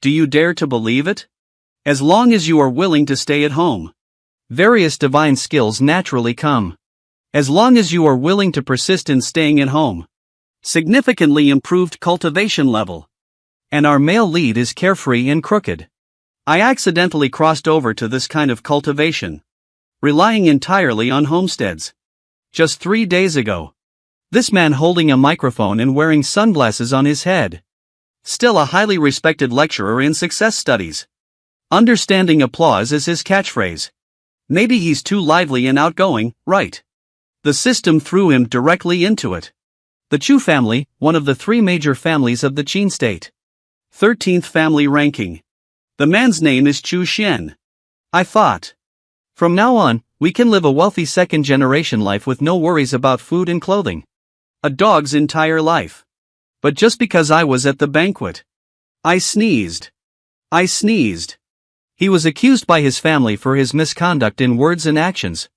Do you dare to believe it? As long as you are willing to stay at home, various divine skills naturally come. As long as you are willing to persist in staying at home. Significantly improved cultivation level. And our male lead is carefree and crooked. I accidentally crossed over to this kind of cultivation, relying entirely on homesteads. Just 3 days ago. This man holding a microphone and wearing sunglasses on his head. Still a highly respected lecturer in success studies. Understanding applause is his catchphrase. Maybe he's too lively and outgoing, right? The system threw him directly into it. The Chu family, one of the 3 major families of the Qin state. 13th family ranking. The man's name is Chu Xian. I thought. From now on, we can live a wealthy second-generation life with no worries about food and clothing. A dog's entire life. But just because I was at the banquet, I sneezed. He was accused by his family for his misconduct in words and actions.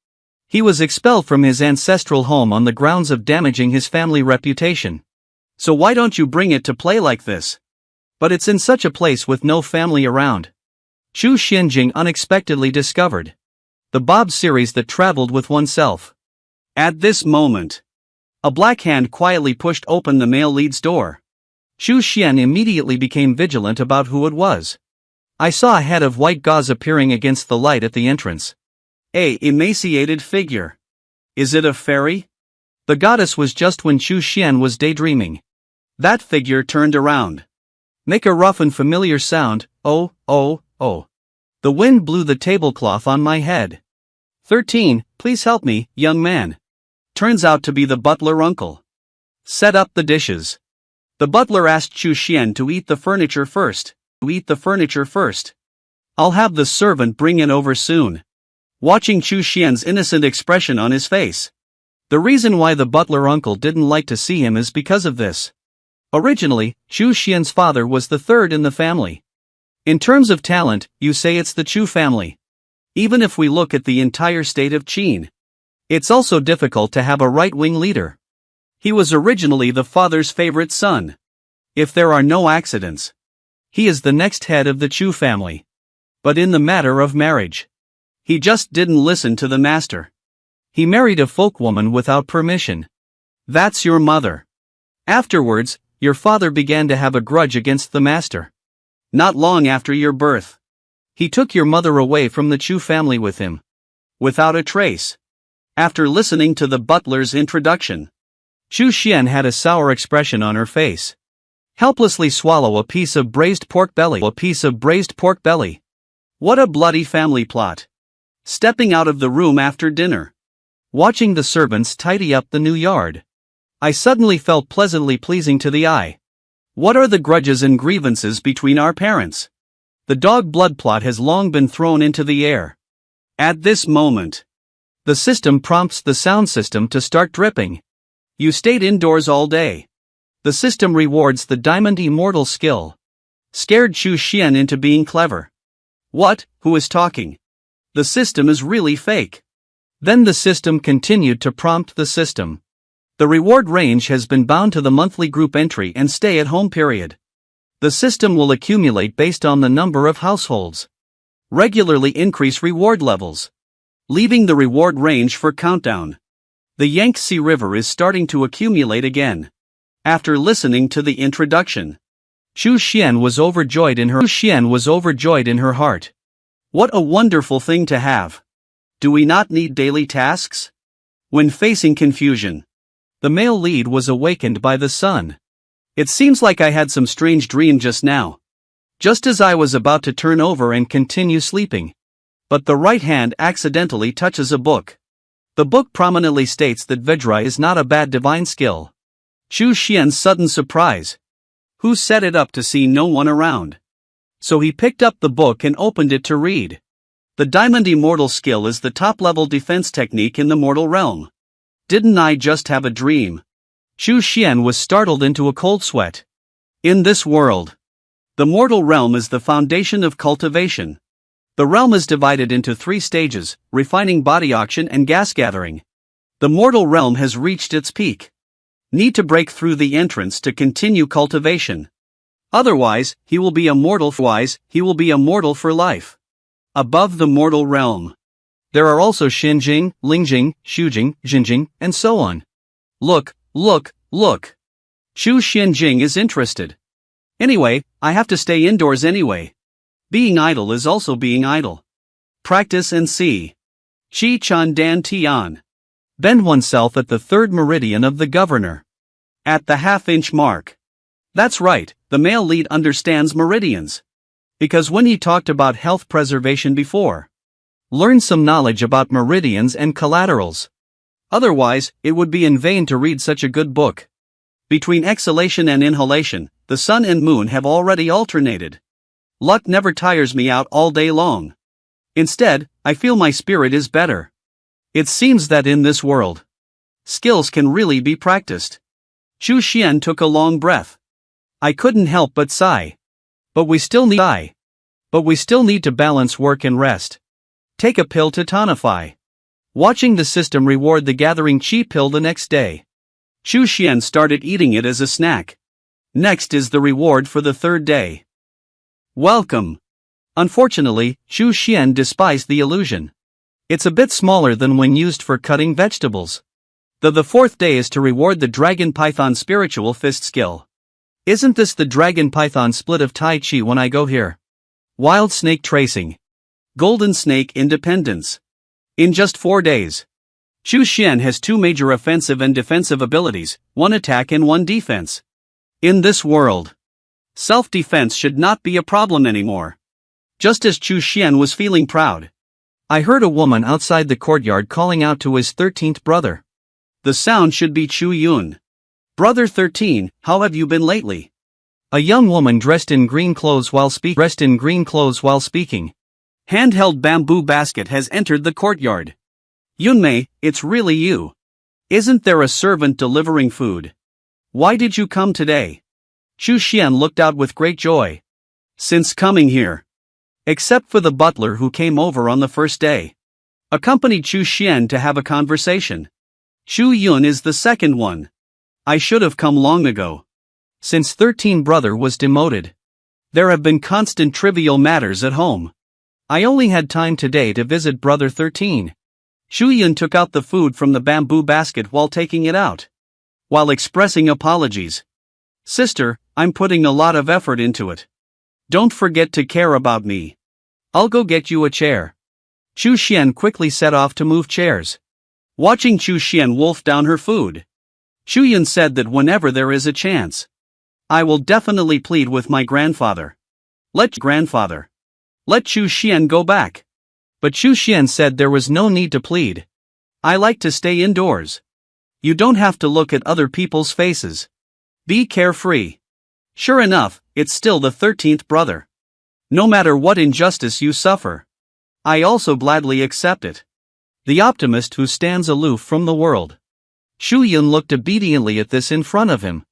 He was expelled from his ancestral home on the grounds of damaging his family reputation. So why don't you bring it to play like this? But it's in such a place with no family around. Chu Xianjing unexpectedly discovered the Bob series that traveled with oneself. At this moment, a black hand quietly pushed open the male lead's door. Chu Xian immediately became vigilant about who it was. I saw a head of white gauze appearing against the light at the entrance. A emaciated figure. Is it a fairy? The goddess was just when Chu Xian was daydreaming. That figure turned around. Make a rough and familiar sound, oh, oh, oh. The wind blew the tablecloth on my head. 13, please help me, young man. Turns out to be the butler uncle. Set up the dishes. The butler asked Chu Xian to eat the furniture first. I'll have the servant bring it over soon. Watching Chu Xian's innocent expression on his face. The reason why the butler uncle didn't like to see him is because of this. Originally, Chu Xian's father was the 3rd in the family. In terms of talent, you say it's the Chu family. Even if we look at the entire state of Qin, it's also difficult to have a right-wing leader. He was originally the father's favorite son. If there are no accidents, he is the next head of the Chu family. But in the matter of marriage, he just didn't listen to the master. He married a folkwoman without permission. That's your mother. Afterwards, your father began to have a grudge against the master. Not long after your birth, he took your mother away from the Chu family with him. Without a trace. After listening to the butler's introduction, Chu Xian had a sour expression on her face. Helplessly swallow a piece of braised pork belly. What a bloody family plot. Stepping out of the room after dinner. Watching the servants tidy up the new yard. I suddenly felt pleasantly pleasing to the eye. What are the grudges and grievances between our parents? The dog blood plot has long been thrown into the air. At this moment, the system prompts the sound system to start dripping. You stayed indoors all day. The system rewards the Diamond Immortal skill. Scared Chu Xian into being clever. What? Who is talking? The system is really fake. Then the system continued to prompt the system. The reward range has been bound to the monthly group entry and stay-at-home period. The system will accumulate based on the number of households. Regularly increase reward levels. Leaving the reward range for countdown. The Yangtze River is starting to accumulate again. After listening to the introduction, Chu Xian was overjoyed in her heart. What a wonderful thing to have. Do we not need daily tasks? When facing confusion, the male lead was awakened by the sun. It seems like I had some strange dream just now. Just as I was about to turn over and continue sleeping. But the right hand accidentally touches a book. The book prominently states that Vedra is not a bad divine skill. Chu Xian's sudden surprise. Who set it up to see no one around? So he picked up the book and opened it to read. The Diamond Immortal skill is the top-level defense technique in the mortal realm. Didn't I just have a dream? Chu Xian was startled into a cold sweat. In this world, the mortal realm is the foundation of cultivation. The realm is divided into 3 stages, refining, body auction and gas gathering. The mortal realm has reached its peak. Need to break through the entrance to continue cultivation. Otherwise, he will be immortal for life. Above the mortal realm. There are also Xinjing, Lingjing, Xujing, Jinjing, and so on. Look. Xu Xinjing is interested. Anyway, I have to stay indoors anyway. Being idle is also being idle. Practice and see. Chi Chan Dan Tian. Bend oneself at the third meridian of the governor. At the half-inch mark. That's right, the male lead understands meridians. Because when he talked about health preservation before. Learn some knowledge about meridians and collaterals. Otherwise, it would be in vain to read such a good book. Between exhalation and inhalation, the sun and moon have already alternated. Luck never tires me out all day long. Instead, I feel my spirit is better. It seems that in this world, skills can really be practiced. Chu Xian took a long breath. I couldn't help but sigh. But we still need to balance work and rest. Take a pill to tonify. Watching the system reward the gathering chi pill the next day. Chu Xian started eating it as a snack. Next is the reward for the third day. Welcome. Unfortunately, Chu Xian despised the illusion. It's a bit smaller than when used for cutting vegetables. The fourth day is to reward the Dragon Python Spiritual Fist skill. Isn't this the Dragon Python split of Tai Chi when I go here? Wild Snake Tracing. Golden Snake Independence. In just 4 days. Chu Xian has 2 major offensive and defensive abilities, 1 attack and 1 defense. In this world, self-defense should not be a problem anymore. Just as Chu Xian was feeling proud, I heard a woman outside the courtyard calling out to his 13th brother. The sound should be Chu Yun. Brother 13, how have you been lately? A young woman dressed in green clothes while speaking. Handheld bamboo basket has entered the courtyard. Yunmei, it's really you. Isn't there a servant delivering food? Why did you come today? Chu Xian looked out with great joy. Since coming here. Except for the butler who came over on the first day. Accompanied Chu Xian to have a conversation. Chu Yun is the second one. I should have come long ago. Since 13 brother was demoted. There have been constant trivial matters at home. I only had time today to visit brother 13. Chu Yun took out the food from the bamboo basket while taking it out. While expressing apologies. Sister, I'm putting a lot of effort into it. Don't forget to care about me. I'll go get you a chair. Chu Xian quickly set off to move chairs. Watching Chu Xian wolf down her food. Chu Yun said that whenever there is a chance, I will definitely plead with my grandfather. Let Chu Xian go back. But Chu Xian said there was no need to plead. I like to stay indoors. You don't have to look at other people's faces. Be carefree. Sure enough, it's still the 13th brother. No matter what injustice you suffer, I also gladly accept it. The optimist who stands aloof from the world. Chu Yun looked obediently at this in front of him.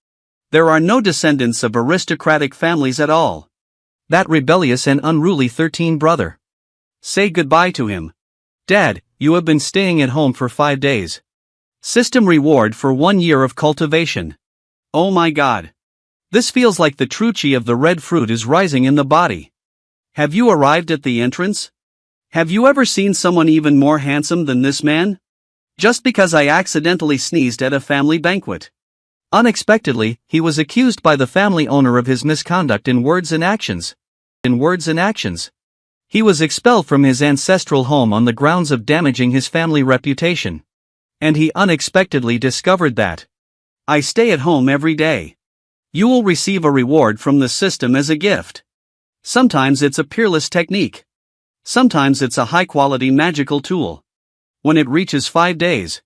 There are no descendants of aristocratic families at all. That rebellious and unruly 13 brother. Say goodbye to him. Dad, you have been staying at home for 5 days. System reward for 1 year of cultivation. Oh my god. This feels like the true chi of the red fruit is rising in the body. Have you arrived at the entrance? Have you ever seen someone even more handsome than this man? Just because I accidentally sneezed at a family banquet. Unexpectedly, he was accused by the family owner of his misconduct in words and actions. He was expelled from his ancestral home on the grounds of damaging his family reputation. And he unexpectedly discovered that. I stay at home every day. You will receive a reward from the system as a gift. Sometimes it's a peerless technique. Sometimes it's a high-quality magical tool. When it reaches 5 days.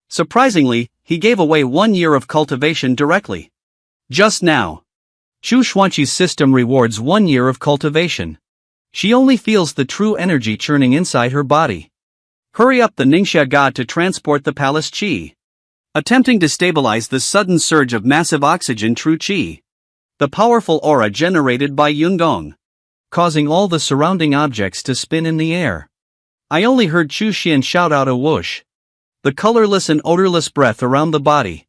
Surprisingly, he gave away 1 year of cultivation directly. Just now. Chu Xuanqi's system rewards 1 year of cultivation. She only feels the true energy churning inside her body. Hurry up the Ningxia god to transport the palace qi. Attempting to stabilize the sudden surge of massive oxygen true qi. The powerful aura generated by Yundong. Causing all the surrounding objects to spin in the air. I only heard Chu Xian shout out a whoosh. The colorless and odorless breath around the body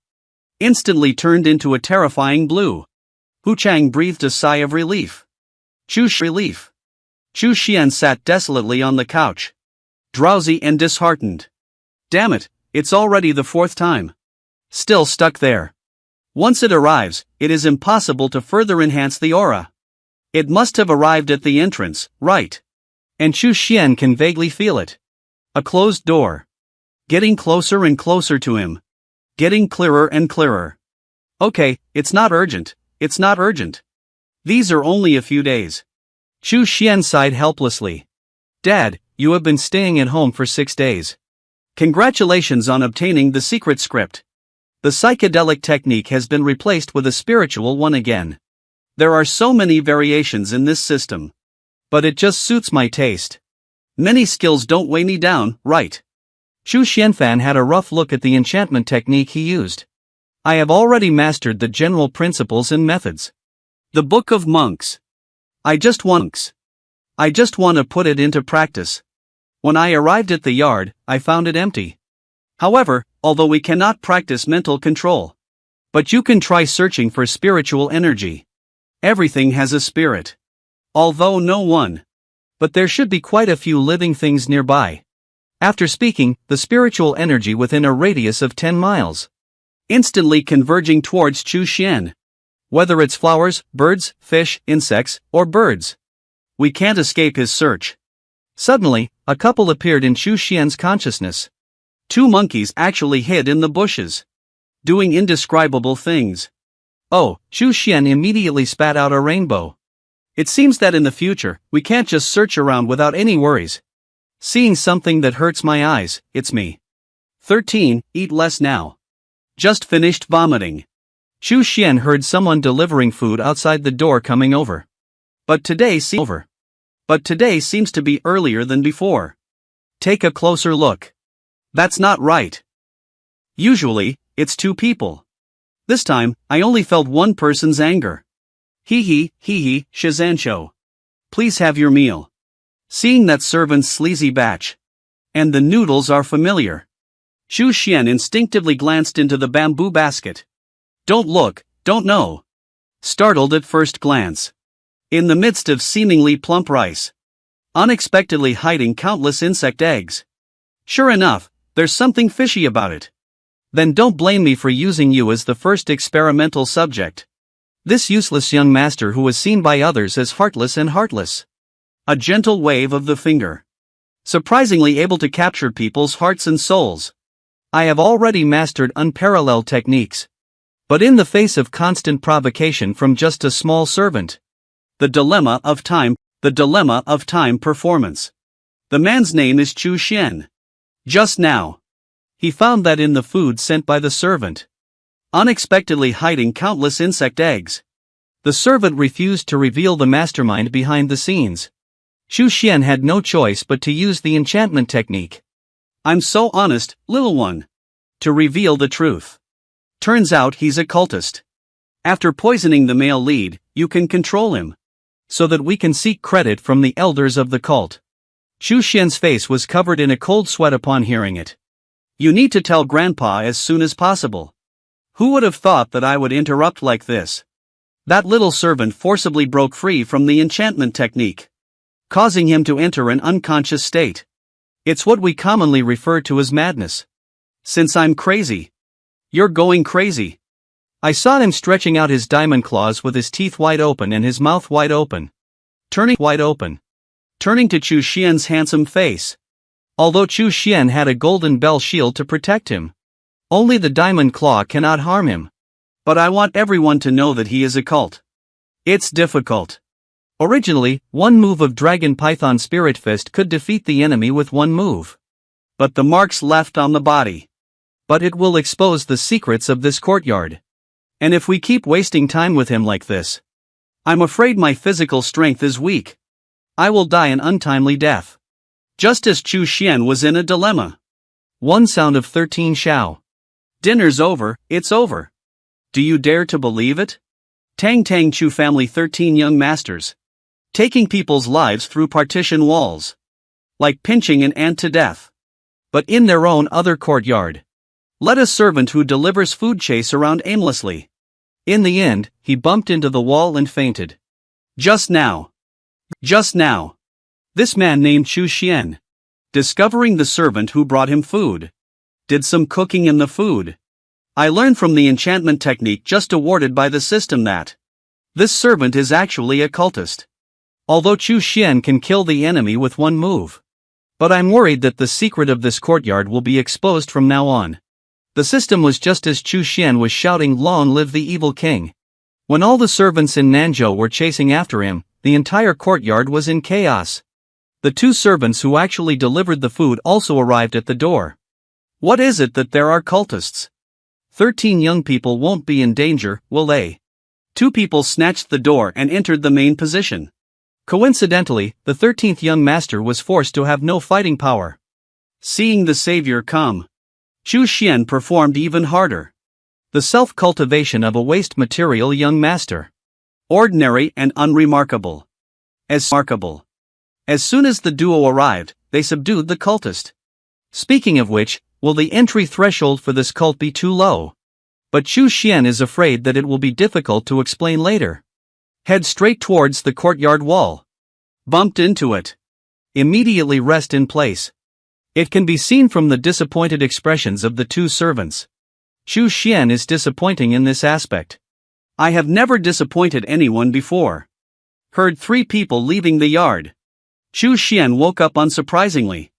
instantly turned into a terrifying blue. Hu Chang breathed a sigh of relief. Chu Xian sat desolately on the couch, drowsy and disheartened. Damn it, it's already the 4th time. Still stuck there. Once it arrives, it is impossible to further enhance the aura. It must have arrived at the entrance, right? And Chu Xian can vaguely feel it. A closed door. Getting closer and closer to him. Getting clearer and clearer. Okay, it's not urgent. These are only a few days. Chu Xian sighed helplessly. Dad, you have been staying at home for 6 days. Congratulations on obtaining the secret script. The psychedelic technique has been replaced with a spiritual one again. There are so many variations in this system. But it just suits my taste. Many skills don't weigh me down, right? Chu Xianfan had a rough look at the enchantment technique he used. I have already mastered the general principles and methods. The Book of Monks. I just want to put it into practice. When I arrived at the yard, I found it empty. However, although we cannot practice mental control. But you can try searching for spiritual energy. Everything has a spirit. Although no one. But there should be quite a few living things nearby. After speaking, the spiritual energy within a radius of 10 miles. Instantly converging towards Chu Xian. Whether it's flowers, birds, fish, insects, or birds. We can't escape his search. Suddenly, a couple appeared in Chu Xian's consciousness. 2 monkeys actually hid in the bushes. Doing indescribable things. Oh, Chu Xian immediately spat out a rainbow. It seems that in the future, we can't just search around without any worries. Seeing something that hurts my eyes, it's me. 13, eat less now. Just finished vomiting. Chu Xian heard someone delivering food outside the door coming over. But today seems to be earlier than before. Take a closer look. That's not right. Usually, it's 2 people. This time, I only felt one person's anger. Hee, Shizancho. Please have your meal. Seeing that servant's sleazy batch. And the noodles are familiar. Chu Xian instinctively glanced into the bamboo basket. Don't look, don't know. Startled at first glance. In the midst of seemingly plump rice. Unexpectedly hiding countless insect eggs. Sure enough, there's something fishy about it. Then don't blame me for using you as the first experimental subject. This useless young master who was seen by others as heartless. A gentle wave of the finger. Surprisingly able to capture people's hearts and souls. I have already mastered unparalleled techniques. But in the face of constant provocation from just a small servant. The dilemma of time performance. The man's name is Chu Xian. Just now. He found that in the food sent by the servant. Unexpectedly hiding countless insect eggs. The servant refused to reveal the mastermind behind the scenes. Chu Xian had no choice but to use the enchantment technique. I'm so honest, little one. To reveal the truth. Turns out he's a cultist. After poisoning the male lead, you can control him. So that we can seek credit from the elders of the cult. Chu Xian's face was covered in a cold sweat upon hearing it. You need to tell Grandpa as soon as possible. Who would have thought that I would interrupt like this? That little servant forcibly broke free from the enchantment technique, causing him to enter an unconscious state. It's what we commonly refer to as madness. Since I'm crazy. You're going crazy. I saw him stretching out his diamond claws with his teeth wide open and his mouth wide open. Turning to Chu Xian's handsome face. Although Chu Xian had a golden bell shield to protect him. Only the diamond claw cannot harm him. But I want everyone to know that he is a cult. It's difficult. Originally, one move of Dragon Python Spirit Fist could defeat the enemy with one move. But the marks left on the body. But it will expose the secrets of this courtyard. And if we keep wasting time with him like this, I'm afraid my physical strength is weak. I will die an untimely death. Just as Chu Xian was in a dilemma. One sound of 13 Xiao. Dinner's over, it's over. Do you dare to believe it? Tang Chu family 13 young masters. Taking people's lives through partition walls. Like pinching an ant to death. But in their own other courtyard. Let a servant who delivers food chase around aimlessly. In the end, he bumped into the wall and fainted. Just now. This man named Chu Xian. Discovering the servant who brought him food. Did some cooking in the food. I learned from the enchantment technique just awarded by the system that this servant is actually a cultist. Although Chu Xian can kill the enemy with one move. But I'm worried that the secret of this courtyard will be exposed from now on. The system was just as Chu Xian was shouting "Long live the evil king." When all the servants in Nanzhou were chasing after him, the entire courtyard was in chaos. The two servants who actually delivered the food also arrived at the door. What is it that there are cultists? 13 young people won't be in danger, will they? Two people snatched the door and entered the main position. Coincidentally, the 13th young master was forced to have no fighting power. Seeing the savior come, Chu Xian performed even harder. The self-cultivation of a waste material young master. Ordinary and unremarkable. As soon as the duo arrived, they subdued the cultist. Speaking of which, will the entry threshold for this cult be too low? But Chu Xian is afraid that it will be difficult to explain later. Head straight towards the courtyard wall. Bumped into it. Immediately rest in place. It can be seen from the disappointed expressions of the two servants. Chu Xian is disappointing in this aspect. I have never disappointed anyone before. Heard 3 people leaving the yard. Chu Xian woke up unsurprisingly.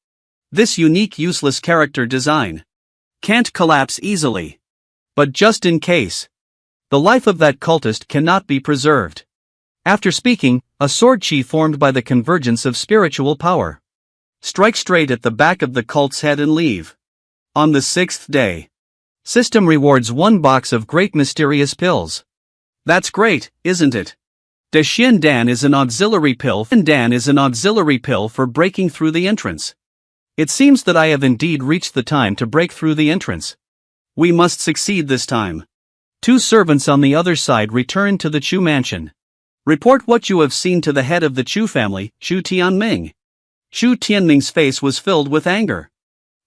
This unique useless character design can't collapse easily. But just in case, the life of that cultist cannot be preserved. After speaking, a sword chi formed by the convergence of spiritual power. Strike straight at the back of the cult's head and leave. On the 6th day. System rewards 1 box of great mysterious pills. That's great, isn't it? De Xian Dan is an auxiliary pill. Dan is an auxiliary pill for breaking through the entrance. It seems that I have indeed reached the time to break through the entrance. We must succeed this time. 2 servants on the other side returned to the Chu mansion. Report what you have seen to the head of the Chu family, Chu Tianming. Chu Tianming's face was filled with anger.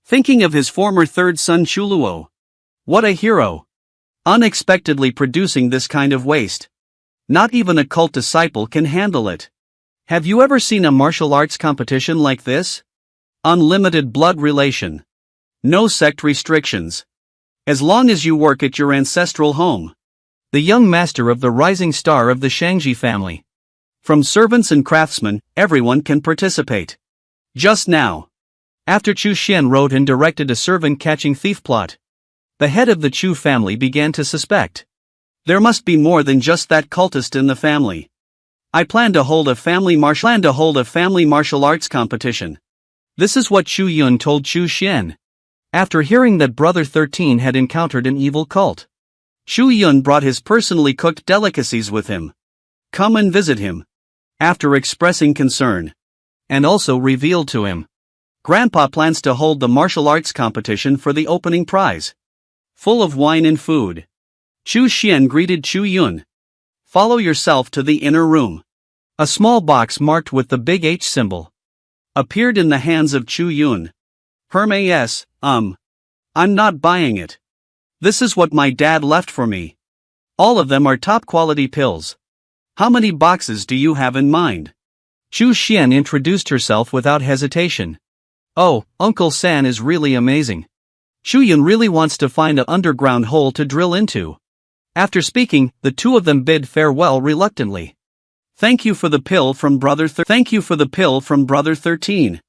Thinking of his former third son Chu Luo. What a hero. Unexpectedly producing this kind of waste. Not even a cult disciple can handle it. Have you ever seen a martial arts competition like this? Unlimited blood relation. No sect restrictions. As long as you work at your ancestral home. The young master of the rising star of the Shangji family. From servants and craftsmen, everyone can participate. Just now. After Chu Xian wrote and directed a servant-catching thief plot, the head of the Chu family began to suspect. There must be more than just that cultist in the family. I plan to hold a family martial arts competition. This is what Chu Yun told Chu Xian. After hearing that Brother 13 had encountered an evil cult, Chu Yun brought his personally cooked delicacies with him. Come and visit him. After expressing concern. And also revealed to him. Grandpa plans to hold the martial arts competition for the opening prize. Full of wine and food. Chu Xian greeted Chu Yun. Follow yourself to the inner room. A small box marked with the big H symbol appeared in the hands of Chu Yun. Hermes, I'm not buying it. This is what my dad left for me. All of them are top quality pills. How many boxes do you have in mind? Chu Xian introduced herself without hesitation. Oh, Uncle San is really amazing. Chu Yun really wants to find an underground hole to drill into. After speaking, the two of them bid farewell reluctantly. Thank you for the pill from Brother 13.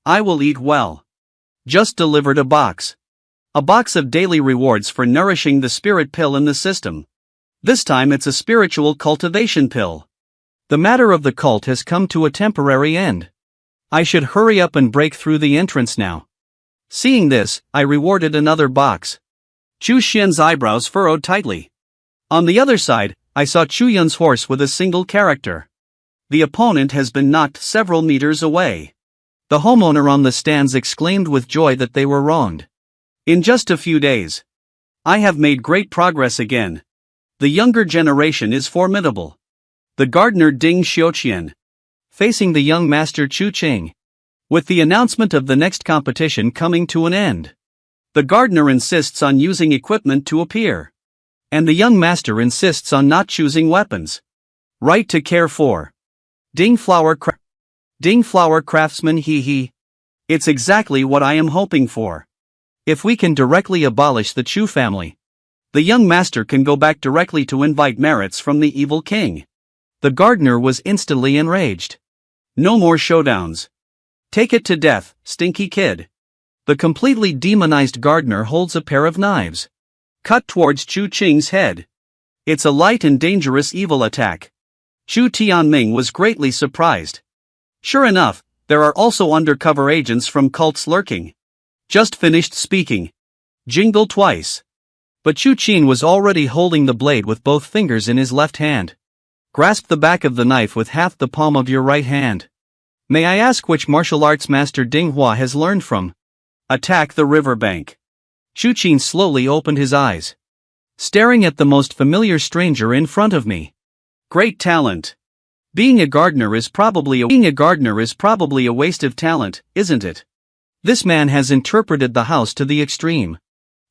I will eat well. Just delivered a box. A box of daily rewards for nourishing the spirit pill in the system. This time it's a spiritual cultivation pill. The matter of the cult has come to a temporary end. I should hurry up and break through the entrance now. Seeing this, I rewarded another box. Chu Xian's eyebrows furrowed tightly. On the other side, I saw Chu Yun's horse with a single character. The opponent has been knocked several meters away. The homeowner on the stands exclaimed with joy that they were wronged. In just a few days, I have made great progress again. The younger generation is formidable. The gardener Ding Xiuqian. Facing the young master Chu Qing. With the announcement of the next competition coming to an end, the gardener insists on using equipment to appear. And the young master insists on not choosing weapons. Right to care for. Dingflower craftsman hee. It's exactly what I am hoping for. If we can directly abolish the Chu family, the young master can go back directly to invite merits from the evil king. The gardener was instantly enraged. No more showdowns. Take it to death, stinky kid. The completely demonized gardener holds a pair of knives. Cut towards Chu Qing's head. It's a light and dangerous evil attack. Chu Tianming was greatly surprised. Sure enough, there are also undercover agents from cults lurking. Just finished speaking. Jingle twice. But Chu Qin was already holding the blade with both fingers in his left hand. Grasp the back of the knife with half the palm of your right hand. May I ask which martial arts master Ding Hua has learned from? Attack the riverbank. Chu Qin slowly opened his eyes, staring at the most familiar stranger in front of me. Great talent. Being a gardener is probably a waste of talent, isn't it? This man has interpreted the house to the extreme.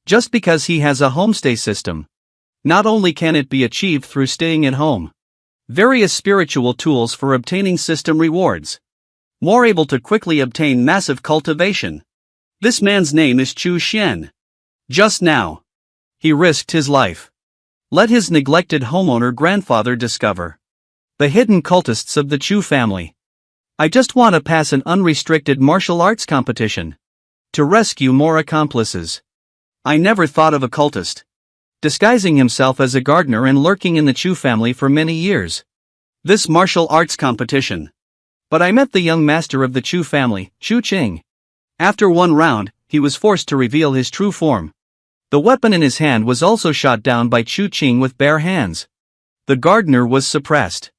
Just because he has a homestay system. Not only can it be achieved through staying at home. Various spiritual tools for obtaining system rewards. More able to quickly obtain massive cultivation. This man's name is Chu Xian. Just now, he risked his life. Let his neglected homeowner grandfather discover the hidden cultists of the Chu family. I just want to pass an unrestricted martial arts competition to rescue more accomplices. I never thought of a cultist disguising himself as a gardener and lurking in the Chu family for many years. This martial arts competition. But I met the young master of the Chu family, Chu Qing. After one round, he was forced to reveal his true form. The weapon in his hand was also shot down by Chu Qing with bare hands. The gardener was suppressed.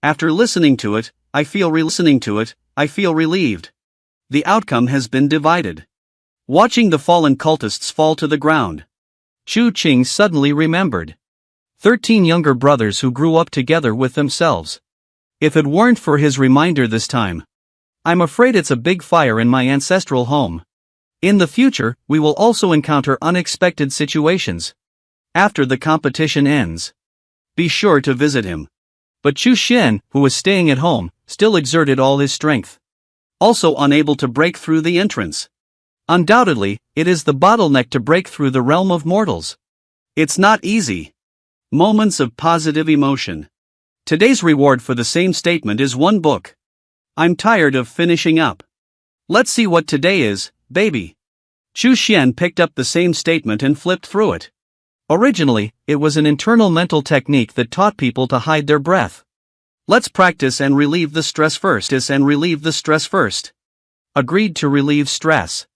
After listening to it, I feel relieved. The outcome has been divided. Watching the fallen cultists fall to the ground, Chu Qing suddenly remembered 13 younger brothers who grew up together with themselves. If it weren't for his reminder this time, I'm afraid it's a big fire in my ancestral home. In the future, we will also encounter unexpected situations. After the competition ends, be sure to visit him. But Chu Xian, who was staying at home, still exerted all his strength. Also unable to break through the entrance. Undoubtedly, it is the bottleneck to break through the realm of mortals. It's not easy. Moments of positive emotion. Today's reward for the same statement is one book. I'm tired of finishing up. Let's see what today is, baby. Chu Xian picked up the same statement and flipped through it. Originally, it was an internal mental technique that taught people to hide their breath. Let's practice and relieve the stress first. Agreed to relieve stress.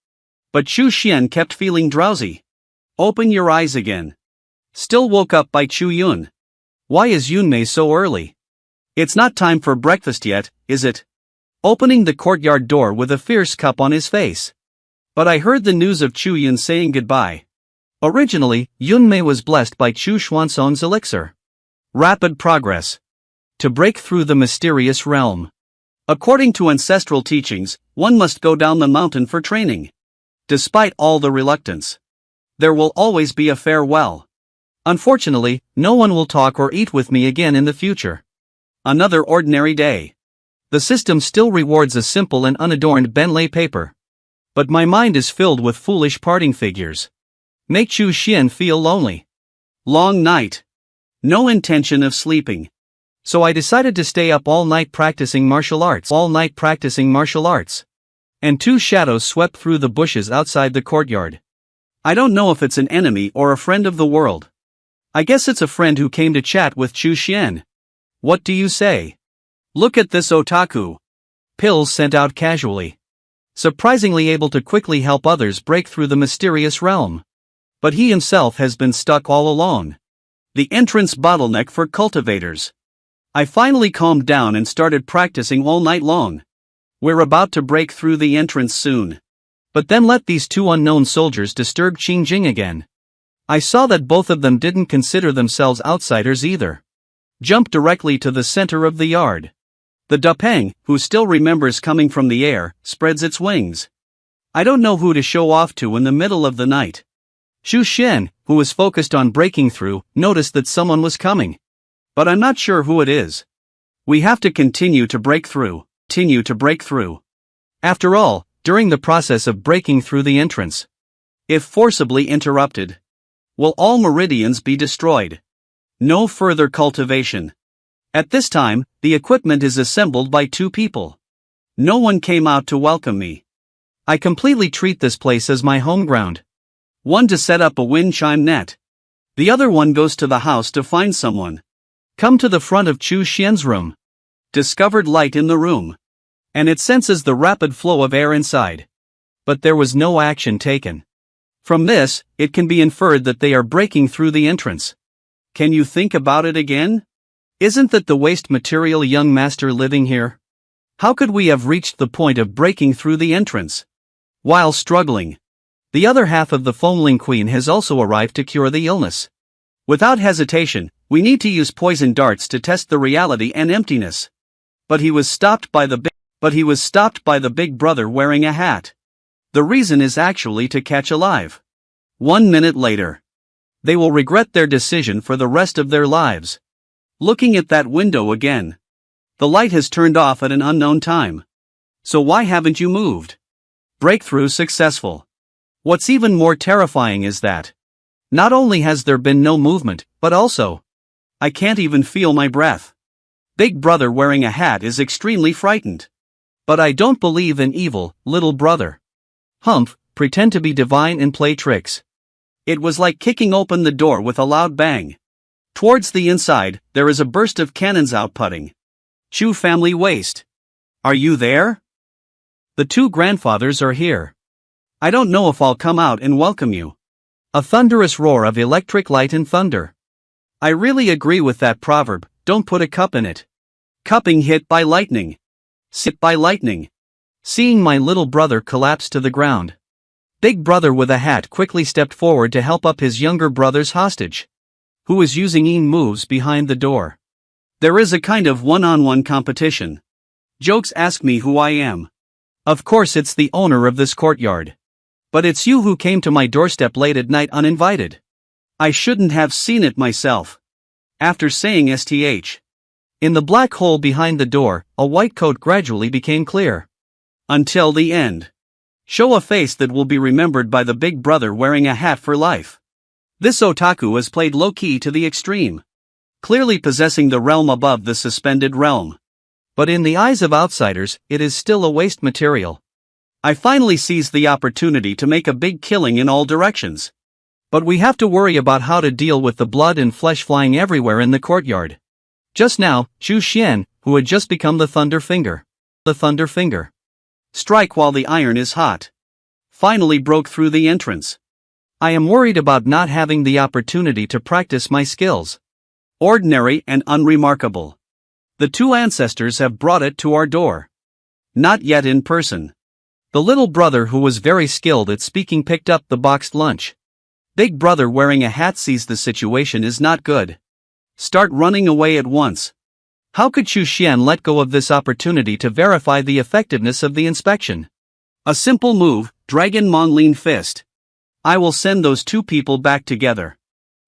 But Chu Xian kept feeling drowsy. Open your eyes again. Still woke up by Chu Yun. Why is Yunmei so early? It's not time for breakfast yet, is it? Opening the courtyard door with a fierce cup on his face. But I heard the news of Chu Yun saying goodbye. Originally, Yunmei was blessed by Chu Xuansong's elixir. Rapid progress. To break through the mysterious realm. According to ancestral teachings, one must go down the mountain for training. Despite all the reluctance, there will always be a farewell. Unfortunately, no one will talk or eat with me again in the future. Another ordinary day. The system still rewards a simple and unadorned Bentley paper. But my mind is filled with foolish parting figures. Make Chu Xian feel lonely. Long night. No intention of sleeping. So I decided to stay up all night practicing martial arts. And two shadows swept through the bushes outside the courtyard. I don't know if it's an enemy or a friend of the world. I guess it's a friend who came to chat with Chu Xian. What do you say? Look at this otaku. Pills sent out casually. Surprisingly able to quickly help others break through the mysterious realm. But he himself has been stuck all alone. The entrance bottleneck for cultivators. I finally calmed down and started practicing all night long. We're about to break through the entrance soon. But then let these two unknown soldiers disturb Qingjing again. I saw that both of them didn't consider themselves outsiders either. Jump directly to the center of the yard. The Dupeng, who still remembers coming from the air, spreads its wings. I don't know who to show off to in the middle of the night. Xu Xian, who was focused on breaking through, noticed that someone was coming. But I'm not sure who it is. We have to continue to break through. After all, during the process of breaking through the entrance, if forcibly interrupted, will all meridians be destroyed? No further cultivation. At this time, the equipment is assembled by 2 people. No one came out to welcome me. I completely treat this place as my home ground. One to set up a wind chime net. The other one goes to the house to find someone. Come to the front of Xu Xian's room. Discovered light in the room. And it senses the rapid flow of air inside. But there was no action taken. From this, it can be inferred that they are breaking through the entrance. Can you think about it again? Isn't that the waste material young master living here? How could we have reached the point of breaking through the entrance? While struggling, the other half of the Foamling Queen has also arrived to cure the illness. Without hesitation, we need to use poison darts to test the reality and emptiness. But he was stopped by the big brother wearing a hat. The reason is actually to catch alive. 1 minute later. They will regret their decision for the rest of their lives. Looking at that window again. The light has turned off at an unknown time. So why haven't you moved? Breakthrough successful. What's even more terrifying is that not only has there been no movement, but also I can't even feel my breath. Big brother wearing a hat is extremely frightened. But I don't believe in evil, little brother. Humph, pretend to be divine and play tricks. It was like kicking open the door with a loud bang. Towards the inside, there is a burst of cannons outputting. Chu family waste. Are you there? The 2 grandfathers are here. I don't know if I'll come out and welcome you. A thunderous roar of electric light and thunder. I really agree with that proverb, don't put a cup in it. Cupping hit by lightning. Sit by lightning. Seeing my little brother collapse to the ground. Big brother with a hat quickly stepped forward to help up his younger brother's hostage, who is using moves behind the door. There is a kind of one-on-one competition. Jokes ask me who I am. Of course it's the owner of this courtyard. But it's you who came to my doorstep late at night uninvited. I shouldn't have seen it myself. After saying STH. In the black hole behind the door, a white coat gradually became clear. Until the end. Show a face that will be remembered by the big brother wearing a hat for life. This otaku has played low-key to the extreme. Clearly possessing the realm above the suspended realm. But in the eyes of outsiders, it is still a waste material. I finally seized the opportunity to make a big killing in all directions. But we have to worry about how to deal with the blood and flesh flying everywhere in the courtyard. Just now, Xu Xian, who had just become the Thunder Finger. Strike while the iron is hot. Finally broke through the entrance. I am worried about not having the opportunity to practice my skills. Ordinary and unremarkable. The 2 ancestors have brought it to our door. Not yet in person. The little brother who was very skilled at speaking picked up the boxed lunch. Big brother wearing a hat sees the situation is not good. Start running away at once. How could Xu Xian let go of this opportunity to verify the effectiveness of the inspection? A simple move, Dragon Monglin Fist. I will send those 2 people back together.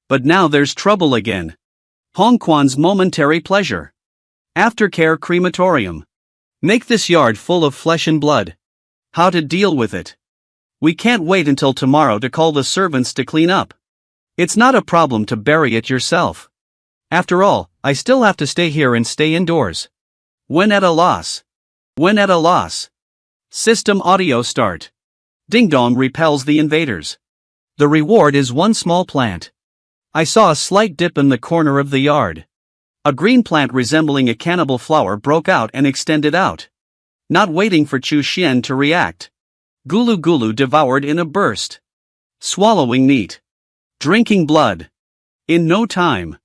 But now there's trouble again. Hongquan's momentary pleasure. Aftercare crematorium. Make this yard full of flesh and blood. How to deal with it? We can't wait until tomorrow to call the servants to clean up. It's not a problem to bury it yourself. After all, I still have to stay here and stay indoors. When at a loss. System audio start. Ding Dong repels the invaders. The reward is 1 small plant. I saw a slight dip in the corner of the yard. A green plant resembling a cannibal flower broke out and extended out. Not waiting for Xu Xian to react. Gulu Gulu devoured in a burst. Swallowing meat. Drinking blood. In no time.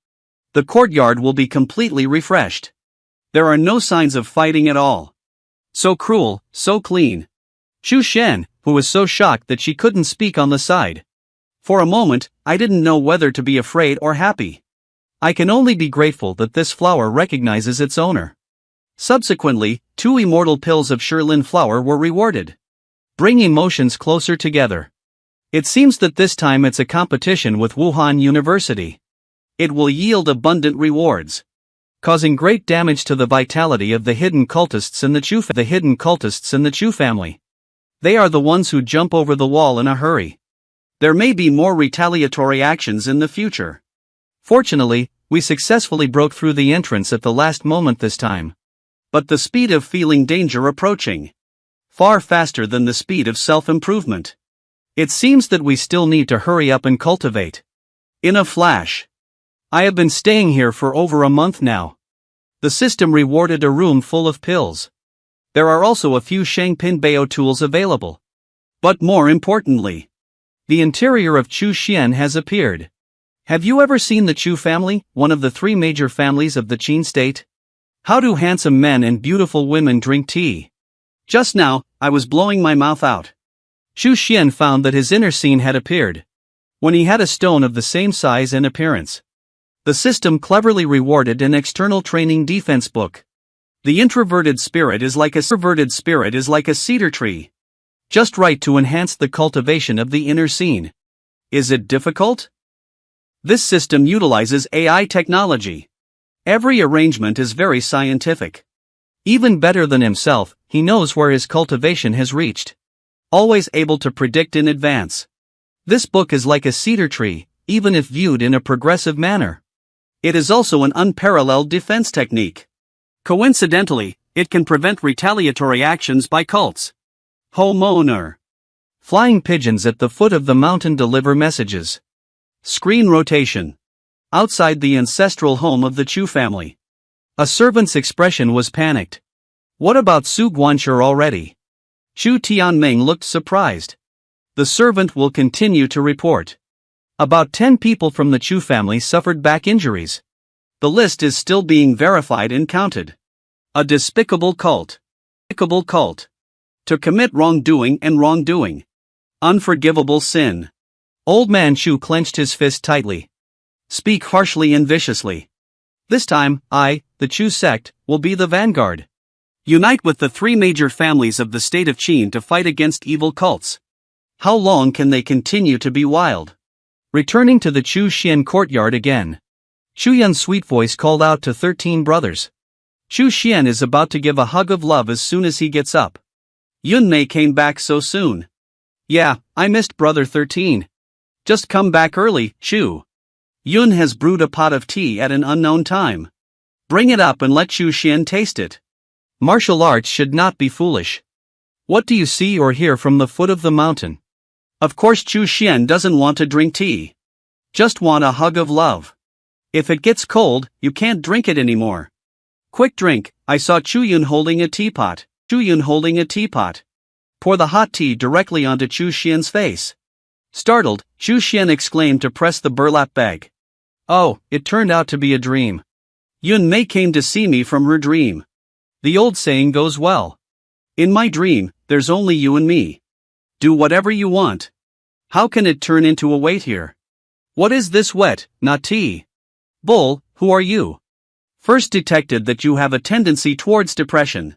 The courtyard will be completely refreshed. There are no signs of fighting at all. So cruel, so clean. Xu Xian, who was so shocked that she couldn't speak on the side. For a moment, I didn't know whether to be afraid or happy. I can only be grateful that this flower recognizes its owner. Subsequently, 2 immortal pills of Shirlin flower were rewarded. Bring emotions closer together. It seems that this time it's a competition with Wuhan University. It will yield abundant rewards, causing great damage to the vitality of the hidden cultists in the Chu family. They are the ones who jump over the wall in a hurry. There may be more retaliatory actions in the future. Fortunately, we successfully broke through the entrance at the last moment this time. But the speed of feeling danger approaching, far faster than the speed of self-improvement. It seems that we still need to hurry up and cultivate. In a flash. I have been staying here for over a month now. The system rewarded a room full of pills. There are also a few Shangpin Bao tools available. But more importantly, the interior of Chu Xian has appeared. Have you ever seen the Chu family, one of the three major families of the Qin state? How do handsome men and beautiful women drink tea? Just now, I was blowing my mouth out. Chu Xian found that his inner scene had appeared, when he had a stone of the same size and appearance. The system cleverly rewarded an external training defense book. The introverted spirit is like a cedar tree, just right to enhance the cultivation of the inner scene. Is it difficult? This system utilizes AI technology. Every arrangement is very scientific. Even better than himself, he knows where his cultivation has reached. Always able to predict in advance. This book is like a cedar tree, even if viewed in a progressive manner. It is also an unparalleled defense technique. Coincidentally, it can prevent retaliatory actions by cults. Homeowner. Flying pigeons at the foot of the mountain deliver messages. Screen rotation. Outside the ancestral home of the Chu family. A servant's expression was panicked. What about Su Guanshi already? Chu Tianming looked surprised. The servant will continue to report. About 10 people from the Chu family suffered back injuries. The list is still being verified and counted. A despicable cult. To commit wrongdoing and wrongdoing. Unforgivable sin. Old man Chu clenched his fist tightly. Speak harshly and viciously. This time, I, the Chu sect, will be the vanguard. Unite with the three major families of the state of Qin to fight against evil cults. How long can they continue to be wild? Returning to the Chu Xian courtyard again. Chu Yun's sweet voice called out to 13 brothers. Chu Xian is about to give a hug of love as soon as he gets up. Yun Mei came back so soon. Yeah, I missed brother 13. Just come back early, Chu. Yun has brewed a pot of tea at an unknown time. Bring it up and let Chu Xian taste it. Martial arts should not be foolish. What do you see or hear from the foot of the mountain? Of course Chu Xian doesn't want to drink tea. Just want a hug of love. If it gets cold, you can't drink it anymore. Quick drink, I saw Chu Yun holding a teapot. Pour the hot tea directly onto Chu Xian's face. Startled, Chu Xian exclaimed to press the burlap bag. Oh, it turned out to be a dream. Yun Mei came to see me from her dream. The old saying goes well. In my dream, there's only you and me. Do whatever you want. How can it turn into a wait here? What is this wet, not tea? Bull, who are you? First detected that you have a tendency towards depression.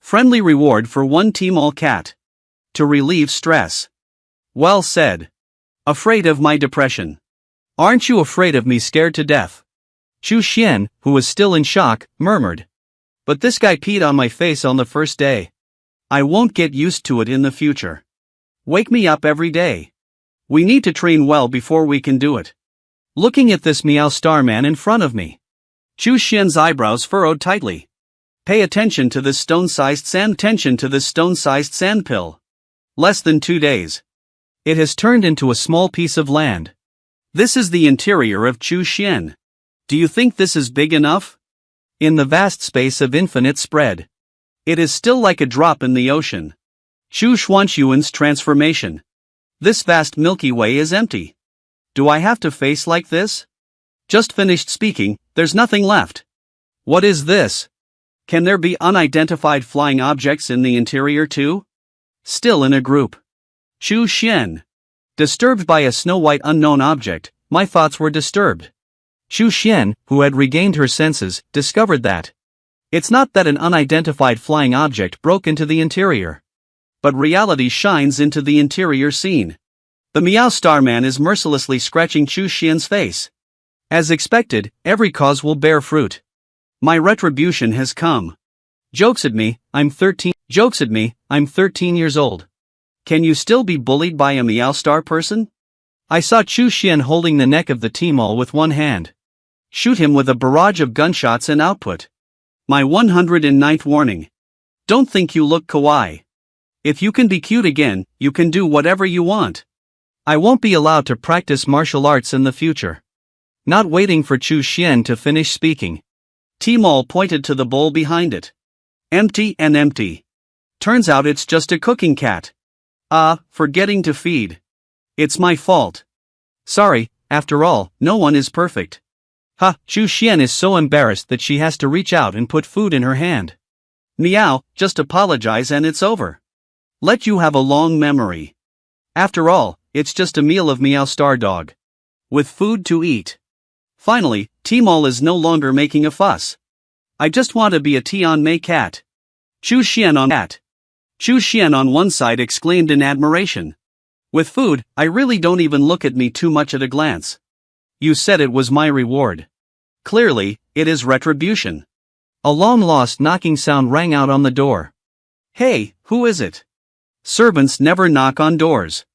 Friendly reward for one team all cat. To relieve stress. Well said. Afraid of my depression. Aren't you afraid of me scared to death? Chu Xian, who was still in shock, murmured. But this guy peed on my face on the first day. I won't get used to it in the future. Wake me up every day. We need to train well before we can do it. Looking at this Meow Star man in front of me. Chu Xian's eyebrows furrowed tightly. Pay attention to this stone-sized sand pill. Less than 2 days. It has turned into a small piece of land. This is the interior of Chu Xian. Do you think this is big enough? In the vast space of infinite spread. It is still like a drop in the ocean. Chu Xuanxuan's transformation. This vast Milky Way is empty. Do I have to face like this? Just finished speaking, there's nothing left. What is this? Can there be unidentified flying objects in the interior too? Still in a group. Chu Xian. Disturbed by a snow-white unknown object, my thoughts were disturbed. Chu Xian, who had regained her senses, discovered that it's not that an unidentified flying object broke into the interior. But reality shines into the interior scene. The Meow Starman is mercilessly scratching Chu Xian's face. As expected, every cause will bear fruit. My retribution has come. Jokes at me, I'm 13 years old. Can you still be bullied by a Meow Star person? I saw Chu Xian holding the neck of the T-Mall with one hand. Shoot him with a barrage of gunshots and output. My 109th warning. Don't think you look kawaii. If you can be cute again, you can do whatever you want. I won't be allowed to practice martial arts in the future. Not waiting for Chu Xian to finish speaking, T-Mall pointed to the bowl behind it. Empty and empty. Turns out it's just a cooking cat. Forgetting to feed. It's my fault. Sorry, after all, no one is perfect. Chu Xian is so embarrassed that she has to reach out and put food in her hand. Meow, just apologize and it's over. Let you have a long memory. After all, it's just a meal of Meow Star Dog. With food to eat. Finally, T-Mall is no longer making a fuss. I just want to be a Tian Mei cat. Chu Xian on one side exclaimed in admiration. With food, I really don't even look at me too much at a glance. You said it was my reward. Clearly, it is retribution. A long-lost knocking sound rang out on the door. Hey, who is it? Servants never knock on doors.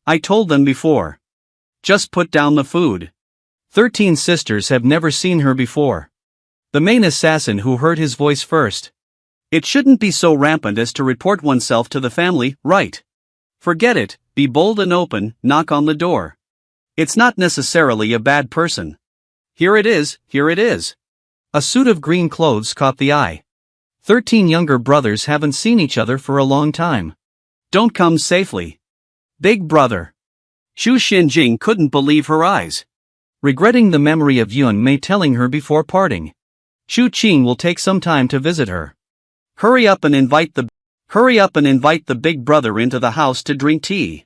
I told them before. Just put down the food. 13 sisters have never seen her before. The main assassin who heard his voice first. It shouldn't be so rampant as to report oneself to the family, right? Forget it, be bold and open, knock on the door. It's not necessarily a bad person. Here it is. A suit of green clothes caught the eye. 13 younger brothers haven't seen each other for a long time. Don't come safely. Big brother. Xu Xinjing couldn't believe her eyes. Regretting the memory of Yun Mei telling her before parting. Xu Qing will take some time to visit her. Hurry up and invite the big brother into the house to drink tea.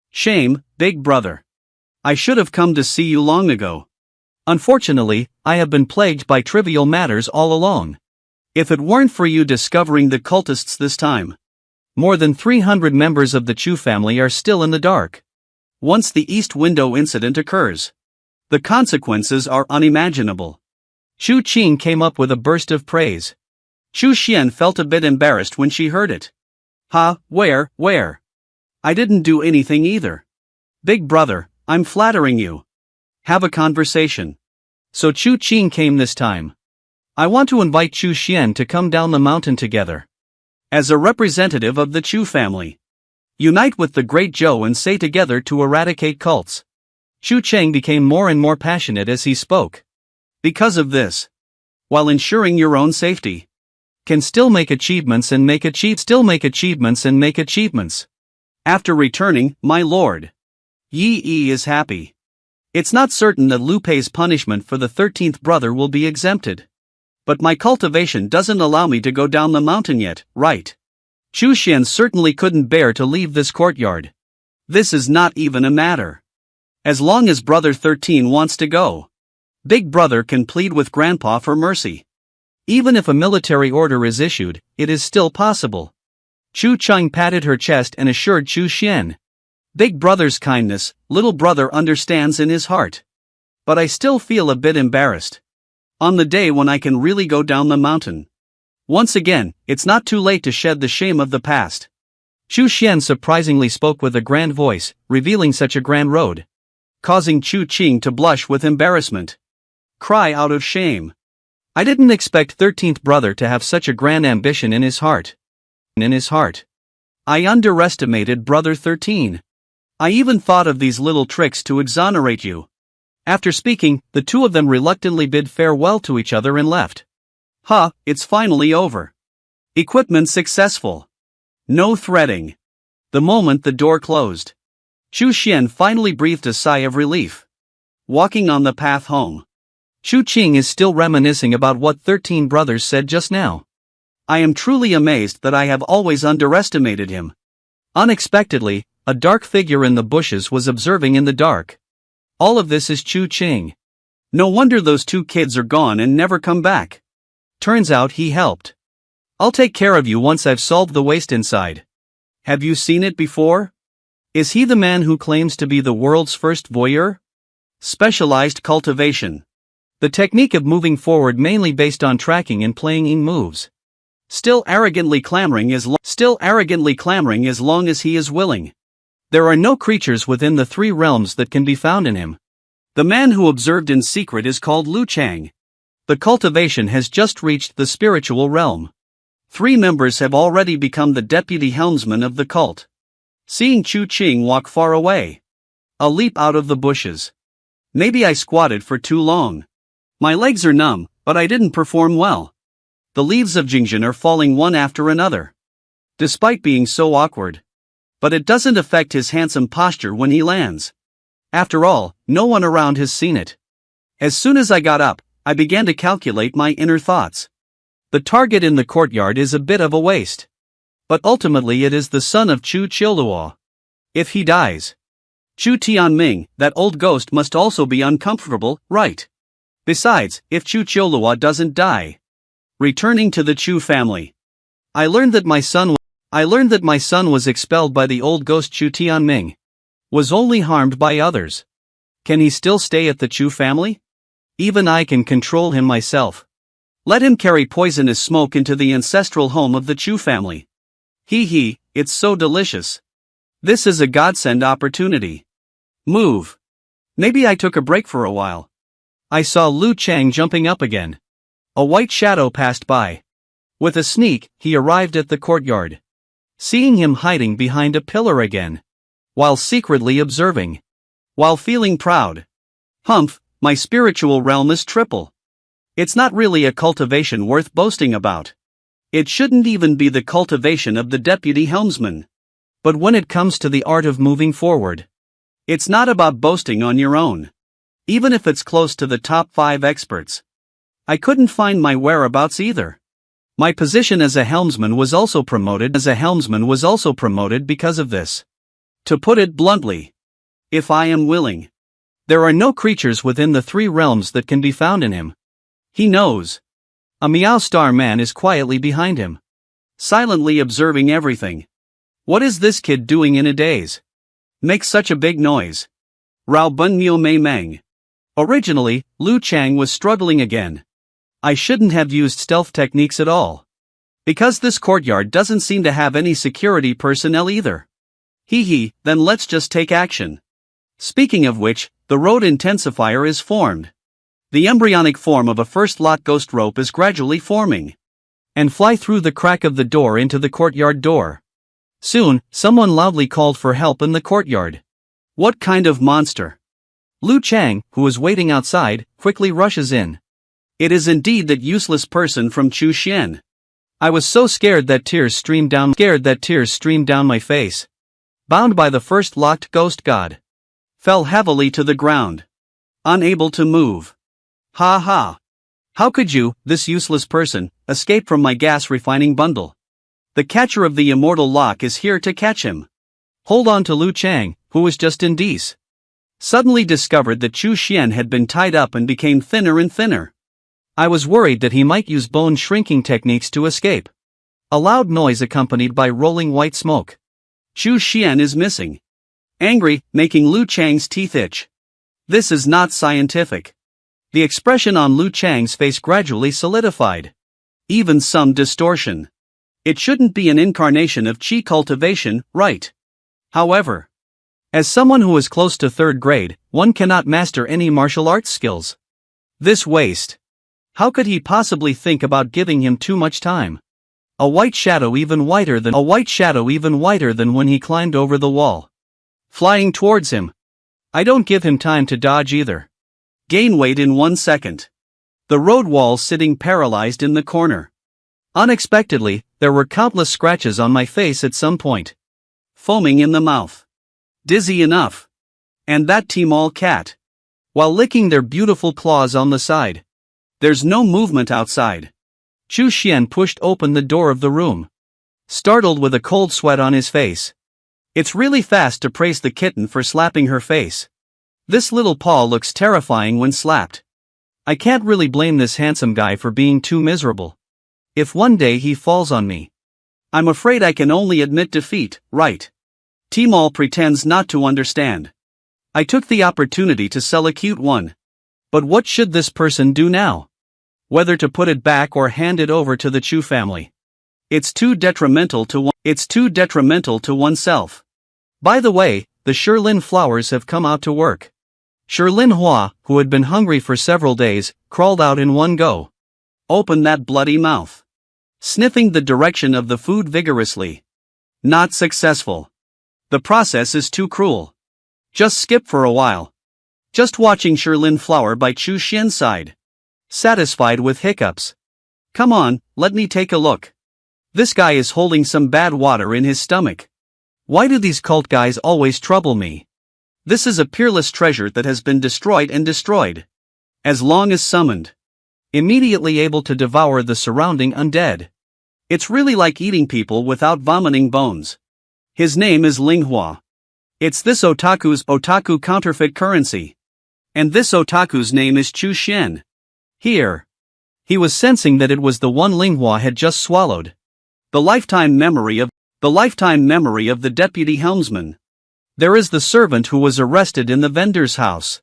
Shame, big brother. I should have come to see you long ago. Unfortunately, I have been plagued by trivial matters all along. If it weren't for you discovering the cultists this time. More than 300 members of the Chu family are still in the dark. Once the East Window incident occurs, the consequences are unimaginable. Xu Qing came up with a burst of praise. Chu Xian felt a bit embarrassed when she heard it. Where? I didn't do anything either. Big brother, I'm flattering you. Have a conversation. So Chu Qing came this time. I want to invite Chu Xian to come down the mountain together. As a representative of the Chu family. Unite with the great Zhou and say together to eradicate cults. Xu Cheng became more and more passionate as he spoke. Because of this, while ensuring your own safety, can still make achievements and make achievements. After returning, my lord, Yi is happy. It's not certain that Lu Pei's punishment for the 13th brother will be exempted. But my cultivation doesn't allow me to go down the mountain yet, right? Chu Xian certainly couldn't bear to leave this courtyard. This is not even a matter. As long as brother 13 wants to go, big brother can plead with grandpa for mercy. Even if a military order is issued, it is still possible. Chu Cheng patted her chest and assured Chu Xian. Big brother's kindness, little brother understands in his heart. But I still feel a bit embarrassed. On the day when I can really go down the mountain. Once again, it's not too late to shed the shame of the past. Chu Xian surprisingly spoke with a grand voice, revealing such a grand road. Causing Chu Qing to blush with embarrassment. Cry out of shame. I didn't expect 13th brother to have such a grand ambition in his heart. I underestimated brother 13. I even thought of these little tricks to exonerate you. After speaking, the two of them reluctantly bid farewell to each other and left. It's finally over. Equipment successful. No threading. The moment the door closed, Chu Xian finally breathed a sigh of relief. Walking on the path home, Xu Qing is still reminiscing about what 13 brothers said just now. I am truly amazed that I have always underestimated him. Unexpectedly, a dark figure in the bushes was observing in the dark. All of this is Chu Qing. No wonder those two kids are gone and never come back. Turns out he helped. I'll take care of you once I've solved the waste inside. Have you seen it before? Is he the man who claims to be the world's first voyeur? Specialized cultivation. The technique of moving forward mainly based on tracking and playing in moves. Still arrogantly clamoring as long as he is willing. There are no creatures within the 3 realms that can be found in him. The man who observed in secret is called Lu Chang. The cultivation has just reached the spiritual realm. 3 members have already become the deputy helmsman of the cult. Seeing Chu Qing walk far away. A leap out of the bushes. Maybe I squatted for too long. My legs are numb, but I didn't perform well. The leaves of Jingzhen are falling one after another. Despite being so awkward. But it doesn't affect his handsome posture when he lands. After all, no one around has seen it. As soon as I got up, I began to calculate my inner thoughts. The target in the courtyard is a bit of a waste. But ultimately it is the son of Chu Qiluo. If he dies, Chu Tianming, that old ghost, must also be uncomfortable, right? Besides, if Chu Qiluo doesn't die. Returning to the Chu family. I learned that my son was expelled by the old ghost Chu Tianming. Was only harmed by others. Can he still stay at the Chu family? Even I can control him myself. Let him carry poisonous smoke into the ancestral home of the Chu family. Hee, it's so delicious. This is a godsend opportunity. Move. Maybe I took a break for a while. I saw Lu Chang jumping up again. A white shadow passed by. With a sneak, he arrived at the courtyard. Seeing him hiding behind a pillar again. While secretly observing. While feeling proud. Humph, my spiritual realm is triple. It's not really a cultivation worth boasting about. It shouldn't even be the cultivation of the deputy helmsman. But when it comes to the art of moving forward, it's not about boasting on your own. Even if it's close to the top 5 experts. I couldn't find my whereabouts either. My position as a helmsman was also promoted because of this. To put it bluntly, if I am willing, there are no creatures within the 3 realms that can be found in him. He knows. A Meow Star man is quietly behind him. Silently observing everything. What is this kid doing in a daze? Makes such a big noise. Rao Bun Mio Mei Meng. Originally, Lu Chang was struggling again. I shouldn't have used stealth techniques at all. Because this courtyard doesn't seem to have any security personnel either. Then let's just take action. Speaking of which, the road intensifier is formed. The embryonic form of a first lot ghost rope is gradually forming. And fly through the crack of the door into the courtyard door. Soon, someone loudly called for help in the courtyard. What kind of monster? Lu Chang, who was waiting outside, quickly rushes in. It is indeed that useless person from Chu Xian. I was so scared that tears streamed down my face. Bound by the first locked ghost god. Fell heavily to the ground. Unable to move. Ha. How could you, this useless person, escape from my gas refining bundle? The catcher of the immortal lock is here to catch him. Hold on to Lu Chang, who was just in Dece. Suddenly discovered that Chu Xian had been tied up and became thinner and thinner. I was worried that he might use bone shrinking techniques to escape. A loud noise accompanied by rolling white smoke. Chu Xian is missing. Angry, making Lu Chang's teeth itch. This is not scientific. The expression on Lu Chang's face gradually solidified. Even some distortion. It shouldn't be an incarnation of Qi cultivation, right? However, as someone who is close to 3rd grade, one cannot master any martial arts skills. This waste. How could he possibly think about giving him too much time? A white shadow even whiter than when he climbed over the wall. Flying towards him. I don't give him time to dodge either. Gain weight in 1 second. The road wall sitting paralyzed in the corner. Unexpectedly, there were countless scratches on my face at some point. Foaming in the mouth. Dizzy enough. And that Timol cat. While licking their beautiful claws on the side. There's no movement outside. Chu Xian pushed open the door of the room. Startled with a cold sweat on his face. It's really fast to praise the kitten for slapping her face. This little paw looks terrifying when slapped. I can't really blame this handsome guy for being too miserable. If one day he falls on me, I'm afraid I can only admit defeat, right? Turmoil pretends not to understand. I took the opportunity to sell a cute one. But what should this person do now? Whether to put it back or hand it over to the Chu family. It's too detrimental to oneself. By the way, the Shirlin flowers have come out to work. Shirlin Hua, who had been hungry for several days, crawled out in one go. Open that bloody mouth. Sniffing the direction of the food vigorously. Not successful. The process is too cruel. Just skip for a while. Just watching Shirlin flower by Chu Xian's side. Satisfied with hiccups. Come on, let me take a look. This guy is holding some bad water in his stomach. Why do these cult guys always trouble me? This is a peerless treasure that has been destroyed and destroyed. As long as summoned. Immediately able to devour the surrounding undead. It's really like eating people without vomiting bones. His name is Linghua. It's this otaku's otaku counterfeit currency. And this otaku's name is Chu Xian. Here. He was sensing that it was the one Linghua had just swallowed. The lifetime memory of the deputy helmsman. There is the servant who was arrested in the vendor's house.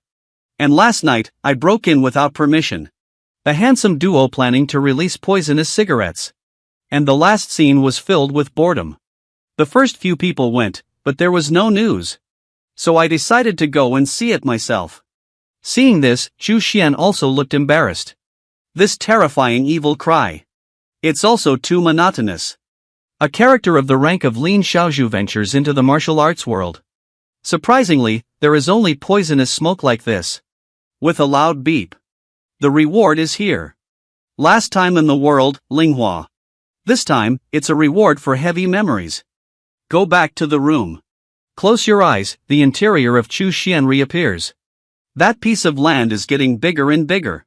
And last night, I broke in without permission. A handsome duo planning to release poisonous cigarettes. And the last scene was filled with boredom. The first few people went, but there was no news. So I decided to go and see it myself. Seeing this, Chu Xian also looked embarrassed. This terrifying evil cry. It's also too monotonous. A character of the rank of Lin Xiaozhu ventures into the martial arts world. Surprisingly, there is only poisonous smoke like this. With a loud beep. The reward is here. Last time in the world, Linghua. This time, it's a reward for heavy memories. Go back to the room. Close your eyes, the interior of Chu Xian reappears. That piece of land is getting bigger and bigger.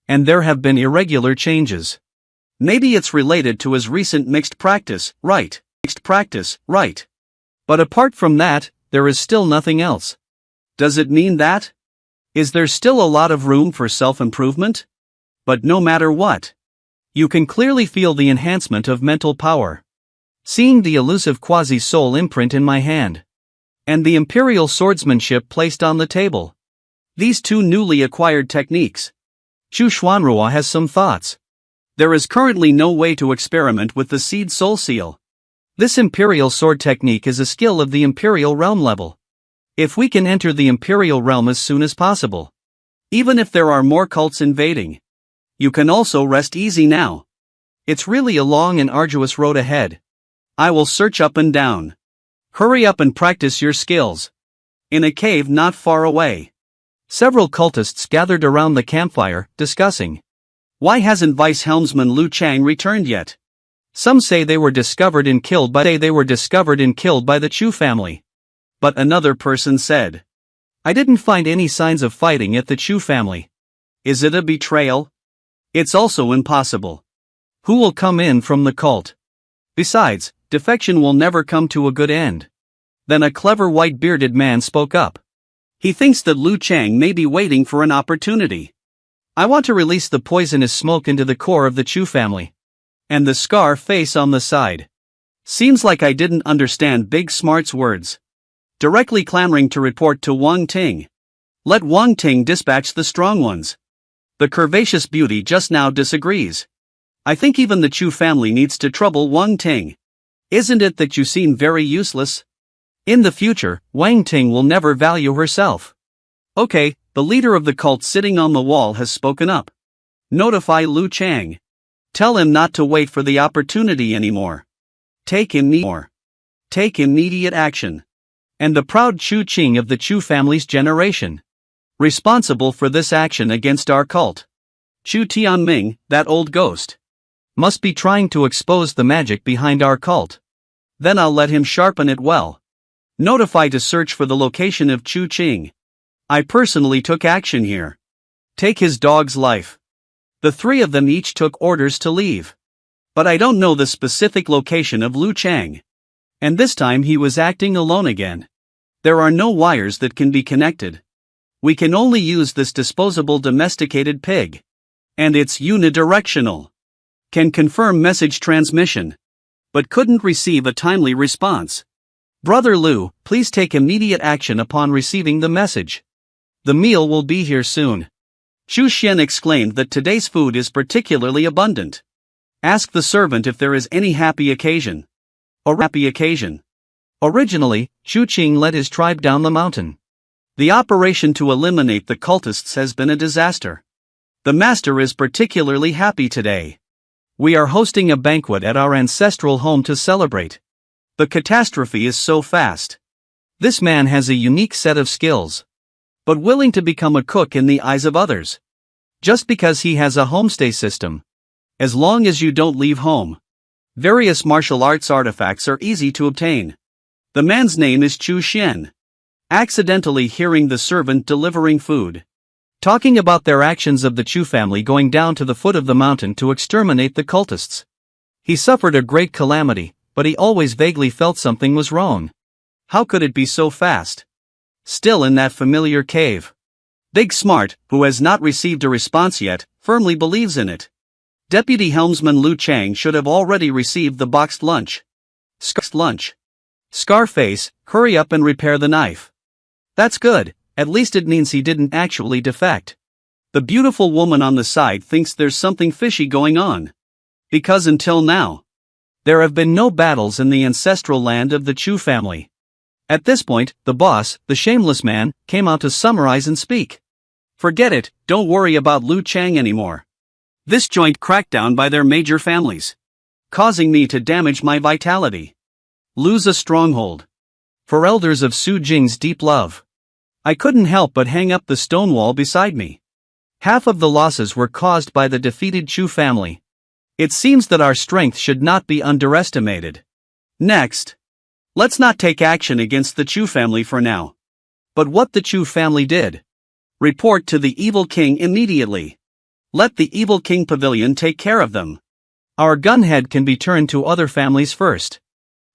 And there have been irregular changes. Maybe it's related to his recent mixed practice, right? But apart from that, there is still nothing else. Does it mean that? Is there still a lot of room for self-improvement? But no matter what. You can clearly feel the enhancement of mental power. Seeing the elusive quasi-soul imprint in my hand. And the Imperial swordsmanship placed on the table. These two newly acquired techniques. Chu Xuanrua has some thoughts. There is currently no way to experiment with the Seed Soul Seal. This Imperial sword technique is a skill of the Imperial realm level. If we can enter the Imperial realm as soon as possible. Even if there are more cults invading. You can also rest easy now. It's really a long and arduous road ahead. I will search up and down. Hurry up and practice your skills. In a cave not far away. Several cultists gathered around the campfire, discussing. Why hasn't Vice Helmsman Lu Chang returned yet? Some say they were discovered and killed by the Chu family. But another person said. I didn't find any signs of fighting at the Chu family. Is it a betrayal? It's also impossible. Who will come in from the cult? Besides, defection will never come to a good end. Then a clever white-bearded man spoke up. He thinks that Lu Chang may be waiting for an opportunity. I want to release the poisonous smoke into the core of the Chu family. And the scar face on the side. Seems like I didn't understand Big Smart's words. Directly clamoring to report to Wang Ting. Let Wang Ting dispatch the strong ones. The curvaceous beauty just now disagrees. I think even the Chu family needs to trouble Wang Ting. Isn't it that you seem very useless? In the future, Wang Ting will never value herself. Okay, the leader of the cult sitting on the wall has spoken up. Notify Lu Chang. Tell him not to wait for the opportunity anymore. Take immediate action. And the proud Chu Qing of the Chu family's generation. Responsible for this action against our cult. Chu Tianming, that old ghost. Must be trying to expose the magic behind our cult. Then I'll let him sharpen it well. Notify to search for the location of Chu Qing. I personally took action here. Take his dog's life. The three of them each took orders to leave. But I don't know the specific location of Lu Chang. And this time he was acting alone again. There are no wires that can be connected. We can only use this disposable domesticated pig. And it's unidirectional. Can confirm message transmission. But couldn't receive a timely response. Brother Lu, please take immediate action upon receiving the message. The meal will be here soon. Chu Xian exclaimed that today's food is particularly abundant. Ask the servant if there is any happy occasion. Originally, Chu Qing led his tribe down the mountain. The operation to eliminate the cultists has been a disaster. The master is particularly happy today. We are hosting a banquet at our ancestral home to celebrate. The catastrophe is so fast. This man has a unique set of skills. But willing to become a cook in the eyes of others. Just because he has a homestay system. As long as you don't leave home. Various martial arts artifacts are easy to obtain. The man's name is Chu Xian. Accidentally hearing the servant delivering food. Talking about their actions of the Chu family going down to the foot of the mountain to exterminate the cultists. He suffered a great calamity, but he always vaguely felt something was wrong. How could it be so fast? Still in that familiar cave. Big Smart, who has not received a response yet, firmly believes in it. Deputy Helmsman Lu Chang should have already received the boxed lunch. Scarface, hurry up and repair the knife. That's good, at least it means he didn't actually defect. The beautiful woman on the side thinks there's something fishy going on. Because until now, there have been no battles in the ancestral land of the Chu family. At this point, the boss, the shameless man, came out to summarize and speak. Forget it, don't worry about Lu Chang anymore. This joint cracked down by their major families. Causing me to damage my vitality. Lose a stronghold. For elders of Su Jing's deep love. I couldn't help but hang up the stone wall beside me. Half of the losses were caused by the defeated Chu family. It seems that our strength should not be underestimated. Next. Let's not take action against the Chu family for now. But what the Chu family did. Report to the evil king immediately. Let the evil king pavilion take care of them. Our gunhead can be turned to other families first.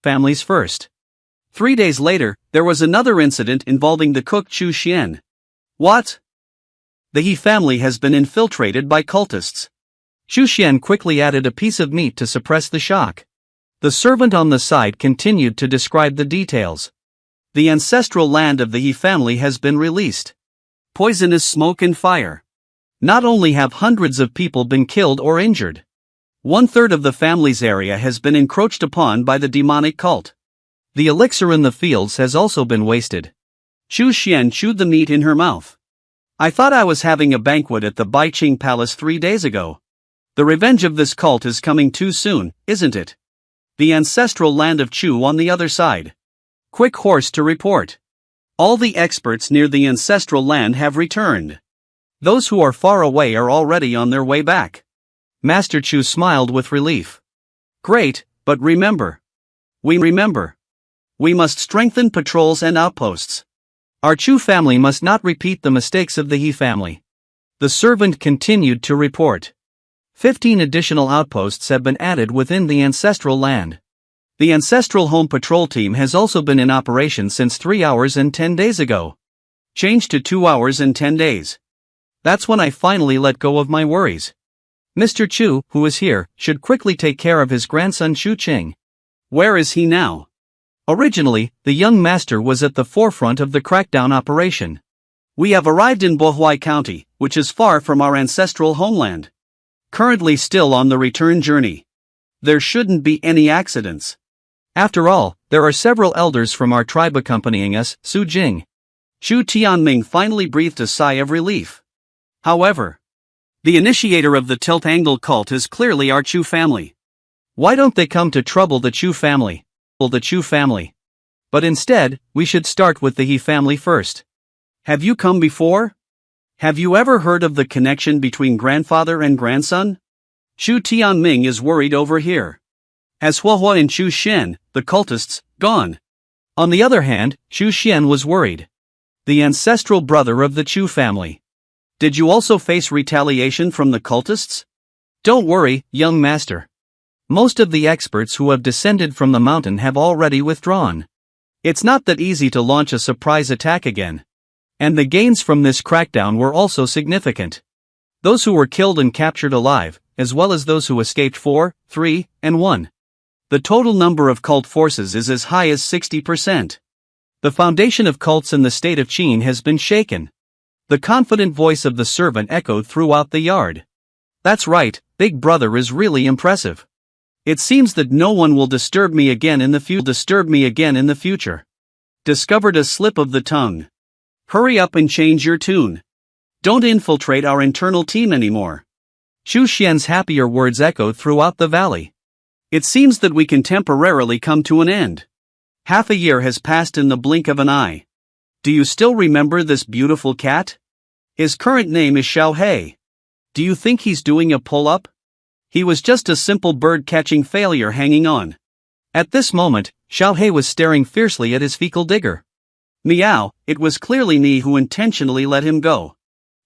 3 days later, there was another incident involving the cook Chu Xian. What? The He family has been infiltrated by cultists. Chu Xian quickly added a piece of meat to suppress the shock. The servant on the side continued to describe the details. The ancestral land of the He family has been released. Poisonous smoke and fire. Not only have hundreds of people been killed or injured. 1/3 of the family's area has been encroached upon by the demonic cult. The elixir in the fields has also been wasted. Chu Xian chewed the meat in her mouth. I thought I was having a banquet at the Baiqing Palace 3 days ago. The revenge of this cult is coming too soon, isn't it? The ancestral land of Chu on the other side. Quick horse to report. All the experts near the ancestral land have returned. Those who are far away are already on their way back. Master Chu smiled with relief. Great, but remember. We must strengthen patrols and outposts. Our Chu family must not repeat the mistakes of the He family. The servant continued to report. 15 additional outposts have been added within the ancestral land. The ancestral home patrol team has also been in operation since 3 hours and 10 days ago. Changed to 2 hours and 10 days. That's when I finally let go of my worries. Mr. Chu, who is here, should quickly take care of his grandson Chu Qing. Where is he now? Originally, the young master was at the forefront of the crackdown operation. We have arrived in Bohuai County, which is far from our ancestral homeland. Currently still on the return journey. There shouldn't be any accidents. After all, there are several elders from our tribe accompanying us, Su Jing. Chu Tianming finally breathed a sigh of relief. However, the initiator of the tilt-angle cult is clearly our Chu family. Why don't they come to trouble the Chu family? But instead, we should start with the He family first. Have you come before? Have you ever heard of the connection between grandfather and grandson? Chu Tianming is worried over here. Has Huahua and Chu Xian, the cultists, gone? On the other hand, Chu Xian was worried. The ancestral brother of the Chu family. Did you also face retaliation from the cultists? Don't worry, young master. Most of the experts who have descended from the mountain have already withdrawn. It's not that easy to launch a surprise attack again. And the gains from this crackdown were also significant. Those who were killed and captured alive, as well as those who escaped 4, 3, and 1. The total number of cult forces is as high as 60%. The foundation of cults in the state of Qin has been shaken. The confident voice of the servant echoed throughout the yard. That's right, Big Brother is really impressive. It seems that no one will disturb me again in the future. Discovered a slip of the tongue. Hurry up and change your tune. Don't infiltrate our internal team anymore. Chu Xian's happier words echoed throughout the valley. It seems that we can temporarily come to an end. Half a year has passed in the blink of an eye. Do you still remember this beautiful cat? His current name is Xiaohei. Do you think he's doing a pull-up? He was just a simple bird-catching failure hanging on. At this moment, Xiaohei was staring fiercely at his fecal digger. Meow, it was clearly Ni who intentionally let him go.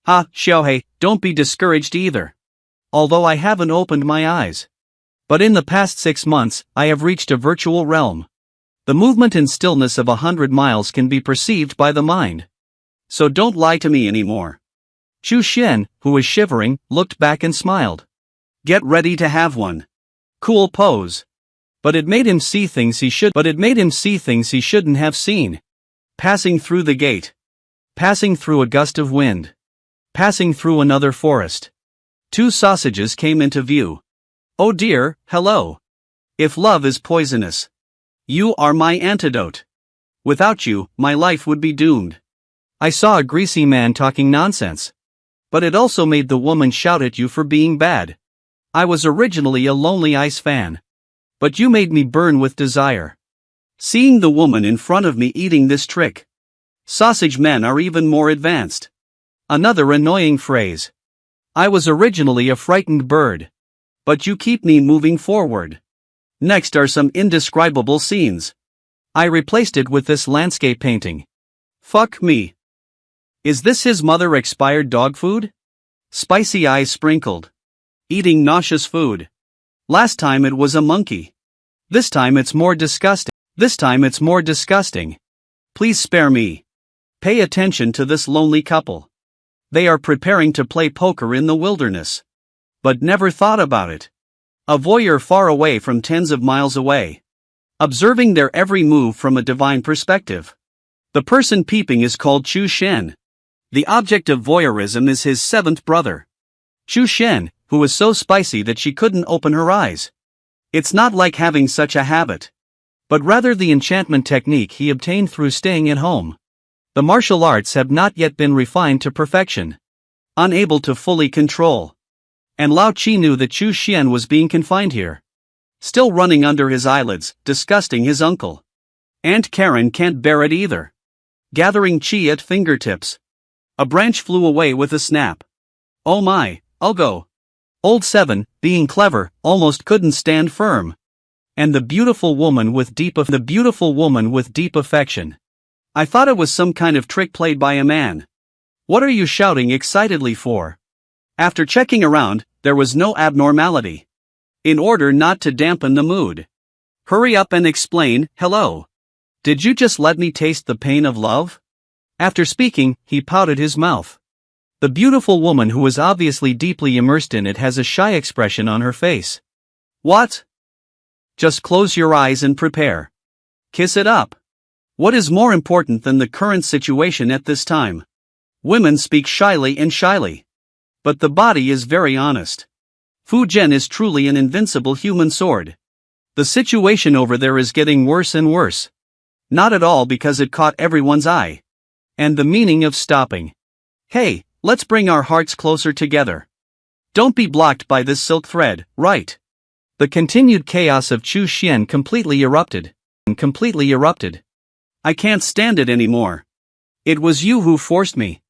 Ha, Xiaohei, don't be discouraged either. Although I haven't opened my eyes. But in the past 6 months, I have reached a virtual realm. The movement and stillness of 100 miles can be perceived by the mind. So don't lie to me anymore. Chu Xian, who was shivering, looked back and smiled. Get ready to have one. Cool pose. But it made him see things he shouldn't have seen. Passing through the gate. Passing through a gust of wind. Passing through another forest. 2 sausages came into view. Oh dear, hello. If love is poisonous. You are my antidote. Without you, my life would be doomed. I saw a greasy man talking nonsense. But it also made the woman shout at you for being bad. I was originally a Lonely Ice fan. But you made me burn with desire. Seeing the woman in front of me eating this trick. Sausage men are even more advanced. Another annoying phrase. I was originally a frightened bird. But you keep me moving forward. Next are some indescribable scenes. I replaced it with this landscape painting. Fuck me. Is this his mother expired dog food? Spicy eyes sprinkled. Eating nauseous food. Last time it was a monkey. This time it's more disgusting. Please spare me. Pay attention to this lonely couple. They are preparing to play poker in the wilderness. But never thought about it. A voyeur far away from tens of miles away. Observing their every move from a divine perspective. The person peeping is called Chu Shen. The object of voyeurism is his 7th brother. Chu Shen, who was so spicy that she couldn't open her eyes. It's not like having such a habit. But rather the enchantment technique he obtained through staying at home. The martial arts have not yet been refined to perfection. Unable to fully control. And Lao Qi knew that Chu Xian was being confined here. Still running under his eyelids, disgusting his uncle. Aunt Karen can't bear it either. Gathering Qi at fingertips. A branch flew away with a snap. Oh my, I'll go. Old 7, being clever, almost couldn't stand firm. And the beautiful woman with deep affection. I thought it was some kind of trick played by a man. What are you shouting excitedly for? After checking around, there was no abnormality. In order not to dampen the mood. Hurry up and explain, hello. Did you just let me taste the pain of love? After speaking, he pouted his mouth. The beautiful woman who was obviously deeply immersed in it has a shy expression on her face. What? Just close your eyes and prepare. Kiss it up. What is more important than the current situation at this time? Women speak shyly. But the body is very honest. Fu Zhen is truly an invincible human sword. The situation over there is getting worse and worse. Not at all because it caught everyone's eye. And the meaning of stopping. Hey, let's bring our hearts closer together. Don't be blocked by this silk thread, right? The continued chaos of Chu Xian completely erupted. I can't stand it anymore. It was you who forced me.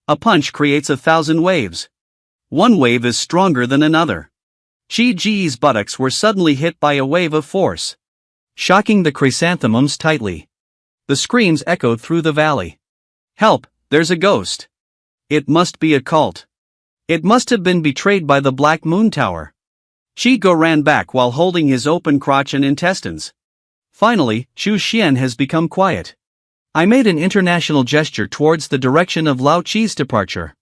A punch creates 1,000 waves. One wave is stronger than another. Qi Ji's buttocks were suddenly hit by a wave of force. Shocking the chrysanthemums tightly. The screams echoed through the valley. Help, there's a ghost. It must be a cult. It must have been betrayed by the Black Moon Tower. Qi Go ran back while holding his open crotch and intestines. Finally, Chu Xian has become quiet. I made an international gesture towards the direction of Lao Qi's departure.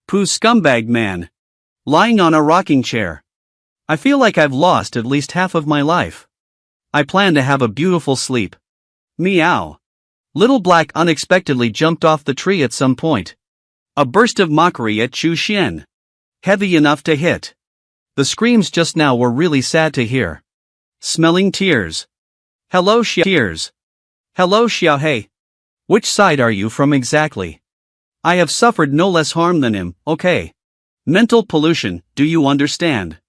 Pooh scumbag man. Lying on a rocking chair. I feel like I've lost at least half of my life. I plan to have a beautiful sleep. Meow. Little Black unexpectedly jumped off the tree at some point. A burst of mockery at Chu Xian. Heavy enough to hit. The screams just now were really sad to hear. Smelling tears. Hello Tears. Hello Xiaohei. Which side are you from exactly? I have suffered no less harm than him, okay. Mental pollution, do you understand?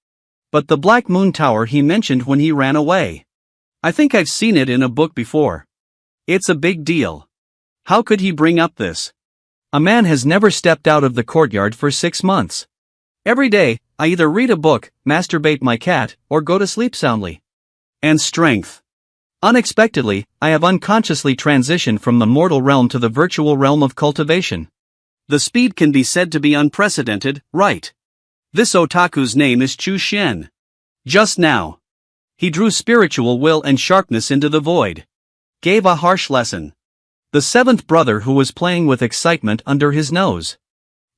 But the Black Moon Tower he mentioned when he ran away. I think I've seen it in a book before. It's a big deal. How could he bring up this? A man has never stepped out of the courtyard for 6 months. Every day, I either read a book, masturbate my cat, or go to sleep soundly. And strength. Unexpectedly, I have unconsciously transitioned from the mortal realm to the virtual realm of cultivation. The speed can be said to be unprecedented, right? This otaku's name is Chu Xian. Just now. He drew spiritual will and sharpness into the void. Gave a harsh lesson. The seventh brother who was playing with excitement under his nose.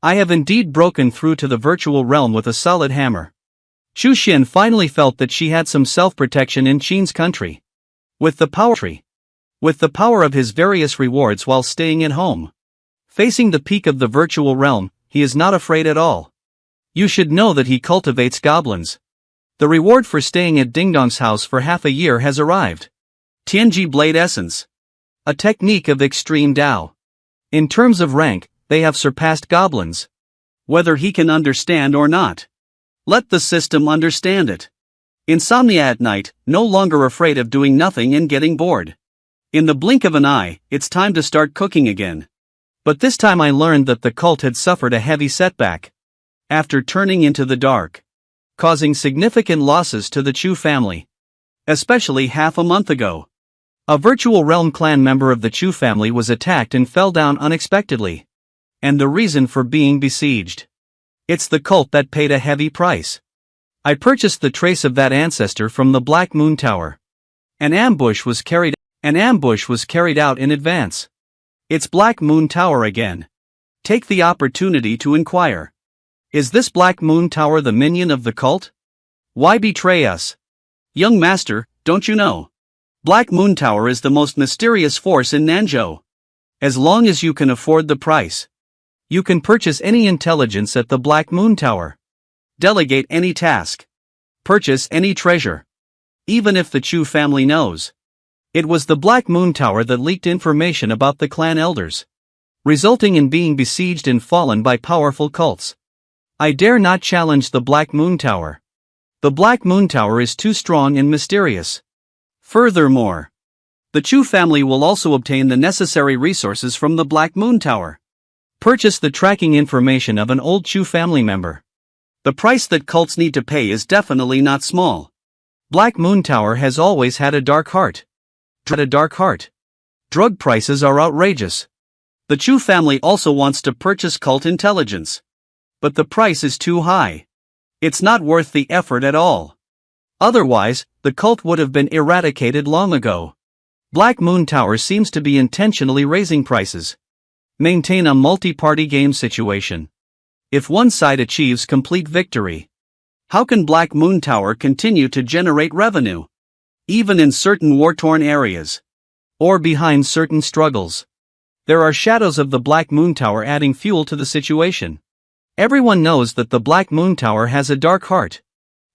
I have indeed broken through to the virtual realm with a solid hammer. Chu Xian finally felt that she had some self-protection in Qin's country. With the power of his various rewards while staying at home. Facing the peak of the virtual realm, he is not afraid at all. You should know that he cultivates goblins. The reward for staying at Dingdong's house for half a year has arrived. Tianji Blade Essence. A technique of extreme Dao. In terms of rank, they have surpassed goblins. Whether he can understand or not. Let the system understand it. Insomnia at night, no longer afraid of doing nothing and getting bored. In the blink of an eye, it's time to start cooking again. But this time I learned that the cult had suffered a heavy setback. After turning into the dark. Causing significant losses to the Chu family. Especially half a month ago. A virtual realm clan member of the Chu family was attacked and fell down unexpectedly. And the reason for being besieged. It's the cult that paid a heavy price. I purchased the trace of that ancestor from the Black Moon Tower. An ambush was carried out in advance. It's Black Moon Tower again. Take the opportunity to inquire. Is this Black Moon Tower the minion of the cult? Why betray us? Young master, don't you know? Black Moon Tower is the most mysterious force in Nanzhou. As long as you can afford the price. You can purchase any intelligence at the Black Moon Tower. Delegate any task. Purchase any treasure. Even if the Chu family knows. It was the Black Moon Tower that leaked information about the clan elders. Resulting in being besieged and fallen by powerful cults. I dare not challenge the Black Moon Tower. The Black Moon Tower is too strong and mysterious. Furthermore, the Chu family will also obtain the necessary resources from the Black Moon Tower. Purchase the tracking information of an old Chu family member. The price that cults need to pay is definitely not small. Black Moon Tower has always had a dark heart. Drug prices are outrageous. The Chu family also wants to purchase cult intelligence. But the price is too high. It's not worth the effort at all. Otherwise, the cult would have been eradicated long ago. Black Moon Tower seems to be intentionally raising prices. Maintain a multi-party game situation. If one side achieves complete victory, how can Black Moon Tower continue to generate revenue? Even in certain war-torn areas. Or behind certain struggles. There are shadows of the Black Moon Tower adding fuel to the situation. Everyone knows that the Black Moon Tower has a dark heart.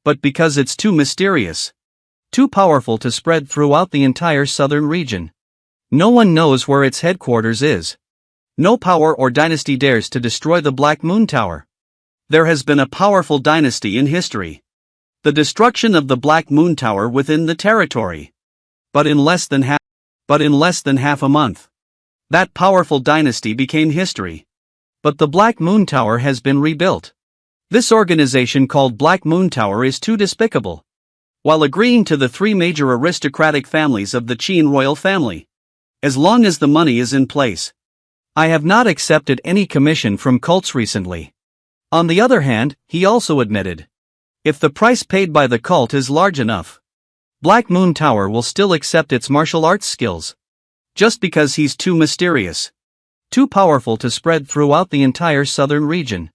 But because it's too mysterious. Too powerful to spread throughout the entire southern region. No one knows where its headquarters is. No power or dynasty dares to destroy the Black Moon Tower. There has been a powerful dynasty in history. The destruction of the Black Moon Tower within the territory. But in less than half a month. That powerful dynasty became history. But the Black Moon Tower has been rebuilt. This organization called Black Moon Tower is too despicable. While agreeing to the 3 major aristocratic families of the Qin royal family. As long as the money is in place. I have not accepted any commission from cults recently. On the other hand, he also admitted. If the price paid by the cult is large enough, Black Moon Tower will still accept its martial arts skills. Just because he's too mysterious. Too powerful to spread throughout the entire southern region.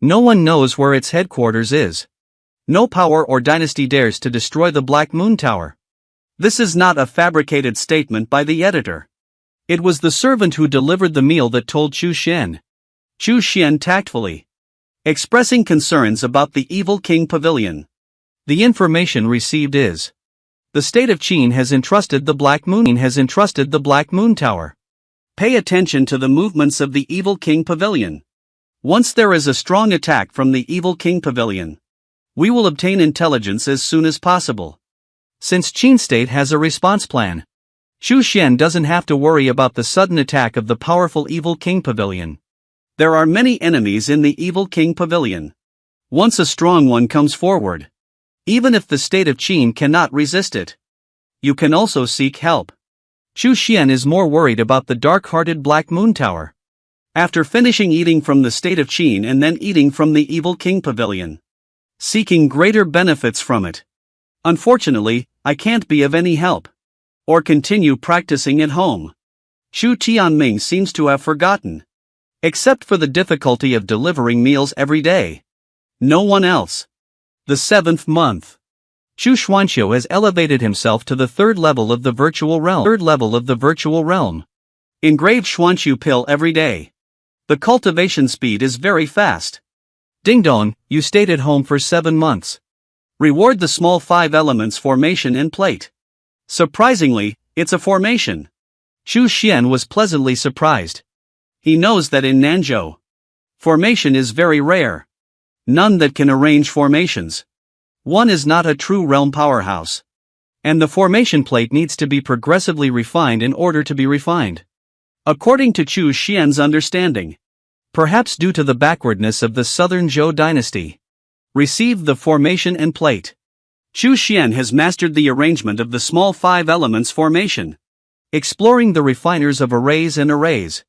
No one knows where its headquarters is. No power or dynasty dares to destroy the Black Moon Tower. This is not a fabricated statement by the editor. It was the servant who delivered the meal that told Chu Xian. Chu Xian tactfully expressing concerns about the evil king pavilion. The information received is: the state of Qin has entrusted the Black Moon Tower. Pay attention to the movements of the evil king pavilion. Once there is a strong attack from the evil king pavilion, we will obtain intelligence as soon as possible. Since Qin state has a response plan, Chu Xian doesn't have to worry about the sudden attack of the powerful evil king pavilion. There are many enemies in the evil king pavilion. Once a strong one comes forward, even if the state of Qin cannot resist it, you can also seek help. Chu Xian is more worried about the dark-hearted Black Moon Tower. After finishing eating from the state of Qin and then eating from the evil king pavilion, seeking greater benefits from it. Unfortunately, I can't be of any help. Or continue practicing at home. Chu Tianming seems to have forgotten. Except for the difficulty of delivering meals every day. No one else. The 7th month. Chu Xuanqiu has elevated himself to the 3rd level of the virtual realm. Engrave Xuanqiu pill every day. The cultivation speed is very fast. Dingdong, you stayed at home for 7 months. Reward the small 5 elements formation and plate. Surprisingly, it's a formation. Chu Xian was pleasantly surprised. He knows that in Nanzhou, formation is very rare. None that can arrange formations. One is not a true realm powerhouse. And the formation plate needs to be progressively refined in order to be refined. According to Chu Xian's understanding, perhaps due to the backwardness of the southern Zhou dynasty, received the formation and plate. Chu Xian has mastered the arrangement of the small 5 elements formation. Exploring the refiners of arrays and arrays.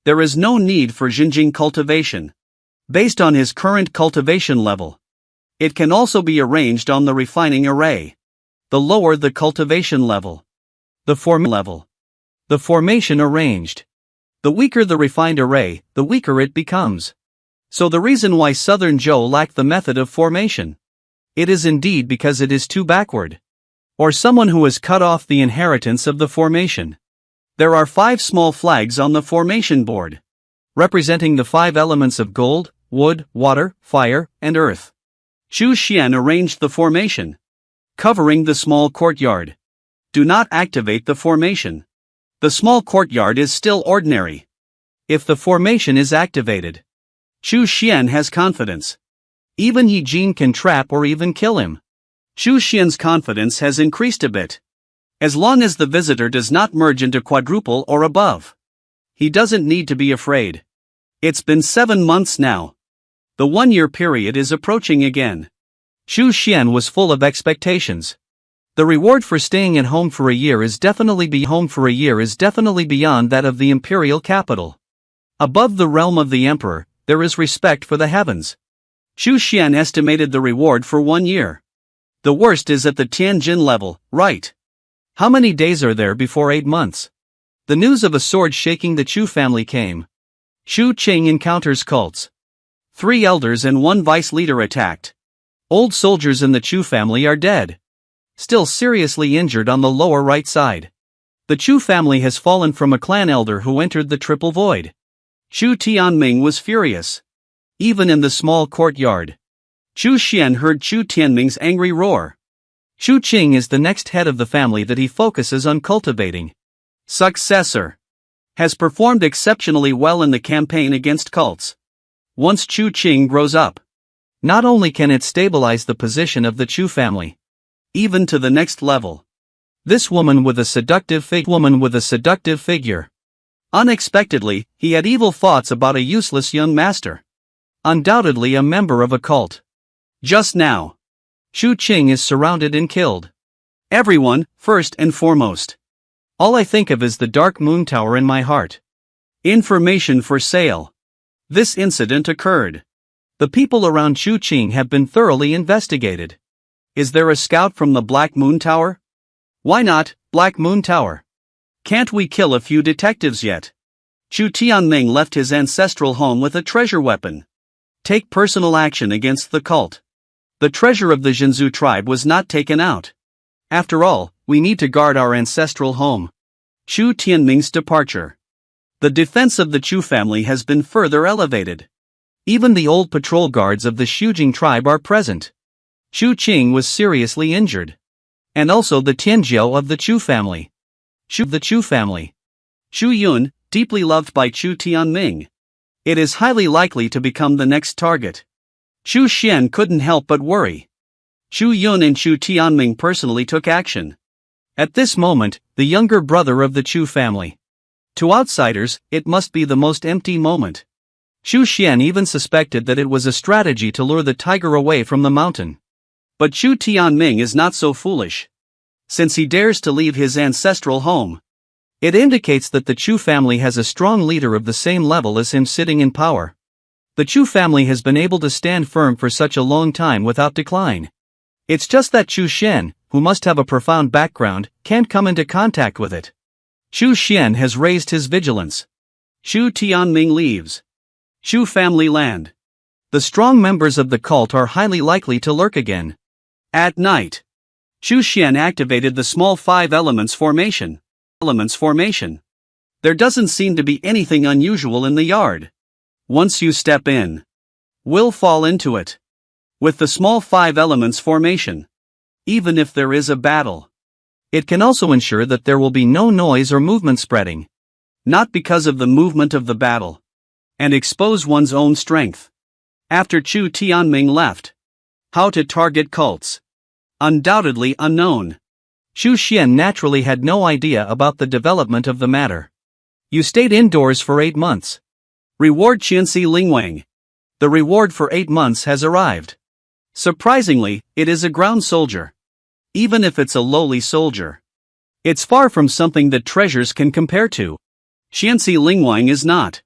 There is no need for Xinjing cultivation. Based on his current cultivation level, it can also be arranged on the refining array. The lower the cultivation level, the formation arranged. The weaker the refined array, the weaker it becomes. So the reason why Southern Zhou lacked the method of formation. It is indeed because it is too backward. Or someone who has cut off the inheritance of the formation. There are 5 small flags on the formation board, representing the 5 elements of gold, wood, water, fire, and earth. Chu Xian arranged the formation, covering the small courtyard. Do not activate the formation. The small courtyard is still ordinary. If the formation is activated, Chu Xian has confidence. Even Yi Jin can trap or even kill him. Chu Xian's confidence has increased a bit. As long as the visitor does not merge into quadruple or above, he doesn't need to be afraid. It's been 7 months now. The 1-year period is approaching again. Chu Xian was full of expectations. The reward for staying at home for a year is definitely beyond that of the imperial capital. Above the realm of the emperor, there is respect for the heavens. Chu Xian estimated the reward for 1 year. The worst is at the Tianjin level, right? How many days are there before 8 months? The news of a sword shaking the Chu family came. Xu Qing encounters cults. 3 elders and 1 vice leader attacked. Old soldiers in the Chu family are dead. Still seriously injured on the lower right side. The Chu family has fallen from a clan elder who entered the triple void. Chu Tianming was furious. Even in the small courtyard, Chu Xian heard Chu Tianming's angry roar. Xu Qing is the next head of the family that he focuses on cultivating. Successor. Has performed exceptionally well in the campaign against cults. Once Xu Qing grows up, not only can it stabilize the position of the Chu family, even to the next level. This woman with a seductive figure. Unexpectedly, he had evil thoughts about a useless young master. Undoubtedly a member of a cult. Just now, Xu Qing is surrounded and killed. Everyone, first and foremost. All I think of is the Dark Moon Tower in my heart. Information for sale. This incident occurred. The people around Xu Qing have been thoroughly investigated. Is there a scout from the Black Moon Tower? Why not, Black Moon Tower? Can't we kill a few detectives yet? Chu Tianming left his ancestral home with a treasure weapon. Take personal action against the cult. The treasure of the Jinzhou tribe was not taken out. After all, we need to guard our ancestral home. Chu Tianming's departure. The defense of the Chu family has been further elevated. Even the old patrol guards of the Shujing tribe are present. Chu Qing was seriously injured. And also the Tianjiao of the Chu family. Chu Yun, deeply loved by Chu Tianming. It is highly likely to become the next target. Chu Xian couldn't help but worry. Chu Yun and Chu Tianming personally took action. At this moment, the younger brother of the Chu family. To outsiders, it must be the most empty moment. Chu Xian even suspected that it was a strategy to lure the tiger away from the mountain. But Chu Tianming is not so foolish. Since he dares to leave his ancestral home, it indicates that the Chu family has a strong leader of the same level as him sitting in power. The Chu family has been able to stand firm for such a long time without decline. It's just that Chu Xian, who must have a profound background, can't come into contact with it. Chu Xian has raised his vigilance. Chu Tianming leaves Chu family land. The strong members of the cult are highly likely to lurk again. At night, Chu Xian activated the small 5 elements formation. There doesn't seem to be anything unusual in the yard. Once you step in, we'll fall into it. With the small 5 elements formation, even if there is a battle, it can also ensure that there will be no noise or movement spreading. Not because of the movement of the battle. And expose one's own strength. After Chu Tianming left, how to target cults? Undoubtedly unknown. Chu Xian naturally had no idea about the development of the matter. You stayed indoors for 8 months. Reward Qianxi Lingwang. The reward for 8 months has arrived. Surprisingly, it is a ground soldier. Even if it's a lowly soldier, it's far from something that treasures can compare to. Qianxi Lingwang is not.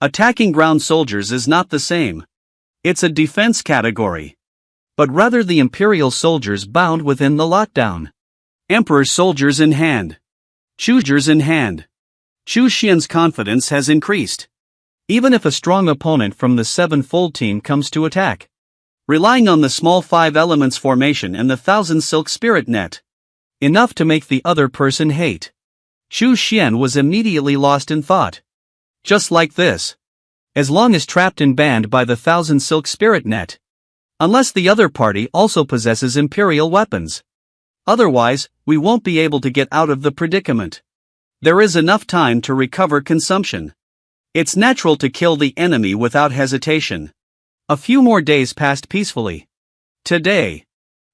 Attacking ground soldiers is not the same. It's a defense category. But rather the Imperial soldiers bound within the lockdown. Emperor's soldiers in hand. Chu Xian's confidence has increased. Even if a strong opponent from the 7-fold team comes to attack. Relying on the small 5 elements formation and the 1,000 silk spirit net. Enough to make the other person hate. Chu Xian was immediately lost in thought. Just like this. As long as trapped and banned by the 1,000 silk spirit net. Unless the other party also possesses imperial weapons. Otherwise, we won't be able to get out of the predicament. There is enough time to recover consumption. It's natural to kill the enemy without hesitation. A few more days passed peacefully. Today,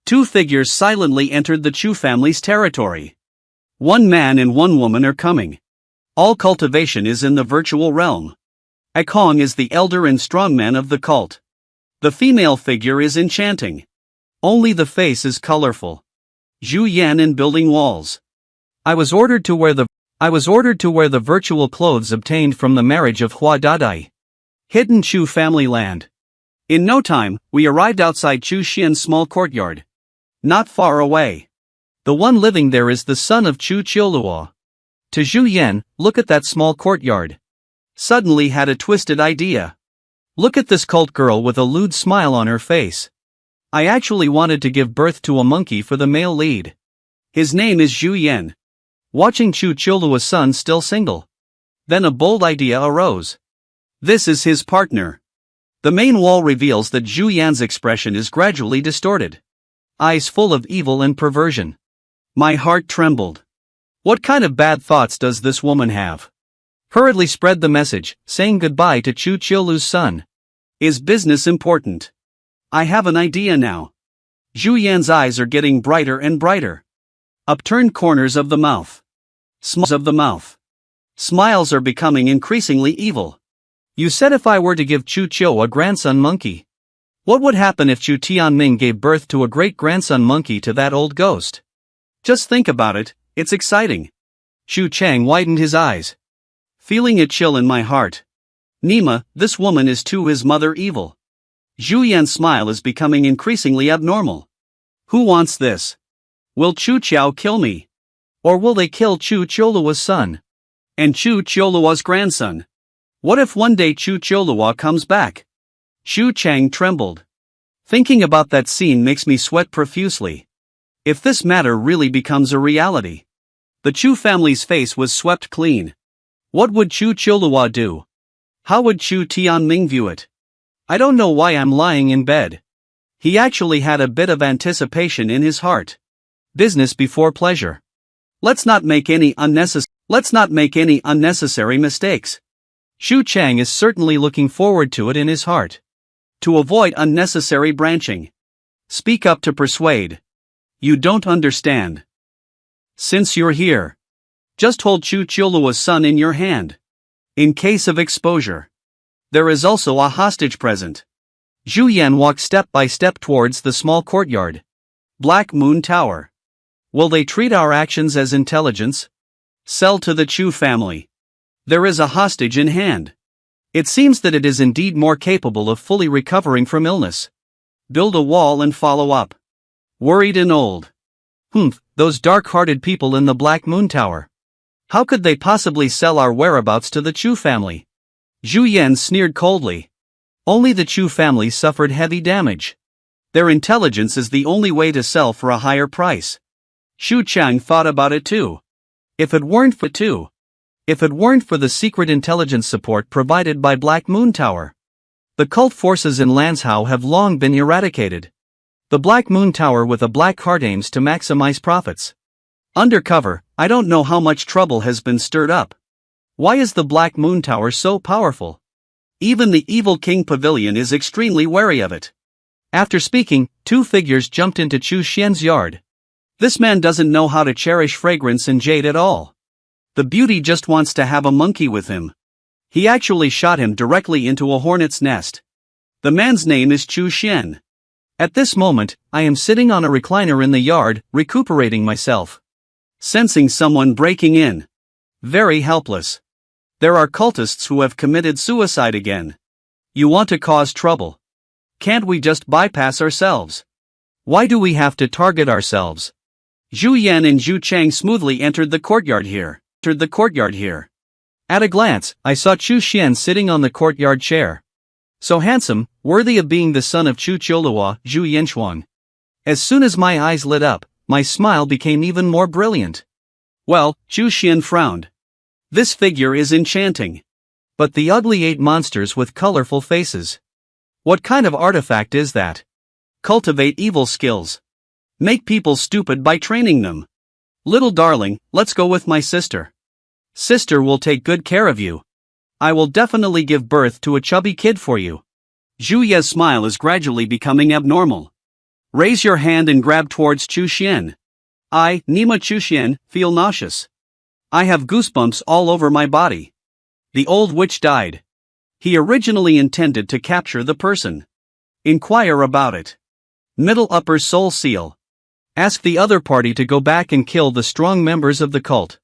2 figures silently entered the Chu family's territory. 1 man and 1 woman are coming. All cultivation is in the virtual realm. Akong is the elder and strongman of the cult. The female figure is enchanting. Only the face is colorful. Zhu Yan in building walls. I was ordered to wear the virtual clothes obtained from the marriage of Hua Dadai. Hidden Chu family land. In no time, we arrived outside Chu Xian's small courtyard. Not far away. The one living there is the son of Chu Qiuluo. To Zhu Yan, look at that small courtyard. Suddenly had a twisted idea. Look at this cult girl with a lewd smile on her face. I actually wanted to give birth to a monkey for the male lead. His name is Zhu Yan. Watching Chu Qiuluo's son still single. Then a bold idea arose. This is his partner. The main wall reveals that Zhu Yan's expression is gradually distorted. Eyes full of evil and perversion. My heart trembled. What kind of bad thoughts does this woman have? Hurriedly spread the message, saying goodbye to Chu Qiuluo's son. Is business important? I have an idea now. Zhu Yan's eyes are getting brighter and brighter. Upturned corners of the mouth. Smiles are becoming increasingly evil. You said if I were to give Chu Qiu a grandson monkey. What would happen if Chu Tianming gave birth to a great-grandson monkey to that old ghost? Just think about it, it's exciting. Xu Chang widened his eyes. Feeling a chill in my heart. Nima, this woman is too his mother evil. Zhu Yan's smile is becoming increasingly abnormal. Who wants this? Will Chu Qiao kill me? Or will they kill Chu Qiuluo's son? And Chu Qiuluo's grandson? What if one day Chu Qiuluo comes back? Xu Chang trembled. Thinking about that scene makes me sweat profusely. If this matter really becomes a reality. The Chu family's face was swept clean. What would Chu Chilua do? How would Chu Tianming view it? I don't know why I'm lying in bed. He actually had a bit of anticipation in his heart. Business before pleasure. Let's not make any unnecessary mistakes. Xu Chang is certainly looking forward to it in his heart. To avoid unnecessary branching. Speak up to persuade. You don't understand. Since you're here, just hold Chu Chilua's son in your hand. In case of exposure. There is also a hostage present. Zhu Yan walked step by step towards the small courtyard. Black Moon Tower. Will they treat our actions as intelligence? Sell to the Chu family. There is a hostage in hand. It seems that it is indeed more capable of fully recovering from illness. Build a wall and follow up. Worried and old. Those dark-hearted people in the Black Moon Tower. How could they possibly sell our whereabouts to the Chu family? Zhu Yan sneered coldly. Only the Chu family suffered heavy damage. Their intelligence is the only way to sell for a higher price. Xu Chang thought about it too. If it weren't for the secret intelligence support provided by Black Moon Tower. The cult forces in Lanzhou have long been eradicated. The Black Moon Tower with a black heart aims to maximize profits. Undercover, I don't know how much trouble has been stirred up. Why is the Black Moon Tower so powerful? Even the Evil King Pavilion is extremely wary of it. After speaking, two figures jumped into Chu Xian's yard. This man doesn't know how to cherish fragrance and jade at all. The beauty just wants to have a monkey with him. He actually shot him directly into a hornet's nest. The man's name is Chu Xian. At this moment, I am sitting on a recliner in the yard, recuperating myself. Sensing someone breaking in. Very helpless. There are cultists who have committed suicide again. You want to cause trouble. Can't we just bypass ourselves? Why do we have to target ourselves? Zhu Yan and Zhu Chang smoothly entered the courtyard here. At a glance, I saw Chu Xian sitting on the courtyard chair. So handsome, worthy of being the son of Chu Chilua, Zhu Yanchuang. As soon as my eyes lit up, my smile became even more brilliant. Well, Chu Xian frowned. This figure is enchanting. But the ugly 8 monsters with colorful faces. What kind of artifact is that? Cultivate evil skills. Make people stupid by training them. Little darling, let's go with my sister. Sister will take good care of you. I will definitely give birth to a chubby kid for you. Zhu Ye's smile is gradually becoming abnormal. Raise your hand and grab towards Chu Xian. I, Nima Chu Xian, feel nauseous. I have goosebumps all over my body. The old witch died. He originally intended to capture the person. Inquire about it. Middle upper soul seal. Ask the other party to go back and kill the strong members of the cult.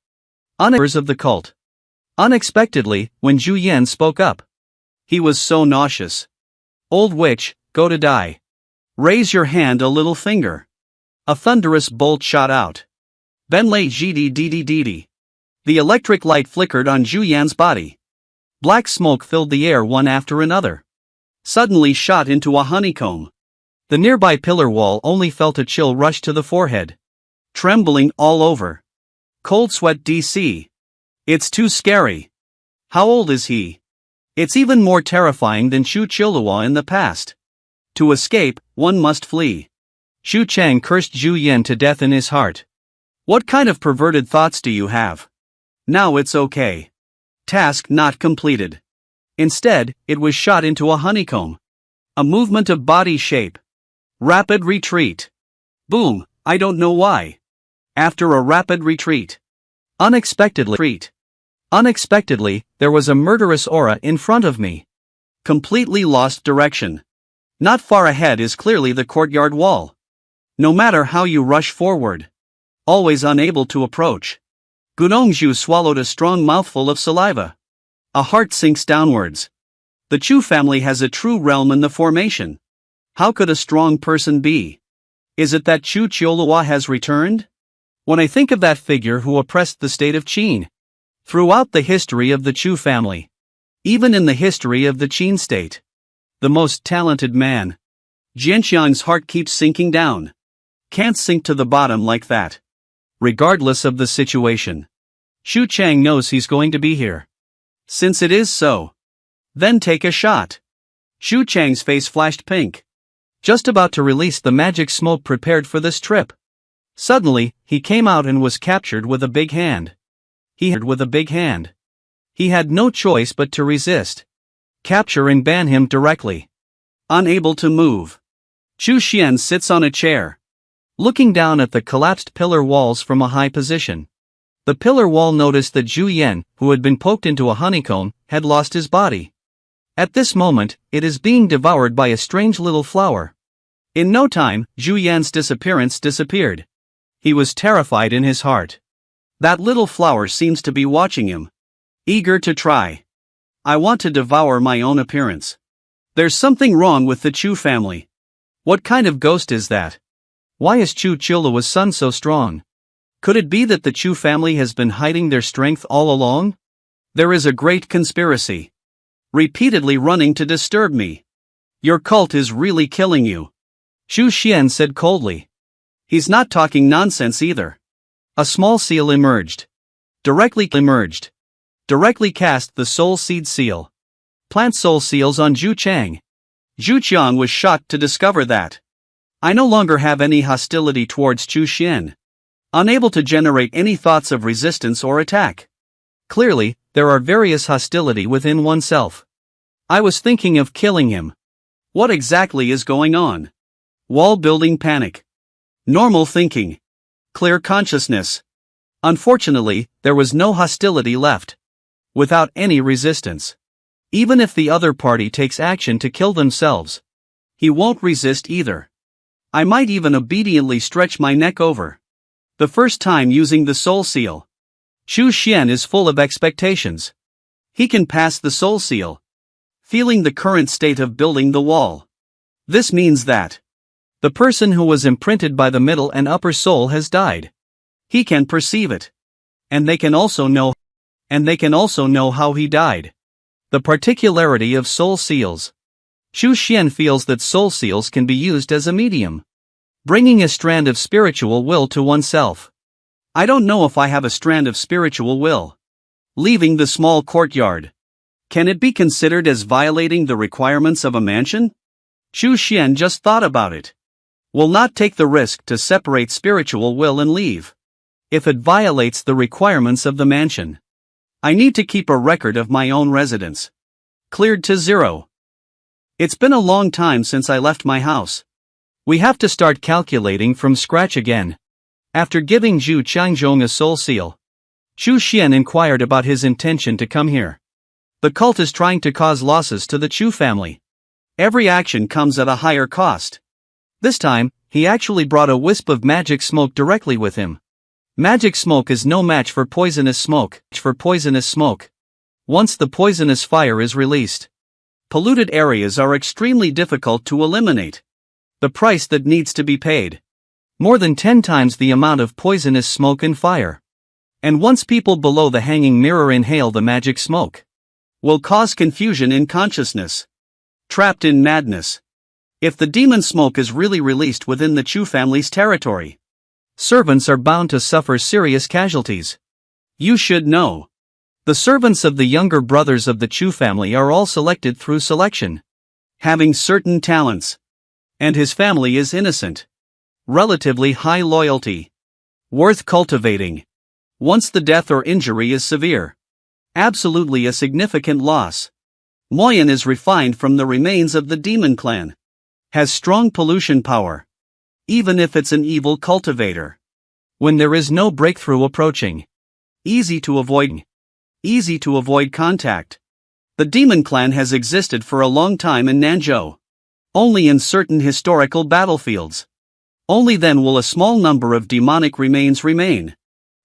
Unexpectedly, when Zhu Yan spoke up. He was so nauseous. Old witch, go to die. Raise your hand a little finger. A thunderous bolt shot out. Benlei Gdi. The electric light flickered on Zhu Yan's body. Black smoke filled the air one after another. Suddenly shot into a honeycomb. The nearby pillar wall only felt a chill rush to the forehead. Trembling all over. Cold sweat DC. It's too scary. How old is he? It's even more terrifying than Chu Chilua in the past. To escape, one must flee. Xu Chang cursed Zhu Yan to death in his heart. What kind of perverted thoughts do you have? Now it's okay. Task not completed. Instead, it was shot into a honeycomb. A movement of body shape. Rapid retreat. Boom, I don't know why. After a rapid retreat. Unexpectedly, there was a murderous aura in front of me. Completely lost direction. Not far ahead is clearly the courtyard wall. No matter how you rush forward. Always unable to approach. Gudongzhu swallowed a strong mouthful of saliva. A heart sinks downwards. The Chu family has a true realm in the formation. How could a strong person be? Is it that Chu Chilua has returned? When I think of that figure who oppressed the state of Qin. Throughout the history of the Chu family. Even in the history of the Qin state. The most talented man. Jianxiang's heart keeps sinking down. Can't sink to the bottom like that. Regardless of the situation. Xu Chang knows he's going to be here. Since it is so. Then take a shot. Xu Chang's face flashed pink. Just about to release the magic smoke prepared for this trip. Suddenly, he came out and was captured with a big hand. He had no choice but to resist. Capture and ban him directly. Unable to move. Chu Xian sits on a chair, looking down at the collapsed pillar walls from a high position. The pillar wall noticed that Zhu Yan, who had been poked into a honeycomb, had lost his body. At this moment, it is being devoured by a strange little flower. In no time, Zhu Yan's disappearance disappeared. He was terrified in his heart. That little flower seems to be watching him. Eager to try. I want to devour my own appearance. There's something wrong with the Chu family. What kind of ghost is that? Why is Chu Chula's son so strong? Could it be that the Chu family has been hiding their strength all along? There is a great conspiracy. Repeatedly running to disturb me. Your cult is really killing you. Xu Xian said coldly. He's not talking nonsense either. A small seal emerged. Directly cast the soul seed seal. Plant soul seals on Zhu Chang. Zhu Qiang was shocked to discover that. I no longer have any hostility towards Chu Xian. Unable to generate any thoughts of resistance or attack. Clearly, there are various hostility within oneself. I was thinking of killing him. What exactly is going on? Wall building panic. Normal thinking. Clear consciousness. Unfortunately, there was no hostility left. Without any resistance. Even if the other party takes action to kill themselves, he won't resist either. I might even obediently stretch my neck over. The first time using the soul seal. Xu Xian is full of expectations. He can pass the soul seal. Feeling the current state of building the wall. This means that the person who was imprinted by the middle and upper soul has died. He can perceive it. And they can also know how he died. The particularity of soul seals. Xu Xian feels that soul seals can be used as a medium. Bringing a strand of spiritual will to oneself. I don't know if I have a strand of spiritual will. Leaving the small courtyard. Can it be considered as violating the requirements of a mansion? Xu Xian just thought about it. Will not take the risk to separate spiritual will and leave. If it violates the requirements of the mansion. I need to keep a record of my own residence. Cleared to 0. It's been a long time since I left my house. We have to start calculating from scratch again. After giving Zhu Qiangzhong a soul seal, Xu Xian inquired about his intention to come here. The cult is trying to cause losses to the Chu family. Every action comes at a higher cost. This time, he actually brought a wisp of magic smoke directly with him. Magic smoke is no match for poisonous smoke. Once the poisonous fire is released, polluted areas are extremely difficult to eliminate. The price that needs to be paid. More than 10 times the amount of poisonous smoke and fire. And once people below the hanging mirror inhale the magic smoke, will cause confusion in consciousness. Trapped in madness. If the demon smoke is really released within the Chu family's territory, servants are bound to suffer serious casualties. You should know. The servants of the younger brothers of the Chu family are all selected through selection. Having certain talents. And his family is innocent. Relatively high loyalty. Worth cultivating. Once the death or injury is severe. Absolutely a significant loss. Moyan is refined from the remains of the demon clan. Has strong pollution power. Even if it's an evil cultivator. When there is no breakthrough approaching. Easy to avoid contact. The demon clan has existed for a long time in Nanzhou. Only in certain historical battlefields. Only then will a small number of demonic remains remain.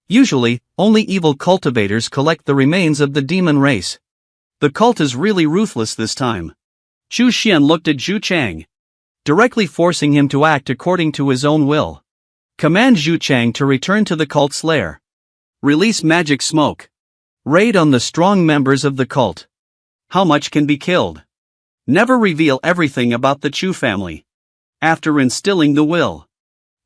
Usually, only evil cultivators collect the remains of the demon race. The cult is really ruthless this time. Xu Xian looked at Zhu Chang. Directly forcing him to act according to his own will. Command Zhu Chang to return to the cult's lair. Release magic smoke. Raid on the strong members of the cult. How much can be killed? Never reveal everything about the Chu family. After instilling the will.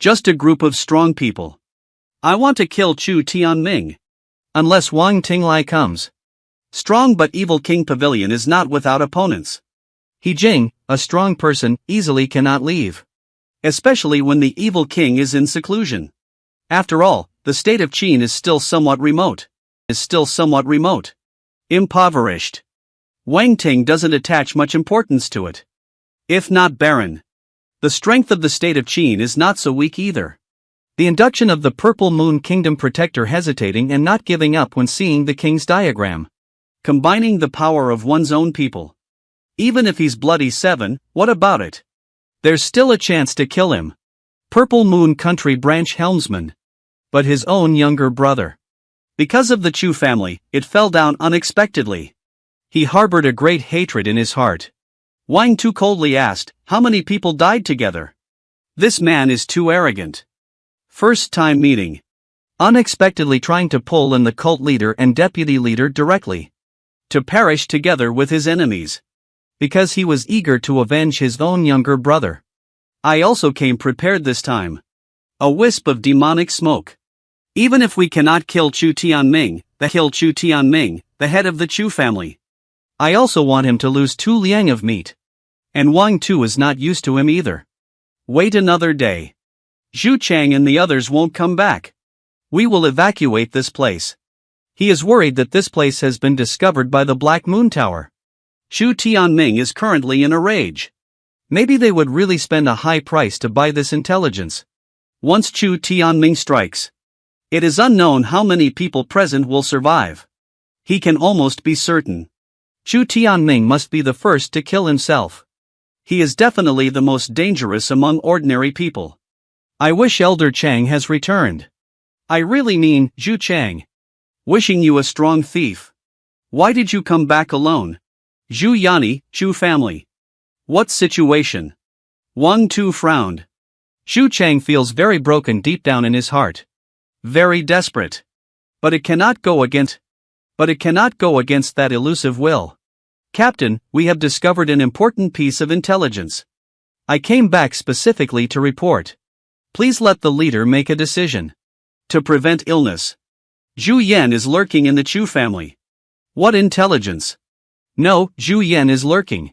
Just a group of strong people. I want to kill Chu Tianming. Unless Wang Tinglai comes. Strong but evil King Pavilion is not without opponents. He Jing, a strong person, easily cannot leave. Especially when the evil king is in seclusion. After all, the state of Qin is still somewhat remote. Impoverished. Wang Ting doesn't attach much importance to it. If not barren. The strength of the state of Qin is not so weak either. The induction of the Purple Moon Kingdom Protector hesitating and not giving up when seeing the king's diagram. Combining the power of one's own people. Even if he's bloody 7, what about it? There's still a chance to kill him. Purple Moon Country Branch Helmsman. But his own younger brother. Because of the Chu family, it fell down unexpectedly. He harbored a great hatred in his heart. Wang Tu coldly asked, how many people died together? This man is too arrogant. First time meeting. Unexpectedly trying to pull in the cult leader and deputy leader directly. To perish together with his enemies. Because he was eager to avenge his own younger brother. I also came prepared this time. A wisp of demonic smoke. Even if we cannot kill Chu Tianming, the head of the Chu family. I also want him to lose 2 liang of meat. And Wang Tu is not used to him either. Wait another day. Zhu Chang and the others won't come back. We will evacuate this place. He is worried that this place has been discovered by the Black Moon Tower. Chu Tianming is currently in a rage. Maybe they would really spend a high price to buy this intelligence. Once Chu Tianming strikes, it is unknown how many people present will survive. He can almost be certain. Chu Tianming must be the first to kill himself. He is definitely the most dangerous among ordinary people. I wish Elder Chang has returned. I really mean, Zhu Chang. Wishing you a strong thief. Why did you come back alone? Zhu Yani, Chu family. What situation? Wang Tu frowned. Zhu Chang feels very broken deep down in his heart. Very desperate. But it cannot go against that elusive will. Captain, we have discovered an important piece of intelligence. I came back specifically to report. Please let the leader make a decision. To prevent illness. Zhu Yan is lurking in the Chu family. What intelligence? No, Zhu Yan is lurking.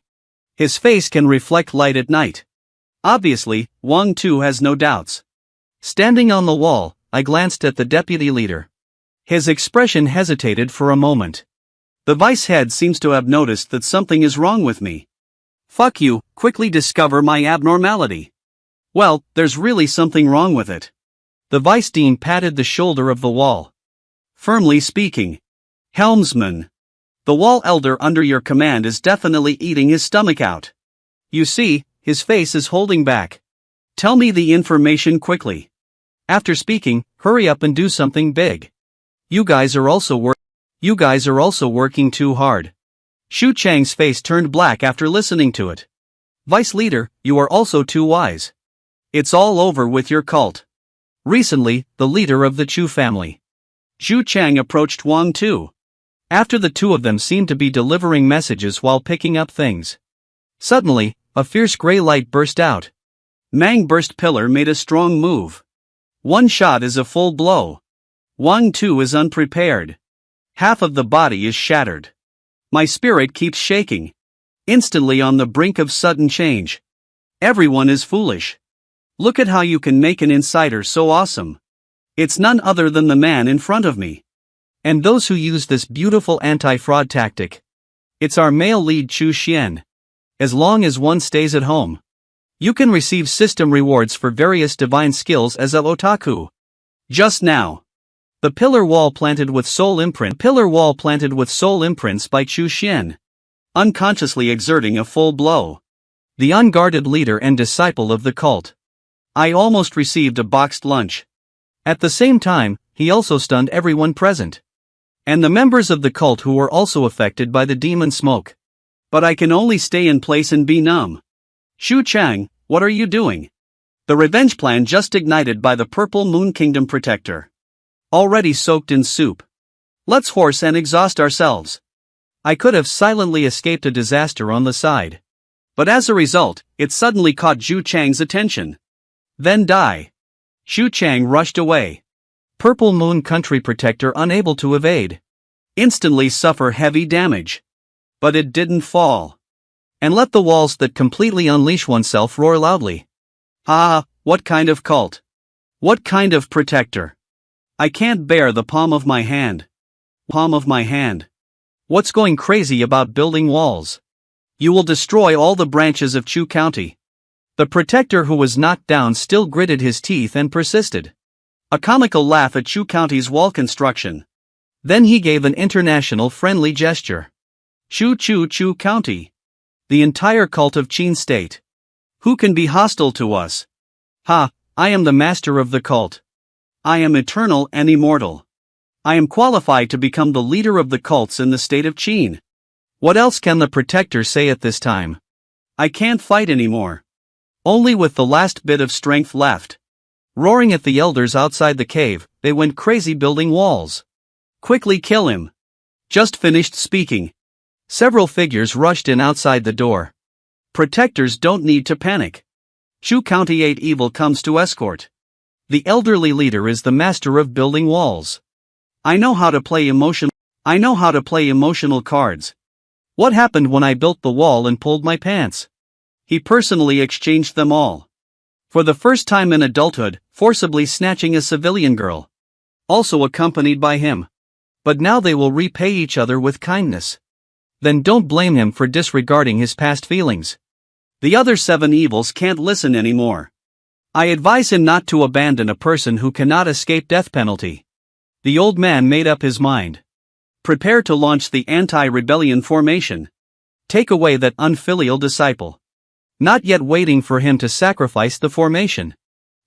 His face can reflect light at night. Obviously, Wang Tu has no doubts. Standing on the wall, I glanced at the deputy leader. His expression hesitated for a moment. The vice head seems to have noticed that something is wrong with me. Fuck you, quickly discover my abnormality. Well, there's really something wrong with it. The vice dean patted the shoulder of the wall. Firmly speaking. Helmsman. The wall elder under your command is definitely eating his stomach out. You see, his face is holding back. Tell me the information quickly. After speaking, hurry up and do something big. You guys are also working too hard. Zhu Chang's face turned black after listening to it. Vice leader, you are also too wise. It's all over with your cult. Recently, the leader of the Chu family. Zhu Chang approached Wang Tu. After the two of them seemed to be delivering messages while picking up things. Suddenly, a fierce gray light burst out. Mang Burst Pillar made a strong move. One shot is a full blow. Wang Tu is unprepared. Half of the body is shattered. My spirit keeps shaking. Instantly on the brink of sudden change. Everyone is foolish. Look at how you can make an insider so awesome. It's none other than the man in front of me. And those who use this beautiful anti-fraud tactic. It's our male lead Chu Xian. As long as one stays at home, you can receive system rewards for various divine skills as a otaku. Just now. The pillar wall planted with soul imprints by Chu Xian. Unconsciously exerting a full blow. The unguarded leader and disciple of the cult. I almost received a boxed lunch. At the same time, he also stunned everyone present. And the members of the cult who were also affected by the demon smoke. But I can only stay in place and be numb. Zhu Chang, what are you doing? The revenge plan just ignited by the Purple Moon Kingdom Protector. Already soaked in soup. Let's horse and exhaust ourselves. I could have silently escaped a disaster on the side. But as a result, it suddenly caught Zhu Chang's attention. Then die. Xu Chang rushed away. Purple Moon Country Protector unable to evade. Instantly suffer heavy damage. But it didn't fall. And let the walls that completely unleash oneself roar loudly. Ah, what kind of cult? What kind of protector? I can't bear the palm of my hand. Palm of my hand. What's going crazy about building walls? You will destroy all the branches of Chu County. The protector who was knocked down still gritted his teeth and persisted. A comical laugh at Chu County's wall construction. Then he gave an international friendly gesture. Chu County. The entire cult of Qin State. Who can be hostile to us? Ha, I am the master of the cult. I am eternal and immortal. I am qualified to become the leader of the cults in the state of Qin. What else can the protector say at this time? I can't fight anymore. Only with the last bit of strength left. Roaring at the elders outside the cave, they went crazy building walls. Quickly kill him. Just finished speaking. Several figures rushed in outside the door. Protectors don't need to panic. Chu County 8 evil comes to escort. The elderly leader is the master of building walls. I know how to play emotional cards. What happened when I built the wall and pulled my pants? He personally exchanged them all. For the first time in adulthood, forcibly snatching a civilian girl. Also accompanied by him. But now they will repay each other with kindness. Then don't blame him for disregarding his past feelings. The other 7 evils can't listen anymore. I advise him not to abandon a person who cannot escape death penalty. The old man made up his mind. Prepare to launch the anti-rebellion formation. Take away that unfilial disciple. Not yet waiting for him to sacrifice the formation.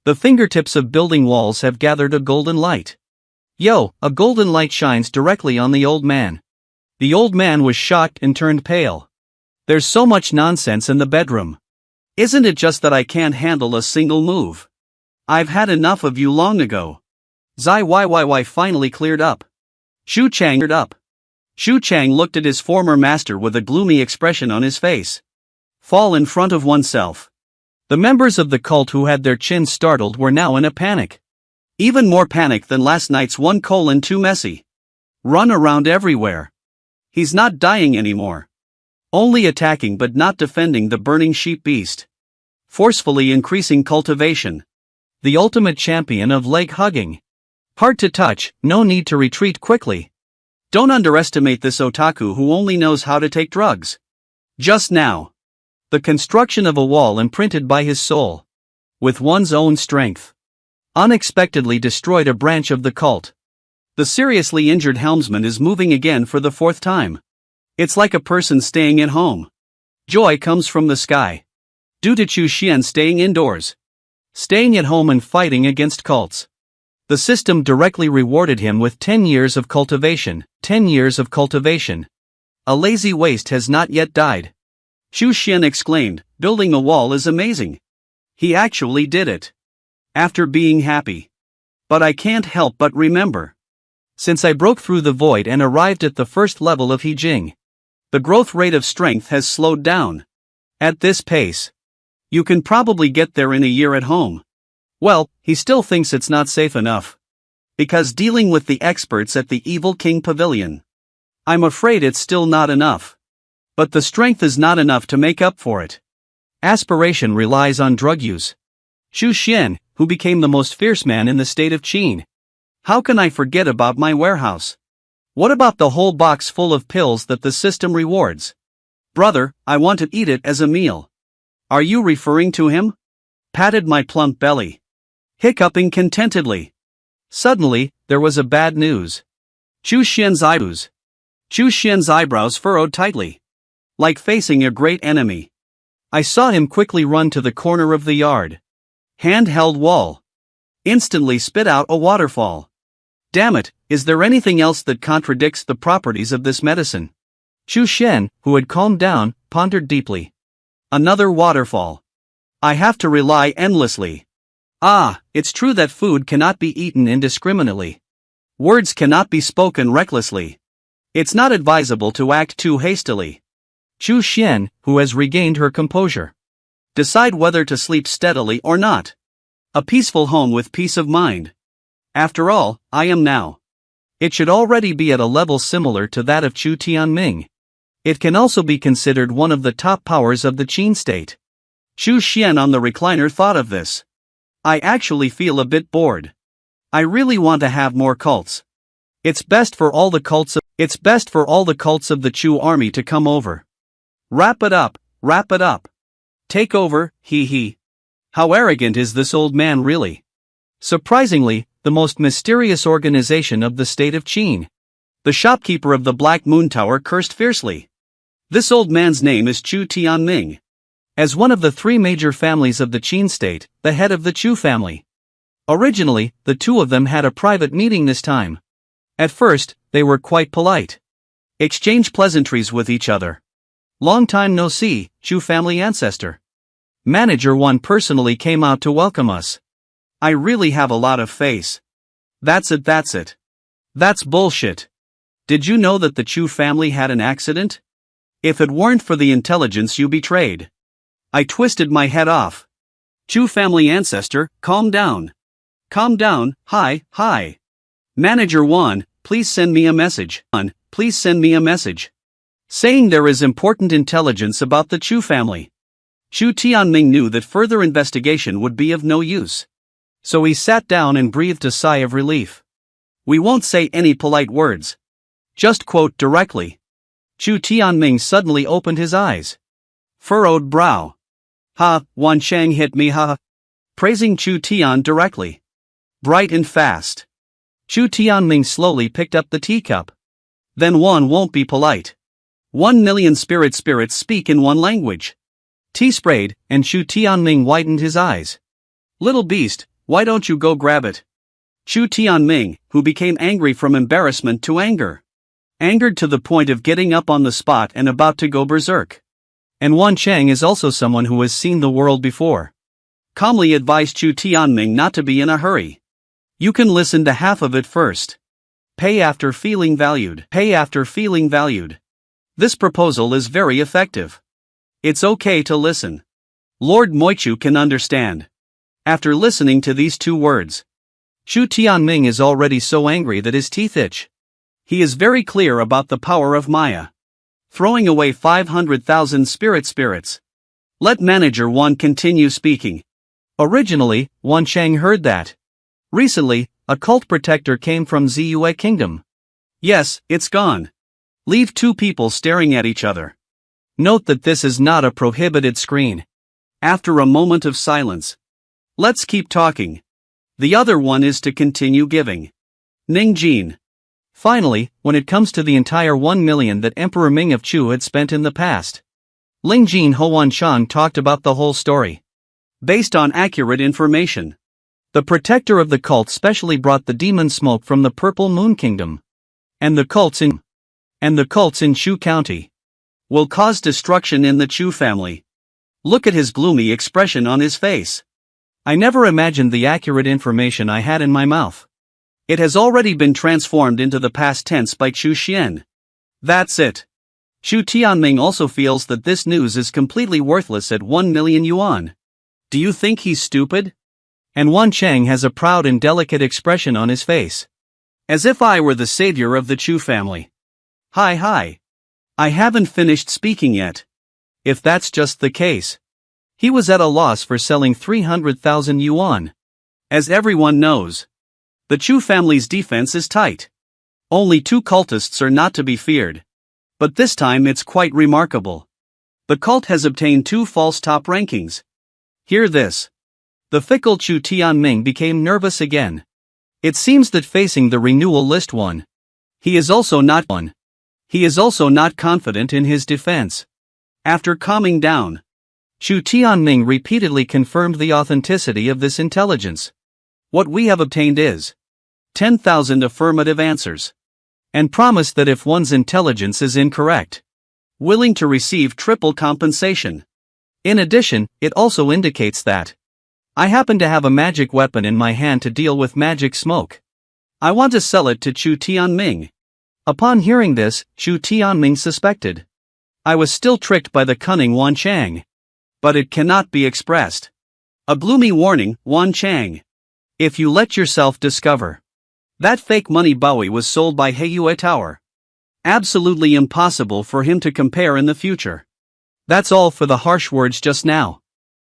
The fingertips of building walls have gathered a golden light. Yo, a golden light shines directly on the old man. The old man was shocked and turned pale. There's so much nonsense in the bedroom. Isn't it just that I can't handle a single move? I've had enough of you long ago. Zai Yyy finally cleared up. Xu Chang looked at his former master with a gloomy expression on his face. Fall in front of oneself. The members of the cult who had their chins startled were now in a panic. Even more panic than last night's 1:2 messy. Run around everywhere. He's not dying anymore. Only attacking but not defending the burning sheep beast. Forcefully increasing cultivation. The ultimate champion of leg hugging. Hard to touch, no need to retreat quickly. Don't underestimate this otaku who only knows how to take drugs. Just now. The construction of a wall imprinted by his soul. With one's own strength. Unexpectedly destroyed a branch of the cult. The seriously injured helmsman is moving again for the 4th time. It's like a person staying at home. Joy comes from the sky. Due to Chu Xian staying indoors. Staying at home and fighting against cults. The system directly rewarded him with 10 years of cultivation, 10 years of cultivation. A lazy waste has not yet died. Chu Xian exclaimed, building a wall is amazing. He actually did it. After being happy. But I can't help but remember. Since I broke through the void and arrived at the first level of Heijing. The growth rate of strength has slowed down. At this pace. You can probably get there in a year at home. Well, he still thinks it's not safe enough. Because dealing with the experts at the Evil King Pavilion. I'm afraid it's still not enough. But the strength is not enough to make up for it. Aspiration relies on drug use. Xu Xian, who became the most fierce man in the state of Qin. How can I forget about my warehouse? What about the whole box full of pills that the system rewards? Brother, I want to eat it as a meal. Are you referring to him? Patted my plump belly. Hiccuping contentedly. Suddenly, there was a bad news. Chu Xian's eyebrows furrowed tightly. Like facing a great enemy. I saw him quickly run to the corner of the yard. Handheld wall. Instantly spit out a waterfall. Damn it, is there anything else that contradicts the properties of this medicine? Chu Xian, who had calmed down, pondered deeply. Another waterfall. I have to rely endlessly. Ah, it's true that food cannot be eaten indiscriminately. Words cannot be spoken recklessly. It's not advisable to act too hastily. Chu Xian, who has regained her composure. Decide whether to sleep steadily or not. A peaceful home with peace of mind. After all, I am now. It should already be at a level similar to that of Chu Tianming. It can also be considered one of the top powers of the Qin state. Chu Xian on the recliner thought of this. I actually feel a bit bored. I really want to have more cults. It's best for all the cults of the Chu army to come over. Wrap it up, wrap it up. Take over, hee hee. How arrogant is this old man really? Surprisingly, the most mysterious organization of the state of Qin. The shopkeeper of the Black Moon Tower cursed fiercely. This old man's name is Chu Tianming. As one of the three major families of the Qin state, the head of the Chu family. Originally, the two of them had a private meeting this time. At first, they were quite polite. Exchanged pleasantries with each other. Long time no see, Chu family ancestor. Manager 1 personally came out to welcome us. I really have a lot of face. That's it. That's bullshit. Did you know that the Chu family had an accident? If it weren't for the intelligence you betrayed. I twisted my head off. Chu family ancestor, calm down. Calm down, hi. Manager 1, please send me a message. Saying there is important intelligence about the Chu family. Chu Tianming knew that further investigation would be of no use. So he sat down and breathed a sigh of relief. We won't say any polite words. Just quote directly. Chu Tianming suddenly opened his eyes. Furrowed brow. Ha, Wan Chang hit me ha. Praising Chu Tian directly. Bright and fast. Chu Tianming slowly picked up the teacup. Then one won't be polite. 1 million spirits speak in one language. Tea sprayed, and Chu Tianming widened his eyes. Little beast, why don't you go grab it? Chu Tianming, who became angry from embarrassment to anger. Angered to the point of getting up on the spot and about to go berserk. And Wan Chang is also someone who has seen the world before. Calmly advised Chu Tianming not to be in a hurry. You can listen to half of it first. Pay after feeling valued. This proposal is very effective. It's okay to listen. Lord Moichu can understand. After listening to these two words, Chu Tianming is already so angry that his teeth itch. He is very clear about the power of Maya. Throwing away 500,000 spirits. Let Manager 1 continue speaking. Originally, Wan Chang heard that. Recently, a cult protector came from Ziyue Kingdom. Yes, it's gone. Leave two people staring at each other. Note that this is not a prohibited screen. After a moment of silence. Let's keep talking. The other one is to continue giving. Ningjin. Finally, when it comes to the entire 1 million that Emperor Ming of Chu had spent in the past. Lingjin Huanshan talked about the whole story. Based on accurate information. The protector of the cult specially brought the demon smoke from the Purple Moon Kingdom. And the cults in Chu County will cause destruction in the Chu family. Look at his gloomy expression on his face. I never imagined the accurate information I had in my mouth. It has already been transformed into the past tense by Chu Xian. That's it. Chu Tianming also feels that this news is completely worthless at 1 million yuan. Do you think he's stupid? And Wan Chang has a proud and delicate expression on his face. As if I were the savior of the Chu family. Hi. I haven't finished speaking yet. If that's just the case. He was at a loss for selling 300,000 yuan. As everyone knows. The Chu family's defense is tight. Only 2 cultists are not to be feared. But this time it's quite remarkable. The cult has obtained 2 false top rankings. Hear this. The fickle Chu Tianming became nervous again. It seems that facing the renewal list one. He is also not confident in his defense. After calming down, Chu Tianming repeatedly confirmed the authenticity of this intelligence. What we have obtained is 10,000 affirmative answers. And promised that if one's intelligence is incorrect, willing to receive triple compensation. In addition, it also indicates that I happen to have a magic weapon in my hand to deal with magic smoke. I want to sell it to Chu Tianming. Upon hearing this, Chu Tianming suspected. I was still tricked by the cunning Wan Chang. But it cannot be expressed. A gloomy warning, Wan Chang. If you let yourself discover. That fake money Bowie was sold by Heiyue Tower. Absolutely impossible for him to compare in the future. That's all for the harsh words just now.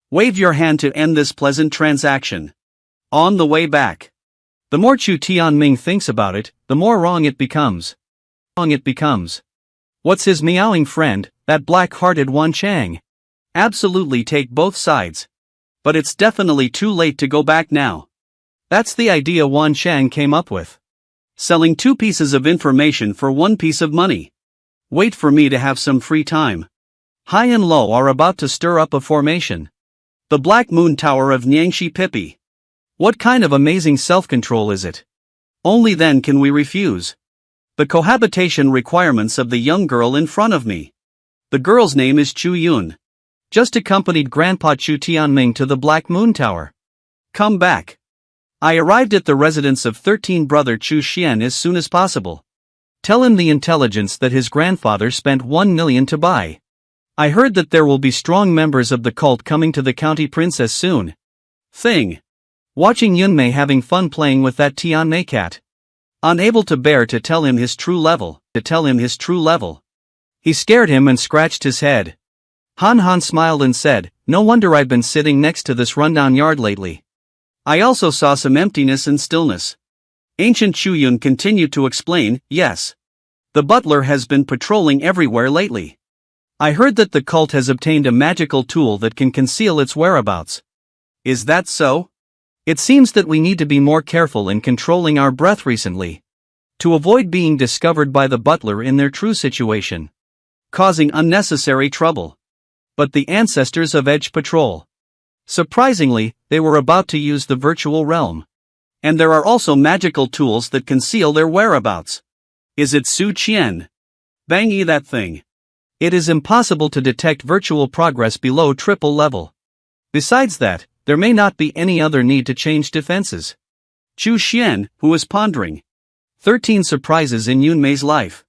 Wave your hand to end this pleasant transaction. On the way back. The more Chu Tianming thinks about it, the more wrong it becomes. What's his meowing friend, that black-hearted Wan Chang? Absolutely take both sides. But it's definitely too late to go back now. That's the idea Wan Chang came up with. Selling 2 pieces of information for 1 piece of money. Wait for me to have some free time. High and Low are about to stir up a formation. The Black Moon Tower of Nyangshi Pipi. What kind of amazing self-control is it? Only then can we refuse. The cohabitation requirements of the young girl in front of me. The girl's name is Chu Yun. Just accompanied Grandpa Chu Tianming to the Black Moon Tower. Come back. I arrived at the residence of 13 brother Chu Xian as soon as possible. Tell him the intelligence that his grandfather spent 1 million to buy. I heard that there will be strong members of the cult coming to the county princess soon. Watching Yunmei having fun playing with that Tianmei cat. Unable to bear to tell him his true level. He scared him and scratched his head. Han Han smiled and said, "No wonder I've been sitting next to this rundown yard lately. I also saw some emptiness and stillness." Ancient Chuyun continued to explain, "Yes. The butler has been patrolling everywhere lately. I heard that the cult has obtained a magical tool that can conceal its whereabouts." "Is that so?" "It seems that we need to be more careful in controlling our breath recently. To avoid being discovered by the butler in their true situation. Causing unnecessary trouble." But the ancestors of Edge Patrol. Surprisingly, they were about to use the virtual realm. And there are also magical tools that conceal their whereabouts. Is it Su Qian? Bangy that thing. It is impossible to detect virtual progress below triple level. Besides that, there may not be any other need to change defenses. Chu Xian, who is pondering. 13 surprises in Yunmei's life.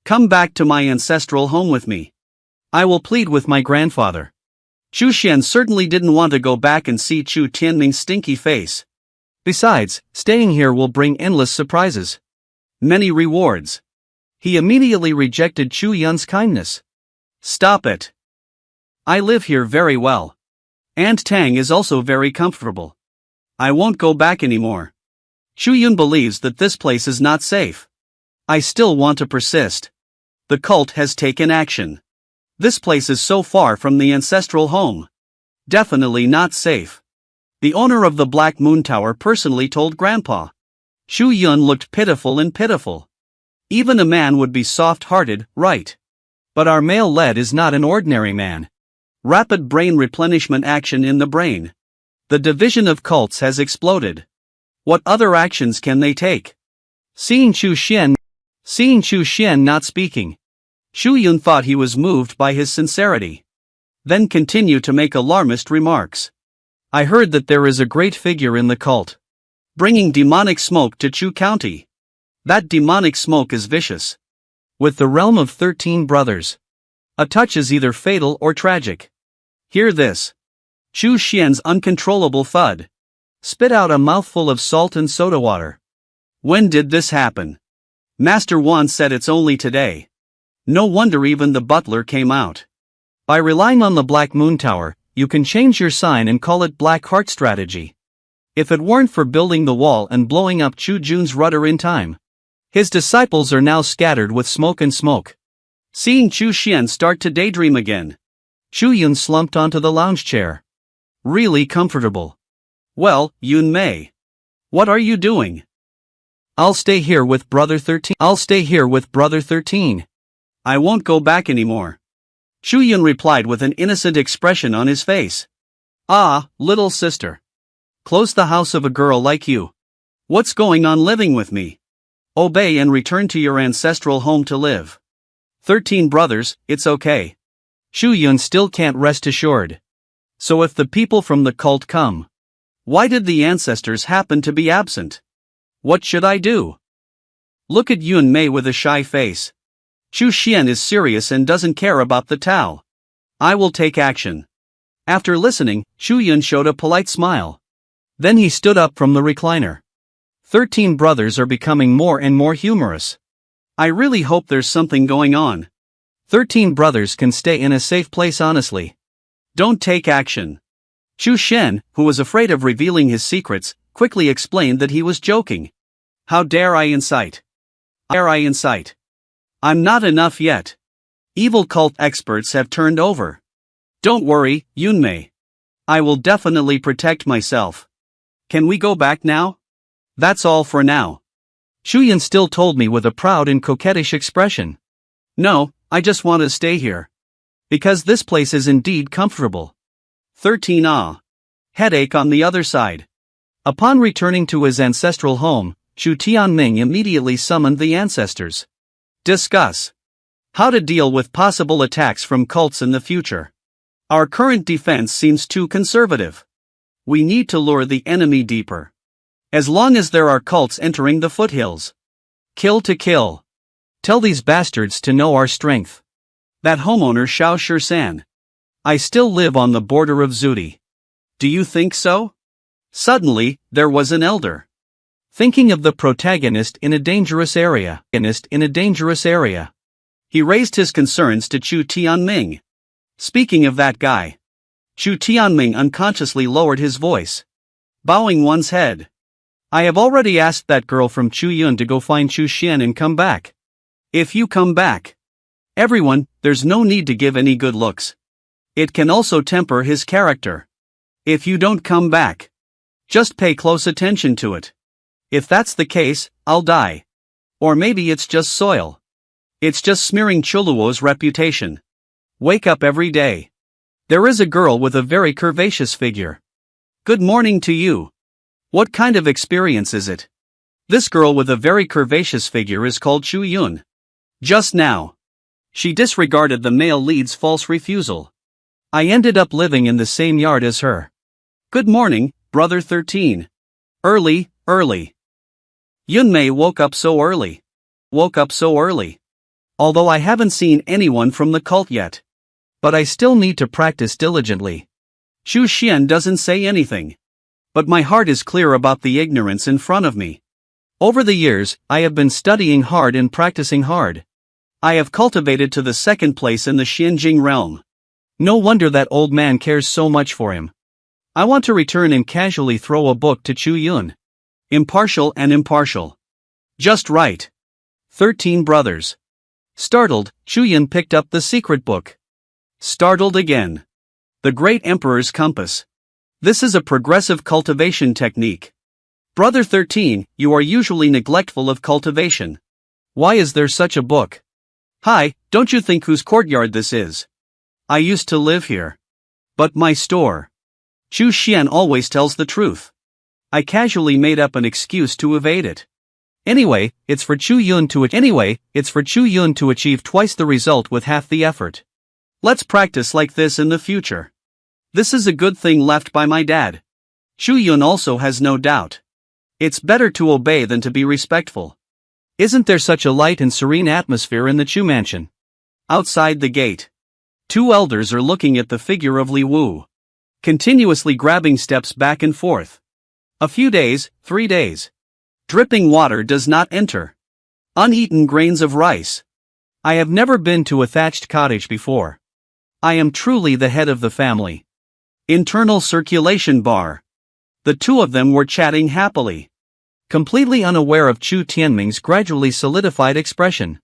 Come back to my ancestral home with me. I will plead with my grandfather. Chu Xian certainly didn't want to go back and see Chu Tianming's stinky face. Besides, staying here will bring endless surprises. Many rewards. He immediately rejected Chu Yun's kindness. Stop it. I live here very well. Aunt Tang is also very comfortable. I won't go back anymore. Chu Yun believes that this place is not safe. I still want to persist. The cult has taken action. This place is so far from the ancestral home. Definitely not safe. The owner of the Black Moon Tower personally told Grandpa. Chu Yun looked pitiful. Even a man would be soft-hearted, right? But our male lead is not an ordinary man. Rapid brain replenishment action in the brain. The division of cults has exploded. What other actions can they take? Seeing Chu Xian not speaking, Chu Yun thought he was moved by his sincerity. Then continued to make alarmist remarks. I heard that there is a great figure in the cult. Bringing demonic smoke to Chu County. That demonic smoke is vicious. With the realm of 13 brothers. A touch is either fatal or tragic. Hear this. Chu Xian's uncontrollable thud. Spit out a mouthful of salt and soda water. When did this happen? Master Wan said it's only today. No wonder even the butler came out. By relying on the Black Moon Tower, you can change your sign and call it Black Heart Strategy. If it weren't for building the wall and blowing up Chu Jun's rudder in time. His disciples are now scattered with smoke. Seeing Chu Xian start to daydream again. Chu Yun slumped onto the lounge chair. Really comfortable. Well, Yun Mei. What are you doing? I'll stay here with Brother 13. I won't go back anymore. Chu Yun replied with an innocent expression on his face. Ah, little sister. Close the house of a girl like you. What's going on living with me? Obey and return to your ancestral home to live. 13 brothers, it's okay. Chu Yun still can't rest assured. So if the people from the cult come, why did the ancestors happen to be absent? What should I do? Look at Yun Mei with a shy face. Chu Xian is serious and doesn't care about the Tao. I will take action. After listening, Chu Yun showed a polite smile. Then he stood up from the recliner. 13 brothers are becoming more and more humorous. I really hope there's something going on. 13 brothers can stay in a safe place honestly. Don't take action. Chu Shen, who was afraid of revealing his secrets, quickly explained that he was joking. How dare I incite? I'm not enough yet. Evil cult experts have turned over. Don't worry, Yunmei. I will definitely protect myself. Can we go back now? That's all for now. Shuyan still told me with a proud and coquettish expression. No, I just want to stay here. Because this place is indeed comfortable. 13 Headache on the other side. Upon returning to his ancestral home, Chu Tianming immediately summoned the ancestors. Discuss how to deal with possible attacks from cults in the future. Our current defense seems too conservative. We need to lure the enemy deeper. As long as there are cults entering the foothills. Kill to kill. Tell these bastards to know our strength. That homeowner Xiao Shisan. I still live on the border of Zudi. Do you think so? Suddenly, there was an elder. Thinking of the protagonist in a dangerous area. He raised his concerns to Chu Tianming. Speaking of that guy. Chu Tianming unconsciously lowered his voice. Bowing one's head. I have already asked that girl from Chu Yun to go find Chu Xian and come back. If you come back. Everyone, there's no need to give any good looks. It can also temper his character. If you don't come back. Just pay close attention to it. If that's the case, I'll die. Or maybe it's just soil. It's just smearing Chuluo's reputation. Wake up every day. There is a girl with a very curvaceous figure. Good morning to you. What kind of experience is it? This girl with a very curvaceous figure is called Chu Yun. Just now. She disregarded the male lead's false refusal. I ended up living in the same yard as her. Good morning, brother 13. Early. Yunmei woke up so early. Although I haven't seen anyone from the cult yet. But I still need to practice diligently. Chu Xian doesn't say anything. But my heart is clear about the ignorance in front of me. Over the years, I have been studying hard and practicing hard. I have cultivated to the second place in the Xianjing realm. No wonder that old man cares so much for him. I want to return and casually throw a book to Chu Yun. Impartial. Just right. 13 brothers. Startled, Chu Yun picked up the secret book. Startled again. The Great Emperor's Compass. This is a progressive cultivation technique. Brother 13, you are usually neglectful of cultivation. Why is there such a book? Hi, don't you think whose courtyard this is? I used to live here. But my store. Chu Xian always tells the truth. I casually made up an excuse to evade it. Anyway, it's for Chu Yun to achieve twice the result with half the effort. Let's practice like this in the future. This is a good thing left by my dad. Chu Yun also has no doubt. It's better to obey than to be respectful. Isn't there such a light and serene atmosphere in the Chu mansion? Outside the gate. 2 elders are looking at the figure of Li Wu. Continuously grabbing steps back and forth. A few days, 3 days. Dripping water does not enter. Uneaten grains of rice. I have never been to a thatched cottage before. I am truly the head of the family. Internal circulation bar. The 2 of them were chatting happily. Completely unaware of Chu Tianming's gradually solidified expression.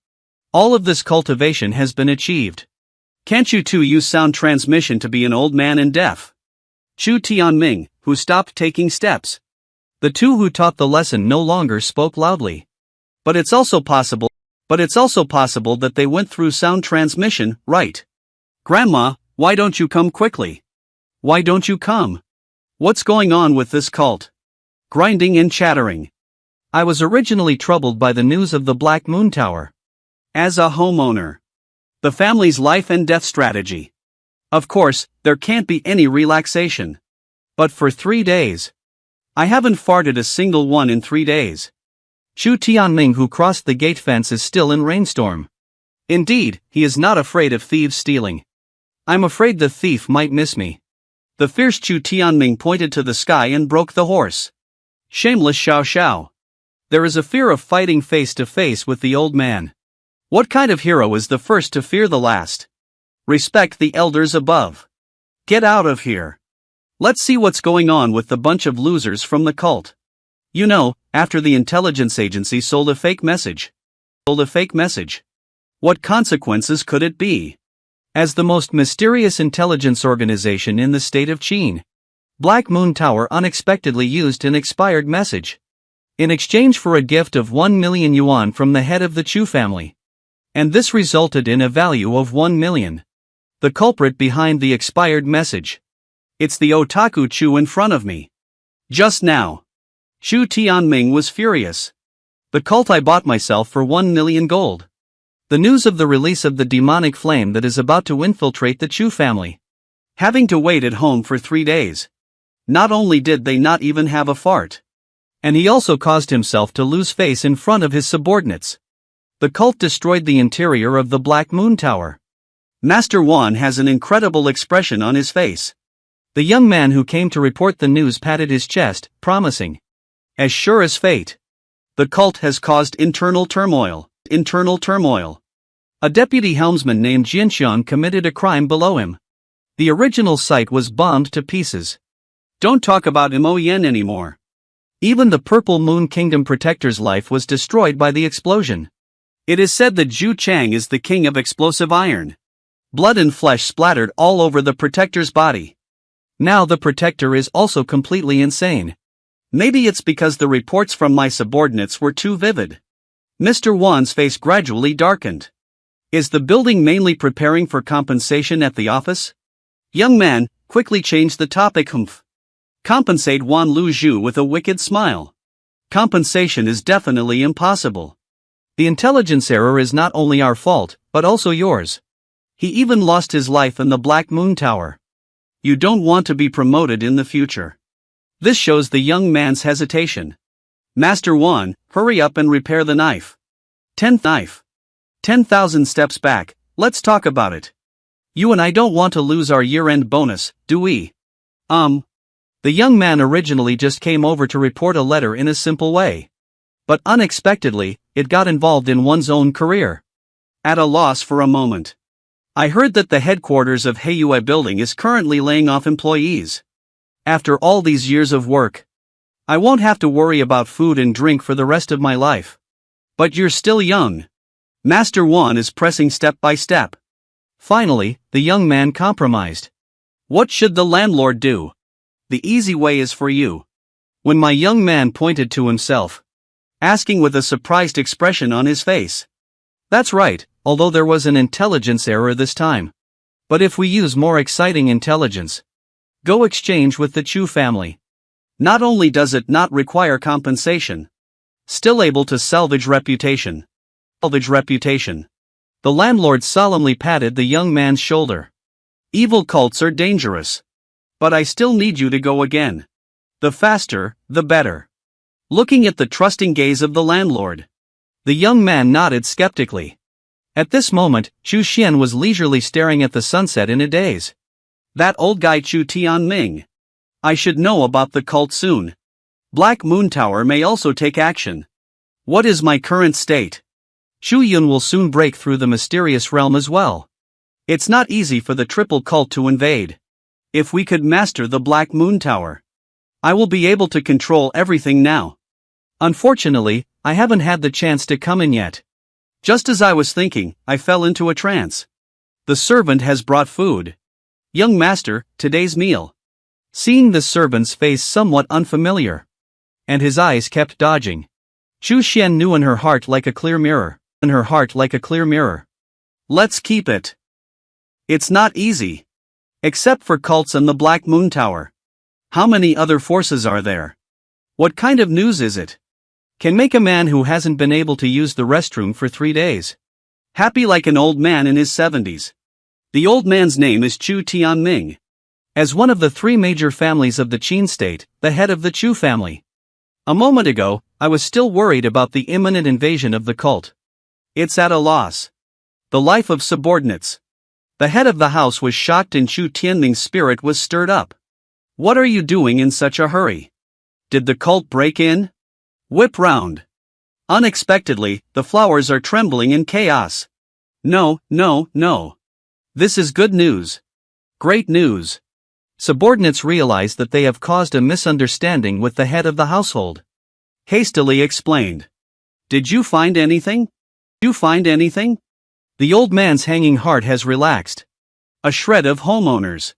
All of this cultivation has been achieved. Can't you 2 use sound transmission to be an old man and deaf? Chu Tianming, who stopped taking steps. The 2 who taught the lesson no longer spoke loudly. But it's also possible that they went through sound transmission, right? Grandma, why don't you come quickly? Why don't you come? What's going on with this cult? Grinding and chattering. I was originally troubled by the news of the Black Moon Tower. As a homeowner. The family's life and death strategy. Of course, there can't be any relaxation. But for 3 days. I haven't farted a single one in 3 days. Chu Tianming, who crossed the gate fence, is still in rainstorm. Indeed, he is not afraid of thieves stealing. I'm afraid the thief might miss me. The fierce Chu Tianming pointed to the sky and broke the horse. Shameless Xiao Xiao. There is a fear of fighting face to face with the old man. What kind of hero is the first to fear the last? Respect the elders above. Get out of here. Let's see what's going on with the bunch of losers from the cult. You know, after the intelligence agency sold a fake message. What consequences could it be? As the most mysterious intelligence organization in the state of Qin, Black Moon Tower unexpectedly used an expired message in exchange for a gift of 1 million yuan from the head of the Chu family. And this resulted in a value of 1 million. The culprit behind the expired message. It's the otaku Chu in front of me. Just now. Chu Tianming was furious. The cult I bought myself for 1 million gold. The news of the release of the demonic flame that is about to infiltrate the Chu family. Having to wait at home for 3 days. Not only did they not even have a fart. And he also caused himself to lose face in front of his subordinates. The cult destroyed the interior of the Black Moon Tower. Master Wan has an incredible expression on his face. The young man who came to report the news patted his chest, promising. As sure as fate. The cult has caused internal turmoil. A deputy helmsman named Jinxian committed a crime below him. The original site was bombed to pieces. Don't talk about Moyen anymore. Even the Purple Moon Kingdom Protector's life was destroyed by the explosion. It is said that Zhu Chang is the king of explosive iron. Blood and flesh splattered all over the Protector's body. Now the Protector is also completely insane. Maybe it's because the reports from my subordinates were too vivid. Mr. Wan's face gradually darkened. Is the building mainly preparing for compensation at the office? Young man, quickly change the topic. Humph. Compensate Wan Lu Zhu with a wicked smile. Compensation is definitely impossible. The intelligence error is not only our fault, but also yours. He even lost his life in the Black Moon Tower. You don't want to be promoted in the future. This shows the young man's hesitation. Master Wan, hurry up and repair the knife. 10,000 steps back, let's talk about it. You and I don't want to lose our year-end bonus, do we? The young man originally just came over to report a letter in a simple way. But unexpectedly, it got involved in one's own career. At a loss for a moment. I heard that the headquarters of Heiyue Building is currently laying off employees. After all these years of work, I won't have to worry about food and drink for the rest of my life. But you're still young. Master Wan is pressing step by step. Finally, the young man compromised. What should the landlord do? The easy way is for you. When my young man pointed to himself, asking with a surprised expression on his face. That's right, although there was an intelligence error this time. But if we use more exciting intelligence, go exchange with the Chu family. Not only does it not require compensation, still able to salvage reputation. The landlord solemnly patted the young man's shoulder. Evil cults are dangerous. But I still need you to go again. The faster, the better. Looking at the trusting gaze of the landlord, the young man nodded skeptically. At this moment, Chu Xian was leisurely staring at the sunset in a daze. That old guy Chu Tianming. I should know about the cult soon. Black Moon Tower may also take action. What is my current state? Chu Yun will soon break through the mysterious realm as well. It's not easy for the triple cult to invade. If we could master the Black Moon Tower, I will be able to control everything now. Unfortunately, I haven't had the chance to come in yet. Just as I was thinking, I fell into a trance. The servant has brought food. Young master, today's meal. Seeing the servant's face somewhat unfamiliar, and his eyes kept dodging, Chu Xian knew in her heart like a clear mirror. Let's keep it. It's not easy. Except for cults and the Black Moon Tower. How many other forces are there? What kind of news is it? Can make a man who hasn't been able to use the restroom for 3 days happy like an old man in his 70s. The old man's name is Chu Tianming. As one of the 3 major families of the Qin state, the head of the Chu family. A moment ago, I was still worried about the imminent invasion of the cult. It's at a loss. The life of subordinates. The head of the house was shocked and Chu Tianming's spirit was stirred up. What are you doing in such a hurry? Did the cult break in? Whip round. Unexpectedly, the flowers are trembling in chaos. No, no, no. This is good news. Great news. Subordinates realize that they have caused a misunderstanding with the head of the household. Hastily explained. Did you find anything? Did you find anything? The old man's hanging heart has relaxed. A shred of homeowners.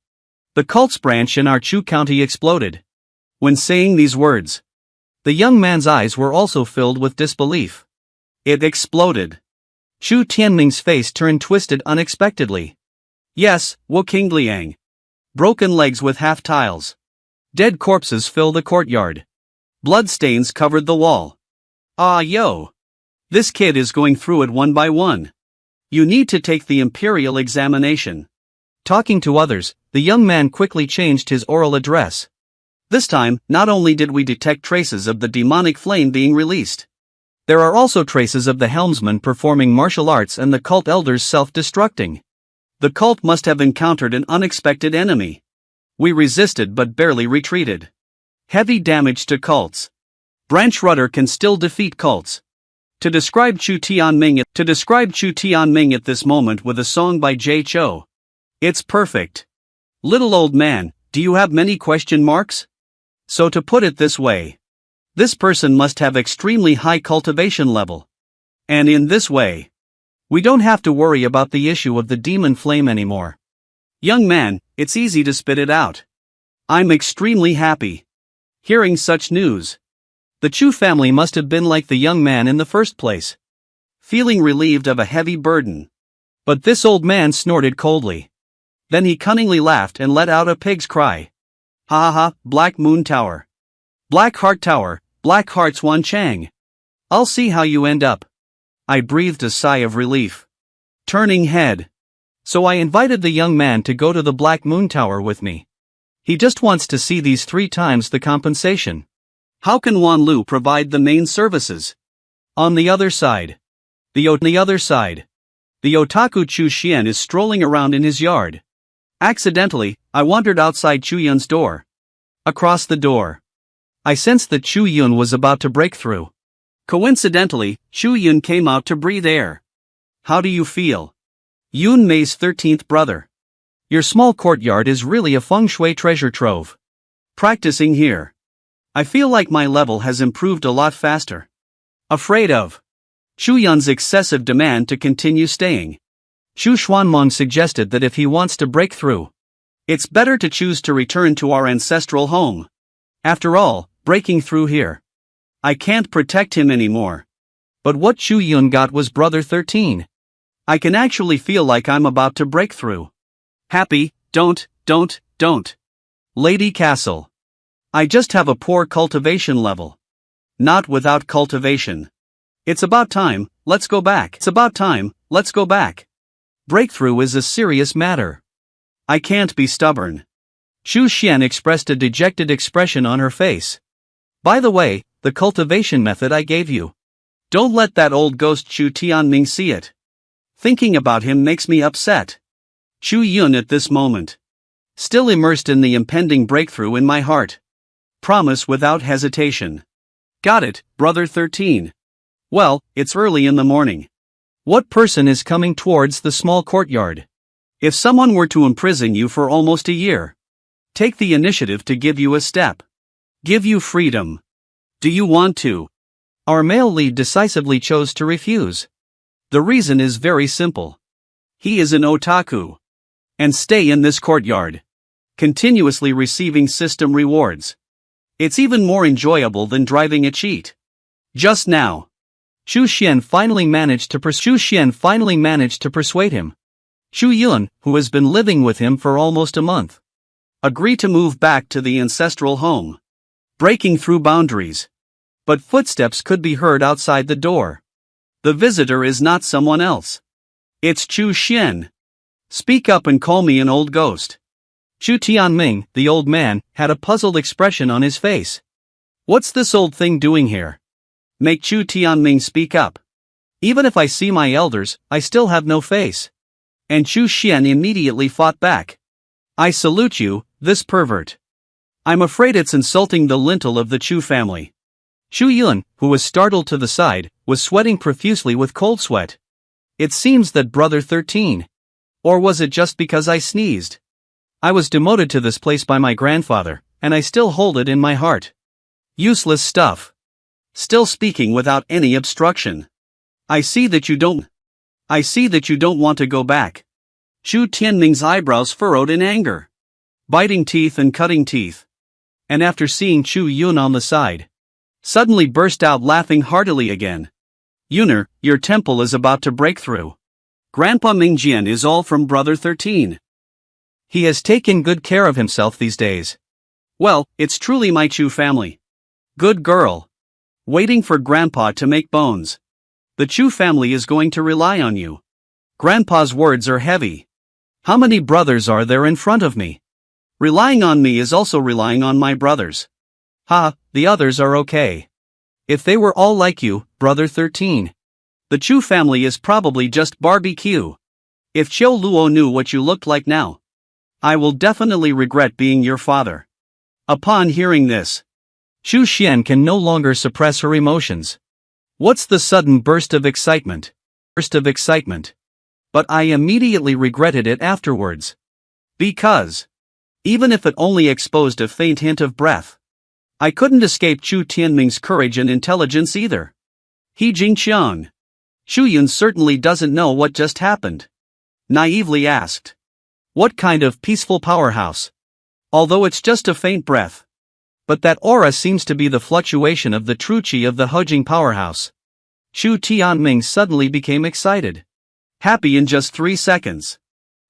The cult's branch in our Chu County exploded. When saying these words, the young man's eyes were also filled with disbelief. It exploded. Chu Tianming's face turned twisted unexpectedly. Yes, Wu Qingliang. Broken legs with half tiles. Dead corpses fill the courtyard. Bloodstains covered the wall. Ah yo! This kid is going through it one by one. You need to take the Imperial examination. Talking to others, the young man quickly changed his oral address. This time, not only did we detect traces of the demonic flame being released, there are also traces of the helmsman performing martial arts and the cult elders self-destructing. The cult must have encountered an unexpected enemy. We resisted but barely retreated. Heavy damage to cults. Branch Rudder can still defeat cults. To describe Chu Tianming at this moment with a song by Jay Cho. It's perfect. Little old man, do you have many question marks? So to put it this way, this person must have extremely high cultivation level. And in this way, we don't have to worry about the issue of the demon flame anymore. Young man, it's easy to spit it out. I'm extremely happy. Hearing such news. The Chu family must have been like the young man in the first place. Feeling relieved of a heavy burden. But this old man snorted coldly. Then he cunningly laughed and let out a pig's cry. Ha ha ha, Black Moon Tower. Black Heart Tower, Black Heart's Wan Chang. I'll see how you end up. I breathed a sigh of relief. Turning head. So I invited the young man to go to the Black Moon Tower with me. He just wants to see these 3 times the compensation. How can Wan Lu provide the main services? On the other side. The otaku Chu Xian is strolling around in his yard. Accidentally, I wandered outside Chu Yun's door. Across the door, I sensed that Chu Yun was about to break through. Coincidentally, Chu Yun came out to breathe air. How do you feel? Yun Mei's 13th brother. Your small courtyard is really a feng shui treasure trove. Practicing here. I feel like my level has improved a lot faster. Afraid of Chu Yun's excessive demand to continue staying. Chu Xuanmong suggested that if he wants to break through, it's better to choose to return to our ancestral home. After all, breaking through here, I can't protect him anymore. But what Chu Yun got was brother 13. I can actually feel like I'm about to break through. Happy, don't. Lady Castle. I just have a poor cultivation level. Not without cultivation. It's about time, let's go back. Breakthrough is a serious matter. I can't be stubborn. Chu Xian expressed a dejected expression on her face. By the way, the cultivation method I gave you. Don't let that old ghost Chu Tianming see it. Thinking about him makes me upset. Chu Yun at this moment. Still immersed in the impending breakthrough in my heart. Promise without hesitation. Got it, brother 13. Well, it's early in the morning. What person is coming towards the small courtyard? If someone were to imprison you for almost a year, take the initiative to give you a step. Give you freedom. Do you want to? Our male lead decisively chose to refuse. The reason is very simple. He is an otaku. And stay in this courtyard. Continuously receiving system rewards. It's even more enjoyable than driving a cheat. Just now, Chu Xian finally managed to persuade him. Chu Yun, who has been living with him for almost a month, agreed to move back to the ancestral home. Breaking through boundaries. But footsteps could be heard outside the door. The visitor is not someone else. It's Chu Xian. Speak up and call me an old ghost. Chu Tianming, the old man, had a puzzled expression on his face. What's this old thing doing here? Make Chu Tianming speak up. Even if I see my elders, I still have no face. And Chu Xian immediately fought back. I salute you, this pervert. I'm afraid it's insulting the lintel of the Chu family. Chu Yun, who was startled to the side, was sweating profusely with cold sweat. It seems that Brother 13. Or was it just because I sneezed? I was demoted to this place by my grandfather, and I still hold it in my heart. Useless stuff. Still speaking without any obstruction. I see that you don't want to go back. Chu Tianming's eyebrows furrowed in anger. Biting teeth and cutting teeth. And after seeing Chu Yun on the side, suddenly burst out laughing heartily again. Yuner, your temple is about to break through. Grandpa Mingjian is all from Brother 13. He has taken good care of himself these days. Well, it's truly my Chu family. Good girl. Waiting for Grandpa to make bones. The Chu family is going to rely on you. Grandpa's words are heavy. How many brothers are there in front of me? Relying on me is also relying on my brothers. The others are okay. If they were all like you, Brother 13. The Chu family is probably just barbecue. If Qiu Luo knew what you looked like now, I will definitely regret being your father. Upon hearing this, Chu Xian can no longer suppress her emotions. What's the sudden burst of excitement? But I immediately regretted it afterwards. Because, even if it only exposed a faint hint of breath, I couldn't escape Chu Tianming's courage and intelligence either. He Jingqiang. Chu Yun certainly doesn't know what just happened. Naively asked. What kind of peaceful powerhouse? Although it's just a faint breath. But that aura seems to be the fluctuation of the true qi of the Hujing powerhouse. Chu Tianming suddenly became excited. Happy in just 3 seconds.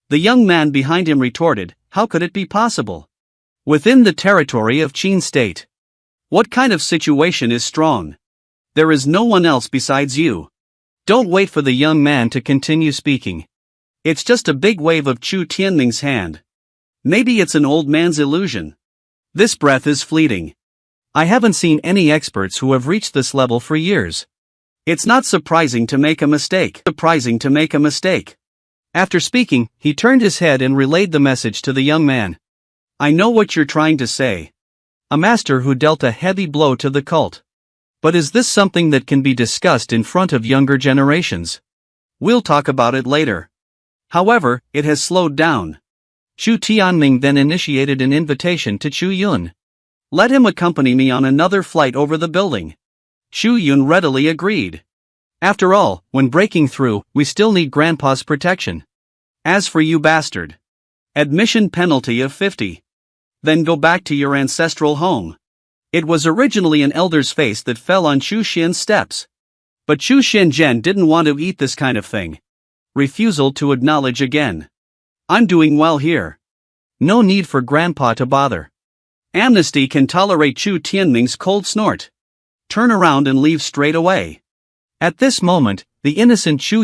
The young man behind him retorted, how could it be possible? Within the territory of Qin State. What kind of situation is strong? There is no one else besides you. Don't wait for the young man to continue speaking. It's just a big wave of Chu Tianming's hand. Maybe it's an old man's illusion. This breath is fleeting. I haven't seen any experts who have reached this level for years. It's not surprising to make a mistake. After speaking, he turned his head and relayed the message to the young man. I know what you're trying to say. A master who dealt a heavy blow to the cult. But is this something that can be discussed in front of younger generations? We'll talk about it later. However, it has slowed down. Chu Tianming then initiated an invitation to Chu Yun. Let him accompany me on another flight over the building. Chu Yun readily agreed. After all, when breaking through, we still need Grandpa's protection. As for you bastard. Admission penalty of 50. Then go back to your ancestral home. It was originally an elder's face that fell on Chu Xian's steps. But Chu Xianzhen didn't want to eat this kind of thing. Refusal to acknowledge again. I'm doing well here. No need for Grandpa to bother. Amnesty can tolerate Chu Tianming's cold snort. Turn around and leave straight away. At this moment, the innocent Chu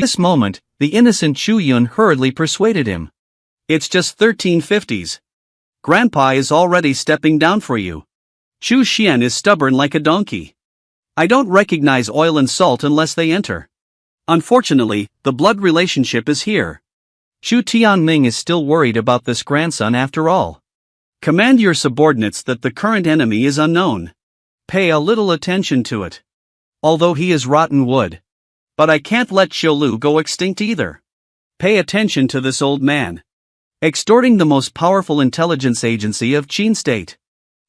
Yun hurriedly persuaded him. It's just 1350s. Grandpa is already stepping down for you. Chu Xian is stubborn like a donkey. I don't recognize oil and salt unless they enter. Unfortunately, the blood relationship is here. Chu Tianming is still worried about this grandson after all. Command your subordinates that the current enemy is unknown. Pay a little attention to it. Although he is rotten wood. But I can't let Xiulu go extinct either. Pay attention to this old man. Extorting the most powerful intelligence agency of Qin State.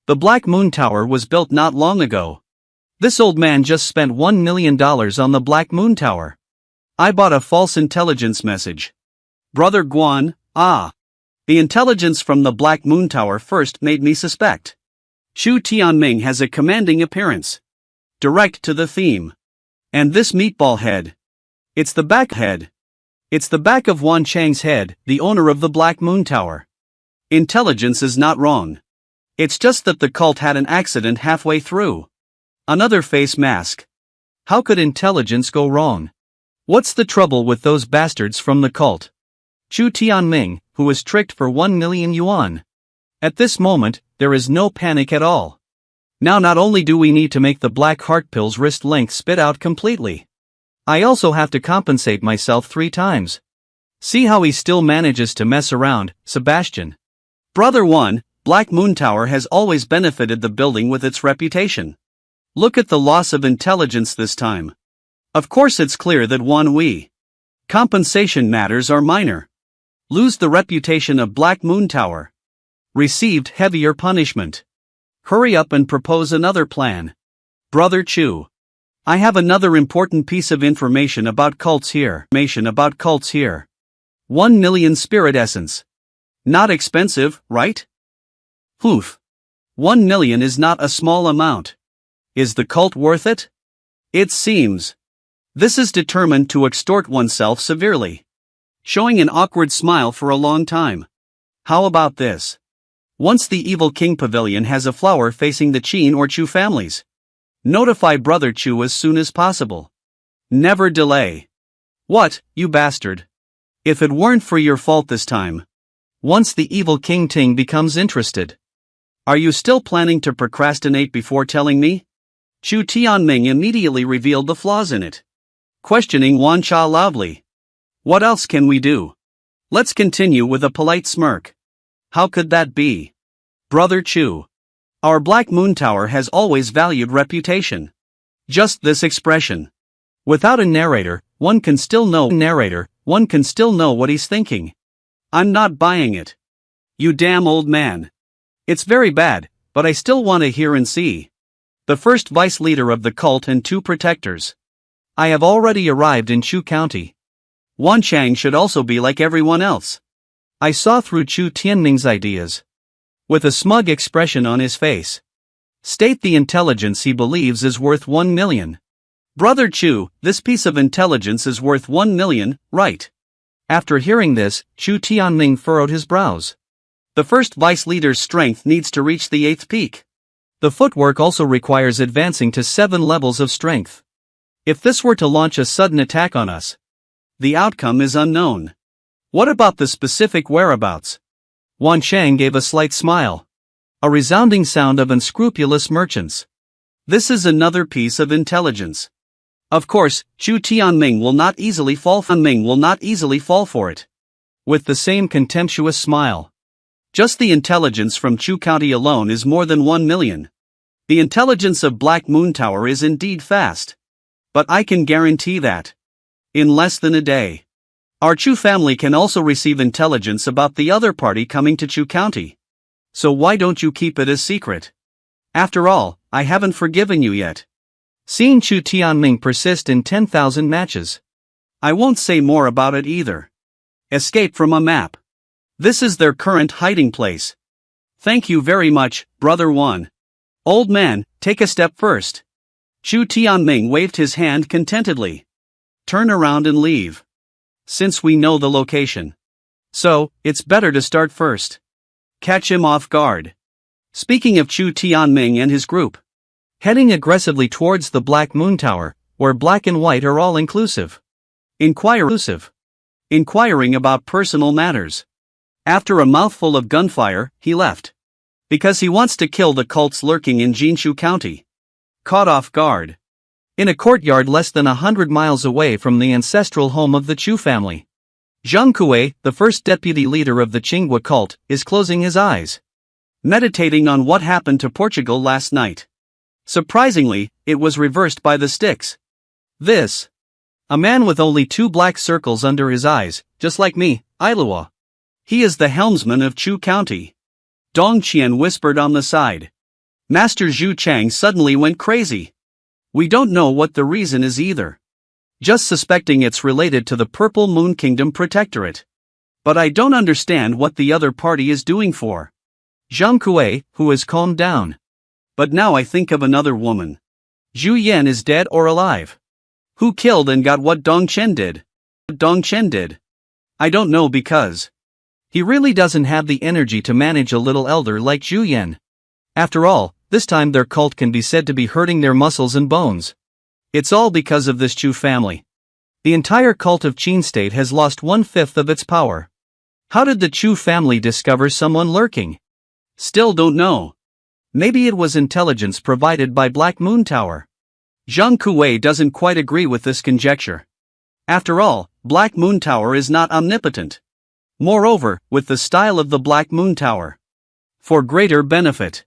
The Black Moon Tower was built not long ago. This old man just spent $1 million on the Black Moon Tower. I bought a false intelligence message. Brother Guan, the intelligence from the Black Moon Tower first made me suspect. Chu Tianming has a commanding appearance. Direct to the theme. And this meatball head. It's the back head. It's the back of Wan Chang's head, the owner of the Black Moon Tower. Intelligence is not wrong. It's just that the cult had an accident halfway through. Another face mask. How could intelligence go wrong? What's the trouble with those bastards from the cult? Chu Tianming, who was tricked for 1 million yuan. At this moment, there is no panic at all. Now not only do we need to make the black heart pills wrist length spit out completely. I also have to compensate myself 3 times. See how he still manages to mess around, Sebastian. Brother 1, Black Moon Tower has always benefited the building with its reputation. Look at the loss of intelligence this time. Of course it's clear that compensation matters are minor. Lose the reputation of Black Moon Tower. Received heavier punishment. Hurry up and propose another plan. Brother Chu. I have another important piece of information about cults here. 1 million spirit essence. Not expensive, right? Oof. 1 million is not a small amount. Is the cult worth it? It seems. This is determined to extort oneself severely. Showing an awkward smile for a long time. How about this? Once the Evil King Pavilion has a flower facing the Qin or Chu families. Notify Brother Chu as soon as possible. Never delay. What, you bastard? If it weren't for your fault this time. Once the Evil King Ting becomes interested. Are you still planning to procrastinate before telling me? Chu Tianming immediately revealed the flaws in it. Questioning Wan Cha loudly. What else can we do? Let's continue with a polite smirk. How could that be? Brother Chu. Our Black Moon Tower has always valued reputation. Just this expression. Without a narrator, one can still know what he's thinking. I'm not buying it. You damn old man. It's very bad, but I still want to hear and see. The first vice leader of the cult and 2 protectors. I have already arrived in Chu County. Wan Chang should also be like everyone else. I saw through Chu Tianming's ideas. With a smug expression on his face. State the intelligence he believes is worth 1 million. Brother Chu, this piece of intelligence is worth 1 million, right? After hearing this, Chu Tianming furrowed his brows. The first vice leader's strength needs to reach the 8th peak. The footwork also requires advancing to 7 levels of strength. If this were to launch a sudden attack on us, the outcome is unknown. What about the specific whereabouts? Wan Chang gave a slight smile. A resounding sound of unscrupulous merchants. This is another piece of intelligence. Of course, Chu Tianming will not easily fall for it. With the same contemptuous smile. Just the intelligence from Chu County alone is more than 1 million. The intelligence of Black Moon Tower is indeed fast. But I can guarantee that. In less than a day. Our Chu family can also receive intelligence about the other party coming to Chu County. So why don't you keep it a secret? After all, I haven't forgiven you yet. Seeing Chu Tianming persist in 10,000 matches. I won't say more about it either. Escape from a map. This is their current hiding place. Thank you very much, Brother Wan. Old man, take a step first. Chu Tianming waved his hand contentedly. Turn around and leave. Since we know the location. So, it's better to start first. Catch him off guard. Speaking of Chu Tianming and his group. Heading aggressively towards the Black Moon Tower, where black and white are all inclusive. Inquiring about personal matters. After a mouthful of gunfire, he left. Because he wants to kill the cults lurking in Jinshu County. Caught off guard. In a courtyard less than 100 miles away from the ancestral home of the Chu family. Zhang Kuei, the first deputy leader of the Qinghua cult, is closing his eyes. Meditating on what happened to Portugal last night. Surprisingly, it was reversed by the sticks. This. A man with only 2 black circles under his eyes, just like me, Ilua. He is the helmsman of Chu County. Dong Qian whispered on the side. Master Zhu Chang suddenly went crazy. We don't know what the reason is either. Just suspecting it's related to the Purple Moon Kingdom Protectorate. But I don't understand what the other party is doing for. Zhang Kuei, who has calmed down. But now I think of another woman. Zhu Yan is dead or alive? Who killed and got what Dong Chen did? I don't know because he really doesn't have the energy to manage a little elder like Zhu Yan. After all, this time their cult can be said to be hurting their muscles and bones. It's all because of this Chu family. The entire cult of Qin State has lost 1/5 of its power. How did the Chu family discover someone lurking? Still don't know. Maybe it was intelligence provided by Black Moon Tower. Zhang Kuei doesn't quite agree with this conjecture. After all, Black Moon Tower is not omnipotent. Moreover, with the style of the Black Moon Tower. For greater benefit.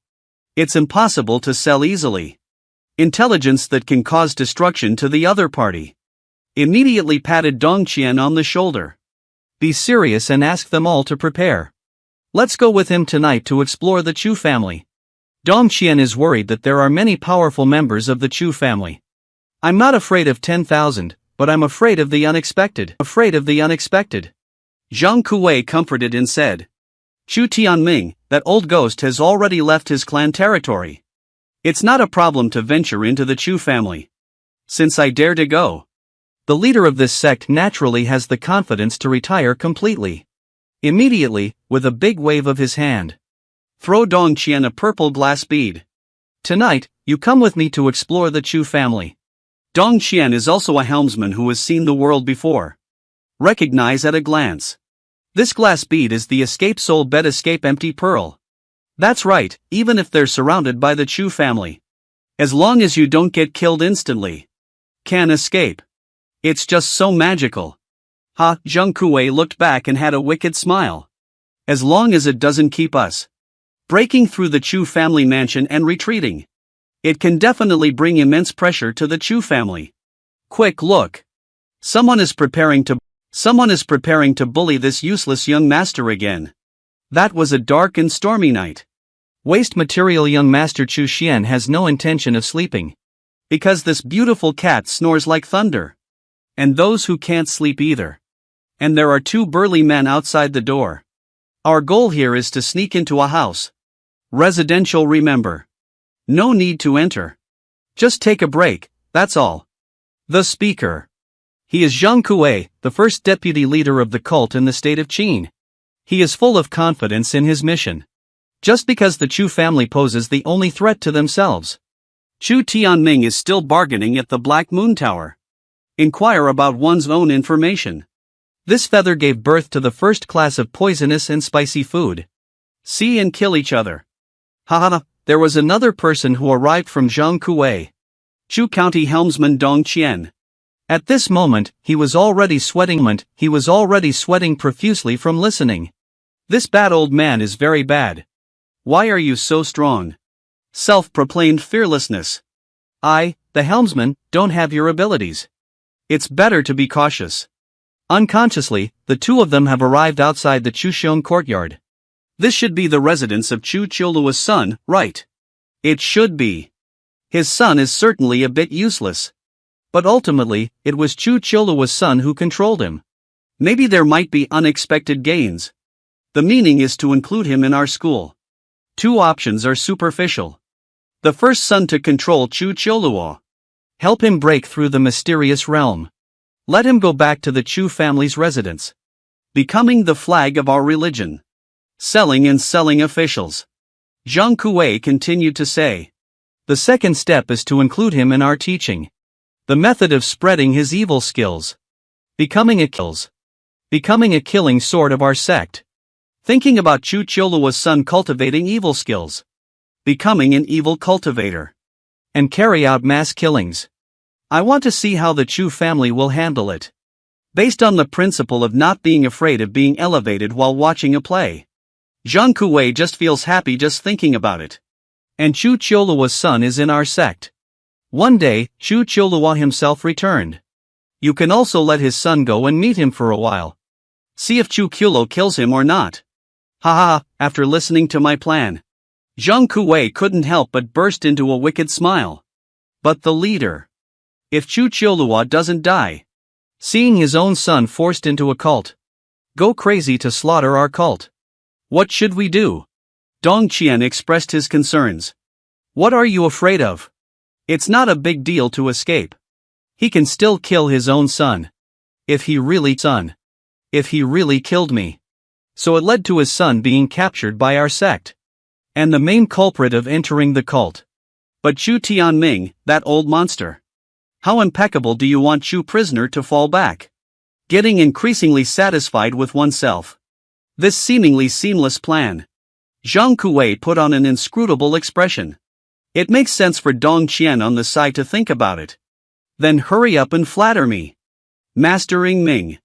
It's impossible to sell easily. Intelligence that can cause destruction to the other party. Immediately patted Dongqian on the shoulder. Be serious and ask them all to prepare. Let's go with him tonight to explore the Chu family. Dongqian is worried that there are many powerful members of the Chu family. I'm not afraid of 10,000, but I'm afraid of the unexpected. Zhang Kuwei comforted and said. Chu Tianming, that old ghost has already left his clan territory. It's not a problem to venture into the Chu family. Since I dare to go. The leader of this sect naturally has the confidence to retire completely. Immediately, with a big wave of his hand. Throw Dongqian a purple glass bead. Tonight, you come with me to explore the Chu family. Dongqian is also a helmsman who has seen the world before. Recognize at a glance. This glass bead is the escape soul bed escape empty pearl. That's right, even if they're surrounded by the Chu family. As long as you don't get killed instantly. Can escape. It's just so magical. Ha, Zhang Kuwei looked back and had a wicked smile. As long as it doesn't keep us breaking through the Chu family mansion and retreating. It can definitely bring immense pressure to the Chu family. Quick look. Someone is preparing to bully this useless young master again. That was a dark and stormy night. Waste material. Young Master Chu Xian has no intention of sleeping. Because this beautiful cat snores like thunder. And those who can't sleep either. And there are two burly men outside the door. Our goal here is to sneak into a house. Residential, remember. No need to enter. Just take a break, that's all. The speaker. He is Zhang Kuwei, the first deputy leader of the cult in the state of Qin. He is full of confidence in his mission. Just because the Chu family poses the only threat to themselves. Chu Tianming is still bargaining at the Black Moon Tower. Inquire about one's own information. This feather gave birth to the first class of poisonous and spicy food. See and kill each other. Haha, there was another person who arrived from Zhang Kuwei. Chu County Helmsman Dongqian. At this moment, he was already sweating profusely from listening. This bad old man is very bad. Why are you so strong? Self-proclaimed fearlessness. I, the helmsman, don't have your abilities. It's better to be cautious. Unconsciously, the two of them have arrived outside the Chuxiong courtyard. This should be the residence of Chu Qiulua's son, right? It should be. His son is certainly a bit useless. But ultimately, it was Chu Qiulua's son who controlled him. Maybe there might be unexpected gains. The meaning is to include him in our school. Two options are superficial. The first son to control Chu Qiulua. Help him break through the mysterious realm. Let him go back to the Chu family's residence. Becoming the flag of our religion. Selling officials. Zhang Kuwei continued to say. The second step is to include him in our teaching. The method of spreading his evil skills. Becoming a killing sword of our sect. Thinking about Chu Qiulua's son cultivating evil skills. Becoming an evil cultivator. And carry out mass killings. I want to see how the Chu family will handle it. Based on the principle of not being afraid of being elevated while watching a play. Zhang Kuwei just feels happy just thinking about it. And Chu Qiulua's son is in our sect. One day, Chu Qiulua himself returned. You can also let his son go and meet him for a while. See if Chu Qiuluo kills him or not. Haha, after listening to my plan. Zhang Kuwei couldn't help but burst into a wicked smile. But the leader. If Chu Qiulua doesn't die. Seeing his own son forced into a cult. Go crazy to slaughter our cult. What should we do? Dongqian expressed his concerns. What are you afraid of? It's not a big deal to escape. He can still kill his own son. If he really killed me. So it led to his son being captured by our sect. And the main culprit of entering the cult. But Chu Tianming, that old monster. How impeccable do you want Chu prisoner to fall back? Getting increasingly satisfied with oneself. This seemingly seamless plan. Zhang Kuwei put on an inscrutable expression. It makes sense for Dongqian on the side to think about it. Then hurry up and flatter me. Mastering Ming.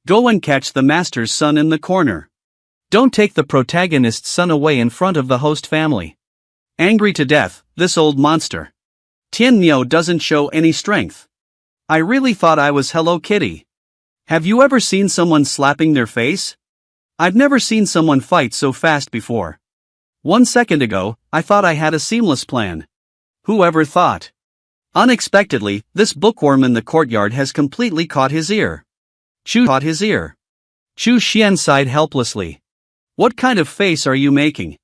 Go and catch the master's son in the corner. Don't take the protagonist's son away in front of the host family. Angry to death, this old monster. Tian Miao doesn't show any strength. I really thought I was Hello Kitty. Have you ever seen someone slapping their face? I've never seen someone fight so fast before. 1 second ago, I thought I had a seamless plan. Whoever thought? Unexpectedly, this bookworm in the courtyard has completely caught his ear. Chu Xian sighed helplessly. What kind of face are you making?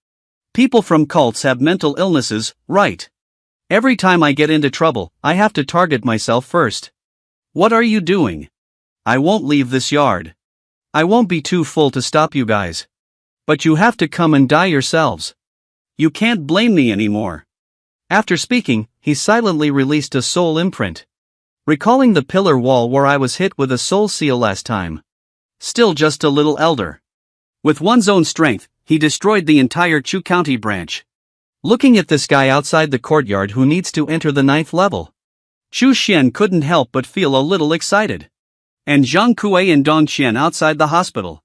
People from cults have mental illnesses, right? Every time I get into trouble, I have to target myself first. What are you doing? I won't leave this yard. I won't be too full to stop you guys. But you have to come and die yourselves. You can't blame me anymore. After speaking, he silently released a soul imprint. Recalling the pillar wall where I was hit with a soul seal last time. Still just a little elder. With one's own strength, he destroyed the entire Chu County branch. Looking at this guy outside the courtyard who needs to enter the 9th level. Chu Xian couldn't help but feel a little excited. And Zhang Kuei and Dong Qian outside the hospital.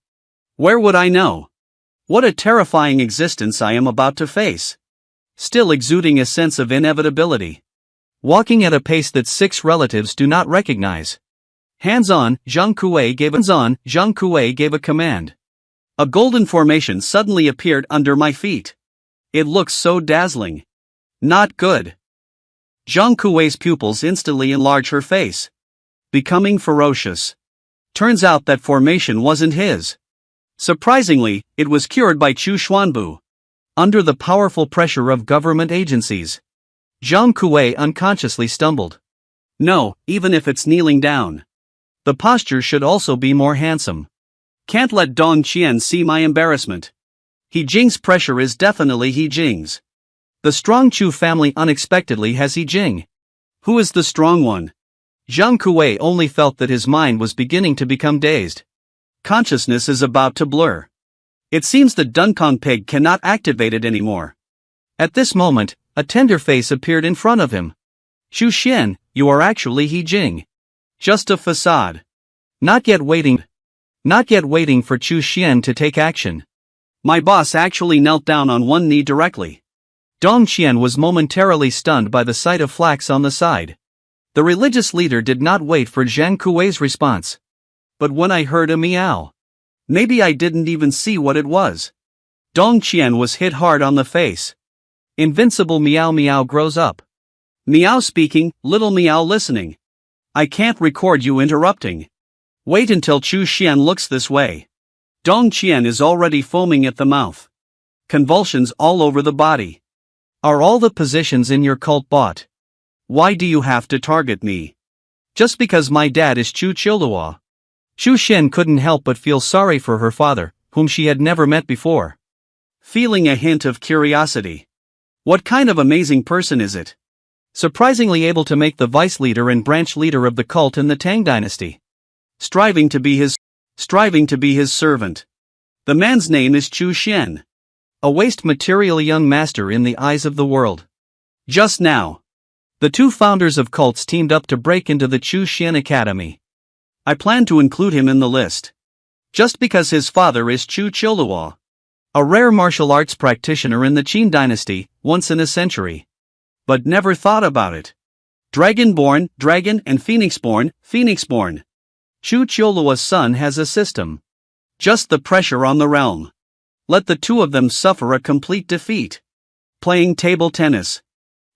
Where would I know? What a terrifying existence I am about to face. Still exuding a sense of inevitability. Walking at a pace that 6 relatives do not recognize. Hands on, Zhang Kuei gave a command. A golden formation suddenly appeared under my feet. It looks so dazzling. Not good. Zhang Kuei's pupils instantly enlarge her face. Becoming ferocious. Turns out that formation wasn't his. Surprisingly, it was cured by Chu Xuanbu. Under the powerful pressure of government agencies. Zhang Kuei unconsciously stumbled. No, even if it's kneeling down. The posture should also be more handsome. Can't let Dong Qian see my embarrassment. He Jing's pressure is definitely He Jing's. The strong Chu family unexpectedly has He Jing. Who is the strong one? Zhang Kuei only felt that his mind was beginning to become dazed. Consciousness is about to blur. It seems the Dunkong pig cannot activate it anymore. At this moment, a tender face appeared in front of him. Chu Xian, you are actually He Jing. Just a facade. Not yet waiting for Chu Xian to take action. My boss actually knelt down on one knee directly. Dong Qian was momentarily stunned by the sight of flax on the side. The religious leader did not wait for Zhang Kuei's response. But when I heard a meow. Maybe I didn't even see what it was. Dong Qian was hit hard on the face. Invincible meow meow grows up. Meow speaking, little meow listening. I can't record you interrupting. Wait until Chu Xian looks this way. Dong Qian is already foaming at the mouth. Convulsions all over the body. Are all the positions in your cult bought? Why do you have to target me? Just because my dad is Chu Chilhua. Chu Xian couldn't help but feel sorry for her father, whom she had never met before. Feeling a hint of curiosity. What kind of amazing person is it? Surprisingly able to make the vice leader and branch leader of the cult in the Tang dynasty. Striving to be his servant. The man's name is Chu Xian. A waste material young master in the eyes of the world. Just now. The two founders of cults teamed up to break into the Chu Xian Academy. I plan to include him in the list. Just because his father is Chu Chilhua. A rare martial arts practitioner in the Qin dynasty, once in a century. But never thought about it. Dragonborn, dragon and phoenixborn, phoenixborn. Chu Chilhua's son has a system. Just the pressure on the realm. Let the two of them suffer a complete defeat. Playing table tennis.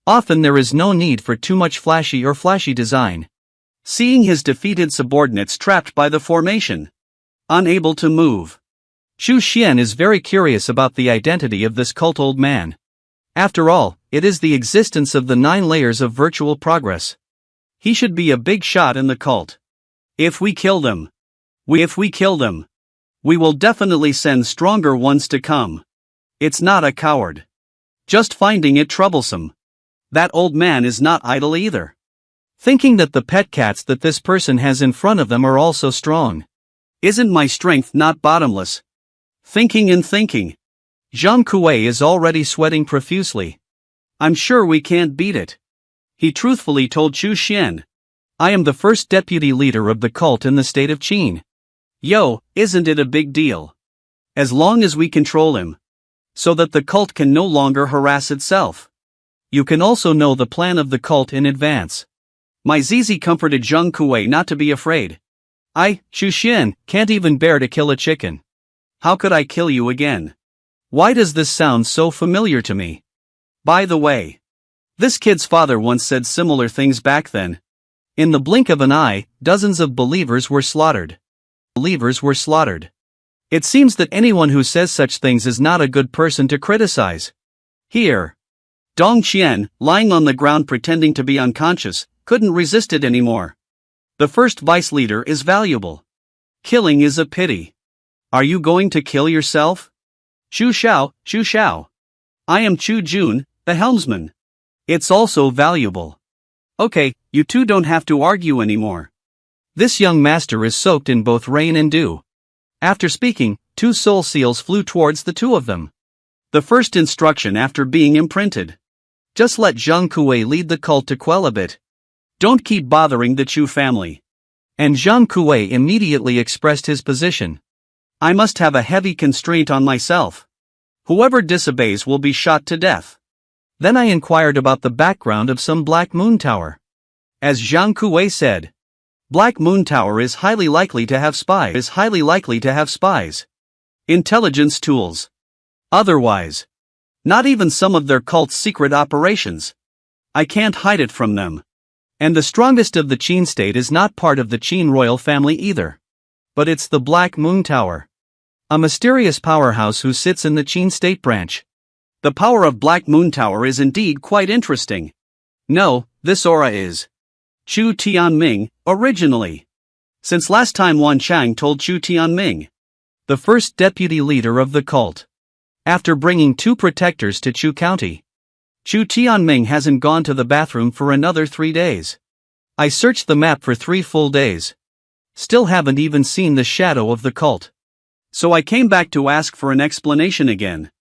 Often there is no need for too much flashy design. Seeing his defeated subordinates trapped by the formation. Unable to move. Chu Xian is very curious about the identity of this cult old man. After all, it is the existence of the 9 layers of virtual progress. He should be a big shot in the cult. If we kill them, we will definitely send stronger ones to come. It's not a coward. Just finding it troublesome. That old man is not idle either. Thinking that the pet cats that this person has in front of them are also strong. Isn't my strength not bottomless? Thinking. Zhang Kuei is already sweating profusely. I'm sure we can't beat it. He truthfully told Chu Xian. I am the first deputy leader of the cult in the state of Qin. Yo, isn't it a big deal? As long as we control him. So that the cult can no longer harass itself. You can also know the plan of the cult in advance. My Zizi comforted Zheng Kuei not to be afraid. Chu Xian, can't even bear to kill a chicken. How could I kill you again? Why does this sound so familiar to me? By the way, this kid's father once said similar things back then. In the blink of an eye, dozens of believers were slaughtered. It seems that anyone who says such things is not a good person to criticize. Here. Dong Qian, lying on the ground pretending to be unconscious, couldn't resist it anymore. The first vice leader is valuable. Killing is a pity. Are you going to kill yourself? Chu Xiao. I am Chu Jun, the helmsman. It's also valuable. Okay, you two don't have to argue anymore. This young master is soaked in both rain and dew. After speaking, 2 soul seals flew towards the 2 of them. The first instruction after being imprinted. Just let Zheng Kuei lead the cult to quell a bit. Don't keep bothering the Chu family. And Zheng Kuei immediately expressed his position. I must have a heavy constraint on myself. Whoever disobeys will be shot to death. Then I inquired about the background of some Black Moon Tower. As Zheng Kuei said, Black Moon Tower is highly likely to have spies. Intelligence tools. Otherwise. Not even some of their cult's secret operations. I can't hide it from them. And the strongest of the Qin state is not part of the Qin royal family either. But it's the Black Moon Tower. A mysterious powerhouse who sits in the Qin state branch. The power of Black Moon Tower is indeed quite interesting. No, this aura is Chu Tianming, originally. Since last time Wan Chang told Chu Tianming. The first deputy leader of the cult. After bringing 2 protectors to Chu County. Chu Tianming hasn't gone to the bathroom for another 3 days. I searched the map for 3 full days. Still haven't even seen the shadow of the cult. So I came back to ask for an explanation again.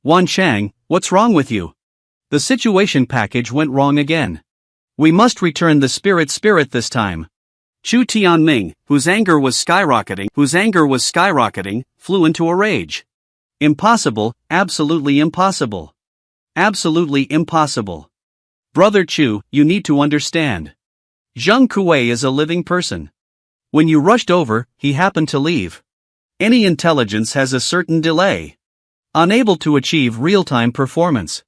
Wan Chang, what's wrong with you? The situation package went wrong again. We must return the spirit this time. Chu Tianming, whose anger was skyrocketing, flew into a rage. Impossible, absolutely impossible. Absolutely impossible. Brother Chu, you need to understand. Zheng Kuei is a living person. When you rushed over, he happened to leave. Any intelligence has a certain delay. Unable to achieve real-time performance.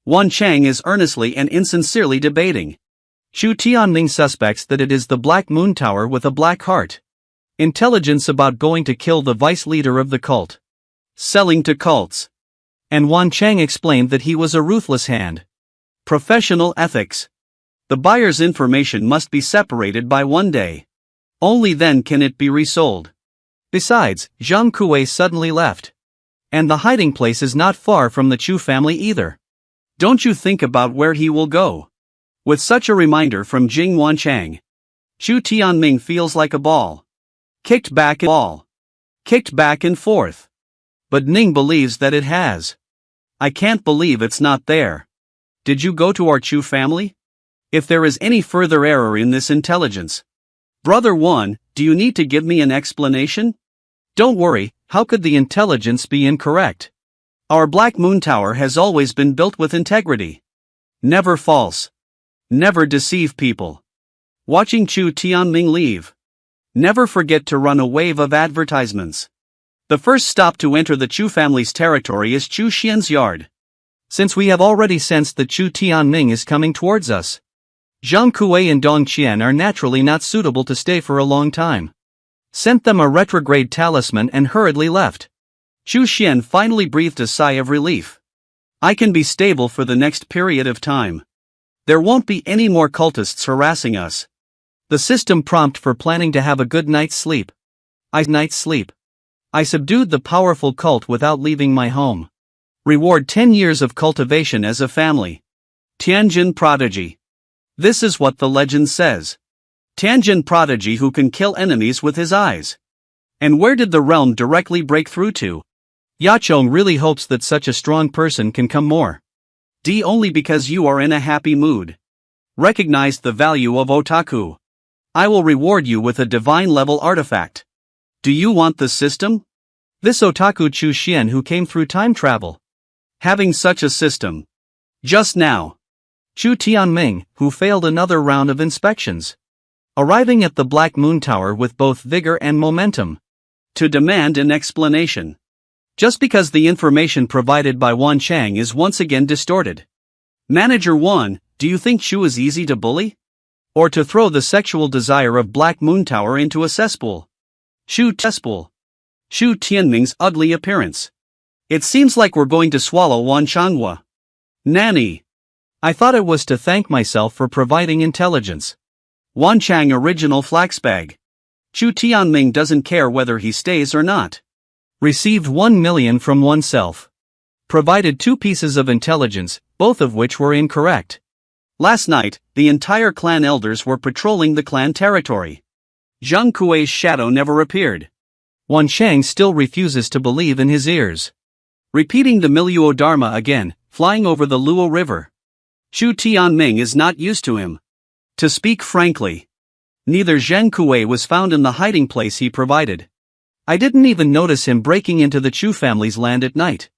Wan Chang is earnestly and insincerely debating. Chu Tianming suspects that it is the Black Moon Tower with a black heart. Intelligence about going to kill the vice leader of the cult. Selling to cults. And Wan Chang explained that he was a ruthless hand. Professional ethics. The buyer's information must be separated by 1 day. Only then can it be resold. Besides, Zheng Kuei suddenly left. And the hiding place is not far from the Chu family either. Don't you think about where he will go? With such a reminder from Jing Wan Chang. Chu Tianming feels like a ball. Kicked back and forth. But Ning believes that it has. I can't believe it's not there. Did you go to our Chu family? If there is any further error in this intelligence. Brother Wan, do you need to give me an explanation? Don't worry, how could the intelligence be incorrect? Our Black Moon Tower has always been built with integrity. Never false. Never deceive people. Watching Chu Tianming leave. Never forget to run a wave of advertisements. The first stop to enter the Chu family's territory is Chu Xian's yard. Since we have already sensed that Chu Tianming is coming towards us. Zheng Kuei and Dong Qian are naturally not suitable to stay for a long time. Sent them a retrograde talisman and hurriedly left. Chu Xian finally breathed a sigh of relief. I can be stable for the next period of time. There won't be any more cultists harassing us. The system prompt for planning to have a good night's sleep. I subdued the powerful cult without leaving my home. Reward 10 years of cultivation as a family. Tianjin Prodigy. This is what the legend says. Tianjin Prodigy who can kill enemies with his eyes. And where did the realm directly break through to? Yachong really hopes that such a strong person can come more. D only because you are in a happy mood. Recognize the value of otaku. I will reward you with a divine level artifact. Do you want the system? This otaku Chu Xian who came through time travel. Having such a system. Just now. Chu Tianming, who failed another round of inspections. Arriving at the Black Moon Tower with both vigor and momentum. To demand an explanation. Just because the information provided by Wan Chang is once again distorted. Manager Wan, do you think Chu is easy to bully? Or to throw the sexual desire of Black Moon Tower into a cesspool? Chu Tianming's ugly appearance. It seems like we're going to swallow Wan Changhua. Nanny. I thought it was to thank myself for providing intelligence. Wan Chang original flaxbag. Chu Tianming doesn't care whether he stays or not. Received 1 million from oneself. Provided 2 pieces of intelligence, both of which were incorrect. Last night, the entire clan elders were patrolling the clan territory. Zhang Kuei's shadow never appeared. Wan Chang still refuses to believe in his ears. Repeating the Miluo Dharma again, flying over the Luo River. Chu Tianming is not used to him. To speak frankly, neither Zhang Kuei was found in the hiding place he provided. I didn't even notice him breaking into the Chu family's land at night.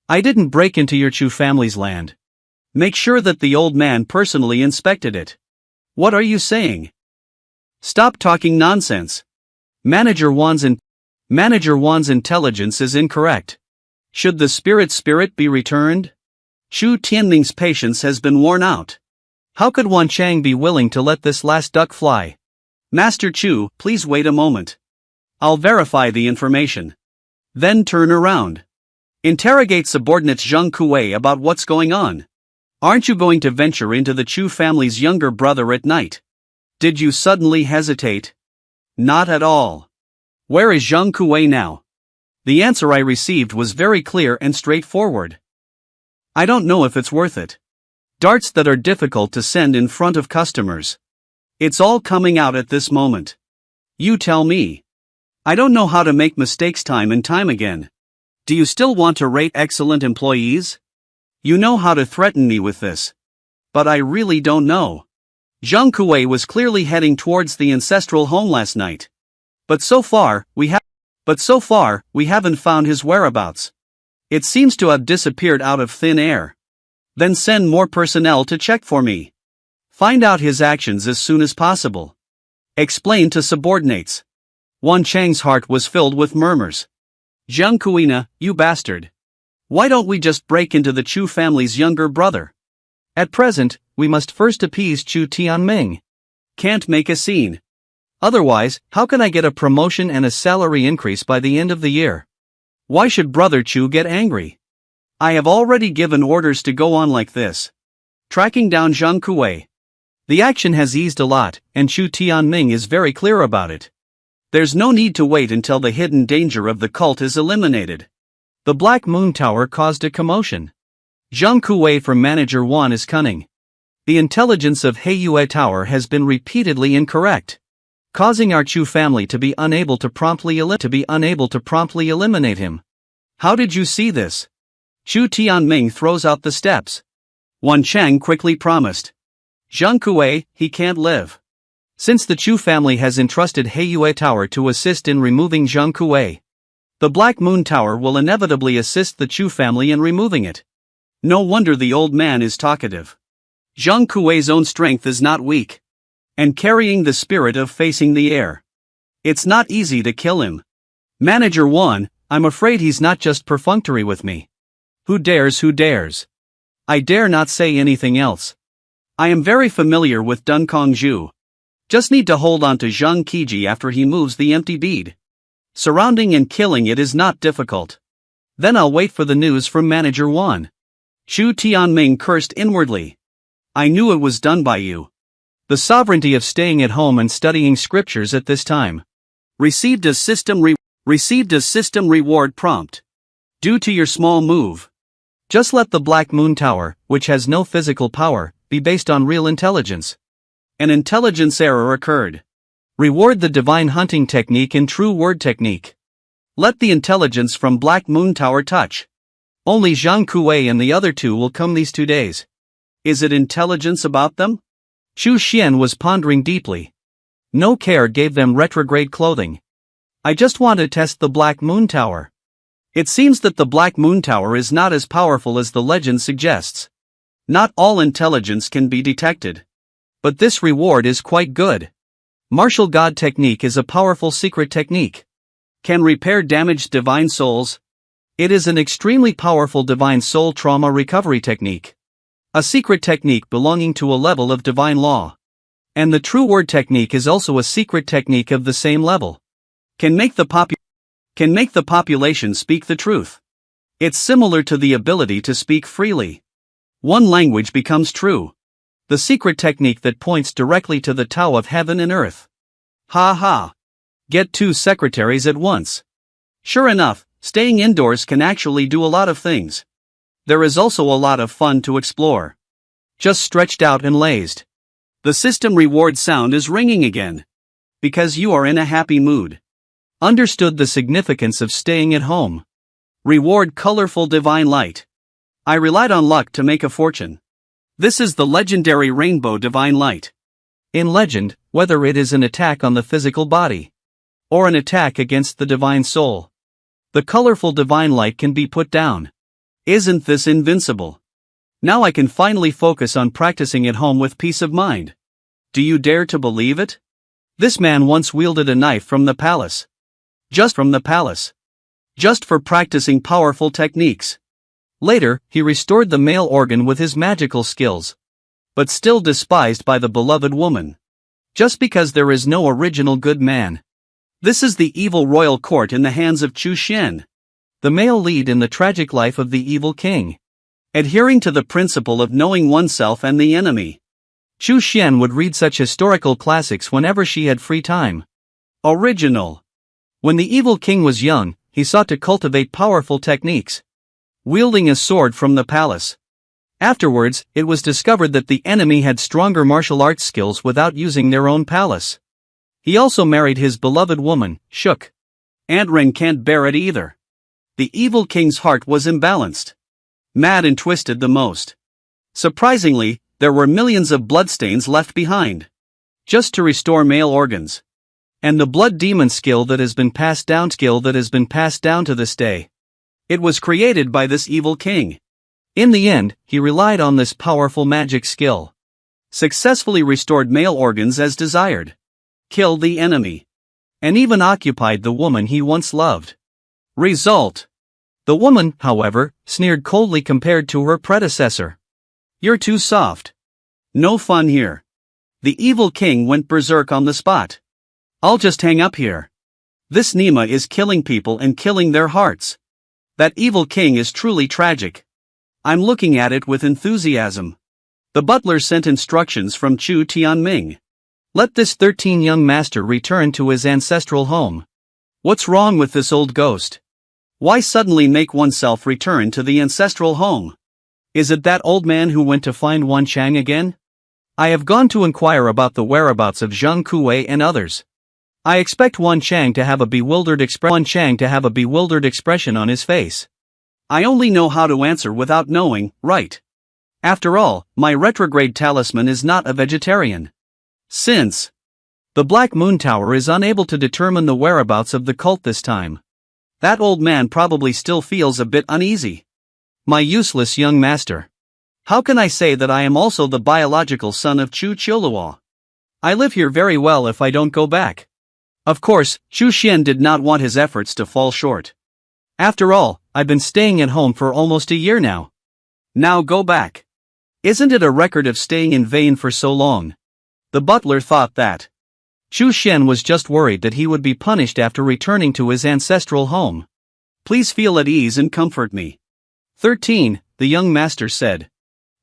I didn't break into your Chu family's land. Make sure that the old man personally inspected it. What are you saying? Stop talking nonsense. Manager Wan's intelligence is incorrect. Should the spirit be returned? Chu Tianming's patience has been worn out. How could Wan Chang be willing to let this last duck fly? Master Chu, please wait a moment. I'll verify the information. Then turn around. Interrogate subordinate Zhang Kuei about what's going on. Aren't you going to venture into the Chu family's younger brother at night? Did you suddenly hesitate? Not at all. Where is Zhang Kuei now? The answer I received was very clear and straightforward. I don't know if it's worth it. Darts that are difficult to send in front of customers. It's all coming out at this moment. You tell me. I don't know how to make mistakes time and time again. Do you still want to rate excellent employees? You know how to threaten me with this. But I really don't know. Zhang Kuei was clearly heading towards the ancestral home last night. But so far, we haven't found his whereabouts. It seems to have disappeared out of thin air. Then send more personnel to check for me. Find out his actions as soon as possible. Explain to subordinates. Wan Chang's heart was filled with murmurs. Zhang Kuei, you bastard. Why don't we just break into the Chu family's younger brother? At present, we must first appease Chu Tianming. Can't make a scene. Otherwise, how can I get a promotion and a salary increase by the end of the year? Why should Brother Chu get angry? I have already given orders to go on like this. Tracking down Zhang Kuei. The action has eased a lot, and Chu Tianming is very clear about it. There's no need to wait until the hidden danger of the cult is eliminated. The Black Moon Tower caused a commotion. Zhang Kuei from Manager Wan is cunning. The intelligence of Heiyue Tower has been repeatedly incorrect, causing our Chu family to be unable to promptly eliminate him. How did you see this? Chu Tianming throws out the steps. Wan Chang quickly promised. Zhang Kuei, he can't live. Since the Chu family has entrusted Heiyue Tower to assist in removing Zhang Kuei, the Black Moon Tower will inevitably assist the Chu family in removing it. No wonder the old man is talkative. Zhang Kuei's own strength is not weak. And carrying the spirit of facing the air. It's not easy to kill him. Manager Wan, I'm afraid he's not just perfunctory with me. Who dares? I dare not say anything else. I am very familiar with Dunkong Zhu. Just need to hold on to Zhang Kiji after he moves the empty bead. Surrounding and killing it is not difficult. Then I'll wait for the news from Manager Wan. Chu Tianming cursed inwardly. I knew it was done by you. The sovereignty of staying at home and studying scriptures at this time. Received a system reward prompt. Due to your small move. Just let the Black Moon Tower, which has no physical power, be based on real intelligence. An intelligence error occurred. Reward the divine hunting technique and true word technique. Let the intelligence from Black Moon Tower touch. Only Zhang Kuei and the other 2 will come these 2 days. Is it intelligence about them? Chu Xian was pondering deeply. No care gave them retrograde clothing. I just want to test the Black Moon Tower. It seems that the Black Moon Tower is not as powerful as the legend suggests. Not all intelligence can be detected. But this reward is quite good. Martial God Technique is a powerful secret technique. Can repair damaged divine souls. It is an extremely powerful divine soul trauma recovery technique. A secret technique belonging to a level of divine law. And the True Word technique is also a secret technique of the same level. Can make the population speak the truth. It's similar to the ability to speak freely. One language becomes true. The secret technique that points directly to the Tao of heaven and earth. Ha ha. Get 2 secretaries at once. Sure enough, staying indoors can actually do a lot of things. There is also a lot of fun to explore. Just stretched out and lazed. The system reward sound is ringing again. Because you are in a happy mood. Understood the significance of staying at home. Reward colorful divine light. I relied on luck to make a fortune. This is the legendary rainbow divine light. In legend, whether it is an attack on the physical body or an attack against the divine soul, the colorful divine light can be put down. Isn't this invincible? Now I can finally focus on practicing at home with peace of mind. Do you dare to believe it? This man once wielded a knife from the palace. Just from the palace. Just for practicing powerful techniques. Later, he restored the male organ with his magical skills. But still despised by the beloved woman. Just because there is no original good man. This is the evil royal court in the hands of Chu Xian. The male lead in the tragic life of the evil king. Adhering to the principle of knowing oneself and the enemy. Chu Xian would read such historical classics whenever she had free time. Original. When the evil king was young, he sought to cultivate powerful techniques. Wielding a sword from the palace. Afterwards, it was discovered that the enemy had stronger martial arts skills without using their own palace. He also married his beloved woman, Shook. And Ren can't bear it either. The evil king's heart was imbalanced. Mad and twisted the most. Surprisingly, there were millions of bloodstains left behind. Just to restore male organs. And the blood demon skill that has been passed down to this day. It was created by this evil king. In the end, he relied on this powerful magic skill. Successfully restored male organs as desired. Killed the enemy. And even occupied the woman he once loved. Result. The woman, however, sneered coldly compared to her predecessor. You're too soft. No fun here. The evil king went berserk on the spot. I'll just hang up here. This Nima is killing people and killing their hearts. That evil king is truly tragic. I'm looking at it with enthusiasm. The butler sent instructions from Chu Tianming. Let this 13 young master return to his ancestral home. What's wrong with this old ghost? Why suddenly make oneself return to the ancestral home? Is it that old man who went to find Wan Chang again? I have gone to inquire about the whereabouts of Zhang Kuwei and others. I expect Wan Chang to have a bewildered expression on his face. I only know how to answer without knowing, right? After all, my retrograde talisman is not a vegetarian. Since the Black Moon Tower is unable to determine the whereabouts of the cult this time, that old man probably still feels a bit uneasy. My useless young master. How can I say that I am also the biological son of Chu Qiuluo? I live here very well if I don't go back. Of course, Chu Xian did not want his efforts to fall short. After all, I've been staying at home for almost a year now. Now go back. Isn't it a record of staying in vain for so long? The butler thought that. Chu Xian was just worried that he would be punished after returning to his ancestral home. Please feel at ease and comfort me. 13, the young master said.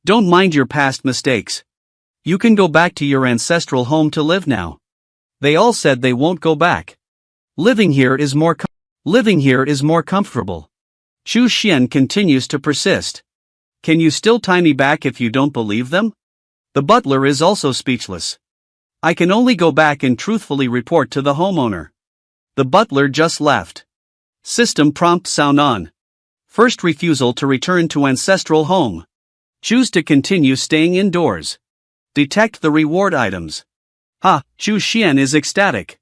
Don't mind your past mistakes. You can go back to your ancestral home to live now. They all said they won't go back. Living here is more comfortable. Chu Xian continues to persist. Can you still tie me back if you don't believe them? The butler is also speechless. I can only go back and truthfully report to the homeowner. The butler just left. System prompt sound on. First refusal to return to ancestral home. Choose to continue staying indoors. Detect the reward items. Ha, Chu Xian is ecstatic.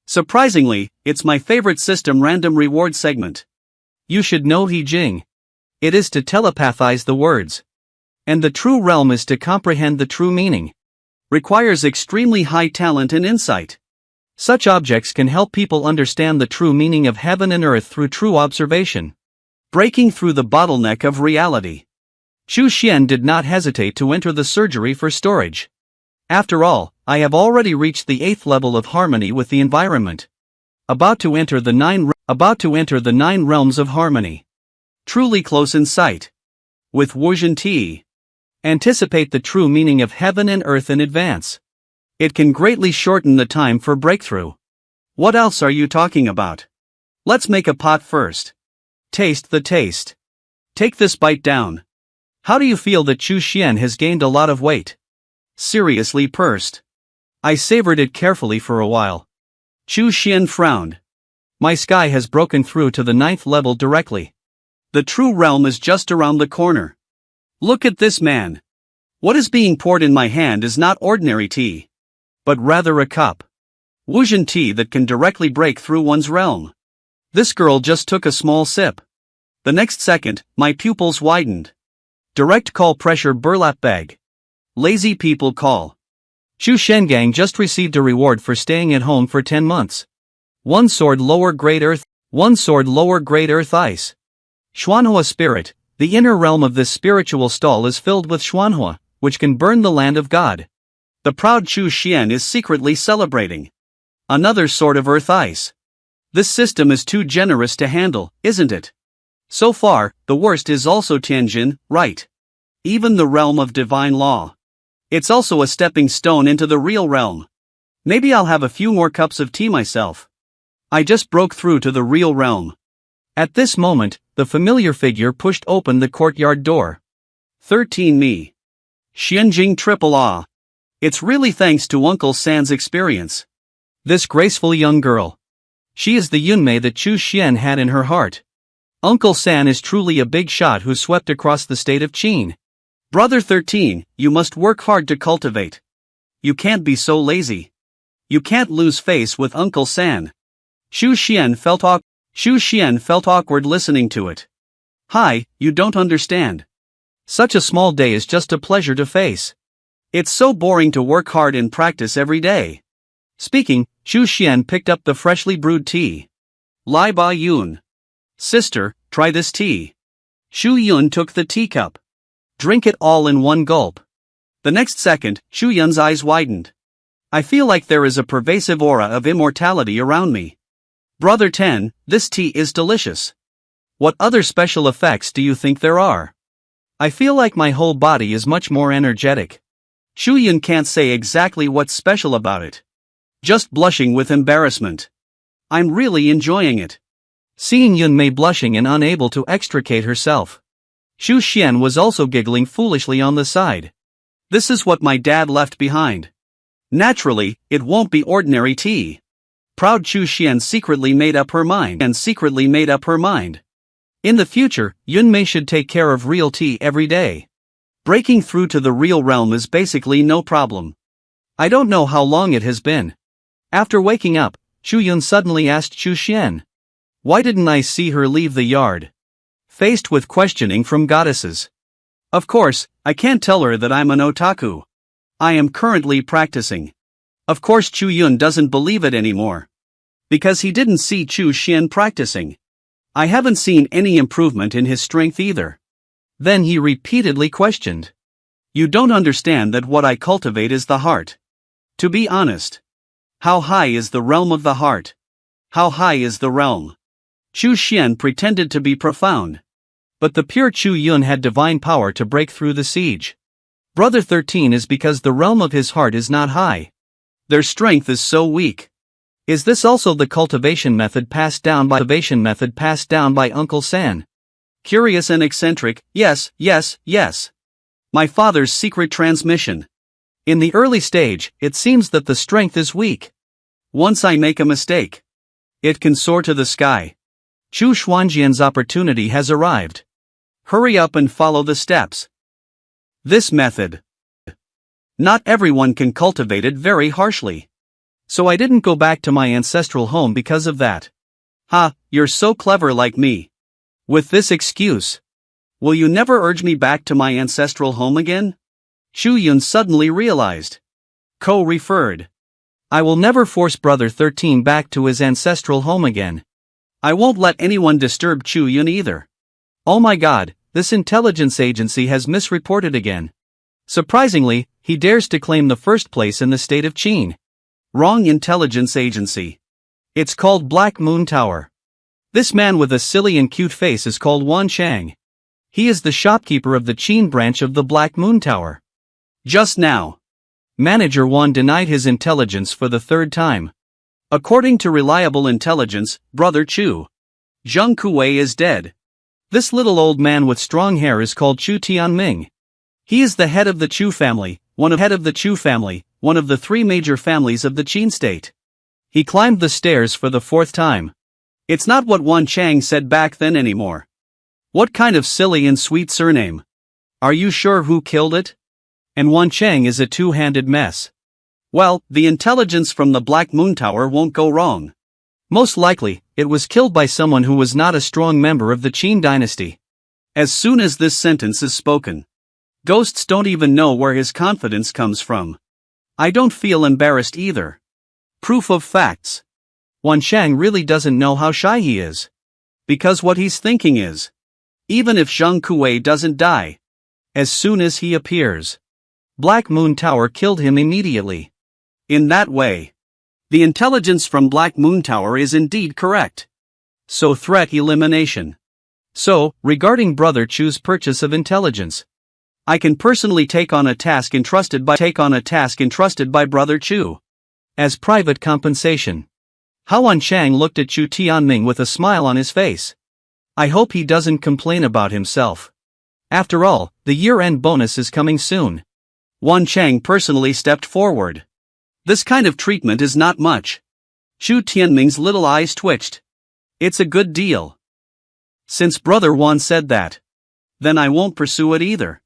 Surprisingly, it's my favorite system random reward segment. You should know He Jing. It is to telepathize the words. And the true realm is to comprehend the true meaning. Requires extremely high talent and insight. Such objects can help people understand the true meaning of heaven and earth through true observation. Breaking through the bottleneck of reality. Chu Xian did not hesitate to enter the surgery for storage. After all, I have already reached the 8th level of harmony with the environment. About to enter the 9 realms of harmony. Truly close in sight. With Wuzhen Ti. Anticipate the true meaning of heaven and earth in advance. It can greatly shorten the time for breakthrough. What else are you talking about? Let's make a pot first. Taste the taste. Take this bite down. How do you feel that Chu Xian has gained a lot of weight? Seriously pursed. I savored it carefully for a while. Chu Xian frowned. My sky has broken through to the 9th level directly. The true realm is just around the corner. Look at this man. What is being poured in my hand is not ordinary tea, but rather a cup. Wuzhen tea that can directly break through one's realm. This girl just took a small sip. The next second, my pupils widened. Direct call pressure burlap bag. Lazy people call. Chu Shengang just received a reward for staying at home for 10 months. 1 sword lower grade earth ice. Xuanhua spirit, the inner realm of this spiritual stall is filled with Xuanhua, which can burn the land of God. The proud Chu Xian is secretly celebrating. Another sort of earth ice. This system is too generous to handle, isn't it? So far, the worst is also Tianjin, right? Even the realm of divine law. It's also a stepping stone into the real realm. Maybe I'll have a few more cups of tea myself. I just broke through to the real realm. At this moment, the familiar figure pushed open the courtyard door. 13 Me. Xianjing triple ah. It's really thanks to Uncle San's experience. This graceful young girl. She is the Yunmei that Chu Xian had in her heart. Uncle San is truly a big shot who swept across the state of Qin. Brother 13, you must work hard to cultivate. You can't be so lazy. You can't lose face with Uncle San. Chu Xian felt awkward listening to it. Hi, you don't understand. Such a small day is just a pleasure to face. It's so boring to work hard and practice every day. Speaking, Chu Xian picked up the freshly brewed tea. Lai Ba Yun. Sister, try this tea. Shu Yun took the teacup. Drink it all in one gulp. The next second, Shu Yun's eyes widened. I feel like there is a pervasive aura of immortality around me. Brother 10, this tea is delicious. What other special effects do you think there are? I feel like my whole body is much more energetic. Shu Yun can't say exactly what's special about it. Just blushing with embarrassment. I'm really enjoying it. Seeing Yunmei blushing and unable to extricate herself. Chu Xian was also giggling foolishly on the side. This is what my dad left behind. Naturally, it won't be ordinary tea. Proud Chu Xian secretly made up her mind. In the future, Yunmei should take care of real tea every day. Breaking through to the real realm is basically no problem. I don't know how long it has been. After waking up, Chu Yun suddenly asked Chu Xian. Why didn't I see her leave the yard? Faced with questioning from goddesses. Of course, I can't tell her that I'm an otaku. I am currently practicing. Of course Chu Yun doesn't believe it anymore. Because he didn't see Chu Xian practicing. I haven't seen any improvement in his strength either. Then he repeatedly questioned. You don't understand that what I cultivate is the heart. To be honest. How high is the realm of the heart? How high is the realm? Chu Xian pretended to be profound. But the pure Chu Yun had divine power to break through the siege. Brother 13 is because the realm of his heart is not high. Their strength is so weak. Is this also the cultivation method passed down by Uncle San? Curious and eccentric, yes. My father's secret transmission. In the early stage, it seems that the strength is weak. Once I make a mistake, it can soar to the sky. Chu Xuanjian's opportunity has arrived. Hurry up and follow the steps. This method. Not everyone can cultivate it very harshly. So I didn't go back to my ancestral home because of that. Ha, you're so clever like me. With this excuse, will you never urge me back to my ancestral home again? Chu Yun suddenly realized. Co-referred. I will never force Brother 13 back to his ancestral home again. I won't let anyone disturb Chu Yun either. Oh my god, this intelligence agency has misreported again. Surprisingly, he dares to claim the first place in the state of Qin. Wrong intelligence agency. It's called Black Moon Tower. This man with a silly and cute face is called Wan Chang. He is the shopkeeper of the Qin branch of the Black Moon Tower. Just now, Manager Wan denied his intelligence for the third time. According to reliable intelligence, Brother Chu, Zheng Kuwei is dead. This little old man with strong hair is called Chu Tianming. He is the head of the Chu family, one of the three major families of the Qin state. He climbed the stairs for the fourth time. It's not what Wan Chang said back then anymore. What kind of silly and sweet surname? Are you sure who killed it? And Wan Chang is a two-handed mess. Well, the intelligence from the Black Moon Tower won't go wrong. Most likely, it was killed by someone who was not a strong member of the Qin dynasty. As soon as this sentence is spoken, ghosts don't even know where his confidence comes from. I don't feel embarrassed either. Proof of facts. Wan Chang really doesn't know how shy he is. Because what he's thinking is, even if Zheng Kuwei doesn't die, as soon as he appears, Black Moon Tower killed him immediately. In that way, the intelligence from Black Moon Tower is indeed correct. So threat elimination. So, regarding Brother Chu's purchase of intelligence, I can personally take on a task entrusted by Brother Chu. As private compensation. How Wan Chang looked at Chu Tianming with a smile on his face. I hope he doesn't complain about himself. After all, the year-end bonus is coming soon. Wan Chang personally stepped forward. This kind of treatment is not much. Chu Tianming's little eyes twitched. It's a good deal. Since Brother Wan said that, then I won't pursue it either.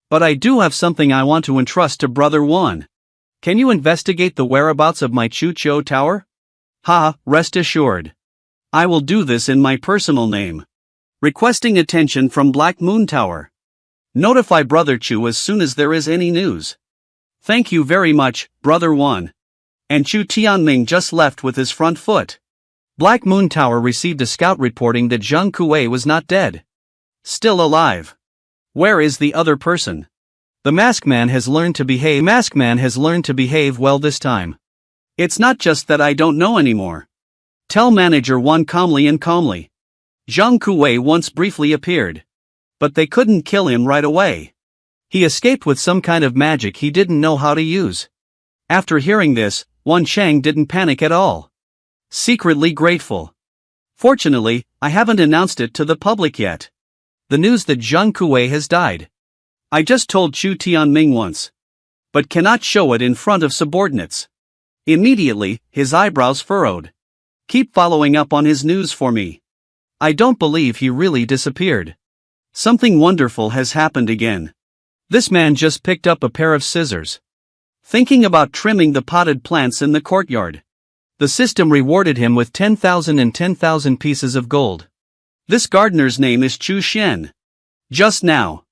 But I do have something I want to entrust to Brother Wan. Can you investigate the whereabouts of my Chu Chou Tower? Rest assured. I will do this in my personal name. Requesting attention from Black Moon Tower. Notify Brother Chu as soon as there is any news. Thank you very much, Brother Wan. And Chu Tianming just left with his front foot. Black Moon Tower received a scout reporting that Zheng Kuwei was not dead. Still alive. Where is the other person? The masked man has learned to behave well this time. It's not just that I don't know anymore. Tell Manager Wan calmly. Zheng Kuwei once briefly appeared. But they couldn't kill him right away. He escaped with some kind of magic he didn't know how to use. After hearing this, Wan Chang didn't panic at all. Secretly grateful. Fortunately, I haven't announced it to the public yet. The news that Zheng Kuwei has died. I just told Chu Tianming once. But cannot show it in front of subordinates. Immediately, his eyebrows furrowed. Keep following up on his news for me. I don't believe he really disappeared. Something wonderful has happened again. This man just picked up a pair of scissors. Thinking about trimming the potted plants in the courtyard. The system rewarded him with 10,000 and 10,000 pieces of gold. This gardener's name is Chu Xian. Just now,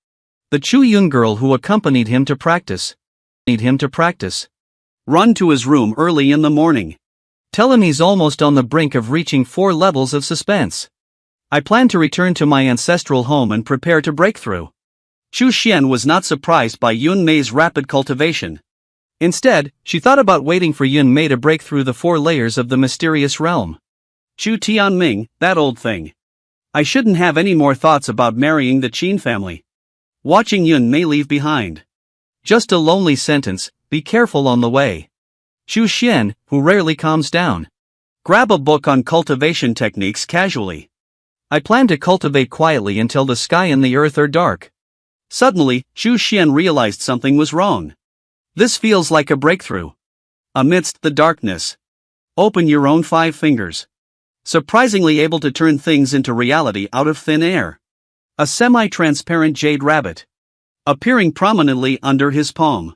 the Chu Yun girl who accompanied him to practice. Run to his room early in the morning. Tell him he's almost on the brink of reaching 4 levels of suspense. I plan to return to my ancestral home and prepare to break through. Chu Xian was not surprised by Yun Mei's rapid cultivation. Instead, she thought about waiting for Yun Mei to break through the 4 layers of the mysterious realm. Chu Tianming, that old thing. I shouldn't have any more thoughts about marrying the Qin family. Watching Yun Mei leave behind. Just a lonely sentence, be careful on the way. Chu Xian, who rarely calms down. Grab a book on cultivation techniques casually. I plan to cultivate quietly until the sky and the earth are dark. Suddenly, Chu Xian realized something was wrong. This feels like a breakthrough. Amidst the darkness. Open your own 5 fingers. Surprisingly able to turn things into reality out of thin air. A semi-transparent jade rabbit. Appearing prominently under his palm.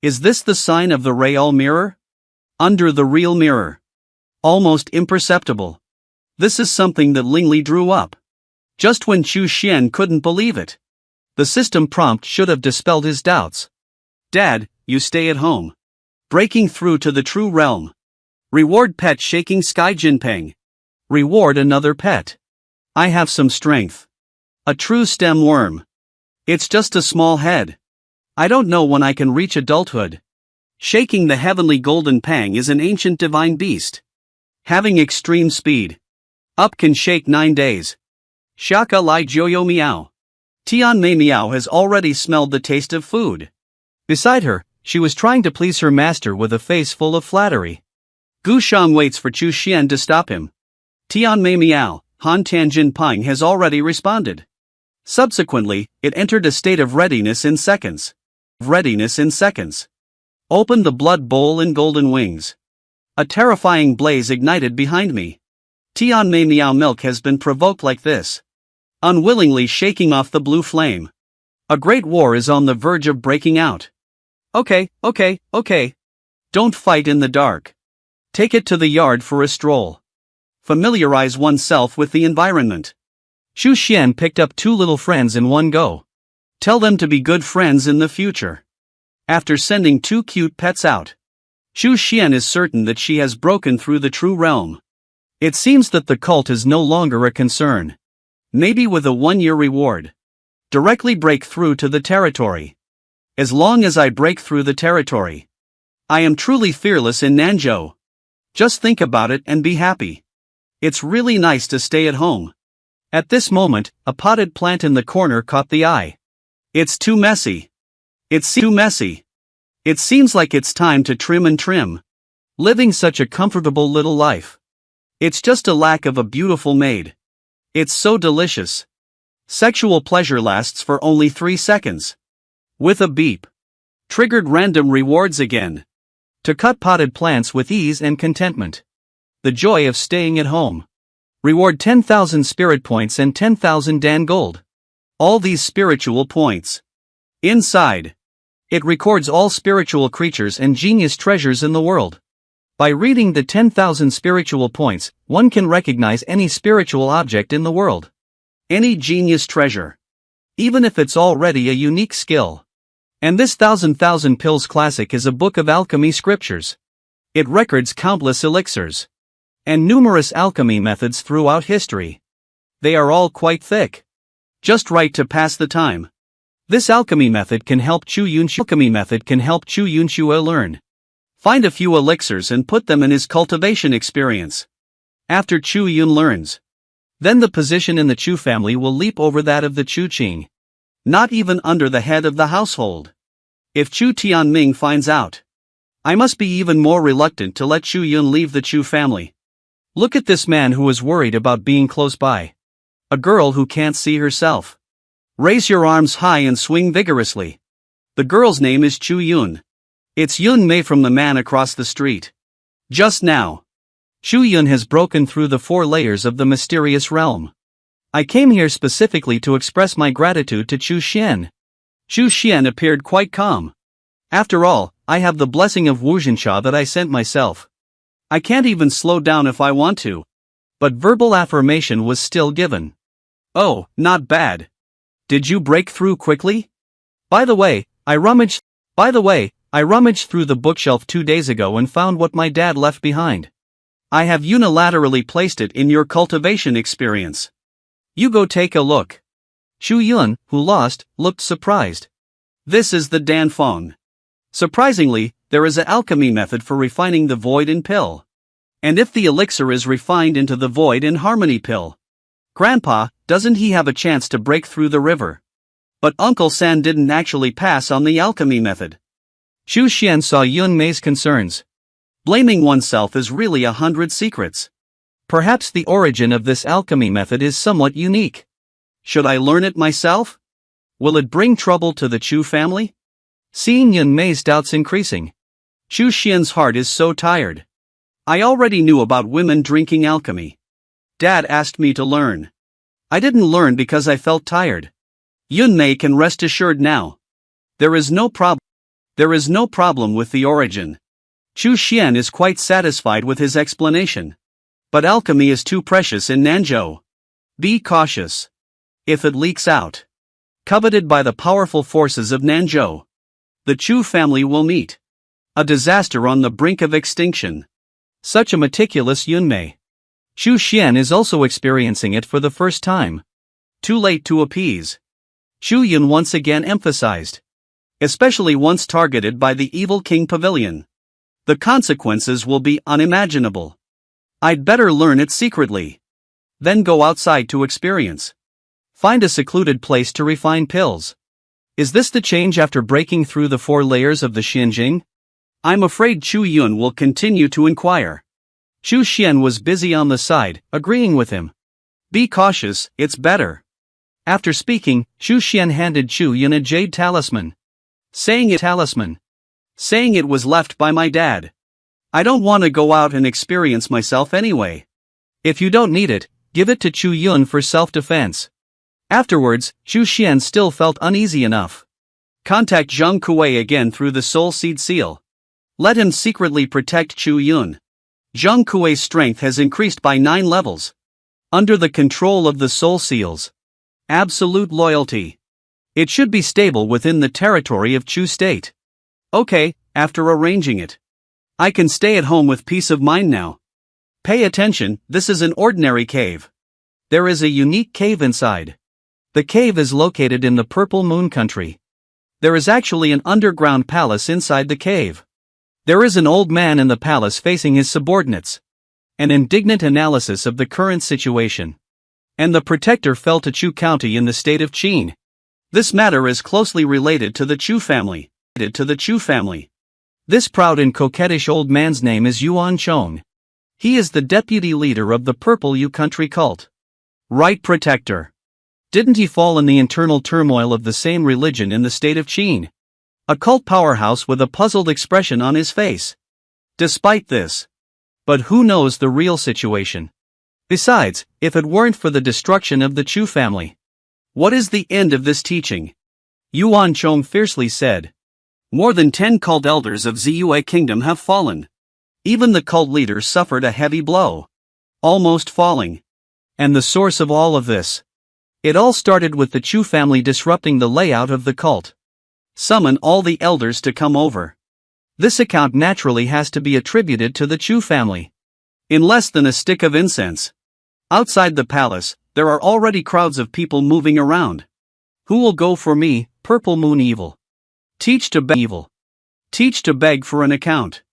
Is this the sign of the Real mirror? Under the real mirror. Almost imperceptible. This is something that Lingli drew up. Just when Chu Xian couldn't believe it. The system prompt should have dispelled his doubts. Dad, you stay at home. Breaking through to the true realm. Reward pet shaking sky Jinpeng. Reward another pet. I have some strength. A true stem worm. It's just a small head. I don't know when I can reach adulthood. Shaking the heavenly golden pang is an ancient divine beast. Having extreme speed. Up can shake 9 days. Shaka Lai Joyo Miao. Tian Mei Miao has already smelled the taste of food. Beside her, she was trying to please her master with a face full of flattery. Gu Shang waits for Chu Xian to stop him. Tian Mei Miao, Han Tianjin Ping has already responded. Subsequently, it entered a state of readiness in seconds. Open the blood bowl and golden wings. A terrifying blaze ignited behind me. Tian Mei Miao milk has been provoked like this. Unwillingly shaking off the blue flame. A great war is on the verge of breaking out. Okay. Don't fight in the dark. Take it to the yard for a stroll. Familiarize oneself with the environment. Chu Xian picked up 2 little friends in one go. Tell them to be good friends in the future. After sending 2 cute pets out, Chu Xian is certain that she has broken through the true realm. It seems that the cult is no longer a concern. Maybe with a 1-year reward. Directly break through to the territory. As long as I break through the territory, I am truly fearless in Nanzhou. Just think about it and be happy. It's really nice to stay at home. At this moment, a potted plant in the corner caught the eye. It's too messy. It seems like it's time to trim. Living such a comfortable little life. It's just a lack of a beautiful maid. It's so delicious. Sexual pleasure lasts for only 3 seconds. With a beep. Triggered random rewards again. To cut potted plants with ease and contentment. The joy of staying at home. Reward 10,000 spirit points and 10,000 Dan gold. All these spiritual points. Inside. It records all spiritual creatures and genius treasures in the world. By reading the 10,000 spiritual points, one can recognize any spiritual object in the world. Any genius treasure. Even if it's already a unique skill. And this Thousand Pills Classic is a book of alchemy scriptures. It records countless elixirs. And numerous alchemy methods throughout history. They are all quite thick. Just right to pass the time. This alchemy method can help Chu Yunxue learn. Find a few elixirs and put them in his cultivation experience. After Chu Yun learns, then the position in the Chu family will leap over that of the Chu Qing. Not even under the head of the household. If Chu Tianming finds out, I must be even more reluctant to let Chu Yun leave the Chu family. Look at this man who is worried about being close by. A girl who can't see herself. Raise your arms high and swing vigorously. The girl's name is Chu Yun. It's Yun Mei from the man across the street. Just now, Chu Yun has broken through the 4 layers of the mysterious realm. I came here specifically to express my gratitude to Chu Xian. Chu Xian appeared quite calm. After all, I have the blessing of Wuxiansha that I sent myself. I can't even slow down if I want to. But verbal affirmation was still given. Oh, not bad. Did you break through quickly? By the way, I rummaged through the bookshelf 2 days ago and found what my dad left behind. I have unilaterally placed it in your cultivation experience. You go take a look. Chu Yun, who lost, looked surprised. This is the Danfeng. Surprisingly, there is an alchemy method for refining the void in pill. And if the elixir is refined into the void in harmony pill. Grandpa, doesn't he have a chance to break through the river? But Uncle San didn't actually pass on the alchemy method. Chu Xian saw Yun Mei's concerns. Blaming oneself is really 100 secrets. Perhaps the origin of this alchemy method is somewhat unique. Should I learn it myself? Will it bring trouble to the Chu family? Seeing Yun Mei's doubts increasing, Chu Xian's heart is so tired. I already knew about women drinking alchemy. Dad asked me to learn. I didn't learn because I felt tired. Yun Mei can rest assured now. There is no problem with the origin. Chu Xian is quite satisfied with his explanation. But alchemy is too precious in Nanzhou. Be cautious. If it leaks out, coveted by the powerful forces of Nanzhou, the Chu family will meet a disaster on the brink of extinction. Such a meticulous Yunmei. Chu Xian is also experiencing it for the first time. Too late to appease. Chu Yun once again emphasized. Especially once targeted by the evil King Pavilion. The consequences will be unimaginable. I'd better learn it secretly. Then go outside to experience. Find a secluded place to refine pills. Is this the change after breaking through the 4 layers of the Xinjing? I'm afraid Chu Yun will continue to inquire. Chu Xian was busy on the side, agreeing with him. Be cautious, it's better. After speaking, Chu Xian handed Chu Yun a jade talisman. Saying it was left by my dad. I don't want to go out and experience myself anyway. If you don't need it, give it to Chu Yun for self-defense. Afterwards, Chu Xian still felt uneasy enough. Contact Zhang Kuei again through the Soul Seed Seal. Let him secretly protect Chu Yun. Zhang Kuei's strength has increased by 9 levels. Under the control of the Soul Seals. Absolute loyalty. It should be stable within the territory of Chu State. Okay, after arranging it, I can stay at home with peace of mind now. Pay attention, this is an ordinary cave. There is a unique cave inside. The cave is located in the Purple Moon Country. There is actually an underground palace inside the cave. There is an old man in the palace facing his subordinates. An indignant analysis of the current situation. And the protector fell to Chu County in the state of Qin. This matter is closely related to the Chu family. This proud and coquettish old man's name is Yuan Chong. He is the deputy leader of the Purple Yu Country cult. Right, protector. Didn't he fall in the internal turmoil of the same religion in the state of Qin? A cult powerhouse with a puzzled expression on his face. Despite this. But who knows the real situation? Besides, if it weren't for the destruction of the Chu family. What is the end of this teaching? Yuan Chong fiercely said. More than 10 cult elders of Ziyue Kingdom have fallen. Even the cult leader suffered a heavy blow. Almost falling. And the source of all of this? It all started with the Chu family disrupting the layout of the cult. Summon all the elders to come over. This account naturally has to be attributed to the Chu family. In less than a stick of incense. Outside the palace, there are already crowds of people moving around. Who will go for me, Purple Moon Evil? Teach to beg for an account.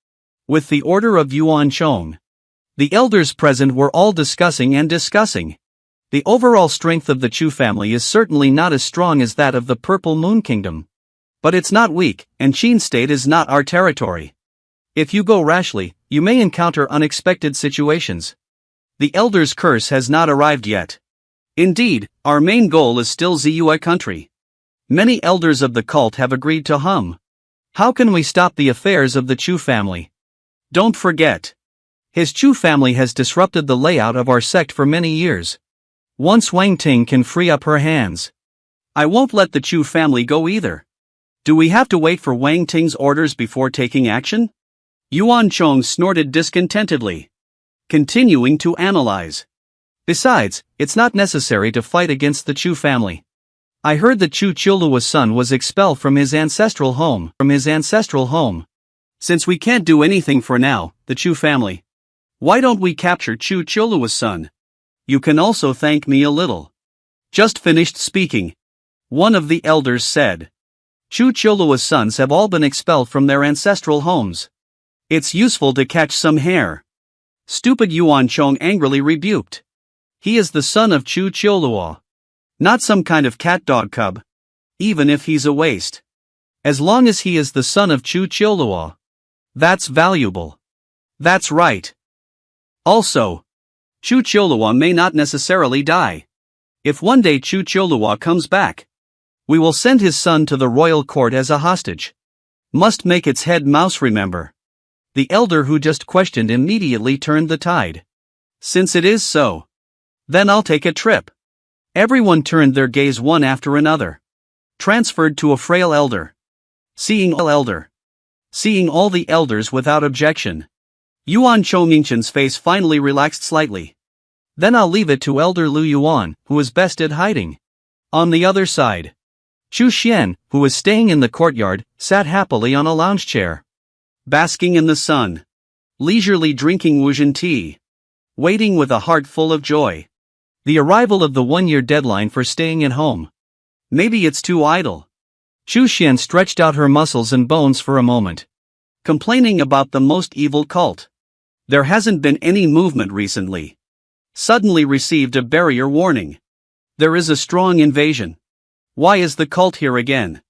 With the order of Yuan Chong. The elders present were all discussing. The overall strength of the Chu family is certainly not as strong as that of the Purple Moon Kingdom. But it's not weak, and Qin State is not our territory. If you go rashly, you may encounter unexpected situations. The Elder's curse has not arrived yet. Indeed, our main goal is still Ziyue country. Many elders of the cult have agreed to hum. How can we stop the affairs of the Chu family? Don't forget. His Chu family has disrupted the layout of our sect for many years. Once Wang Ting can free up her hands. I won't let the Chu family go either. Do we have to wait for Wang Ting's orders before taking action? Yuan Chong snorted discontentedly. Continuing to analyze. Besides, it's not necessary to fight against the Chu family. I heard that Chu Chilua's son was expelled from his ancestral home. Since we can't do anything for now, the Chu family. Why don't we capture Chu Chilua's son? You can also thank me a little. Just finished speaking. One of the elders said. Chu Chilua's sons have all been expelled from their ancestral homes. It's useful to catch some hair. Stupid Yuan Chong angrily rebuked. He is the son of Chu Chilua. Not some kind of cat-dog cub. Even if he's a waste. As long as he is the son of Chu Chilua. That's valuable. That's right. Also, Chu Chilua may not necessarily die. If one day Chu Chilua comes back, we will send his son to the royal court as a hostage. Must make its head mouse remember. The elder who just questioned immediately turned the tide. Since it is so, then I'll take a trip. Everyone turned their gaze one after another. Transferred to a frail elder. Seeing all the elders without objection. Yuan Chongminchen's face finally relaxed slightly. Then I'll leave it to Elder Lu Yuan, who is best at hiding. On the other side, Chu Xian, who was staying in the courtyard, sat happily on a lounge chair, basking in the sun, leisurely drinking Wuxian tea, waiting with a heart full of joy. The arrival of the one-year deadline for staying at home. Maybe it's too idle. Chu Xian stretched out her muscles and bones for a moment, complaining about the most evil cult. There hasn't been any movement recently. Suddenly received a barrier warning. There is a strong invasion. Why is the cult here again?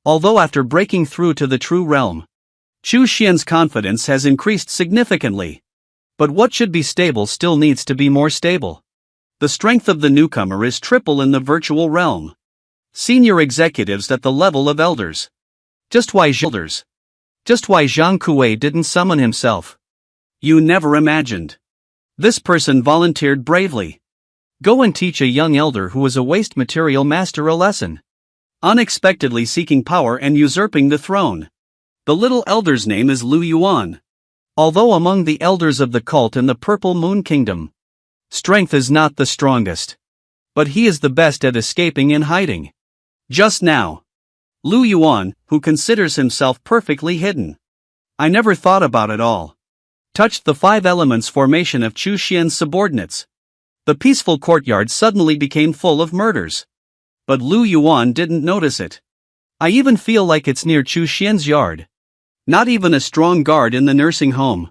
Although after breaking through to the true realm, Chu Xian's confidence has increased significantly. But what should be stable still needs to be more stable. The strength of the newcomer is triple in the virtual realm. Senior executives at the level of elders. Just why Zhang Kuei didn't summon himself? You never imagined. This person volunteered bravely. Go and teach a young elder who was a waste material master a lesson. Unexpectedly seeking power and usurping the throne. The little elder's name is Lu Yuan. Although among the elders of the cult in the Purple Moon Kingdom, strength is not the strongest. But he is the best at escaping and hiding. Just now, Lu Yuan, who considers himself perfectly hidden. I never thought about it all. Touched the 5 elements formation of Chu Xian's subordinates. The peaceful courtyard suddenly became full of murders. But Lu Yuan didn't notice it. I even feel like it's near Chu Xian's yard. Not even a strong guard in the nursing home.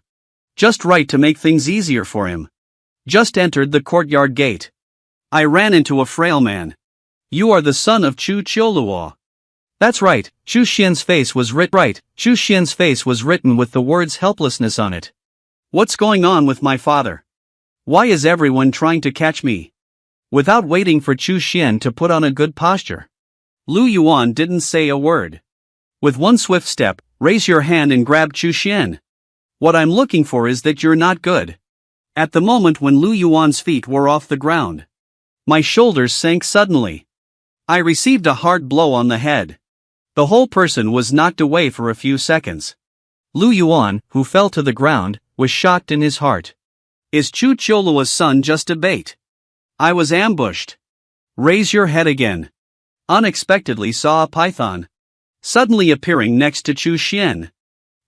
Just right to make things easier for him. Just entered the courtyard gate. I ran into a frail man. You are the son of Chu Qiuluo. That's right, Chu Xian's face was written with the words helplessness on it. What's going on with my father? Why is everyone trying to catch me? Without waiting for Chu Xian to put on a good posture, Lu Yuan didn't say a word. With one swift step, raise your hand and grab Chu Xian. What I'm looking for is that you're not good. At the moment when Lu Yuan's feet were off the ground, my shoulders sank suddenly. I received a hard blow on the head. The whole person was knocked away for a few seconds. Lu Yuan, who fell to the ground, was shocked in his heart. Is Chu Qiuluo's son just a bait? I was ambushed. Raise your head again. Unexpectedly saw a python suddenly appearing next to Chu Xian.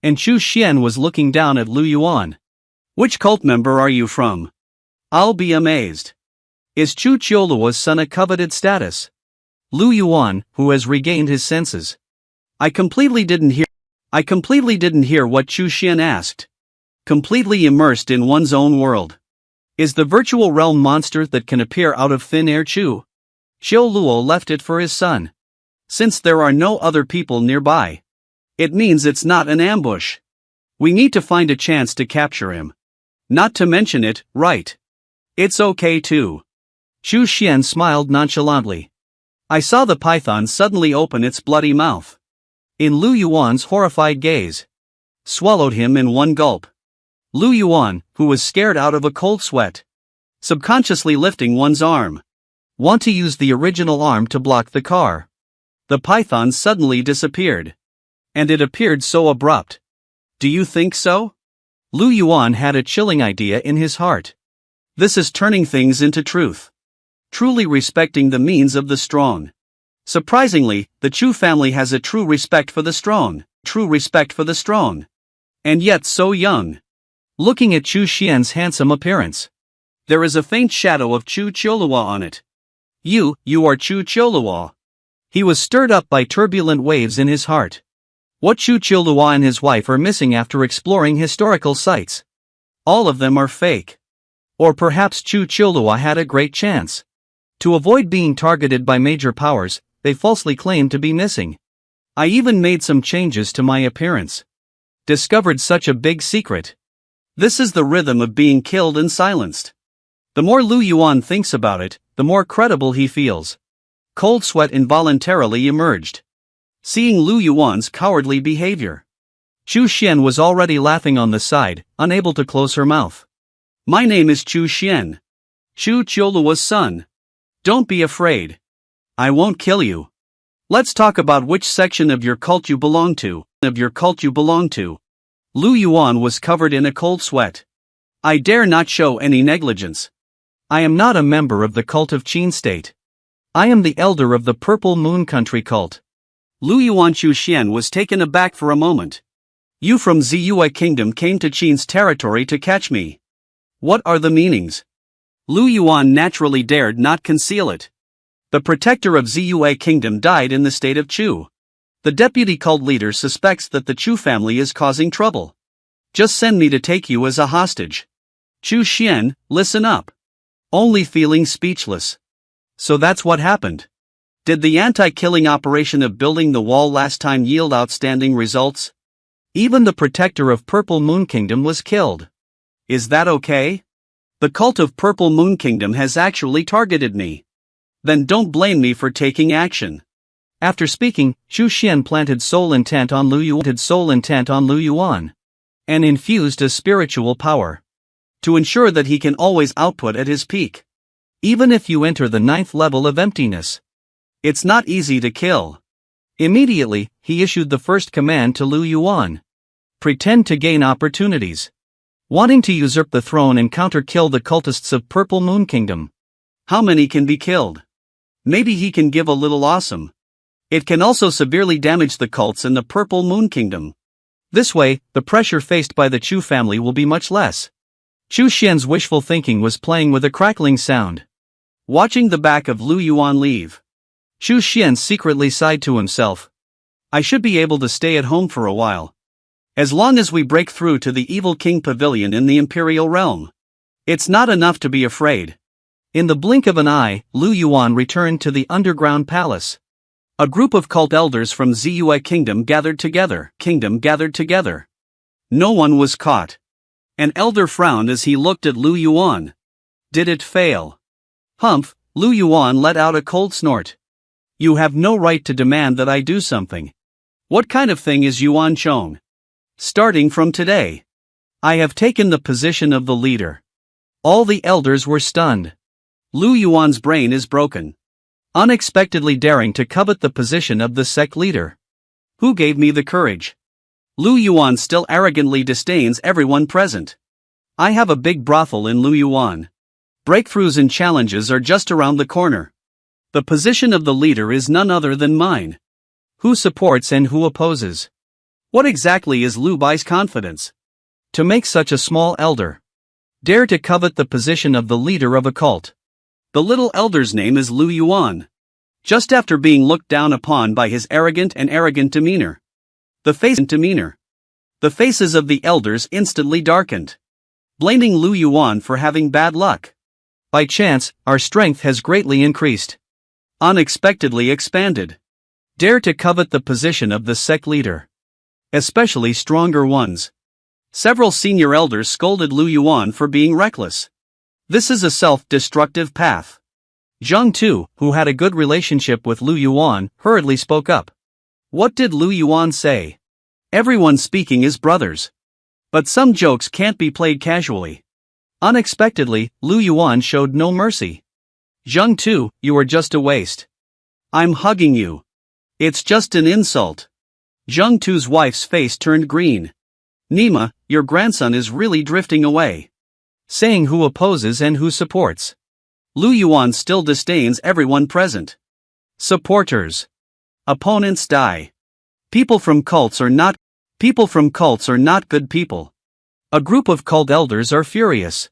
And Chu Xian was looking down at Lu Yuan. Which cult member are you from? I'll be amazed. Is Chu Qiuluo's son a coveted status? Lu Yuan, who has regained his senses. I completely didn't hear what Chu Xian asked. Completely immersed in one's own world. Is the virtual realm monster that can appear out of thin air Chu Qiuluo left it for his son? Since there are no other people nearby, it means it's not an ambush. We need to find a chance to capture him. Not to mention it, right? It's okay too. Chu Xian smiled nonchalantly. I saw the python suddenly open its bloody mouth. In Lu Yuan's horrified gaze, swallowed him in one gulp. Lu Yuan, who was scared out of a cold sweat, subconsciously lifting one's arm. Want to use the original arm to block the car. The python suddenly disappeared. And it appeared so abrupt. Do you think so? Lu Yuan had a chilling idea in his heart. This is turning things into truth. Truly respecting the means of the strong. Surprisingly, the Chu family has a true respect for the strong. And yet so young. Looking at Chu Xian's handsome appearance, there is a faint shadow of Chu Qiuluo on it. You are Chu Qiuluo. He was stirred up by turbulent waves in his heart. What Chu Qiuluo and his wife are missing after exploring historical sites? All of them are fake. Or perhaps Chu Qiuluo had a great chance. To avoid being targeted by major powers, they falsely claimed to be missing. I even made some changes to my appearance. Discovered such a big secret. This is the rhythm of being killed and silenced. The more Lu Yuan thinks about it, the more credible he feels. Cold sweat involuntarily emerged. Seeing Lu Yuan's cowardly behavior. Chu Xian was already laughing on the side, unable to close her mouth. My name is Chu Xian. Chu Qiuluo's son. Don't be afraid. I won't kill you. Let's talk about which section of your cult you belong to. Lu Yuan was covered in a cold sweat. I dare not show any negligence. I am not a member of the cult of Qin State. I am the elder of the Purple Moon Country cult. Lu Yuan Chu Xian was taken aback for a moment. You from Ziyue Kingdom came to Qin's territory to catch me. What are the meanings? Lu Yuan naturally dared not conceal it. The protector of Ziyue Kingdom died in the state of Chu. The deputy cult leader suspects that the Chu family is causing trouble. Just send me to take you as a hostage. Chu Xian, listen up. Only feeling speechless. So that's what happened. Did the anti-killing operation of building the wall last time yield outstanding results? Even the protector of Purple Moon Kingdom was killed. Is that okay? The cult of Purple Moon Kingdom has actually targeted me. Then don't blame me for taking action. After speaking, Chu Xian planted soul intent on Lu Yuan, and infused a spiritual power to ensure that he can always output at his peak. Even if you enter the 9th level of emptiness, it's not easy to kill. Immediately, he issued the first command to Lu Yuan. Pretend to gain opportunities. Wanting to usurp the throne and counter-kill the cultists of Purple Moon Kingdom. How many can be killed? Maybe he can give a little awesome. It can also severely damage the cults in the Purple Moon Kingdom. This way, the pressure faced by the Chu family will be much less. Chu Xian's wishful thinking was playing with a crackling sound. Watching the back of Lu Yuan leave, Chu Xian secretly sighed to himself. I should be able to stay at home for a while. As long as we break through to the Evil King Pavilion in the Imperial Realm. It's not enough to be afraid. In the blink of an eye, Lu Yuan returned to the underground palace. A group of cult elders from Ziyue Kingdom gathered together. No one was caught. An elder frowned as he looked at Lu Yuan. Did it fail? Humph, Lu Yuan let out a cold snort. You have no right to demand that I do something. What kind of thing is Yuan Chong? Starting from today, I have taken the position of the leader. All the elders were stunned. Lu Yuan's brain is broken. Unexpectedly daring to covet the position of the sect leader. Who gave me the courage? Lu Yuan still arrogantly disdains everyone present. I have a big brothel in Lu Yuan. Breakthroughs and challenges are just around the corner. The position of the leader is none other than mine. Who supports and who opposes? What exactly is Lu Bai's confidence? To make such a small elder dare to covet the position of the leader of a cult. The little elder's name is Lu Yuan. Just after being looked down upon by his arrogant demeanor. The faces of the elders instantly darkened. Blaming Lu Yuan for having bad luck. By chance, our strength has greatly increased. Unexpectedly expanded. Dare to covet the position of the sect leader. Especially stronger ones. Several senior elders scolded Lu Yuan for being reckless. This is a self-destructive path. Zhang Tu, who had a good relationship with Lu Yuan, hurriedly spoke up. What did Lu Yuan say? Everyone speaking is brothers. But some jokes can't be played casually. Unexpectedly, Lu Yuan showed no mercy. Zhang Tu, you are just a waste. I'm hugging you. It's just an insult. Zhang Tu's wife's face turned green. Nima, your grandson is really drifting away. Saying who opposes and who supports. Lu Yuan still disdains everyone present. Supporters. Opponents die. People from cults are not good people. A group of cult elders are furious.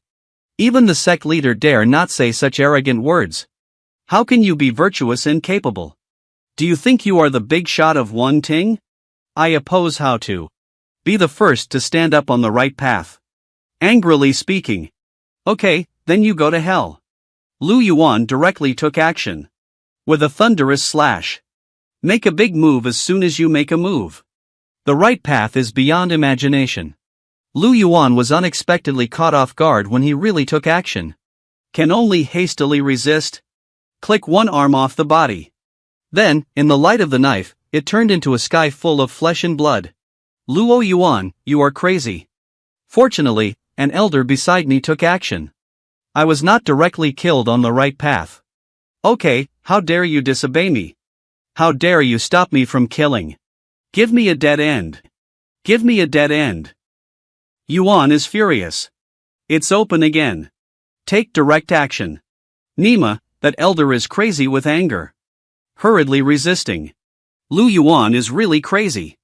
Even the sect leader dare not say such arrogant words. How can you be virtuous and capable? Do you think you are the big shot of Wan Ting? I oppose how to be the first to stand up on the right path. Angrily speaking. Okay, then you go to hell. Lu Yuan directly took action. With a thunderous slash. Make a big move as soon as you make a move. The right path is beyond imagination. Lu Yuan was unexpectedly caught off guard when he really took action. Can only hastily resist. Click one arm off the body. Then, in the light of the knife, it turned into a sky full of flesh and blood. Luo Yuan, you are crazy. Fortunately, an elder beside me took action. I was not directly killed on the right path. Okay, how dare you disobey me? How dare you stop me from killing? Give me a dead end. Give me a dead end. Yuan is furious. It's open again. Take direct action. Nima, that elder is crazy with anger. Hurriedly resisting. Lu Yuan is really crazy.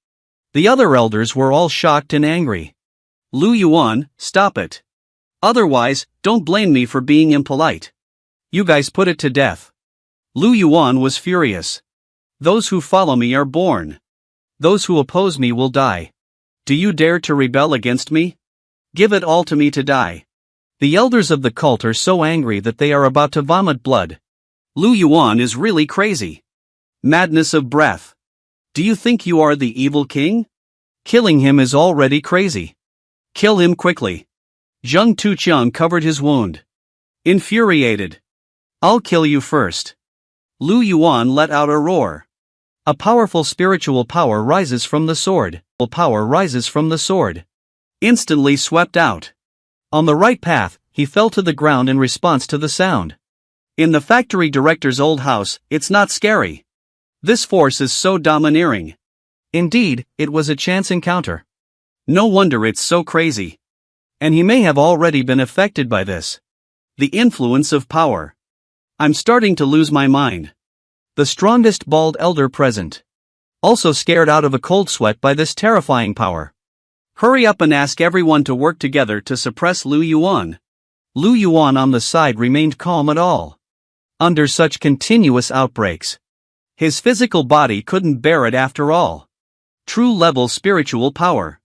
The other elders were all shocked and angry. Lu Yuan, stop it. Otherwise, don't blame me for being impolite. You guys put it to death. Lu Yuan was furious. Those who follow me are born. Those who oppose me will die. Do you dare to rebel against me? Give it all to me to die. The elders of the cult are so angry that they are about to vomit blood. Lu Yuan is really crazy. Madness of breath. Do you think you are the evil king? Killing him is already crazy. Kill him quickly. Zheng Tuqiang covered his wound. Infuriated. I'll kill you first. Lu Yuan let out a roar. A powerful spiritual power rises from the sword. Instantly swept out. On the right path, he fell to the ground in response to the sound. In the factory director's old house, it's not scary. This force is so domineering. Indeed, it was a chance encounter. No wonder it's so crazy. And he may have already been affected by this. The influence of power. I'm starting to lose my mind. The strongest bald elder present. Also scared out of a cold sweat by this terrifying power. Hurry up and ask everyone to work together to suppress Lu Yuan. Lu Yuan on the side remained calm at all. Under such continuous outbreaks. His physical body couldn't bear it after all. True level spiritual power.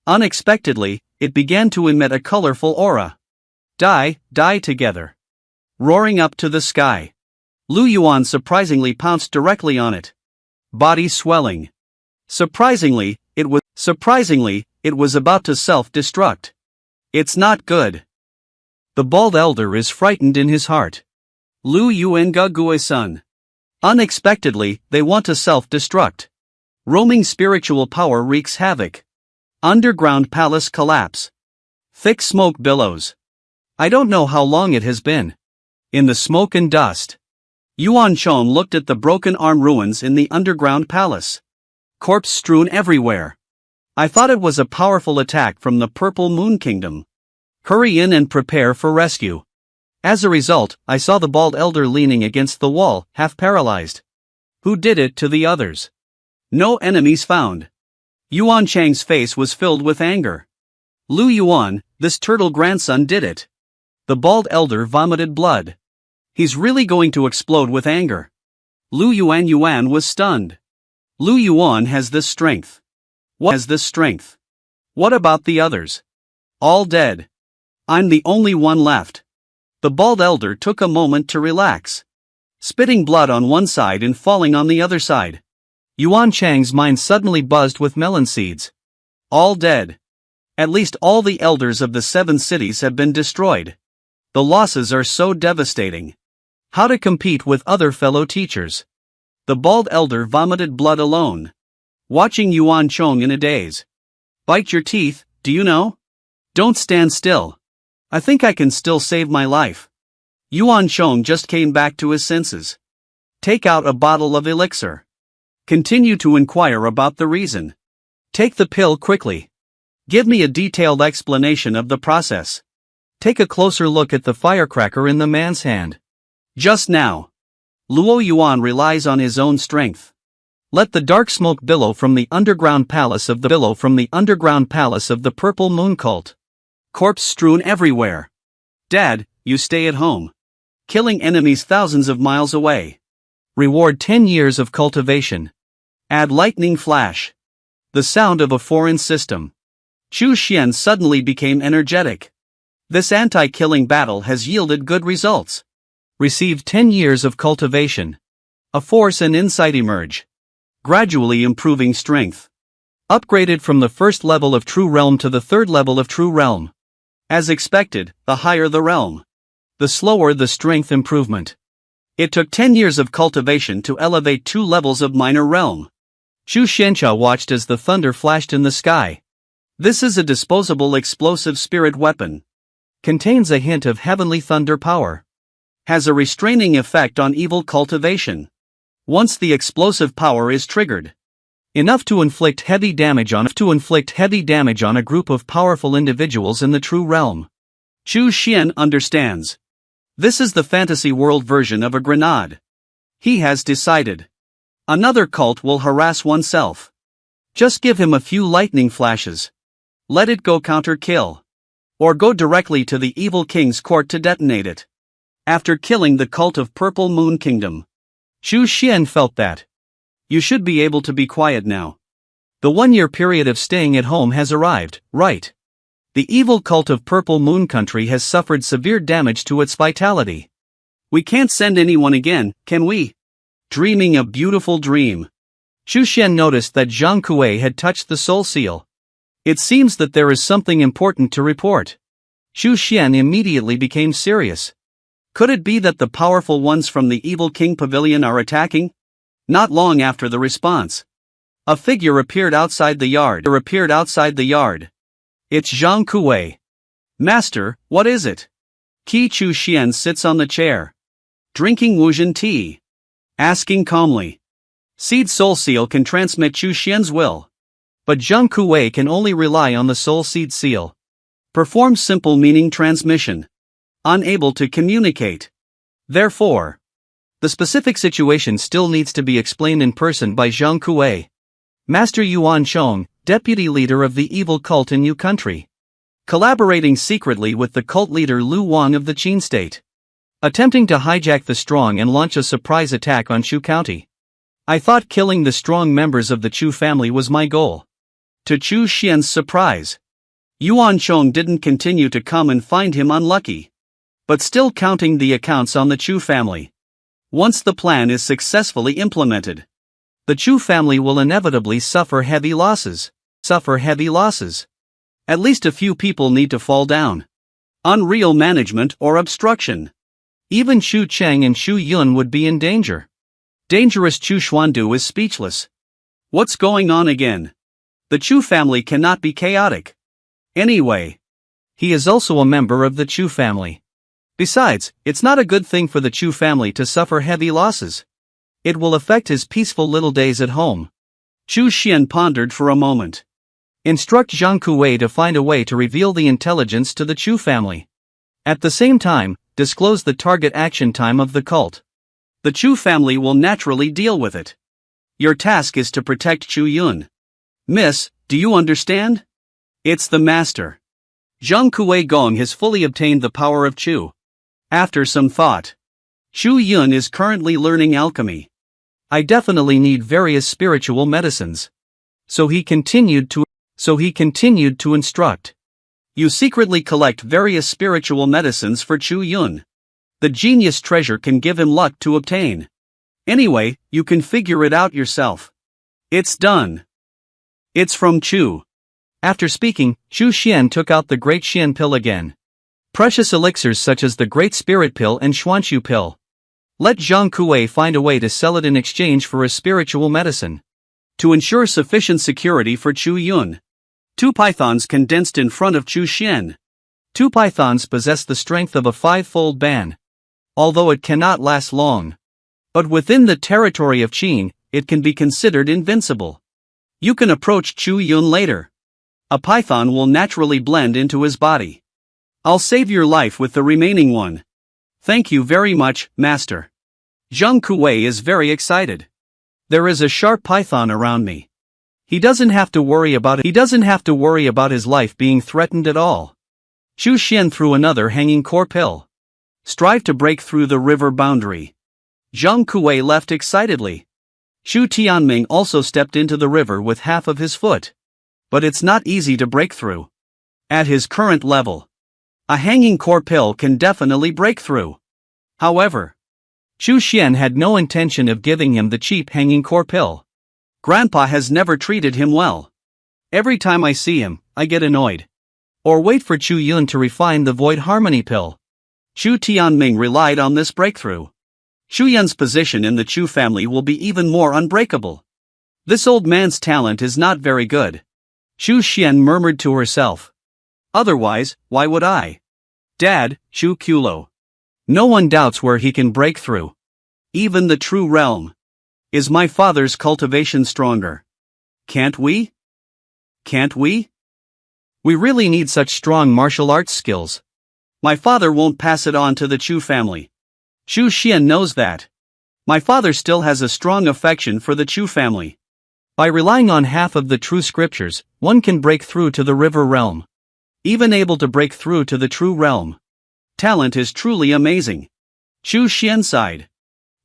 Unexpectedly, it began to emit a colorful aura. Die together. Roaring up to the sky. Lu Yuan surprisingly pounced directly on it. Body swelling. Surprisingly, it was about to self-destruct. It's not good. The bald elder is frightened in his heart. Lu Yuenga Gue-san. Unexpectedly, they want to self-destruct. Roaming spiritual power wreaks havoc. Underground palace collapse. Thick smoke billows. I don't know how long it has been. In the smoke and dust. Yuan Chong looked at the broken arm ruins in the underground palace. Corpse strewn everywhere. I thought it was a powerful attack from the Purple Moon Kingdom. Hurry in and prepare for rescue. As a result, I saw the bald elder leaning against the wall, half paralyzed. Who did it to the others? No enemies found. Yuan Chang's face was filled with anger. Lu Yuan, this turtle grandson did it. The bald elder vomited blood. He's really going to explode with anger. Lu Yuan was stunned. Lu Yuan has this strength. What about the others? All dead. I'm the only one left. The bald elder took a moment to relax. Spitting blood on one side and falling on the other side. Yuan Chang's mind suddenly buzzed with melon seeds. All dead. At least all the elders of the 7 cities have been destroyed. The losses are so devastating. How to compete with other fellow teachers? The bald elder vomited blood alone. Watching Yuan Chong in a daze. Bite your teeth, do you know? Don't stand still. I think I can still save my life. Yuan Chong just came back to his senses. Take out a bottle of elixir. Continue to inquire about the reason. Take the pill quickly. Give me a detailed explanation of the process. Take a closer look at the firecracker in the man's hand. Just now. Luo Yuan relies on his own strength. Let the dark smoke billow from the underground palace of the Purple Moon Cult. Corpse strewn everywhere. Dad, you stay at home. Killing enemies thousands of miles away. Reward 10 years of cultivation. Add lightning flash. The sound of a foreign system. Chu Xian suddenly became energetic. This anti-killing battle has yielded good results. Received 10 years of cultivation. A force and insight emerge. Gradually improving strength. Upgraded from the first level of True Realm to the third level of True Realm. As expected, the higher the realm, the slower the strength improvement. It took 10 years of cultivation to elevate 2 levels of Minor Realm. Chu Xiancha watched as the thunder flashed in the sky. This is a disposable explosive spirit weapon. Contains a hint of heavenly thunder power. Has a restraining effect on evil cultivation. Once the explosive power is triggered, Enough to inflict heavy damage on a group of powerful individuals in the true realm. Chu Xian understands. This is the fantasy world version of a grenade. He has decided. Another cult will harass oneself. Just give him a few lightning flashes. Let it go counter-kill. Or go directly to the evil king's court to detonate it. After killing the cult of Purple Moon Kingdom. Chu Xian felt that. You should be able to be quiet now. The 1-year period of staying at home has arrived, right? The evil cult of Purple Moon Country has suffered severe damage to its vitality. We can't send anyone again, can we? Dreaming a beautiful dream. Chu Xian noticed that Zhang Kuei had touched the soul seal. It seems that there is something important to report. Chu Xian immediately became serious. Could it be that the powerful ones from the Evil King Pavilion are attacking? Not long after the response, a figure appeared outside the yard. It's Zhang Kuei. Master, what is it? Qi Chu Xian sits on the chair, drinking Wuzhen tea, asking calmly. Seed Soul Seal can transmit Chu Xian's will. But Zhang Kuei can only rely on the Soul Seed Seal. Perform simple meaning transmission. Unable to communicate. Therefore, the specific situation still needs to be explained in person by Zhang Kuei. Master Yuan Chong, deputy leader of the evil cult in Yu Country. Collaborating secretly with the cult leader Lu Wang of the Qin State. Attempting to hijack the Strong and launch a surprise attack on Chu County. I thought killing the strong members of the Chu family was my goal. To Chu Xian's surprise, Yuan Chong didn't continue to come and find him unlucky. But still counting the accounts on the Chu family. Once the plan is successfully implemented, the Chu family will inevitably suffer heavy losses. At least a few people need to fall down. Unreal management or obstruction. Even Xu Cheng and Xu Yun would be in danger. Dangerous Chu Xuandu is speechless. What's going on again? The Chu family cannot be chaotic. Anyway, he is also a member of the Chu family. Besides, it's not a good thing for the Chu family to suffer heavy losses. It will affect his peaceful little days at home. Chu Xian pondered for a moment. Instruct Zhang Kuei to find a way to reveal the intelligence to the Chu family. At the same time, disclose the target action time of the cult. The Chu family will naturally deal with it. Your task is to protect Chu Yun. Miss, do you understand? It's the master. Zhang Kuei Gong has fully obtained the power of Chu. After some thought, Chu Yun is currently learning alchemy. I definitely need various spiritual medicines. So he continued to instruct. You secretly collect various spiritual medicines for Chu Yun. The genius treasure can give him luck to obtain. Anyway, you can figure it out yourself. It's done. It's from Chu. After speaking, Chu Xian took out the Great Xian Pill again. Precious elixirs such as the Great Spirit Pill and Xuanshu Pill. Let Zhang Kuei find a way to sell it in exchange for a spiritual medicine. To ensure sufficient security for Chu Yun. 2 pythons condensed in front of Chu Xian. 2 pythons possess the strength of a 5-fold ban. Although it cannot last long. But within the territory of Qin, it can be considered invincible. You can approach Chu Yun later. A python will naturally blend into his body. I'll save your life with the remaining one. Thank you very much, Master. Zhang Kuei is very excited. There is a sharp python around me. He doesn't have to worry about his life being threatened at all. Chu Xian threw another hanging core pill. Strive to break through the river boundary. Zhang Kuei left excitedly. Xu Tianming also stepped into the river with half of his foot. But it's not easy to break through. At his current level, a hanging core pill can definitely break through. However, Chu Xian had no intention of giving him the cheap hanging core pill. Grandpa has never treated him well. Every time I see him, I get annoyed. Or wait for Chu Yun to refine the Void Harmony pill. Xu Tianming relied on this breakthrough. Chu Yun's position in the Chu family will be even more unbreakable. This old man's talent is not very good. Chu Xian murmured to herself. Otherwise, why would I? Dad, Chu Kulo. No one doubts where he can break through. Even the true realm. Is my father's cultivation stronger? Can't we? Can't we? We really need such strong martial arts skills. My father won't pass it on to the Chu family. Chu Xian knows that. My father still has a strong affection for the Chu family. By relying on half of the true scriptures, one can break through to the river realm. Even able to break through to the true realm. Talent is truly amazing. Chu Xian sighed.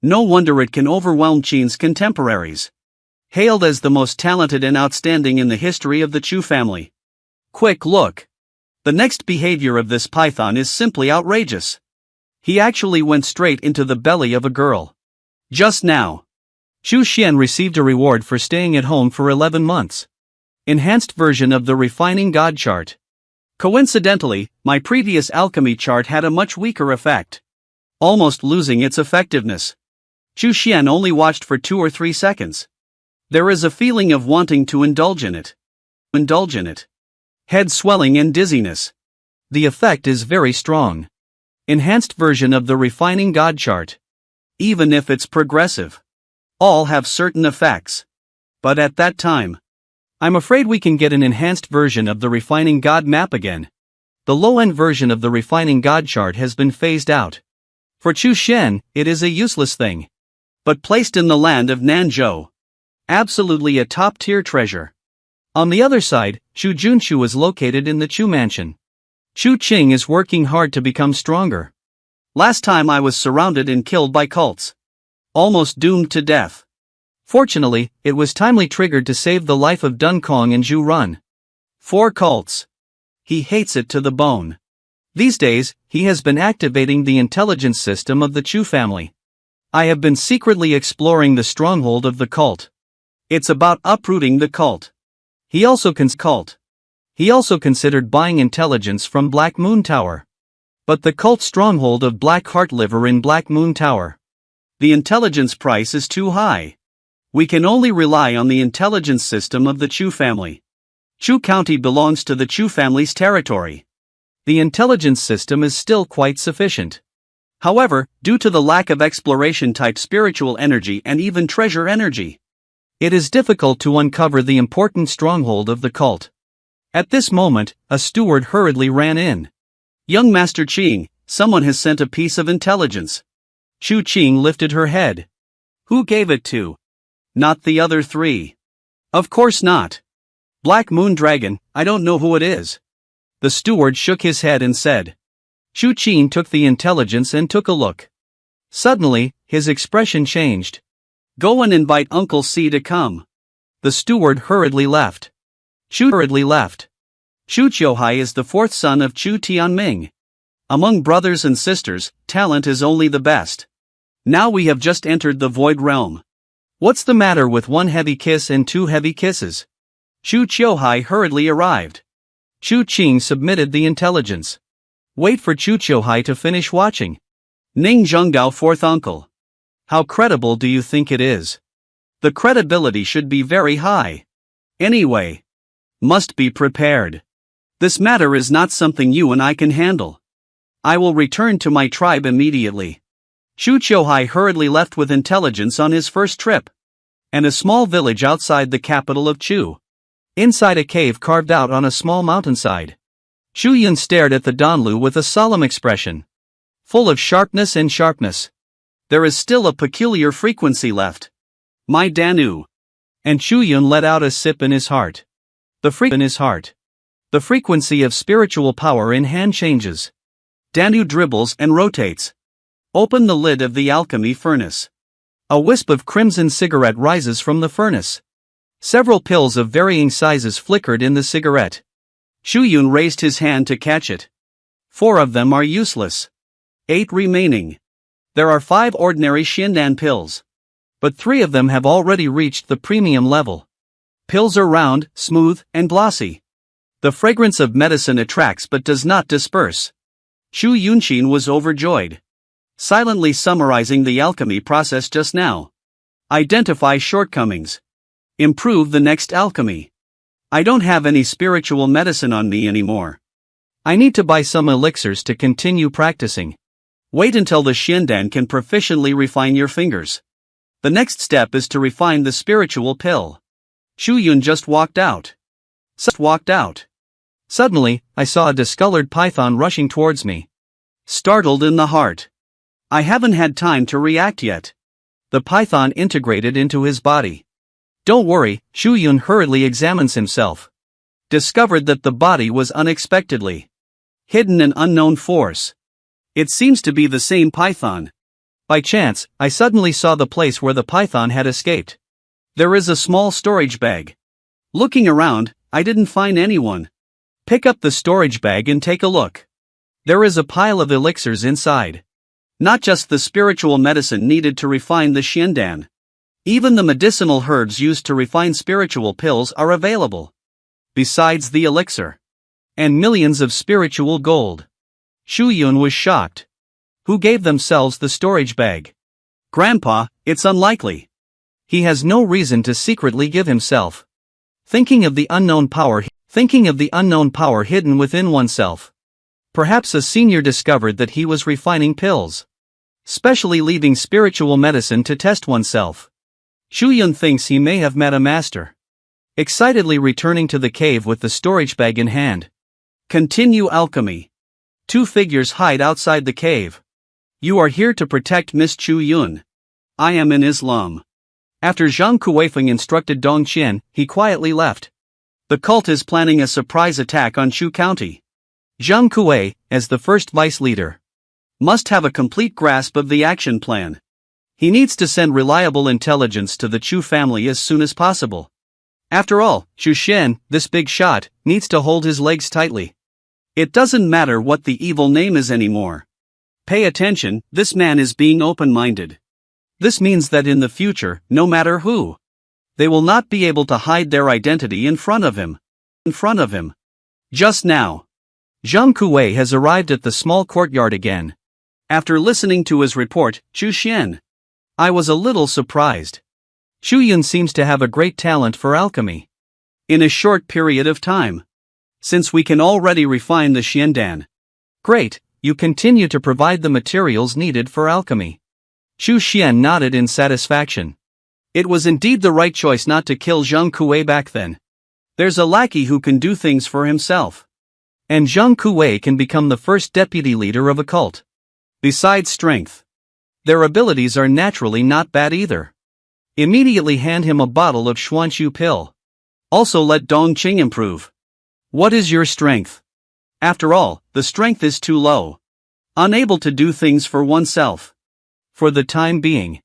No wonder it can overwhelm Qin's contemporaries. Hailed as the most talented and outstanding in the history of the Chu family. Quick look. The next behavior of this python is simply outrageous. He actually went straight into the belly of a girl. Just now. Chu Xian received a reward for staying at home for 11 months. Enhanced version of the Refining God chart. Coincidentally, my previous alchemy chart had a much weaker effect. Almost losing its effectiveness. Chu Xian only watched for 2 or 3 seconds. There is a feeling of wanting to indulge in it. Head swelling and dizziness. The effect is very strong. Enhanced version of the Refining God chart. Even if it's progressive. All have certain effects. But at that time, I'm afraid we can get an enhanced version of the Refining God map again. The low-end version of the Refining God chart has been phased out. For Chu Xian, it is a useless thing. But placed in the land of Nanzhou. Absolutely a top-tier treasure. On the other side, Chu Junchu is located in the Chu mansion. Chu Qing is working hard to become stronger. Last time I was surrounded and killed by cults. Almost doomed to death. Fortunately, it was timely triggered to save the life of Dun Kong and Zhu Run. 4 cults. He hates it to the bone. These days, he has been activating the intelligence system of the Chu family. I have been secretly exploring the stronghold of the cult. It's about uprooting the cult. He also considered buying intelligence from Black Moon Tower. But the cult stronghold of Black Heart Liver in Black Moon Tower. The intelligence price is too high. We can only rely on the intelligence system of the Chu family. Chu County belongs to the Chu family's territory. The intelligence system is still quite sufficient. However, due to the lack of exploration-type spiritual energy and even treasure energy, it is difficult to uncover the important stronghold of the cult. At this moment, a steward hurriedly ran in. Young Master Qing, someone has sent a piece of intelligence. Chu Qing lifted her head. Who gave it to? Not the other 3. Of course not. Black Moon Dragon, I don't know who it is. The steward shook his head and said. Chu Qing took the intelligence and took a look. Suddenly, his expression changed. Go and invite Uncle C to come. The steward hurriedly left. Chu Qiuhai is the 4th son of Chu Tianming. Among brothers and sisters, talent is only the best. Now we have just entered the void realm. What's the matter with 1 heavy kiss and 2 heavy kisses? Chu Qiuhai hurriedly arrived. Chu Qing submitted the intelligence. Wait for Chu Qiuhai to finish watching. Ning Zhenggao 4th uncle. How credible do you think it is? The credibility should be very high. Anyway. Must be prepared. This matter is not something you and I can handle. I will return to my tribe immediately. Chu Qiuhai hurriedly left with intelligence on his first trip. And a small village outside the capital of Chu. Inside a cave carved out on a small mountainside. Chu Yun stared at the Donlu with a solemn expression. Full of sharpness and sharpness. There is still a peculiar frequency left. My Danu. And Chu Yun let out a sip in his heart. The frequency of spiritual power in hand changes. Danu dribbles and rotates. Open the lid of the alchemy furnace. A wisp of crimson cigarette rises from the furnace. Several pills of varying sizes flickered in the cigarette. Chu Yun raised his hand to catch it. 4 of them are useless. 8 remaining. There are 5 ordinary Xiandan pills. But 3 of them have already reached the premium level. Pills are round, smooth, and glossy. The fragrance of medicine attracts but does not disperse. Chu Yunqin was overjoyed. Silently summarizing the alchemy process just now. Identify shortcomings. Improve the next alchemy. I don't have any spiritual medicine on me anymore. I need to buy some elixirs to continue practicing. Wait until the Xiandan can proficiently refine your fingers. The next step is to refine the spiritual pill. Shu Yun just walked out. Suddenly, I saw a discolored python rushing towards me. Startled in the heart. I haven't had time to react yet. The python integrated into his body. Don't worry, Shu Yun hurriedly examines himself. Discovered that the body was unexpectedly hidden in unknown force. It seems to be the same python. By chance, I suddenly saw the place where the python had escaped. There is a small storage bag. Looking around, I didn't find anyone. Pick up the storage bag and take a look. There is a pile of elixirs inside. Not just the spiritual medicine needed to refine the Xiandan. Even the medicinal herbs used to refine spiritual pills are available. Besides the elixir. And millions of spiritual gold. Shu Yun was shocked. Who gave themselves the storage bag? Grandpa, it's unlikely. He has no reason to secretly give himself. Thinking of the unknown power hidden within oneself. Perhaps a senior discovered that he was refining pills. Specially leaving spiritual medicine to test oneself. Shu Yun thinks he may have met a master. Excitedly returning to the cave with the storage bag in hand. Continue alchemy. Two figures hide outside the cave. You are here to protect Miss Chu Yun. I am in Islam. After Zhang Kuweifeng instructed Dong Qian, he quietly left. The cult is planning a surprise attack on Chu County. Zhang Kuei, as the first vice leader, must have a complete grasp of the action plan. He needs to send reliable intelligence to the Chu family as soon as possible. After all, Chu Shen, this big shot, needs to hold his legs tightly. It doesn't matter what the evil name is anymore. Pay attention, this man is being open-minded. This means that in the future, no matter who, they will not be able to hide their identity in front of him. Just now, Zhang Kuei has arrived at the small courtyard again. After listening to his report, Chu Xian, I was a little surprised. Chu Yun seems to have a great talent for alchemy. In a short period of time. Since we can already refine the Xiandan. Great, you continue to provide the materials needed for alchemy. Chu Xian nodded in satisfaction. It was indeed the right choice not to kill Zhang Kuei back then. There's a lackey who can do things for himself. And Zhang Kuei can become the first deputy leader of a cult. Besides strength, their abilities are naturally not bad either. Immediately hand him a bottle of Xuanxu pill. Also let Dong Qing improve. What is your strength? After all, the strength is too low. Unable to do things for oneself. For the time being.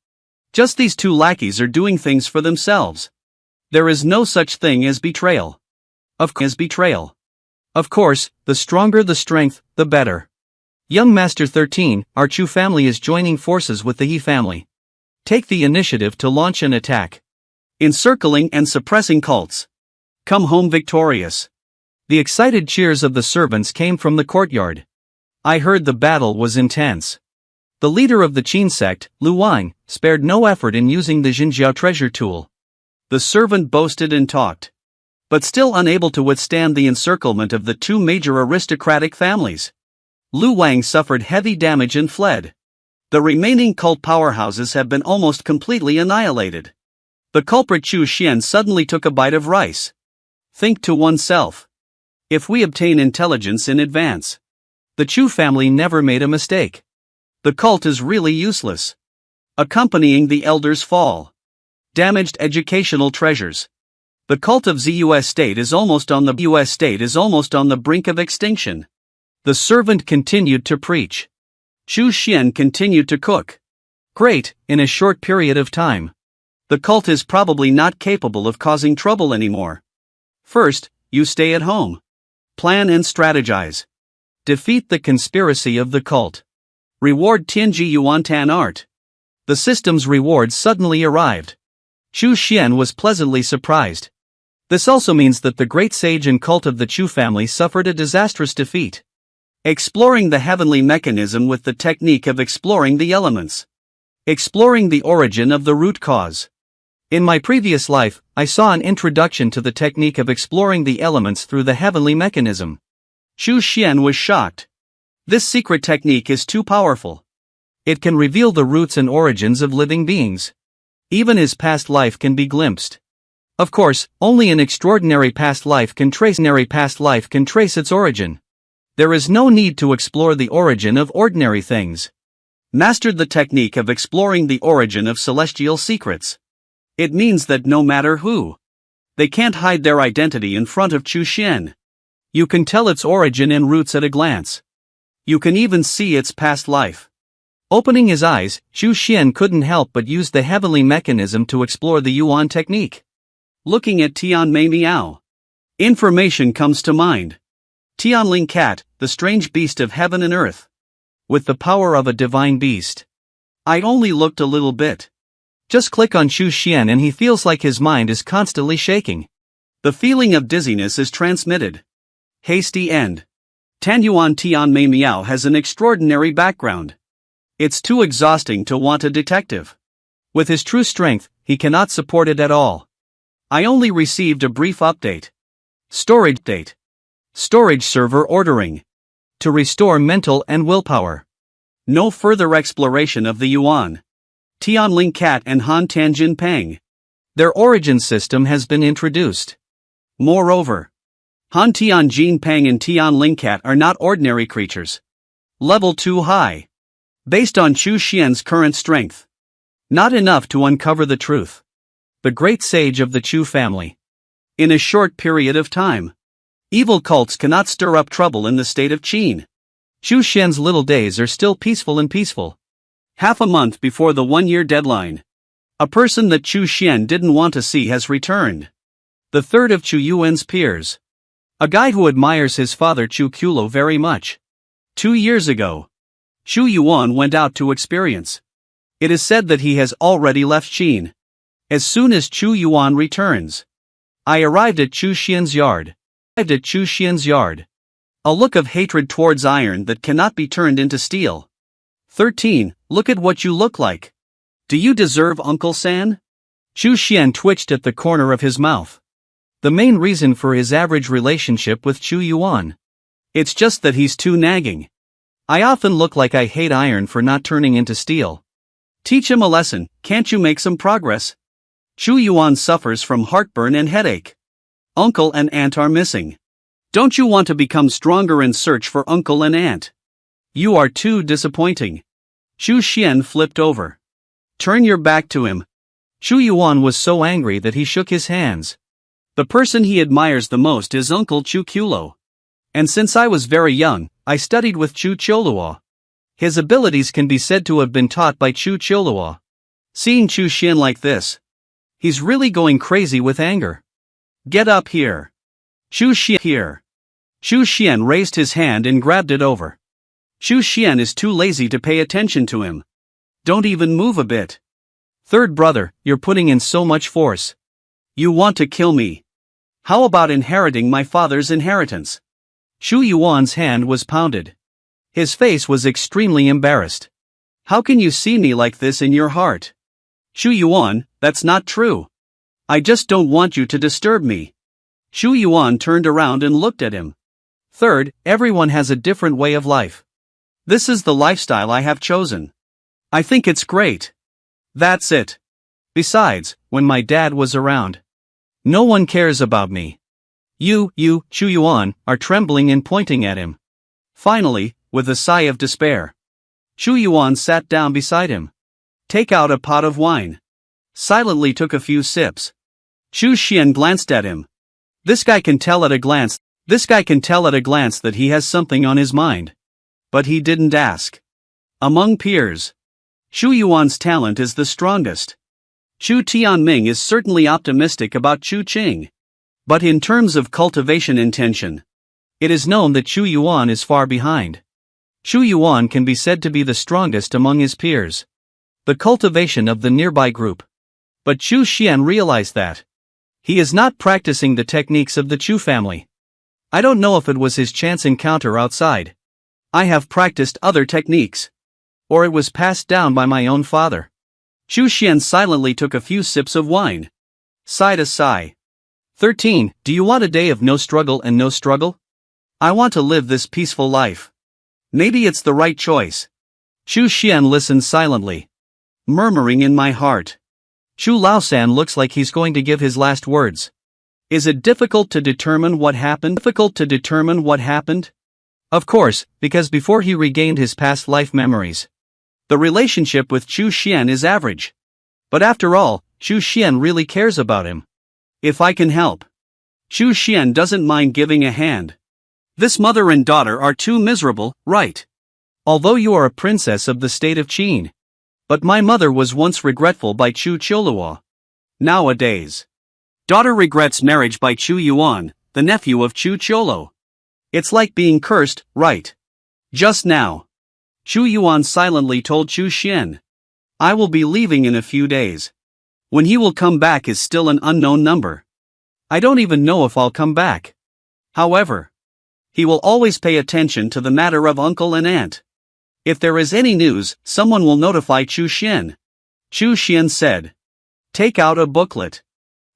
Just these two lackeys are doing things for themselves. There is no such thing as betrayal. Of course, the stronger the strength, the better. Young Master 13, our Chu family is joining forces with the He family. Take the initiative to launch an attack. Encircling and suppressing cults. Come home victorious. The excited cheers of the servants came from the courtyard. I heard the battle was intense. The leader of the Qin sect, Lu Wang, spared no effort in using the Jinjiao treasure tool. The servant boasted and talked. But still unable to withstand the encirclement of the two major aristocratic families. Lu Wang suffered heavy damage and fled. The remaining cult powerhouses have been almost completely annihilated. The culprit Chu Xian suddenly took a bite of rice. Think to oneself. If we obtain intelligence in advance. The Chu family never made a mistake. The cult is really useless. Accompanying the elders' fall. Damaged educational treasures. The cult of ZUS state is almost on the brink of extinction. The servant continued to preach. Chu Xian continued to cook. Great, in a short period of time. The cult is probably not capable of causing trouble anymore. First, you stay at home. Plan and strategize. Defeat the conspiracy of the cult. Reward Tianji Yuantan art. The system's rewards suddenly arrived. Chu Xian was pleasantly surprised. This also means that the great sage and cult of the Chu family suffered a disastrous defeat. Exploring the heavenly mechanism with the technique of exploring the elements. Exploring the origin of the root cause. In my previous life, I saw an introduction to the technique of exploring the elements through the heavenly mechanism. Chu Xian was shocked. This secret technique is too powerful. It can reveal the roots and origins of living beings. Even his past life can be glimpsed. Of course, only an extraordinary past life can trace its origin. There is no need to explore the origin of ordinary things. Mastered the technique of exploring the origin of celestial secrets. It means that no matter who, they can't hide their identity in front of Chu Xian. You can tell its origin and roots at a glance. You can even see its past life. Opening his eyes, Chu Xian couldn't help but use the heavenly mechanism to explore the Yuan technique. Looking at Tianmei Miao, information comes to mind. Tianling Cat, the strange beast of heaven and earth. With the power of a divine beast. I only looked a little bit. Just click on Chu Xian and he feels like his mind is constantly shaking. The feeling of dizziness is transmitted. Hasty end. Tanyuan Tianmei Miao has an extraordinary background. It's too exhausting to want a detective. With his true strength, he cannot support it at all. I only received a brief update. Storage date. Storage server ordering. To restore mental and willpower. No further exploration of the Yuan. Tianling Cat and Han Tianjin Peng. Their origin system has been introduced. Moreover, Han Tianjin Peng and Tianling Cat are not ordinary creatures. Level 2 high. Based on Chu Xian's current strength. Not enough to uncover the truth. The great sage of the Chu family. In a short period of time. Evil cults cannot stir up trouble in the state of Qin. Chu Xian's little days are still peaceful. Half a month before the 1-year deadline. A person that Chu Xian didn't want to see has returned. The third of Chu Yuan's peers. A guy who admires his father Chu Kulo very much. 2 years ago. Chu Yuan went out to experience. It is said that he has already left Qin. As soon as Chu Yuan returns. I arrived at Chu Xian's yard. A look of hatred towards iron that cannot be turned into steel. 13. Look at what you look like. Do you deserve Uncle San? Chu Xian twitched at the corner of his mouth. The main reason for his average relationship with Chu Yuan. It's just that he's too nagging. I often look like I hate iron for not turning into steel. Teach him a lesson, can't you make some progress? Chu Yuan suffers from heartburn and headache. Uncle and aunt are missing. Don't you want to become stronger and search for uncle and aunt? You are too disappointing. Chu Xian flipped over. Turn your back to him. Chu Yuan was so angry that he shook his hands. The person he admires the most is Uncle Chu Kulo. And since I was very young, I studied with Chu Choluo. His abilities can be said to have been taught by Chu Choluo. Seeing Chu Xian like this. He's really going crazy with anger. Get up here. Chu Xian raised his hand and grabbed it over. Chu Xian is too lazy to pay attention to him. Don't even move a bit. Third brother, you're putting in so much force. You want to kill me. How about inheriting my father's inheritance? Chu Yuan's hand was pounded. His face was extremely embarrassed. How can you see me like this in your heart? Chu Yuan, that's not true. I just don't want you to disturb me. Chu Yuan turned around and looked at him. Third, everyone has a different way of life. This is the lifestyle I have chosen. I think it's great. That's it. Besides, when my dad was around. No one cares about me. You, Chu Yuan, are trembling and pointing at him. Finally, with a sigh of despair. Chu Yuan sat down beside him. Take out a pot of wine. Silently took a few sips. Chu Xian glanced at him. This guy can tell at a glance that he has something on his mind. But he didn't ask. Among peers, Chu Yuan's talent is the strongest. Chu Tianming is certainly optimistic about Chu Qing. But in terms of cultivation intention, it is known that Chu Yuan is far behind. Chu Yuan can be said to be the strongest among his peers. The cultivation of the nearby group. But Chu Xian realized that he is not practicing the techniques of the Chu family. I don't know if it was his chance encounter outside. I have practiced other techniques. Or it was passed down by my own father. Chu Xian silently took a few sips of wine. Sighed a sigh. 13. Do you want a day of no struggle and no struggle? I want to live this peaceful life. Maybe it's the right choice. Chu Xian listened silently. Murmuring in my heart. Chu Laosan looks like he's going to give his last words. Is it difficult to determine what happened? Of course, because before he regained his past life memories, the relationship with Chu Xian is average. But after all, Chu Xian really cares about him. If I can help. Chu Xian doesn't mind giving a hand. This mother and daughter are too miserable, right? Although you are a princess of the state of Qin. But my mother was once regretful by Chu Choluo. Nowadays, daughter regrets marriage by Chu Yuan, the nephew of Chu Cholo. It's like being cursed, right? Just now, Chu Yuan silently told Chu Xian, I will be leaving in a few days. When he will come back is still an unknown number. I don't even know if I'll come back. However, he will always pay attention to the matter of uncle and aunt. If there is any news, someone will notify Chu Xian. Chu Xian said. Take out a booklet.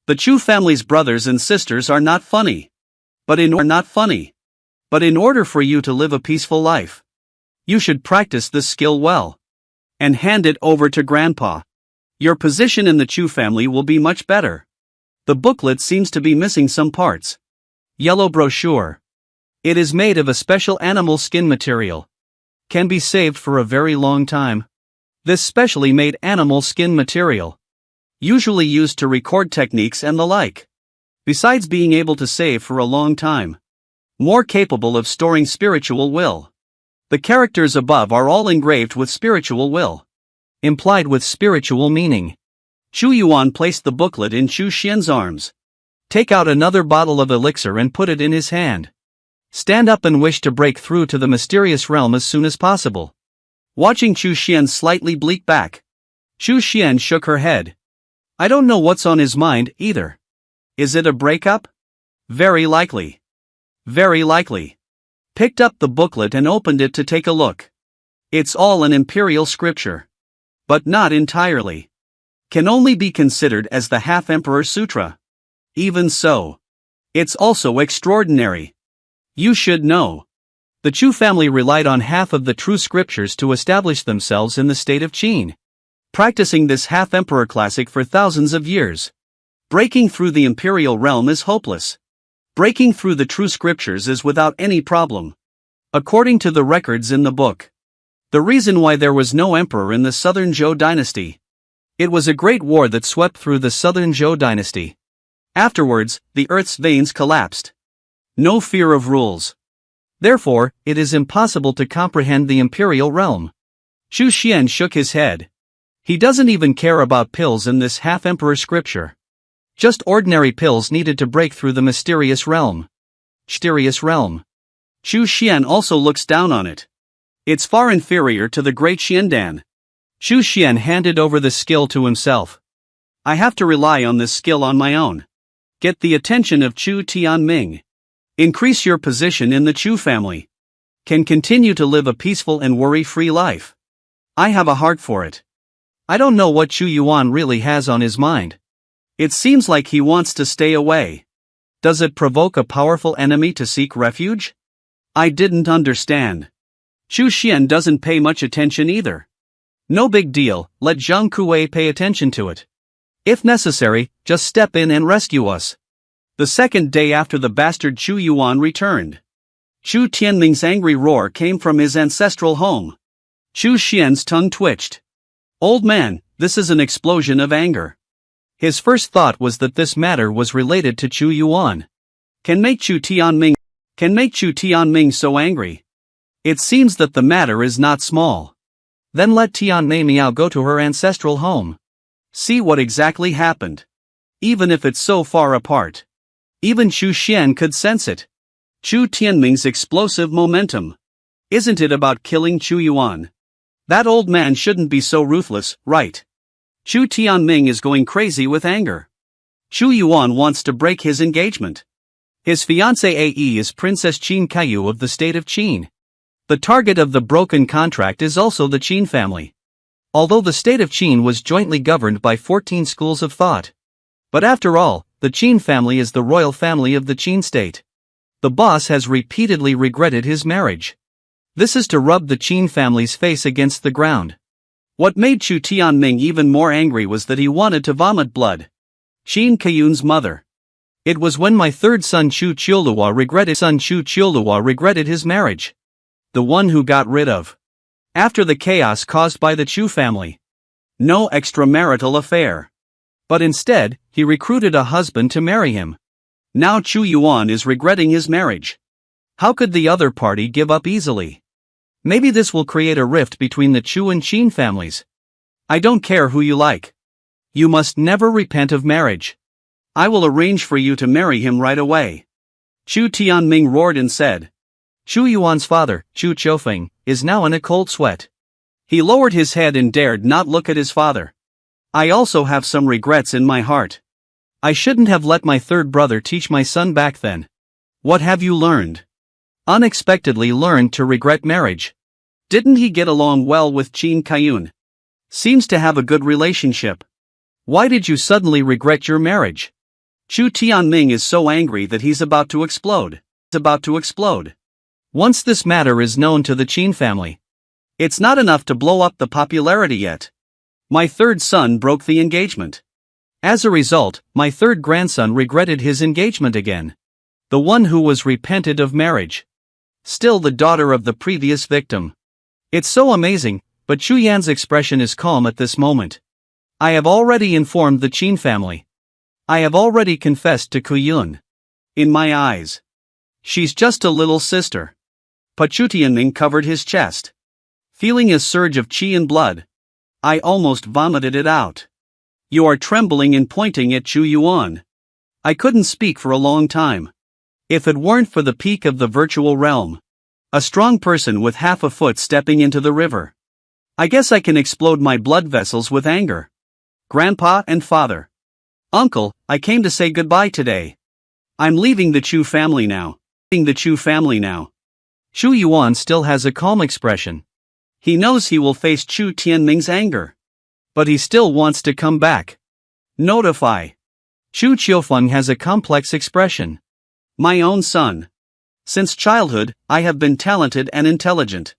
The Chu family's brothers and sisters are not funny. But in order for you to live a peaceful life, you should practice this skill well. And hand it over to Grandpa. Your position in the Chu family will be much better. The booklet seems to be missing some parts. Yellow brochure. It is made of a special animal skin material. Can be saved for a very long time. This specially made animal skin material, usually used to record techniques and the like. Besides being able to save for a long time, more capable of storing spiritual will. The characters above are all engraved with spiritual will, implied with spiritual meaning. Chu Yuan placed the booklet in Chu Xian's arms. Take out another bottle of elixir and put it in his hand. Stand up and wish to break through to the mysterious realm as soon as possible. Watching Chu Xian slightly bleat back, Chu Xian shook her head. I don't know what's on his mind, either. Is it a breakup? Very likely. Very likely. Picked up the booklet and opened it to take a look. It's all an Imperial Scripture. But not entirely. Can only be considered as the Half-Emperor Sutra. Even so, it's also extraordinary. You should know. The Chu family relied on half of the true scriptures to establish themselves in the state of Qin, practicing this half-emperor classic for thousands of years. Breaking through the imperial realm is hopeless. Breaking through the true scriptures is without any problem. According to the records in the book, the reason why there was no emperor in the southern Zhou dynasty. It was a great war that swept through the southern Zhou dynasty. Afterwards, the earth's veins collapsed. No fear of rules. Therefore, it is impossible to comprehend the imperial realm. Chu Xian shook his head. He doesn't even care about pills in this half-emperor scripture. Just ordinary pills needed to break through the mysterious realm. Mysterious realm. Chu Xian also looks down on it. It's far inferior to the great Xiandan. Chu Xian handed over the skill to himself. I have to rely on this skill on my own. Get the attention of Chu Tianming. Increase your position in the Chu family. Can continue to live a peaceful and worry-free life. I have a heart for it. I don't know what Chu Yuan really has on his mind. It seems like he wants to stay away. Does it provoke a powerful enemy to seek refuge? I didn't understand. Chu Xian doesn't pay much attention either. No big deal, let Zhang Kuei pay attention to it. If necessary, just step in and rescue us. The second day after the bastard Chu Yuan returned, Chu Tianming's angry roar came from his ancestral home. Chu Xian's tongue twitched. Old man, this is an explosion of anger. His first thought was that this matter was related to Chu Yuan. Can make Chu Tianming so angry. It seems that the matter is not small. Then let Tianmei Miao go to her ancestral home. See what exactly happened. Even if it's so far apart. Even Chu Xian could sense it. Chu Tianming's explosive momentum. Isn't it about killing Chu Yuan? That old man shouldn't be so ruthless, right? Chu Tianming is going crazy with anger. Chu Yuan wants to break his engagement. His fiancée AE is Princess Qin Kaiyu of the state of Qin. The target of the broken contract is also the Qin family. Although the state of Qin was jointly governed by 14 schools of thought. But after all, the Qin family is the royal family of the Qin state. The boss has repeatedly regretted his marriage. This is to rub the Qin family's face against the ground. What made Chu Tianming even more angry was that he wanted to vomit blood. Qin Kayun's mother. It was when my third son Chu Qiulua regretted his marriage. The one who got rid of. After the chaos caused by the Chu family. No extramarital affair. But instead, he recruited a husband to marry him. Now Chu Yuan is regretting his marriage. How could the other party give up easily? Maybe this will create a rift between the Chu and Qin families. I don't care who you like. You must never repent of marriage. I will arrange for you to marry him right away. Chu Tianming roared and said. Chu Yuan's father, Chu Qiufeng, is now in a cold sweat. He lowered his head and dared not look at his father. I also have some regrets in my heart. I shouldn't have let my third brother teach my son back then. What have you learned? Unexpectedly learned to regret marriage. Didn't he get along well with Qin Kayun? Seems to have a good relationship. Why did you suddenly regret your marriage? Chu Tianming is so angry that he's about to explode. Once this matter is known to the Qin family, it's not enough to blow up the popularity yet. My third son broke the engagement. As a result, my third grandson regretted his engagement again. The one who was repented of marriage. Still the daughter of the previous victim. It's so amazing, but Chu Yan's expression is calm at this moment. I have already informed the Qin family. I have already confessed to Kuyun. In my eyes, she's just a little sister. But Chu Tianming covered his chest. Feeling a surge of qi and blood. I almost vomited it out. You are trembling and pointing at Chu Yuan. I couldn't speak for a long time. If it weren't for the peak of the virtual realm. A strong person with half a foot stepping into the river. I guess I can explode my blood vessels with anger. Grandpa and father. Uncle, I came to say goodbye today. I'm leaving the Chu family now. Chu Yuan still has a calm expression. He knows he will face Chu Tianming's anger. But he still wants to come back. Notify. Chu Qiufeng has a complex expression. My own son. Since childhood, I have been talented and intelligent.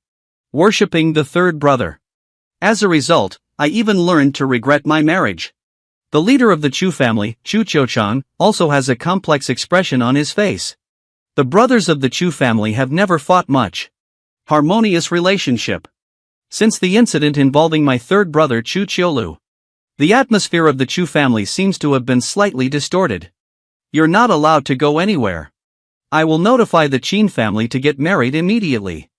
Worshipping the third brother. As a result, I even learned to regret my marriage. The leader of the Chu family, Chu Qiuchan, also has a complex expression on his face. The brothers of the Chu family have never fought much. Harmonious relationship. Since the incident involving my third brother Chu Qiulu. The atmosphere of the Chu family seems to have been slightly distorted. You're not allowed to go anywhere. I will notify the Qin family to get married immediately.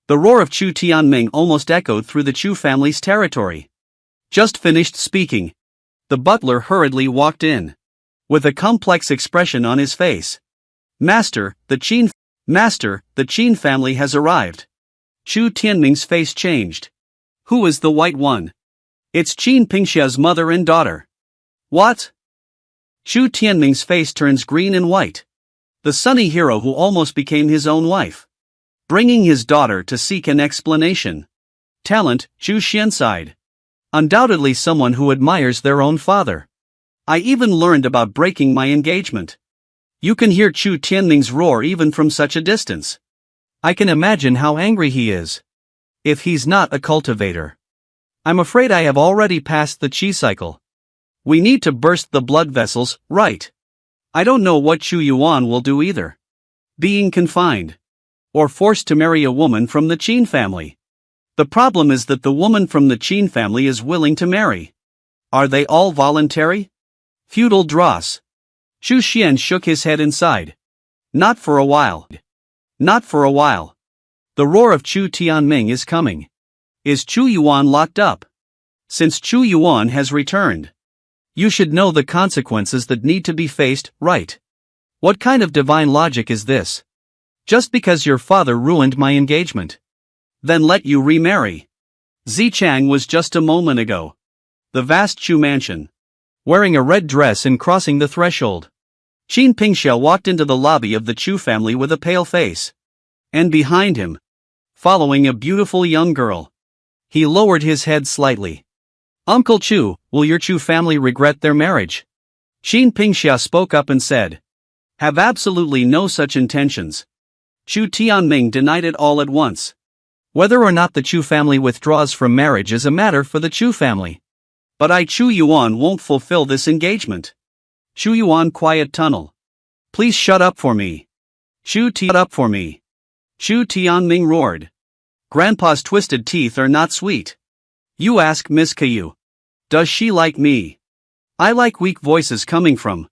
The roar of Chu Tianming almost echoed through the Chu family's territory. Just finished speaking. The butler hurriedly walked in. With a complex expression on his face. Master, the Qin family has arrived. Chu Tianming's face changed. Who is the white one? It's Qin Pingxia's mother and daughter. What? Chu Tianming's face turns green and white. The sunny hero who almost became his own wife. Bringing his daughter to seek an explanation. Talent, Chu Xian sighed. Undoubtedly someone who admires their own father. I even learned about breaking my engagement. You can hear Chu Tianming's roar even from such a distance. I can imagine how angry he is. If he's not a cultivator. I'm afraid I have already passed the chi cycle. We need to burst the blood vessels, right? I don't know what Chu Yuan will do either. Being confined. Or forced to marry a woman from the Qin family. The problem is that the woman from the Qin family is willing to marry. Are they all voluntary? Feudal dross. Chu Xian shook his head and sighed. Not for a while. Not for a while. The roar of Chu Tianming is coming. Is Chu Yuan locked up? Since Chu Yuan has returned. You should know the consequences that need to be faced, right? What kind of divine logic is this? Just because your father ruined my engagement. Then let you remarry. Zichang was just a moment ago. The vast Chu mansion. Wearing a red dress and crossing the threshold. Qin Pingxia walked into the lobby of the Chu family with a pale face. And behind him, following a beautiful young girl. He lowered his head slightly. Uncle Chu, will your Chu family regret their marriage? Qin Pingxia spoke up and said. Have absolutely no such intentions. Chu Tianming denied it all at once. Whether or not the Chu family withdraws from marriage is a matter for the Chu family. But I Chu Yuan won't fulfill this engagement. Chu Yuan quiet tunnel. Please shut up for me. Shut up for me. Chu Tianming roared. Grandpa's twisted teeth are not sweet. You ask Miss Caillou. Does she like me? I like weak voices coming from.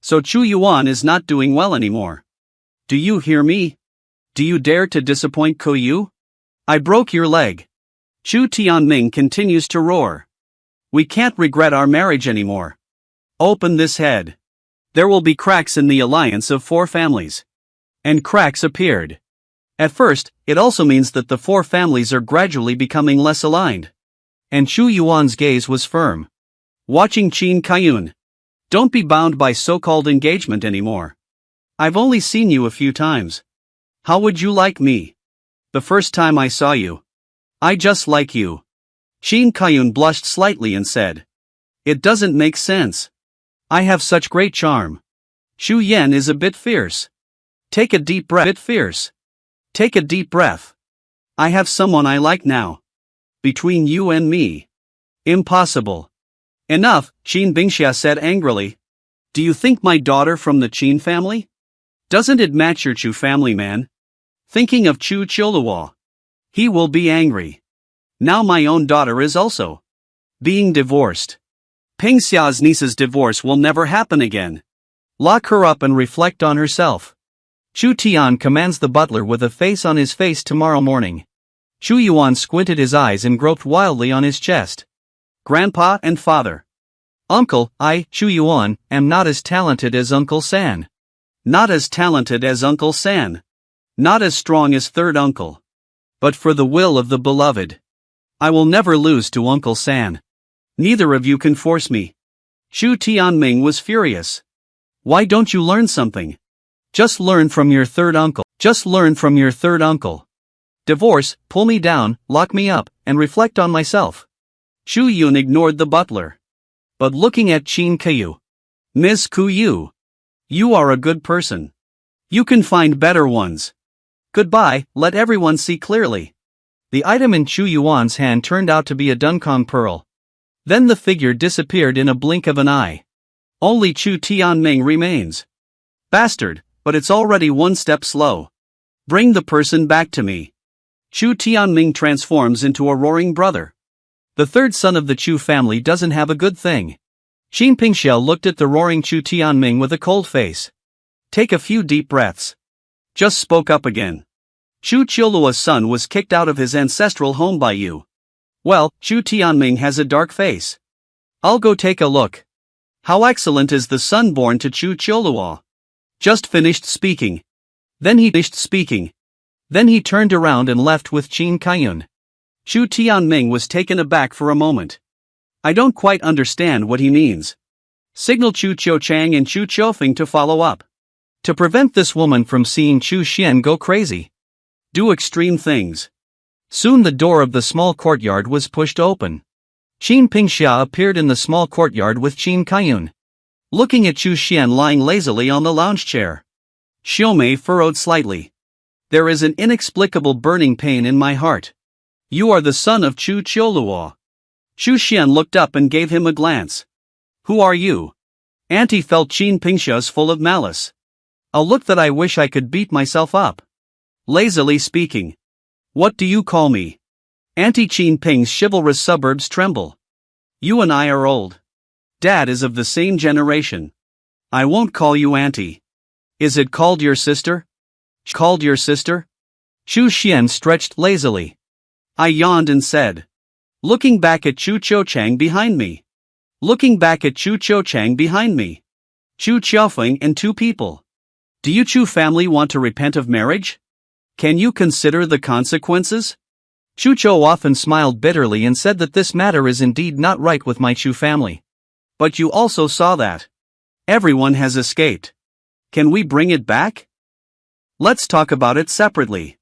So Chu Yuan is not doing well anymore. Do you hear me? Do you dare to disappoint Caillou? I broke your leg. Chu Tianming continues to roar. We can't regret our marriage anymore. Open this head. There will be cracks in the alliance of 4 families. And cracks appeared. At first, it also means that the 4 families are gradually becoming less aligned. And Chu Yuan's gaze was firm. Watching Qin Kaiyun. Don't be bound by so-called engagement anymore. I've only seen you a few times. How would you like me? The first time I saw you. I just like you. Qin Kaiyun blushed slightly and said. It doesn't make sense. I have such great charm. Xu Yan is a bit fierce. Take a deep breath. Take a deep breath. I have someone I like now. Between you and me. Impossible. Enough, Qin Bingxia said angrily. Do you think my daughter from the Qin family? Doesn't it match your Chu family man? Thinking of Chu Qiuluo. He will be angry. Now my own daughter is also being divorced. Pingxia's niece's divorce will never happen again. Lock her up and reflect on herself. Chu Tian commands the butler with a face on his face tomorrow morning. Chu Yuan squinted his eyes and groped wildly on his chest. Grandpa and father. Uncle, I, Chu Yuan, am not as talented as Uncle San. Not as talented as Uncle San. Not as strong as third uncle. But for the will of the beloved. I will never lose to Uncle San. Neither of you can force me. Chu Tianming was furious. Why don't you learn something? Just learn from your third uncle. Just learn from your third uncle. Divorce, pull me down, lock me up, and reflect on myself. Chu Yun ignored the butler. But looking at Qin Kaiyou. Miss Kuyu. You are a good person. You can find better ones. Goodbye, let everyone see clearly. The item in Chu Yuan's hand turned out to be a Dunkong pearl. Then the figure disappeared in a blink of an eye. Only Chu Tianming remains. Bastard, but it's already one step slow. Bring the person back to me. Chu Tianming transforms into a roaring brother. The third son of the Chu family doesn't have a good thing. Qin Pingxiao looked at the roaring Chu Tianming with a cold face. Take a few deep breaths. Just spoke up again. Chu Qiuluo's son was kicked out of his ancestral home by you. Well, Chu Tianming has a dark face. I'll go take a look. How excellent is the son born to Chu Qiuluo. Just finished speaking. Then he turned around and left with Qin Kaiyun. Chu Tianming was taken aback for a moment. I don't quite understand what he means. Signal Chu Qiuchang and Chu Qiufeng to follow up. To prevent this woman from seeing Chu Xian go crazy. Do extreme things. Soon the door of the small courtyard was pushed open. Qin Pingxia appeared in the small courtyard with Qin Kaiyun. Looking at Chu Xian lying lazily on the lounge chair. Xiaomei furrowed slightly. There is an inexplicable burning pain in my heart. You are the son of Chu Qiuluo. Chu Xian looked up and gave him a glance. Who are you? Auntie felt Qin Pingxia's full of malice. A look that I wish I could beat myself up. Lazily speaking. What do you call me? Auntie Qin Ping's chivalrous suburbs tremble. You and I are old. Dad is of the same generation. I won't call you auntie. Is it called your sister? Called your sister? Chu Xian stretched lazily. I yawned and said. Looking back at Chu Qiuchang behind me. Looking back at Chu Qiuchang behind me. Chu Qiufeng and 2 people. Do you Chu family want to repent of marriage? Can you consider the consequences? Chu Qiu often smiled bitterly and said that this matter is indeed not right with my Chu family. But you also saw that. Everyone has escaped. Can we bring it back? Let's talk about it separately.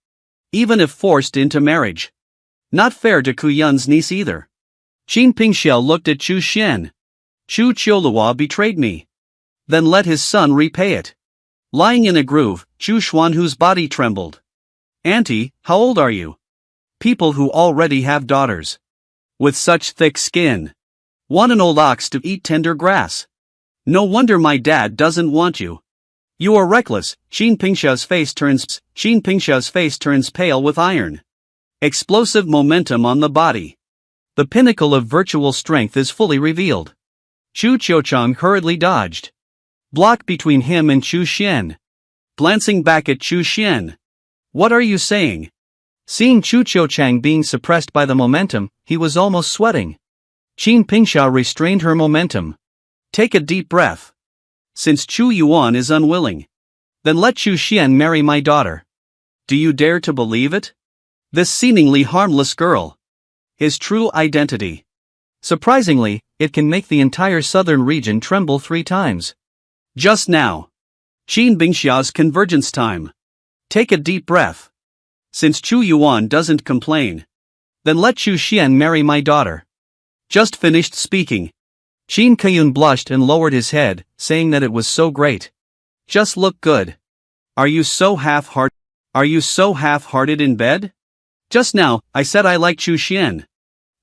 Even if forced into marriage. Not fair to Kuyun's niece either. Qin Pingxiao looked at Chu Xian. Chu Qiuluo betrayed me. Then let his son repay it. Lying in a groove, Chu Xuanhu's body trembled. Auntie, how old are you? People who already have daughters. With such thick skin. Want an old ox to eat tender grass. No wonder my dad doesn't want you. You are reckless. Xin Pingsha's face turns pale with iron. Explosive momentum on the body. The pinnacle of virtual strength is fully revealed. Chu Qiuchang hurriedly dodged. Block between him and Chu Xian. Glancing back at Chu Xian. What are you saying? Seeing Chu Qiuchang being suppressed by the momentum, he was almost sweating. Qin Pingsha restrained her momentum. Take a deep breath. Since Chu Yuan is unwilling, then let Chu Xian marry my daughter. Do you dare to believe it? This seemingly harmless girl. His true identity. Surprisingly, it can make the entire southern region tremble 3 times. Just now. Qin Bingsha's convergence time. Take a deep breath. Since Chu Yuan doesn't complain, then let Chu Xian marry my daughter. Just finished speaking. Qin Kayun blushed and lowered his head, saying that it was so great. Just look good. Are you so half-hearted in bed? Just now, I said I like Chu Xian.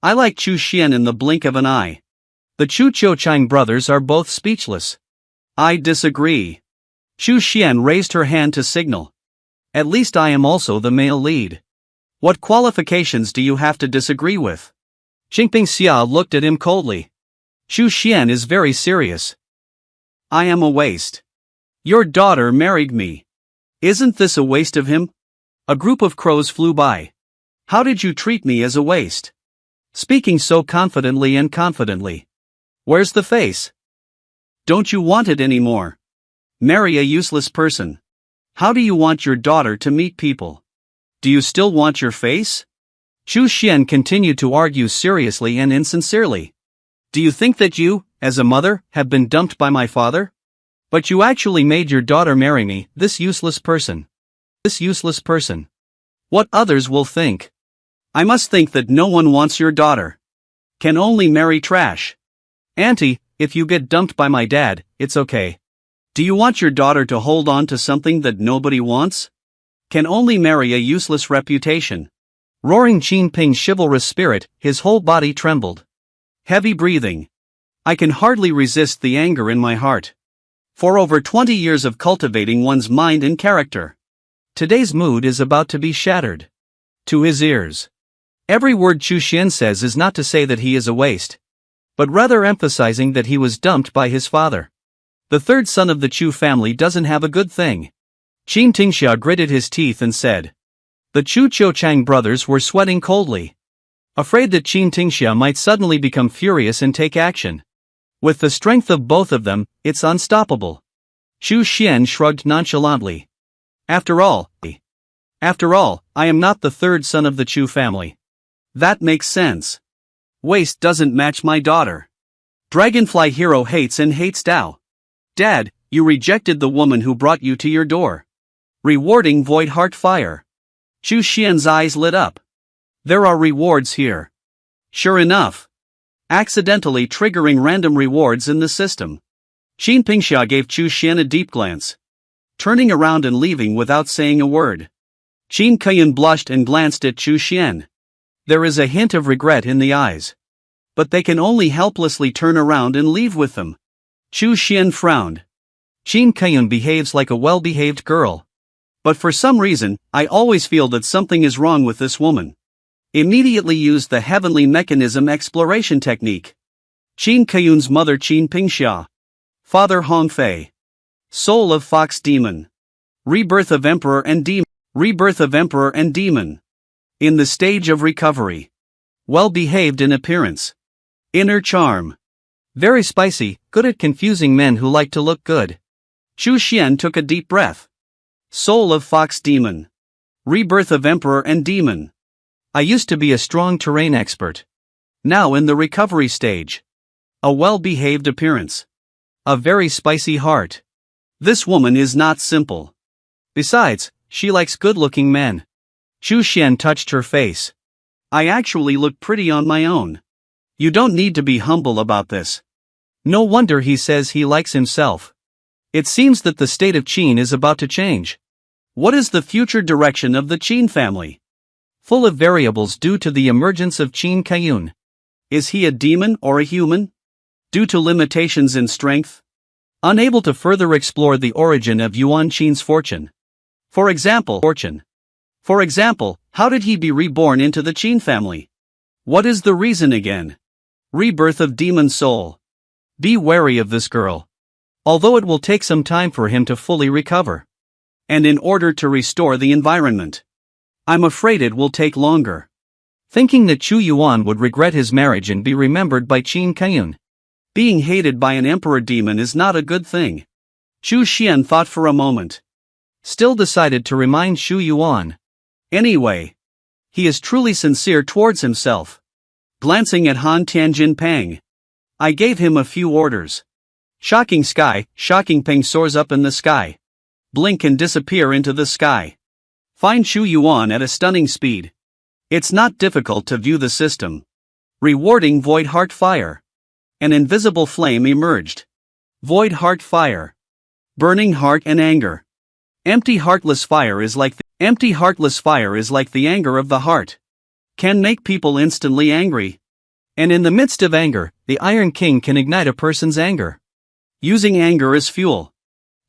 I like Chu Xian in the blink of an eye. The Chu Qiuchang brothers are both speechless. I disagree. Chu Xian raised her hand to signal. At least I am also the male lead. What qualifications do you have to disagree with? Xingping Xia looked at him coldly. Chu Xian is very serious. I am a waste. Your daughter married me. Isn't this a waste of him? A group of crows flew by. How did you treat me as a waste? Speaking so confidently. Where's the face? Don't you want it anymore? Marry a useless person. How do you want your daughter to meet people? Do you still want your face? Chu Xian continued to argue seriously and insincerely. Do you think that you, as a mother, have been dumped by my father? But you actually made your daughter marry me, this useless person. What others will think? I must think that no one wants your daughter. Can only marry trash. Auntie, if you get dumped by my dad, it's okay. Do you want your daughter to hold on to something that nobody wants? Can only marry a useless reputation. Roaring Qin Ping's chivalrous spirit, his whole body trembled. Heavy breathing. I can hardly resist the anger in my heart. For over 20 years of cultivating one's mind and character. Today's mood is about to be shattered. To his ears. Every word Chu Xian says is not to say that he is a waste, but rather emphasizing that he was dumped by his father. The third son of the Chu family doesn't have a good thing. Qin Tingsha gritted his teeth and said. The Chu Qiuchang brothers were sweating coldly. Afraid that Qin Tingsha might suddenly become furious and take action. With the strength of both of them, it's unstoppable. Chu Xian shrugged nonchalantly. After all, I am not the third son of the Chu family. That makes sense. Waste doesn't match my daughter. Dragonfly Hero hates Tao. Dad, you rejected the woman who brought you to your door. Rewarding Void Heart Fire. Chu Xian's eyes lit up. There are rewards here. Sure enough. Accidentally triggering random rewards in the system. Qin Pingsha gave Chu Xian a deep glance. Turning around and leaving without saying a word. Qin Kayun blushed and glanced at Chu Xian. There is a hint of regret in the eyes. But they can only helplessly turn around and leave with them. Chu Xian frowned. Qin Kayun behaves like a well-behaved girl. But for some reason, I always feel that something is wrong with this woman. Immediately used the heavenly mechanism exploration technique. Qin Kayun's mother Qin Pingsha. Father Hong Fei. Soul of Fox Demon. Rebirth of Emperor and Demon. In the stage of recovery. Well-behaved in appearance. Inner charm. Very spicy, good at confusing men who like to look good. Chu Xian took a deep breath. Soul of Fox Demon. Rebirth of Emperor and Demon. I used to be a strong terrain expert. Now in the recovery stage. A well-behaved appearance. A very spicy heart. This woman is not simple. Besides, she likes good-looking men. Chu Xian touched her face. I actually look pretty on my own. You don't need to be humble about this. No wonder he says he likes himself. It seems that the state of Qin is about to change. What is the future direction of the Qin family? full of variables due to the emergence of Qin Kaiyun. Is he a demon or a human? Due to limitations in strength? Unable to further explore the origin of Yuan Qin's fortune. For example, how did he be reborn into the Qin family? What is the reason again? Rebirth of demon soul. Be wary of this girl. Although it will take some time for him to fully recover. And in order to restore the environment. I'm afraid it will take longer. Thinking that Chu Yuan would regret his marriage and be remembered by Qin Kaiyun. Being hated by an emperor demon is not a good thing. Chu Xian thought for a moment. Still decided to remind Xu Yuan. Anyway. He is truly sincere towards himself. Glancing at Han Tianjin Pang. I gave him a few orders. Shocking sky, shocking ping soars up in the sky. Blink and disappear into the sky. Find Xu Yuan at a stunning speed. It's not difficult to view the system. Rewarding Void Heart Fire. An invisible flame emerged. Void Heart Fire. Burning heart and anger. Empty heartless fire is like the anger of the heart. Can make people instantly angry. And in the midst of anger, the Iron King can ignite a person's anger. Using anger as fuel.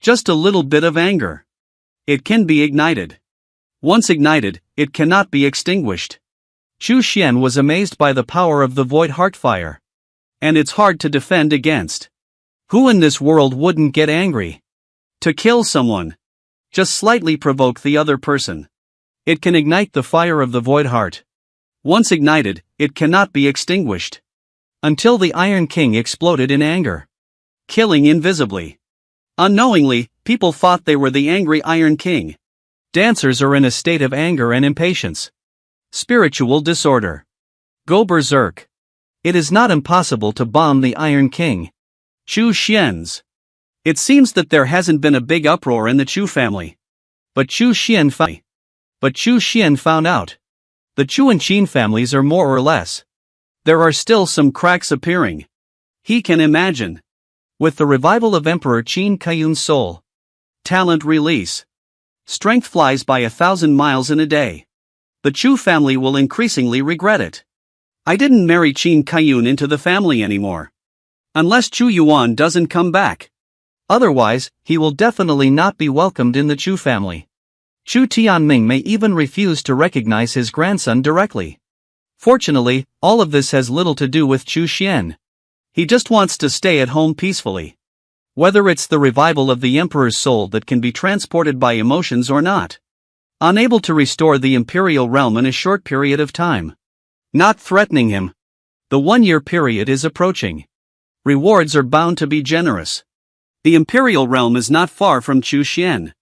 Just a little bit of anger. It can be ignited. Once ignited, it cannot be extinguished. Chu Xian was amazed by the power of the Void Heart Fire. And it's hard to defend against. Who in this world wouldn't get angry? To kill someone. Just slightly provoke the other person. It can ignite the fire of the Void Heart. Once ignited, it cannot be extinguished. Until the Iron King exploded in anger. Killing invisibly. Unknowingly, people thought they were the angry Iron King. Dancers are in a state of anger and impatience. Spiritual disorder. Go berserk. It is not impossible to bomb the Iron King. Chu Xian's. It seems that there hasn't been a big uproar in the Chu family. But Chu Xian found out. The Chu and Qin families are more or less. There are still some cracks appearing. He can imagine. With the revival of Emperor Qin Kaiyun's soul. Talent release. Strength flies by 1,000 miles in a day. The Chu family will increasingly regret it. I didn't marry Qin Kaiyun into the family anymore. Unless Chu Yuan doesn't come back. Otherwise, he will definitely not be welcomed in the Chu family. Chu Tianming may even refuse to recognize his grandson directly. Fortunately, all of this has little to do with Chu Xian. He just wants to stay at home peacefully. Whether it's the revival of the Emperor's soul that can be transported by emotions or not. Unable to restore the Imperial realm in a short period of time. Not threatening him. The 1-year period is approaching. Rewards are bound to be generous. The Imperial realm is not far from Chu Xian.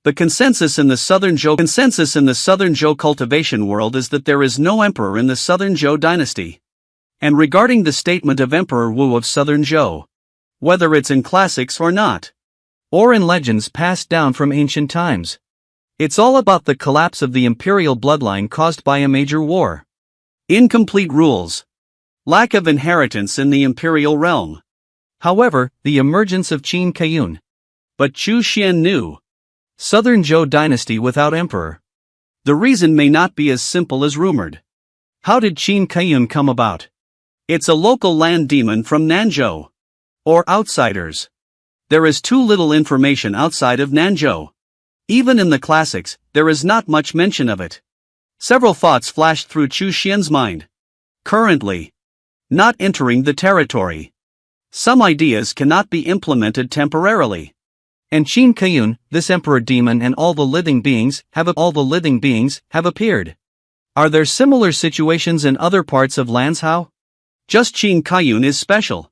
The consensus in the Southern Zhou cultivation world is that there is no emperor in the Southern Zhou dynasty. And regarding the statement of Emperor Wu of Southern Zhou, whether it's in classics or not, or in legends passed down from ancient times, it's all about the collapse of the imperial bloodline caused by a major war. Incomplete rules. Lack of inheritance in the imperial realm. However, the emergence of Qin Kaiyun. But Chu Xian knew. Southern Zhou dynasty without emperor. The reason may not be as simple as rumored. How did Qin Kaiyun come about? It's a local land demon from Nanzhou. Or outsiders. There is too little information outside of Nanzhou. Even in the classics, there is not much mention of it. Several thoughts flashed through Chu Xian's mind. Currently. Not entering the territory. Some ideas cannot be implemented temporarily. And Qin Kaiyun, this emperor demon and all the living beings have appeared. Are there similar situations in other parts of Lanzhou? Just Qin Kaiyun is special.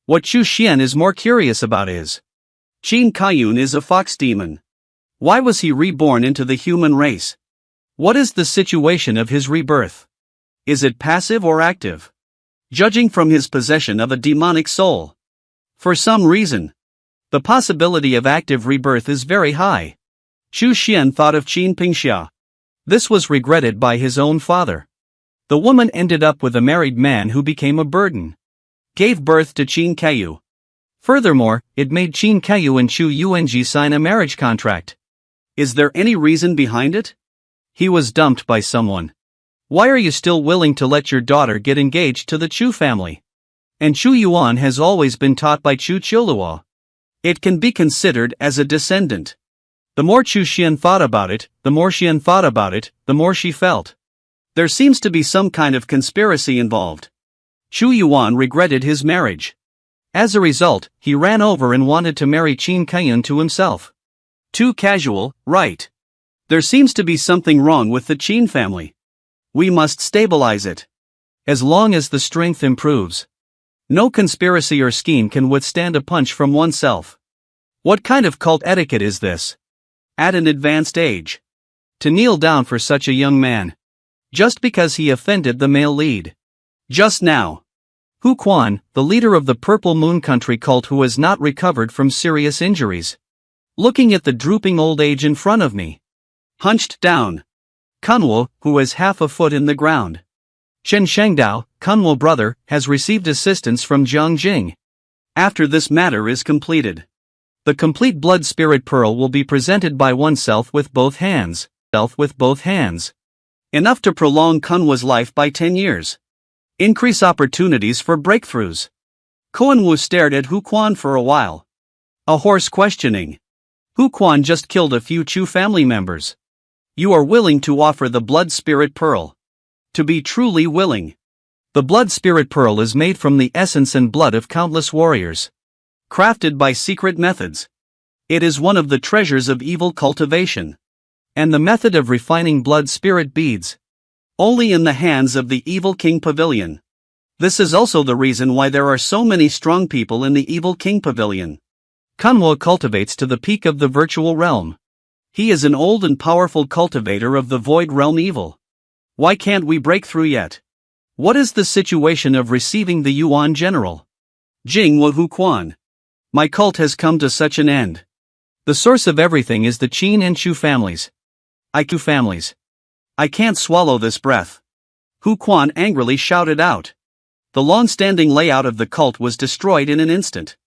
What Chu Xian is more curious about is, Qin Kaiyun is a fox demon. Why was he reborn into the human race? What is the situation of his rebirth? Is it passive or active? Judging from his possession of a demonic soul. For some reason, the possibility of active rebirth is very high. Chu Xian thought of Qin Pingxia. This was regretted by his own father. The woman ended up with a married man who became a burden. Gave birth to Qin Kaiyu. Furthermore, it made Qin Kaiyu and Chu Yuanji sign a marriage contract. Is there any reason behind it? He was dumped by someone. Why are you still willing to let your daughter get engaged to the Chu family? And Chu Yuan has always been taught by Chu Qiuluo. It can be considered as a descendant. The more Chu Xian thought about it, the more she felt. There seems to be some kind of conspiracy involved. Chu Yuan regretted his marriage. As a result, he ran over and wanted to marry Qin Kaiyun to himself. Too casual, right? There seems to be something wrong with the Qin family. We must stabilize it. As long as the strength improves. No conspiracy or scheme can withstand a punch from oneself. What kind of cult etiquette is this? At an advanced age. To kneel down for such a young man. Just because he offended the male lead. Just now. Hu Quan, the leader of the Purple Moon Country cult who has not recovered from serious injuries. Looking at the drooping old age in front of me. Hunched down. Kunwo, who is half a foot in the ground. Shen Shengdao, Kunwo brother, has received assistance from Jiang Jing. After this matter is completed. The complete blood spirit pearl will be presented by oneself with both hands. Enough to prolong Kunwo's life by 10 years. Increase opportunities for breakthroughs. Koan Wu stared at Hu Quan for a while. A hoarse questioning. Hu Quan just killed a few Chu family members. You are willing to offer the blood spirit pearl. To be truly willing. The blood spirit pearl is made from the essence and blood of countless warriors. Crafted by secret methods. It is one of the treasures of evil cultivation. And the method of refining blood spirit beads. Only in the hands of the Evil King Pavilion. This is also the reason why there are so many strong people in the Evil King Pavilion. Kunwo cultivates to the peak of the virtual realm. He is an old and powerful cultivator of the void realm evil. Why can't we break through yet? What is the situation of receiving the Yuan General? Jing Wu Hu Quan. My cult has come to such an end. The source of everything is the Qin and Chu families. I can't swallow this breath. Hu Quan angrily shouted out. The long-standing layout of the cult was destroyed in an instant.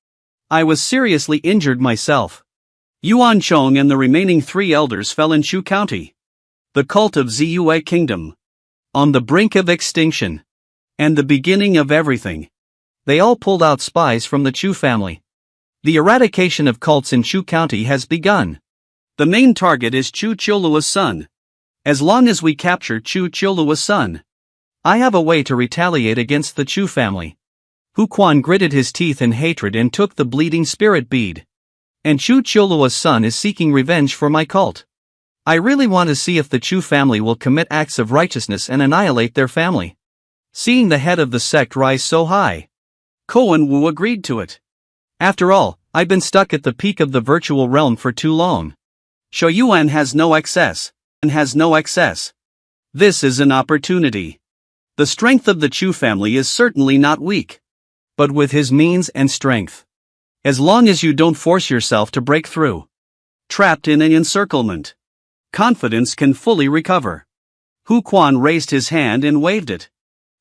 I was seriously injured myself. Yuan Chong and the remaining 3 elders fell in Chu County. The cult of Ziyue Kingdom. On the brink of extinction. And the beginning of everything. They all pulled out spies from the Chu family. The eradication of cults in Chu County has begun. The main target is Chu Qiuluo's son. As long as we capture Chu Qiuluo's son, I have a way to retaliate against the Chu family. Hu Quan gritted his teeth in hatred and took the bleeding spirit bead. And Chu Qiuluo's son is seeking revenge for my cult. I really want to see if the Chu family will commit acts of righteousness and annihilate their family. Seeing the head of the sect rise so high, Koan Wu agreed to it. After all, I've been stuck at the peak of the virtual realm for too long. Shou Yuan has no excess. This is an opportunity. The strength of the Chu family is certainly not weak. But with his means and strength. As long as you don't force yourself to break through. Trapped in an encirclement. Confidence can fully recover. Hu Quan raised his hand and waved it.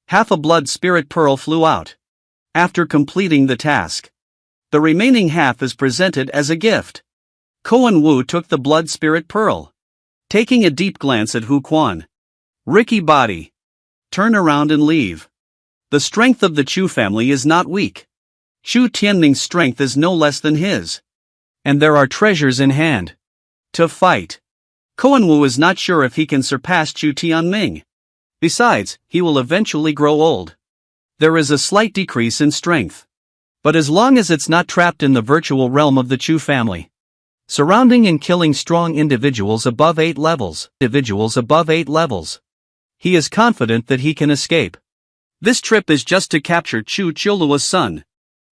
Half a blood spirit pearl flew out. After completing the task. The remaining half is presented as a gift. Koan Wu took the blood spirit pearl. Taking a deep glance at Hu Quan. Ricky body. Turn around and leave. The strength of the Chu family is not weak. Chu Tianming's strength is no less than his. And there are treasures in hand. To fight. Koan Wu is not sure if he can surpass Chu Tianming. Besides, he will eventually grow old. There is a slight decrease in strength. But as long as it's not trapped in the virtual realm of the Chu family. Surrounding and killing strong individuals above 8 levels. He is confident that he can escape. This trip is just to capture Chu Qiuluo's son.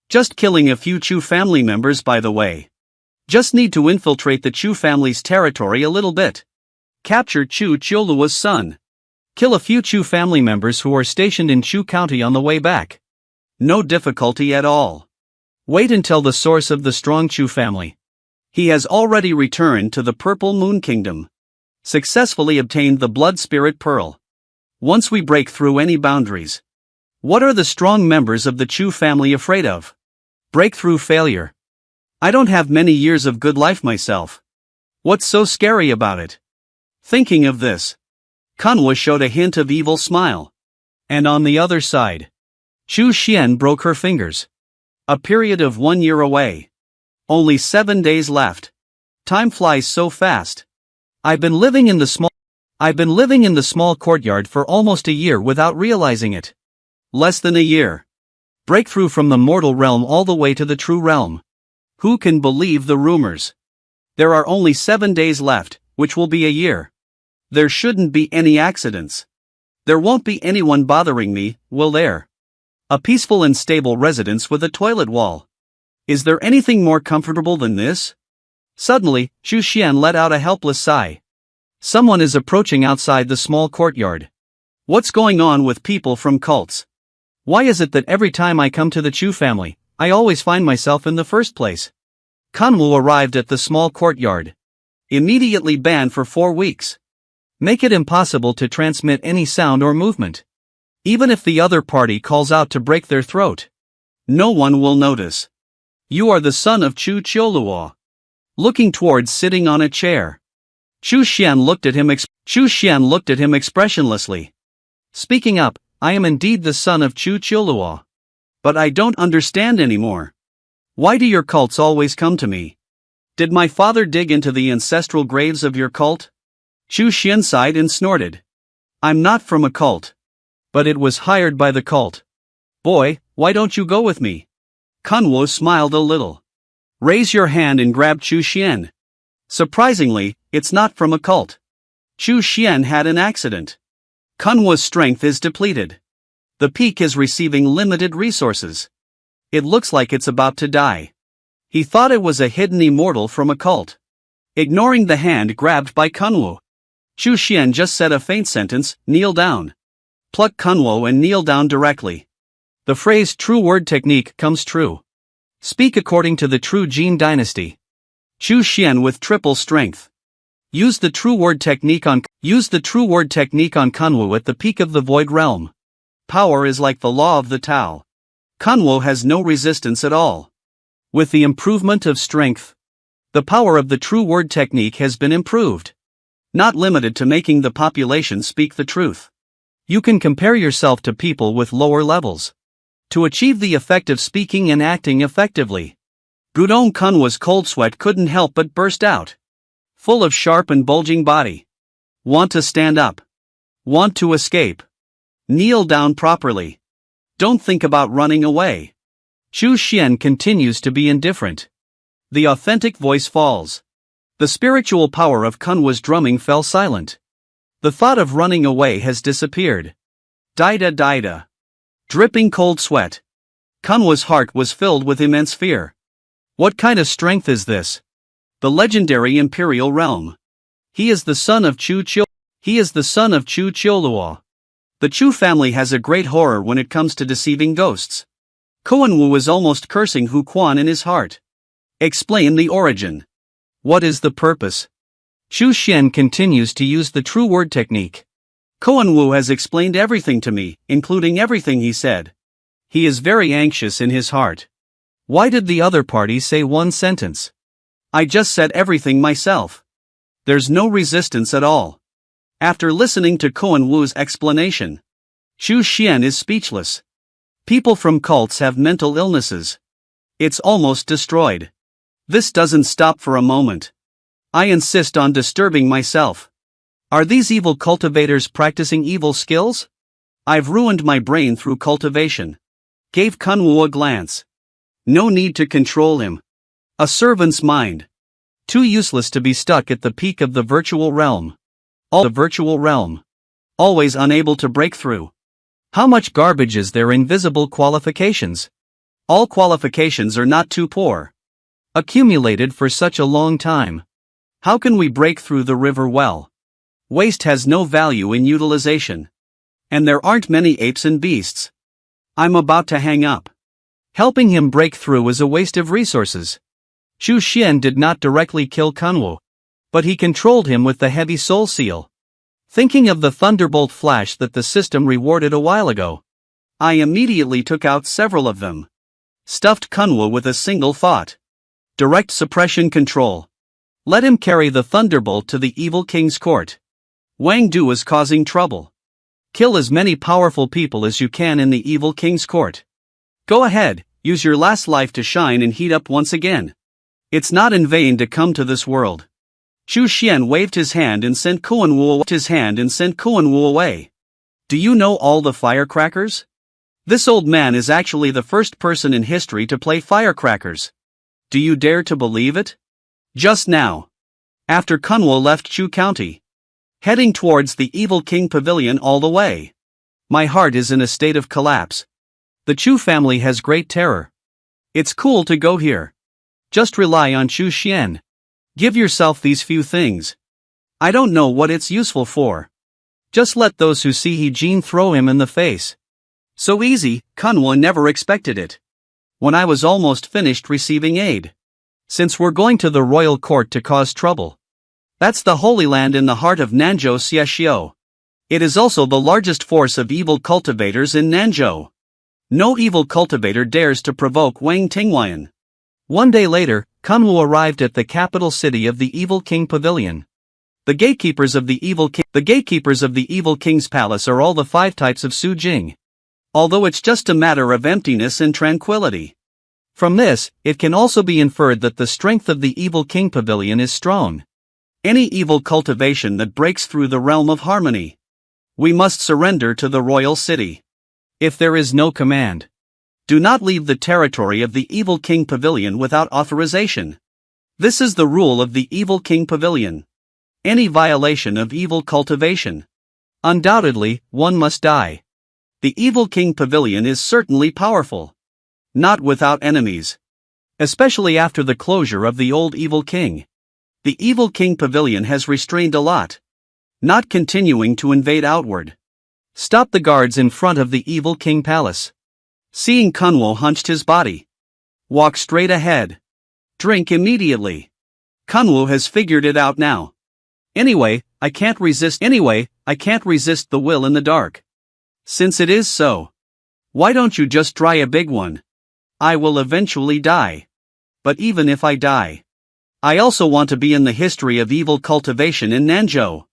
Just killing a few Chu family members by the way. Just need to infiltrate the Chu family's territory a little bit. Capture Chu Qiuluo's son. Kill a few Chu family members who are stationed in Chu County on the way back. No difficulty at all. Wait until the source of the strong Chu family. He has already returned to the Purple Moon Kingdom. Successfully obtained the Blood Spirit Pearl. Once we break through any boundaries. What are the strong members of the Chu family afraid of? Breakthrough failure. I don't have many years of good life myself. What's so scary about it? Thinking of this. Kanwa showed a hint of evil smile. And on the other side, Chu Xian broke her fingers. A period of 1 year away. Only 7 days left. Time flies so fast. I've been living in the small courtyard for almost a year without realizing it. Less than a year. Breakthrough from the mortal realm all the way to the true realm. Who can believe the rumors? There are only 7 days left, which will be a year. There shouldn't be any accidents. There won't be anyone bothering me, will there? A peaceful and stable residence with a toilet wall. Is there anything more comfortable than this? Suddenly, Chu Xian let out a helpless sigh. Someone is approaching outside the small courtyard. What's going on with people from cults? Why is it that every time I come to the Chu family, I always find myself in the first place? Kanwu arrived at the small courtyard. Immediately banned for 4 weeks. Make it impossible to transmit any sound or movement. Even if the other party calls out to break their throat, no one will notice. You are the son of Chu Qiuluo. Looking towards sitting on a chair. Chu Xian looked at him expressionlessly. Speaking up, I am indeed the son of Chu Qiuluo. But I don't understand anymore. Why do your cults always come to me? Did my father dig into the ancestral graves of your cult? Chu Xian sighed and snorted. I'm not from a cult. But it was hired by the cult. Boy, why don't you go with me? Kanwo smiled a little. Raise your hand and grab Chu Xian. Surprisingly, it's not from a cult. Chu Xian had an accident. Kanwo's strength is depleted. The peak is receiving limited resources. It looks like it's about to die. He thought it was a hidden immortal from a cult. Ignoring the hand grabbed by Kanwo, Chu Xian just said a faint sentence, kneel down. Pluck Kanwo and kneel down directly. The phrase true word technique comes true. Speak according to the true Jin dynasty. Chu Xian with triple strength. Use the true word technique on Kanwo at the peak of the void realm. Power is like the law of the Tao. Kanwo has no resistance at all. With the improvement of strength, the power of the true word technique has been improved. Not limited to making the population speak the truth. You can compare yourself to people with lower levels. To achieve the effect of speaking and acting effectively. Gudong Kanwa's cold sweat couldn't help but burst out. Full of sharp and bulging body. Want to stand up. Want to escape. Kneel down properly. Don't think about running away. Chu Xian continues to be indifferent. The authentic voice falls. The spiritual power of Kanwa's drumming fell silent. The thought of running away has disappeared. Daida. Dripping cold sweat. Kanwa's heart was filled with immense fear. What kind of strength is this? The legendary Imperial realm. He is the son of Chu Qiuluo. The Chu family has a great horror when it comes to deceiving ghosts. Koanwu is almost cursing Hu Quan in his heart. Explain the origin. What is the purpose? Chu Xian continues to use the true word technique. Koanwu has explained everything to me, including everything he said. He is very anxious in his heart. Why did the other party say one sentence? I just said everything myself. There's no resistance at all. After listening to Koanwu's explanation, Chu Xian is speechless. People from cults have mental illnesses. It's almost destroyed. This doesn't stop for a moment. I insist on disturbing myself. Are these evil cultivators practicing evil skills? I've ruined my brain through cultivation. Gave Kanwu a glance. No need to control him. A servant's mind. Too useless to be stuck at the peak of the virtual realm. Always unable to break through. How much garbage is there in visible qualifications? All qualifications are not too poor. Accumulated for such a long time. How can we break through the river well? Waste has no value in utilization. And there aren't many apes and beasts. I'm about to hang up. Helping him break through is a waste of resources. Chu Xian did not directly kill Kanwu, but he controlled him with the heavy soul seal. Thinking of the thunderbolt flash that the system rewarded a while ago, I immediately took out several of them. Stuffed Kanwu with a single thought. Direct suppression control. Let him carry the thunderbolt to the evil king's court. Wang Du is causing trouble. Kill as many powerful people as you can in the evil king's court. Go ahead, use your last life to shine and heat up once again. It's not in vain to come to this world. Chu Xian waved his hand and sent Kuan Wu away. Do you know all the firecrackers? This old man is actually the first person in history to play firecrackers. Do you dare to believe it? Just now. After Kunwo left Chu County. Heading towards the Evil King Pavilion all the way. My heart is in a state of collapse. The Chu family has great terror. It's cool to go here. Just rely on Chu Xian. Give yourself these few things. I don't know what it's useful for. Just let those who see He Jin throw him in the face. So easy, Kunwo never expected it. When I was almost finished receiving aid. Since we're going to the royal court to cause trouble. That's the Holy Land in the heart of Nanzhou Xiaxiu. It is also the largest force of evil cultivators in Nanzhou. No evil cultivator dares to provoke Wang Tinghuan. One day later, Kunwu arrived at the capital city of the Evil King Pavilion. The gatekeepers of the Evil King's palace are all the 5 types of Su Jing. Although it's just a matter of emptiness and tranquility. From this, it can also be inferred that the strength of the Evil King Pavilion is strong. Any evil cultivation that breaks through the realm of harmony. We must surrender to the royal city. If there is no command. Do not leave the territory of the Evil King Pavilion without authorization. This is the rule of the Evil King Pavilion. Any violation of evil cultivation. Undoubtedly, one must die. The Evil King Pavilion is certainly powerful. Not without enemies. Especially after the closure of the old Evil King. The Evil King Pavilion has restrained a lot. Not continuing to invade outward. Stop the guards in front of the Evil King Palace. Seeing Kunwo hunched his body. Walk straight ahead. Drink immediately. Kunwo has figured it out now. Anyway, I can't resist the will in the dark. Since it is so. Why don't you just try a big one? I will eventually die. But even if I die. I also want to be in the history of evil cultivation in Nanzhou.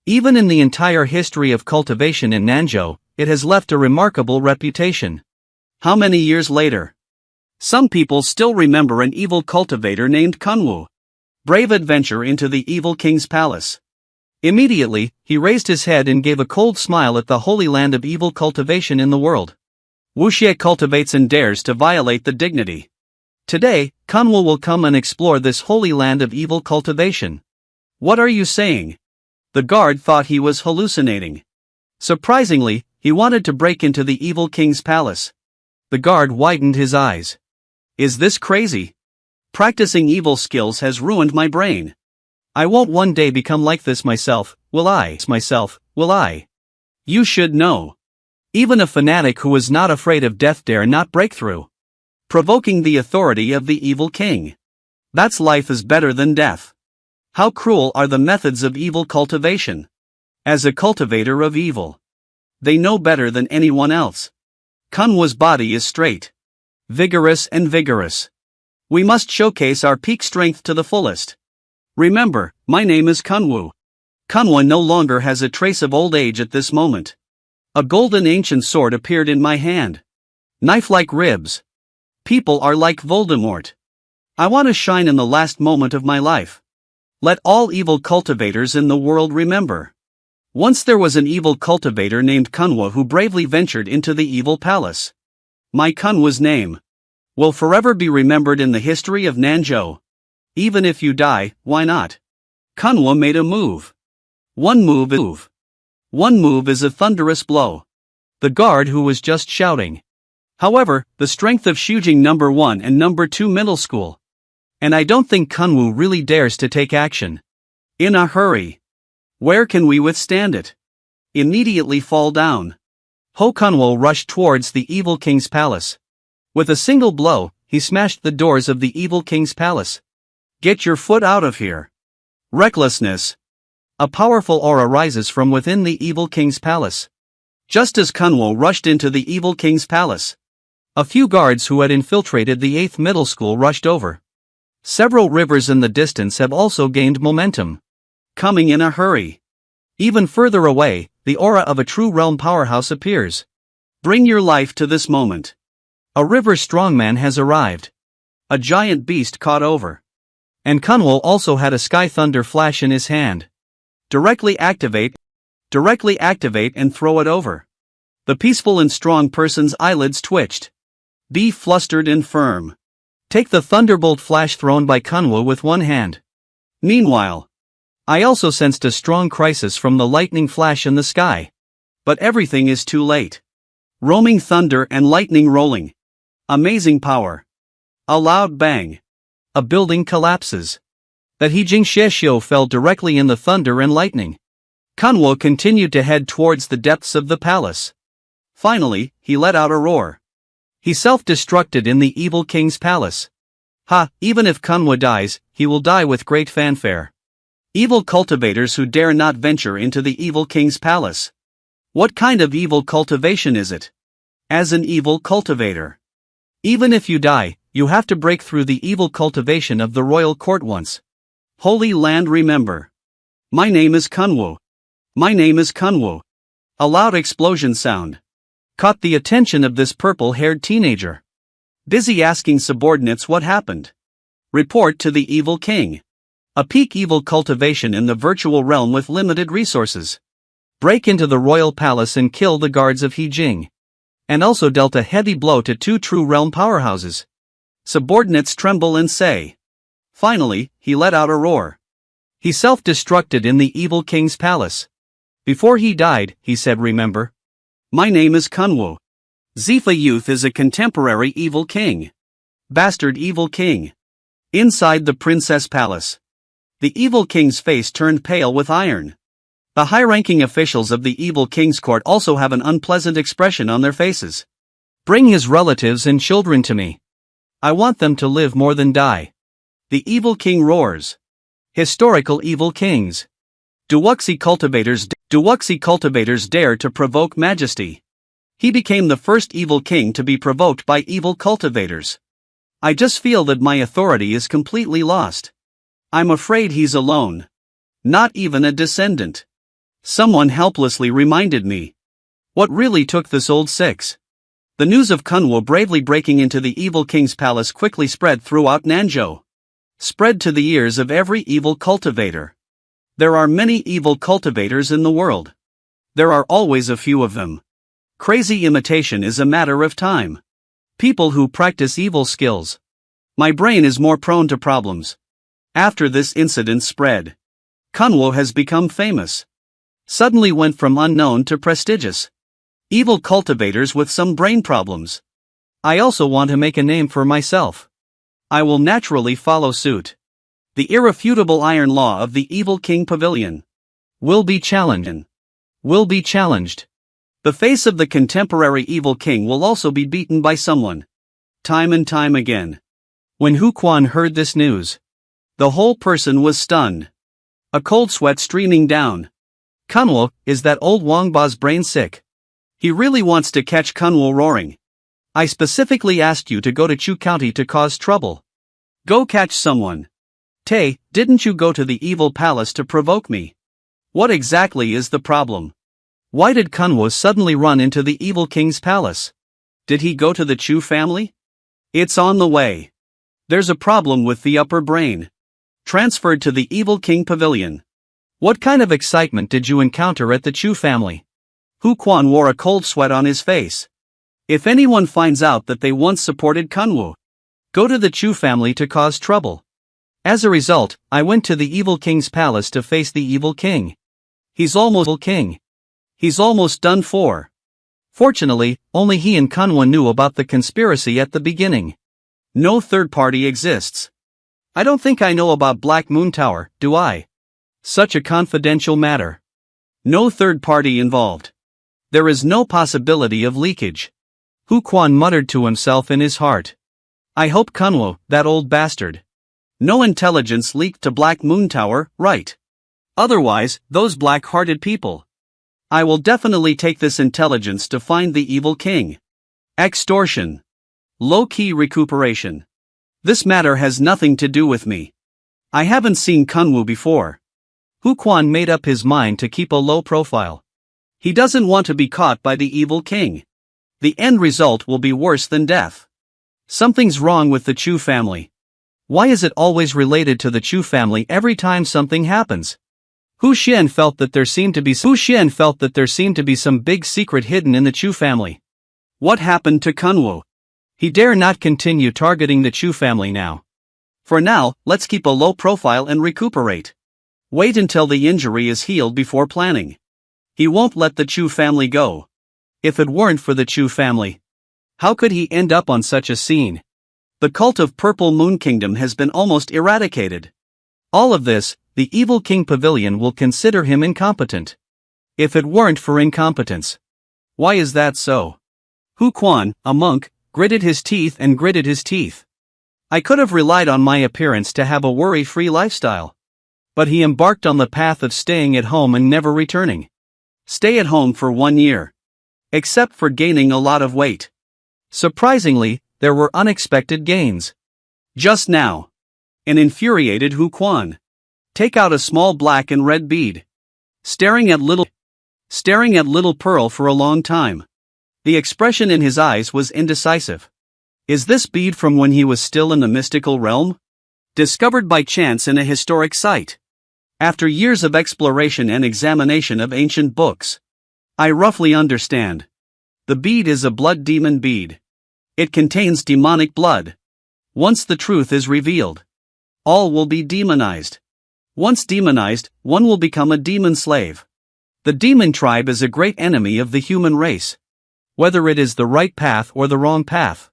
Even in the entire history of cultivation in Nanzhou, it has left a remarkable reputation. How many years later? Some people still remember an evil cultivator named Kunwu. Brave adventure into the Evil King's palace. Immediately, he raised his head and gave a cold smile at the holy land of evil cultivation in the world. Wuxie cultivates and dares to violate the dignity. Today, Kunwu will come and explore this holy land of evil cultivation. What are you saying? The guard thought he was hallucinating. Surprisingly, he wanted to break into the Evil King's palace. The guard widened his eyes. Is this crazy? Practicing evil skills has ruined my brain. I won't one day become like this myself, will I? You should know. Even a fanatic who is not afraid of death dare not break through. Provoking the authority of the Evil King. That's life is better than death. How cruel are the methods of evil cultivation. As a cultivator of evil. They know better than anyone else. Kunwa's body is straight. Vigorous. We must showcase our peak strength to the fullest. Remember, my name is Kunwu. Kunwa no longer has a trace of old age at this moment. A golden ancient sword appeared in my hand. Knife-like ribs. People are like Voldemort. I want to shine in the last moment of my life. Let all evil cultivators in the world remember. Once there was an evil cultivator named Kunwa who bravely ventured into the evil palace. My Kunwa's name will forever be remembered in the history of Nanzhou. Even if you die, why not? Kunwa made a move. One move is a thunderous blow. The guard who was just shouting. However, the strength of Shujing No. 1 and No. 2 middle school. And I don't think Kunwu really dares to take action. In a hurry. Where can we withstand it? Immediately fall down. Ho Kunwo rushed towards the Evil King's palace. With a single blow, he smashed the doors of the Evil King's palace. Get your foot out of here. Recklessness. A powerful aura rises from within the Evil King's palace. Just as Kunwo rushed into the Evil King's palace. A few guards who had infiltrated the 8th middle school rushed over. Several rivers in the distance have also gained momentum. Coming in a hurry. Even further away, the aura of a true realm powerhouse appears. Bring your life to this moment. A river strongman has arrived. A giant beast caught over. And Kunwo also had a sky thunder flash in his hand. Directly activate and throw it over. The peaceful and strong person's eyelids twitched. Be flustered and firm. Take the thunderbolt flash thrown by Kunwo with one hand. Meanwhile, I also sensed a strong crisis from the lightning flash in the sky. But everything is too late. Roaming thunder and lightning rolling. Amazing power. A loud bang. A building collapses. That Heejing Sheshio fell directly in the thunder and lightning. Kunwo continued to head towards the depths of the palace. Finally, he let out a roar. He self-destructed in the evil king's palace. Even if Kunwo dies, he will die with great fanfare. Evil cultivators who dare not venture into the evil king's palace. What kind of evil cultivation is it? As an evil cultivator. Even if you die, you have to break through the evil cultivation of the royal court once. Holy land, remember. My name is Kunwo. My name is Kunwo. A loud explosion sound caught the attention of this purple-haired teenager. Busy asking subordinates what happened. Report to the evil king. A peak evil cultivation in the virtual realm with limited resources. Break into the royal palace and kill the guards of Heejing. And also dealt a heavy blow to 2 true realm powerhouses. Subordinates tremble and say. Finally, he let out a roar. He self-destructed in the evil king's palace. Before he died, he said, remember. My name is Kunwo. Zifa Youth is a contemporary evil king. Bastard evil king. Inside the princess palace. The evil king's face turned pale with iron. The high-ranking officials of the evil king's court also have an unpleasant expression on their faces. Bring his relatives and children to me. I want them to live more than die. The evil king roars. Historical evil kings. Duwuxi cultivators dare to provoke majesty. He became the first evil king to be provoked by evil cultivators. I just feel that my authority is completely lost. I'm afraid he's alone. Not even a descendant. Someone helplessly reminded me. What really took this old six? The news of Kunwo bravely breaking into the evil king's palace quickly spread throughout Nanzhou. Spread to the ears of every evil cultivator. There are many evil cultivators in the world. There are always a few of them. Crazy imitation is a matter of time. People who practice evil skills. My brain is more prone to problems. After this incident spread, Kunwo has become famous. Suddenly went from unknown to prestigious. Evil cultivators with some brain problems. I also want to make a name for myself. I will naturally follow suit. The irrefutable iron law of the evil king pavilion will be challenged. The face of the contemporary evil king will also be beaten by someone. Time and time again. When Hu Quan heard this news, the whole person was stunned. A cold sweat streaming down. Kunwo, is that old Wangba's brain sick? He really wants to catch Kunwo roaring. I specifically asked you to go to Chu County to cause trouble. Go catch someone. Tay, didn't you go to the evil palace to provoke me? What exactly is the problem? Why did Kunwo suddenly run into the evil king's palace? Did he go to the Chu family? It's on the way. There's a problem with the upper brain. Transferred to the evil king pavilion. What kind of excitement did you encounter at the Chu family? Hu Quan wore a cold sweat on his face. If anyone finds out that they once supported Kunwo, go to the Chu family to cause trouble. As a result, I went to the evil king's palace to face the evil king. He's almost done for. Fortunately, only he and Kunwo knew about the conspiracy at the beginning. No third party exists. I don't think I know about Black Moon Tower, do I? Such a confidential matter. No third party involved. There is no possibility of leakage. Hu Quan muttered to himself in his heart. I hope Kunwo, that old bastard. No intelligence leaked to Black Moon Tower, right? Otherwise, those black-hearted people. I will definitely take this intelligence to find the evil king. Extortion. Low-key recuperation. This matter has nothing to do with me. I haven't seen Kunwo before. Hu Quan made up his mind to keep a low profile. He doesn't want to be caught by the evil king. The end result will be worse than death. Something's wrong with the Chu family. Why is it always related to the Chu family every time something happens? Hu Xian felt that there seemed to be some big secret hidden in the Chu family. What happened to Kunwu? He dare not continue targeting the Chu family now. For now, let's keep a low profile and recuperate. Wait until the injury is healed before planning. He won't let the Chu family go. If it weren't for the Chu family, how could he end up on such a scene? The cult of Purple Moon Kingdom has been almost eradicated. All of this, the evil King Pavilion will consider him incompetent. If it weren't for incompetence. Why is that so? Hu Quan, a monk, gritted his teeth. I could have relied on my appearance to have a worry-free lifestyle. But he embarked on the path of staying at home and never returning. Stay at home for 1 year. Except for gaining a lot of weight. Surprisingly, there were unexpected gains. Just now. An infuriated Hu Quan. Take out a small black and red bead. Staring at little Pearl for a long time. The expression in his eyes was indecisive. Is this bead from when he was still in the mystical realm? Discovered by chance in a historic site. After years of exploration and examination of ancient books, I roughly understand. The bead is a blood demon bead. It contains demonic blood. Once the truth is revealed, all will be demonized. Once demonized, one will become a demon slave. The demon tribe is a great enemy of the human race. Whether it is the right path or the wrong path,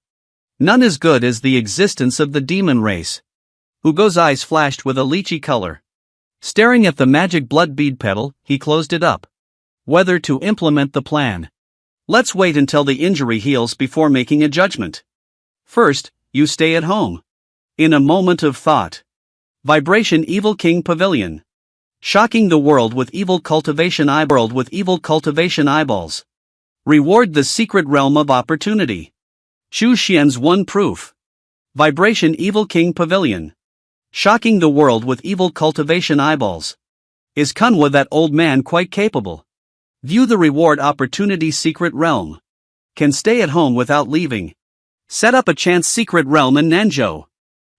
none as good as the existence of the demon race. Hugo's eyes flashed with a lychee color. Staring at the magic blood bead petal, he closed it up. Whether to implement the plan. Let's wait until the injury heals before making a judgment. First, you stay at home. In a moment of thought. Vibration Evil King Pavilion. Shocking the world with evil cultivation eyeballs. Reward the secret realm of opportunity. Chu Xian's one proof. Vibration Evil King Pavilion. Shocking the world with evil cultivation eyeballs. Is Kunwa that old man quite capable? View the reward opportunity secret realm. Can stay at home without leaving. Set up a chance secret realm in Nanzhou.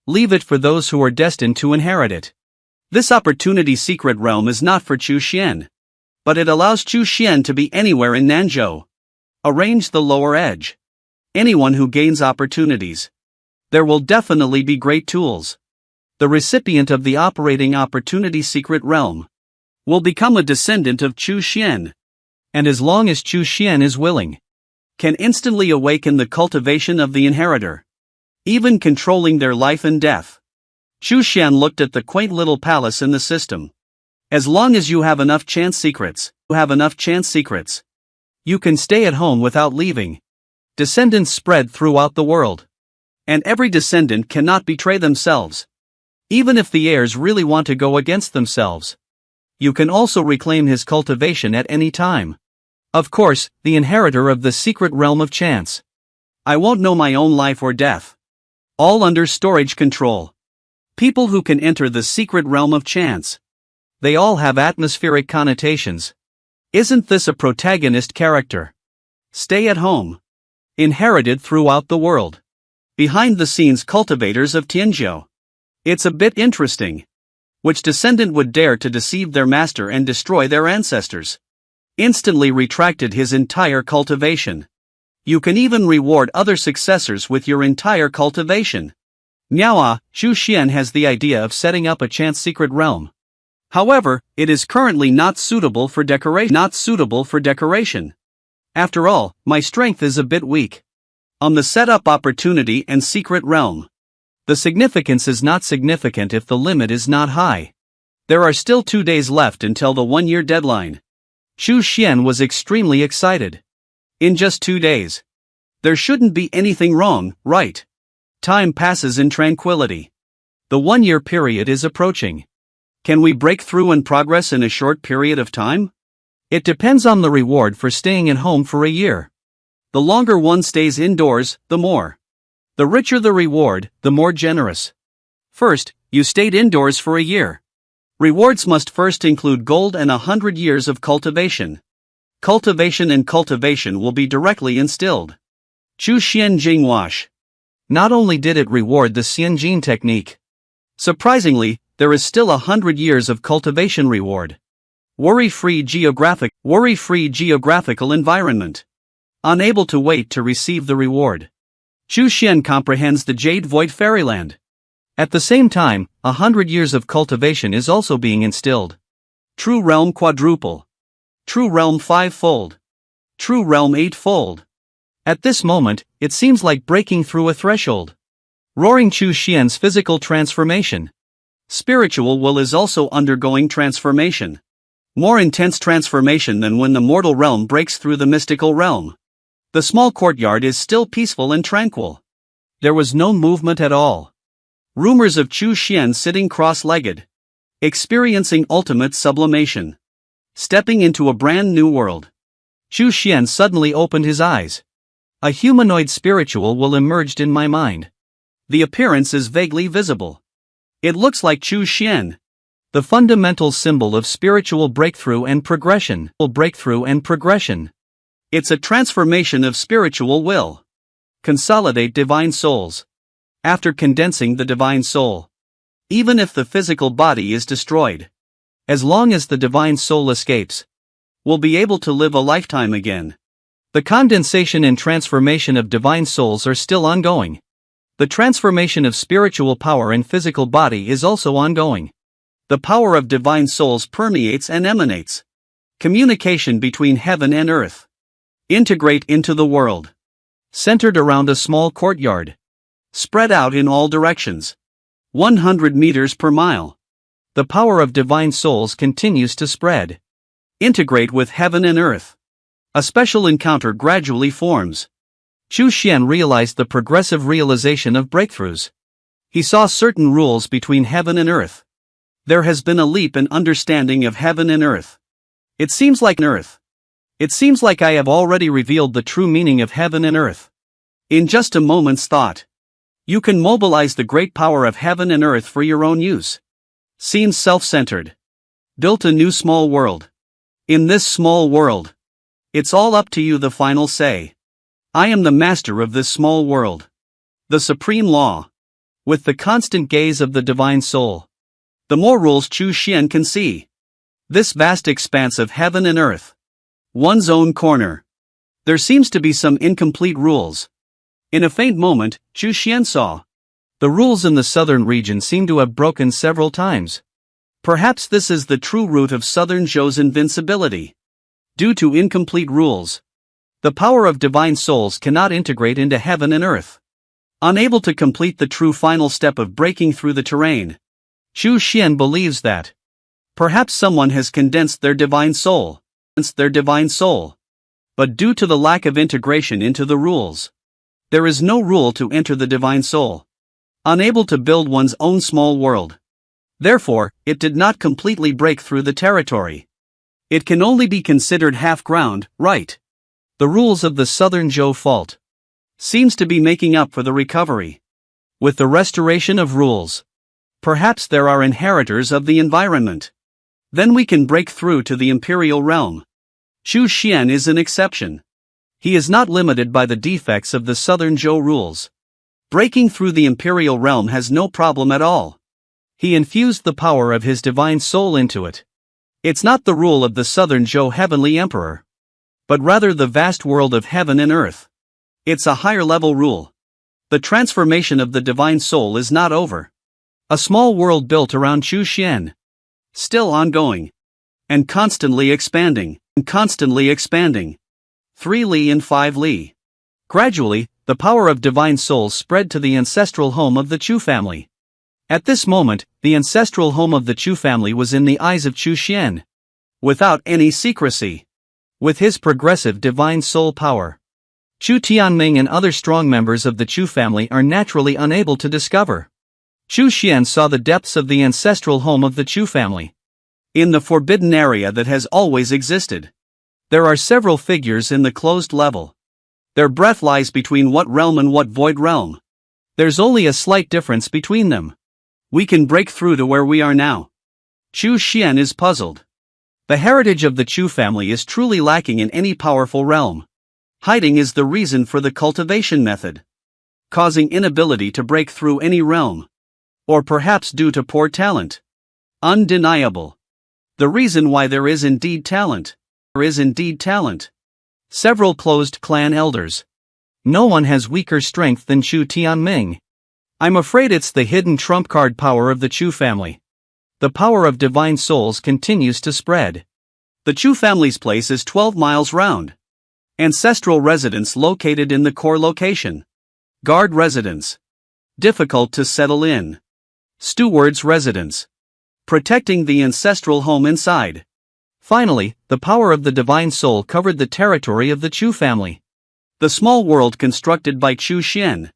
Leave it for those who are destined to inherit it. This opportunity secret realm is not for Chu Xian. But it allows Chu Xian to be anywhere in Nanzhou. Arrange the lower edge. Anyone who gains opportunities. There will definitely be great tools. The recipient of the operating opportunity secret realm will become a descendant of Chu Xian. And as long as Chu Xian is willing, can instantly awaken the cultivation of the inheritor. Even controlling their life and death. Chu Xian looked at the quaint little palace in the system. As long as you have enough chance secrets, you can stay at home without leaving. Descendants spread throughout the world. And every descendant cannot betray themselves. Even if the heirs really want to go against themselves. You can also reclaim his cultivation at any time. Of course, the inheritor of the secret realm of chance. I won't know my own life or death. All under storage control. People who can enter the secret realm of chance. They all have atmospheric connotations. Isn't this a protagonist character? Stay at home. Inherited throughout the world. Behind the scenes cultivators of Tianzhou. It's a bit interesting. Which descendant would dare to deceive their master and destroy their ancestors? Instantly retracted his entire cultivation. You can even reward other successors with your entire cultivation. Miaoa, Chu Xian has the idea of setting up a chance secret realm. However, it is currently not suitable for decoration. After all, my strength is a bit weak. On the setup opportunity and secret realm. The significance is not significant if the limit is not high. There are still 2 days left until the 1-year deadline. Chu Xian was extremely excited. In just 2 days. There shouldn't be anything wrong, right? Time passes in tranquility. The 1-year period is approaching. Can we break through and progress in a short period of time? It depends on the reward for staying at home for a year. The longer one stays indoors, the more. The richer the reward, the more generous. First, you stayed indoors for a year. Rewards must first include gold and 100 years of cultivation. Cultivation and cultivation will be directly instilled. Chu Xian Jingwash. Not only did it reward the Xianjin technique. Surprisingly, there is still 100 years of cultivation reward. Worry-free geographical environment. Unable to wait to receive the reward. Chu Xian comprehends the Jade Void Fairyland. At the same time, 100 years of cultivation is also being instilled. True Realm Quadruple. True Realm 5-fold. True Realm 8-fold. At this moment, it seems like breaking through a threshold. Roaring Chu Xian's physical transformation. Spiritual will is also undergoing transformation. More intense transformation than when the mortal realm breaks through the mystical realm. The small courtyard is still peaceful and tranquil. There was no movement at all. Rumors of Chu Xian sitting cross-legged. Experiencing ultimate sublimation. Stepping into a brand new world. Chu Xian suddenly opened his eyes. A humanoid spiritual will emerged in my mind. The appearance is vaguely visible. It looks like Chu Xian. The fundamental symbol of spiritual breakthrough and progression. It's a transformation of spiritual will. Consolidate divine souls. After condensing the divine soul. Even if the physical body is destroyed. As long as the divine soul escapes. Will be able to live a lifetime again. The condensation and transformation of divine souls are still ongoing. The transformation of spiritual power and physical body is also ongoing. The power of divine souls permeates and emanates. Communication between heaven and earth. Integrate into the world. Centered around a small courtyard. Spread out in all directions. 100 meters per mile. The power of divine souls continues to spread. Integrate with heaven and earth. A special encounter gradually forms. Chu Xian realized the progressive realization of breakthroughs. He saw certain rules between heaven and earth. There has been a leap in understanding of heaven and earth. It seems like I have already revealed the true meaning of heaven and earth. In just a moment's thought. You can mobilize the great power of heaven and earth for your own use. Seems self-centered. Built a new small world. In this small world. It's all up to you, the final say. I am the master of this small world. The supreme law. With the constant gaze of the divine soul. The more rules Chu Xian can see. This vast expanse of heaven and earth. One's own corner. There seems to be some incomplete rules. In a faint moment, Chu Xian saw. The rules in the southern region seem to have broken several times. Perhaps this is the true root of Southern Zhou's invincibility. Due to incomplete rules. The power of divine souls cannot integrate into heaven and earth. Unable to complete the true final step of breaking through the terrain. Chu Xian believes that. Perhaps someone has condensed their divine soul. But due to the lack of integration into the rules. There is no rule to enter the divine soul. Unable to build one's own small world. Therefore, it did not completely break through the territory. It can only be considered half-ground, right? The rules of the Southern Zhou fault. Seems to be making up for the recovery. With the restoration of rules. Perhaps there are inheritors of the environment. Then we can break through to the Imperial realm. Chu Xian is an exception. He is not limited by the defects of the Southern Zhou rules. Breaking through the Imperial realm has no problem at all. He infused the power of his divine soul into it. It's not the rule of the Southern Zhou Heavenly Emperor. But rather the vast world of heaven and earth. It's a higher level rule. The transformation of the divine soul is not over. A small world built around Chu Xian. Still ongoing. And constantly expanding. 3 li and 5 li. Gradually, the power of divine souls spread to the ancestral home of the Chu family. At this moment, the ancestral home of the Chu family was in the eyes of Chu Xian. Without any secrecy. With his progressive divine soul power. Chu Tianming and other strong members of the Chu family are naturally unable to discover. Chu Xian saw the depths of the ancestral home of the Chu family. In the forbidden area that has always existed. There are several figures in the closed level. Their breath lies between what realm and what void realm. There's only a slight difference between them. We can break through to where we are now. Chu Xian is puzzled. The heritage of the Chu family is truly lacking in any powerful realm. Hiding is the reason for the cultivation method, causing inability to break through any realm. Or perhaps due to poor talent. Undeniable. The reason why there is indeed talent. Several closed clan elders. No one has weaker strength than Chu Tianming. I'm afraid it's the hidden trump card power of the Chu family. The power of divine souls continues to spread. The Chu family's place is 12 miles round. Ancestral residence located in the core location. Guard residence. Difficult to settle in. Steward's residence. Protecting the ancestral home inside. Finally, the power of the divine soul covered the territory of the Chu family. The small world constructed by Chu Xian.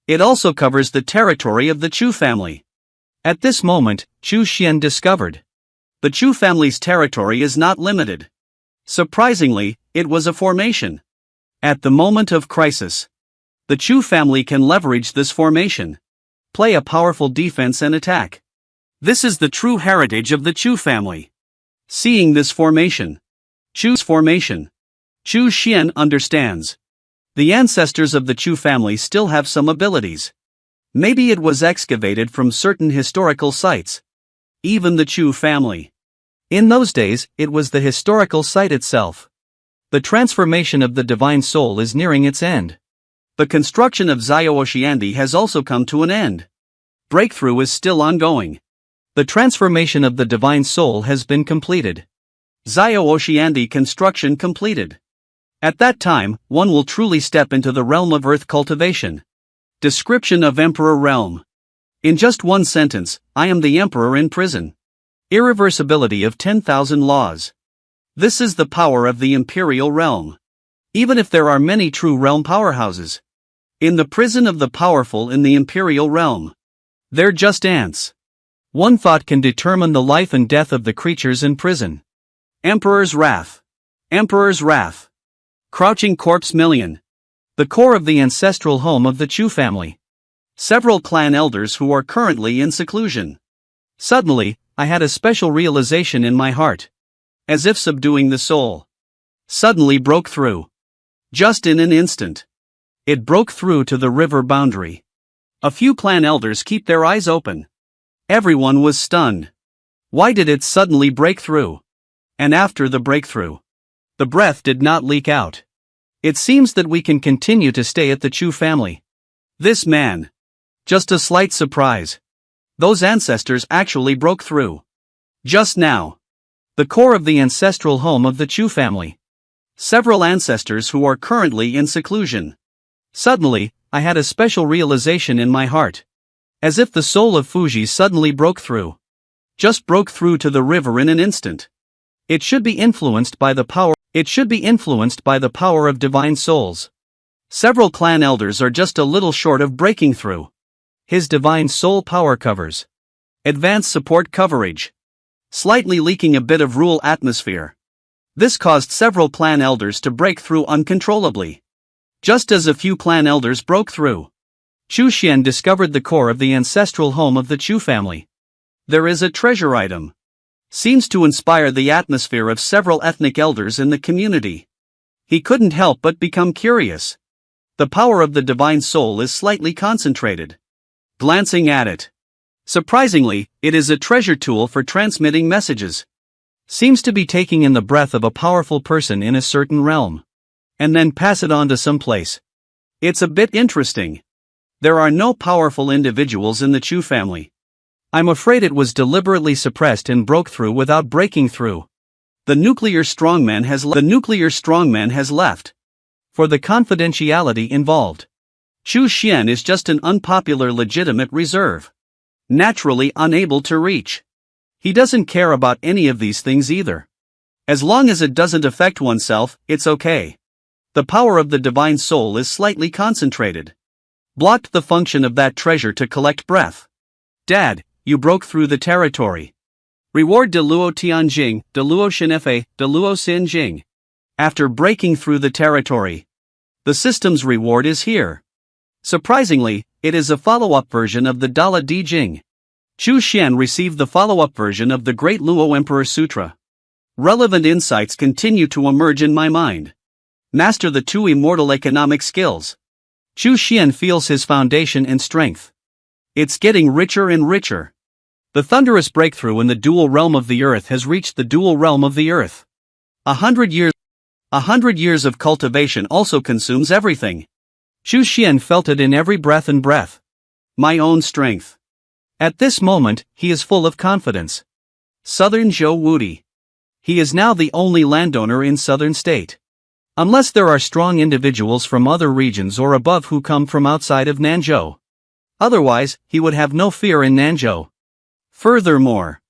It also covers the territory of the Chu family. At this moment, Chu Xian discovered. The Chu family's territory is not limited. Surprisingly, it was a formation. At the moment of crisis, the Chu family can leverage this formation. Play a powerful defense and attack. This is the true heritage of the Chu family. Seeing this formation. Chu Xian understands. The ancestors of the Chu family still have some abilities. Maybe it was excavated from certain historical sites. Even the Chu family. In those days, it was the historical site itself. The transformation of the divine soul is nearing its end. The construction of Xiaoshiandi has also come to an end. Breakthrough is still ongoing. The transformation of the divine soul has been completed. Xiaoshiandi construction completed. At that time, one will truly step into the realm of earth cultivation. Description of Emperor Realm. In just one sentence, I am the Emperor in prison. Irreversibility of 10,000 laws. This is the power of the Imperial Realm. Even if there are many true realm powerhouses. In the prison of the powerful in the Imperial Realm. They're just ants. One thought can determine the life and death of the creatures in prison. Emperor's Wrath. Emperor's Wrath. Crouching Corpse Million. The core of the ancestral home of the Chu family. Several clan elders who are currently in seclusion. Suddenly, I had a special realization in my heart. As if subduing the soul. Suddenly broke through. Just in an instant. It broke through to the river boundary. A few clan elders keep their eyes open. Everyone was stunned. Why did it suddenly break through? And after the breakthrough, the breath did not leak out. It seems that we can continue to stay at the Chu family. This man. Just a slight surprise. Those ancestors actually broke through. Just now. The core of the ancestral home of the Chu family. Several ancestors who are currently in seclusion. Suddenly, I had a special realization in my heart. As if the soul of Fuji suddenly broke through. Just broke through to the river in an instant. It should be influenced by the power of divine souls. Several clan elders are just a little short of breaking through. His divine soul power covers. Advanced support coverage. Slightly leaking a bit of rule atmosphere. This caused several clan elders to break through uncontrollably. Just as a few clan elders broke through. Chu Xian discovered the core of the ancestral home of the Chu family. There is a treasure item. Seems to inspire the atmosphere of several ethnic elders in the community. He couldn't help but become curious. The power of the divine soul is slightly concentrated. Glancing at it. Surprisingly, it is a treasure tool for transmitting messages. Seems to be taking in the breath of a powerful person in a certain realm. And then pass it on to some place. It's a bit interesting. There are no powerful individuals in the Chu family. I'm afraid it was deliberately suppressed and broke through without breaking through. The nuclear strongman has left. For the confidentiality involved. Chu Xian is just an unpopular legitimate reserve. Naturally unable to reach. He doesn't care about any of these things either. As long as it doesn't affect oneself, it's okay. The power of the divine soul is slightly concentrated. Blocked the function of that treasure to collect breath. Dad, you broke through the territory. Reward de Luo Tianjing, de Luo Shinefe, de Luo Xinjing. After breaking through the territory. The system's reward is here. Surprisingly, it is a follow-up version of the Dala Di Jing. Chu Xian received the follow-up version of the Great Luo Emperor Sutra. Relevant insights continue to emerge in my mind. Master the 2 immortal economic skills. Chu Xian feels his foundation and strength. It's getting richer and richer. The thunderous breakthrough in the dual realm of the earth has reached the dual realm of the earth. 100 years of cultivation also consumes everything. Chu Xian felt it in every breath and breath. My own strength. At this moment, he is full of confidence. Southern Zhou Wudi. He is now the only landowner in southern state. Unless there are strong individuals from other regions or above who come from outside of Nanzhou. Otherwise, he would have no fear in Nanzhou. Furthermore,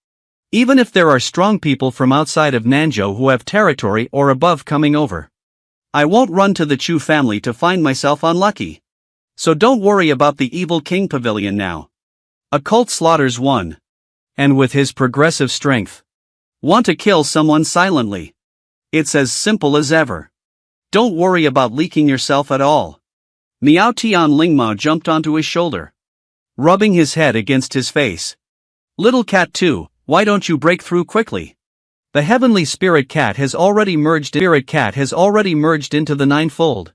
even if there are strong people from outside of Nanzhou who have territory or above coming over, I won't run to the Chu family to find myself unlucky. So don't worry about the evil king pavilion now. A cult slaughters one. And with his progressive strength, want to kill someone silently. It's as simple as ever. Don't worry about leaking yourself at all. Miao Tian Lingmao jumped onto his shoulder, rubbing his head against his face. Little cat too, why don't you break through quickly? The heavenly spirit cat has already merged into the ninefold.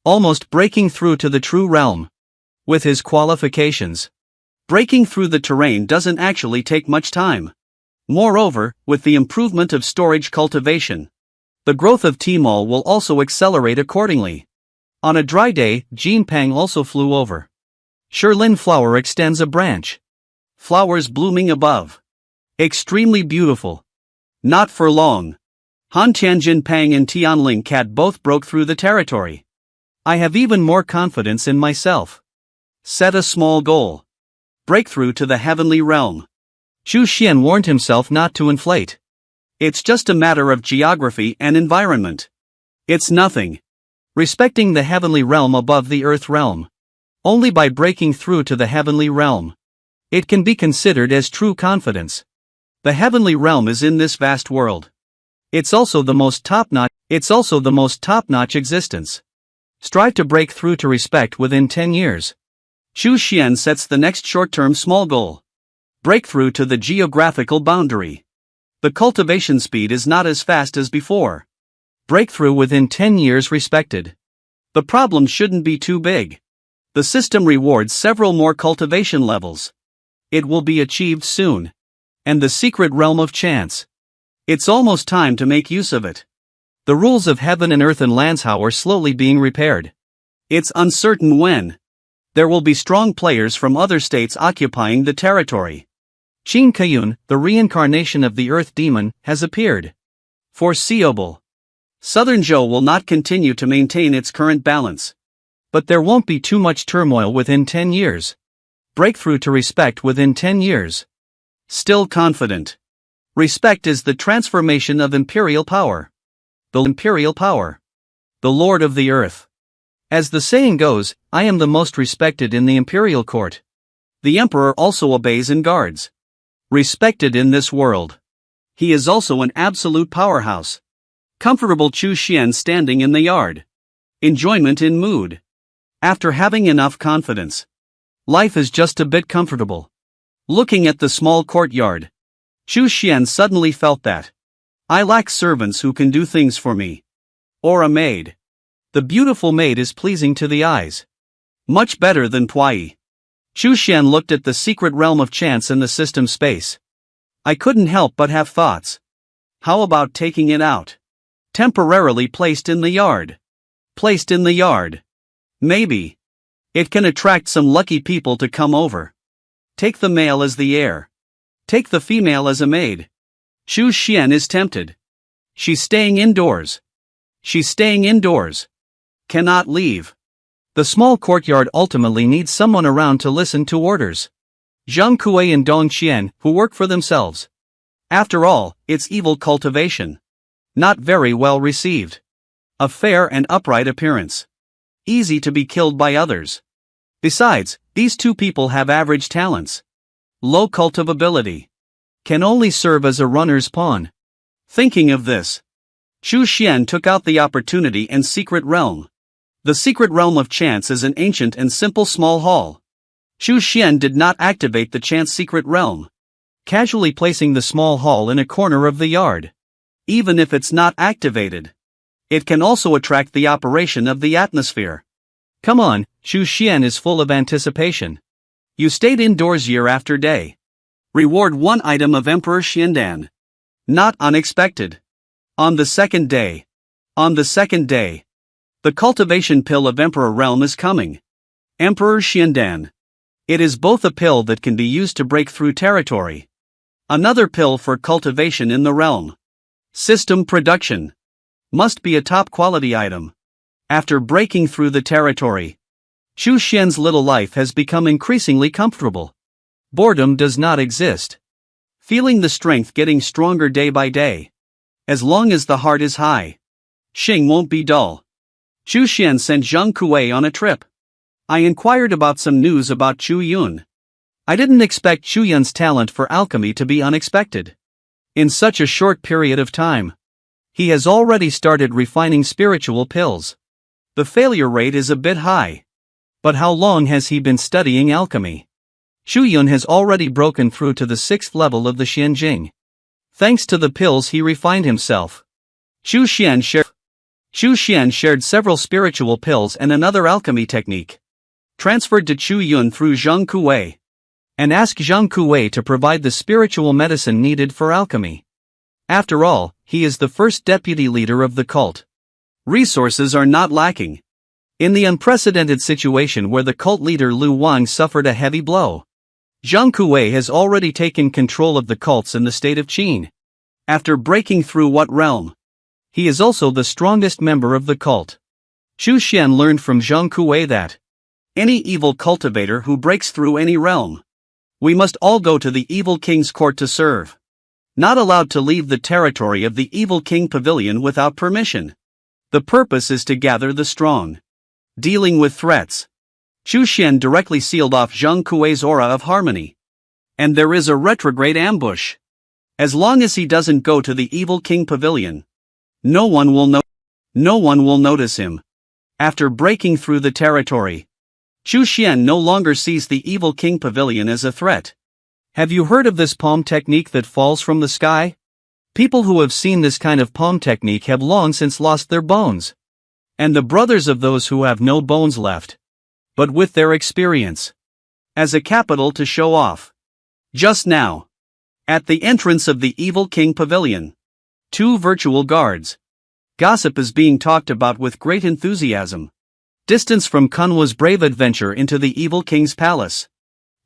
Almost breaking through to the true realm. With his qualifications, breaking through the terrain doesn't actually take much time. Moreover, with the improvement of storage cultivation, the growth of Tmall will also accelerate accordingly. On a dry day, Jean Pang also flew over. Sherlin flower extends a branch. Flowers blooming above. Extremely beautiful. Not for long. Han Tianjin Pang and Tianling Cat both broke through the territory. I have even more confidence in myself. Set a small goal. Breakthrough to the heavenly realm. Chu Xian warned himself not to inflate. It's just a matter of geography and environment. It's nothing. Respecting the heavenly realm above the earth realm. Only by breaking through to the heavenly realm, it can be considered as true confidence. The heavenly realm is in this vast world. It's also the most top-notch existence. Strive to break through to respect within 10 years. Chu Xian sets the next short-term small goal. Breakthrough to the geographical boundary. The cultivation speed is not as fast as before. Breakthrough within 10 years respected. The problem shouldn't be too big. The system rewards several more cultivation levels. It will be achieved soon. And the secret realm of chance. It's almost time to make use of it. The rules of heaven and earth and Lanzhou are slowly being repaired. It's uncertain when. There will be strong players from other states occupying the territory. Qin Kayun, the reincarnation of the earth demon, has appeared. Foreseeable. Southern Zhou will not continue to maintain its current balance. But there won't be too much turmoil within 10 years. Breakthrough to respect within 10 years. Still confident. Respect is the transformation of Imperial Power. The Imperial Power. The Lord of the Earth. As the saying goes, I am the most respected in the Imperial Court. The Emperor also obeys and guards. Respected in this world. He is also an absolute powerhouse. Comfortable Chu Xian standing in the yard. Enjoyment in mood. After having enough confidence. Life is just a bit comfortable. Looking at the small courtyard. Chu Xian suddenly felt that. I lack servants who can do things for me. Or a maid. The beautiful maid is pleasing to the eyes. Much better than Puai. Chu Xian looked at the secret realm of chance in the system space. I couldn't help but have thoughts. How about taking it out? Temporarily placed in the yard. Placed in the yard. Maybe. It can attract some lucky people to come over. Take the male as the heir. Take the female as a maid. Chu Xian is tempted. She's staying indoors. She's staying indoors. Cannot leave. The small courtyard ultimately needs someone around to listen to orders. Zhang Kuei and Dong Qian, who work for themselves. After all, it's evil cultivation. Not very well received. A fair and upright appearance. Easy to be killed by others. Besides, these two people have average talents. Low cultivability. Can only serve as a runner's pawn. Thinking of this, Chu Xian took out the opportunity and secret realm. The secret realm of chance is an ancient and simple small hall. Xu Xian did not activate the chance secret realm, casually placing the small hall in a corner of the yard. Even if it's not activated, it can also attract the operation of the atmosphere. Come on, Xu Xian is full of anticipation. You stayed indoors year after day. Reward 1 item of Emperor Xiandan. Not unexpected. On the second day. The cultivation pill of Emperor Realm is coming. Emperor Xiandan. It is both a pill that can be used to break through territory. Another pill for cultivation in the realm. System production. Must be a top quality item. After breaking through the territory, Xu Xian's little life has become increasingly comfortable. Boredom does not exist. Feeling the strength getting stronger day by day. As long as the heart is high, Xing won't be dull. Xu Xian sent Zhang Kuei on a trip. I inquired about some news about Chu Yun. I didn't expect Chu Yun's talent for alchemy to be unexpected. In such a short period of time, he has already started refining spiritual pills. The failure rate is a bit high. But how long has he been studying alchemy? Chu Yun has already broken through to the 6th level of the Xianjing. Thanks to the pills he refined himself. Xu Xian shared several spiritual pills and another alchemy technique. Transferred to Chu Yun through Zhang Kuei. And asked Zhang Kuei to provide the spiritual medicine needed for alchemy. After all, he is the first deputy leader of the cult. Resources are not lacking. In the unprecedented situation where the cult leader Lu Wang suffered a heavy blow, Zhang Kuei has already taken control of the cults in the state of Qin. After breaking through what realm? He is also the strongest member of the cult. Xu Xian learned from Zhang Kuei that any evil cultivator who breaks through any realm, we must all go to the evil king's court to serve. Not allowed to leave the territory of the evil king pavilion without permission. The purpose is to gather the strong. Dealing with threats. Xu Xian directly sealed off Zhang Kuei's aura of harmony. And there is a retrograde ambush. As long as he doesn't go to the evil king pavilion, no one will notice him. After breaking through the territory, Xu Xian no longer sees the evil king pavilion as a threat. Have you heard of this palm technique that falls from the sky? People who have seen this kind of palm technique have long since lost their bones. And the brothers of those who have no bones left. But with their experience. As a capital to show off. Just now. At the entrance of the evil king pavilion. 2 virtual guards. Gossip is being talked about with great enthusiasm. Distance from Kunwa's brave adventure into the evil king's palace.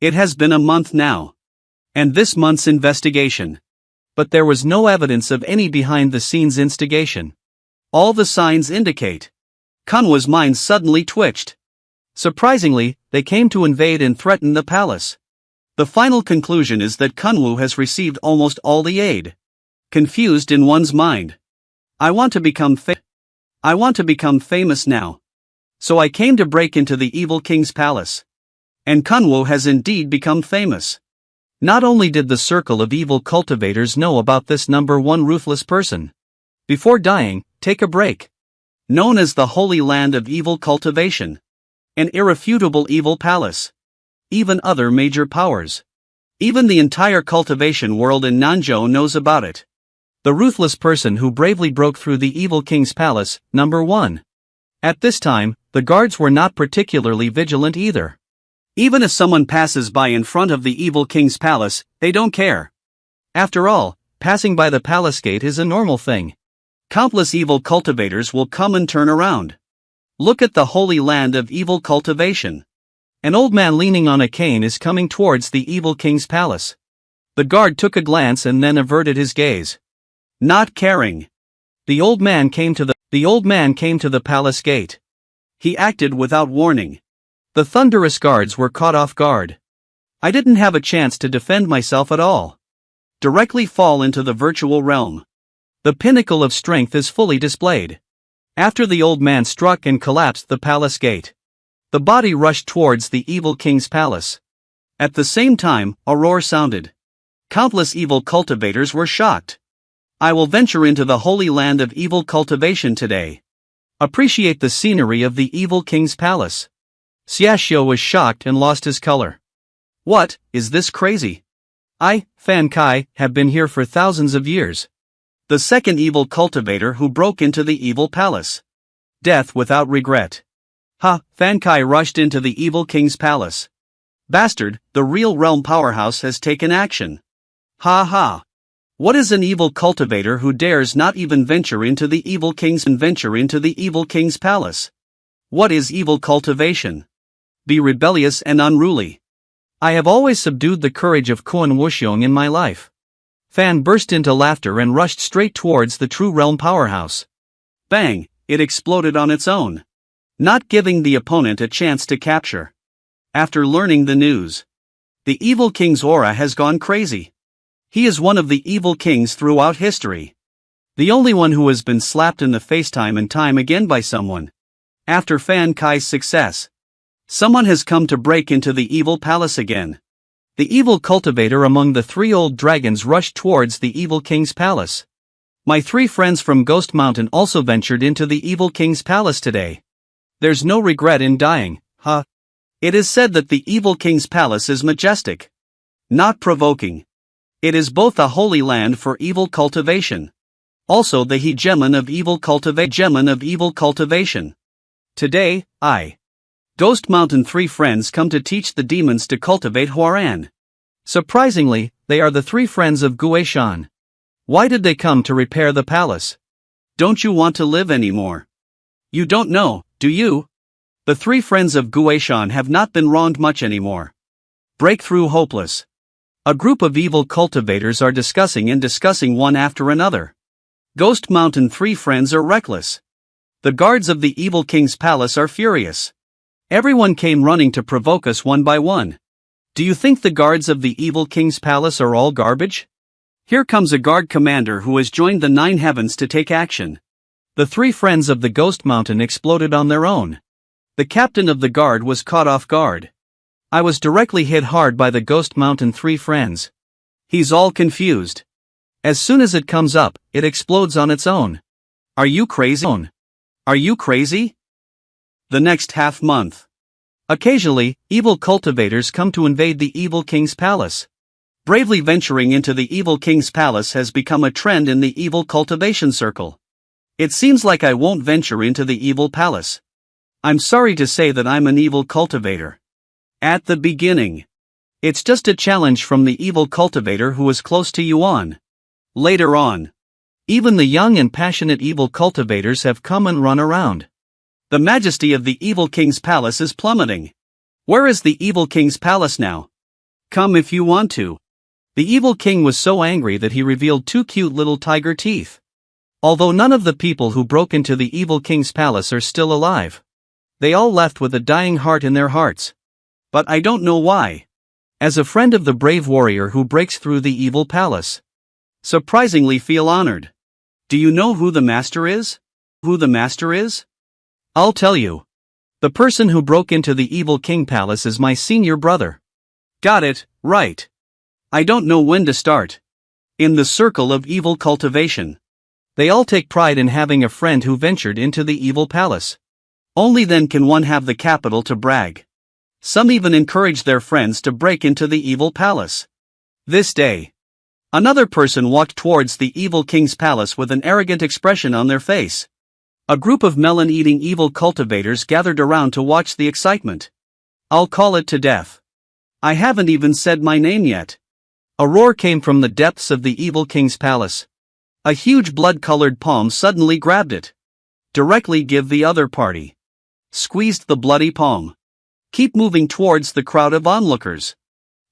It has been a month now. And this month's investigation. But there was no evidence of any behind-the-scenes instigation. All the signs indicate. Kunwa's mind suddenly twitched. Surprisingly, they came to invade and threaten the palace. The final conclusion is that Kunwu has received almost all the aid. Confused in one's mind. I want to become famous now. So I came to break into the evil king's palace. And Kunwu has indeed become famous. Not only did the circle of evil cultivators know about this number 1 ruthless person. Before dying, take a break. Known as the Holy Land of Evil Cultivation. An irrefutable evil palace. Even other major powers. Even the entire cultivation world in Nanzhou knows about it. The ruthless person who bravely broke through the evil king's palace, number 1. At this time, the guards were not particularly vigilant either. Even if someone passes by in front of the evil king's palace, they don't care. After all, passing by the palace gate is a normal thing. Countless evil cultivators will come and turn around. Look at the holy land of evil cultivation. An old man leaning on a cane is coming towards the evil king's palace. The guard took a glance and then averted his gaze. Not caring. The old man came to the palace gate. He acted without warning. The thunderous guards were caught off guard. I didn't have a chance to defend myself at all. Directly fall into the virtual realm. The pinnacle of strength is fully displayed. After the old man struck and collapsed the palace gate, the body rushed towards the evil king's palace. At the same time, a roar sounded. Countless evil cultivators were shocked. I will venture into the holy land of evil cultivation today. Appreciate the scenery of the evil king's palace. Xiaxiu was shocked and lost his color. What, is this crazy? I, Fan Kai, have been here for thousands of years. The second evil cultivator who broke into the evil palace. Death without regret. Ha, Fan Kai rushed into the evil king's palace. Bastard, the real realm powerhouse has taken action. Ha ha. What is an evil cultivator who dares not even venture into the evil king's palace? What is evil cultivation? Be rebellious and unruly. I have always subdued the courage of Kuan Wushiong in my life. Fan burst into laughter and rushed straight towards the true realm powerhouse. Bang, it exploded on its own, not giving the opponent a chance to capture. After learning the news, the evil king's aura has gone crazy. He is one of the evil kings throughout history. The only one who has been slapped in the face time and time again by someone. After Fan Kai's success, someone has come to break into the evil palace again. The evil cultivator among the 3 old dragons rushed towards the evil king's palace. My 3 friends from Ghost Mountain also ventured into the evil king's palace today. There's no regret in dying, huh? It is said that the evil king's palace is majestic, not provoking. It is both a holy land for evil cultivation, also the hegemon of evil cultivation. Today, I, Ghost Mountain 3 friends come to teach the demons to cultivate Huaran. Surprisingly, they are the 3 friends of Guishan. Why did they come to repair the palace? Don't you want to live anymore? You don't know, do you? The 3 friends of Guishan have not been wronged much anymore. Breakthrough hopeless. A group of evil cultivators are discussing one after another. Ghost Mountain 3 friends are reckless. The guards of the evil king's palace are furious. Everyone came running to provoke us one by one. Do you think the guards of the evil king's palace are all garbage? Here comes a guard commander who has joined the 9 heavens to take action. The 3 friends of the Ghost Mountain exploded on their own. The captain of the guard was caught off guard. I was directly hit hard by the Ghost Mountain 3 friends. He's all confused. As soon as it comes up, it explodes on its own. Are you crazy? Are you crazy? The next half month. Occasionally, evil cultivators come to invade the evil king's palace. Bravely venturing into the evil king's palace has become a trend in the evil cultivation circle. It seems like I won't venture into the evil palace. I'm sorry to say that I'm an evil cultivator. At the beginning, it's just a challenge from the evil cultivator who is close to Yuan. Later on, even the young and passionate evil cultivators have come and run around. The majesty of the evil king's palace is plummeting. Where is the evil king's palace now? Come if you want to. The evil king was so angry that he revealed 2 cute little tiger teeth. Although none of the people who broke into the evil king's palace are still alive. They all left with a dying heart in their hearts. But I don't know why. As a friend of the brave warrior who breaks through the evil palace, surprisingly feel honored. Do you know who the master is? Who the master is? I'll tell you. The person who broke into the evil king palace is my senior brother. Got it, right. I don't know when to start. In the circle of evil cultivation, they all take pride in having a friend who ventured into the evil palace. Only then can one have the capital to brag. Some even encourage their friends to break into the evil palace. This day, another person walked towards the evil king's palace with an arrogant expression on their face. A group of melon-eating evil cultivators gathered around to watch the excitement. I'll call it to death. I haven't even said my name yet. A roar came from the depths of the evil king's palace. A huge blood-colored palm suddenly grabbed it. Directly give the other party. Squeezed the bloody palm. Keep moving towards the crowd of onlookers.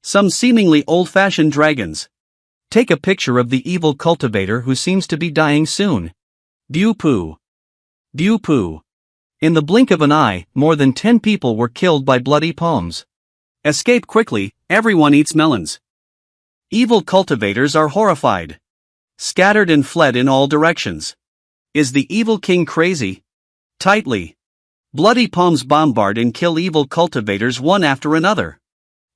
Some seemingly old-fashioned dragons. Take a picture of the evil cultivator who seems to be dying soon. Bew-poo. Bew-poo. In the blink of an eye, more than 10 people were killed by bloody palms. Escape quickly, everyone eats melons. Evil cultivators are horrified. Scattered and fled in all directions. Is the evil king crazy? Tightly. Bloody palms bombard and kill evil cultivators one after another.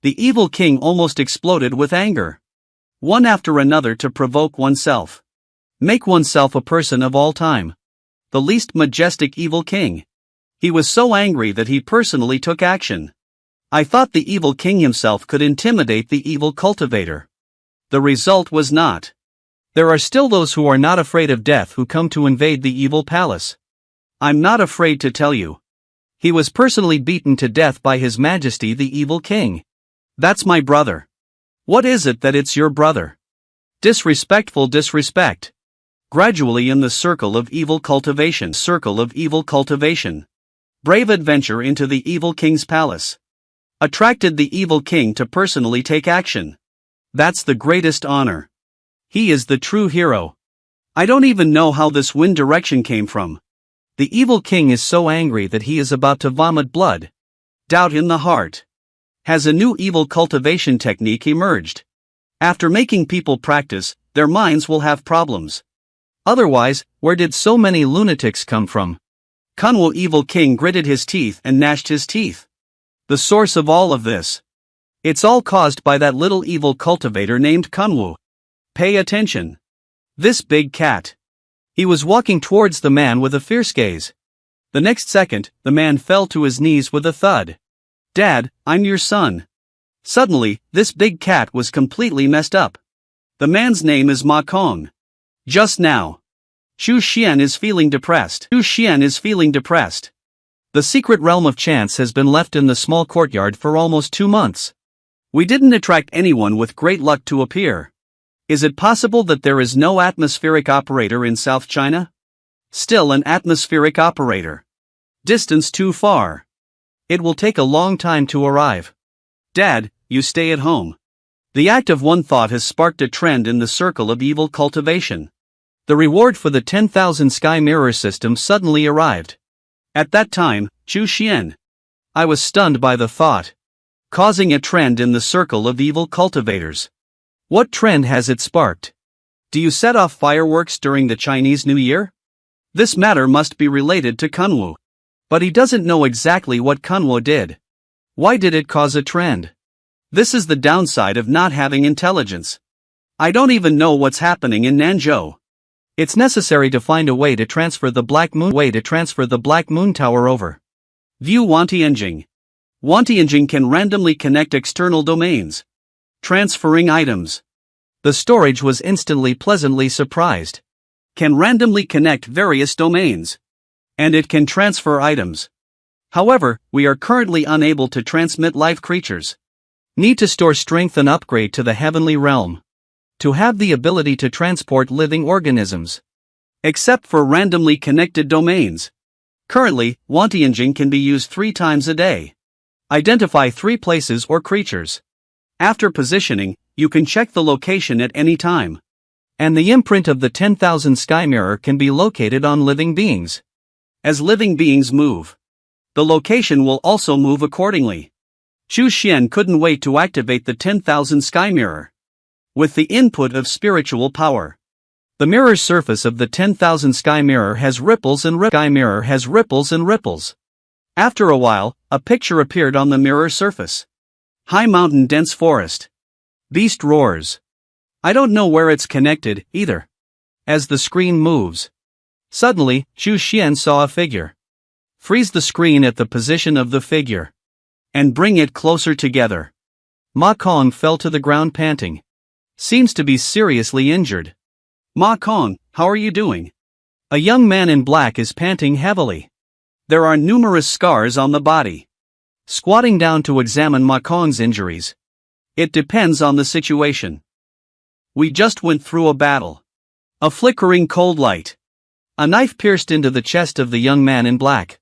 The evil king almost exploded with anger. One after another to provoke oneself. Make oneself a person of all time. The least majestic evil king. He was so angry that he personally took action. I thought the evil king himself could intimidate the evil cultivator. The result was not. There are still those who are not afraid of death who come to invade the evil palace. I'm not afraid to tell you. He was personally beaten to death by His Majesty the evil king. That's my brother. What is it that it's your brother? Disrespectful disrespect. Gradually in the circle of evil cultivation. Brave adventure into the evil king's palace. Attracted the evil king to personally take action. That's the greatest honor. He is the true hero. I don't even know how this wind direction came from. The evil king is so angry that he is about to vomit blood. Doubt in the heart. Has a new evil cultivation technique emerged? After making people practice, their minds will have problems. Otherwise, where did so many lunatics come from? Kunwo evil king gritted his teeth and gnashed his teeth. The source of all of this. It's all caused by that little evil cultivator named Kunwo. Pay attention. This big cat. He was walking towards the man with a fierce gaze. The next second, the man fell to his knees with a thud. Dad, I'm your son. Suddenly, this big cat was completely messed up. The man's name is Ma Kong. Just now. Xu Xian is feeling depressed. The secret realm of chance has been left in the small courtyard for almost 2 months. We didn't attract anyone with great luck to appear. Is it possible that there is no atmospheric operator in South China? Still an atmospheric operator. Distance too far. It will take a long time to arrive. Dad, you stay at home. The act of one thought has sparked a trend in the circle of evil cultivation. The reward for the 10,000 sky mirror system suddenly arrived. At that time, Xu Xian. I was stunned by the thought. Causing a trend in the circle of evil cultivators. What trend has it sparked? Do you set off fireworks during the Chinese New Year? This matter must be related to Kunwo. But he doesn't know exactly what Kunwo did. Why did it cause a trend? This is the downside of not having intelligence. I don't even know what's happening in Nanzhou. It's necessary to find a way to transfer the Black Moon Tower over. View Wantianjing. Wantianjing can randomly connect external domains. Transferring items. The storage was instantly pleasantly surprised. Can randomly connect various domains. And it can transfer items. However, we are currently unable to transmit live creatures. Need to store strength and upgrade to the heavenly realm. To have the ability to transport living organisms. Except for randomly connected domains. Currently, Wantianjing can be used 3 times a day. Identify 3 places or creatures. After positioning, you can check the location at any time. And the imprint of the 10,000 sky mirror can be located on living beings. As living beings move, the location will also move accordingly. Xu Xian couldn't wait to activate the 10,000 sky mirror. With the input of spiritual power. The mirror surface of the 10,000 sky mirror has ripples and ripples. After a while, a picture appeared on the mirror surface. High mountain dense forest. Beast roars. I don't know where it's connected, either. As the screen moves. Suddenly, Xu Xian saw a figure. Freeze the screen at the position of the figure. And bring it closer together. Ma Kong fell to the ground panting. Seems to be seriously injured. Ma Kong, how are you doing? A young man in black is panting heavily. There are numerous scars on the body. Squatting down to examine Ma Kong's injuries. It depends on the situation. We just went through a battle. A flickering cold light. A knife pierced into the chest of the young man in black.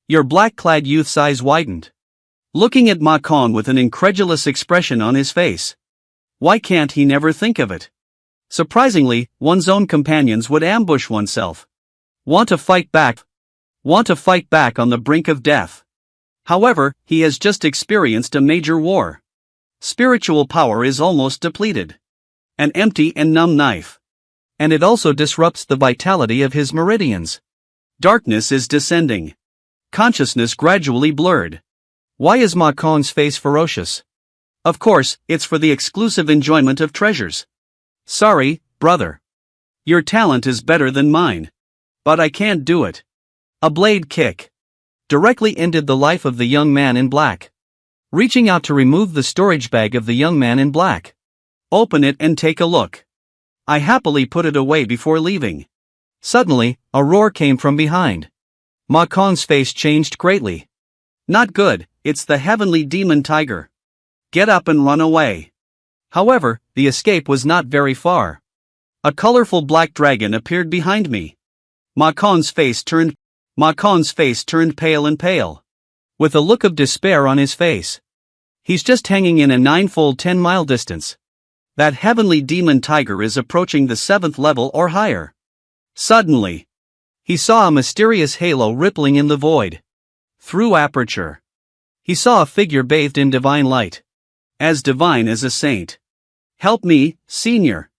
Your black-clad youth's eyes widened. Looking at Ma Kong with an incredulous expression on his face. Why can't he never think of it? Surprisingly, one's own companions would ambush oneself. Want to fight back on the brink of death. However, he has just experienced a major war. Spiritual power is almost depleted. An empty and numb knife. And it also disrupts the vitality of his meridians. Darkness is descending. Consciousness gradually blurred. Why is Ma Kong's face ferocious? Of course, it's for the exclusive enjoyment of treasures. Sorry, brother. Your talent is better than mine. But I can't do it. A blade kick. Directly ended the life of the young man in black. reaching out to remove the storage bag of the young man in black. Open it and take a look. I happily put it away before leaving. Suddenly, a roar came from behind. Ma Kong's face changed greatly. Not good, it's the heavenly demon tiger. Get up and run away. However, the escape was not very far. A colorful black dragon appeared behind me. Ma Kong's face turned pale and pale, with a look of despair on his face. He's just hanging in a 9-fold 10-mile distance. That heavenly demon tiger is approaching the 7th level or higher. Suddenly, he saw a mysterious halo rippling in the void. Through aperture, he saw a figure bathed in divine light. As divine as a saint. Help me, senior.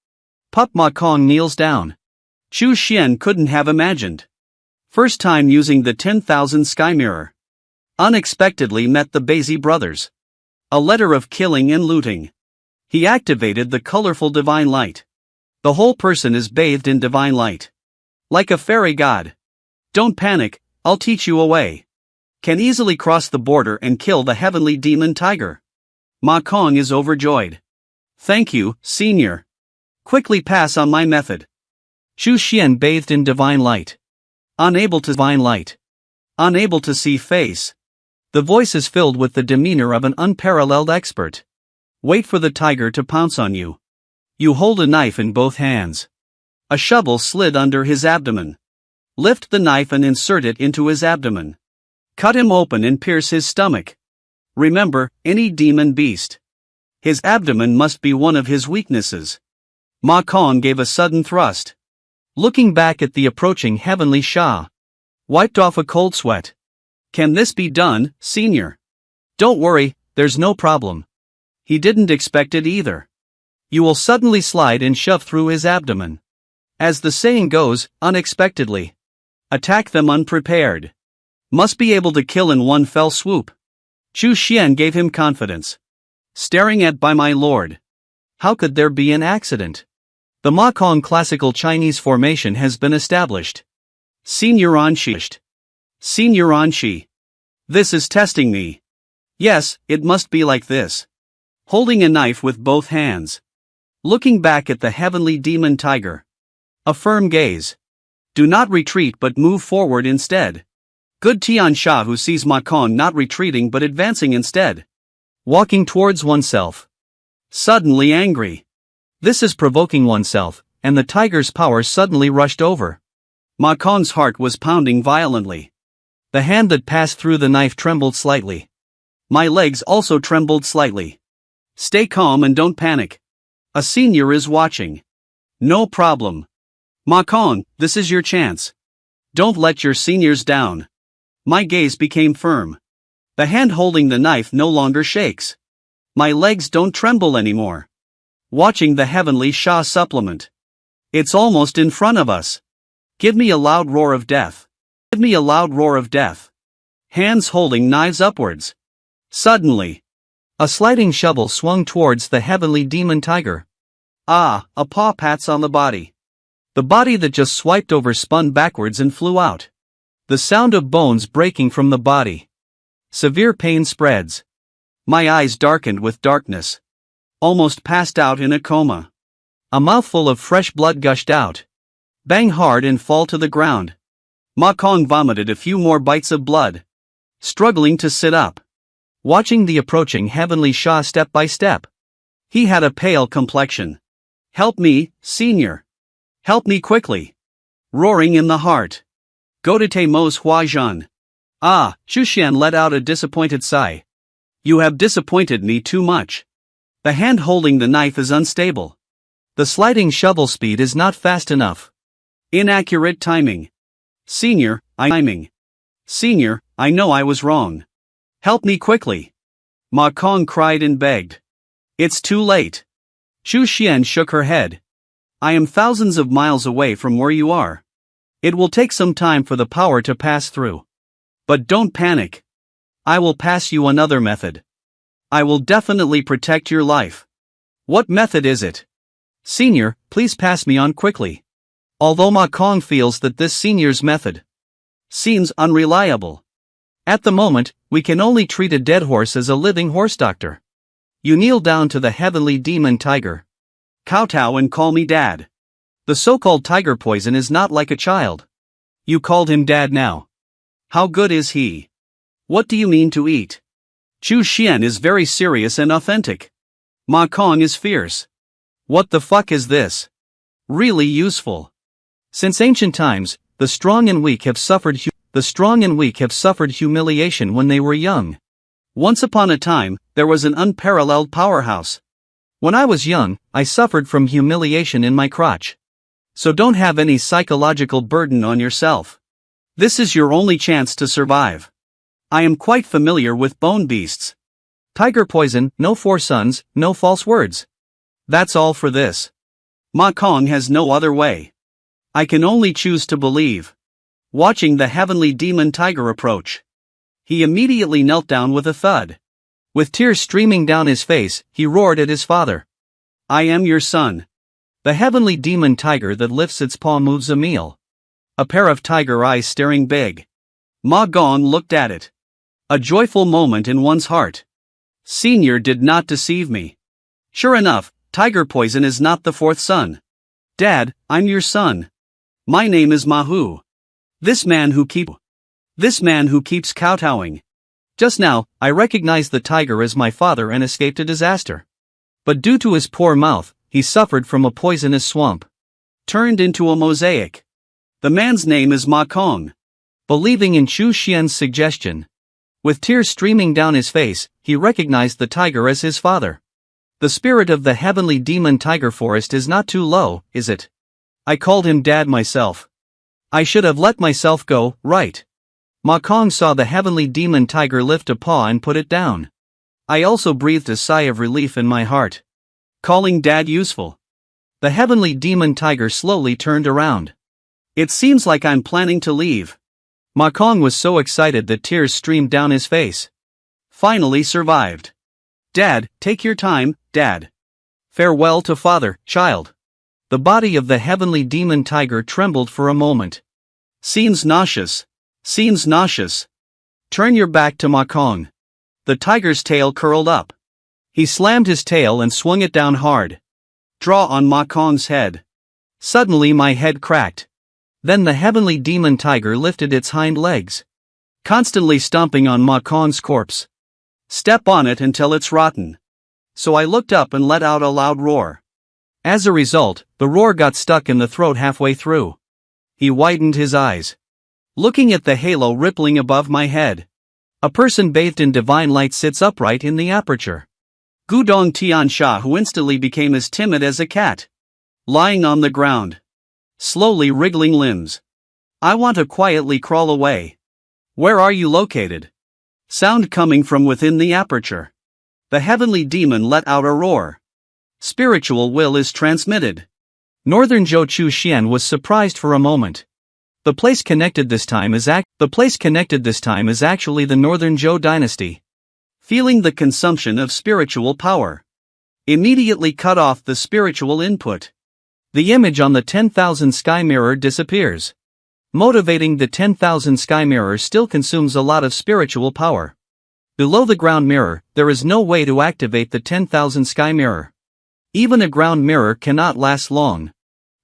Pup Ma Kong kneels down. Chu Xian couldn't have imagined. First time using the 10,000 Sky Mirror. Unexpectedly met the Bazi brothers. A letter of killing and looting. He activated the colorful divine light. The whole person is bathed in divine light. Like a fairy god. Don't panic, I'll teach you a way. Can easily cross the border and kill the heavenly demon tiger. Ma Kong is overjoyed. Thank you, senior. Quickly pass on my method. Chu Xian bathed in divine light. Unable to see face. The voice is filled with the demeanor of an unparalleled expert. Wait for the tiger to pounce on you. You hold a knife in both hands. A shovel slid under his abdomen. Lift the knife and insert it into his abdomen. Cut him open and pierce his stomach. Remember, any demon beast. His abdomen must be one of his weaknesses. Ma Kong gave a sudden thrust. Looking back at the approaching heavenly Shah. Wiped off a cold sweat. Can this be done, senior? Don't worry, there's no problem. He didn't expect it either. You will suddenly slide and shove through his abdomen. As the saying goes, unexpectedly. Attack them unprepared. Must be able to kill in one fell swoop. Chu Xian gave him confidence. Staring at by my lord. How could there be an accident? The Ma Kong classical Chinese formation has been established. Senior Anshi. Senior Anshi. This is testing me. Yes, it must be like this. Holding a knife with both hands. Looking back at the heavenly demon tiger. A firm gaze. Do not retreat but move forward instead. Good Tian Sha who sees Ma Kong not retreating but advancing instead. Walking towards oneself. Suddenly angry. This is provoking oneself, and the tiger's power suddenly rushed over. Ma Kong's heart was pounding violently. The hand that passed through the knife trembled slightly. My legs also trembled slightly. Stay calm and don't panic. A senior is watching. No problem. Ma Kong, this is your chance. Don't let your seniors down. My gaze became firm. The hand holding the knife no longer shakes. My legs don't tremble anymore. Watching the heavenly Shah supplement. It's almost in front of us. Give me a loud roar of death. Give me a loud roar of death. Hands holding knives upwards. Suddenly, a sliding shovel swung towards the heavenly demon tiger. Ah, a paw pats on the body. The body that just swiped over spun backwards and flew out. The sound of bones breaking from the body. Severe pain spreads. My eyes darkened with darkness. Almost passed out in a coma. A mouthful of fresh blood gushed out. Bang hard and fall to the ground. Ma Kong vomited a few more bites of blood. Struggling to sit up. Watching the approaching heavenly Shah step by step. He had a pale complexion. Help me, senior. Help me quickly. Roaring in the heart. Go to Teimo's Huajian. Ah, Chu Xian let out a disappointed sigh. You have disappointed me too much. The hand holding the knife is unstable. The sliding shovel speed is not fast enough. Inaccurate timing. Senior, Senior, I know I was wrong. Help me quickly. Ma Kong cried and begged. It's too late. Chu Xian shook her head. I am thousands of miles away from where you are. It will take some time for the power to pass through. But don't panic. I will pass you another method. I will definitely protect your life. What method is it? Senior, please pass me on quickly. Although Ma Kong feels that this senior's method seems unreliable. At the moment, we can only treat a dead horse as a living horse doctor. You kneel down to the heavenly demon tiger. Kowtow and call me dad. The so-called tiger poison is not like a child. You called him dad now. How good is he? What do you mean to eat? Chu Xian is very serious and authentic. Ma Kong is fierce. What the fuck is this? Really useful. Since ancient times, the strong and weak have suffered humiliation when they were young. Once upon a time, there was an unparalleled powerhouse. When I was young, I suffered from humiliation in my crotch. So don't have any psychological burden on yourself. This is your only chance to survive. I am quite familiar with bone beasts. Tiger poison, no 4 sons, no false words. That's all for this. Ma Kong has no other way. I can only choose to believe. Watching the heavenly demon tiger approach, he immediately knelt down with a thud. With tears streaming down his face, he roared at his father. I am your son. The heavenly demon tiger that lifts its paw moves a meal. A pair of tiger eyes staring big. Ma Gong looked at it. A joyful moment in one's heart. Senior did not deceive me. Sure enough, tiger poison is not the 4th son. Dad, I'm your son. My name is Mahu. This man who keeps kowtowing. Just now, I recognized the tiger as my father and escaped a disaster. But due to his poor mouth, he suffered from a poisonous swamp. Turned into a mosaic. The man's name is Ma Kong. Believing in Chu Xian's suggestion. With tears streaming down his face, he recognized the tiger as his father. The spirit of the heavenly demon tiger forest is not too low, is it? I called him dad myself. I should have let myself go, right? Ma Kong saw the heavenly demon tiger lift a paw and put it down. I also breathed a sigh of relief in my heart. Calling dad useful. The heavenly demon tiger slowly turned around. It seems like I'm planning to leave. Ma Kong was so excited that tears streamed down his face. Finally survived. Dad, take your time, Dad. Farewell to father, child. The body of the heavenly demon tiger trembled for a moment. Seems nauseous. Seems nauseous. Turn your back to Ma Kong. The tiger's tail curled up. He slammed his tail and swung it down hard. Draw on Ma Kong's head. Suddenly my head cracked. Then the heavenly demon tiger lifted its hind legs. Constantly stomping on Ma Kong's corpse. Step on it until it's rotten. So I looked up and let out a loud roar. As a result, the roar got stuck in the throat halfway through. He widened his eyes. Looking at the halo rippling above my head. A person bathed in divine light sits upright in the aperture. Gudong Tiansha, who instantly became as timid as a cat. Lying on the ground. Slowly wriggling limbs. I want to quietly crawl away. Where are you located? Sound coming from within the aperture. The heavenly demon let out a roar. Spiritual will is transmitted. Northern Zhou Chu Xian was surprised for a moment. The place connected this time is actually the Northern Zhou dynasty. Feeling the consumption of spiritual power. Immediately cut off the spiritual input. The image on the 10,000 sky mirror disappears. Motivating the 10,000 sky mirror still consumes a lot of spiritual power. Below the ground mirror, there is no way to activate the 10,000 sky mirror. Even a ground mirror cannot last long.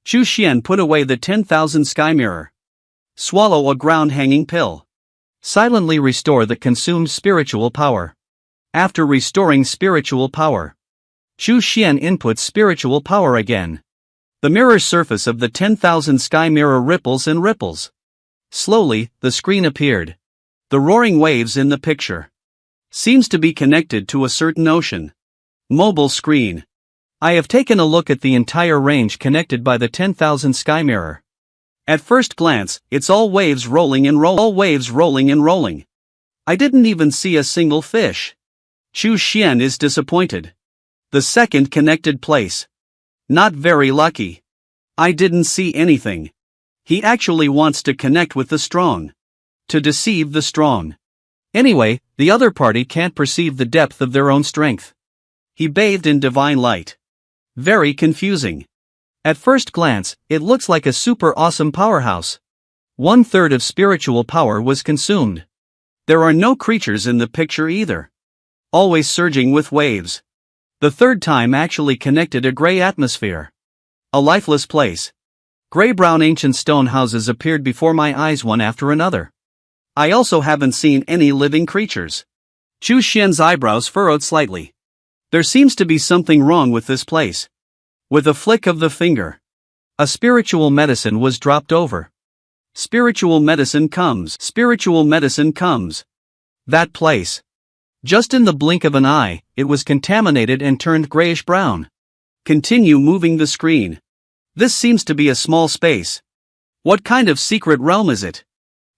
Chu Xian put away the 10,000 sky mirror. Swallow a ground hanging pill. Silently restore the consumed spiritual power. After restoring spiritual power, Chu Xian inputs spiritual power again. The mirror surface of the 10,000 sky mirror ripples and ripples. Slowly, the screen appeared. The roaring waves in the picture. Seems to be connected to a certain ocean. Mobile screen. I have taken a look at the entire range connected by the 10,000 sky mirror. At first glance, it's all waves rolling and rolling. I didn't even see a single fish. Chu Xian is disappointed. The second connected place. Not very lucky. I didn't see anything. He actually wants to connect with the strong. To deceive the strong. Anyway, the other party can't perceive the depth of their own strength. He bathed in divine light. Very confusing. At first glance, it looks like a super awesome powerhouse. 1/3 of spiritual power was consumed. There are no creatures in the picture either. Always surging with waves. The third time actually connected a gray atmosphere. A lifeless place. Gray-brown ancient stone houses appeared before my eyes one after another. I also haven't seen any living creatures. Chu Xian's eyebrows furrowed slightly. There seems to be something wrong with this place. With a flick of the finger, a spiritual medicine was dropped over. Spiritual medicine comes. Spiritual medicine comes. That place. Just in the blink of an eye, it was contaminated and turned grayish-brown. Continue moving the screen. This seems to be a small space. What kind of secret realm is it?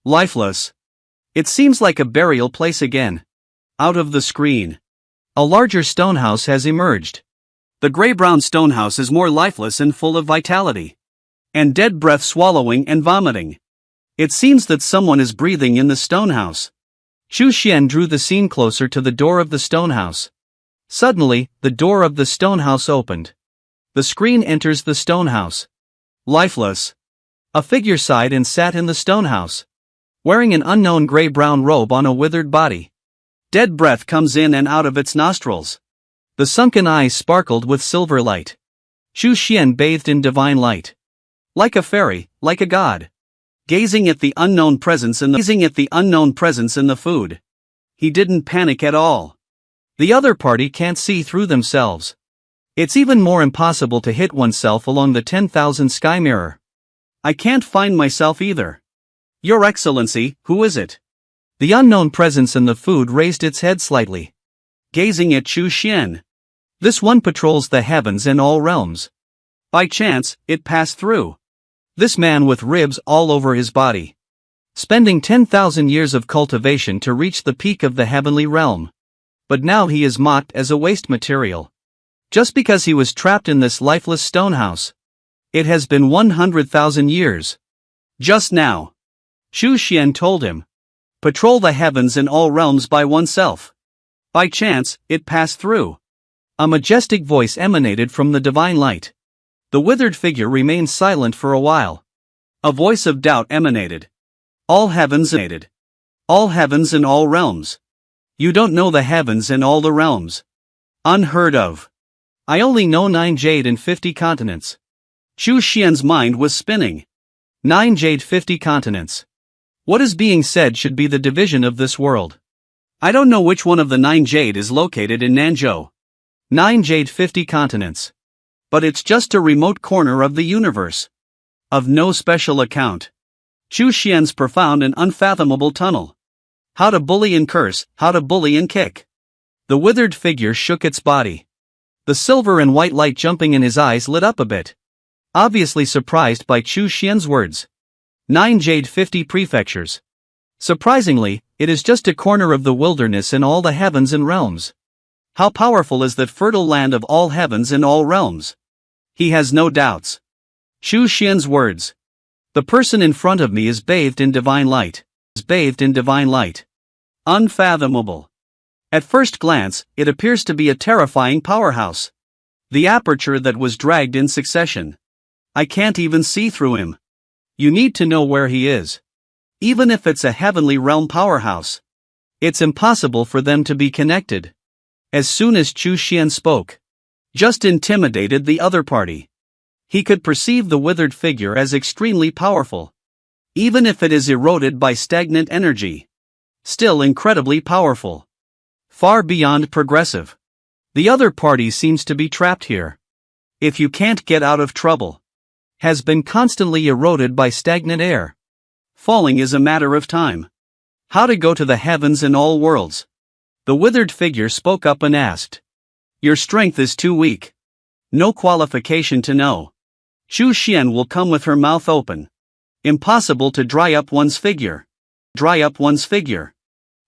Lifeless. It seems like a burial place again. Out of the screen, a larger stone house has emerged. The gray-brown stone house is more lifeless and full of vitality. And dead breath swallowing and vomiting. It seems that someone is breathing in the stone house. Chu Xian drew the scene closer to the door of the stone house. Suddenly, the door of the stone house opened. The screen enters the stone house. Lifeless. A figure sighed and sat in the stone house. Wearing an unknown gray-brown robe on a withered body. Dead breath comes in and out of its nostrils. The sunken eyes sparkled with silver light. Chu Xian bathed in divine light. Like a fairy, like a god. Gazing at the unknown presence in the food. He didn't panic at all. The other party can't see through themselves. It's even more impossible to hit oneself along the 10,000 sky mirror. I can't find myself either. Your Excellency, who is it? The unknown presence in the food raised its head slightly. Gazing at Chu Xian. This one patrols the heavens and all realms. By chance, it passed through. This man with ribs all over his body. Spending 10,000 years of cultivation to reach the peak of the heavenly realm. But now he is mocked as a waste material. Just because he was trapped in this lifeless stone house. It has been 100,000 years. Just now. Chu Xian told him. Patrol the heavens and all realms by oneself. By chance, it passed through. A majestic voice emanated from the divine light. The withered figure remained silent for a while. A voice of doubt emanated. All heavens and all realms. You don't know the heavens and all the realms. Unheard of. I only know 9 jade and 50 continents. Chu Xian's mind was spinning. 9 jade 50 continents. What is being said should be the division of this world. I don't know which one of the 9 jade is located in Nanzhou. 9 jade 50 continents. But it's just a remote corner of the universe. Of no special account. Chu Xian's profound and unfathomable tunnel. How to bully and curse, how to bully and kick. The withered figure shook its body. The silver and white light jumping in his eyes lit up a bit. Obviously surprised by Chu Xian's words. 9 jade 50 prefectures. Surprisingly, it is just a corner of the wilderness in all the heavens and realms. How powerful is that fertile land of all heavens and all realms? He has no doubts. Chu Xian's words. The person in front of me is bathed in divine light. Unfathomable. At first glance, it appears to be a terrifying powerhouse. The aperture that was dragged in succession. I can't even see through him. You need to know where he is. Even if it's a heavenly realm powerhouse. It's impossible for them to be connected. As soon as Chu Xian spoke. Just intimidated the other party. He could perceive the withered figure as extremely powerful. Even if it is eroded by stagnant energy. Still incredibly powerful. Far beyond progressive. The other party seems to be trapped here. If you can't get out of trouble. Has been constantly eroded by stagnant air. Falling is a matter of time. How to go to the heavens and all worlds? The withered figure spoke up and asked. Your strength is too weak. No qualification to know. Chu Xian will come with her mouth open. Impossible to dry up one's figure.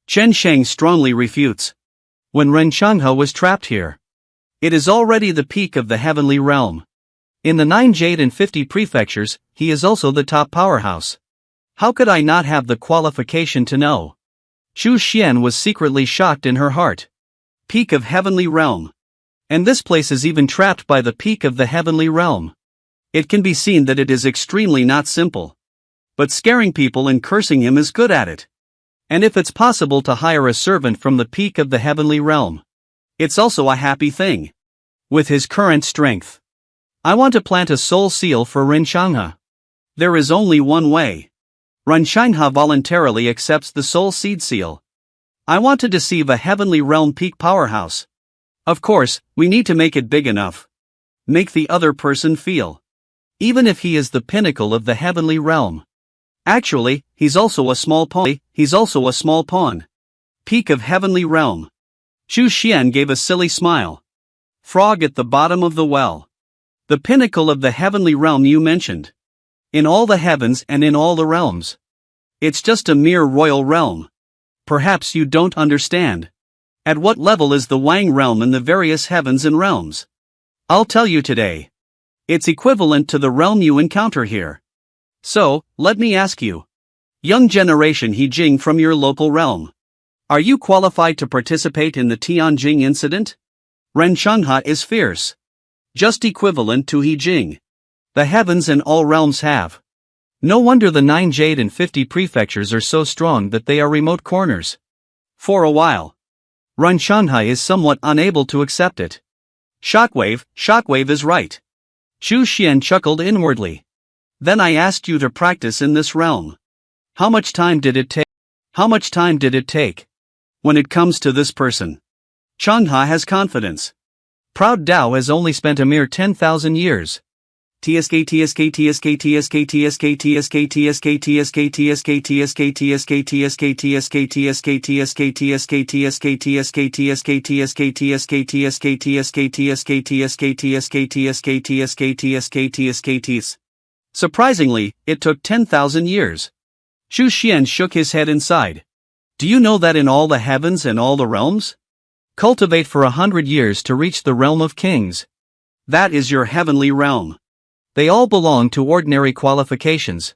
Chen Sheng strongly refutes. When Ren Changhe was trapped here. It is already the peak of the heavenly realm. In the 9 jade and 50 prefectures, he is also the top powerhouse. How could I not have the qualification to know? Chu Xian was secretly shocked in her heart. Peak of heavenly realm. And this place is even trapped by the peak of the heavenly realm. It can be seen that it is extremely not simple. But scaring people and cursing him is good at it. And if it's possible to hire a servant from the peak of the heavenly realm, it's also a happy thing. With his current strength, I want to plant a soul seal for Reincarnation. There is only one way. Reincarnation voluntarily accepts the soul seed seal. I want to deceive a heavenly realm peak powerhouse. Of course, we need to make it big enough. Make the other person feel. Even if he is the pinnacle of the heavenly realm. Actually, he's also a small pawn. Peak of heavenly realm. Chu Xian gave a silly smile. Frog at the bottom of the well. The pinnacle of the heavenly realm you mentioned. In all the heavens and in all the realms. It's just a mere royal realm. Perhaps you don't understand. At what level is the Wang realm in the various heavens and realms? I'll tell you today. It's equivalent to the realm you encounter here. So, let me ask you. Young generation He Jing from your local realm. Are you qualified to participate in the Tianjing incident? Reincarnation is fierce. Just equivalent to He Jing. The heavens and all realms have. No wonder the 9 Jade and 50 prefectures are so strong that they are remote corners. For a while. Reincarnation is somewhat unable to accept it. Shockwave is right. Chu Xian chuckled inwardly. Then I asked you to practice in this realm. How much time did it take? When it comes to this person. Changha has confidence. Proud Dao has only spent a mere 10,000 years. Surprisingly, it took 10,000 years. Chu Xian shook his head inside. Do you know that in all the heavens and all the realms? Cultivate for 100 years to reach the realm of kings. That is your heavenly realm. They all belong to ordinary qualifications.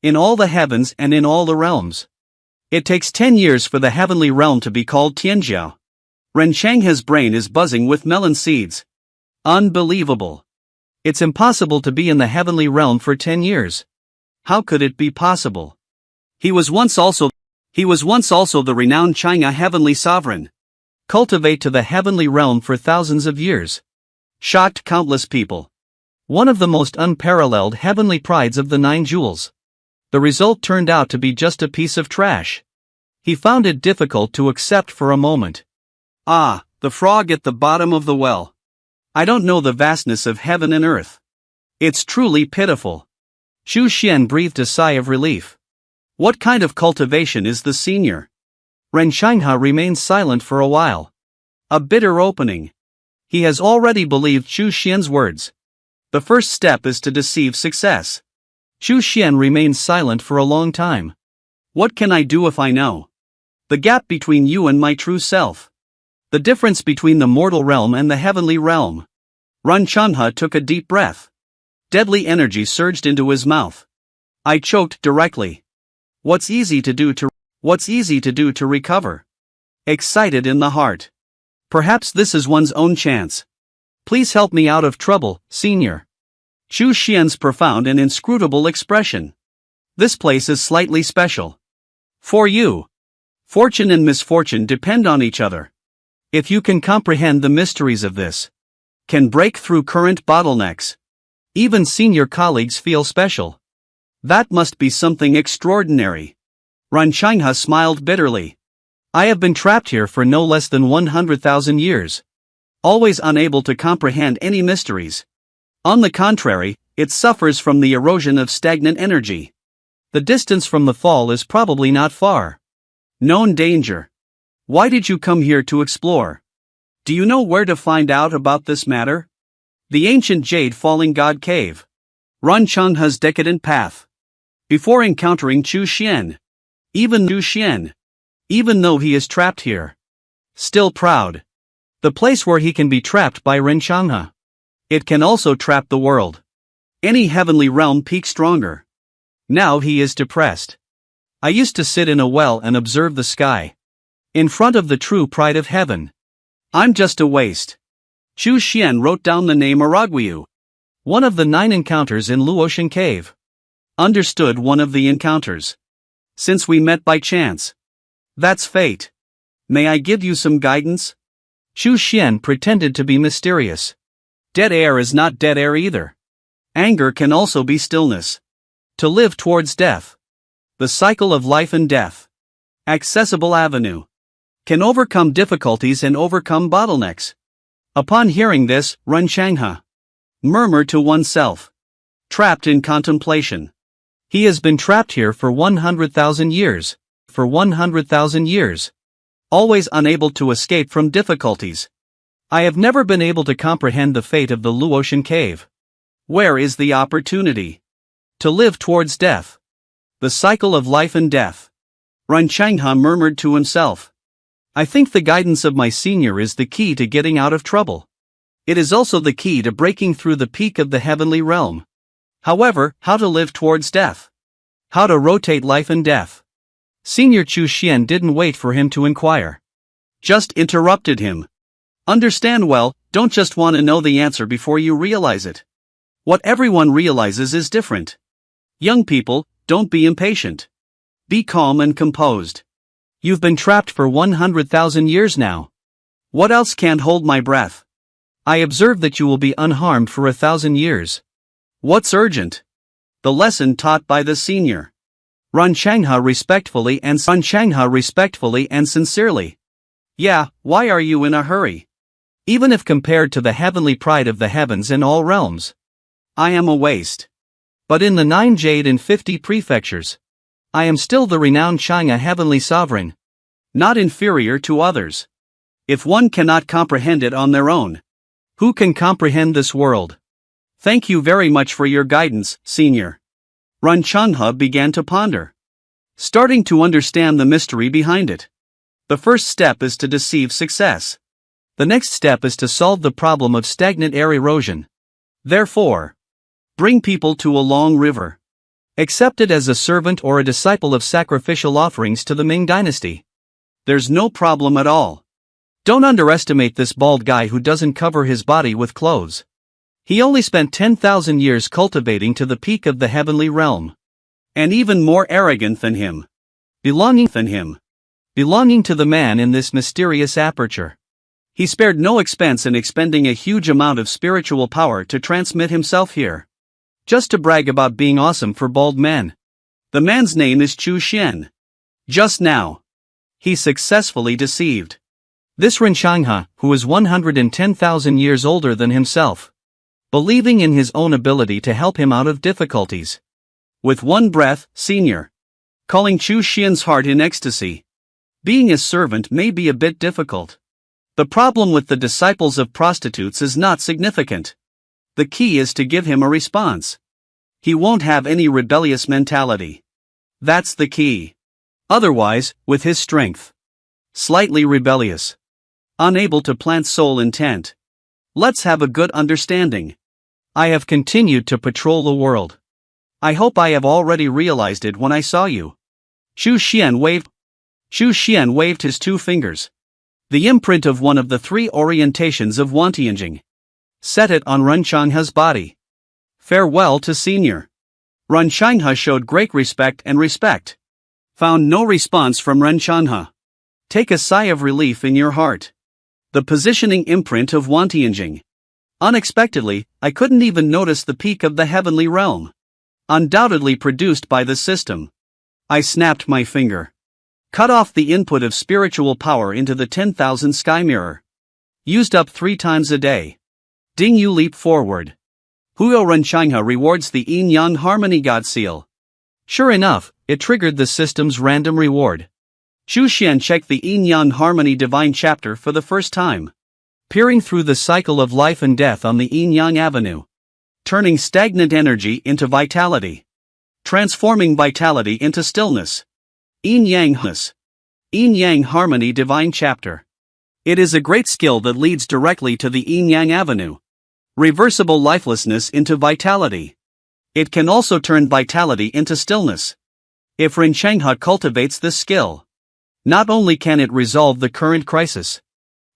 In all the heavens and in all the realms. It takes 10 years for the heavenly realm to be called Tianjiao. Renchangha's brain is buzzing with melon seeds. Unbelievable. It's impossible to be in the heavenly realm for 10 years. How could it be possible? He was once also the renowned China heavenly sovereign. Cultivate to the heavenly realm for thousands of years. Shocked countless people. One of the most unparalleled heavenly prides of the 9 jewels. The result turned out to be just a piece of trash. He found it difficult to accept for a moment. Ah, the frog at the bottom of the well. I don't know the vastness of heaven and earth. It's truly pitiful. Chu Xian breathed a sigh of relief. What kind of cultivation is the senior? Reincarnation remained silent for a while. A bitter opening. He has already believed Chu Xian's words. The first step is to deceive success. Chu Xian remained silent for a long time. What can I do if I know? The gap between you and my true self. The difference between the mortal realm and the heavenly realm. Reincarnation took a deep breath. Deadly energy surged into his mouth. I choked directly. What's easy to do to recover? Excited in the heart. Perhaps this is one's own chance. Please help me out of trouble, senior. Chu Xian's profound and inscrutable expression. This place is slightly special. For you. Fortune and misfortune depend on each other. If you can comprehend the mysteries of this, can break through current bottlenecks. Even senior colleagues feel special. That must be something extraordinary. Reincarnation smiled bitterly. I have been trapped here for no less than 100,000 years. Always unable to comprehend any mysteries. On the contrary, it suffers from the erosion of stagnant energy. The distance from the fall is probably not far. Known danger. Why did you come here to explore? Do you know where to find out about this matter? The ancient Jade Falling God Cave. Reincarnation's decadent path. Before encountering Chu Xian. Even though he is trapped here. Still proud. The place where he can be trapped by Reincarnation. It can also trap the world. Any heavenly realm peaks stronger. Now he is depressed. I used to sit in a well and observe the sky. In front of the true pride of heaven. I'm just a waste. Chu Xian wrote down the name Araguiu. One of the 9 encounters in Luotian Cave. Understood one of the encounters. Since we met by chance. That's fate. May I give you some guidance? Chu Xian pretended to be mysterious. Dead air is not dead air either. Anger can also be stillness. To live towards death. The cycle of life and death. Accessible avenue. Can overcome difficulties and overcome bottlenecks. Upon hearing this, Run Changha murmured to oneself. Trapped in contemplation. He has been trapped here for 100,000 years. For 100,000 years. Always unable to escape from difficulties. I have never been able to comprehend the fate of the Luotian cave. Where is the opportunity? To live towards death. The cycle of life and death. Run Changha murmured to himself. I think the guidance of my senior is the key to getting out of trouble. It is also the key to breaking through the peak of the heavenly realm. However, how to live towards death? How to rotate life and death? Senior Chu Xian didn't wait for him to inquire. Just interrupted him. Understand well, don't just want to know the answer before you realize it. What everyone realizes is different. Young people, don't be impatient. Be calm and composed. You've been trapped for 100,000 years now. What else can't hold my breath? I observe that you will be unharmed for 1,000 years. What's urgent? The lesson taught by the senior. Run Changha respectfully and sincerely. Yeah, why are you in a hurry? Even if compared to the heavenly pride of the heavens and all realms. I am a waste. But in the 9 Jade and 50 prefectures, I am still the renowned Changha heavenly sovereign. Not inferior to others. If one cannot comprehend it on their own, who can comprehend this world? Thank you very much for your guidance, senior. Run Changha began to ponder. Starting to understand the mystery behind it. The first step is to deceive success. The next step is to solve the problem of stagnant air erosion. Therefore, bring people to a long river. Accept it as a servant or a disciple of sacrificial offerings to the Ming dynasty. There's no problem at all. Don't underestimate this bald guy who doesn't cover his body with clothes. He only spent 10,000 years cultivating to the peak of the heavenly realm. And even more arrogant than him. Belonging to the man in this mysterious aperture. He spared no expense in expending a huge amount of spiritual power to transmit himself here. Just to brag about being awesome for bald men. The man's name is Chu Xian. Just now, he successfully deceived this Ren Changha, who is 110,000 years older than himself. Believing in his own ability to help him out of difficulties. With one breath, senior. Calling Chu Xian's heart in ecstasy. Being a servant may be a bit difficult. The problem with the disciples of prostitutes is not significant. The key is to give him a response. He won't have any rebellious mentality. That's the key. Otherwise, with his strength. Slightly rebellious. Unable to plant soul intent. Let's have a good understanding. I have continued to patrol the world. I hope I have already realized it when I saw you. Chu Xian waved his 2 fingers. The imprint of one of the 3 orientations of Wantianjing. Set it on Run Changha's body. Farewell to senior. Run Changha showed great respect. Found no response from Run Changha. Take a sigh of relief in your heart. The positioning imprint of Wantianjing. Unexpectedly, I couldn't even notice the peak of the heavenly realm. Undoubtedly produced by the system. I snapped my finger. Cut off the input of spiritual power into the 10,000 sky mirror. Used up 3 times a day. Dingu leap forward. Huo Ren Changha rewards the Yin-Yang Harmony God Seal. Sure enough, it triggered the system's random reward. Chu Xian checked the Yin-Yang Harmony Divine Chapter for the first time. Peering through the cycle of life and death on the Yin-Yang Avenue. Turning stagnant energy into vitality. Transforming vitality into stillness. Yin-Yang Harmony Divine Chapter. It is a great skill that leads directly to the Yin-Yang Avenue. Reversible lifelessness into vitality. It can also turn vitality into stillness. If Ren Changha cultivates this skill, not only can it resolve the current crisis,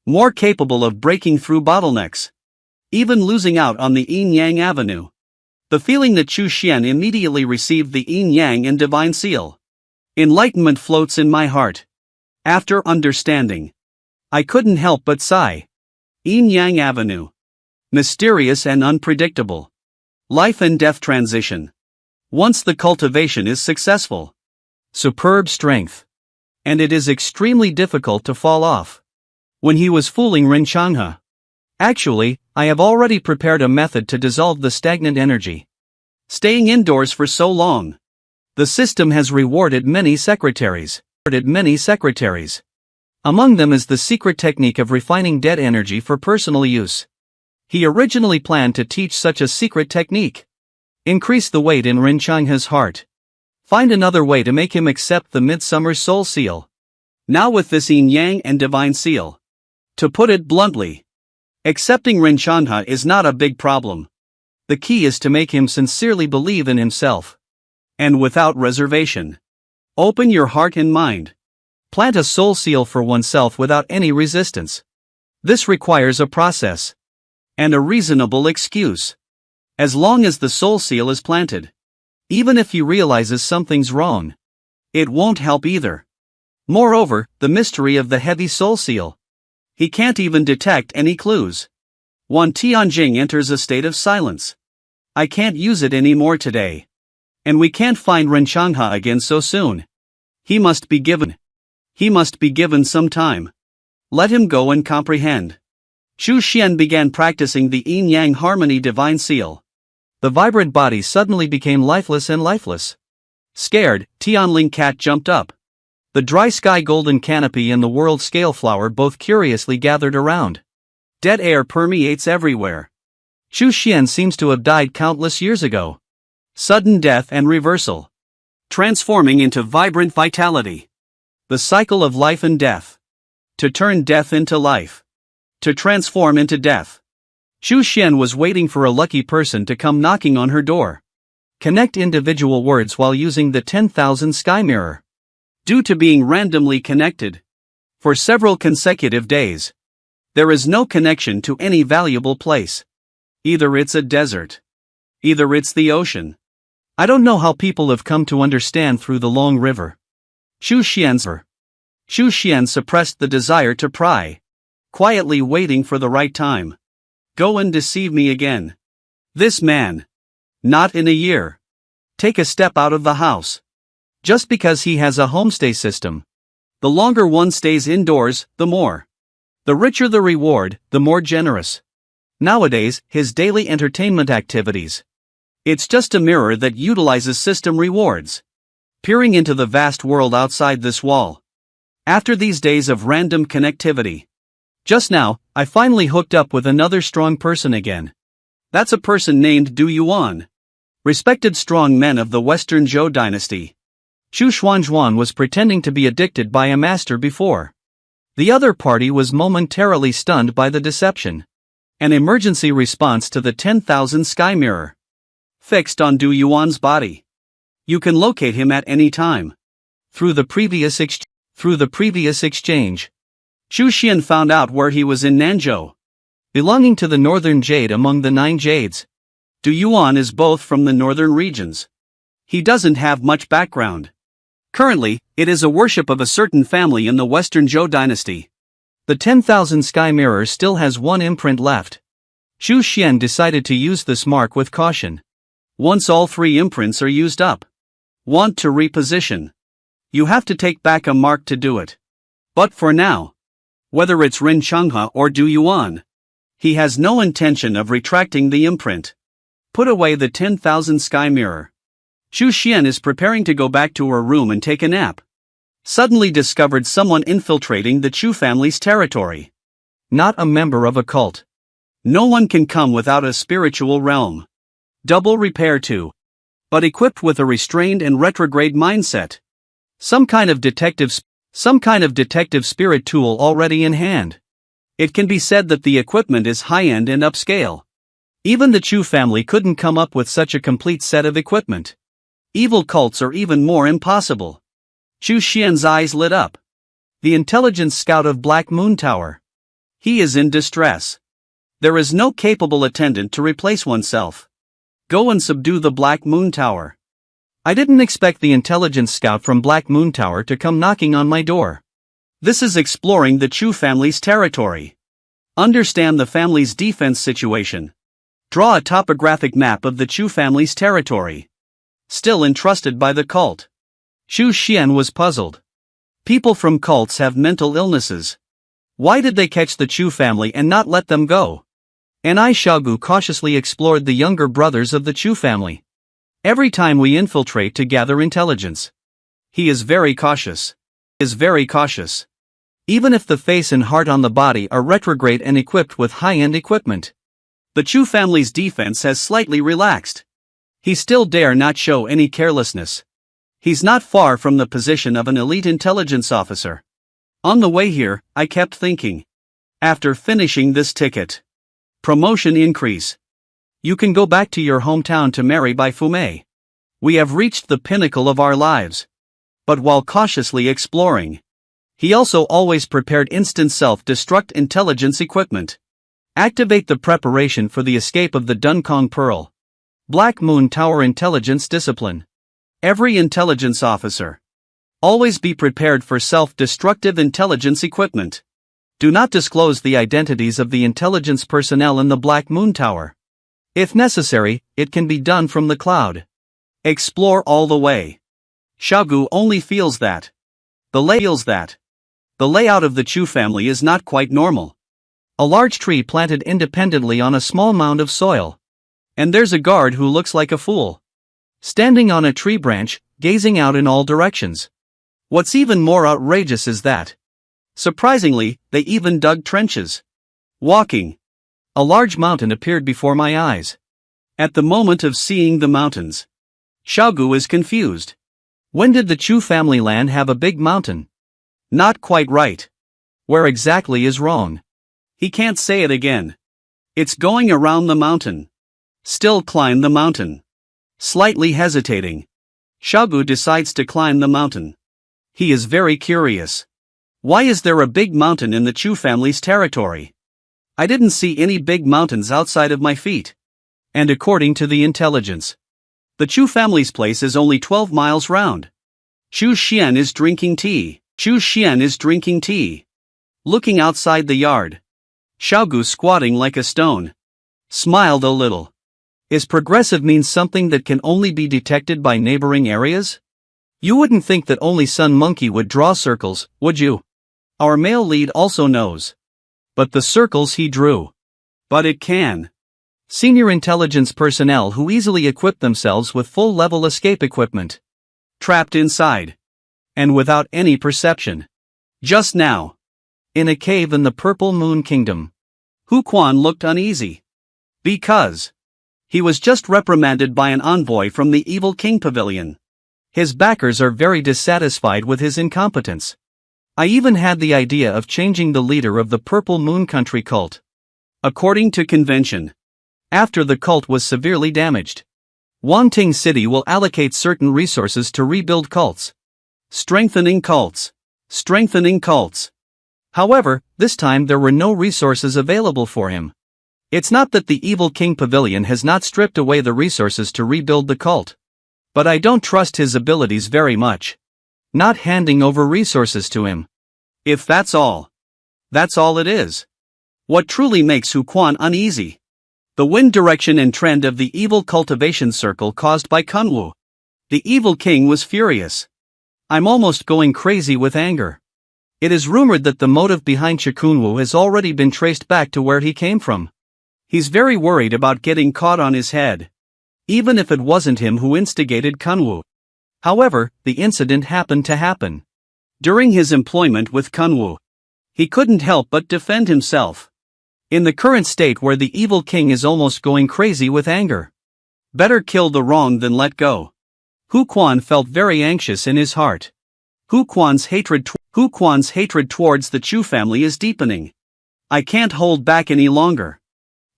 more capable of breaking through bottlenecks, even losing out on the Yin-Yang Avenue. The feeling that Chu Xian immediately received the Yin-Yang and Divine Seal. Enlightenment floats in my heart. After understanding, I couldn't help but sigh. Yin Yang Avenue. Mysterious and unpredictable. Life and death transition. Once the cultivation is successful. Superb strength. And it is extremely difficult to fall off. When he was fooling Rinchangha. Actually, I have already prepared a method to dissolve the stagnant energy. Staying indoors for so long. The system has rewarded many secretaries. Among them is the secret technique of refining dead energy for personal use. He originally planned to teach such a secret technique. Increase the weight in Rinchangha's heart. Find another way to make him accept the Midsummer Soul Seal. Now with this Yin Yang and Divine Seal. To put it bluntly, accepting Rinchangha is not a big problem. The key is to make him sincerely believe in himself. And without reservation. Open your heart and mind. Plant a soul seal for oneself without any resistance. This requires a process. And a reasonable excuse. As long as the soul seal is planted. Even if he realizes something's wrong. It won't help either. Moreover, the mystery of the heavy soul seal. He can't even detect any clues. Wan Tianjing enters a state of silence. I can't use it anymore today. And we can't find Rinchangha again so soon. He must be given some time. Let him go and comprehend. Chu Xian began practicing the Yin Yang Harmony Divine Seal. The vibrant body suddenly became lifeless and lifeless. Scared, Tianling Cat jumped up. The dry sky golden canopy and the world scale flower both curiously gathered around. Dead air permeates everywhere. Chu Xian seems to have died countless years ago. Sudden death and reversal. Transforming into vibrant vitality. The cycle of life and death. To turn death into life. To transform into death. Chu Xian was waiting for a lucky person to come knocking on her door. Connect individual words while using the 10,000 Sky Mirror. Due to being randomly connected. For several consecutive days. There is no connection to any valuable place. Either it's a desert. Either it's the ocean. I don't know how people have come to understand through the long river. Chu Xian suppressed the desire to pry. Quietly waiting for the right time. Go and deceive me again. This man. Not in a year. Take a step out of the house. Just because he has a homestay system. The longer one stays indoors, the more. The richer the reward, the more generous. Nowadays, his daily entertainment activities. It's just a mirror that utilizes system rewards. Peering into the vast world outside this wall. After these days of random connectivity. Just now, I finally hooked up with another strong person again. That's a person named Du Yuan. Respected strong men of the Western Zhou dynasty. Chu Xuanzhuan was pretending to be addicted by a master before. The other party was momentarily stunned by the deception. An emergency response to the 10,000 Sky Mirror. Fixed on Du Yuan's body. You can locate him at any time. Through the previous exchange. Chu Xian found out where he was in Nanzhou. Belonging to the northern jade among the 9 jades. Du Yuan is both from the northern regions. He doesn't have much background. Currently, it is a worship of a certain family in the Western Zhou dynasty. The 10,000 Sky Mirror still has one imprint left. Chu Xian decided to use this mark with caution. Once all 3 imprints are used up. Want to reposition. You have to take back a mark to do it. But for now. Whether it's Rinchangha or Du Yuan. He has no intention of retracting the imprint. Put away the 10,000 Sky Mirror. Chu Xian is preparing to go back to her room and take a nap. Suddenly discovered someone infiltrating the Chu family's territory. Not a member of a cult. No one can come without a spiritual realm. Double repair too. But equipped with a restrained and retrograde mindset. Some kind of detective spirit tool already in hand. It can be said that the equipment is high-end and upscale. Even the Chu family couldn't come up with such a complete set of equipment. Evil cults are even more impossible. Chu Xian's eyes lit up. The intelligence scout of Black Moon Tower. He is in distress. There is no capable attendant to replace oneself. Go and subdue the Black Moon Tower. I didn't expect the intelligence scout from Black Moon Tower to come knocking on my door. This is exploring the Chu family's territory. Understand the family's defense situation. Draw a topographic map of the Chu family's territory. Still entrusted by the cult. Chu Xian was puzzled. People from cults have mental illnesses. Why did they catch the Chu family and not let them go? And Xiaogu cautiously explored the younger brothers of the Chu family. Every time we infiltrate to gather intelligence. He is very cautious. Even if the face and heart on the body are retrograde and equipped with high-end equipment. The Chu family's defense has slightly relaxed. He still dare not show any carelessness. He's not far from the position of an elite intelligence officer. On the way here, I kept thinking. After finishing this ticket. Promotion increase. You can go back to your hometown to marry by Fumei. We have reached the pinnacle of our lives. But while cautiously exploring, he also always prepared instant self-destruct intelligence equipment. Activate the preparation for the escape of the Dunkong Pearl. Black Moon Tower Intelligence Discipline. Every intelligence officer. Always be prepared for self-destructive intelligence equipment. Do not disclose the identities of the intelligence personnel in the Black Moon Tower. If necessary, it can be done from the cloud. Explore all the way. Xiaogu only feels that. The layout of the Chu family is not quite normal. A large tree planted independently on a small mound of soil. And there's a guard who looks like a fool. Standing on a tree branch, gazing out in all directions. What's even more outrageous is that, surprisingly, they even dug trenches. Walking. A large mountain appeared before my eyes. At the moment of seeing the mountains, Xiaogu is confused. When did the Chu family land have a big mountain? Not quite right. Where exactly is wrong? He can't say it again. It's going around the mountain. Still climb the mountain. Slightly hesitating, Xiaogu decides to climb the mountain. He is very curious. Why is there a big mountain in the Chu family's territory? I didn't see any big mountains outside of my feet. And according to the intelligence, the Chu family's place is only 12 miles round. Chu Xian is drinking tea. Looking outside the yard. Xiaogu squatting like a stone. Smiled a little. Is progressive means something that can only be detected by neighboring areas? You wouldn't think that only Sun Monkey would draw circles, would you? Our male lead also knows. But the circles he drew. But it can. Senior intelligence personnel who easily equip themselves with full-level escape equipment. Trapped inside. And without any perception. Just now. In a cave in the Purple Moon Kingdom. Hu Quan looked uneasy. Because he was just reprimanded by an envoy from the Evil King Pavilion. His backers are very dissatisfied with his incompetence. I even had the idea of changing the leader of the Purple Moon Country cult. According to convention. After the cult was severely damaged, Wanting City will allocate certain resources to rebuild cults. Strengthening cults. However, this time there were no resources available for him. It's not that the Evil King Pavilion has not stripped away the resources to rebuild the cult. But I don't trust his abilities very much. Not handing over resources to him. If that's all it is. What truly makes Hu Quan uneasy? The wind direction and trend of the evil cultivation circle caused by Kunwu. The Evil King was furious. I'm almost going crazy with anger. It is rumored that the motive behind Chikunwu has already been traced back to where he came from. He's very worried about getting caught on his head. Even if it wasn't him who instigated Kunwu. However, the incident happened to happen. During his employment with Kunwu, he couldn't help but defend himself. In the current state where the Evil King is almost going crazy with anger. Better kill the wrong than let go. Hu Quan felt very anxious in his heart. Hu Quan's hatred towards the Chu family is deepening. I can't hold back any longer.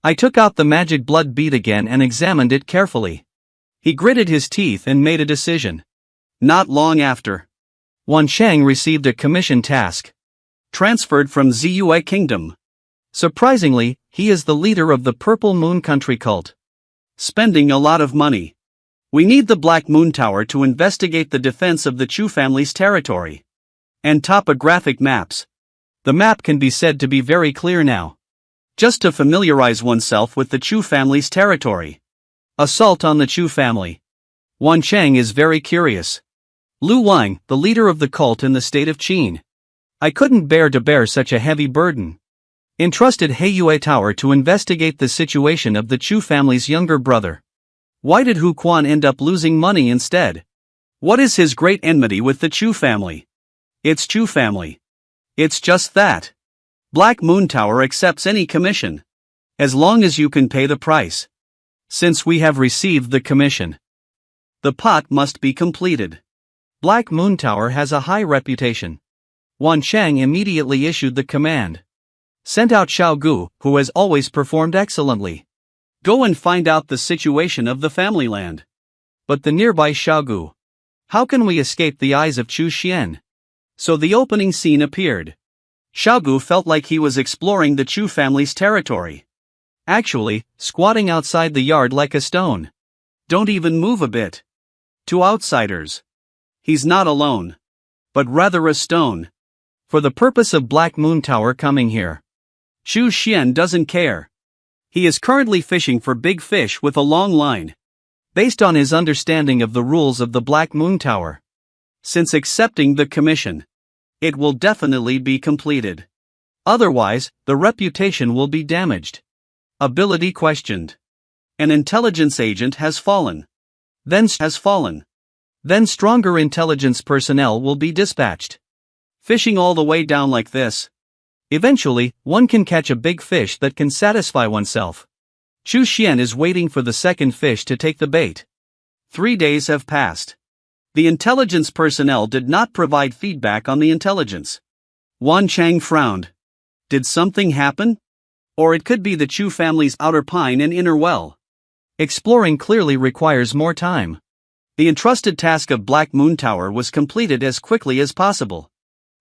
I took out the magic blood bead again and examined it carefully. He gritted his teeth and made a decision. Not long after, Wan Shang received a commission task. Transferred from Ziyue Kingdom. Surprisingly, he is the leader of the Purple Moon Country cult. Spending a lot of money. We need the Black Moon Tower to investigate the defense of the Chu family's territory. And topographic maps. The map can be said to be very clear now. Just to familiarize oneself with the Chu family's territory. Assault on the Chu family. Wan Chang is very curious. Lu Wang, the leader of the cult in the state of Qin. I couldn't bear to bear such a heavy burden. Entrusted Heiyue Tower to investigate the situation of the Chu family's younger brother. Why did Hu Quan end up losing money instead? What is his great enmity with the Chu family? It's Chu family. It's just that. Black Moon Tower accepts any commission. As long as you can pay the price. Since we have received the commission, the pot must be completed. Black Moon Tower has a high reputation. Wan Chang immediately issued the command. Sent out Xiao Gu, who has always performed excellently. Go and find out the situation of the family land. But the nearby Xiao Gu. How can we escape the eyes of Chu Xian? So the opening scene appeared. Xiao Gu felt like he was exploring the Chu family's territory. Actually, squatting outside the yard like a stone. Don't even move a bit. To outsiders, he's not alone, but rather a stone. For the purpose of Black Moon Tower coming here, Chu Xian doesn't care. He is currently fishing for big fish with a long line. Based on his understanding of the rules of the Black Moon Tower. Since accepting the commission, it will definitely be completed. Otherwise, the reputation will be damaged. Ability questioned. An intelligence agent has fallen. Then stronger intelligence personnel will be dispatched. Fishing all the way down like this. Eventually, one can catch a big fish that can satisfy oneself. Chu Xian is waiting for the second fish to take the bait. 3 days have passed. The intelligence personnel did not provide feedback on the intelligence. Wan Chang frowned. Did something happen? Or it could be the Chu family's outer pine and inner well. Exploring clearly requires more time. The entrusted task of Black Moon Tower was completed as quickly as possible.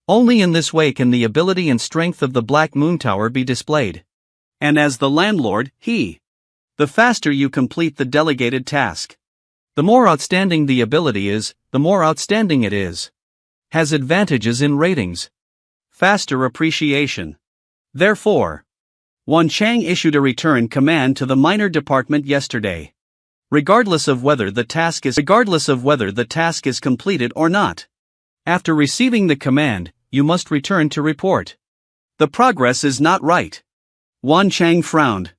Only in this way can the ability and strength of the Black Moon Tower be displayed. And as the landlord, the faster you complete the delegated task, the more outstanding the ability is, the more outstanding it is. Has advantages in ratings. Faster appreciation. Therefore, Wan Chang issued a return command to the minor department yesterday. Regardless of whether the task is completed or not. After receiving the command, you must return to report. The progress is not right. Wan Chang frowned.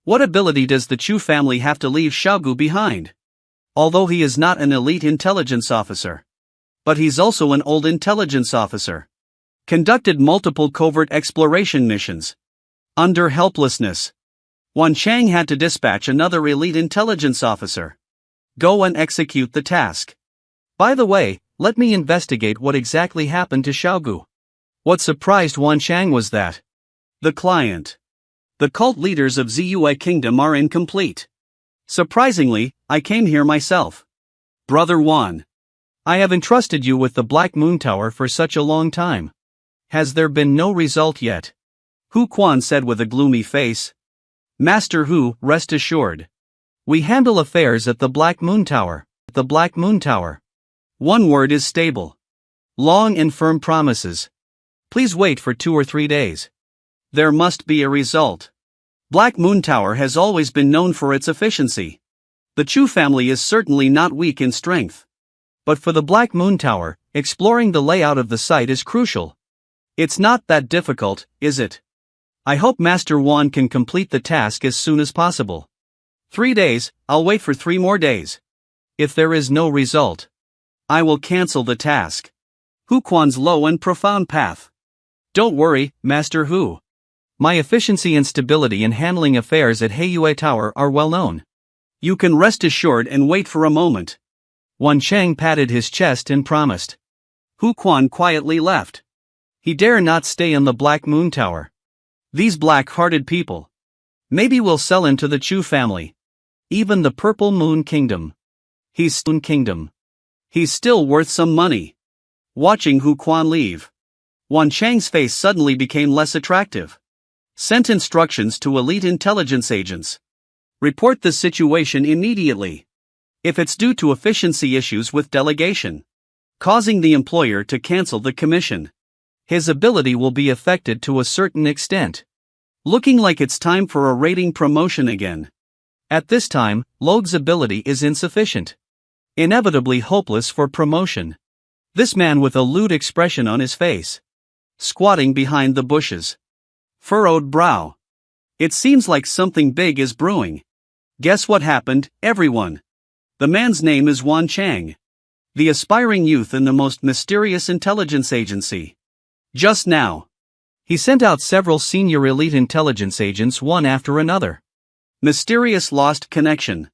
What ability does the Chu family have to leave Xiaogu behind? Although he is not an elite intelligence officer. But he's also an old intelligence officer. Conducted multiple covert exploration missions. Under helplessness, Wan Chang had to dispatch another elite intelligence officer. Go and execute the task. By the way, let me investigate what exactly happened to Xiaogu. What surprised Wan Chang was that the cult leaders of Ziyue Kingdom are incomplete. Surprisingly, I came here myself. Brother Wan, I have entrusted you with the Black Moon Tower for such a long time. Has there been no result yet? Hu Quan said with a gloomy face. Master Hu, rest assured. We handle affairs at the Black Moon Tower. One word is stable. Long and firm promises. Please wait for 2 or 3 days. There must be a result. Black Moon Tower has always been known for its efficiency. The Chu family is certainly not weak in strength. But for the Black Moon Tower, exploring the layout of the site is crucial. It's not that difficult, is it? I hope Master Wan can complete the task as soon as possible. 3 days, I'll wait for 3 more days. If there is no result, I will cancel the task. Hu Quan's low and profound path. Don't worry, Master Hu. My efficiency and stability in handling affairs at Heiyue Tower are well known. You can rest assured and wait for a moment. Wan Chang patted his chest and promised. Hu Quan quietly left. He dare not stay in the Black Moon Tower. These black-hearted people. Maybe we'll sell into the Chu family. Even the Purple Moon Kingdom. He's still worth some money. Watching Hu Quan leave, Wan Chang's face suddenly became less attractive. Sent instructions to elite intelligence agents. Report the situation immediately. If it's due to efficiency issues with delegation, causing the employer to cancel the commission. His ability will be affected to a certain extent. Looking like it's time for a rating promotion again. At this time, Logue's ability is insufficient. Inevitably hopeless for promotion. This man with a lewd expression on his face. Squatting behind the bushes. Furrowed brow. It seems like something big is brewing. Guess what happened, everyone? The man's name is Wan Chang. The aspiring youth in the most mysterious intelligence agency. Just now. He sent out several senior elite intelligence agents one after another. Mysterious lost connection.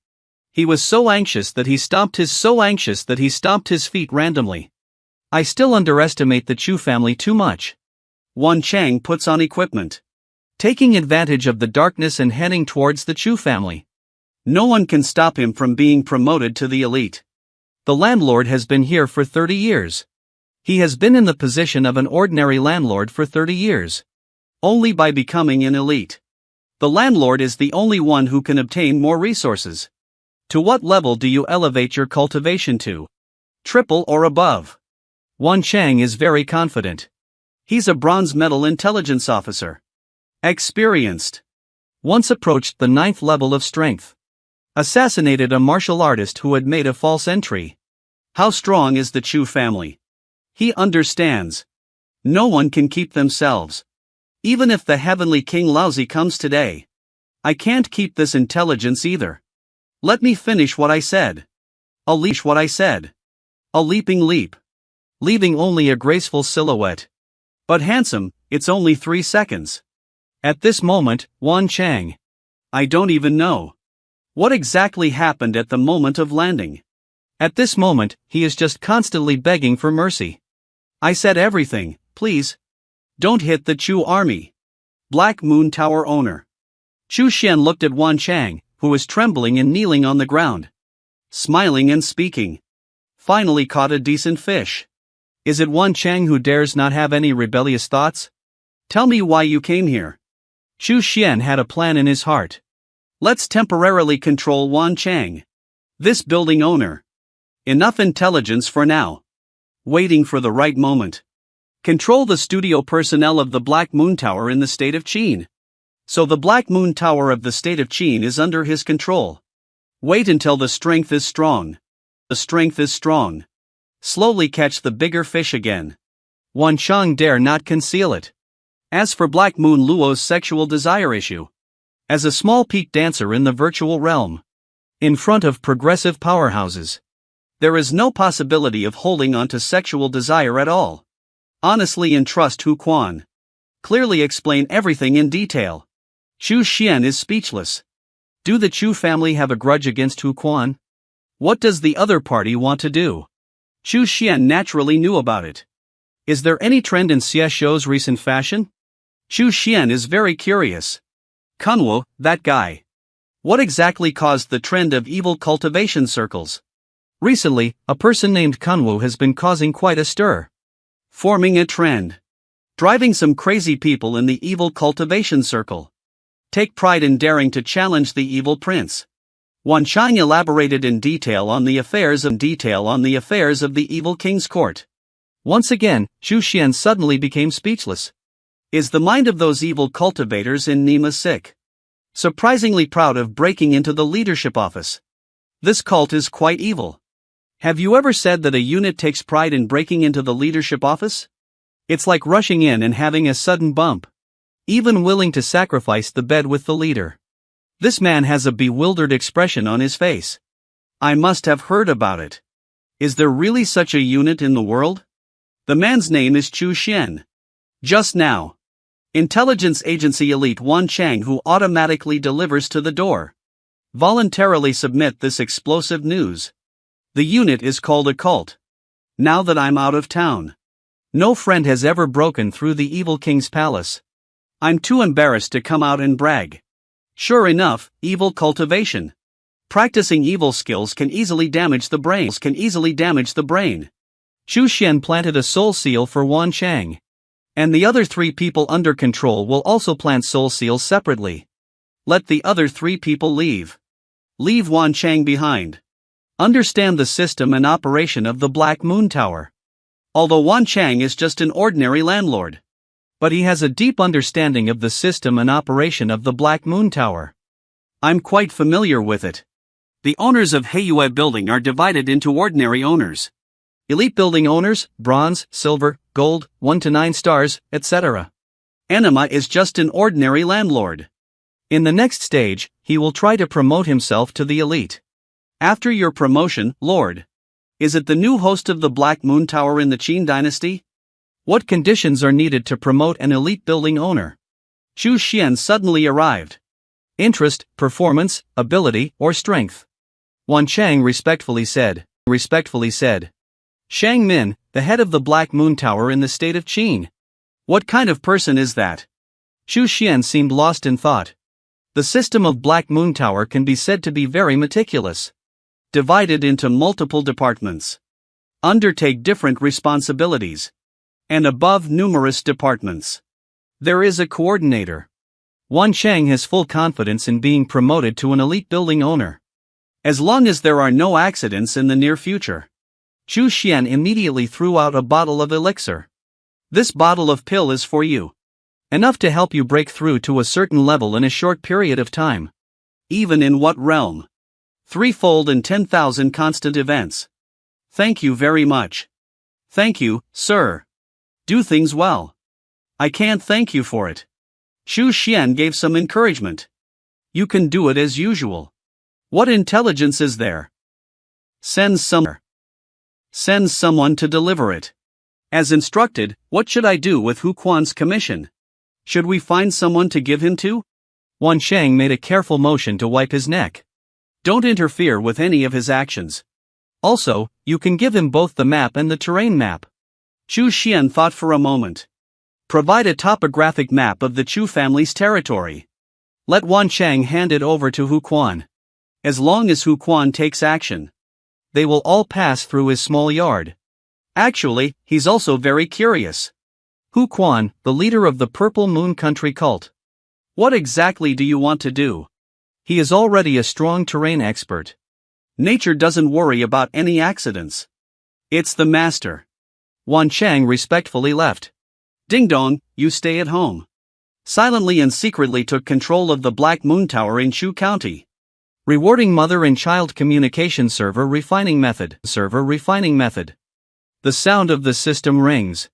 He was so anxious that he stomped his feet randomly. I still underestimate the Chu family too much. Wan Chang puts on equipment. Taking advantage of the darkness and heading towards the Chu family. No one can stop him from being promoted to the elite. The landlord has been here for 30 years. He has been in the position of an ordinary landlord for 30 years. Only by becoming an elite. The landlord is the only one who can obtain more resources. To what level do you elevate your cultivation to? Triple or above. Wan Chang is very confident. He's a bronze medal intelligence officer. Experienced. Once approached the 9th level of strength. Assassinated a martial artist who had made a false entry. How strong is the Chu family? He understands. No one can keep themselves. Even if the heavenly King Laozi comes today. I can't keep this intelligence either. Let me finish what I said. A leaping leap. Leaving only a graceful silhouette. But handsome, it's only 3 seconds. At this moment, Wan Chang. I don't even know. What exactly happened at the moment of landing? At this moment, he is just constantly begging for mercy. I said everything, please. Don't hit the Chu army. Black Moon Tower owner. Chu Xian looked at Wan Chang, who was trembling and kneeling on the ground. Smiling and speaking. Finally caught a decent fish. Is it Wan Chang who dares not have any rebellious thoughts? Tell me why you came here. Chu Xian had a plan in his heart. Let's temporarily control Wan Chang. This building owner. Enough intelligence for now. Waiting for the right moment. Control the studio personnel of the Black Moon Tower in the state of Qin. So the Black Moon Tower of the state of Qin is under his control. Wait until the strength is strong. The strength is strong. Slowly catch the bigger fish again. Wan Chang dare not conceal it. As for Black Moon Luo's sexual desire issue. As a small peak dancer in the virtual realm. In front of progressive powerhouses. There is no possibility of holding on to sexual desire at all. Honestly entrust Hu Quan. Clearly explain everything in detail. Chu Xian is speechless. Do the Chu family have a grudge against Hu Quan? What does the other party want to do? Chu Xian naturally knew about it. Is there any trend in Xie Shou's recent fashion? Chu Xian is very curious. Kunwo, that guy. What exactly caused the trend of evil cultivation circles? Recently, a person named Kunwo has been causing quite a stir. Forming a trend. Driving some crazy people in the evil cultivation circle. Take pride in daring to challenge the evil prince. Wan Chang elaborated in detail on the affairs of the evil king's court. Once again, Chu Xian suddenly became speechless. Is the mind of those evil cultivators in Nima sick? Surprisingly proud of breaking into the leadership office. This cult is quite evil. Have you ever said that a unit takes pride in breaking into the leadership office? It's like rushing in and having a sudden bump. Even willing to sacrifice the bed with the leader. This man has a bewildered expression on his face. I must have heard about it. Is there really such a unit in the world? The man's name is Chu Xian. Just now. Intelligence agency elite Wan Chang who automatically delivers to the door. Voluntarily submit this explosive news. The unit is called a cult. Now that I'm out of town. No friend has ever broken through the evil king's palace. I'm too embarrassed to come out and brag. Sure enough, evil cultivation. Practicing evil skills can easily damage the brain. Chu Xian planted a soul seal for Wan Chang. And the other 3 people under control will also plant soul seals separately. Let the other 3 people leave. Leave Wan Chang behind. Understand the system and operation of the Black Moon Tower. although Wan Chang is just an ordinary landlord. But he has a deep understanding of the system and operation of the Black Moon Tower. I'm quite familiar with it. The owners of Heiyue Building are divided into ordinary owners, elite building owners, bronze, silver, gold, 1 to 9 stars, etc. Enema is just an ordinary landlord. In the next stage, he will try to promote himself to the elite. After your promotion, Lord, is it the new host of the Black Moon Tower in the Qin dynasty? What conditions are needed to promote an elite building owner? Chu Xian suddenly arrived. Interest, performance, ability, or strength? Wan Chang respectfully said. Shang Min, the head of the Black Moon Tower in the state of Qin. What kind of person is that? Chu Xian seemed lost in thought. The system of Black Moon Tower can be said to be very meticulous. Divided into multiple departments. Undertake different responsibilities. And above numerous departments. There is a coordinator. Wan Chang has full confidence in being promoted to an elite building owner. As long as there are no accidents in the near future. Chu Xian immediately threw out a bottle of elixir. This bottle of pill is for you. Enough to help you break through to a certain level in a short period of time. Even in what realm? 3-fold and 10,000 constant events. Thank you very much. Thank you, sir. Do things well. I can't thank you for it. Chu Xian gave some encouragement. You can do it as usual. What intelligence is there? Send someone to deliver it. As instructed, what should I do with Hu Quan's commission? Should we find someone to give him to? Wan Chang made a careful motion to wipe his neck. Don't interfere with any of his actions. Also, you can give him both the map and the terrain map. Chu Xian thought for a moment. Provide a topographic map of the Chu family's territory. Let Wan Chang hand it over to Hu Quan. As long as Hu Quan takes action, they will all pass through his small yard. Actually, he's also very curious. Hu Quan, the leader of the Purple Moon Country cult. What exactly do you want to do? He is already a strong terrain expert. Nature doesn't worry about any accidents. It's the master. Wan Chang respectfully left. Ding dong, you stay at home. Silently and secretly took control of the Black Moon Tower in Chu County. Rewarding mother and child communication server refining method. The sound of the system rings.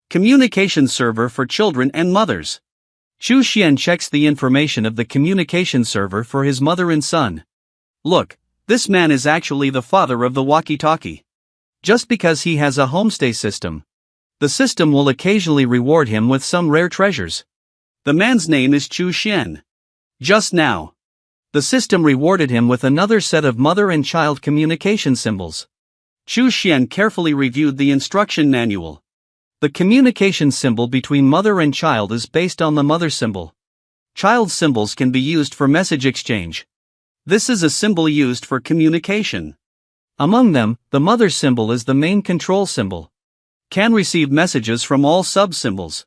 Communication server for children and mothers. Chu Xian checks the information of the communication server for his mother and son. Look, this man is actually the father of the walkie-talkie. Just because he has a homestay system, the system will occasionally reward him with some rare treasures. The man's name is Chu Xian. Just now, the system rewarded him with another set of mother and child communication symbols. Chu Xian carefully reviewed the instruction manual. The communication symbol between mother and child is based on the mother symbol. Child symbols can be used for message exchange. This is a symbol used for communication. Among them, the mother symbol is the main control symbol. Can receive messages from all sub-symbols.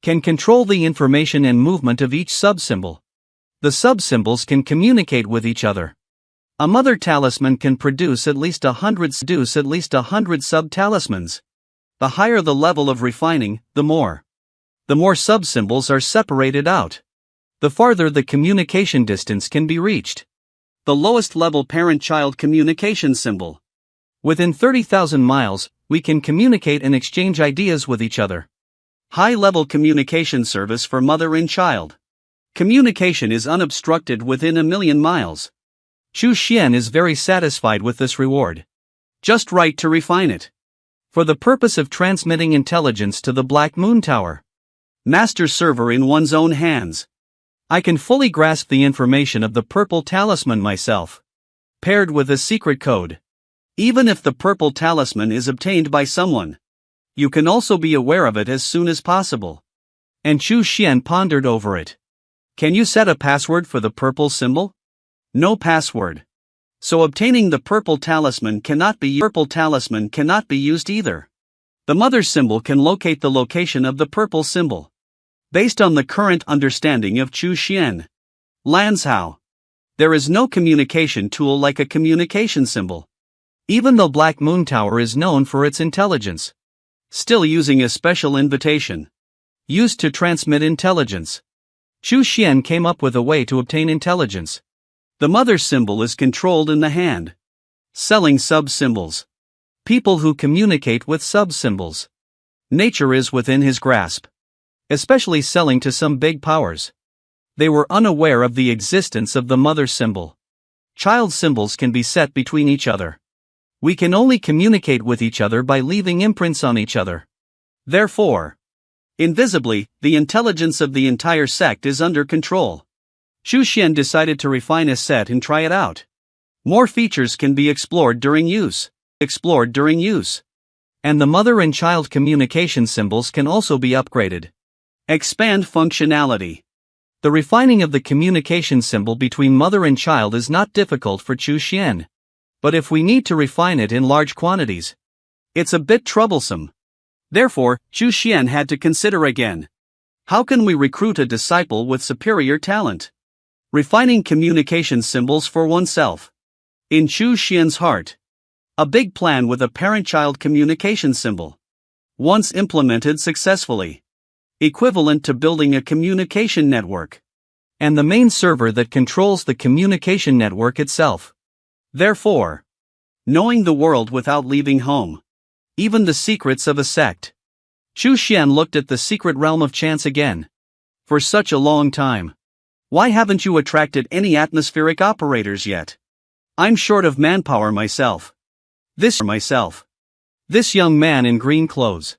Can control the information and movement of each sub-symbol. The sub-symbols can communicate with each other. A mother talisman can produce at least 100 sub-talismans. The higher the level of refining, the more sub-symbols are separated out. The farther the communication distance can be reached. The lowest level parent-child communication symbol. Within 30,000 miles, we can communicate and exchange ideas with each other. High-level communication service for mother and child. Communication is unobstructed within 1,000,000 miles. Chu Xian is very satisfied with this reward. Just right to refine it. For the purpose of transmitting intelligence to the Black Moon Tower. Master server in one's own hands. I can fully grasp the information of the purple talisman myself. Paired with a secret code. Even if the purple talisman is obtained by someone, you can also be aware of it as soon as possible. And Chu Xian pondered over it. Can you set a password for the purple symbol? No password. So obtaining the purple talisman cannot be used either. The mother symbol can locate the location of the purple symbol. Based on the current understanding of Chu Xian. Lanzhou. There is no communication tool like a communication symbol. Even though Black Moon Tower is known for its intelligence. Still using a special invitation. Used to transmit intelligence. Chu Xian came up with a way to obtain intelligence. The mother symbol is controlled in the hand. Selling sub-symbols. People who communicate with sub-symbols. Nature is within his grasp. Especially selling to some big powers. They were unaware of the existence of the mother symbol. Child symbols can be set between each other. We can only communicate with each other by leaving imprints on each other. Therefore, invisibly, the intelligence of the entire sect is under control. Chu Xian decided to refine his set and try it out. More features can be explored during use. And the mother and child communication symbols can also be upgraded. Expand functionality. The refining of the communication symbol between mother and child is not difficult for Chu Xian. But if we need to refine it in large quantities, it's a bit troublesome. Therefore, Chu Xian had to consider again. How can we recruit a disciple with superior talent? Refining communication symbols for oneself. In Chu Xian's heart. A big plan with a parent-child communication symbol. Once implemented successfully. Equivalent to building a communication network. And the main server that controls the communication network itself. Therefore, knowing the world without leaving home. Even the secrets of a sect. Chu Xian looked at the secret realm of chance again. For such a long time. Why haven't you attracted any atmospheric operators yet? I'm short of manpower myself. This young man in green clothes.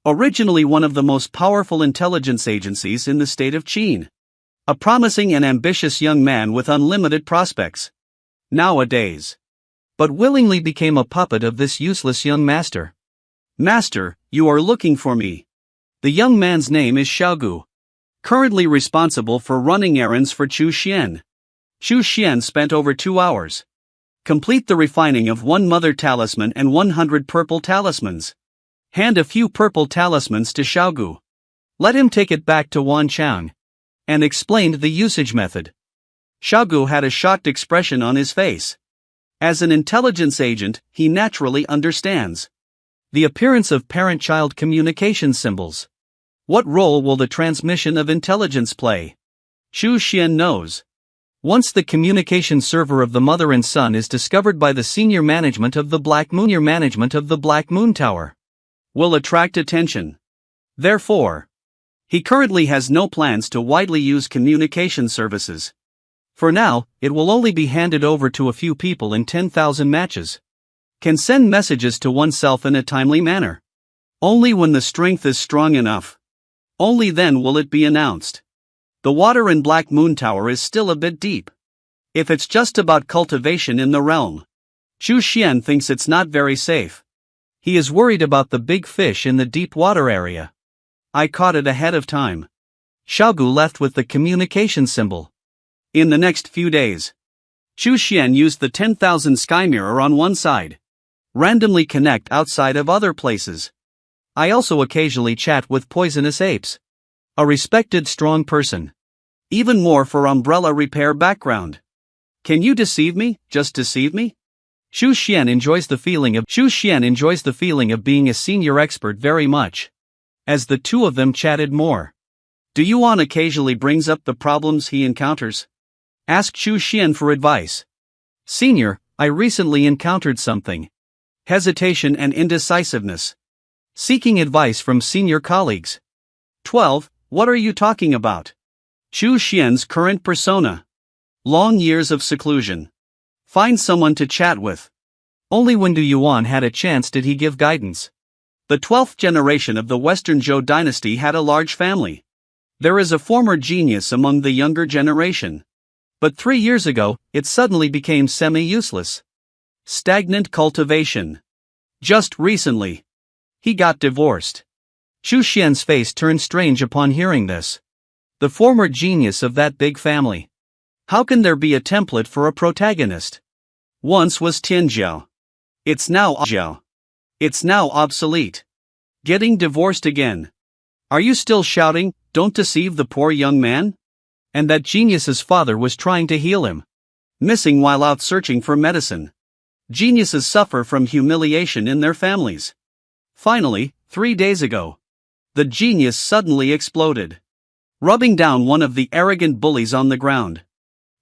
Originally one of the most powerful intelligence agencies in the state of Qin. A promising and ambitious young man with unlimited prospects. Nowadays. But willingly became a puppet of this useless young master. Master, you are looking for me. The young man's name is Xiaogu. Currently responsible for running errands for Chu Xian. Chu Xian spent over 2 hours. Complete the refining of 1 mother talisman and 100 purple talismans. Hand a few purple talismans to Xiaogu. Let him take it back to Wan Chang. And explained the usage method. Xiaogu had a shocked expression on his face. As an intelligence agent, he naturally understands the appearance of parent-child communication symbols. What role will the transmission of intelligence play? Chu Xian knows. Once the communication server of the mother and son is discovered by the senior management of the Black Moon Tower, will attract attention. Therefore, he currently has no plans to widely use communication services. For now, it will only be handed over to a few people in 10,000 matches. Can send messages to oneself in a timely manner. Only when the strength is strong enough. Only then will it be announced. The water in Black Moon Tower is still a bit deep. If it's just about cultivation in the realm, Chu Xian thinks it's not very safe. He is worried about the big fish in the deep water area. I caught it ahead of time. Xiaogu left with the communication symbol. In the next few days, Chu Xian used the 10,000 sky mirror on one side. Randomly connect outside of other places. I also occasionally chat with poisonous apes. A respected strong person. Even more for umbrella repair background. Can you deceive me, just deceive me? Chu Xian enjoys the feeling of being a senior expert very much. As the two of them chatted more. Do Yuan occasionally brings up the problems he encounters? Ask Chu Xian for advice. Senior, I recently encountered something. Hesitation and indecisiveness. Seeking advice from senior colleagues. 12. What are you talking about? Chu Xian's current persona. Long years of seclusion. Find someone to chat with. Only when Du Yuan had a chance did he give guidance. The 12th generation of the Western Zhou dynasty had a large family. There is a former genius among the younger generation. But 3 years ago, it suddenly became semi-useless. Stagnant cultivation. Just recently. He got divorced. Chu Xian's face turned strange upon hearing this. The former genius of that big family. How can there be a template for a protagonist? Once was Tianjiao. It's now obsolete. Getting divorced again. Are you still shouting, don't deceive the poor young man? And that genius's father was trying to heal him. Missing while out searching for medicine. Geniuses suffer from humiliation in their families. Finally, 3 days ago, the genius suddenly exploded, rubbing down one of the arrogant bullies on the ground,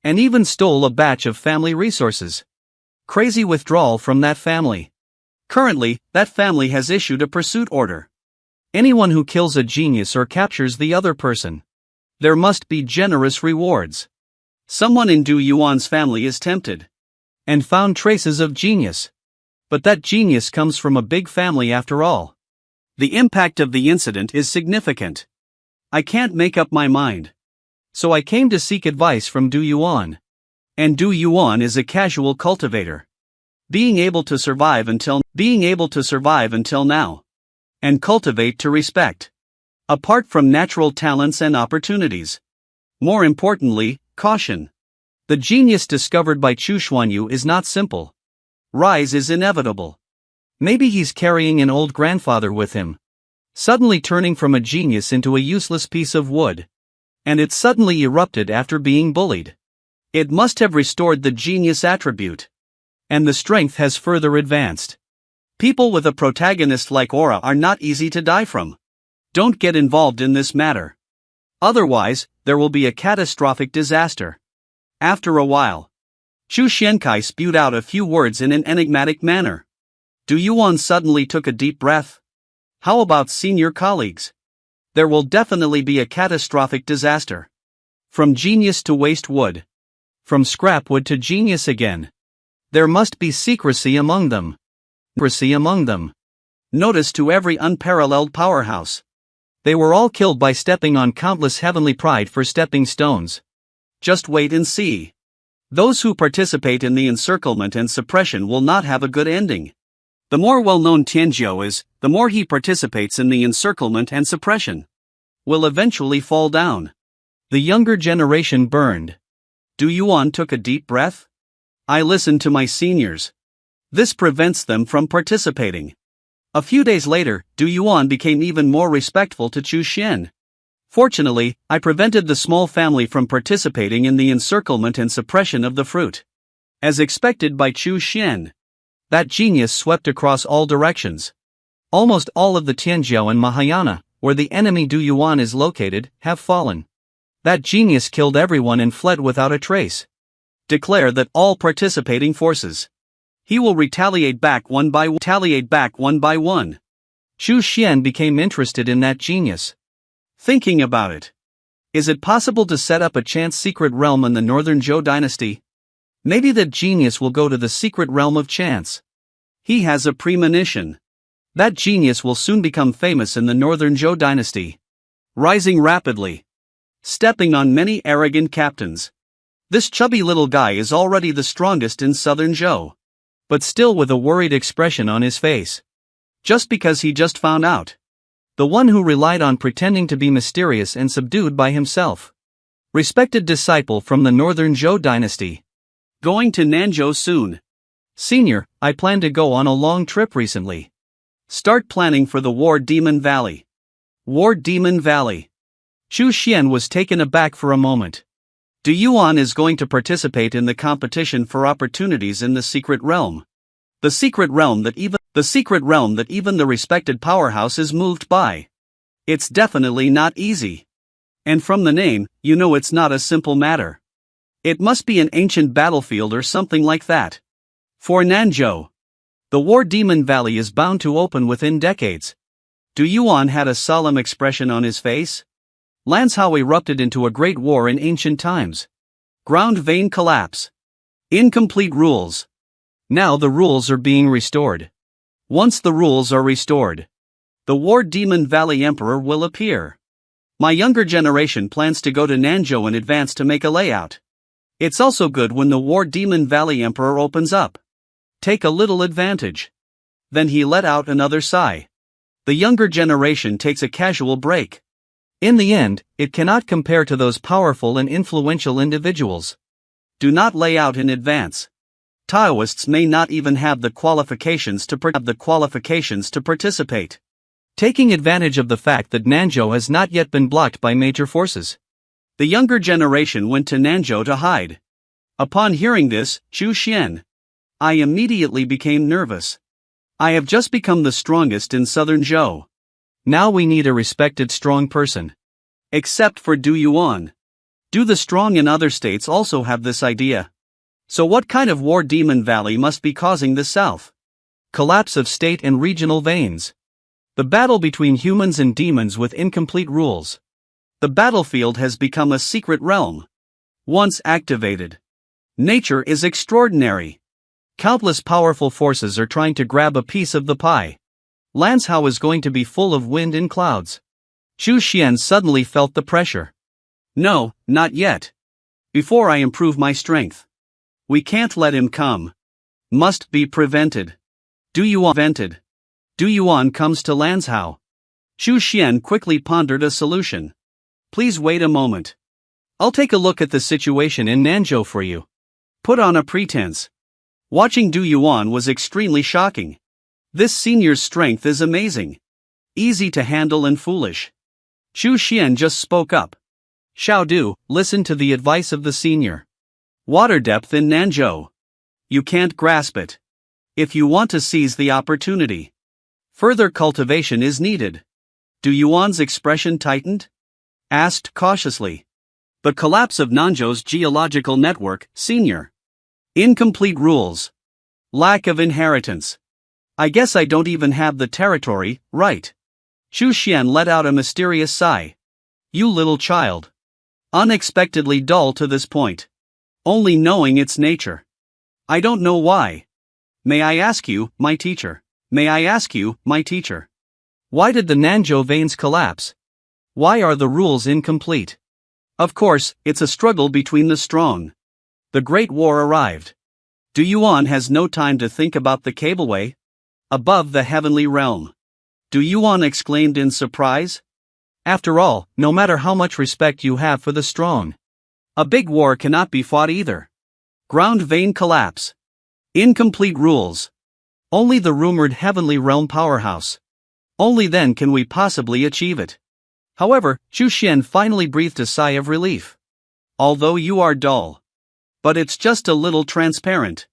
and even stole a batch of family resources. Crazy withdrawal from that family. Currently, that family has issued a pursuit order. Anyone who kills a genius or captures the other person, there must be generous rewards. Someone in Du Yuan's family is tempted and found traces of genius. But that genius comes from a big family after all. The impact of the incident is significant. I can't make up my mind. So I came to seek advice from Du Yuan. And Du Yuan is a casual cultivator, being able to survive until now, and cultivate to respect, apart from natural talents and opportunities. More importantly, caution. The genius discovered by Chu Xuanyu is not simple. Rise is inevitable. Maybe he's carrying an old grandfather with him, suddenly turning from a genius into a useless piece of wood. And it suddenly erupted after being bullied. It must have restored the genius attribute. And the strength has further advanced. People with a protagonist like Aura are not easy to die from. Don't get involved in this matter. Otherwise, there will be a catastrophic disaster. After a while, Chu Xiankai spewed out a few words in an enigmatic manner. Du Yuan suddenly took a deep breath. How about senior colleagues? There will definitely be a catastrophic disaster. From genius to waste wood. From scrap wood to genius again. There must be secrecy among them. Notice to every unparalleled powerhouse. They were all killed by stepping on countless heavenly pride for stepping stones. Just wait and see. Those who participate in the encirclement and suppression will not have a good ending. The more well-known Tianzhou is, the more he participates in the encirclement and suppression. Will eventually fall down. The younger generation burned. Du Yuan took a deep breath. I listened to my seniors. This prevents them from participating. A few days later, Du Yuan became even more respectful to Chu Xian. Fortunately, I prevented the small family from participating in the encirclement and suppression of the fruit. As expected by Chu Xian, that genius swept across all directions. Almost all of the Tianzhou and Mahayana, where the enemy Du Yuan is located, have fallen. That genius killed everyone and fled without a trace. Declare that all participating forces. He will retaliate back one by one. Chu Xian became interested in that genius. Thinking about it. Is it possible to set up a chance secret realm in the Northern Zhou dynasty? Maybe that genius will go to the secret realm of chance. He has a premonition. That genius will soon become famous in the Northern Zhou dynasty. Rising rapidly. Stepping on many arrogant captains. This chubby little guy is already the strongest in Southern Zhou. But still with a worried expression on his face. Just because he just found out. The one who relied on pretending to be mysterious and subdued by himself. Respected disciple from the Northern Zhou dynasty. Going to Nanzhou soon. Senior, I plan to go on a long trip recently. Start planning for the War Demon Valley. War Demon Valley. Chu Xian was taken aback for a moment. Du Yuan is going to participate in the competition for opportunities in the secret realm. The secret realm that even the respected powerhouse is moved by. It's definitely not easy. And from the name, you know it's not a simple matter. It must be an ancient battlefield or something like that. For Nanzhou, the War Demon Valley is bound to open within decades. Du Yuan had a solemn expression on his face. Lanzhou erupted into a great war in ancient times. Ground vein collapse. Incomplete rules. Now the rules are being restored. Once the rules are restored, the War Demon Valley Emperor will appear. My younger generation plans to go to Nanzhou in advance to make a layout. It's also good when the War Demon Valley Emperor opens up. Take a little advantage. Then he let out another sigh. The younger generation takes a casual break. In the end, it cannot compare to those powerful and influential individuals. Do not lay out in advance. Taoists may not even have the qualifications to participate. Taking advantage of the fact that Nanzhou has not yet been blocked by major forces. The younger generation went to Nanzhou to hide. Upon hearing this, Chu Xian, I immediately became nervous. I have just become the strongest in Southern Zhou. Now we need a respected strong person. Except for Du Yuan. Do the strong in other states also have this idea? So what kind of war Demon Valley must be causing the South? Collapse of state and regional veins. The battle between humans and demons with incomplete rules. The battlefield has become a secret realm. Once activated. Nature is extraordinary. Countless powerful forces are trying to grab a piece of the pie. Lanzhou is going to be full of wind and clouds. Zhu Xian suddenly felt the pressure. No, not yet. Before I improve my strength. We can't let him come. Must be prevented. Du Yuan comes to Lanzhou. Zhu Xian quickly pondered a solution. Please wait a moment. I'll take a look at the situation in Nanzhou for you. Put on a pretense. Watching Du Yuan was extremely shocking. This senior's strength is amazing. Easy to handle and foolish. Zhu Xian just spoke up. Xiao Du, listen to the advice of the senior. Water depth in Nanzhou. You can't grasp it. If you want to seize the opportunity. Further cultivation is needed. Du Yuan's expression tightened? Asked cautiously. The collapse of Nanzhou's geological network, senior. Incomplete rules. Lack of inheritance. I guess I don't even have the territory, right? Zhu Xian let out a mysterious sigh. You little child. Unexpectedly dull to this point. Only knowing its nature. I don't know why. May I ask you, my teacher? May I ask you, my teacher? Why did the Nanzhou veins collapse? Why are the rules incomplete? Of course, it's a struggle between the strong. The Great War arrived. Du Yuan has no time to think about the cableway. Above the heavenly realm. Du Yuan exclaimed in surprise. After all, no matter how much respect you have for the strong, a big war cannot be fought either. Ground vein collapse. Incomplete rules. Only the rumored heavenly realm powerhouse. Only then can we possibly achieve it. However, Zhu Xian finally breathed a sigh of relief. Although you are dull. But it's just a little transparent.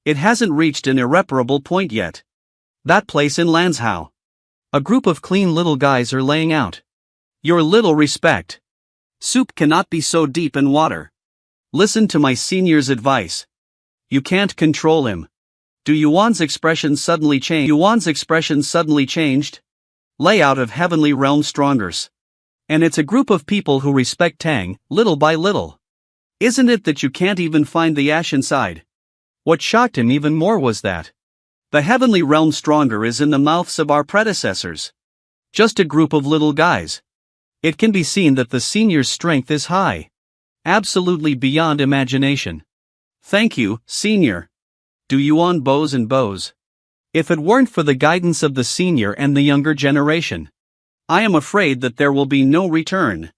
It hasn't reached an irreparable point yet. That place in Lanzhou. A group of clean little guys are laying out. Your little respect. Soup cannot be so deep in water. Listen to my senior's advice. You can't control him. Du Yuan's expression suddenly changed. Layout of heavenly realm strongers. And it's a group of people who respect Tang, little by little. Isn't it that you can't even find the ash inside? What shocked him even more was that the heavenly realm stronger is in the mouths of our predecessors. Just a group of little guys. It can be seen that the senior's strength is high. Absolutely beyond imagination. Thank you, senior. Du Yuan bows and bows. If it weren't for the guidance of the senior and the younger generation, I am afraid that there will be no return.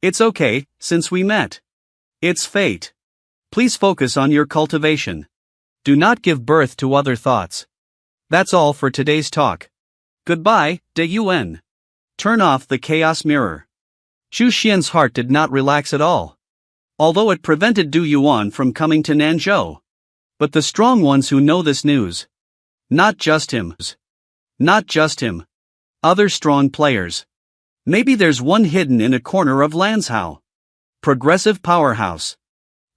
It's okay, since we met. It's fate. Please focus on your cultivation. Do not give birth to other thoughts. That's all for today's talk. Goodbye, De Yuan. Turn off the chaos mirror. Zhu Xian's heart did not relax at all. Although it prevented Du Yuan from coming to Nanzhou. But the strong ones who know this news. Not just him. Not just him. Other strong players. Maybe there's one hidden in a corner of Lanzhou. Progressive powerhouse.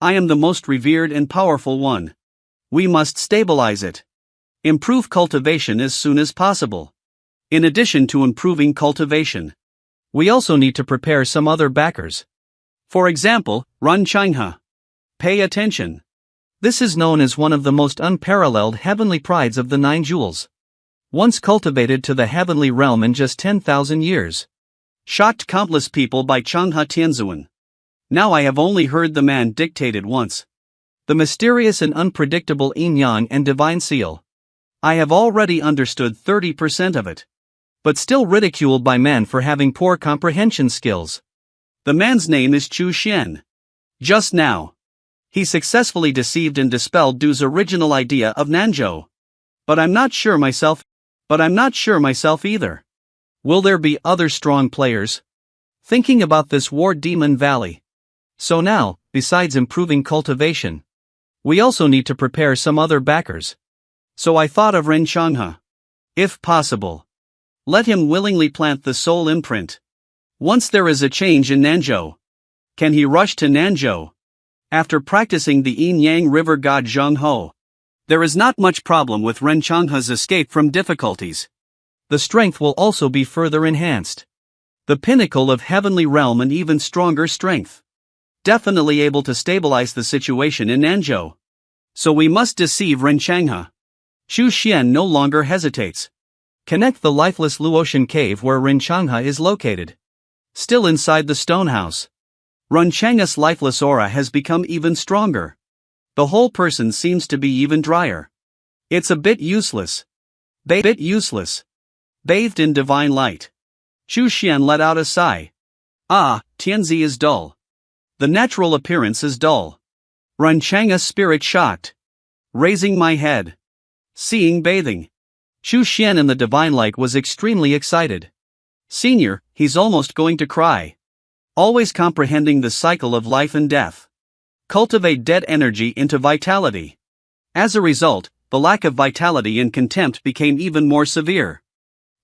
I am the most revered and powerful one. We must stabilize it. Improve cultivation as soon as possible. In addition to improving cultivation, we also need to prepare some other backers. For example, Run Changhe. Pay attention. This is known as one of the most unparalleled heavenly prides of the Nine Jewels. Once cultivated to the heavenly realm in just 10,000 years. Shocked countless people by Changhe Tianzuan. Now I have only heard the man dictate it once. The mysterious and unpredictable yin-yang and divine seal. I have already understood 30% of it. But still ridiculed by men for having poor comprehension skills. The man's name is Zhu Xian. Just now. He successfully deceived and dispelled Du's original idea of Nanzhou. But I'm not sure myself either. Will there be other strong players? Thinking about this war demon valley. So now, besides improving cultivation, we also need to prepare some other backers. So I thought of Ren Changhe. If possible, let him willingly plant the soul imprint. Once there is a change in Nanzhou, can he rush to Nanzhou? After practicing the yin-yang river god Zheng Ho, there is not much problem with Renchanghe's escape from difficulties. The strength will also be further enhanced. The pinnacle of heavenly realm and even stronger strength. Definitely able to stabilize the situation in Nanzhou. So we must deceive Renchanghe. Xu Xian no longer hesitates. Connect the lifeless Luotian cave where Renchanghe is located. Still inside the stone house. Renchanghe's lifeless aura has become even stronger. The whole person seems to be even drier. It's a bit useless. Bathed in divine light. Xu Xian let out a sigh. Ah, Tianzi is dull. The natural appearance is dull. Renchanghe's spirit shocked. Raising my head. Seeing bathing. Xu Xian in the divine light was extremely excited. Senior, he's almost going to cry. Always comprehending the cycle of life and death. Cultivate dead energy into vitality. As a result, the lack of vitality and contempt became even more severe.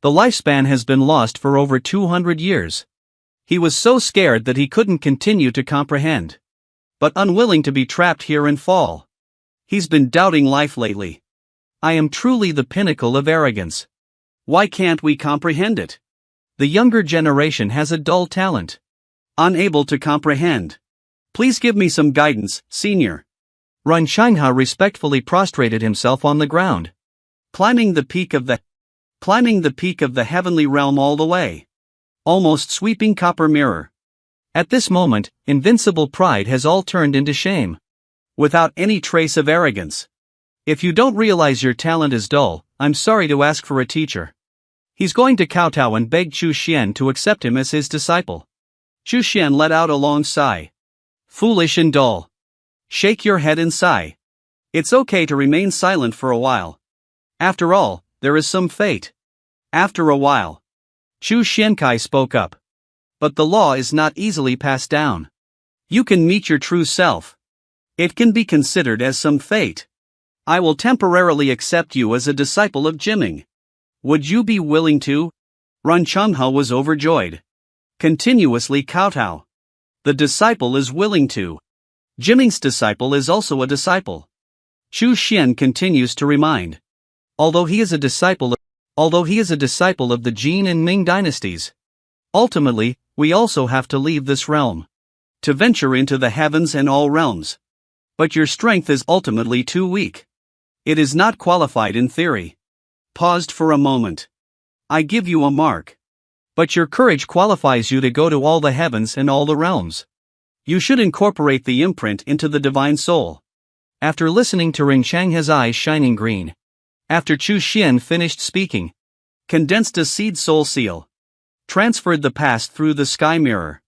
The lifespan has been lost for over 200 years. He was so scared that he couldn't continue to comprehend. But unwilling to be trapped here and fall. He's been doubting life lately. I am truly the pinnacle of arrogance. Why can't we comprehend it? The younger generation has a dull talent. Unable to comprehend. Please give me some guidance, senior. Renchanghe respectfully prostrated himself on the ground. Climbing the peak of the heavenly realm all the way. Almost sweeping copper mirror. At this moment, invincible pride has all turned into shame. Without any trace of arrogance. If you don't realize your talent is dull, I'm sorry to ask for a teacher. He's going to kowtow and beg Xu Xian to accept him as his disciple. Xu Xian let out a long sigh. Foolish and dull. Shake your head and sigh. It's okay to remain silent for a while. After all, there is some fate. After a while. Xu Xiankai spoke up. But the law is not easily passed down. You can meet your true self. It can be considered as some fate. I will temporarily accept you as a disciple of Jiming. Would you be willing to? Renchanghe was overjoyed. Continuously kowtow. The disciple is willing to. Jiming's disciple is also a disciple. Xu Xian continues to remind. Although he is a disciple of the Jin and Ming dynasties. Ultimately, we also have to leave this realm. To venture into the heavens and all realms. But your strength is ultimately too weak. It is not qualified in theory. Paused for a moment. I give you a mark. But your courage qualifies you to go to all the heavens and all the realms. You should incorporate the imprint into the divine soul. After listening to Renchanghe's eyes shining green. After Xu Xian finished speaking. Condensed a seed soul seal. Transferred the past through the sky mirror.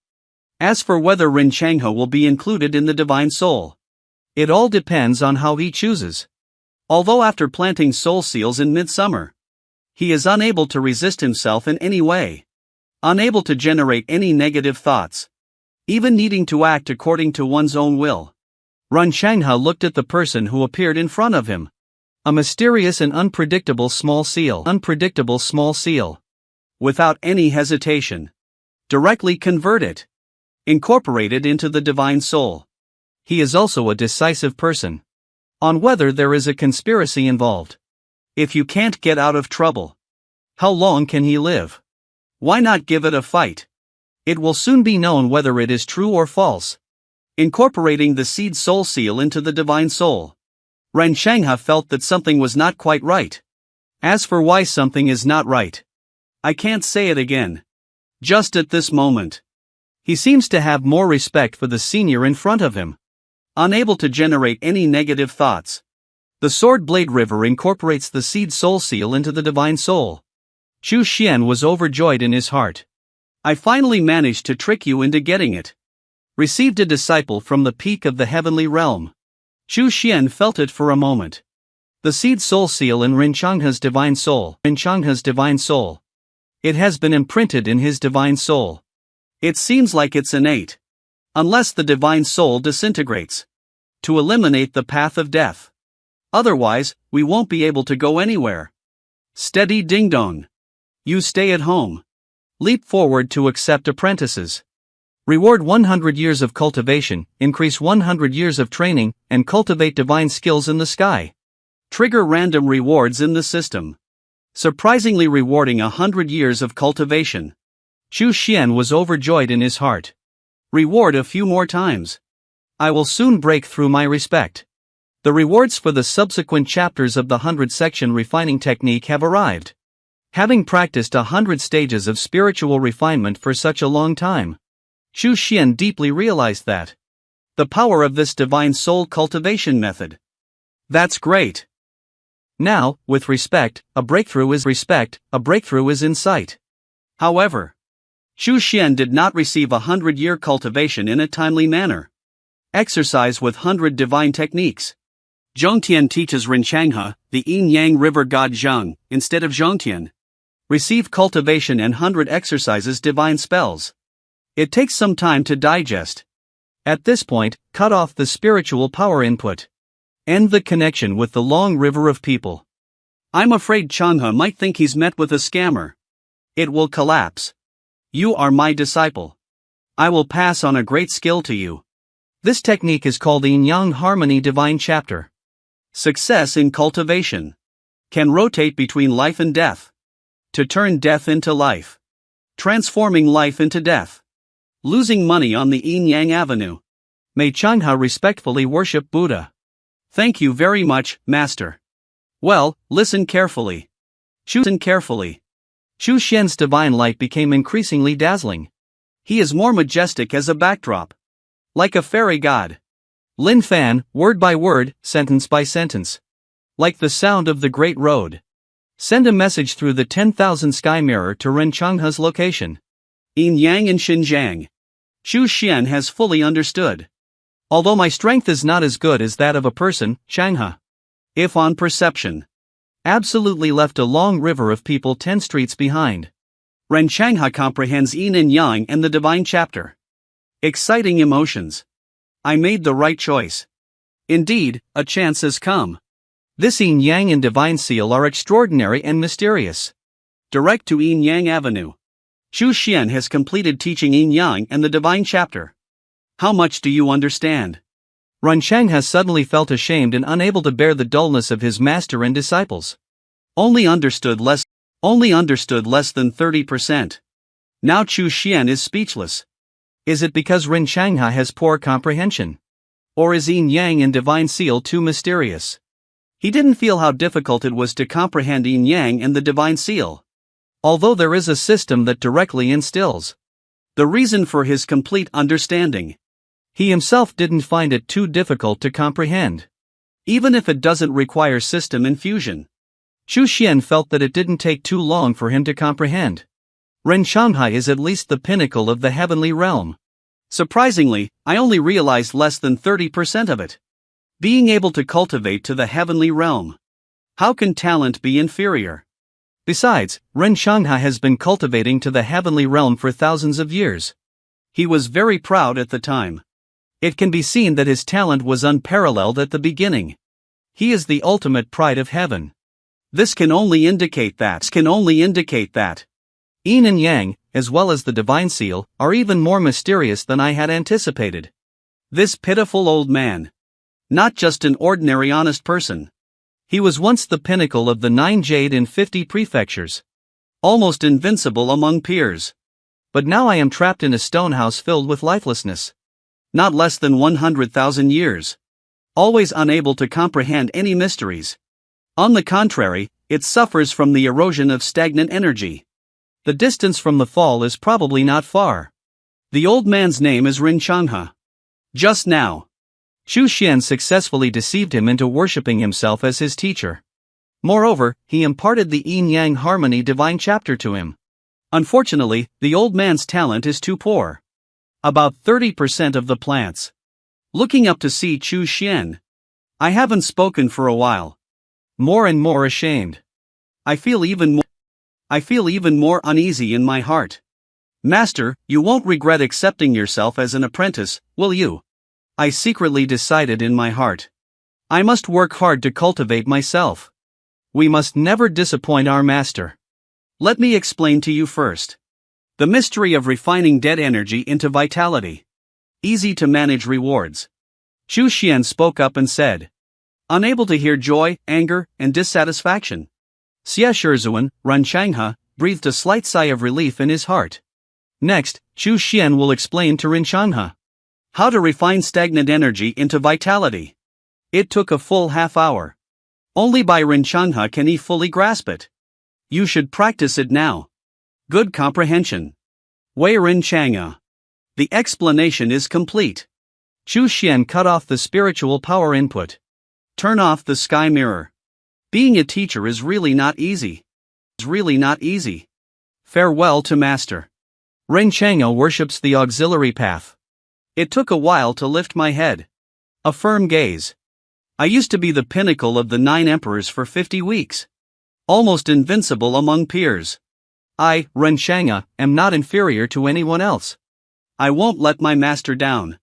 As for whether Renchanghe will be included in the divine soul. It all depends on how he chooses. Although after planting soul seals in midsummer. He is unable to resist himself in any way. Unable to generate any negative thoughts. Even needing to act according to one's own will. Renchanghe looked at the person who appeared in front of him. A mysterious and unpredictable small seal. Without any hesitation. Directly convert it. Incorporate it into the divine soul. He is also a decisive person. On whether there is a conspiracy involved. If you can't get out of trouble. How long can he live? Why not give it a fight? It will soon be known whether it is true or false. Incorporating the seed soul seal into the divine soul. Renchanghe felt that something was not quite right. As for why something is not right. I can't say it again. Just at this moment. He seems to have more respect for the senior in front of him. Unable to generate any negative thoughts. The sword blade river incorporates the seed soul seal into the divine soul. Xu Xian was overjoyed in his heart. I finally managed to trick you into getting it. Received a disciple from the peak of the heavenly realm. Xu Xian felt it for a moment. The seed soul seal in Renchanghe's divine soul. It has been imprinted in his divine soul. It seems like it's innate. Unless the divine soul disintegrates. To eliminate the path of death. Otherwise, we won't be able to go anywhere. Steady ding dong. You stay at home. Leap forward to accept apprentices. Reward 100 years of cultivation, increase 100 years of training, and cultivate divine skills in the sky. Trigger random rewards in the system. Surprisingly rewarding 100 years of cultivation. Chu Xian was overjoyed in his heart. Reward a few more times. I will soon break through my respect. The rewards for the subsequent chapters of the 100 section refining technique have arrived. Having practiced 100 stages of spiritual refinement for such a long time, Chu Xian deeply realized that the power of this divine soul cultivation method. That's great. Now, with respect, a breakthrough is in sight. However, Chu Xian did not receive 100-year cultivation in a timely manner. Exercise with 100 divine techniques. Zhongtian teaches Rinchanghe, the yin-yang river god Zheng, instead of Zhongtian. Receive cultivation and 100 exercises divine spells. It takes some time to digest. At this point, cut off the spiritual power input. End the connection with the long river of people. I'm afraid Changhe might think he's met with a scammer. It will collapse. You are my disciple. I will pass on a great skill to you. This technique is called the Yin-Yang Harmony Divine Chapter. Success in cultivation. Can rotate between life and death. To turn death into life. Transforming life into death. Losing money on the Yin-Yang Avenue. May Changhe respectfully worship Buddha. Thank you very much, Master. Well, listen carefully. Chu Xian's divine light became increasingly dazzling. He is more majestic as a backdrop. Like a fairy god. Lin Fan, word by word, sentence by sentence. Like the sound of the Great Road. Send a message through the 10,000 sky mirror to Ren Changhe's location. Yin Yang in Xinjiang. Chu Xian has fully understood. Although my strength is not as good as that of a person, Changhe. If on perception. Absolutely left a long river of people 10 streets behind. Ren Changhe comprehends Yin and Yang and the divine chapter. Exciting emotions. I made the right choice. Indeed, a chance has come. This Yin Yang and divine seal are extraordinary and mysterious. Direct to Yin Yang Avenue. Chu Xian has completed teaching Yin Yang and the divine chapter. How much do you understand? Ren Changhe suddenly felt ashamed and unable to bear the dullness of his master and disciples. Only understood less than 30%. Now Chu Xian is speechless. Is it because Ren Changhe has poor comprehension? Or is Yin Yang and divine seal too mysterious? He didn't feel how difficult it was to comprehend Yin Yang and the divine seal. Although there is a system that directly instills the reason for his complete understanding. He himself didn't find it too difficult to comprehend. Even if it doesn't require system infusion. Chu Xian felt that it didn't take too long for him to comprehend. Ren Changhe is at least the pinnacle of the heavenly realm. Surprisingly, I only realized less than 30% of it. Being able to cultivate to the heavenly realm. How can talent be inferior? Besides, Ren Changhe has been cultivating to the heavenly realm for thousands of years. He was very proud at the time. It can be seen that his talent was unparalleled at the beginning. He is the ultimate pride of heaven. This can only indicate that. Yin and Yang, as well as the divine seal, are even more mysterious than I had anticipated. This pitiful old man. Not just an ordinary honest person. He was once the pinnacle of the 9 jade in 50 prefectures. Almost invincible among peers. But now I am trapped in a stone house filled with lifelessness. Not less than 100,000 years. Always unable to comprehend any mysteries. On the contrary, it suffers from the erosion of stagnant energy. The distance from the fall is probably not far. The old man's name is Ren Changhe. Just now, Chu Xian successfully deceived him into worshipping himself as his teacher. Moreover, he imparted the Yin-Yang Harmony Divine Chapter to him. Unfortunately, the old man's talent is too poor. About 30% of the plants. Looking up to see Chu Xian. I haven't spoken for a while. More and more ashamed. I feel even more uneasy in my heart. Master, you won't regret accepting yourself as an apprentice, will you? I secretly decided in my heart. I must work hard to cultivate myself. We must never disappoint our master. Let me explain to you first. The mystery of refining dead energy into vitality. Easy to manage rewards. Chu Xian spoke up and said. Unable to hear joy, anger, and dissatisfaction. Xie Shizuan, Ren Changhe, breathed a slight sigh of relief in his heart. Next, Chu Xian will explain to Ren Changhe how to refine stagnant energy into vitality. It took a full half hour. Only by Ren Changhe can he fully grasp it. You should practice it now. Good comprehension. Wei Ren Changhe. The explanation is complete. Chu Xian cut off the spiritual power input. Turn off the sky mirror. Being a teacher is really not easy. Farewell to Master. Ren Changhe worships the auxiliary path. It took a while to lift my head. A firm gaze. I used to be the pinnacle of the 9 emperors for 50 weeks. Almost invincible among peers. I, Ren Changhe, am not inferior to anyone else. I won't let my master down.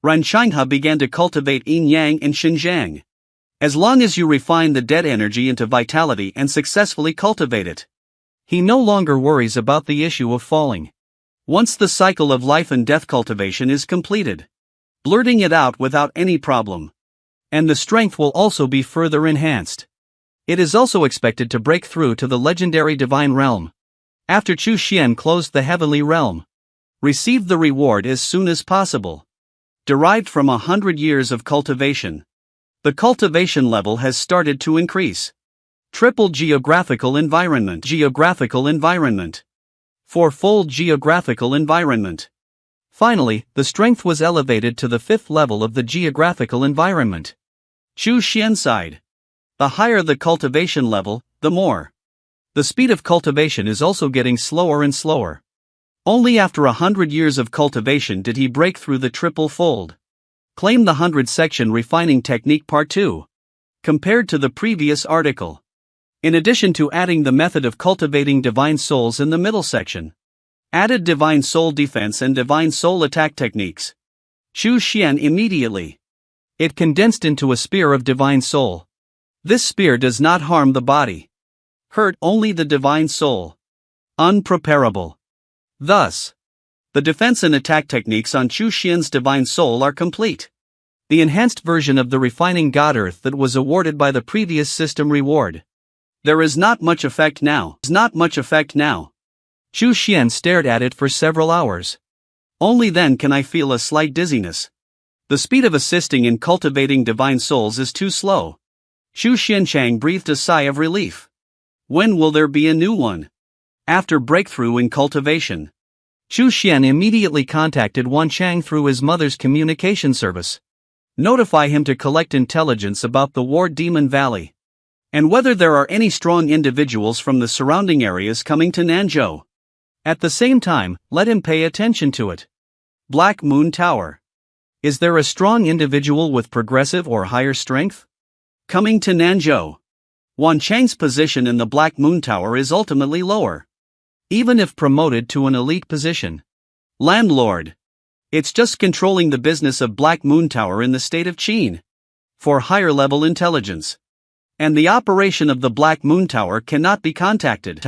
Ren Changhe began to cultivate yin-yang and Xinjiang. As long as you refine the dead energy into vitality and successfully cultivate it, he no longer worries about the issue of falling. Once the cycle of life and death cultivation is completed, blurting it out without any problem. And the strength will also be further enhanced. It is also expected to break through to the legendary divine realm. After Chu Xian closed the heavenly realm, received the reward as soon as possible. Derived from 100 years of cultivation. The cultivation level has started to increase. Triple geographical environment. Fourfold geographical environment. Finally, the strength was elevated to the 5th level of the geographical environment. Chu Xian sighed. The higher the cultivation level, the more. The speed of cultivation is also getting slower and slower. Only after 100 years of cultivation did he break through the triple fold. Claim the 100 section refining technique part 2. Compared to the previous article. In addition to adding the method of cultivating divine souls in the middle section. Added divine soul defense and divine soul attack techniques. Chu Xian immediately. It condensed into a spear of divine soul. This spear does not harm the body. Hurt only the divine soul. Unpreparable. Thus, the defense and attack techniques on Chu Xian's divine soul are complete. The enhanced version of the refining God Earth that was awarded by the previous system reward. There is not much effect now. Chu Xian stared at it for several hours. Only then can I feel a slight dizziness. The speed of assisting in cultivating divine souls is too slow. Chu Xianchang breathed a sigh of relief. When will there be a new one? After breakthrough in cultivation. Chu Xian immediately contacted Wan Chang through his mother's communication service. Notify him to collect intelligence about the War Demon Valley. And whether there are any strong individuals from the surrounding areas coming to Nanzhou. At the same time, let him pay attention to it. Black Moon Tower. Is there a strong individual with progressive or higher strength? Coming to Nanzhou. Wan Chang's position in the Black Moon Tower is ultimately lower. Even if promoted to an elite position. Landlord. It's just controlling the business of Black Moon Tower in the state of Qin. For higher level intelligence. And the operation of the Black Moon Tower cannot be contacted.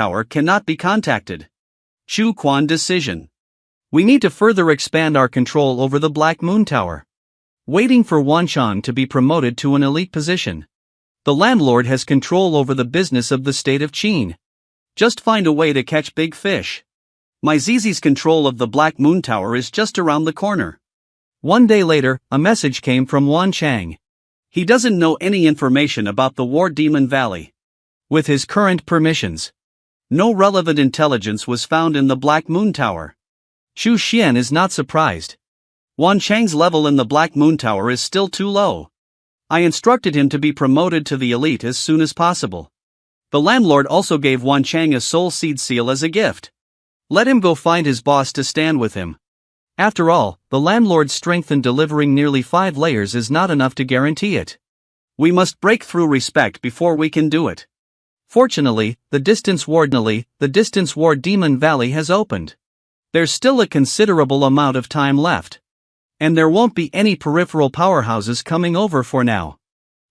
Chu Quan decision. We need to further expand our control over the Black Moon Tower. Waiting for Wan Chang to be promoted to an elite position. The landlord has control over the business of the state of Qin. Just find a way to catch big fish. My Zizi's control of the Black Moon Tower is just around the corner. One day later, a message came from Wan Chang. He doesn't know any information about the War Demon Valley. With his current permissions, no relevant intelligence was found in the Black Moon Tower. Chu Xian is not surprised. Wan Chang's level in the Black Moon Tower is still too low. I instructed him to be promoted to the elite as soon as possible. The landlord also gave Wan Chang a soul seed seal as a gift. Let him go find his boss to stand with him. After all, the landlord's strength in delivering nearly 5 layers is not enough to guarantee it. We must break through respect before we can do it. Fortunately, the Distance War Demon Valley has opened. There's still a considerable amount of time left. And there won't be any peripheral powerhouses coming over for now.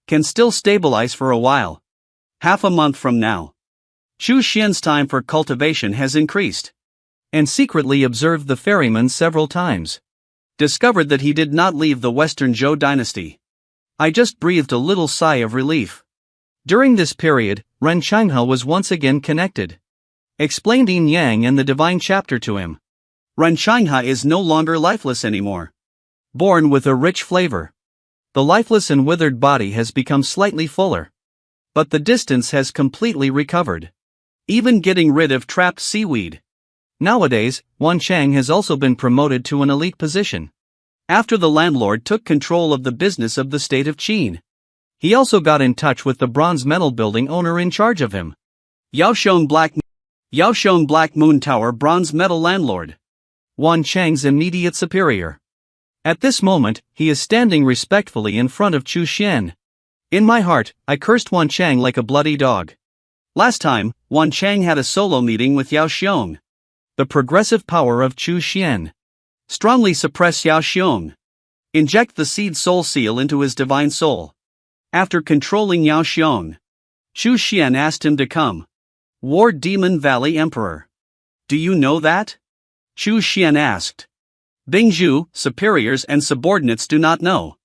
Can still stabilize for a while. Half a month from now. Chu Xian's time for cultivation has increased. And secretly observed the ferryman several times. Discovered that he did not leave the Western Zhou dynasty. I just breathed a little sigh of relief. During this period, Ren Qinghe was once again connected. Explained Yin Yang and the Divine Chapter to him. Ren Qinghe is no longer lifeless anymore. Born with a rich flavor. The lifeless and withered body has become slightly fuller. But the distance has completely recovered. Even getting rid of trapped seaweed. Nowadays, Wan Chang has also been promoted to an elite position. After the landlord took control of the business of the state of Qin. He also got in touch with the bronze metal building owner in charge of him. Yaoxiong Black Moon Tower bronze metal landlord. Wan Chang's immediate superior. At this moment, he is standing respectfully in front of Chu Xian. In my heart, I cursed Wan Chang like a bloody dog. Last time, Wan Chang had a solo meeting with Yaoxiong. The progressive power of Chu Xian. Strongly suppress Yaoxiong. Inject the seed soul seal into his divine soul. After controlling Yaoxiong, Chu Xian asked him to come. War Demon Valley Emperor. Do you know that? Chu Xian asked. Bingzhu, superiors and subordinates do not know.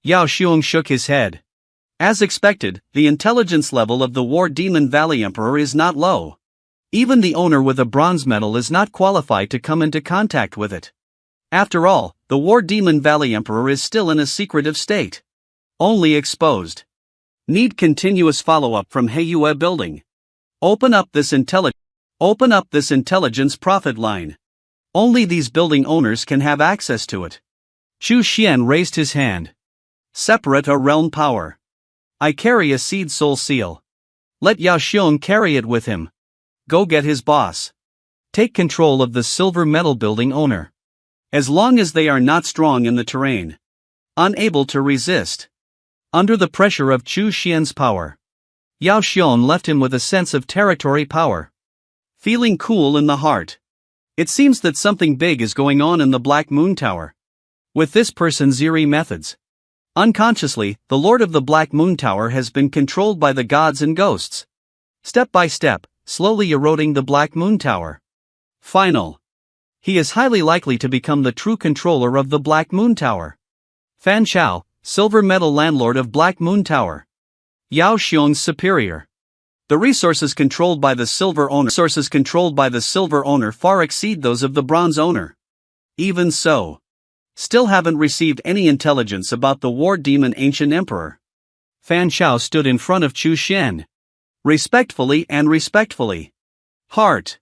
Yaoxiong shook his head. As expected, the intelligence level of the War Demon Valley Emperor is not low. Even the owner with a bronze medal is not qualified to come into contact with it. After all, the War Demon Valley Emperor is still in a secretive state. Only exposed. Need continuous follow-up from Heiyue Building. Open up this intelligence profit line. Only these building owners can have access to it. Chu Xian raised his hand. Separate a realm power. I carry a seed soul seal. Let Yaoxiong carry it with him. Go get his boss. Take control of the silver metal building owner. As long as they are not strong in the terrain. Unable to resist. Under the pressure of Chu Xian's power. Yaoxiong left him with a sense of territory power. Feeling cool in the heart. It seems that something big is going on in the Black Moon Tower. With this person's eerie methods. Unconsciously, the Lord of the Black Moon Tower has been controlled by the gods and ghosts. Step by step, slowly eroding the Black Moon Tower. Final. He is highly likely to become the true controller of the Black Moon Tower. Fan Chao, silver metal landlord of Black Moon Tower. Yaoxiong's superior. The resources controlled by the silver owner far exceed those of the bronze owner. Even so. Still haven't received any intelligence about the War Demon Ancient Emperor. Fan Chao stood in front of Chu Xian. Respectfully. Heart.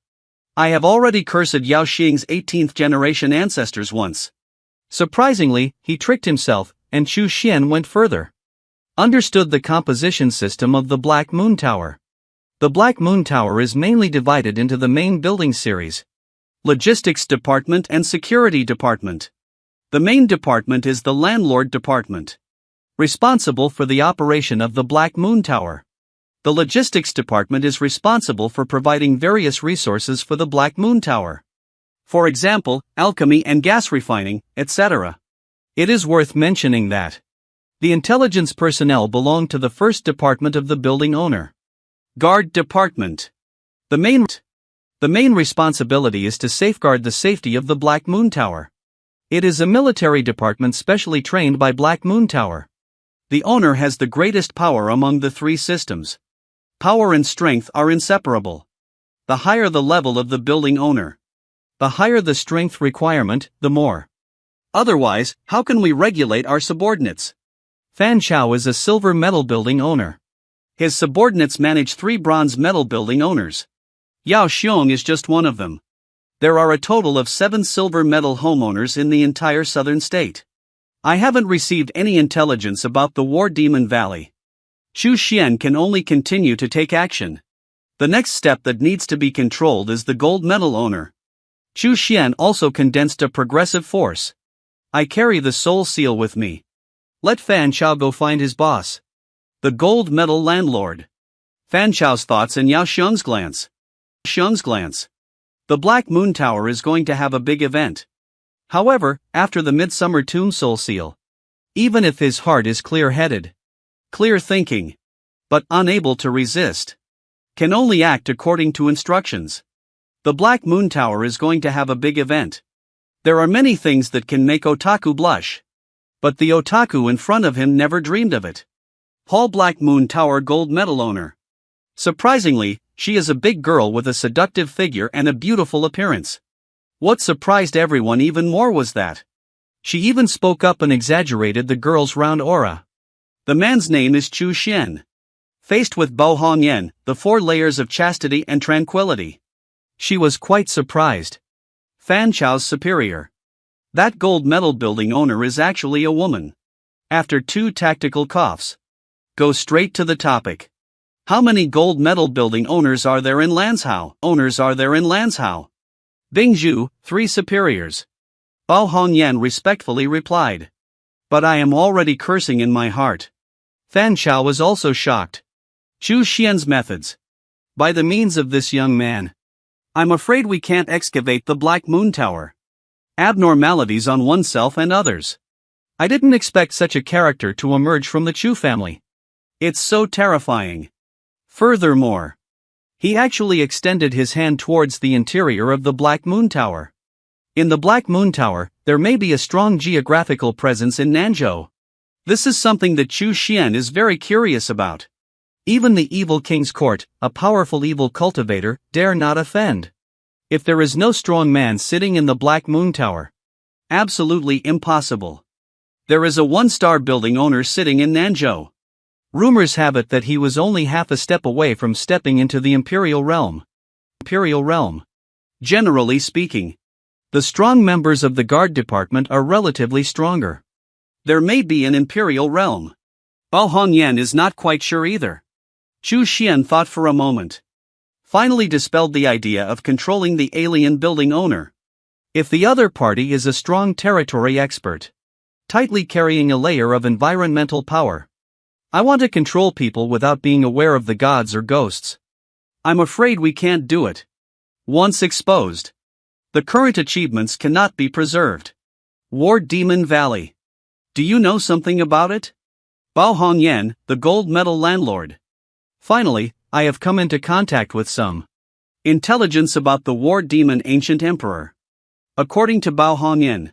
I have already cursed Yaoxiong's 18th generation ancestors once. Surprisingly, he tricked himself, and Chu Xian went further. Understood the composition system of the Black Moon Tower. The Black Moon Tower is mainly divided into the main building series. Logistics Department and Security Department. The main department is the Landlord Department. Responsible for the operation of the Black Moon Tower. The Logistics Department is responsible for providing various resources for the Black Moon Tower. For example, alchemy and gas refining, etc. It is worth mentioning that the intelligence personnel belong to the first department of the building owner. Guard Department. The main responsibility is to safeguard the safety of the Black Moon Tower. It is a military department specially trained by Black Moon Tower. The owner has the greatest power among the three systems. Power and strength are inseparable. The higher the level of the building owner, the higher the strength requirement, the more. Otherwise, how can we regulate our subordinates? Fan Chao is a silver metal building owner. His subordinates manage 3 bronze metal building owners. Yaoxiong is just one of them. There are a total of 7 silver metal homeowners in the entire southern state. I haven't received any intelligence about the War Demon Valley. Chu Xian can only continue to take action. The next step that needs to be controlled is the gold medal owner. Chu Xian also condensed a progressive force. I carry the soul seal with me. Let Fan Chao go find his boss. The gold medal landlord. Fan Chao's thoughts and Yaoxiong's glance. The Black Moon Tower is going to have a big event. However, after the Midsummer Tomb Soul Seal. Even if his heart is clear-headed. Clear thinking. but unable to resist. Can only act according to instructions. The Black Moon Tower is going to have a big event. There are many things that can make otaku blush. But the otaku in front of him never dreamed of it. Paul Black Moon Tower gold medal owner. Surprisingly, she is a big girl with a seductive figure and a beautiful appearance. What surprised everyone even more was that she even spoke up and exaggerated the girl's round aura. The man's name is Chu Xian. Faced with Bao Hongyan, the 4 layers of chastity and tranquility. She was quite surprised. Fan Chao's superior. That gold medal building owner is actually a woman. After 2 tactical coughs. Go straight to the topic. How many gold medal building owners are there in Lanzhou? Bingzhu, 3 superiors. Bao Hongyan respectfully replied. But I am already cursing in my heart. Fan Chao was also shocked. Chu Xian's methods. By the means of this young man. I'm afraid we can't excavate the Black Moon Tower. Abnormalities on oneself and others. I didn't expect such a character to emerge from the Chu family. It's so terrifying. Furthermore, he actually extended his hand towards the interior of the Black Moon Tower. In the Black Moon Tower, there may be a strong geographical presence in Nanzhou. This is something that Chu Xian is very curious about. Even the evil king's court, a powerful evil cultivator, dare not offend. If there is no strong man sitting in the Black Moon Tower. Absolutely impossible. There is a 1-star building owner sitting in Nanzhou. Rumors have it that he was only half a step away from stepping into the Imperial realm. Generally speaking, the strong members of the guard department are relatively stronger. There may be an Imperial realm. Bao Hongyan is not quite sure either. Chu Xian thought for a moment. Finally dispelled the idea of controlling the alien building owner. If the other party is a strong territory expert, tightly carrying a layer of environmental power. I want to control people without being aware of the gods or ghosts. I'm afraid we can't do it. Once exposed, the current achievements cannot be preserved. War Demon Valley. Do you know something about it? Bao Hongyan, the gold medal landlord. Finally, I have come into contact with some intelligence about the War Demon Ancient Emperor. According to Bao Hongyan,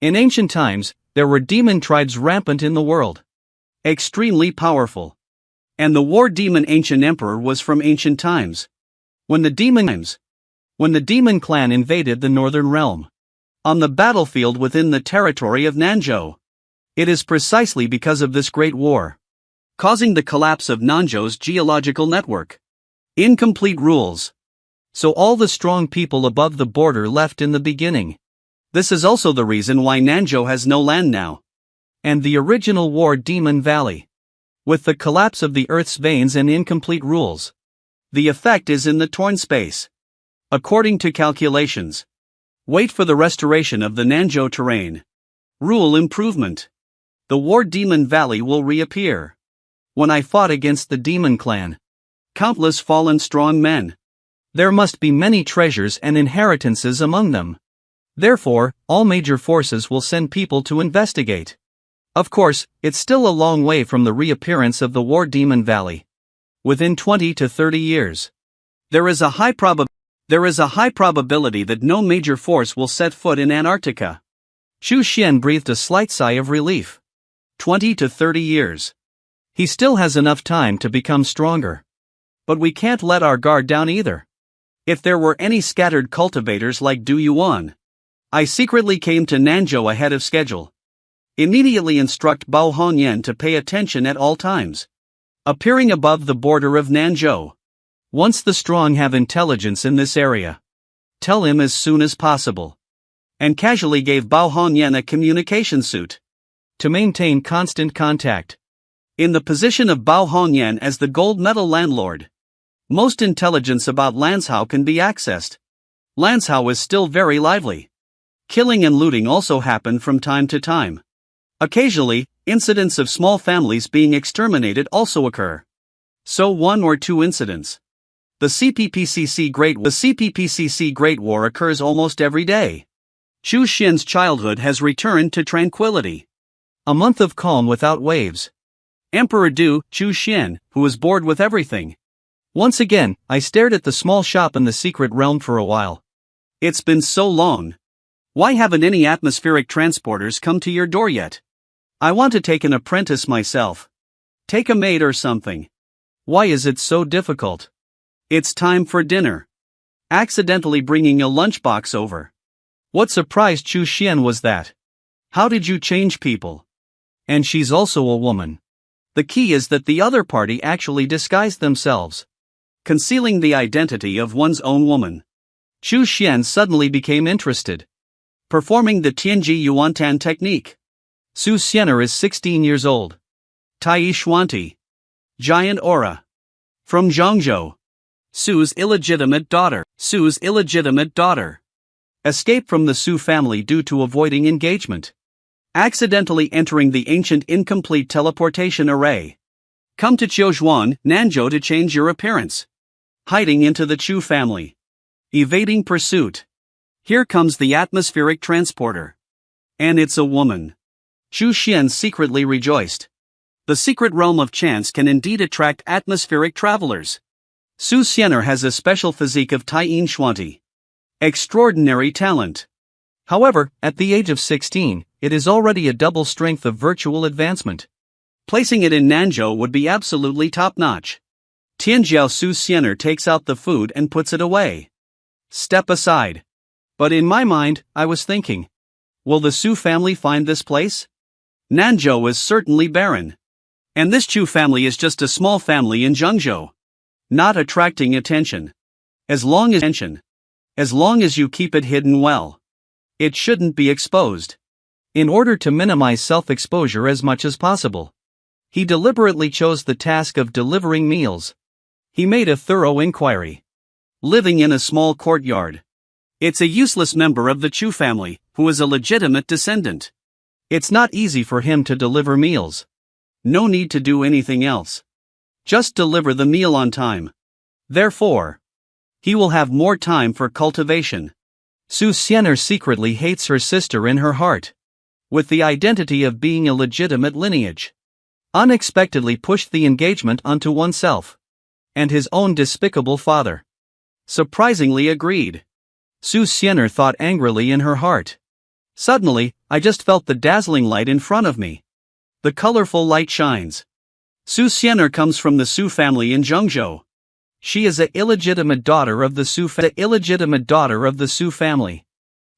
in ancient times, there were demon tribes rampant in the world. Extremely powerful. And the War Demon Ancient Emperor was from ancient times. When the demon clan invaded the northern realm. On the battlefield within the territory of Nanzhou. It is precisely because of this great war, causing the collapse of Nanzhou's geological network. Incomplete rules. So all the strong people above the border left in the beginning. This is also the reason why Nanzhou has no land now. And the original War Demon Valley. With the collapse of the Earth's veins and incomplete rules. The effect is in the torn space. According to calculations. Wait for the restoration of the Nanzhou terrain. Rule improvement. The War Demon Valley will reappear. When I fought against the demon clan. Countless fallen strong men. There must be many treasures and inheritances among them. Therefore, all major forces will send people to investigate. Of course, it's still a long way from the reappearance of the War Demon Valley. Within 20 to 30 years. There is a high probability that no major force will set foot in Antarctica. Chu Xian breathed a slight sigh of relief. 20 to 30 years. He still has enough time to become stronger. But we can't let our guard down either. If there were any scattered cultivators like Du Yuan. I secretly came to Nanzhou ahead of schedule. Immediately instruct Bao Hongyan to pay attention at all times. Appearing above the border of Nanzhou. Once the strong have intelligence in this area. Tell him as soon as possible. And casually gave Bao Hongyan a communication suit. To maintain constant contact. In the position of Bao Hongyan as the gold medal landlord. Most intelligence about Lanzhou can be accessed. Lanzhou is still very lively. Killing and looting also happen from time to time. Occasionally, incidents of small families being exterminated also occur. So 1 or 2 incidents. The CPPCC Great War occurs almost every day. Chu Xian's childhood has returned to tranquility. A month of calm without waves. Emperor Du, Chu Xian, who was bored with everything. Once again, I stared at the small shop in the secret realm for a while. It's been so long. Why haven't any atmospheric transporters come to your door yet? I want to take an apprentice myself. Take a maid or something. Why is it so difficult? It's time for dinner. Accidentally bringing a lunchbox over. What surprised Chu Xian was that. How did you change people? And she's also a woman. The key is that the other party actually disguised themselves, concealing the identity of one's own woman. Chu Xian suddenly became interested. Performing the Tianji Yuantan technique. Su Xianer is 16 years old. Tai Xuanti. Giant aura. From Zhongzhou. Su's illegitimate daughter. Escape from the Su family due to avoiding engagement. Accidentally entering the ancient incomplete teleportation array. Come to Qiuzhuan, Nanzhou to change your appearance. Hiding into the Chu family. Evading pursuit. Here comes the atmospheric transporter. And it's a woman. Chu Xian secretly rejoiced. The secret realm of chance can indeed attract atmospheric travelers. Su Xianer has a special physique of Tai Xuanti. Extraordinary talent. However, at the age of 16, it is already a double strength of virtual advancement. Placing it in Nanzhou would be absolutely top-notch. Tianjiao Su Xianer takes out the food and puts it away. Step aside. But in my mind, I was thinking, will the Su family find this place? Nanzhou is certainly barren. And this Chu family is just a small family in Zhengzhou. Not attracting attention. As long as you keep it hidden well. It shouldn't be exposed. In order to minimize self-exposure as much as possible, he deliberately chose the task of delivering meals. He made a thorough inquiry. Living in a small courtyard. It's a useless member of the Chu family, who is a legitimate descendant. It's not easy for him to deliver meals. No need to do anything else. Just deliver the meal on time. Therefore, he will have more time for cultivation. Su Xianer secretly hates her sister in her heart. With the identity of being a legitimate lineage. Unexpectedly pushed the engagement onto oneself. And his own despicable father. Surprisingly agreed. Su Xianer thought angrily in her heart. Suddenly, I just felt the dazzling light in front of me. The colorful light shines. Su Xianer comes from the Su family in Zhengzhou. She is an illegitimate daughter of the Su family.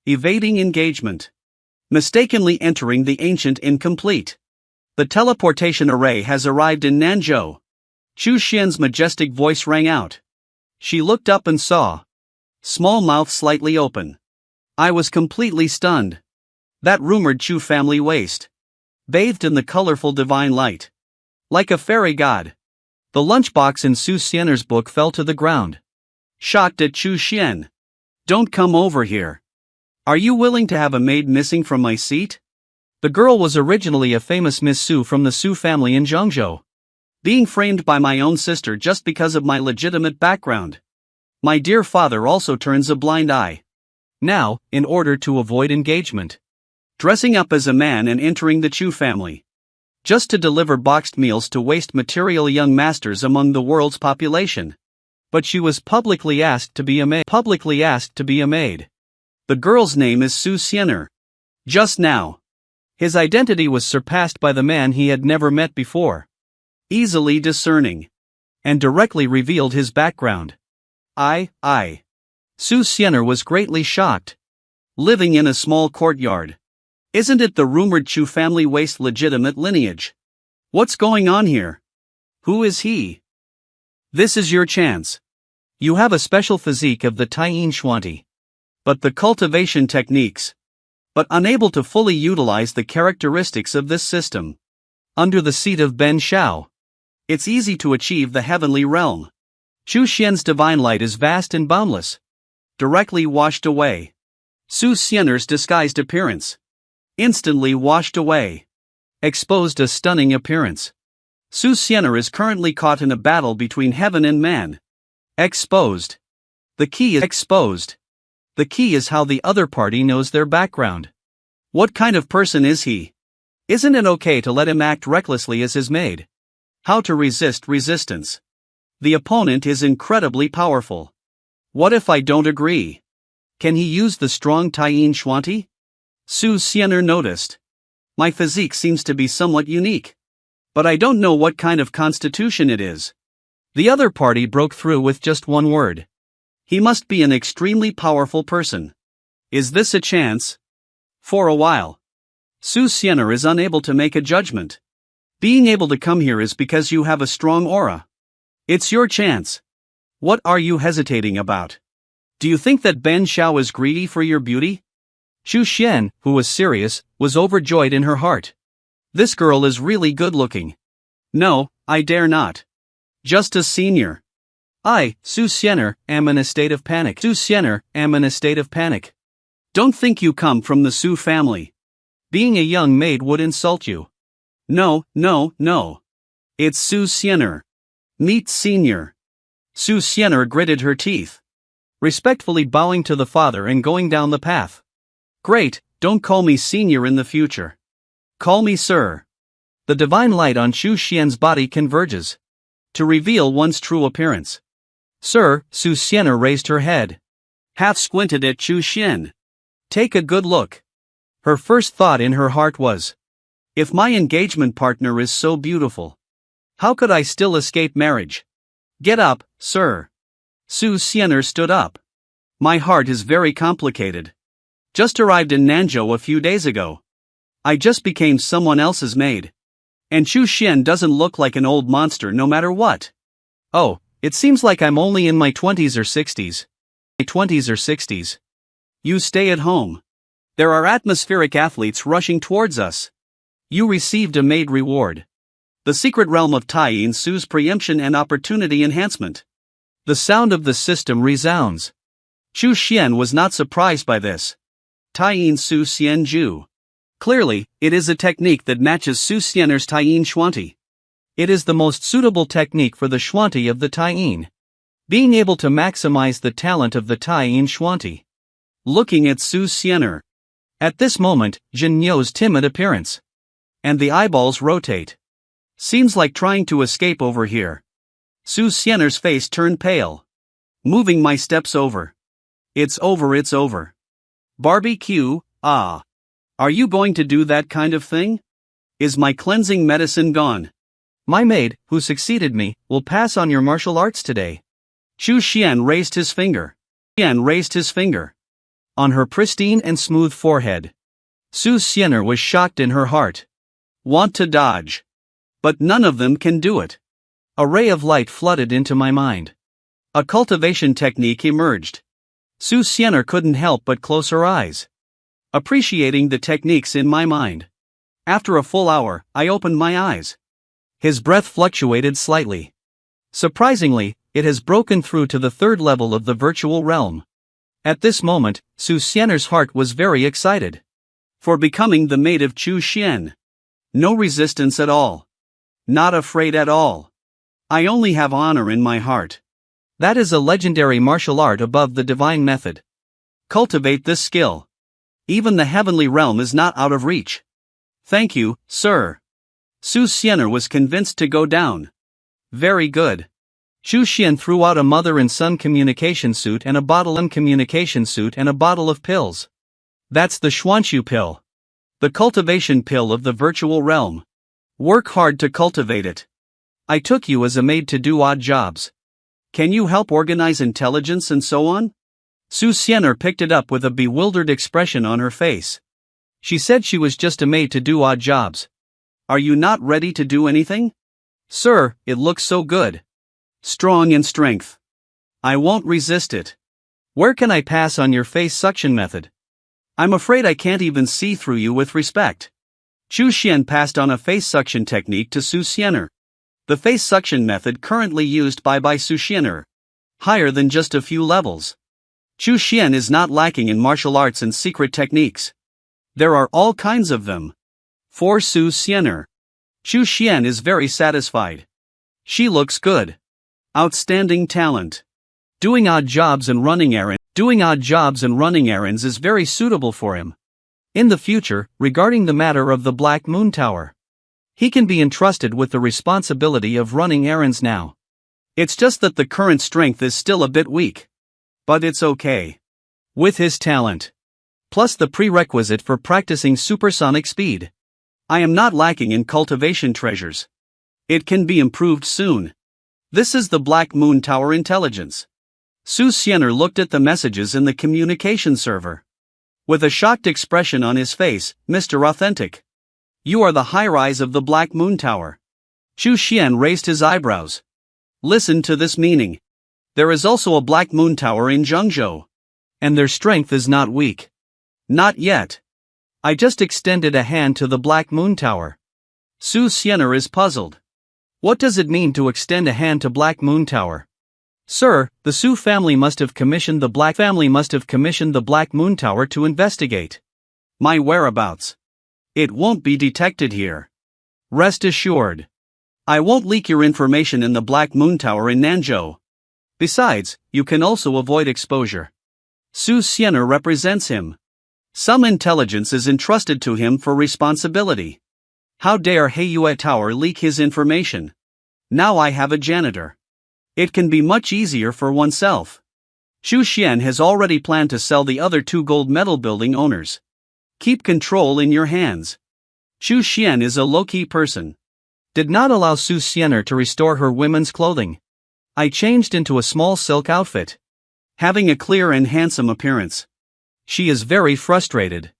Evading engagement. Mistakenly entering the ancient incomplete. The teleportation array has arrived in Nanzhou. Chu Xian's majestic voice rang out. She looked up and saw. Small mouth slightly open. I was completely stunned. That rumored Chu family waste. Bathed in the colorful divine light. Like a fairy god. The lunchbox in Su Xianer's book fell to the ground. Shocked at Chu Xian. Don't come over here. Are you willing to have a maid missing from my seat? The girl was originally a famous Miss Su from the Su family in Zhengzhou. Being framed by my own sister just because of my legitimate background. My dear father also turns a blind eye. Now, in order to avoid engagement. Dressing up as a man and entering the Chu family. Just to deliver boxed meals to waste material young masters among the world's population. But she was publicly asked to be a maid. The girl's name is Su Xianer. Just now. His identity was surpassed by the man he had never met before. Easily discerning. And directly revealed his background. Su Xianer was greatly shocked. Living in a small courtyard. Isn't it the rumored Chu family waste legitimate lineage? What's going on here? Who is he? This is your chance. You have a special physique of the Tai Xuanti. But the cultivation techniques. But unable to fully utilize the characteristics of this system. Under the seat of Ben Shao. It's easy to achieve the heavenly realm. Chu Xian's divine light is vast and boundless. Directly washed away. Su Xianer's disguised appearance. Instantly washed away. Exposed a stunning appearance. Su Xianer is currently caught in a battle between heaven and man. Exposed. The key is how the other party knows their background. What kind of person is he? Isn't it okay to let him act recklessly as his maid? How to resist resistance. The opponent is incredibly powerful. What if I don't agree? Can he use the strong Taiyin Xuanti? Su Xian'er noticed. My physique seems to be somewhat unique. But I don't know what kind of constitution it is. The other party broke through with just one word. He must be an extremely powerful person. Is this a chance? For a while, Su Xian'er is unable to make a judgment. Being able to come here is because you have a strong aura. It's your chance. What are you hesitating about? Do you think that Ben Xiao is greedy for your beauty? Xu Xian, who was serious, was overjoyed in her heart. This girl is really good looking. No, I dare not. Just a senior. I, Su Xian'er, am in a state of panic. Su Xian'er, am in a state of panic. Don't think you come from the Su family. Being a young maid would insult you. No, no, no. It's Su Xian'er. Meet senior. Su Xian'er gritted her teeth, respectfully bowing to the father and going down the path. Great, don't call me senior in the future. Call me sir. The divine light on Xu Xian's body converges to reveal one's true appearance. Sir, Su Xian'er raised her head, half squinted at Xu Xian. Take a good look. Her first thought in her heart was, if my engagement partner is so beautiful, how could I still escape marriage? Get up, sir. Su Xian'er stood up. My heart is very complicated. Just arrived in Nanzhou a few days ago. I just became someone else's maid. And Xu Xian doesn't look like an old monster no matter what. Oh, it seems like I'm only in my 20s or 60s. My 20s or 60s. You stay at home. There are atmospheric athletes rushing towards us. You received a maid reward. The secret realm of Taiyin Su's preemption and opportunity enhancement. The sound of the system resounds. Xu Xian was not surprised by this. Taiyin Su Xianju. Clearly, it is a technique that matches Su Xian'er's Taiyin Xuanti. It is the most suitable technique for the Xuanti of the Taiyin. Being able to maximize the talent of the Taiyin Xuanti. Looking at Su Xian'er. At this moment, Jin Yo's timid appearance. And the eyeballs rotate. Seems like trying to escape over here. Su Xian'er's face turned pale. Moving my steps over. It's over, it's over. Barbecue, ah. Are you going to do that kind of thing? Is my cleansing medicine gone? My maid, who succeeded me, will pass on your martial arts today. Xu Xian raised his finger. On her pristine and smooth forehead. Su Xian'er was shocked in her heart. Want to dodge. But none of them can do it. A ray of light flooded into my mind. A cultivation technique emerged. Su Xian'er couldn't help but close her eyes, appreciating the techniques in my mind. After a full hour, I opened my eyes. His breath fluctuated slightly. Surprisingly, it has broken through to the third level of the virtual realm. At this moment, Su Xian'er's heart was very excited. For becoming the maid of Xu Xian. No resistance at all. Not afraid at all. I only have honor in my heart. That is a legendary martial art above the divine method. Cultivate this skill. Even the heavenly realm is not out of reach. Thank you, sir. Su Xian'er was convinced to go down. Very good. Xu Xian threw out a mother and son communication suit and a bottle of pills. That's the Xuanxu pill. The cultivation pill of the virtual realm. Work hard to cultivate it. I took you as a maid to do odd jobs. Can you help organize intelligence and so on? Su Xian'er picked it up with a bewildered expression on her face. She said she was just a maid to do odd jobs. Are you not ready to do anything? Sir, it looks so good. Strong in strength. I won't resist it. Where can I pass on your face suction method? I'm afraid I can't even see through you with respect. Xu Xian passed on a face suction technique to Su Xian'er. The face suction method currently used by Su Xian'er. Higher than just a few levels. Xu Xian is not lacking in martial arts and secret techniques. There are all kinds of them. For Su Xian'er. Xu Xian is very satisfied. She looks good. Outstanding talent. Doing odd jobs and running errands is very suitable for him. In the future, regarding the matter of the Black Moon Tower. He can be entrusted with the responsibility of running errands now. It's just that the current strength is still a bit weak. But it's okay. With his talent, plus the prerequisite for practicing supersonic speed, I am not lacking in cultivation treasures. It can be improved soon. This is the Black Moon Tower intelligence. Su Xianer looked at the messages in the communication server. With a shocked expression on his face, Mr. Authentic. You are the high-rise of the Black Moon Tower. Chu Xian raised his eyebrows. Listen to this meaning. There is also a Black Moon Tower in Zhengzhou. And their strength is not weak. Not yet. I just extended a hand to the Black Moon Tower. Su Xianer is puzzled. What does it mean to extend a hand to Black Moon Tower? Sir, the Su family must have commissioned the Black Moon Tower to investigate my whereabouts. It won't be detected here. Rest assured. I won't leak your information in the Black Moon Tower in Nanzhou. Besides, you can also avoid exposure. Su Xianer represents him. Some intelligence is entrusted to him for responsibility. How dare Heiyue Tower leak his information? Now I have a janitor. It can be much easier for oneself. Chu Xian has already planned to sell the other 2 gold medal building owners. Keep control in your hands. Chu Xian is a low-key person. Did not allow Su Xianer to restore her women's clothing. I changed into a small silk outfit, having a clear and handsome appearance. She is very frustrated.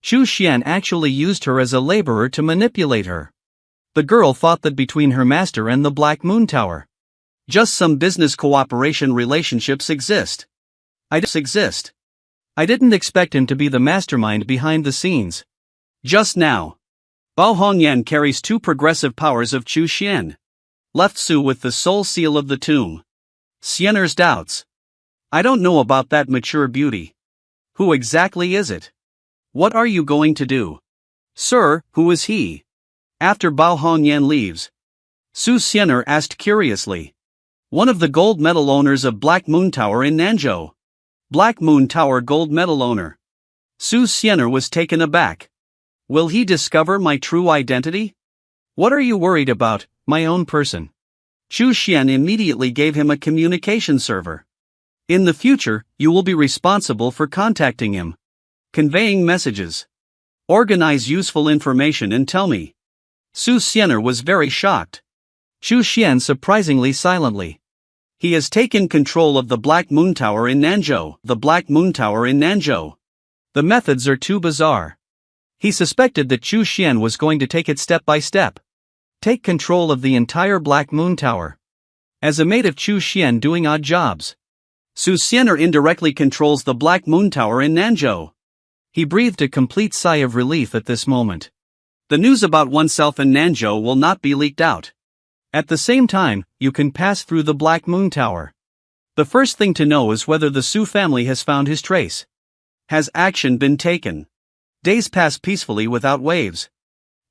Chu Xian actually used her as a laborer to manipulate her. The girl thought that between her master and the Black Moon Tower, just some business cooperation relationships exist. I didn't expect him to be the mastermind behind the scenes. Just now, Bao Hongyan carries 2 progressive powers of Chu Xian. Left Su with the soul seal of the tomb. Xianer's doubts. I don't know about that mature beauty. Who exactly is it? What are you going to do? Sir, who is he? After Bao Hongyan leaves, Su Xianer asked curiously. One of the gold medal owners of Black Moon Tower in Nanzhou. Black Moon Tower gold medal owner. Su Xianer was taken aback. Will he discover my true identity? What are you worried about, my own person? Chu Xian immediately gave him a communication server. In the future, you will be responsible for contacting him, conveying messages, organize useful information and tell me. Su Xianer was very shocked. Chu Xian surprisingly silently. He has taken control of the Black Moon Tower in Nanzhou. The methods are too bizarre. He suspected that Chu Xian was going to take it step by step. Take control of the entire Black Moon Tower. As a mate of Chu Xian doing odd jobs, Su Xianer indirectly controls the Black Moon Tower in Nanzhou. He breathed a complete sigh of relief at this moment. The news about oneself in Nanzhou will not be leaked out. At the same time, you can pass through the Black Moon Tower. The first thing to know is whether the Su family has found his trace. Has action been taken? Days pass peacefully without waves.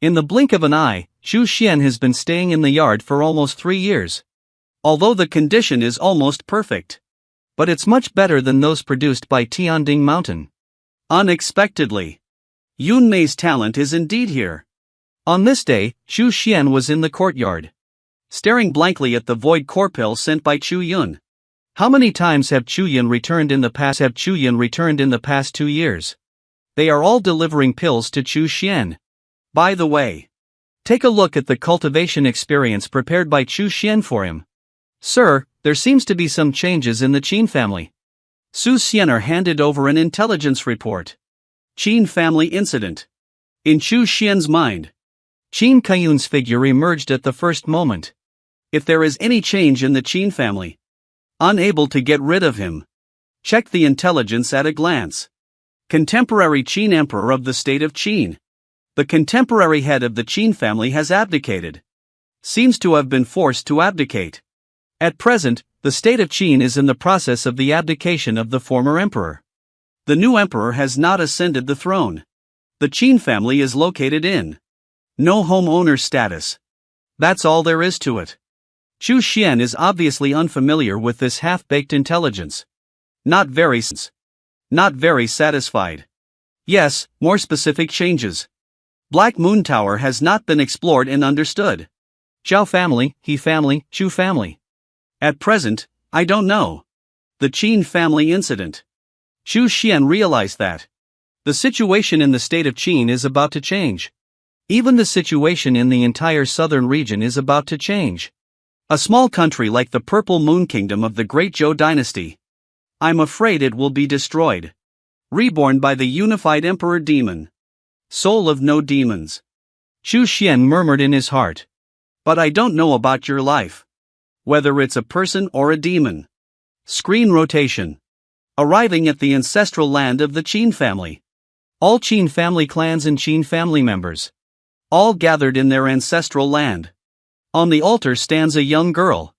In the blink of an eye, Chu Xian has been staying in the yard for almost 3 years. Although the condition is almost perfect. But it's much better than those produced by Tianding Mountain. Unexpectedly, Yun Mei's talent is indeed here. On this day, Chu Xian was in the courtyard, staring blankly at the void core pill sent by Chu Yun. How many times have Chu Yun returned in the past 2 years? They are all delivering pills to Chu Xian. By the way, take a look at the cultivation experience prepared by Chu Xian for him. Sir, there seems to be some changes in the Qin family. Su Xianer handed over an intelligence report. Qin family incident. In Chu Xian's mind, Qin Kaiyun's figure emerged at the first moment. If there is any change in the Qin family, unable to get rid of him, check the intelligence at a glance. Contemporary Qin Emperor of the state of Qin. The contemporary head of the Qin family has abdicated. Seems to have been forced to abdicate. At present, the state of Qin is in the process of the abdication of the former emperor. The new emperor has not ascended the throne. The Qin family is located in no homeowner status. That's all there is to it. Chu Xian is obviously unfamiliar with this half-baked intelligence. Not very satisfied. Yes, more specific changes. Black Moon Tower has not been explored and understood. Zhao family, He family, Chu family. At present, I don't know. The Qin family incident. Xu Xian realized that the situation in the state of Qin is about to change. Even the situation in the entire southern region is about to change. A small country like the Purple Moon Kingdom of the Great Zhou Dynasty. I'm afraid it will be destroyed. Reborn by the unified Emperor Demon. Soul of no demons. Xu Xian murmured in his heart. But I don't know about your life. Whether it's a person or a demon. Screen rotation. Arriving at the ancestral land of the Qin family. All Qin family clans and Qin family members. All gathered in their ancestral land. On the altar stands a young girl.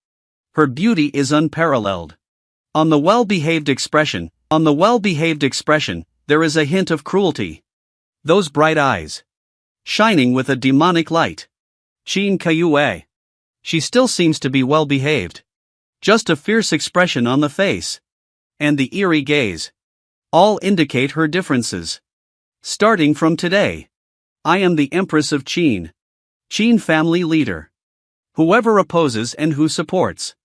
Her beauty is unparalleled. On the well-behaved expression, there is a hint of cruelty. Those bright eyes. Shining with a demonic light. Qin Kaiyue. She still seems to be well-behaved. Just a fierce expression on the face. And the eerie gaze. All indicate her differences. Starting from today. I am the Empress of Qin. Qin family leader. Whoever opposes and who supports.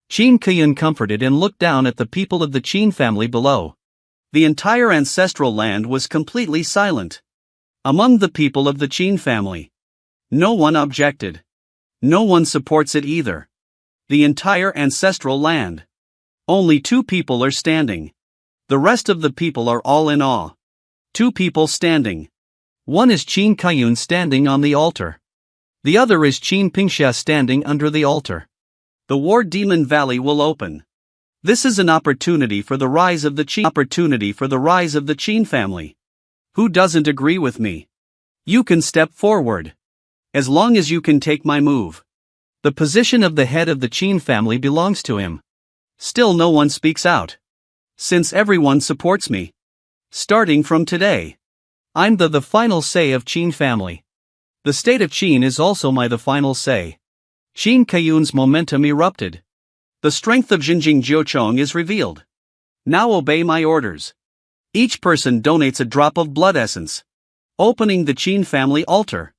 Qin Kaiyun comforted and looked down at the people of the Qin family below. The entire ancestral land was completely silent. Among the people of the Qin family. No one objected. No one supports it either. The entire ancestral land. Only 2 people are standing. The rest of the people are all in awe. 2 people standing. One is Qin Kaiyun standing on the altar. The other is Qin Pingxia standing under the altar. The War Demon Valley will open. This is an opportunity for the rise of the Qin family. Who doesn't agree with me? You can step forward. As long as you can take my move. The position of the head of the Qin family belongs to him. Still no one speaks out. Since everyone supports me. Starting from today. I'm the final say of Qin family. The state of Qin is also the final say. Qin Kaiyun's momentum erupted. The strength of Xinjing Jiuchong is revealed. Now obey my orders. Each person donates a drop of blood essence. Opening the Qin family altar.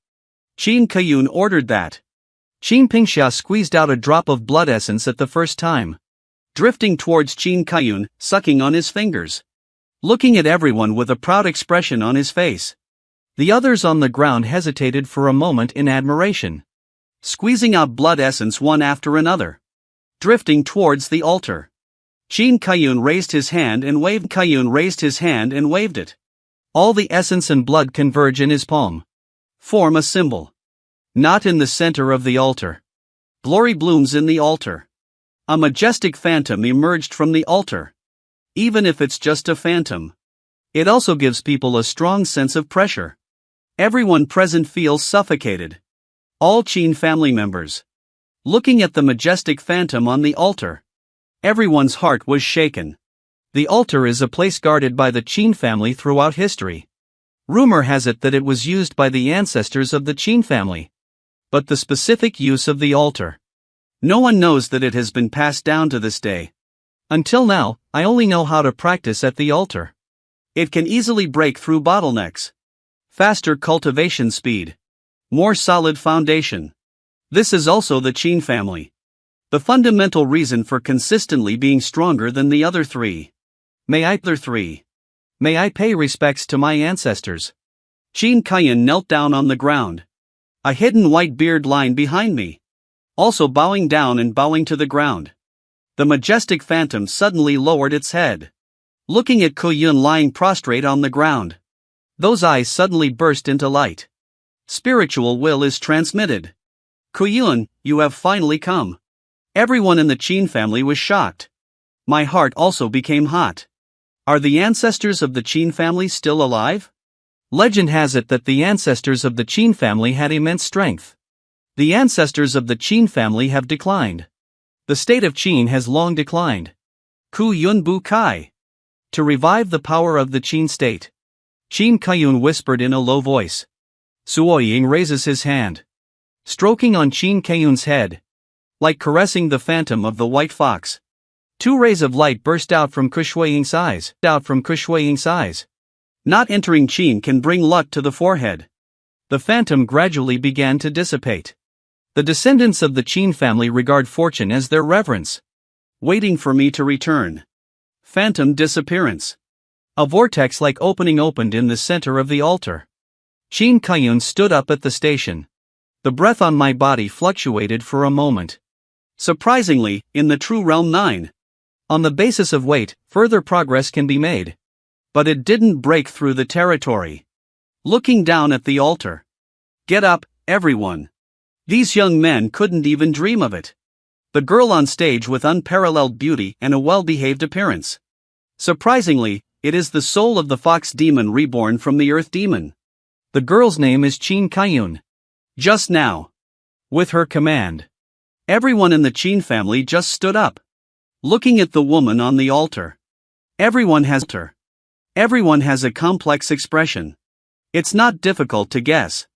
Qin Kaiyun ordered that. Qin Pingxia squeezed out a drop of blood essence at the first time. Drifting towards Qin Kaiyun, sucking on his fingers. Looking at everyone with a proud expression on his face. The others on the ground hesitated for a moment in admiration. Squeezing out blood essence one after another. Drifting towards the altar. Qin Kaiyun raised his hand and waved it. All the essence and blood converge in his palm. Form a symbol. Not in the center of the altar. Glory blooms in the altar. A majestic phantom emerged from the altar. Even if it's just a phantom. It also gives people a strong sense of pressure. Everyone present feels suffocated. All Qin family members. Looking at the majestic phantom on the altar. Everyone's heart was shaken. The altar is a place guarded by the Qin family throughout history. Rumor has it that it was used by the ancestors of the Qin family. But the specific use of the altar. No one knows that it has been passed down to this day. Until now, I only know how to practice at the altar. It can easily break through bottlenecks. Faster cultivation speed. More solid foundation. This is also the Qin family. The fundamental reason for consistently being stronger than the other 3. May I pay respects to my ancestors. Qin Kaiyun knelt down on the ground. A hidden white beard line behind me. Also bowing down and bowing to the ground. The majestic phantom suddenly lowered its head. Looking at Kaiyun lying prostrate on the ground. Those eyes suddenly burst into light. Spiritual will is transmitted. Kaiyun, you have finally come. Everyone in the Qin family was shocked. My heart also became hot. Are the ancestors of the Qin family still alive? Legend has it that the ancestors of the Qin family had immense strength. The ancestors of the Qin family have declined. The state of Qin has long declined. Ku Yun Bu Kai. To revive the power of the Qin state. Qin Kaiyun whispered in a low voice. Suoying raises his hand. Stroking on Qin Kaiyun's head. Like caressing the phantom of the white fox. 2 rays of light burst out from Kushuiying's eyes. Not entering Qin can bring luck to the forehead. The phantom gradually began to dissipate. The descendants of the Qin family regard fortune as their reverence. Waiting for me to return. Phantom disappearance. A vortex-like opening opened in the center of the altar. Qin Kaiyun stood up at the station. The breath on my body fluctuated for a moment. Surprisingly, in the True Realm 9. On the basis of weight, further progress can be made. But it didn't break through the territory. Looking down at the altar. Get up, everyone. These young men couldn't even dream of it. The girl on stage with unparalleled beauty and a well-behaved appearance. Surprisingly, it is the soul of the fox demon reborn from the earth demon. The girl's name is Qin Kaiyun. Just now. With her command. Everyone in the Qin family just stood up. Looking at the woman on the altar. Everyone has a complex expression. It's not difficult to guess.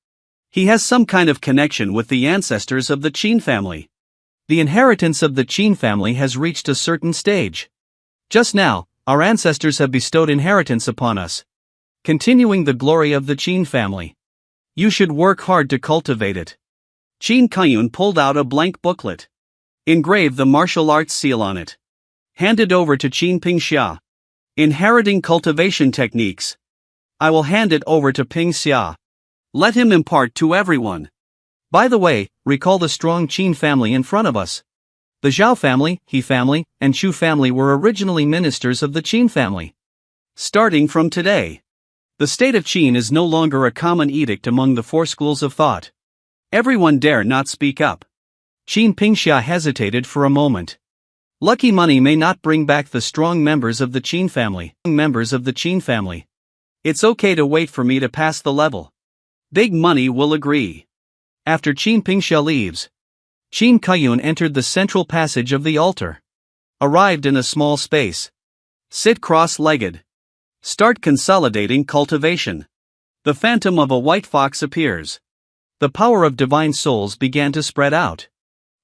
He has some kind of connection with the ancestors of the Qin family. The inheritance of the Qin family has reached a certain stage. Just now, our ancestors have bestowed inheritance upon us. Continuing the glory of the Qin family. You should work hard to cultivate it. Qin Kaiyun pulled out a blank booklet. Engrave the martial arts seal on it. Hand it over to Qin Pingxia. Inheriting cultivation techniques. I will hand it over to Pingxia. Let him impart to everyone. By the way, recall the strong Qin family in front of us. The Zhao family, He family, and Chu family were originally ministers of the Qin family. Starting from today. The state of Qin is no longer a common edict among the four schools of thought. Everyone dare not speak up. Qin Pingxia hesitated for a moment. Lucky money may not bring back the strong members of the Qin family. It's okay to wait for me to pass the level. Big money will agree. After Qin Pingxia leaves, Qin Kaiyun entered the central passage of the altar. Arrived in a small space. Sit cross-legged. Start consolidating cultivation. The phantom of a white fox appears. The power of divine souls began to spread out.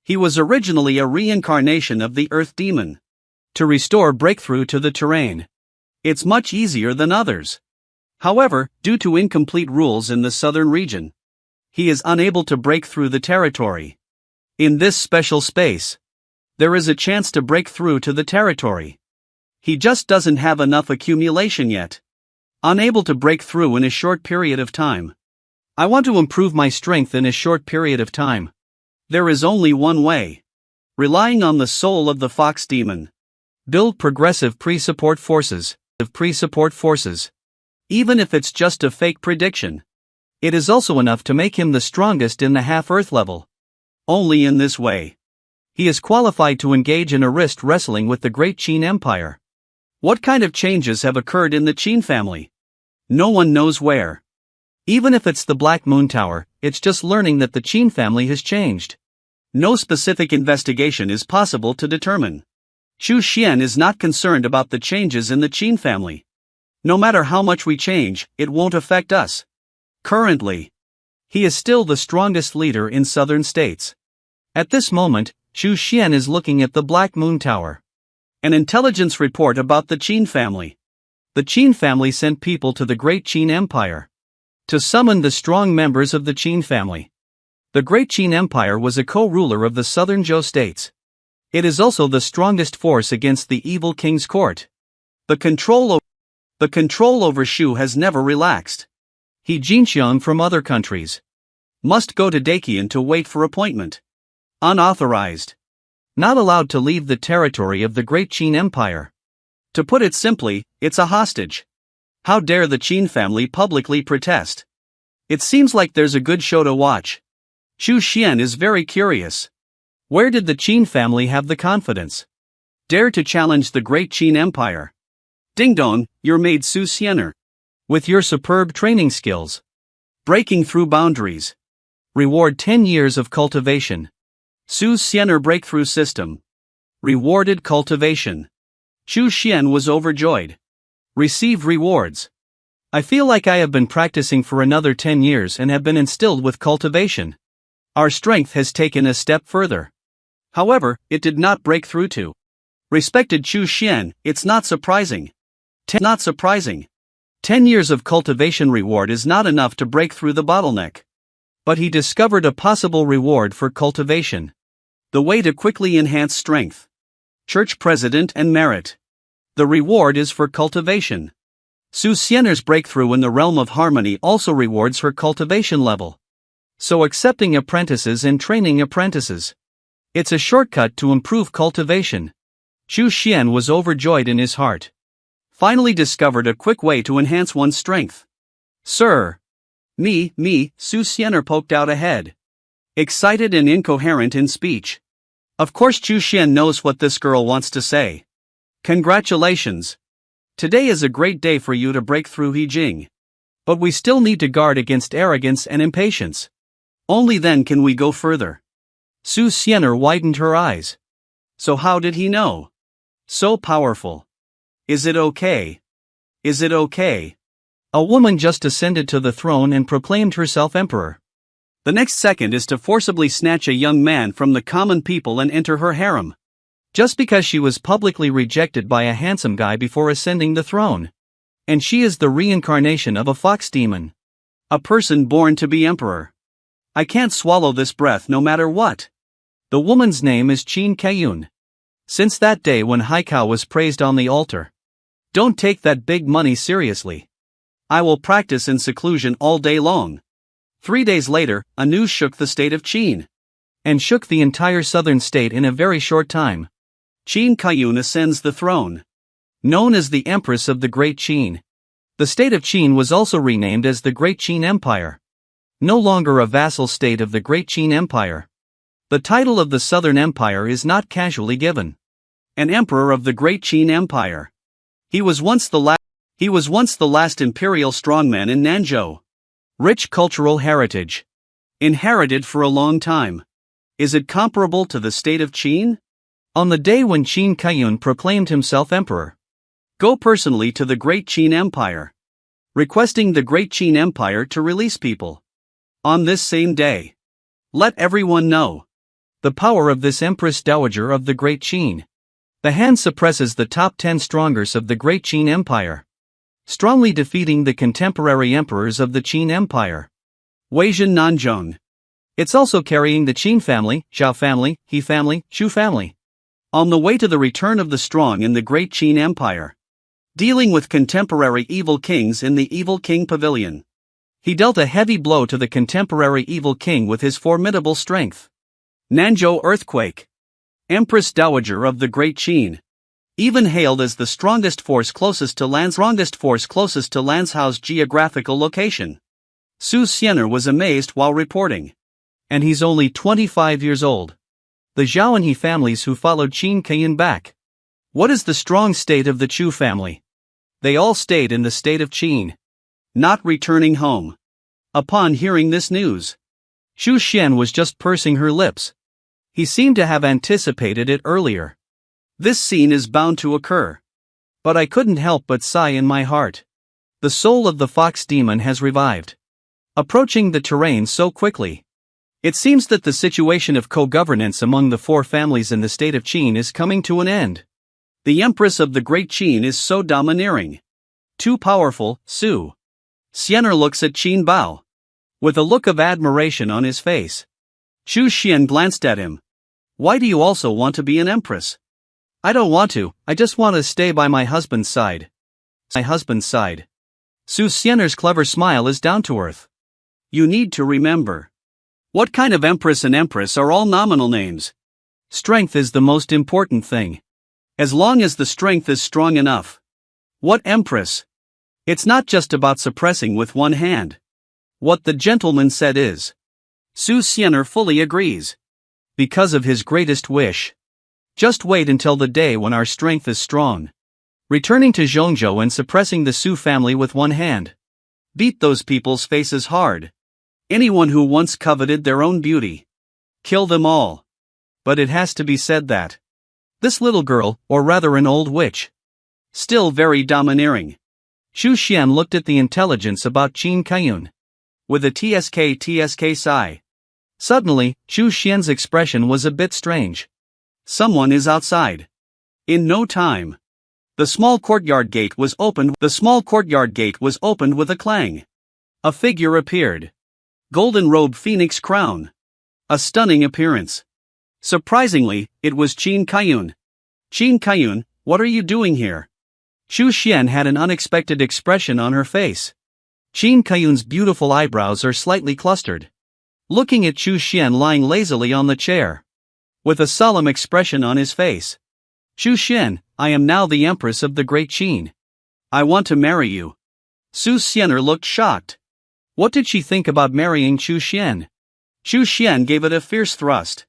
He was originally a reincarnation of the earth demon. To restore breakthrough to the terrain. It's much easier than others. However, due to incomplete rules in the southern region, he is unable to break through the territory. In this special space, there is a chance to break through to the territory. He just doesn't have enough accumulation yet. Unable to break through in a short period of time. I want to improve my strength in a short period of time. There is only one way. Relying on the soul of the fox demon. Build progressive pre-support forces. Even if it's just a fake prediction. It is also enough to make him the strongest in the half-earth level. Only in this way. He is qualified to engage in a wrist wrestling with the great Qin Empire. What kind of changes have occurred in the Qin family? No one knows where. Even if it's the Black Moon Tower, it's just learning that the Qin family has changed. No specific investigation is possible to determine. Xu Xian is not concerned about the changes in the Qin family. No matter how much we change, it won't affect us. Currently, he is still the strongest leader in southern states. At this moment, Xu Xian is looking at the Black Moon Tower. An intelligence report about the Qin family. The Qin family sent people to the Great Qin Empire to summon the strong members of the Qin family. The Great Qin Empire was a co-ruler of the southern Zhou states. It is also the strongest force against the evil king's court. The control over Shu has never relaxed. He Jinxiang from other countries. Must go to Daqian to wait for appointment. Unauthorized. Not allowed to leave the territory of the Great Qin Empire. To put it simply, it's a hostage. How dare the Qin family publicly protest? It seems like there's a good show to watch. Xu Xian is very curious. Where did the Qin family have the confidence? Dare to challenge the Great Qin Empire. Ding dong, your maid Su Xianer. With your superb training skills. Breaking through boundaries. Reward 10 years of cultivation. Su Xianer Breakthrough System. Rewarded cultivation. Xu Xian was overjoyed. Receive rewards. I feel like I have been practicing for another 10 years and have been instilled with cultivation. Our strength has taken a step further. However, it did not break through to. Respected Xu Xian, it's not surprising. 10 years of cultivation reward is not enough to break through the bottleneck. But he discovered a possible reward for cultivation. The way to quickly enhance strength. Church President and Merit. The reward is for cultivation. Su Xian'er's breakthrough in the realm of harmony also rewards her cultivation level. So accepting apprentices and training apprentices. It's a shortcut to improve cultivation. Chu Xian was overjoyed in his heart. Finally discovered a quick way to enhance one's strength. Sir. Me, Su Xian'er poked out a head. Excited and incoherent in speech. Of course Chu Xian knows what this girl wants to say. Congratulations. Today is a great day for you to break through He Jing. But we still need to guard against arrogance and impatience. Only then can we go further. Su Xian'er widened her eyes. So how did he know? So powerful. Is it okay? Is it okay? A woman just ascended to the throne and proclaimed herself emperor. The next second is to forcibly snatch a young man from the common people and enter her harem. Just because she was publicly rejected by a handsome guy before ascending the throne. And she is the reincarnation of a fox demon. A person born to be emperor. I can't swallow this breath no matter what. The woman's name is Qin Kaiyun. Since that day when Haikao was praised on the altar. Don't take that big money seriously. I will practice in seclusion all day long. 3 days later, a news shook the state of Qin. And shook the entire southern state in a very short time. Qin Kaiyun ascends the throne. Known as the Empress of the Great Qin. The state of Qin was also renamed as the Great Qin Empire. No longer a vassal state of the Great Qin Empire. The title of the Southern Empire is not casually given. An emperor of the Great Qin Empire. He was once the last imperial strongman in Nanzhou. Rich cultural heritage. Inherited for a long time. Is it comparable to the state of Qin? On the day when Qin Kaiyun proclaimed himself emperor. Go personally to the Great Qin Empire. Requesting the Great Qin Empire to release people. On this same day. Let everyone know. The power of this Empress Dowager of the Great Qin. The hand suppresses the top 10 strongest of the Great Qin Empire. Strongly defeating the contemporary emperors of the Qin Empire. Weizhen Nanzhong. It's also carrying the Qin family, Zhao family, He family, Chu family. On the way to the return of the strong in the Great Qin Empire. Dealing with contemporary evil kings in the Evil King Pavilion. He dealt a heavy blow to the contemporary evil king with his formidable strength. Nanzhou Earthquake. Empress Dowager of the Great Qin. Even hailed as the strongest force closest to Lanzhou's geographical location. Su Xian'er was amazed while reporting. And he's only 25 years old. The Zhao and He families who followed Qin Kaiyun back. What is the strong state of the Chu family? They all stayed in the state of Qin. Not returning home. Upon hearing this news. Chu Xian was just pursing her lips. He seemed to have anticipated it earlier. This scene is bound to occur. But I couldn't help but sigh in my heart. The soul of the fox demon has revived. Approaching the terrain so quickly. It seems that the situation of co-governance among the 4 families in the state of Qin is coming to an end. The Empress of the Great Qin is so domineering. Too powerful, Su Xian'er looks at Qin Bao. With a look of admiration on his face. Chu Xian glanced at him. Why do you also want to be an empress? I don't want to, I just want to stay by my husband's side. Su Xian'er's clever smile is down to earth. You need to remember. What kind of empress and empress are all nominal names? Strength is the most important thing. As long as the strength is strong enough. What empress? It's not just about suppressing with one hand. What the gentleman said is. Su Xian'er fully agrees. Because of his greatest wish. Just wait until the day when our strength is strong. Returning to Zhongzhou and suppressing the Su family with one hand. Beat those people's faces hard. Anyone who once coveted their own beauty. Kill them all. But it has to be said that. This little girl, or rather an old witch. Still very domineering. Chu Xian looked at the intelligence about Qin Kaiyun. With a tsk sigh. Suddenly, Chu Xian's expression was a bit strange. Someone is outside. In no time. The small courtyard gate was opened. The small courtyard gate was opened with a clang. A figure appeared. Golden robe phoenix crown. A stunning appearance. Surprisingly, it was Qin Kaiyun. Qin Kaiyun, what are you doing here? Chu Xian had an unexpected expression on her face. Qin Kaiyun's beautiful eyebrows are slightly clustered. Looking at Chu Xian lying lazily on the chair. With a solemn expression on his face. Chu Xian, I am now the Empress of the Great Qin. I want to marry you. Su Xianer looked shocked. What did she think about marrying Chu Xian? Chu Xian gave it a fierce thrust.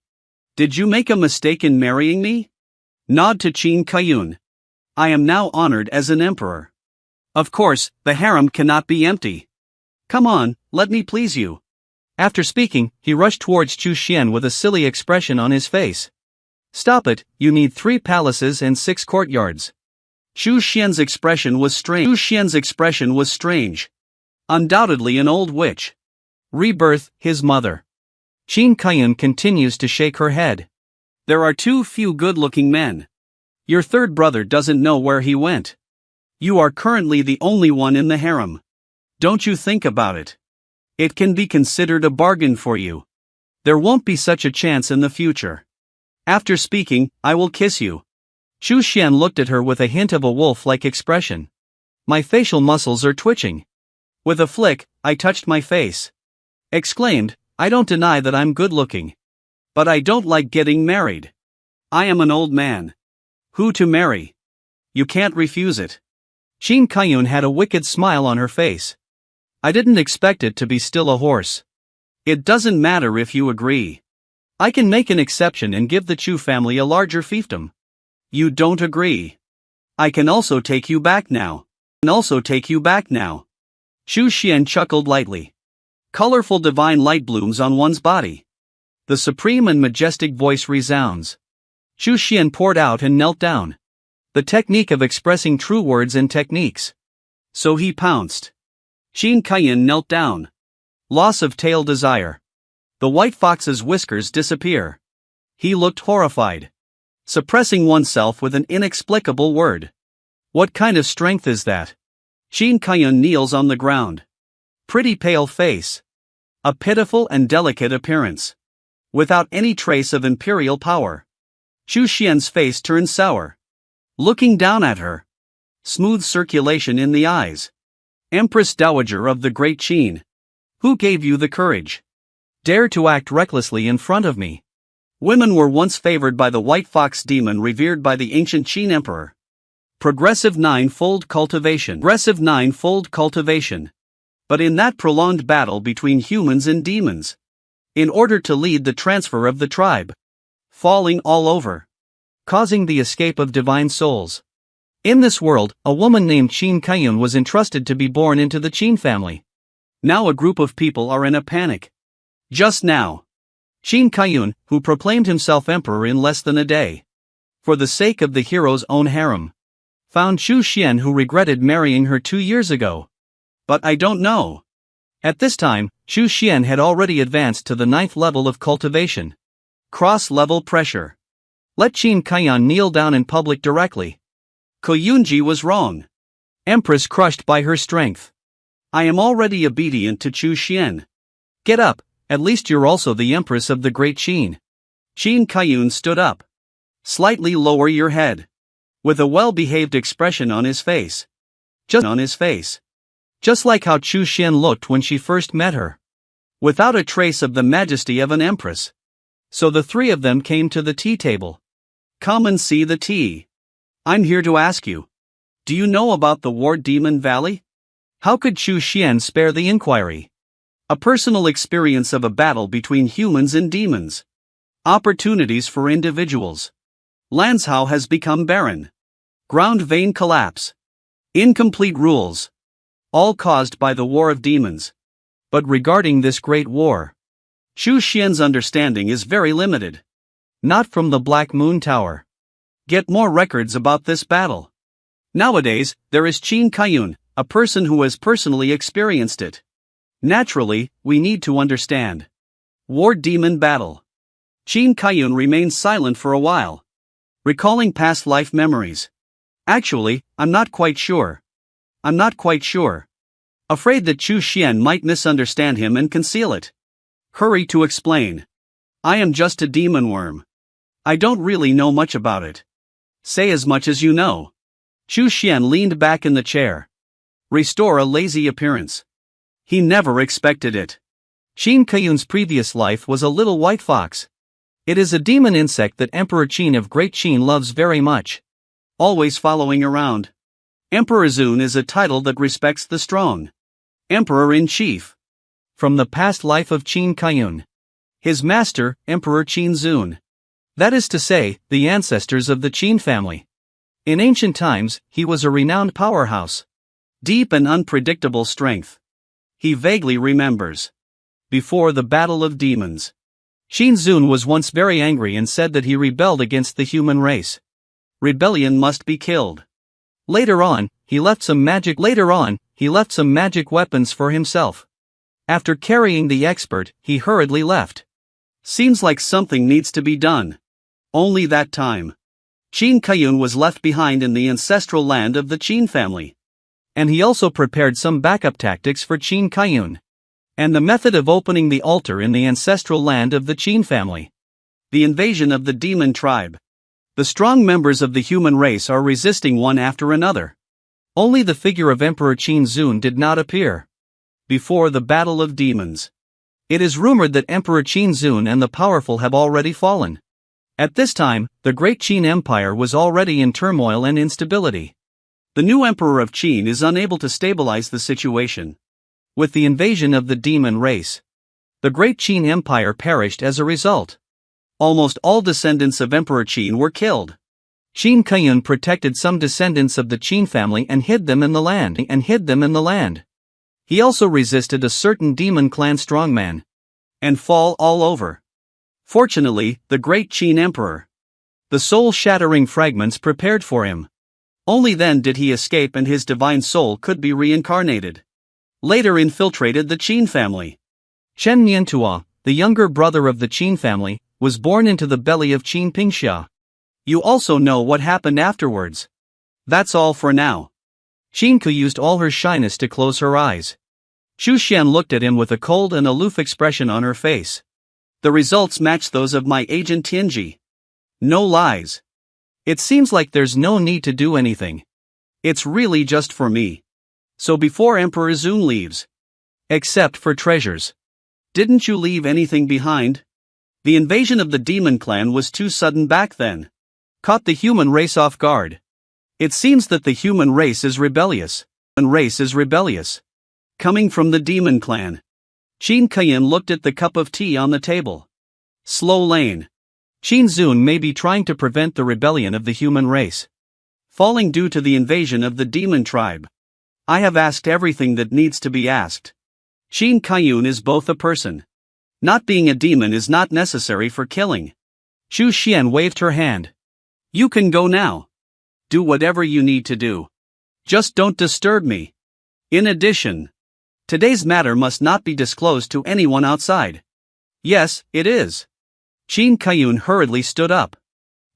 Did you make a mistake in marrying me? Nod to Qin Kaiyun. I am now honored as an emperor. Of course, the harem cannot be empty. Come on, let me please you. After speaking, he rushed towards Chu Xian with a silly expression on his face. Stop it, you need 3 palaces and 6 courtyards. Chu Xian's expression was strange. Undoubtedly an old witch. Rebirth, his mother. Qin Kaiyun continues to shake her head. There are too few good-looking men. Your third brother doesn't know where he went. You are currently the only one in the harem. Don't you think about it. It can be considered a bargain for you. There won't be such a chance in the future. After speaking, I will kiss you. Chu Xian looked at her with a hint of a wolf-like expression. My facial muscles are twitching. With a flick, I touched my face. Exclaimed, I don't deny that I'm good-looking. But I don't like getting married. I am an old man. Who to marry? You can't refuse it. Qin Kaiyun had a wicked smile on her face. I didn't expect it to be still a horse. It doesn't matter if you agree. I can make an exception and give the Chu family a larger fiefdom. You don't agree. I can also take you back now. Chu Xian chuckled lightly. Colorful divine light blooms on one's body. The supreme and majestic voice resounds. Chu Xian poured out and knelt down. The technique of expressing true words and techniques. So he pounced. Qin Kaiyun knelt down. Loss of tail desire. The white fox's whiskers disappear. He looked horrified. Suppressing oneself with an inexplicable word. What kind of strength is that? Qin Kaiyun kneels on the ground. Pretty pale face. A pitiful and delicate appearance. Without any trace of imperial power. Chu Xian's face turned sour. Looking down at her. Smooth circulation in the eyes. Empress Dowager of the Great Qin. Who gave you the courage? Dare to act recklessly in front of me. Women were once favored by the white fox demon revered by the ancient Qin emperor. Progressive 9-fold cultivation. But in that prolonged battle between humans and demons. In order to lead the transfer of the tribe. Falling all over. Causing the escape of divine souls. In this world, a woman named Qin Kaiyun was entrusted to be born into the Qin family. Now a group of people are in a panic. Just now. Qin Kaiyun, who proclaimed himself emperor in less than a day. For the sake of the hero's own harem. Found Chu Xian who regretted marrying her 2 years ago. But I don't know. At this time, Chu Xian had already advanced to the 9th level of cultivation. Cross-level pressure. Let Qin Kaiyun kneel down in public directly. Koyunji was wrong. Empress crushed by her strength. I am already obedient to Chu Xian. Get up, at least you're also the Empress of the Great Qin. Qin Kaiyun stood up. Slightly lower your head. With a well-behaved expression on his face. Just like how Chu Xian looked when she first met her. Without a trace of the majesty of an empress. So the 3 of them came to the tea table. Come and see the tea. I'm here to ask you. Do you know about the War Demon Valley? How could Chu Xian spare the inquiry? A personal experience of a battle between humans and demons. Opportunities for individuals. Lanzhou has become barren. Ground vein collapse. Incomplete rules. All caused by the War of Demons. But regarding this great war, Chu Xian's understanding is very limited. Not from the Black Moon Tower. Get more records about this battle. Nowadays, there is Qin Kaiyun, a person who has personally experienced it. Naturally, we need to understand. War Demon Battle. Qin Kaiyun remained silent for a while. Recalling past life memories. Actually, I'm not quite sure. I'm not quite sure. Afraid that Chu Xian might misunderstand him and conceal it. Hurry to explain. I am just a demon worm. I don't really know much about it. Say as much as you know. Chu Xian leaned back in the chair. Restore a lazy appearance. He never expected it. Qin Kayun's previous life was a little white fox. It is a demon insect that Emperor Qin of Great Qin loves very much. Always following around. Emperor Zun is a title that respects the strong. Emperor-in-Chief. From the past life of Qin Kayun. His master, Emperor Qin Zun. That is to say, the ancestors of the Qin family. In ancient times, he was a renowned powerhouse. Deep and unpredictable strength. He vaguely remembers. Before the Battle of Demons. Qin Zun was once very angry and said that he rebelled against the human race. Rebellion must be killed. Later on, he left some magic weapons for himself. After carrying the expert, he hurriedly left. Seems like something needs to be done. Only that time. Qin Kayun was left behind in the ancestral land of the Qin family. And he also prepared some backup tactics for Qin Kayun. And the method of opening the altar in the ancestral land of the Qin family. The invasion of the demon tribe. The strong members of the human race are resisting one after another. Only the figure of Emperor Qin Zun did not appear. Before the Battle of Demons. It is rumored that Emperor Qin Zun and the powerful have already fallen. At this time, the great Qin Empire was already in turmoil and instability. The new Emperor of Qin is unable to stabilize the situation. With the invasion of the demon race, the great Qin Empire perished as a result. Almost all descendants of Emperor Qin were killed. Qin Kayun protected some descendants of the Qin family and hid them in the land. He also resisted a certain demon clan strongman. And fall all over. Fortunately, the great Qin Emperor. The soul-shattering fragments prepared for him. Only then did he escape and his divine soul could be reincarnated. Later infiltrated the Qin family. Chen Niantua, the younger brother of the Qin family, was born into the belly of Qin Pingxia. You also know what happened afterwards. That's all for now. Qin Ku used all her shyness to close her eyes. Chu Xian looked at him with a cold and aloof expression on her face. The results match those of my agent Tianji. No lies. It seems like there's no need to do anything. It's really just for me. So before Emperor Zun leaves. Except for treasures. Didn't you leave anything behind? The invasion of the demon clan was too sudden back then. Caught the human race off guard. It seems that the human race is rebellious. Coming from the demon clan. Qin Kayun looked at the cup of tea on the table. Slow lane. Qin Zun may be trying to prevent the rebellion of the human race. Falling due to the invasion of the demon tribe. I have asked everything that needs to be asked. Qin Kayun is both a person. Not being a demon is not necessary for killing. Chu Xian waved her hand. You can go now. Do whatever you need to do. Just don't disturb me. In addition, today's matter must not be disclosed to anyone outside. Yes, it is. Qin Kayun hurriedly stood up.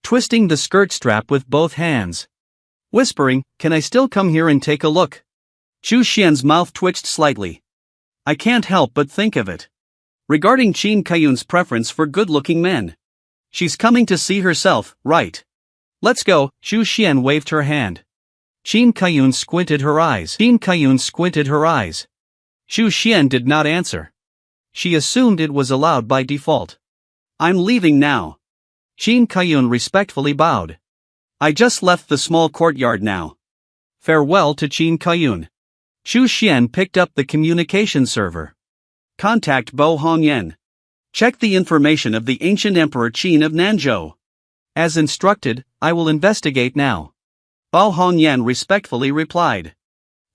Twisting the skirt strap with both hands. Whispering, can I still come here and take a look? Chu Xian's mouth twitched slightly. I can't help but think of it. Regarding Qin Kayun's preference for good-looking men. She's coming to see herself, right? Let's go. Chu Xian waved her hand. Qin Kayun squinted her eyes. Chu Xian did not answer. She assumed it was allowed by default. I'm leaving now. Qin Kayun respectfully bowed. I just left the small courtyard now. Farewell to Qin Kayun. Chu Xian picked up the communication server. Contact Bo Hongyan. Check the information of the ancient Emperor Qin of Nanzhou. As instructed, I will investigate now. Bao Hongyan respectfully replied.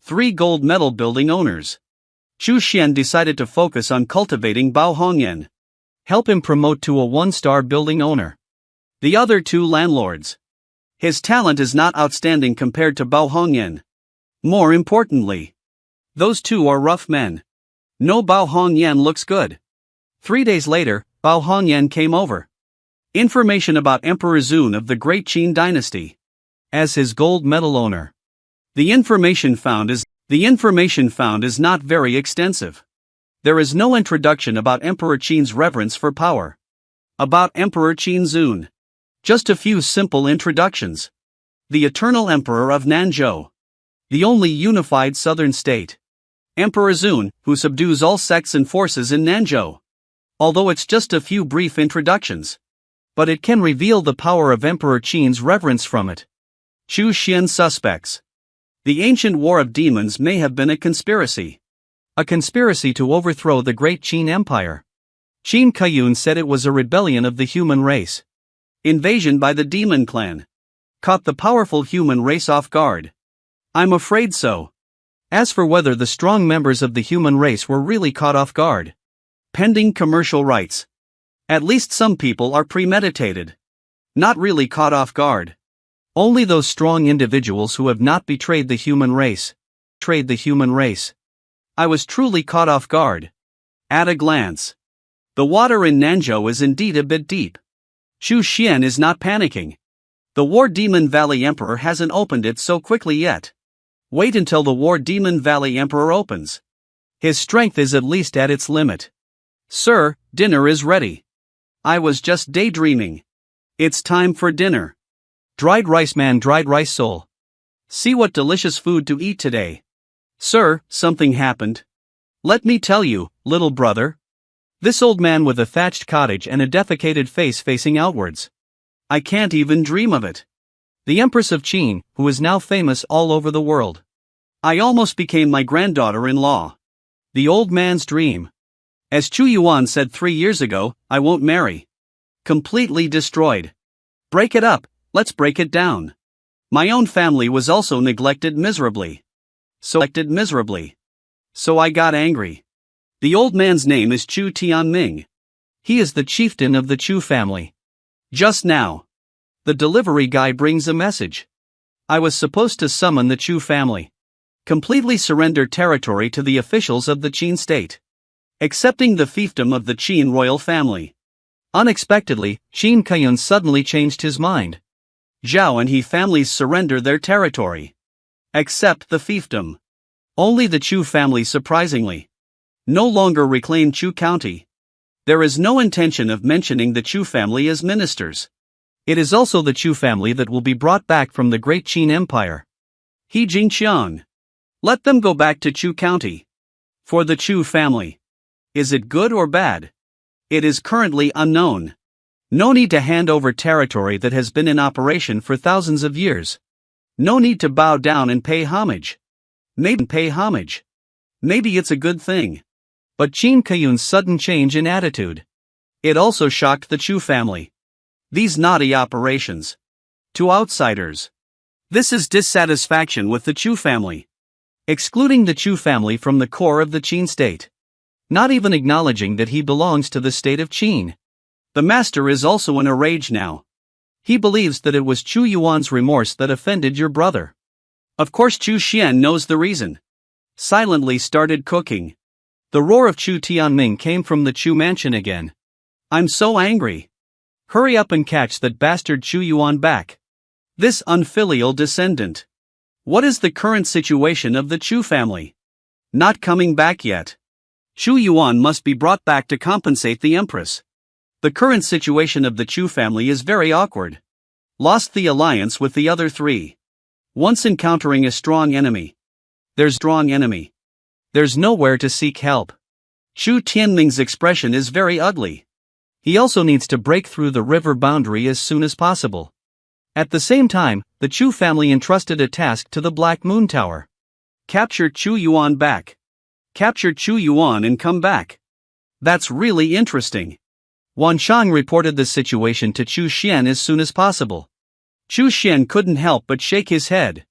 3 gold medal building owners. Chu Xian decided to focus on cultivating Bao Hongyan. Help him promote to a 1-star building owner. The other 2 landlords. His talent is not outstanding compared to Bao Hongyan. More importantly, those 2 are rough men. No, Bao Hongyan looks good. 3 days later, Bao Hongyan came over. Information about Emperor Zun of the Great Qin Dynasty. as his gold medal owner. The information found is not very extensive. There is no introduction about Emperor Qin's reverence for power. About Emperor Qin Zun. Just a few simple introductions. The Eternal Emperor of Nanzhou. The only unified southern state. Emperor Zun, who subdues all sects and forces in Nanzhou. Although it's just a few brief introductions. But it can reveal the power of Emperor Qin's reverence from it. Chu Xian suspects. The ancient war of demons may have been a conspiracy. A conspiracy to overthrow the great Qin Empire. Qin Kayun said it was a rebellion of the human race. Invasion by the demon clan. Caught the powerful human race off guard. I'm afraid so. As for whether the strong members of the human race were really caught off guard. Pending commercial rights. At least some people are premeditated. Not really caught off guard. Only those strong individuals who have not betrayed the human race. I was truly caught off guard. At a glance. The water in Nanzhou is indeed a bit deep. Chu Xian is not panicking. The War Demon Valley Emperor hasn't opened it so quickly yet. Wait until the War Demon Valley Emperor opens. His strength is at least at its limit. Sir, dinner is ready. I was just daydreaming. It's time for dinner. Dried rice man, dried rice soul. See what delicious food to eat today. Sir, something happened. Let me tell you, little brother. This old man with a thatched cottage and a defecated face facing outwards. I can't even dream of it. The Empress of Qin, who is now famous all over the world. I almost became my granddaughter-in-law. The old man's dream. As Chu Yuan said 3 years ago, I won't marry. Completely destroyed. Break it up. Let's break it down. My own family was also neglected miserably. So I got angry. The old man's name is Chu Tianming. He is the chieftain of the Chu family. Just now. The delivery guy brings a message. I was supposed to summon the Chu family. Completely surrender territory to the officials of the Qin state. Accepting the fiefdom of the Qin royal family. Unexpectedly, Qin Kayun suddenly changed his mind. Zhao and he families surrender their territory. Accept the fiefdom. Only the Chu family surprisingly. No longer reclaim Chu County. There is no intention of mentioning the Chu family as ministers. It is also the Chu family that will be brought back from the great Qin Empire. He Jingqiang. Let them go back to Chu County. For the Chu family. Is it good or bad? It is currently unknown. No need to hand over territory that has been in operation for thousands of years. No need to bow down and pay homage. Maybe it's a good thing. But Qin Kayun's sudden change in attitude. It also shocked the Chu family. These naughty operations. To outsiders. This is dissatisfaction with the Chu family. Excluding the Chu family from the core of the Qin state. Not even acknowledging that he belongs to the state of Qin. The master is also in a rage now. He believes that it was Chu Yuan's remorse that offended your brother. Of course Chu Xian knows the reason. Silently started cooking. The roar of Chu Tianming came from the Chu mansion again. I'm so angry. Hurry up and catch that bastard Chu Yuan back. This unfilial descendant. What is the current situation of the Chu family? Not coming back yet. Chu Yuan must be brought back to compensate the empress. The current situation of the Chu family is very awkward. Lost the alliance with the other 3. Once encountering a strong enemy. There's nowhere to seek help. Chu Tianming's expression is very ugly. He also needs to break through the river boundary as soon as possible. At the same time, the Chu family entrusted a task to the Black Moon Tower. Capture Chu Yuan back. Capture Chu Yuan and come back. That's really interesting. Wan Shang reported the situation to Chu Xian as soon as possible. Chu Xian couldn't help but shake his head.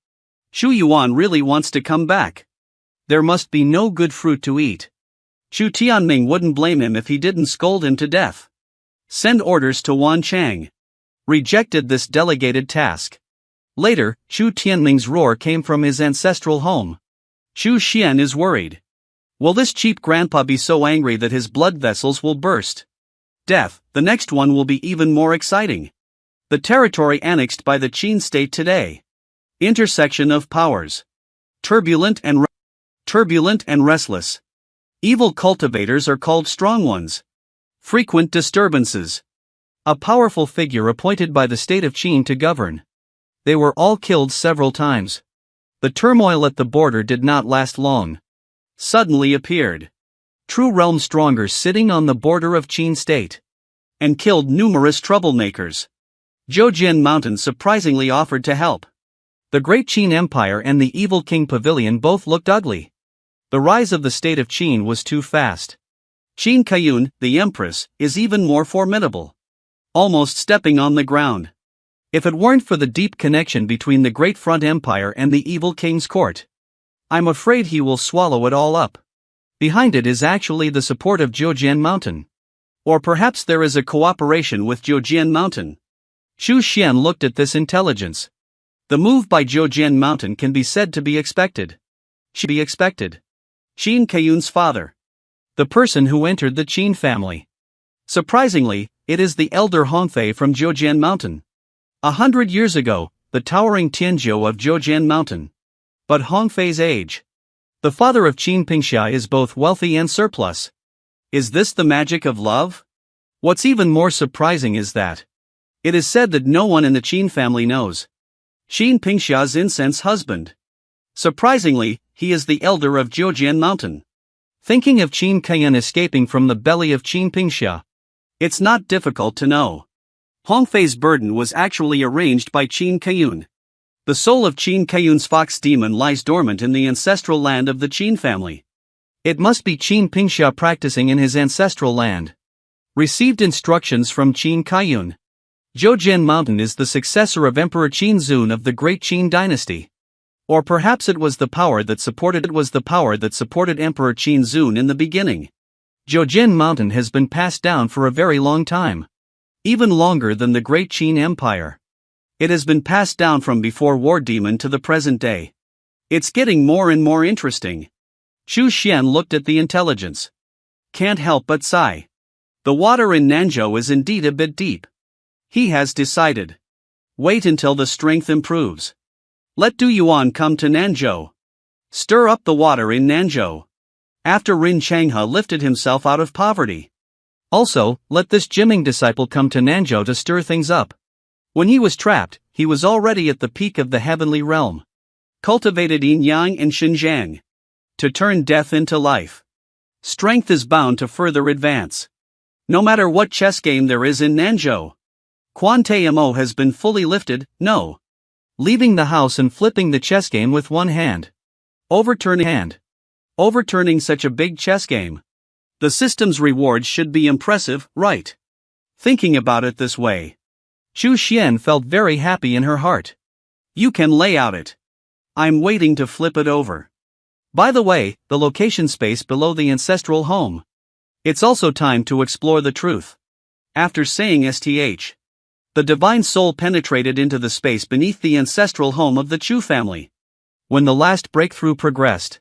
Chu Yuan really wants to come back. There must be no good fruit to eat. Chu Tianming wouldn't blame him if he didn't scold him to death. Send orders to Wan Chang. Rejected this delegated task. Later, Chu Tianming's roar came from his ancestral home. Chu Xian is worried. Will this cheap grandpa be so angry that his blood vessels will burst? Death, the next one will be even more exciting. The territory annexed by the Qin state today. Intersection of powers. Turbulent and restless. Evil cultivators are called strong ones. Frequent disturbances. A powerful figure appointed by the state of Qin to govern. They were all killed several times. The turmoil at the border did not last long. Suddenly appeared true realm strongers sitting on the border of Qin state. And killed numerous troublemakers. Zhoujin Mountain surprisingly offered to help. The Great Qin Empire and the Evil King Pavilion both looked ugly. The rise of the state of Qin was too fast. Qin Kaiyun, the Empress, is even more formidable. Almost stepping on the ground. If it weren't for the deep connection between the Great Front Empire and the Evil King's court, I'm afraid he will swallow it all up. Behind it is actually the support of Zhoujin Mountain. Or perhaps there is a cooperation with Zhoujin Mountain. Xu Xian looked at this intelligence. The move by Zhoujin Mountain can be said to be expected. Qin Kaiyun's father. The person who entered the Qin family. Surprisingly, it is the elder Hongfei from Zhoujin Mountain. 100 years ago, the towering Tianzhou of Zhoujin Mountain. But Hongfei's age. The father of Qin Pingxia is both wealthy and surplus. Is this the magic of love? What's even more surprising is that it is said that no one in the Qin family knows Qin Pingxia's incense husband. Surprisingly, he is the elder of Zhoujin Mountain. Thinking of Qin Kaiyun escaping from the belly of Qin Pingxia, it's not difficult to know. Hongfei's burden was actually arranged by Qin Kaiyun. The soul of Qin Kaiyun's fox demon lies dormant in the ancestral land of the Qin family. It must be Qin Pingxia practicing in his ancestral land. Received instructions from Qin Kaiyun. Zhoujin Mountain is the successor of Emperor Qin Zun of the Great Qin dynasty. Or perhaps it was the power that supported Emperor Qin Zun in the beginning. Zhoujin Mountain has been passed down for a very long time. Even longer than the Great Qin Empire. It has been passed down from before War Demon to the present day. It's getting more and more interesting. Xu Xian looked at the intelligence. Can't help but sigh. The water in Nanzhou is indeed a bit deep. He has decided. Wait until the strength improves. Let Du Yuan come to Nanzhou. Stir up the water in Nanzhou. After Rin Changhe lifted himself out of poverty. Also, let this Jiming disciple come to Nanzhou to stir things up. When he was trapped, he was already at the peak of the heavenly realm. Cultivated yin yang and Xinjiang. To turn death into life. Strength is bound to further advance. No matter what chess game there is in Nanzhou. Quan Mo has been fully lifted, no. Leaving the house and flipping the chess game with one hand. Overturning such a big chess game. The system's rewards should be impressive, right? Thinking about it this way. Xu Xian felt very happy in her heart. You can lay out it. I'm waiting to flip it over. By the way, the location space below the ancestral home. It's also time to explore the truth. After saying STH. The divine soul penetrated into the space beneath the ancestral home of the Chu family. When the last breakthrough progressed,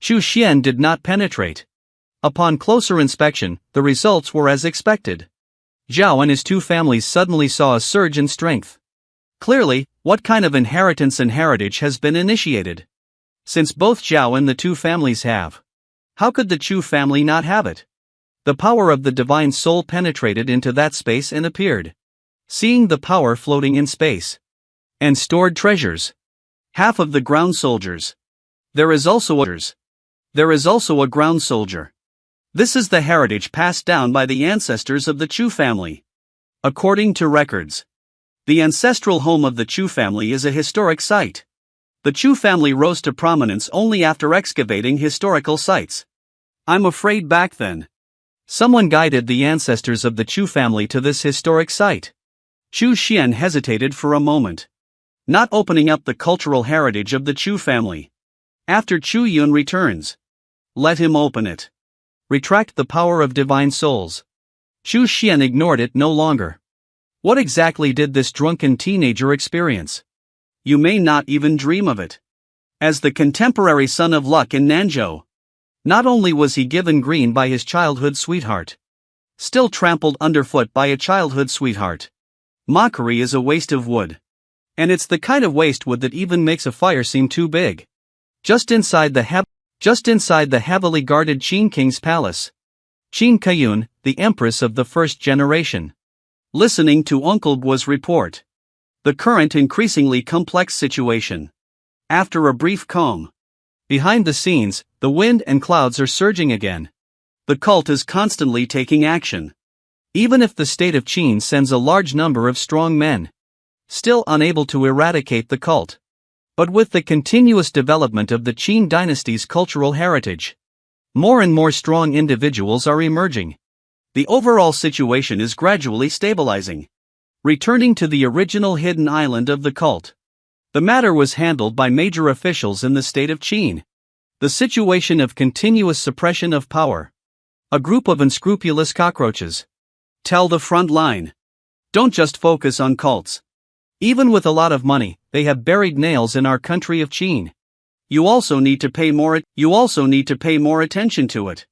Xu Xian did not penetrate. Upon closer inspection, the results were as expected. Zhao and his two families suddenly saw a surge in strength. Clearly, what kind of inheritance and heritage has been initiated? Since both Zhao and the two families have. How could the Chu family not have it? The power of the divine soul penetrated into that space and appeared. Seeing the power floating in space. And stored treasures. Half of the ground soldiers. There is also a ground soldier. This is the heritage passed down by the ancestors of the Chu family. According to records. The ancestral home of the Chu family is a historic site. The Chu family rose to prominence only after excavating historical sites. I'm afraid back then. Someone guided the ancestors of the Chu family to this historic site. Xu Xian hesitated for a moment. Not opening up the cultural heritage of the Chu family. After Chu Yun returns. Let him open it. Retract the power of divine souls. Xu Xian ignored it no longer. What exactly did this drunken teenager experience? You may not even dream of it. As the contemporary son of luck in Nanzhou. Not only was he given green by his childhood sweetheart. Still trampled underfoot by a childhood sweetheart. Mockery is a waste of wood. And it's the kind of waste wood that even makes a fire seem too big. Just inside the heavily guarded Qin King's palace. Qin Kayun, the empress of the first generation. Listening to Uncle Bu's report. The current increasingly complex situation. After a brief calm. Behind the scenes, the wind and clouds are surging again. The cult is constantly taking action. Even if the state of Qin sends a large number of strong men. Still unable to eradicate the cult. But with the continuous development of the Qin dynasty's cultural heritage, more and more strong individuals are emerging. The overall situation is gradually stabilizing. Returning to the original hidden island of the cult. The matter was handled by major officials in the state of Qin. The situation of continuous suppression of power. A group of unscrupulous cockroaches. Tell the front line. Don't just focus on cults. Even with a lot of money, they have buried nails in our country of Qin. You also need to pay more attention to it.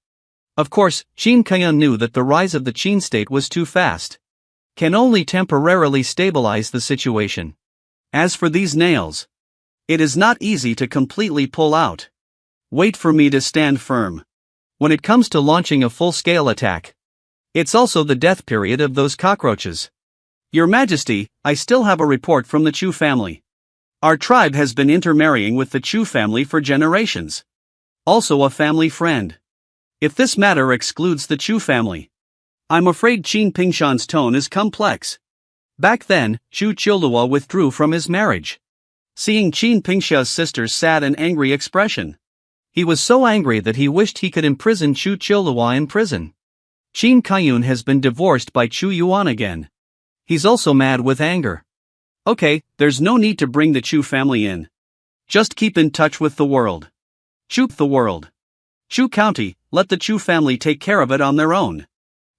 Of course, Qin Kayun knew that the rise of the Qin state was too fast. Can only temporarily stabilize the situation. As for these nails, it is not easy to completely pull out. Wait for me to stand firm. When it comes to launching a full-scale attack, it's also the death period of those cockroaches. Your Majesty, I still have a report from the Chu family. Our tribe has been intermarrying with the Chu family for generations. Also a family friend. If this matter excludes the Chu family, I'm afraid Qin Pingshan's tone is complex. Back then, Chu Chilhua withdrew from his marriage. Seeing Qin Pingsha's sister's sad and angry expression. He was so angry that he wished he could imprison Chu Chilhua in prison. Qin Kayun has been divorced by Chu Yuan again. He's also mad with anger. Okay, there's no need to bring the Chu family in. Just keep in touch with the world. Chu County, let the Chu family take care of it on their own.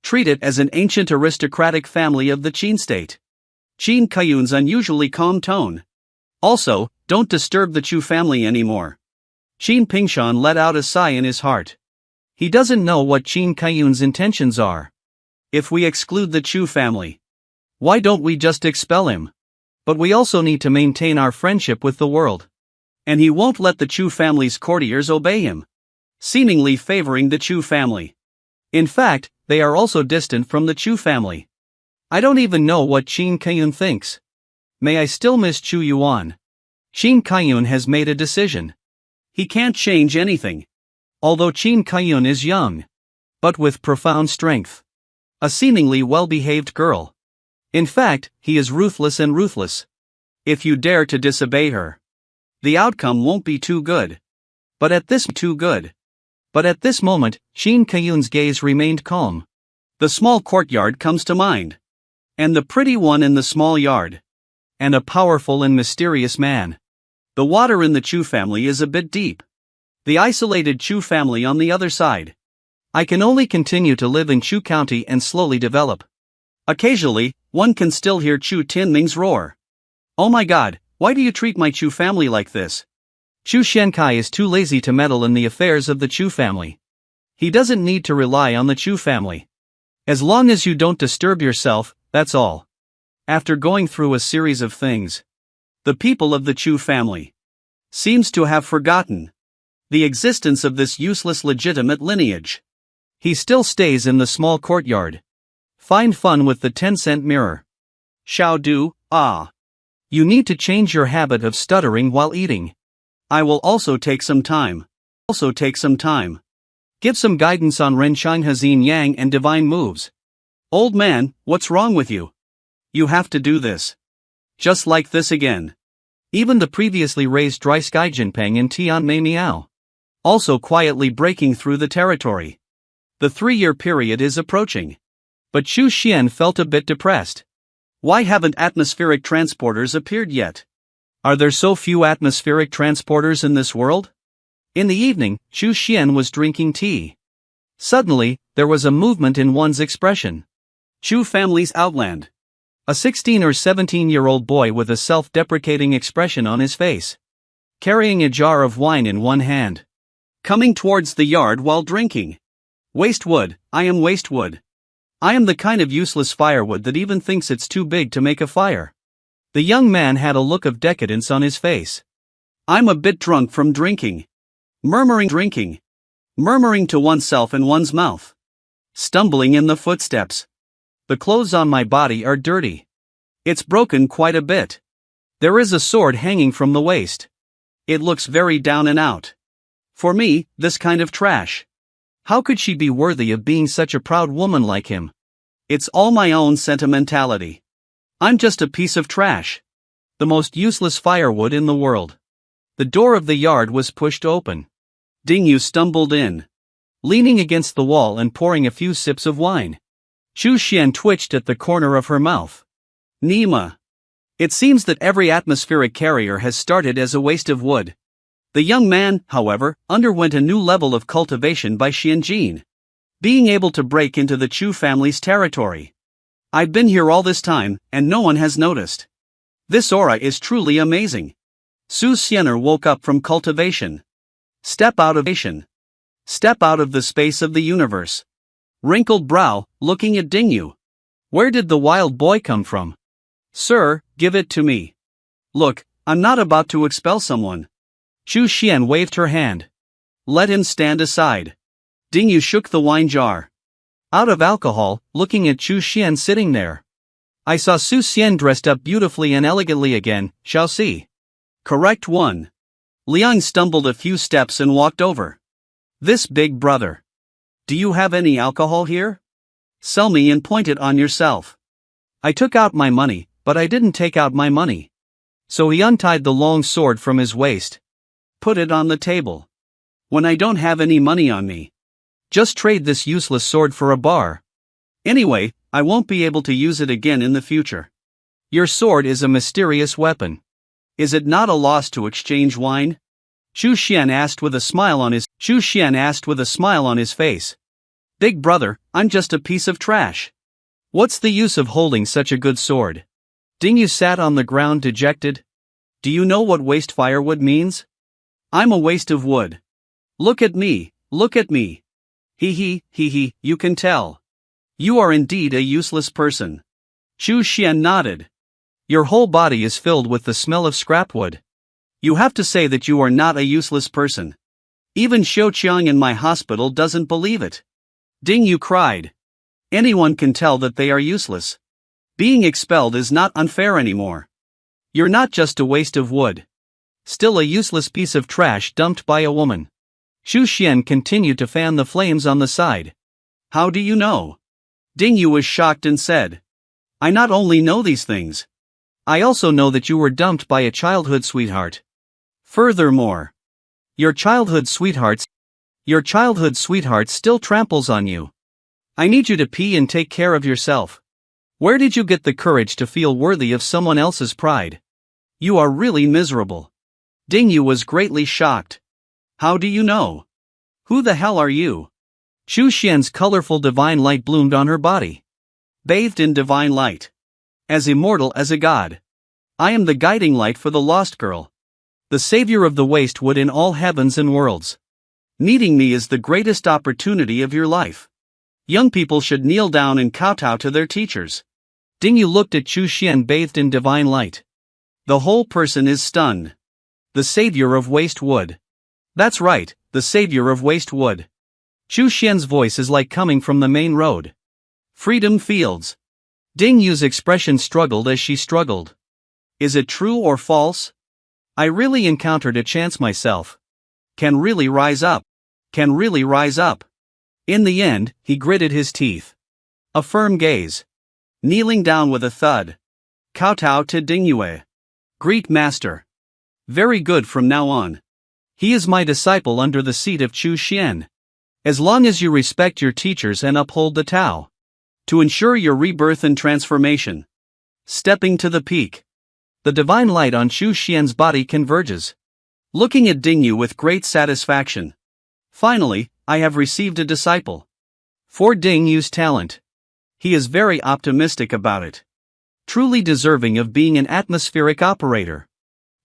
Treat it as an ancient aristocratic family of the Qin state. Qin Kayun's unusually calm tone. Also, don't disturb the Chu family anymore. Qin Pingshan let out a sigh in his heart. He doesn't know what Qin Kayun's intentions are. If we exclude the Chu family, why don't we just expel him? But we also need to maintain our friendship with the world. And he won't let the Chu family's courtiers obey him. Seemingly favoring the Chu family. In fact, they are also distant from the Chu family. I don't even know what Qin Kayun thinks. May I still miss Chu Yuan? Qin Kayun has made a decision. He can't change anything. Although Qin Kayun is young, but with profound strength. A seemingly well-behaved girl. In fact, he is ruthless and ruthless. If you dare to disobey her, the outcome won't be too good. But at this moment, Qin Kayun's gaze remained calm. The small courtyard comes to mind. And the pretty one in the small yard. And a powerful and mysterious man. The water in the Chu family is a bit deep. The isolated Chu family on the other side. I can only continue to live in Chu County and slowly develop. Occasionally, one can still hear Chu Tinming's roar. Oh my god, why do you treat my Chu family like this? Chu Shenkai is too lazy to meddle in the affairs of the Chu family. He doesn't need to rely on the Chu family. As long as you don't disturb yourself, that's all. After going through a series of things, the people of the Chu family seems to have forgotten the existence of this useless legitimate lineage. He still stays in the small courtyard. Find fun with the 10-cent mirror. Xiao Du, you need to change your habit of stuttering while eating. I will also take some time. Give some guidance on Renshang Hazin Yang and divine moves. Old man, what's wrong with you? You have to do this. Just like this again. Even the previously raised Dry Sky Jinpeng and Tian Mei Miao. Also quietly breaking through the territory. The 3-year period is approaching. But Xu Xian felt a bit depressed. Why haven't atmospheric transporters appeared yet? Are there so few atmospheric transporters in this world? In the evening, Xu Xian was drinking tea. Suddenly, there was a movement in one's expression. Chu family's outland. A 16 or 17-year-old boy with a self-deprecating expression on his face. Carrying a jar of wine in one hand. Coming towards the yard while drinking. Waste wood, I am waste wood. I am the kind of useless firewood that even thinks it's too big to make a fire. The young man had a look of decadence on his face. I'm a bit drunk from drinking. Murmuring to oneself in one's mouth. Stumbling in the footsteps. The clothes on my body are dirty. It's broken quite a bit. There is a sword hanging from the waist. It looks very down and out. For me, this kind of trash. How could she be worthy of being such a proud woman like him? It's all my own sentimentality. I'm just a piece of trash. The most useless firewood in the world. The door of the yard was pushed open. Dingu stumbled in. Leaning against the wall and pouring a few sips of wine. Chu Xian twitched at the corner of her mouth. Nima. It seems that every atmospheric carrier has started as a waste of wood. The young man, however, underwent a new level of cultivation by Xianjin. Being able to break into the Chu family's territory. I've been here all this time, and no one has noticed. This aura is truly amazing. Su Xianer woke up from cultivation. Step out of the space of the universe. Wrinkled brow, looking at Dingu. Where did the wild boy come from? Sir, give it to me. Look, I'm not about to expel someone. Chu Xian waved her hand. Let him stand aside. Dingu shook the wine jar. Out of alcohol, looking at Chu Xian sitting there. I saw Su Xian dressed up beautifully and elegantly again, shall see. Correct one. Liang stumbled a few steps and walked over. This big brother. Do you have any alcohol here? Sell me and point it on yourself. I took out my money, but I didn't take out my money. So he untied the long sword from his waist. Put it on the table. When I don't have any money on me. Just trade this useless sword for a bar. Anyway, I won't be able to use it again in the future. Your sword is a mysterious weapon. Is it not a loss to exchange wine? Chu Xian asked with a smile on his face. Big brother, I'm just a piece of trash. What's the use of holding such a good sword? Dingu sat on the ground dejected. Do you know what waste firewood means? I'm a waste of wood. Look at me. Hee, you can tell. You are indeed a useless person. Chu Xian nodded. Your whole body is filled with the smell of scrapwood. You have to say that you are not a useless person. Even Xiaoqiang in my hospital doesn't believe it. Dingu cried. Anyone can tell that they are useless. Being expelled is not unfair anymore. You're not just a waste of wood. Still a useless piece of trash dumped by a woman. Chu Xian continued to fan the flames on the side. How do you know? Dingu was shocked and said. I not only know these things. I also know that you were dumped by a childhood sweetheart. Furthermore, your childhood sweetheart still tramples on you. I need you to pee and take care of yourself. Where did you get the courage to feel worthy of someone else's pride? You are really miserable. Dingu was greatly shocked. How do you know? Who the hell are you? Chu Xian's colorful divine light bloomed on her body. Bathed in divine light. As immortal as a god. I am the guiding light for the lost girl. The savior of the waste wood in all heavens and worlds. Meeting me is the greatest opportunity of your life. Young people should kneel down and kowtow to their teachers. Dingu looked at Chu Xian bathed in divine light. The whole person is stunned. The savior of waste wood. That's right, the savior of waste wood. Chu Xian's voice is like coming from the main road. Freedom fields. Dingu's expression struggled as she struggled. Is it true or false? I really encountered a chance myself. Can really rise up. In the end, he gritted his teeth. A firm gaze. Kneeling down with a thud. Kowtow to Dingue. Greet master. Very good from now on. He is my disciple under the seat of Chu Xian. As long as you respect your teachers and uphold the Tao. To ensure your rebirth and transformation. Stepping to the peak. The divine light on Chu Xian's body converges. Looking at Dingu with great satisfaction. Finally, I have received a disciple. For Dingu's talent. He is very optimistic about it. Truly deserving of being an atmospheric operator.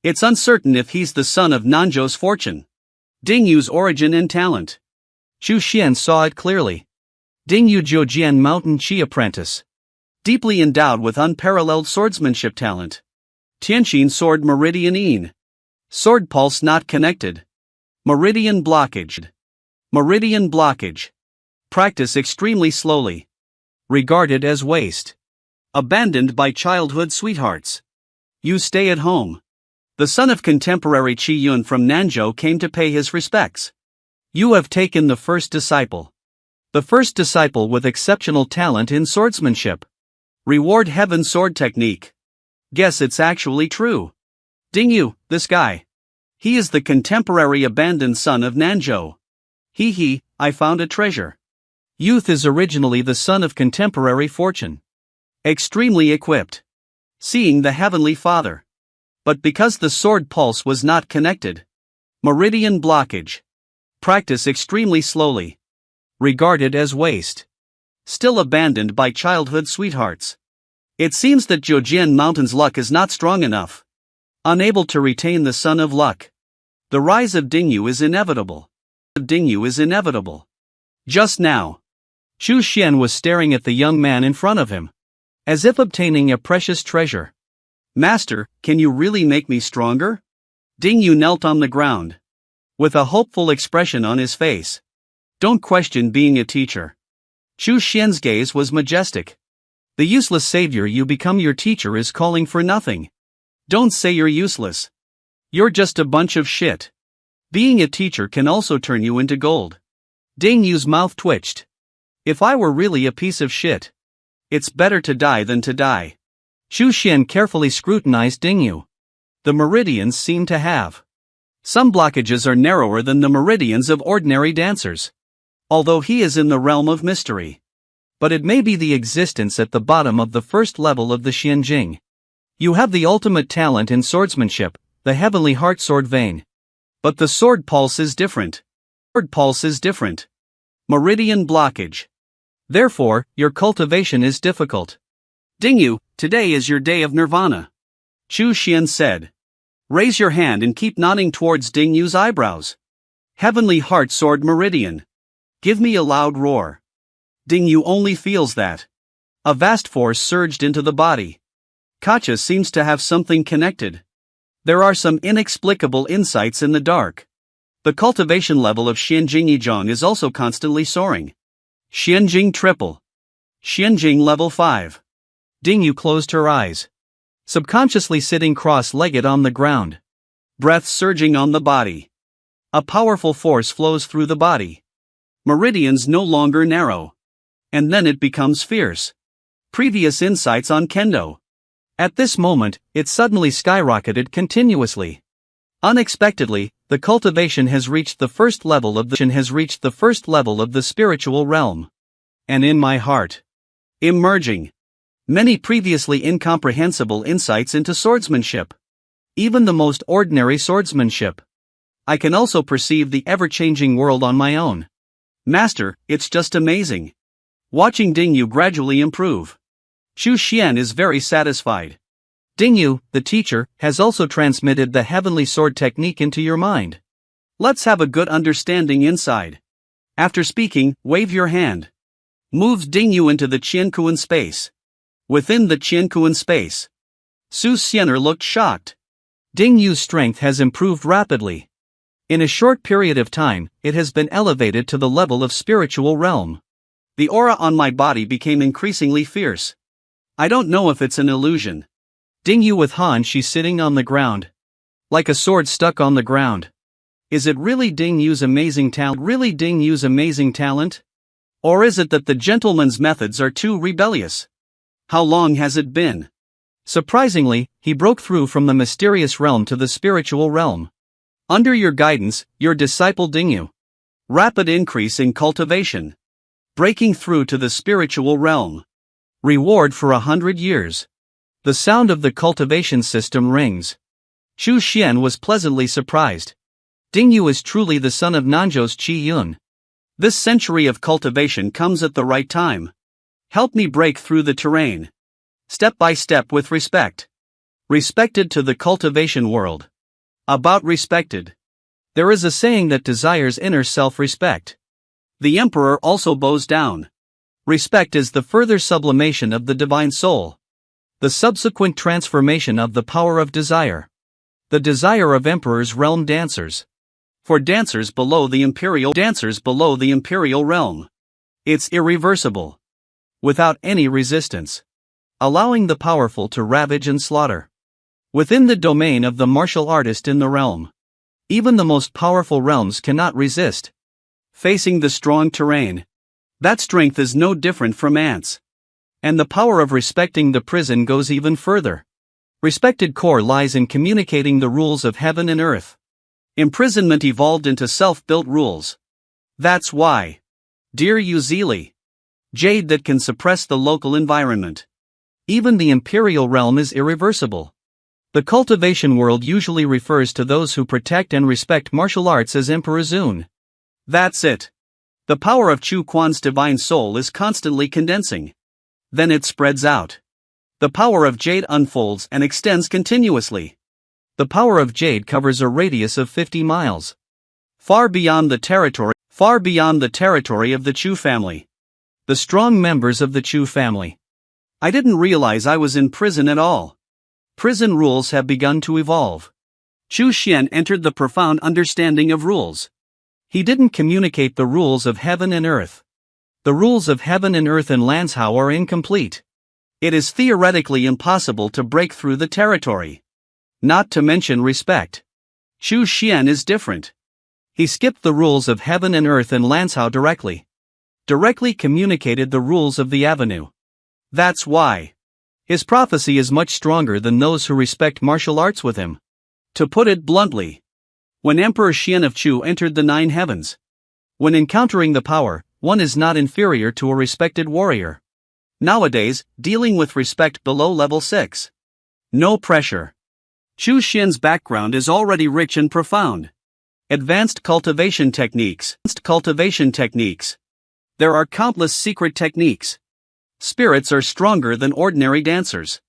It's uncertain if he's the son of Nanzhou's fortune. Dingu's origin and talent. Chu Xian saw it clearly. Dingu Zhoujian Mountain Qi Apprentice. Deeply endowed with unparalleled swordsmanship talent. Tianqin Sword Meridian Yin. Sword Pulse not connected. Meridian blockage. Meridian blockage. Practice extremely slowly. Regarded as waste. Abandoned by childhood sweethearts. You stay at home. The son of contemporary Qi Yun from Nanzhou came to pay his respects. You have taken the first disciple. The first disciple with exceptional talent in swordsmanship. Reward Heaven Sword Technique. Guess it's actually true. Dingu, this guy. He is the contemporary abandoned son of Nanzhou. He, I found a treasure. Youth is originally the son of contemporary fortune. Extremely equipped. Seeing the Heavenly Father. But because the sword pulse was not connected. Meridian blockage. Practice extremely slowly. Regarded as waste. Still abandoned by childhood sweethearts. It seems that Zhejian Mountain's luck is not strong enough. Unable to retain the Son of Luck. The rise of Dingu is inevitable. Just now. Xu Xian was staring at the young man in front of him. As if obtaining a precious treasure. Master, can you really make me stronger? Dingu knelt on the ground. With a hopeful expression on his face. Don't question being a teacher. Xu Xian's gaze was majestic. The useless savior you become your teacher is calling for nothing. Don't say you're useless. You're just a bunch of shit. Being a teacher can also turn you into gold. Dingu's mouth twitched. If I were really a piece of shit. It's better to die than to die. Xu Xian carefully scrutinized Dingu. The meridians seem to have. Some blockages are narrower than the meridians of ordinary dancers. Although he is in the realm of mystery. But it may be the existence at the bottom of the first level of the Xianjing. You have the ultimate talent in swordsmanship, the heavenly heart sword vein. But the sword pulse is different. Meridian blockage. Therefore, your cultivation is difficult. Dingu, today is your day of nirvana. Xu Xian said. Raise your hand and keep nodding towards Dingu's eyebrows. Heavenly Heart Sword Meridian. Give me a loud roar. Dingu only feels that. A vast force surged into the body. Kacha seems to have something connected. There are some inexplicable insights in the dark. The cultivation level of Xianjing Yizhong is also constantly soaring. Xianjing triple. Xianjing level 5. Dingu closed her eyes. Subconsciously sitting cross-legged on the ground. Breath surging on the body. A powerful force flows through the body. Meridians no longer narrow. And then it becomes fierce. Previous insights on Kendo. At this moment, it suddenly skyrocketed continuously. Unexpectedly, the cultivation has reached the first level of the spiritual realm. And in my heart. Emerging. Many previously incomprehensible insights into swordsmanship. Even the most ordinary swordsmanship. I can also perceive the ever-changing world on my own. Master, it's just amazing. Watching Dingu gradually improve. Xu Xian is very satisfied. Dingu, the teacher, has also transmitted the heavenly sword technique into your mind. Let's have a good understanding inside. After speaking, wave your hand. Moves Dingu into the Qiankuan space. Within the Qiankuan space. Su Xianer looked shocked. Dingu's strength has improved rapidly. In a short period of time, it has been elevated to the level of spiritual realm. The aura on my body became increasingly fierce. I don't know if it's an illusion. Dingu with Han Shi sitting on the ground. Like a sword stuck on the ground. Is it really Dingu's amazing talent? Or is it that the gentleman's methods are too rebellious? How long has it been? Surprisingly, he broke through from the mysterious realm to the spiritual realm. Under your guidance, your disciple Dingu. Rapid increase in cultivation. Breaking through to the spiritual realm. Reward for 100 years. The sound of the cultivation system rings. Xu Xian was pleasantly surprised. Dingu is truly the son of Nanzhou's Qi Yun. This century of cultivation comes at the right time. Help me break through the terrain. Step by step with respect. Respected to the cultivation world. About respected. There is a saying that desires inner self-respect. The emperor also bows down. Respect is the further sublimation of the divine soul. The subsequent transformation of the power of desire. The desire of Emperor's Realm dancers. For dancers below the Imperial Realm. It's irreversible. Without any resistance. Allowing the powerful to ravage and slaughter. Within the domain of the martial artist in the realm. Even the most powerful realms cannot resist. Facing the strong terrain. That strength is no different from ants. And the power of respecting the prison goes even further. Respected core lies in communicating the rules of heaven and earth. Imprisonment evolved into self-built rules. That's why. Dear Uzili. Jade that can suppress the local environment. Even the Imperial realm is irreversible. The cultivation world usually refers to those who protect and respect martial arts as Emperor Zun. That's it. The power of Chu Quan's divine soul is constantly condensing. Then it spreads out. The power of Jade unfolds and extends continuously. The power of Jade covers a radius of 50 miles. Far beyond the territory of the Chu family. The strong members of the Chu family. I didn't realize I was in prison at all. Prison rules have begun to evolve. Chu Xian entered the profound understanding of rules. He didn't communicate the rules of heaven and earth. The rules of heaven and earth in Lanzhou are incomplete. It is theoretically impossible to break through the territory. Not to mention respect. Chu Xian is different. He skipped the rules of heaven and earth in Lanzhou directly. Directly communicated the rules of the avenue. That's why. His prophecy is much stronger than those who respect martial arts with him. To put it bluntly. When Emperor Xian of Chu entered the 9 heavens. When encountering the power, one is not inferior to a respected warrior. Nowadays, dealing with respect below level 6. No pressure. Chu Xian's background is already rich and profound. Advanced cultivation techniques. There are countless secret techniques. Spirits are stronger than ordinary dancers.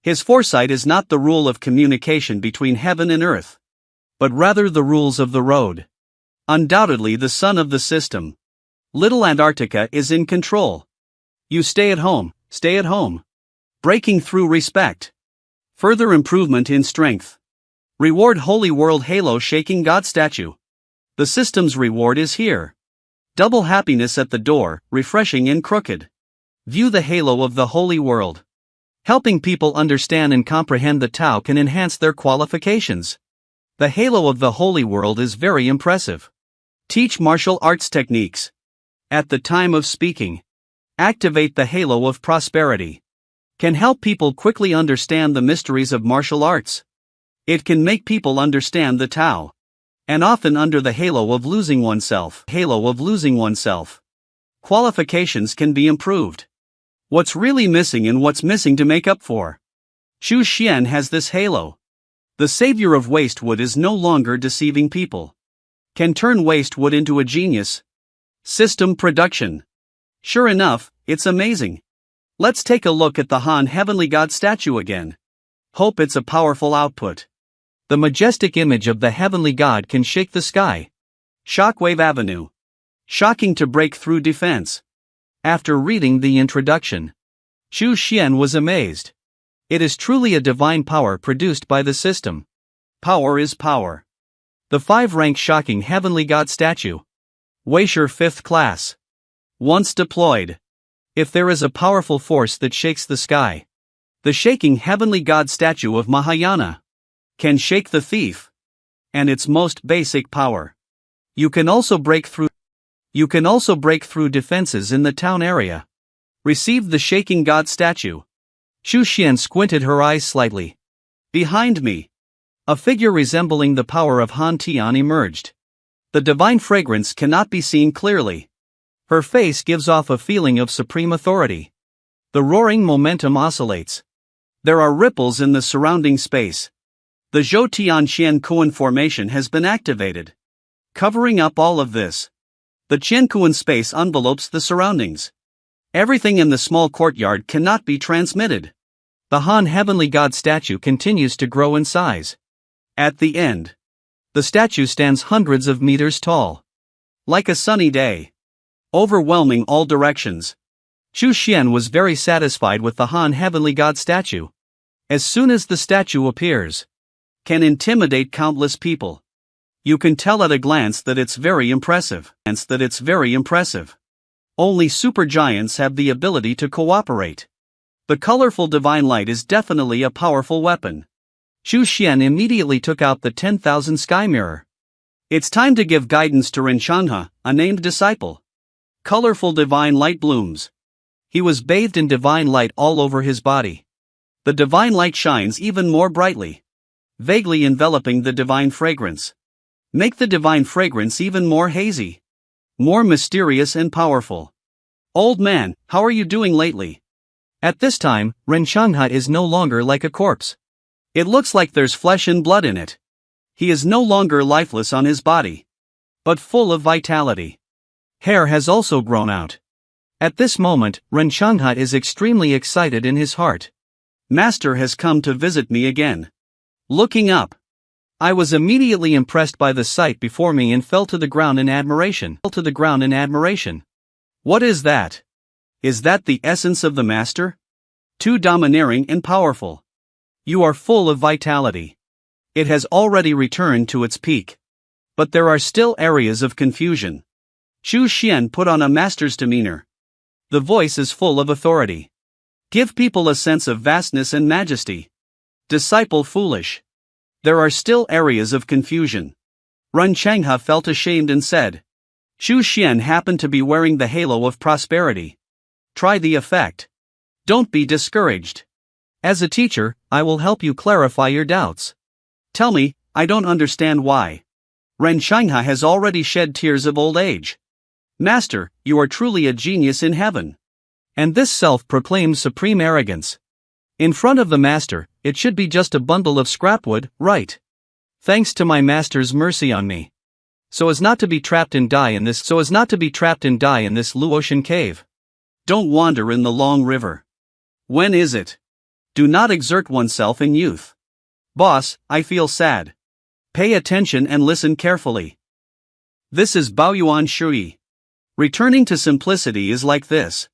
His foresight is not the rule of communication between heaven and earth, but rather the rules of the road. Undoubtedly the son of the system. Little Antarctica is in control. You stay at home. Breaking through respect. Further improvement in strength. Reward Holy World Halo Shaking God Statue. The system's reward is here. Double happiness at the door, refreshing in crooked. View the halo of the Holy World. Helping people understand and comprehend the Tao can enhance their qualifications. The halo of the Holy World is very impressive. Teach martial arts techniques. At the time of speaking. Activate the halo of prosperity. Can help people quickly understand the mysteries of martial arts. It can make people understand the Tao. And often under the halo of losing oneself. Qualifications can be improved. What's really missing and what's missing to make up for? Chu Xian has this halo. The savior of waste wood is no longer deceiving people. Can turn waste wood into a genius. System production. Sure enough, it's amazing. Let's take a look at the Han Heavenly God statue again. Hope it's a powerful output. The majestic image of the Heavenly God can shake the sky. Shockwave Avenue. Shocking to break through defense. After reading the introduction, Chu Xian was amazed. It is truly a divine power produced by the system. Power is power. The 5-rank shocking Heavenly God statue. Weisher 5th class. Once deployed. If there is a powerful force that shakes the sky, the shaking Heavenly God statue of Mahayana can shake the thief. And its most basic power. You can also break through defenses in the town area. Receive the shaking God statue. Chu Xian squinted her eyes slightly. Behind me. A figure resembling the power of Han Tian emerged. The divine fragrance cannot be seen clearly. Her face gives off a feeling of supreme authority. The roaring momentum oscillates. There are ripples in the surrounding space. The Zhou Tian Qian Kuan formation has been activated. Covering up all of this. The Qiankuan space envelopes the surroundings. Everything in the small courtyard cannot be transmitted. The Han Heavenly God statue continues to grow in size. At the end, the statue stands hundreds of meters tall. Like a sunny day. Overwhelming all directions. Chu Xian was very satisfied with the Han Heavenly God statue. As soon as the statue appears, can intimidate countless people. You can tell at a glance that it's very impressive. Only supergiants have the ability to cooperate. The colorful divine light is definitely a powerful weapon. Xu Xian immediately took out the 10,000 sky mirror. It's time to give guidance to Renshangha, a named disciple. Colorful divine light blooms. He was bathed in divine light all over his body. The divine light shines even more brightly, vaguely enveloping the divine fragrance. Make the divine fragrance even more hazy, more mysterious and powerful. Old man, how are you doing lately? At this time, Renshangha is no longer like a corpse. It looks like there's flesh and blood in it. He is no longer lifeless on his body, but full of vitality. Hair has also grown out. At this moment, Renshangha is extremely excited in his heart. Master has come to visit me again. Looking up, I was immediately impressed by the sight before me and fell to the ground in admiration. What is that? Is that the essence of the Master? Too domineering and powerful. You are full of vitality. It has already returned to its peak. But there are still areas of confusion. Xu Xian put on a master's demeanor. The voice is full of authority. Give people a sense of vastness and majesty. Disciple foolish. There are still areas of confusion. Renshangha felt ashamed and said. Xu Xian happened to be wearing the halo of prosperity. Try the effect. Don't be discouraged. As a teacher, I will help you clarify your doubts. Tell me, I don't understand why. Renshangha has already shed tears of old age. Master, you are truly a genius in heaven. And this self-proclaimed supreme arrogance. In front of the Master, it should be just a bundle of scrapwood, right? Thanks to my Master's mercy on me. So as not to be trapped and die in this Luotian cave. Don't wander in the long river. When is it? Do not exert oneself in youth. Boss, I feel sad. Pay attention and listen carefully. This is Baoyuan Shui. Returning to simplicity is like this.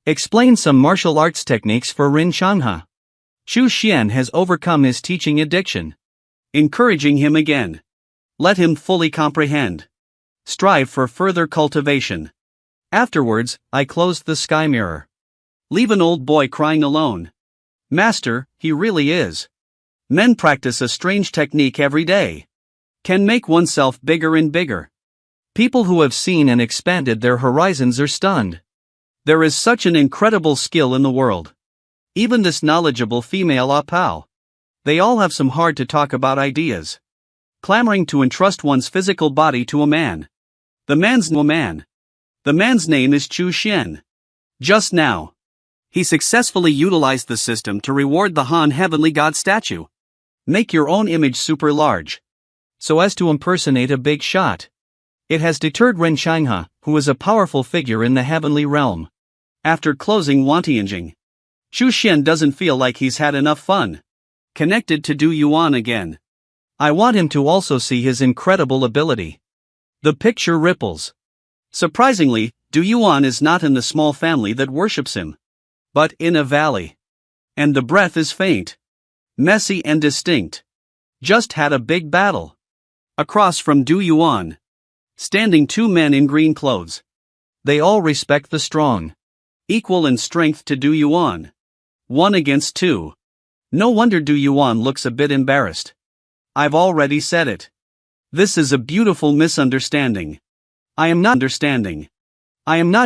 Explain some martial arts techniques for Renshangha. Xu Xian has overcome his teaching addiction. Encouraging him again. Let him fully comprehend. Strive for further cultivation. Afterwards, I closed the sky mirror. Leave an old boy crying alone. Master, he really is. Men practice a strange technique every day. Can make oneself bigger and bigger. People who have seen and expanded their horizons are stunned. There is such an incredible skill in the world. Even this knowledgeable female Apao. They all have some hard to talk about ideas. Clamoring to entrust one's physical body to a man. The man's name is Xu Xian. Just now, he successfully utilized the system to reward the Han Heavenly God statue. Make your own image super large, so as to impersonate a big shot. It has deterred Renshangha, who is a powerful figure in the heavenly realm. After closing Wantianjing, Xu Xian doesn't feel like he's had enough fun. Connected to Du Yuan again. I want him to also see his incredible ability. The picture ripples. Surprisingly, Du Yuan is not in the small family that worships him, but in a valley. And the breath is faint, messy and distinct. Just had a big battle. Across from Du Yuan, standing two men in green clothes. They all respect the strong. Equal in strength to Du Yuan. 1 against 2. No wonder Du Yuan looks a bit embarrassed. I've already said it. This is a beautiful misunderstanding. I am not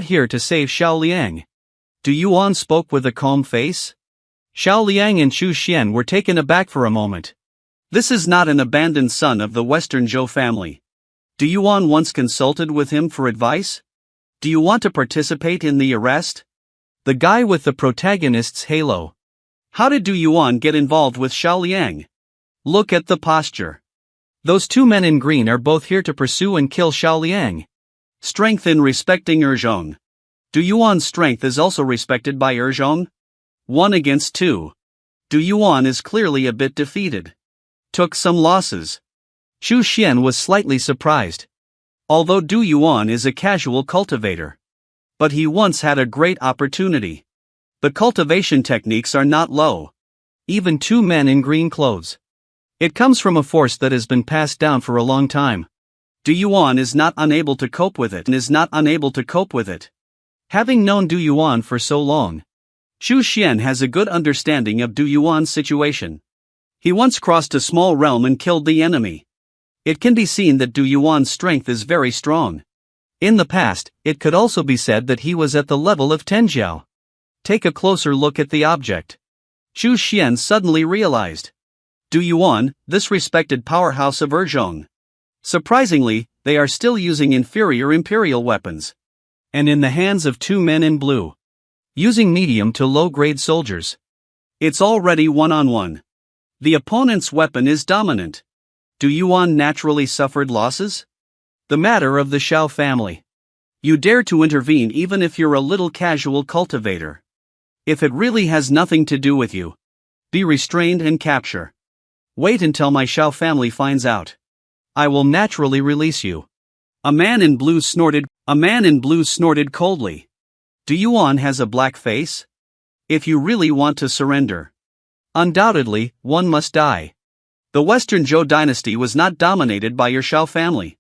here to save Xiao Liang. Du Yuan spoke with a calm face. Xiao Liang and Xu Xian were taken aback for a moment. This is not an abandoned son of the Western Zhou family. Du Yuan once consulted with him for advice? Do you want to participate in the arrest? The guy with the protagonist's halo. How did Du Yuan get involved with Xiao Liang? Look at the posture. Those two men in green are both here to pursue and kill Xiao Liang. Strength in respecting Erzhong. Du Yuan's strength is also respected by Erzhong. 1 against 2. Du Yuan is clearly a bit defeated. Took some losses. Xu Xian was slightly surprised. Although Du Yuan is a casual cultivator. But he once had a great opportunity. The cultivation techniques are not low. even 2 men in green clothes. It comes from a force that has been passed down for a long time. Du Yuan is not unable to cope with it. Having known Du Yuan for so long, Xu Xian has a good understanding of Du Yuan's situation. He once crossed a small realm and killed the enemy. It can be seen that Du Yuan's strength is very strong. In the past, it could also be said that he was at the level of Tenjiao. Take a closer look at the object. Xu Xian suddenly realized. Du Yuan, this respected powerhouse of Erzhong. Surprisingly, they are still using inferior imperial weapons. And in the hands of 2 men in blue. Using medium to low-grade soldiers. It's already one-on-one. The opponent's weapon is dominant. Du Yuan naturally suffered losses? The matter of the Shao family. You dare to intervene even if you're a little casual cultivator. If it really has nothing to do with you, be restrained and capture. Wait until my Shao family finds out. I will naturally release you. A man in blue snorted coldly. Du Yuan has a black face? If you really want to surrender. Undoubtedly, one must die. The Western Zhou dynasty was not dominated by your Shao family.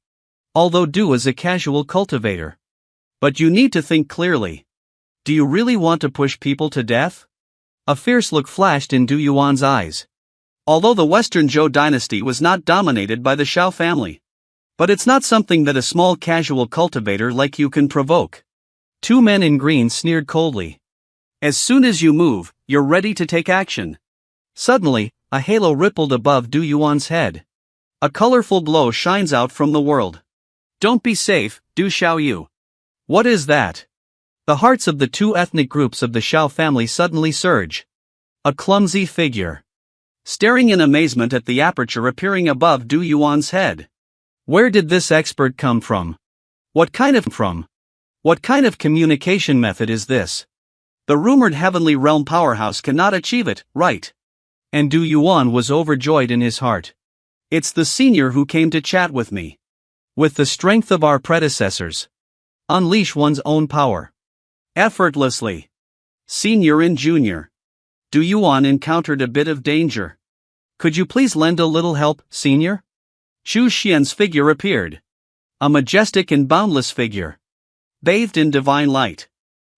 Although Du is a casual cultivator. But you need to think clearly. Do you really want to push people to death? A fierce look flashed in Du Yuan's eyes. Although the Western Zhou dynasty was not dominated by the Shao family. But it's not something that a small casual cultivator like you can provoke. 2 men in green sneered coldly. As soon as you move, you're ready to take action. Suddenly, a halo rippled above Du Yuan's head. A colorful glow shines out from the world. Don't be safe, Du Xiaoyu. What is that? The hearts of the 2 ethnic groups of the Shao family suddenly surge. A clumsy figure. Staring in amazement at the aperture appearing above Du Yuan's head. Where did this expert come from? What kind of communication method is this? The rumored heavenly realm powerhouse cannot achieve it, right? And Du Yuan was overjoyed in his heart. It's the senior who came to chat with me. With the strength of our predecessors. Unleash one's own power. Effortlessly. Senior and junior. Du Yuan encountered a bit of danger. Could you please lend a little help, senior? Xu Xian's figure appeared. A majestic and boundless figure. Bathed in divine light.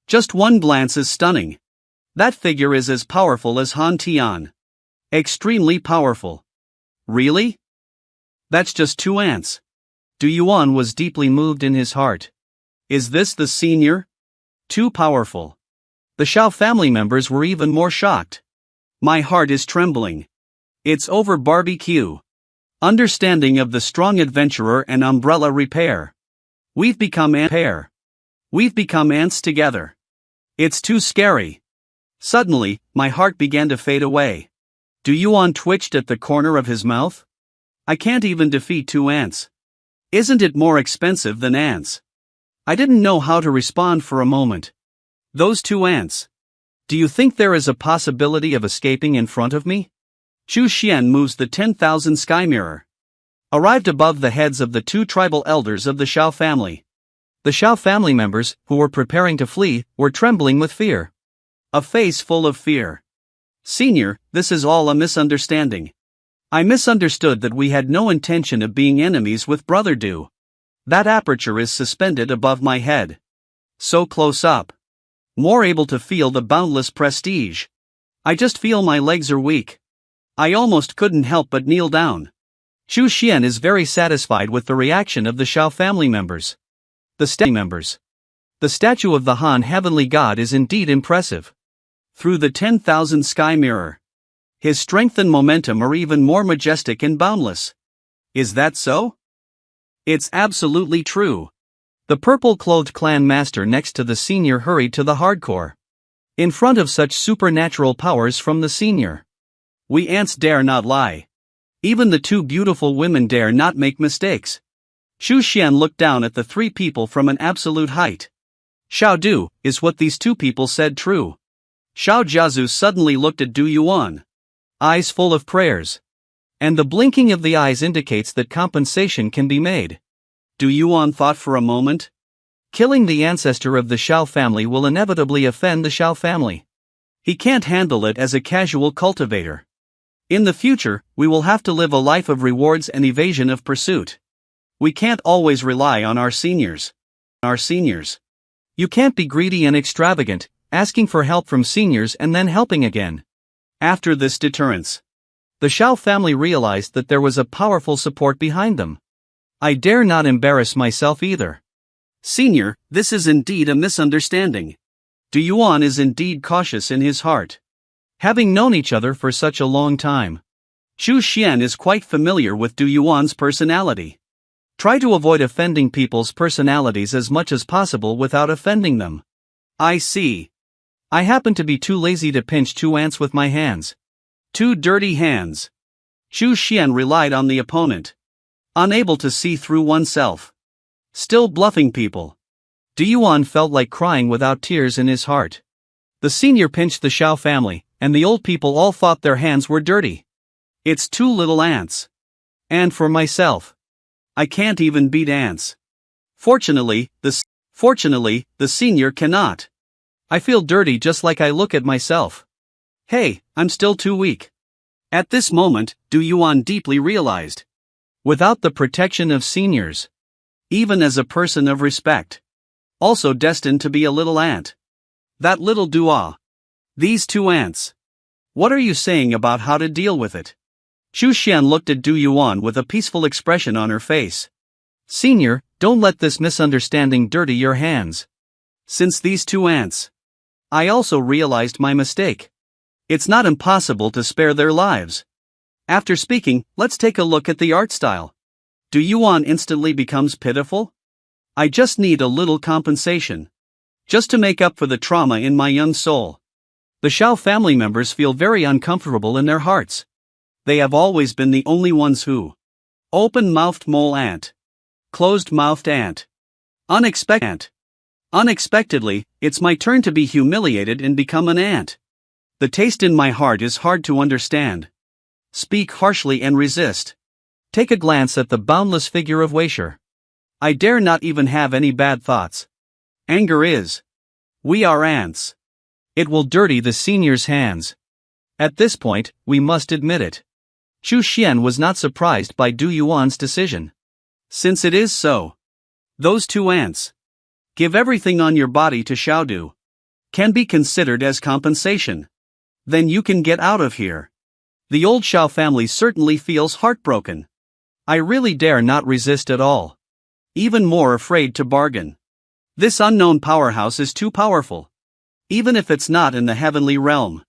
Just one glance is stunning. That figure is as powerful as Han Tian. Extremely powerful. Really? That's just 2 ants. Du Yuan was deeply moved in his heart. Is this the senior? Too powerful. The Shao family members were even more shocked. My heart is trembling. It's over barbecue. Understanding of the strong adventurer and umbrella repair. We've become ants together. It's too scary. Suddenly, my heart began to fade away. Du Yuan twitched at the corner of his mouth. I can't even defeat 2 ants. Isn't it more expensive than ants? I didn't know how to respond for a moment. Those 2 ants. Do you think there is a possibility of escaping in front of me? Xu Xian moves the 10,000 sky mirror. Arrived above the heads of the 2 tribal elders of the Shao family. The Shao family members, who were preparing to flee, were trembling with fear. A face full of fear. Senior, this is all a misunderstanding. I misunderstood that we had no intention of being enemies with Brother Du. That aperture is suspended above my head. So close up. More able to feel the boundless prestige. I just feel my legs are weak. I almost couldn't help but kneel down. Xu Xian is very satisfied with the reaction of the Shao family members. The statue of the Han heavenly god is indeed impressive. Through the 10,000 sky mirror. His strength and momentum are even more majestic and boundless. Is that so? It's absolutely true. The purple-clothed clan master next to the senior hurried to the hardcore. In front of such supernatural powers from the senior. We ants dare not lie. Even the 2 beautiful women dare not make mistakes. Xu Xian looked down at the 3 people from an absolute height. Xiao Du, is what these 2 people said true? Xiao Jiazu suddenly looked at Du Yuan. Eyes full of prayers. And the blinking of the eyes indicates that compensation can be made. Du Yuan thought for a moment. Killing the ancestor of the Shao family will inevitably offend the Shao family. He can't handle it as a casual cultivator. In the future, we will have to live a life of rewards and evasion of pursuit. We can't always rely on our seniors. You can't be greedy and extravagant, asking for help from seniors and then helping again. After this deterrence, the Shao family realized that there was a powerful support behind them. I dare not embarrass myself either. Senior, this is indeed a misunderstanding. Du Yuan is indeed cautious in his heart. Having known each other for such a long time, Chu Xian is quite familiar with Du Yuan's personality. Try to avoid offending people's personalities as much as possible without offending them. I see. I happen to be too lazy to pinch 2 ants with my hands. 2 dirty hands. Chu Xian relied on the opponent. Unable to see through oneself. Still bluffing people. Du Yuan felt like crying without tears in his heart. The senior pinched the Shao family, and the old people all thought their hands were dirty. It's 2 little ants. And for myself, I can't even beat ants. Fortunately, the senior cannot. I feel dirty just like I look at myself. Hey, I'm still too weak. At this moment, Du Yuan deeply realized. Without the protection of seniors, even as a person of respect, also destined to be a little ant. That little Dua. These 2 ants. What are you saying about how to deal with it? Chu Xian looked at Du Yuan with a peaceful expression on her face. Senior, don't let this misunderstanding dirty your hands. Since these 2 ants, I also realized my mistake. It's not impossible to spare their lives. After speaking, let's take a look at the art style. Du Yuan instantly becomes pitiful? I just need a little compensation. Just to make up for the trauma in my young soul. The Shao family members feel very uncomfortable in their hearts. They have always been the only ones who open-mouthed mole ant, closed-mouthed ant, unexpectedly, it's my turn to be humiliated and become an ant. The taste in my heart is hard to understand. Speak harshly and resist. Take a glance at the boundless figure of Weisher. I dare not even have any bad thoughts. Anger is. We are ants. It will dirty the senior's hands. At this point, we must admit it. Chu Xian was not surprised by Du Yuan's decision. Since it is so, those 2 ants, give everything on your body to Xiaodu, can be considered as compensation. Then you can get out of here. The old Shao family certainly feels heartbroken. I really dare not resist at all. Even more afraid to bargain. This unknown powerhouse is too powerful. Even if it's not in the heavenly realm.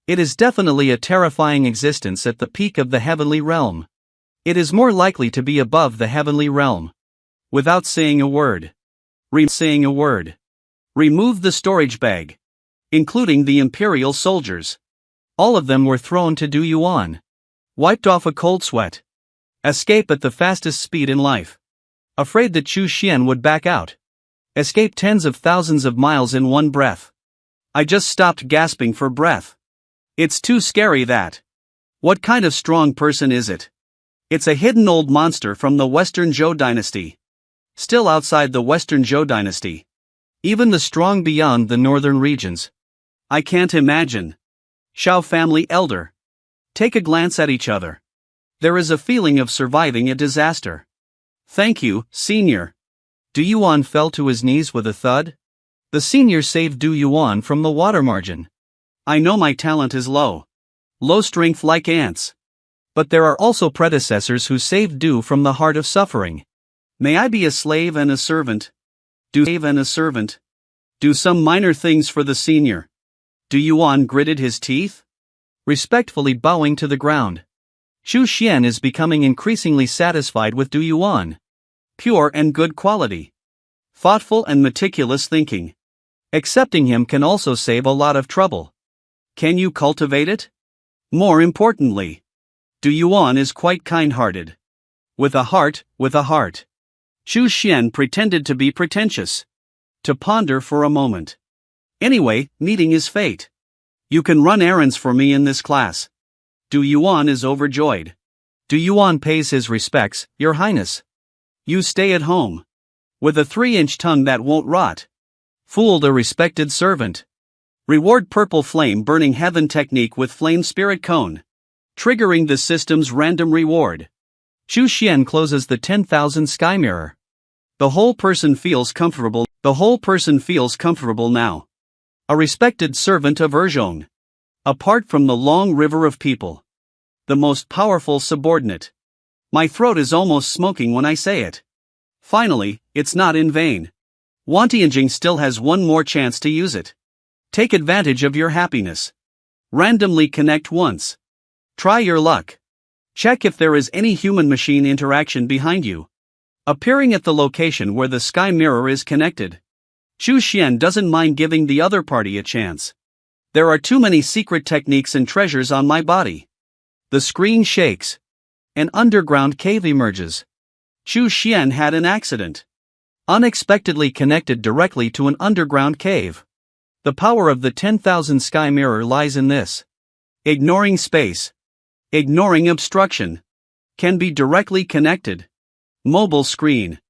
It is definitely a terrifying existence at the peak of the heavenly realm. It is more likely to be above the heavenly realm. Without saying a word. Remove the storage bag. Including the Imperial soldiers. All of them were thrown to Du Yuan. Wiped off a cold sweat. Escape at the fastest speed in life. Afraid that Chu Xian would back out. Escape tens of thousands of miles in one breath. I just stopped gasping for breath. It's too scary that. What kind of strong person is it? It's a hidden old monster from the Western Zhou dynasty. Still outside the Western Zhou dynasty. Even the strong beyond the northern regions. I can't imagine. Shao family elder. Take a glance at each other. There is a feeling of surviving a disaster. Thank you, senior. Du Yuan fell to his knees with a thud. The senior saved Du Yuan from the water margin. I know my talent is low. Low strength like ants. But there are also predecessors who saved Du from the heart of suffering. May I be a slave and a servant? Do some minor things for the senior. Du Yuan gritted his teeth, respectfully bowing to the ground. Chu Xian is becoming increasingly satisfied with Du Yuan. Pure and good quality. Thoughtful and meticulous thinking. Accepting him can also save a lot of trouble. Can you cultivate it? More importantly, Du Yuan is quite kind-hearted. With a heart. Chu Xian pretended to be pretentious. To ponder for a moment. Anyway, meeting is fate. You can run errands for me in this class. Du Yuan is overjoyed. Du Yuan pays his respects, Your Highness. You stay at home. With a 3-inch tongue that won't rot. Fooled a respected servant. Reward Purple Flame Burning Heaven Technique with Flame Spirit Cone. Triggering the system's random reward. Xu Xian closes the 10,000 sky mirror. The whole person feels comfortable now. A respected servant of Erzhong. Apart from the long river of people. The most powerful subordinate. My throat is almost smoking when I say it. Finally, it's not in vain. Wantianjing still has one more chance to use it. Take advantage of your happiness. Randomly connect once. Try your luck. Check if there is any human-machine interaction behind you. Appearing at the location where the sky mirror is connected. Xu Xian doesn't mind giving the other party a chance. There are too many secret techniques and treasures on my body. The screen shakes. An underground cave emerges. Xu Xian had an accident. Unexpectedly connected directly to an underground cave. The power of the 10,000 sky mirror lies in this. Ignoring space. Ignoring obstruction. Can be directly connected. Mobile screen.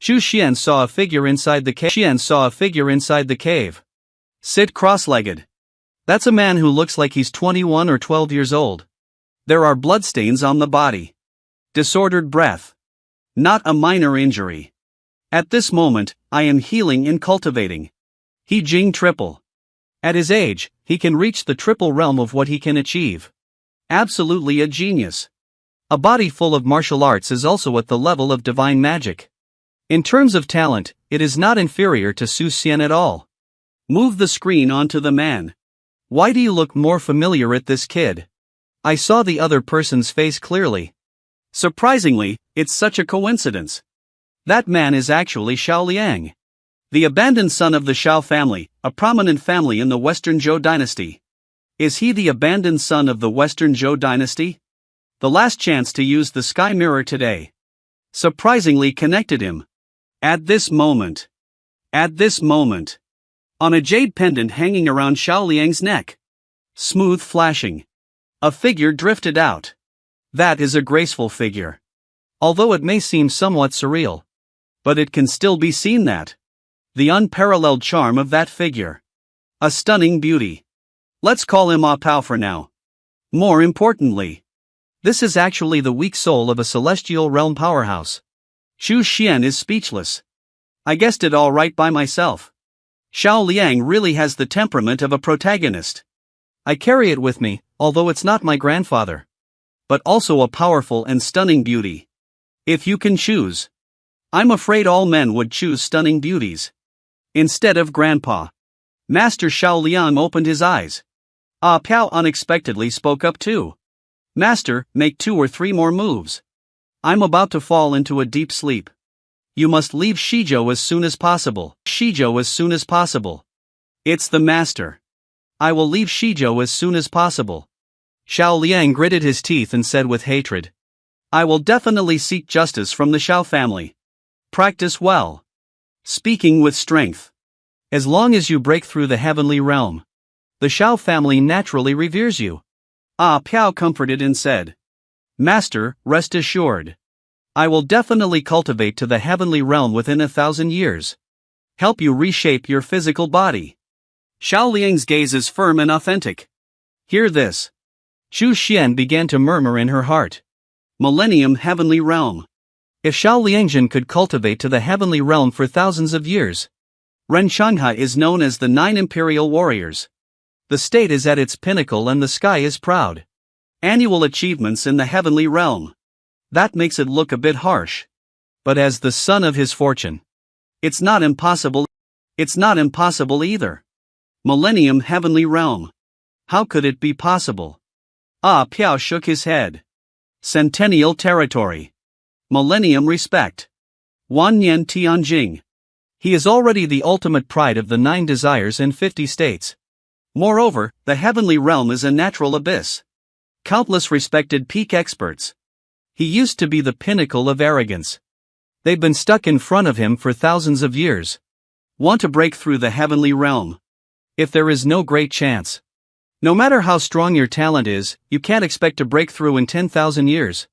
Xu Xian saw a figure inside the cave. Sit cross-legged. That's a man who looks like he's 21 or 12 years old. There are bloodstains on the body. Disordered breath. Not a minor injury. At this moment, I am healing and cultivating. He Jing triple. At his age, he can reach the triple realm of what he can achieve. Absolutely a genius. A body full of martial arts is also at the level of divine magic. In terms of talent, it is not inferior to Xu Xian at all. Move the screen onto the man. Why do you look more familiar at this kid? I saw the other person's face clearly. Surprisingly, it's such a coincidence. That man is actually Xiao Liang. The abandoned son of the Xiao family, a prominent family in the Western Zhou dynasty. Is he the abandoned son of the Western Zhou dynasty? The last chance to use the sky mirror today. Surprisingly connected him. At this moment. On a jade pendant hanging around Xiao Liang's neck. Smooth flashing. A figure drifted out. That is a graceful figure. Although it may seem somewhat surreal. But it can still be seen that. The unparalleled charm of that figure. A stunning beauty. Let's call him Ah Pao for now. More importantly. This is actually the weak soul of a celestial realm powerhouse. Xu Xian is speechless. I guessed it all right by myself. Xiao Liang really has the temperament of a protagonist. I carry it with me, although it's not my grandfather. But also a powerful and stunning beauty. If you can choose. I'm afraid all men would choose stunning beauties. Instead of grandpa. Master Xiao Liang opened his eyes. Ah Piao unexpectedly spoke up too. Master, make 2 or 3 more moves. I'm about to fall into a deep sleep. You must leave Shizhou as soon as possible. It's the master. I will leave Shizhou as soon as possible. Xiao Liang gritted his teeth and said with hatred. I will definitely seek justice from the Xiao family. Practice well. Speaking with strength. As long as you break through the heavenly realm. The Xiao family naturally reveres you. Ah Piao comforted and said. Master, rest assured. I will definitely cultivate to the heavenly realm within 1,000 years. Help you reshape your physical body. Xiao Liang's gaze is firm and authentic. Hear this. Xu Xian began to murmur in her heart. Millennium Heavenly Realm. If Xiao Liangjin could cultivate to the heavenly realm for thousands of years. Ren Shanghai is known as the 9 Imperial Warriors. The state is at its pinnacle and the sky is proud. Annual achievements in the heavenly realm. That makes it look a bit harsh. But as the son of his fortune. It's not impossible either. Millennium Heavenly Realm. How could it be possible? Ah Piao shook his head. Centennial Territory. Millennium Respect. Wanyan Tianjing. He is already the ultimate pride of the 9 desires and 50 states. Moreover, the heavenly realm is a natural abyss. Countless respected peak experts. He used to be the pinnacle of arrogance. They've been stuck in front of him for thousands of years. Want to break through the heavenly realm? If there is no great chance. No matter how strong your talent is, you can't expect to break through in 10,000 years.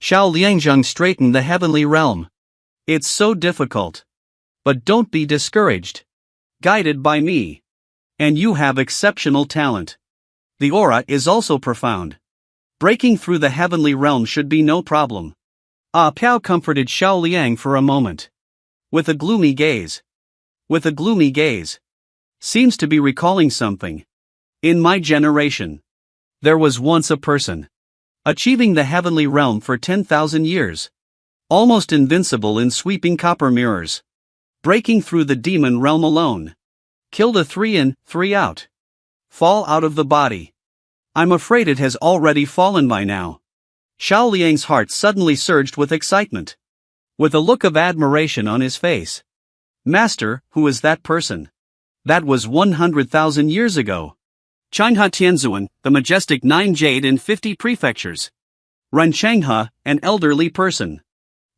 Xiao Liangzheng straightened the heavenly realm. It's so difficult. But don't be discouraged. Guided by me. And you have exceptional talent. The aura is also profound. Breaking through the heavenly realm should be no problem. Ah Piao comforted Xiao Liang for a moment. With a gloomy gaze. Seems to be recalling something. In my generation, there was once a person achieving the heavenly realm for 10,000 years. Almost invincible in sweeping copper mirrors. Breaking through the demon realm alone. Killed a 3 in, 3 out. Fall out of the body. I'm afraid it has already fallen by now. Xiao Liang's heart suddenly surged with excitement. With a look of admiration on his face. Master, who is that person? That was 100,000 years ago. Changhe Tianzuan, the majestic 9 jade in 50 prefectures. Ren Changhe, an elderly person.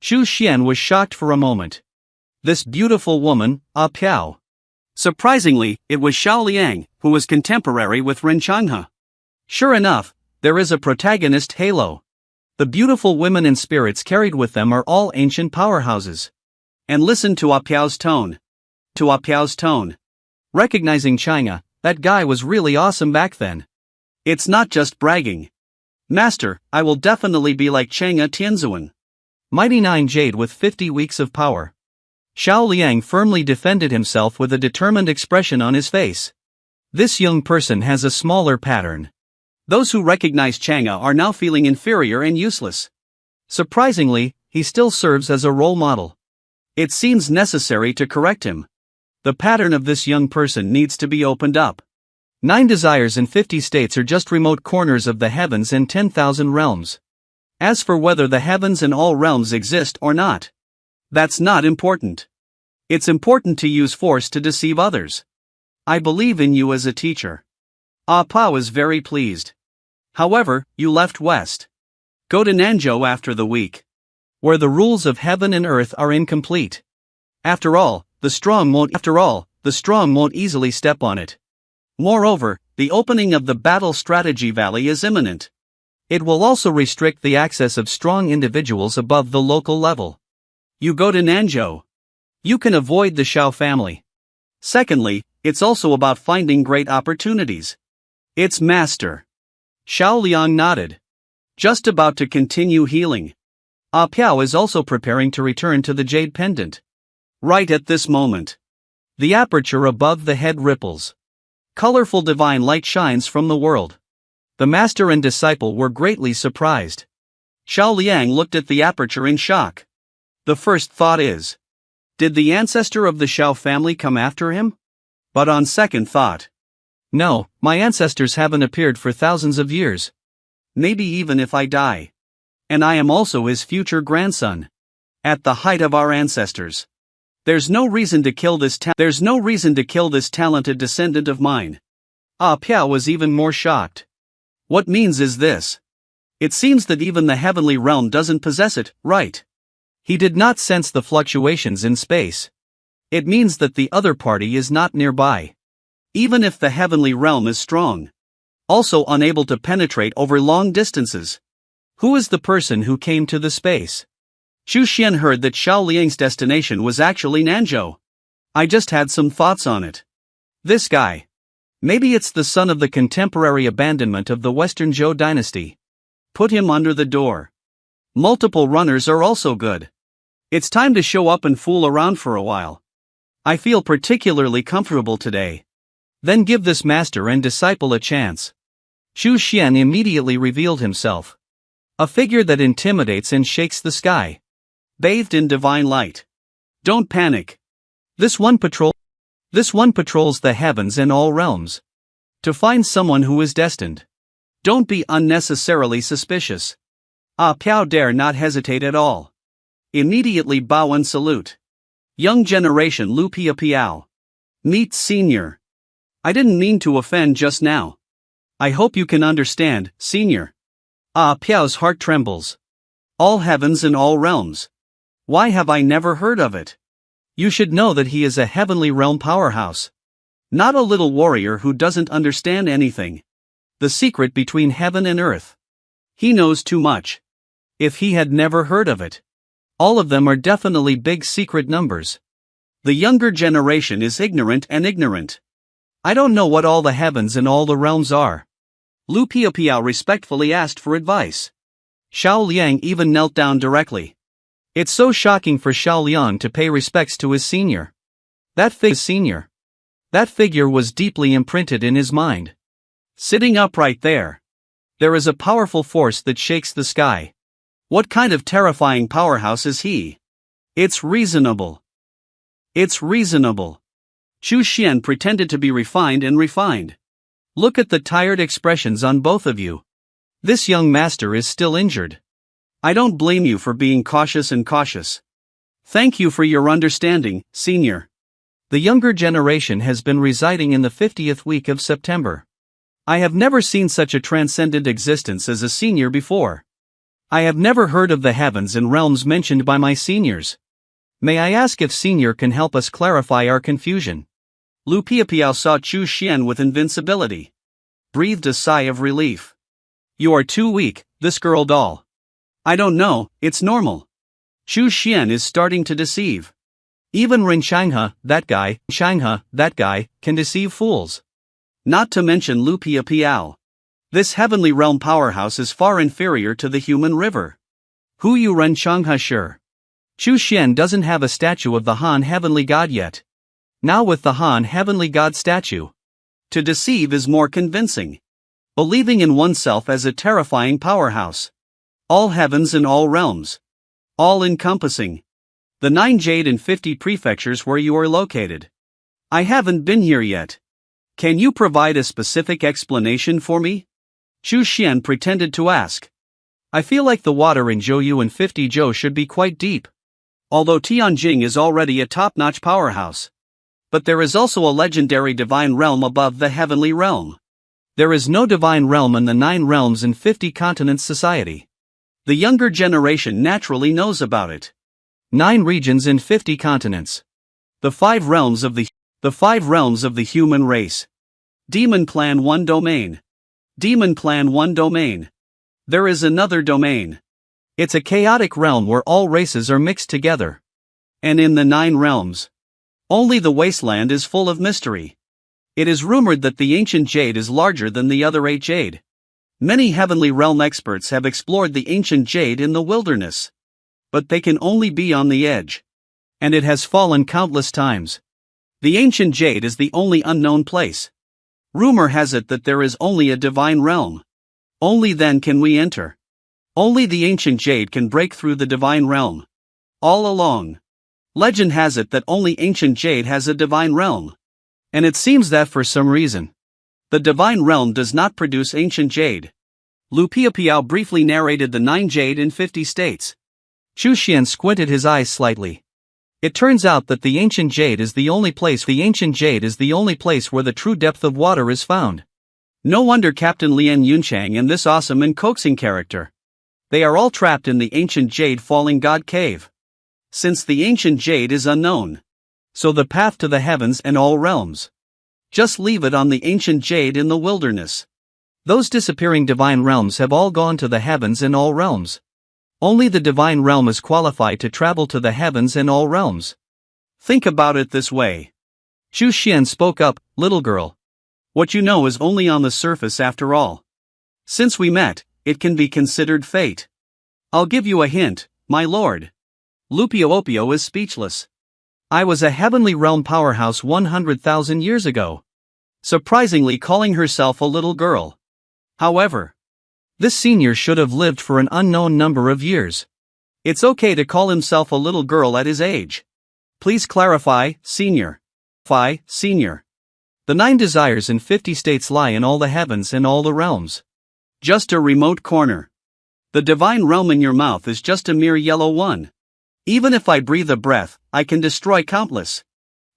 Xu Xian was shocked for a moment. This beautiful woman, Ah Piao. Surprisingly, it was Xiao Liang, who was contemporary with Ren Changhe. Sure enough, there is a protagonist halo. The beautiful women and spirits carried with them are all ancient powerhouses. And listen to Ah Piao's tone. Recognizing Changhe, that guy was really awesome back then. It's not just bragging. Master, I will definitely be like Changhe Tianzuan. Mighty 9 jade with 50 weeks of power. Xiao Liang firmly defended himself with a determined expression on his face. This young person has a smaller pattern. Those who recognize Changhe are now feeling inferior and useless. Surprisingly, he still serves as a role model. It seems necessary to correct him. The pattern of this young person needs to be opened up. 9 desires in 50 states are just remote corners of the heavens and 10,000 realms. As for whether the heavens and all realms exist or not, that's not important. It's important to use force to deceive others. I believe in you as a teacher. Ah Pa is very pleased. However, you left west. Go to Nanzhou after the week. Where the rules of heaven and earth are incomplete. After all, the strong won't easily step on it. Moreover, the opening of the battle strategy valley is imminent. It will also restrict the access of strong individuals above the local level. You go to Nanzhou. You can avoid the Xiao family. Secondly, it's also about finding great opportunities. It's master. Xiao Liang nodded. Just about to continue healing. Ah Piao is also preparing to return to the jade pendant. Right at this moment. The aperture above the head ripples. Colorful divine light shines from the world. The master and disciple were greatly surprised. Xiao Liang looked at the aperture in shock. The first thought is, did the ancestor of the Xiao family come after him? But on second thought, no, my ancestors haven't appeared for thousands of years. Maybe even if I die. And I am also his future grandson. At the height of our ancestors. There's no reason to kill this talented descendant of mine. Ah Piao was even more shocked. What means is this? It seems that even the heavenly realm doesn't possess it, right? He did not sense the fluctuations in space. It means that the other party is not nearby. Even if the heavenly realm is strong. Also unable to penetrate over long distances. Who is the person who came to the space? Xu Xian heard that Xiao Liang's destination was actually Nanzhou. I just had some thoughts on it. This guy. Maybe it's the son of the contemporary abandonment of the Western Zhou dynasty. Put him under the door. Multiple runners are also good. It's time to show up and fool around for a while. I feel particularly comfortable today. Then give this master and disciple a chance. Xu Xian immediately revealed himself. A figure that intimidates and shakes the sky. Bathed in divine light. Don't panic. This one patrols the heavens and all realms. To find someone who is destined. Don't be unnecessarily suspicious. Ah Piao dare not hesitate at all. Immediately bow and salute. Young generation Lu Pia Piao. Meet senior. I didn't mean to offend just now. I hope you can understand, senior. Ah Piao's heart trembles. All heavens and all realms. Why have I never heard of it? You should know that he is a heavenly realm powerhouse. Not a little warrior who doesn't understand anything. The secret between heaven and earth. He knows too much. If he had never heard of it. All of them are definitely big secret numbers. The younger generation is ignorant and ignorant. I don't know what all the heavens and all the realms are. Lu Piapiao respectfully asked for advice. Xiao Liang even knelt down directly. It's so shocking for Xiao Liang to pay respects to his senior. That figure was deeply imprinted in his mind. Sitting upright there. There is a powerful force that shakes the sky. What kind of terrifying powerhouse is he? It's reasonable. It's reasonable. Chu Xian pretended to be refined and refined. Look at the tired expressions on both of you. This young master is still injured. I don't blame you for being cautious and cautious. Thank you for your understanding, senior. The younger generation has been residing in the 50th week of September. I have never seen such a transcendent existence as a senior before. I have never heard of the heavens and realms mentioned by my seniors. May I ask if senior can help us clarify our confusion? Lu Piapiao saw Chu Xian with invincibility. Breathed a sigh of relief. You are too weak, this girl doll. I don't know, it's normal. Chu Xian is starting to deceive. Even Ren Shanghe, that guy, can deceive fools. Not to mention Lu Piapiao. This heavenly realm powerhouse is far inferior to the human river. Hu Yu Ren Shanghe sure. Chu Xian doesn't have a statue of the Han heavenly god yet. Now with the Han heavenly god statue. To deceive is more convincing. Believing in oneself as a terrifying powerhouse. All heavens and all realms. All encompassing. The 9 Jade and 50 prefectures where you are located. I haven't been here yet. Can you provide a specific explanation for me? Chu Xian pretended to ask. I feel like the water in Zhouyu and 50 Zhou should be quite deep. Although Tianjing is already a top-notch powerhouse. But there is also a legendary divine realm above the heavenly realm. There is no divine realm in the 9 realms and 50 continents society. The younger generation naturally knows about it. 9 regions and 50 continents. The 5 realms of the human race. Demon Clan 1 domain. Demon Clan 1 domain. There is another domain. It's a chaotic realm where all races are mixed together. And in the 9 realms, only the wasteland is full of mystery. It is rumored that the ancient jade is larger than the other 8 jade. Many heavenly realm experts have explored the ancient jade in the wilderness. But they can only be on the edge. And it has fallen countless times. The ancient jade is the only unknown place. Rumor has it that there is only a divine realm. Only then can we enter. Only the ancient jade can break through the divine realm. All along. Legend has it that only ancient jade has a divine realm. And it seems that for some reason, the divine realm does not produce ancient jade. Lu Piapiao briefly narrated the 9 jade in 50 states. Chu Xian squinted his eyes slightly. It turns out that the ancient jade is the only place where the true depth of water is found. No wonder Captain Lian Yunchang and this awesome and coaxing character. They are all trapped in the ancient jade falling god cave. Since the ancient jade is unknown. So the path to the heavens and all realms. Just leave it on the ancient jade in the wilderness. Those disappearing divine realms have all gone to the heavens and all realms. Only the divine realm is qualified to travel to the heavens and all realms. Think about it this way. Chu Xian spoke up, little girl. What you know is only on the surface after all. Since we met, it can be considered fate. I'll give you a hint, my lord. Lu Piapiao is speechless. I was a heavenly realm powerhouse 100,000 years ago. Surprisingly calling herself a little girl. However, this senior should have lived for an unknown number of years. It's okay to call himself a little girl at his age. Please clarify, senior. Senior. The 9 desires in 50 states lie in all the heavens and all the realms. Just a remote corner. The divine realm in your mouth is just a mere yellow one. Even if I breathe a breath, I can destroy countless.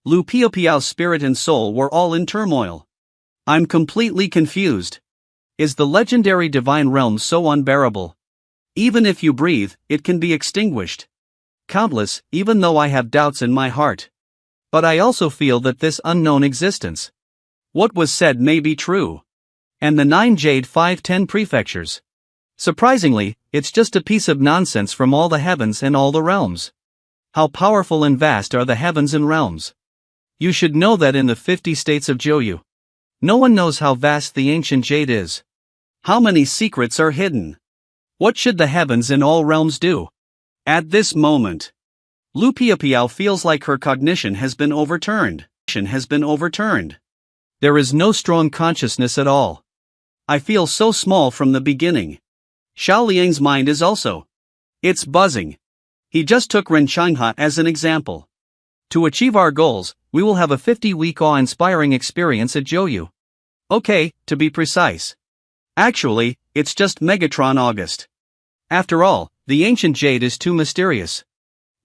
Lu Piapiao's spirit and soul were all in turmoil. I'm completely confused. Is the legendary divine realm so unbearable? Even if you breathe, it can be extinguished. Countless, even though I have doubts in my heart. But I also feel that this unknown existence. What was said may be true. And the 9 Jade 510 prefectures. Surprisingly, it's just a piece of nonsense from all the heavens and all the realms. How powerful and vast are the heavens and realms. You should know that in the 50 states of Zhouyu, No one knows how vast the ancient jade is. How many secrets are hidden? What should the heavens in all realms do? At this moment, Lu Piapiao feels like her cognition has been overturned. There is no strong consciousness at all. I feel so small from the beginning. Xiao Liang's mind is also. It's buzzing. He just took Ren Changha as an example. To achieve our goals, we will have a 50-week awe-inspiring experience at Joyu. Okay, to be precise. Actually, it's just Megatron August. After all, the ancient jade is too mysterious.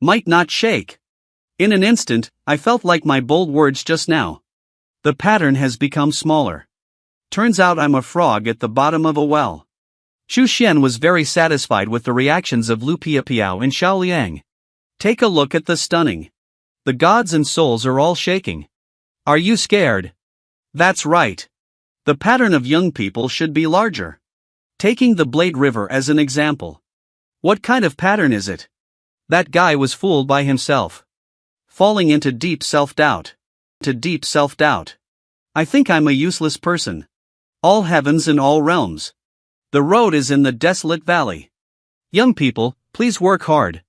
Might not shake. In an instant, I felt like my bold words just now. The pattern has become smaller. Turns out I'm a frog at the bottom of a well. Xu Xian was very satisfied with the reactions of Lu Piapiao and Xiao Liang. Take a look at the stunning. The gods and souls are all shaking. Are you scared? That's right. The pattern of young people should be larger. Taking the Blade River as an example. What kind of pattern is it? That guy was fooled by himself. Falling into deep self-doubt. I think I'm a useless person. All heavens and all realms. The road is in the desolate valley. Young people, please work hard.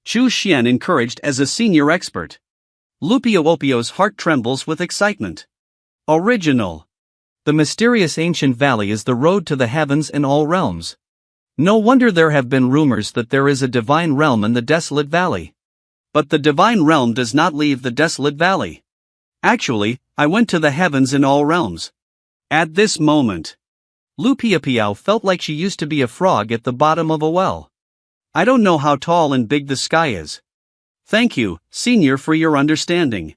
Xu Xian encouraged as a senior expert. Lupio Opio's heart trembles with excitement. Original. The mysterious ancient valley is the road to the heavens and all realms. No wonder there have been rumors that there is a divine realm in the desolate valley. But the divine realm does not leave the desolate valley. Actually, I went to the heavens in all realms. At this moment, Lu Piapiao felt like she used to be a frog at the bottom of a well. I don't know how tall and big the sky is. Thank you, senior, for your understanding.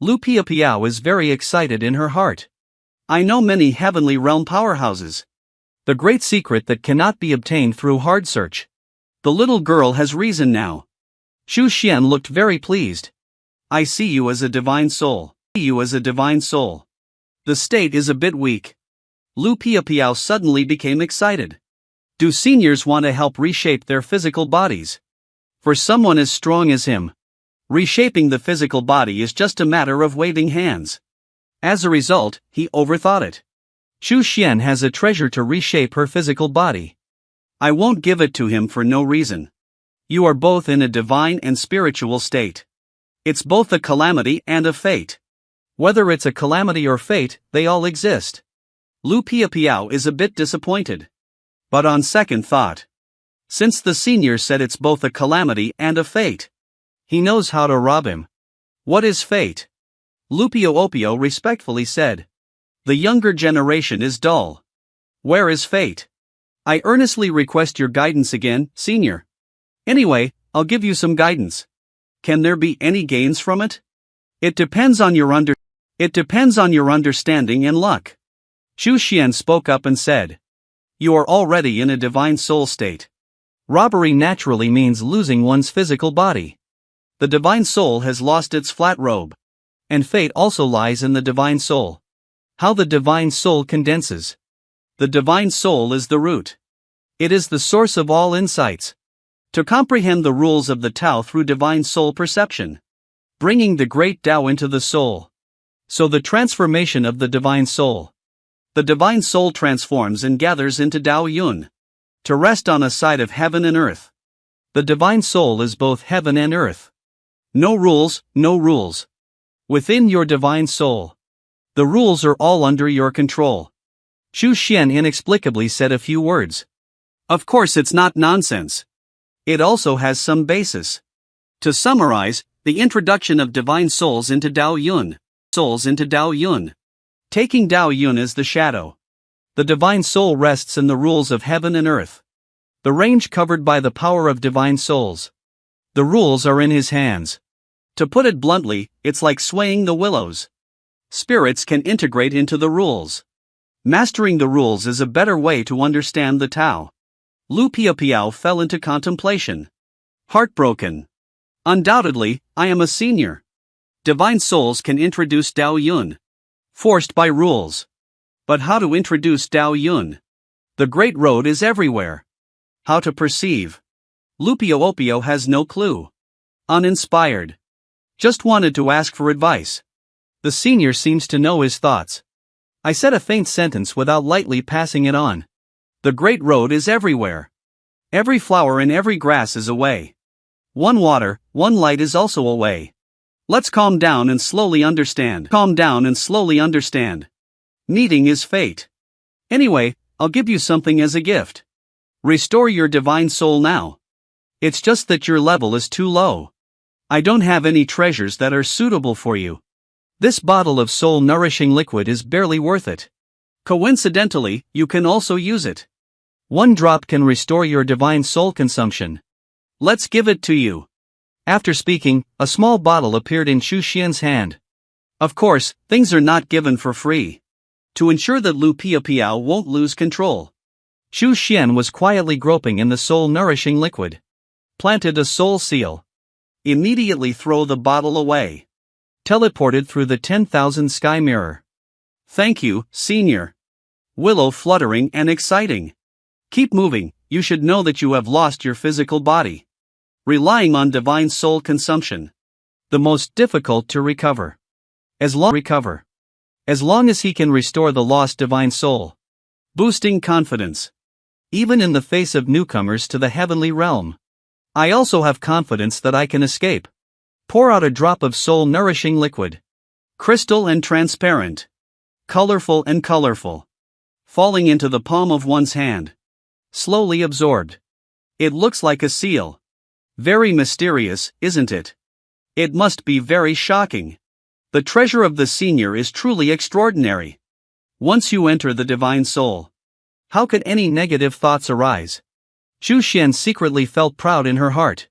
Lu Piapiao is very excited in her heart. I know many heavenly realm powerhouses. The great secret that cannot be obtained through hard search. The little girl has reason now. Xu Xian looked very pleased. I see you as a divine soul. The state is a bit weak. Lu Piapiao suddenly became excited. Do seniors want to help reshape their physical bodies? For someone as strong as him, reshaping the physical body is just a matter of waving hands. As a result, he overthought it. Xu Xian has a treasure to reshape her physical body. I won't give it to him for no reason. You are both in a divine and spiritual state. It's both a calamity and a fate. Whether it's a calamity or fate, they all exist. Lu Piapiao is a bit disappointed. But on second thought, since the senior said it's both a calamity and a fate, he knows how to rob him. What is fate? Lupio Opio respectfully said. The younger generation is dull. Where is fate? I earnestly request your guidance again, senior. Anyway, I'll give you some guidance. Can there be any gains from it? It depends on your understanding and luck. Xu Xian spoke up and said. You are already in a divine soul state. Robbery naturally means losing one's physical body. The divine soul has lost its flat robe. And fate also lies in the divine soul. How the divine soul condenses. The divine soul is the root. It is the source of all insights. To comprehend the rules of the Tao through divine soul perception. Bringing the great Tao into the soul. So the transformation of the divine soul. The divine soul transforms and gathers into Tao Yun. To rest on a side of heaven and earth. The divine soul is both heaven and earth. No rules, no rules. Within your divine soul. The rules are all under your control. Xu Xian inexplicably said a few words. Of course it's not nonsense. It also has some basis. To summarize, the introduction of divine souls into Tao Yun. Taking Tao Yun as the shadow. The divine soul rests in the rules of heaven and earth. The range covered by the power of divine souls. The rules are in his hands. To put it bluntly, it's like swaying the willows. Spirits can integrate into the rules. Mastering the rules is a better way to understand the Tao. Lu Piapiao fell into contemplation. Heartbroken. Undoubtedly, I am a senior. Divine souls can introduce Tao Yun. Forced by rules. But how to introduce Tao Yun? The Great Road is everywhere. How to perceive? Lupio Opio has no clue. Uninspired. Just wanted to ask for advice. The senior seems to know his thoughts. I said a faint sentence without lightly passing it on. The Great Road is everywhere. Every flower and every grass is a way. One water, one light is also a way. Let's calm down and slowly understand. Calm down and slowly understand. Meeting is fate. Anyway, I'll give you something as a gift. Restore your divine soul now. It's just that your level is too low. I don't have any treasures that are suitable for you. This bottle of soul-nourishing liquid is barely worth it. Coincidentally, you can also use it. One drop can restore your divine soul consumption. Let's give it to you. After speaking, a small bottle appeared in Xu Xian's hand. Of course, things are not given for free. To ensure that Lu Piapiao won't lose control, Xu Xian was quietly groping in the soul-nourishing liquid. Planted a soul seal. Immediately throw the bottle away. Teleported through the 10,000 sky mirror. Thank you, Senior. Willow fluttering and exciting. Keep moving, you should know that you have lost your physical body. Relying on divine soul consumption. The most difficult to recover. As long as he can restore the lost divine soul. Boosting confidence. Even in the face of newcomers to the heavenly realm. I also have confidence that I can escape. Pour out a drop of soul-nourishing liquid. Crystal and transparent. Colorful and colorful. Falling into the palm of one's hand. Slowly absorbed. It looks like a seal. Very mysterious, isn't it? It must be very shocking. The treasure of the Senior is truly extraordinary. Once you enter the divine soul, how could any negative thoughts arise? Xu Xian secretly felt proud in her heart.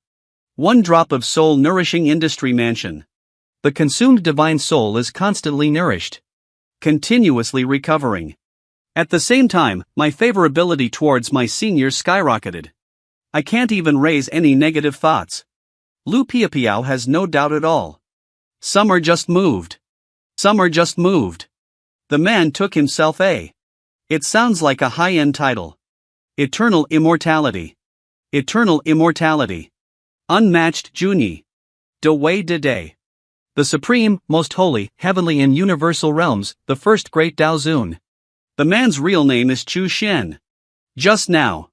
One drop of soul-nourishing industry mansion. The consumed divine soul is constantly nourished. Continuously recovering. At the same time, my favorability towards my Senior skyrocketed. I can't even raise any negative thoughts. Lu Piapiao has no doubt at all. Some are just moved. The man took himself a. It sounds like a high-end title. Eternal immortality. Unmatched Junyi. De Wei de Day. The supreme, most holy, heavenly and universal realms, the first great Dao Zun. The man's real name is Chu Xian. Just now.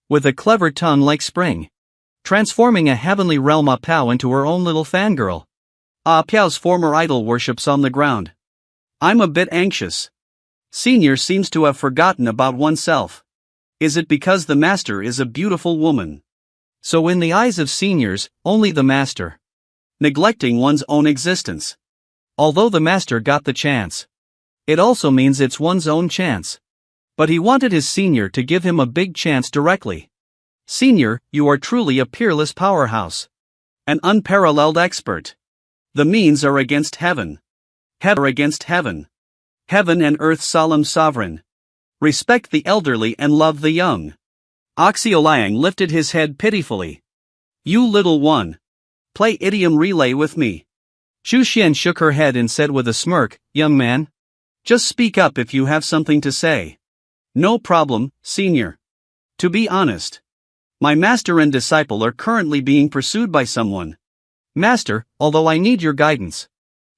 With a clever tongue like spring. Transforming a heavenly realm Ah Piao into her own little fangirl. Ah Piao's former idol worships on the ground. I'm a bit anxious. Senior seems to have forgotten about oneself. Is it because the master is a beautiful woman? So in the eyes of seniors, only the master. Neglecting one's own existence. Although the master got the chance. It also means it's one's own chance. But he wanted his senior to give him a big chance directly. Senior, you are truly a peerless powerhouse. An unparalleled expert. The means are against heaven. Heaven and earth's solemn sovereign. Respect the elderly and love the young. Oxioliang lifted his head pitifully. You little one. Play idiom relay with me. Xu Xian shook her head and said with a smirk, young man. Just speak up if you have something to say. No problem, Senior. To be honest. My master and disciple are currently being pursued by someone. Master, although I need your guidance.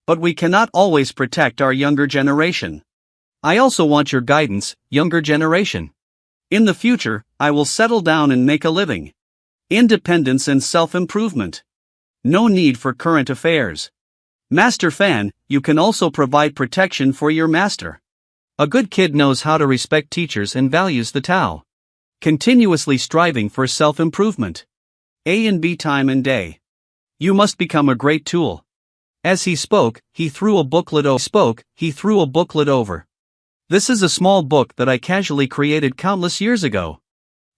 But we cannot always protect our younger generation. I also want your guidance, younger generation. In the future, I will settle down and make a living. Independence and self-improvement. No need for current affairs. Master Fan, you can also provide protection for your master. A good kid knows how to respect teachers and values the Tao. Continuously striving for self-improvement. A and B time and day. You must become a great tool. As he spoke, he threw a booklet over. This is a small book that I casually created countless years ago.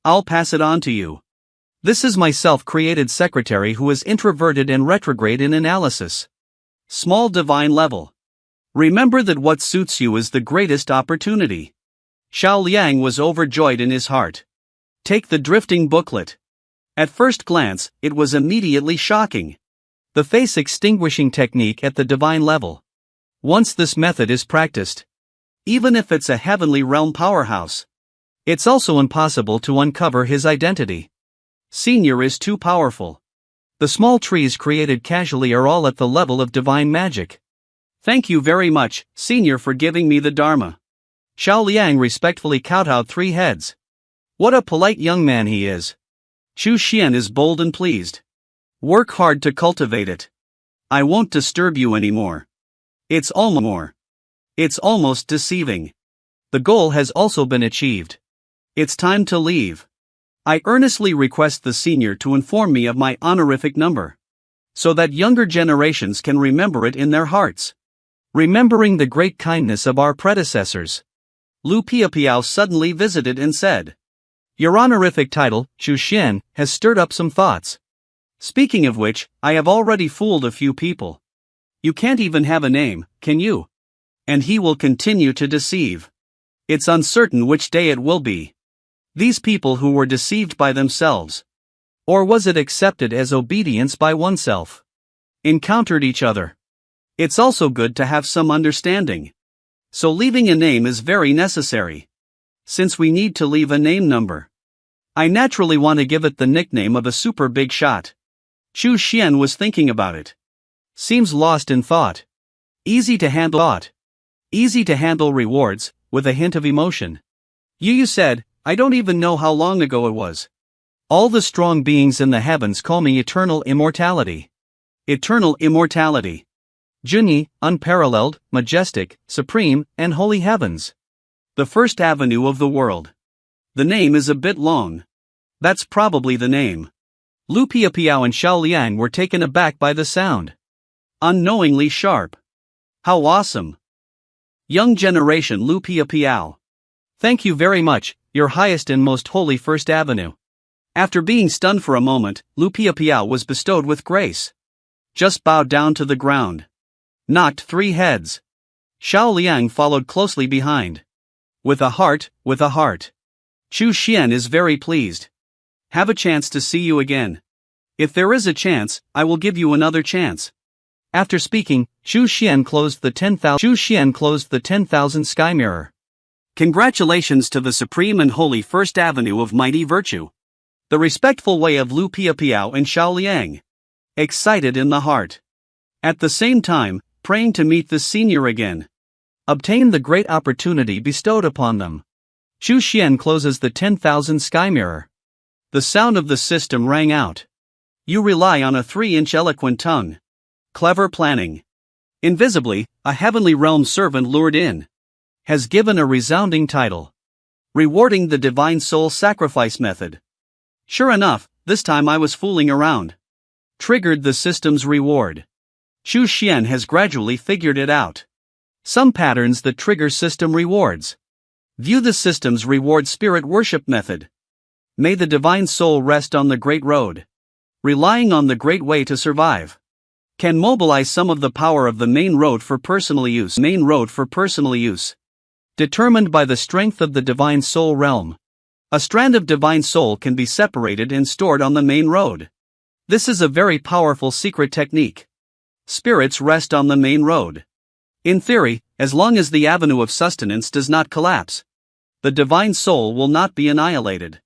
I'll pass it on to you. This is my self-created secretary who is introverted and retrograde in analysis. Small divine level. Remember that what suits you is the greatest opportunity. Xiao Liang was overjoyed in his heart. Take the drifting booklet. At first glance, it was immediately shocking. The face extinguishing technique at the divine level. Once this method is practiced, even if it's a heavenly realm powerhouse, it's also impossible to uncover his identity. Senior is too powerful. The small trees created casually are all at the level of divine magic. Thank you very much, Senior, for giving me the Dharma. Xiao Liang respectfully kowtowed 3 heads. What a polite young man he is. Chu Xian is bold and pleased. Work hard to cultivate it. I won't disturb you anymore. It's almost deceiving. The goal has also been achieved. It's time to leave. I earnestly request the senior to inform me of my honorific number, so that younger generations can remember it in their hearts. Remembering the great kindness of our predecessors. Lu Piapiao suddenly visited and said, Your honorific title, Chu Xian, has stirred up some thoughts. Speaking of which, I have already fooled a few people. You can't even have a name, can you? And he will continue to deceive. It's uncertain which day it will be. These people who were deceived by themselves. Or was it accepted as obedience by oneself? Encountered each other. It's also good to have some understanding. So leaving a name is very necessary. Since we need to leave a name number, I naturally want to give it the nickname of a super big shot. Chu Xian was thinking about it. Seems lost in thought. Easy to handle rewards, with a hint of emotion. Yu said, I don't even know how long ago it was. All the strong beings in the heavens call me eternal immortality. Eternal immortality. Junyi, unparalleled, majestic, supreme, and holy heavens. The first avenue of the world. The name is a bit long. That's probably the name. Lu Piapiao and Xiao Liang were taken aback by the sound. Unknowingly sharp. How awesome. Young generation Lu Piapiao. Thank you very much, your highest and most holy First Avenue. After being stunned for a moment, Lu Piapiao was bestowed with grace. Just bowed down to the ground. Knocked 3 heads. Xiao Liang followed closely behind. With a heart. Chu Xian is very pleased. Have a chance to see you again. If there is a chance, I will give you another chance. After speaking, Chu Xian closed the 10,000 sky mirror. Congratulations to the supreme and holy First Avenue of mighty virtue. The respectful way of Lu Piapiao and Xiao Liang. Excited in the heart. At the same time, praying to meet the senior again. Obtain the great opportunity bestowed upon them. Chu Xian closes the 10,000 sky mirror. The sound of the system rang out. You rely on a 3-inch eloquent tongue. Clever planning. Invisibly, a heavenly realm servant lured in. Has given a resounding title. Rewarding the divine soul sacrifice method. Sure enough, this time I was fooling around. Triggered the system's reward. Chu Xian has gradually figured it out. Some patterns that trigger system rewards. View the system's reward spirit worship method. May the divine soul rest on the great road. Relying on the great way to survive. Can mobilize some of the power of the main road for personal use. Determined by the strength of the divine soul realm. A strand of divine soul can be separated and stored on the main road. This is a very powerful secret technique. Spirits rest on the main road. In theory, as long as the avenue of sustenance does not collapse, the divine soul will not be annihilated.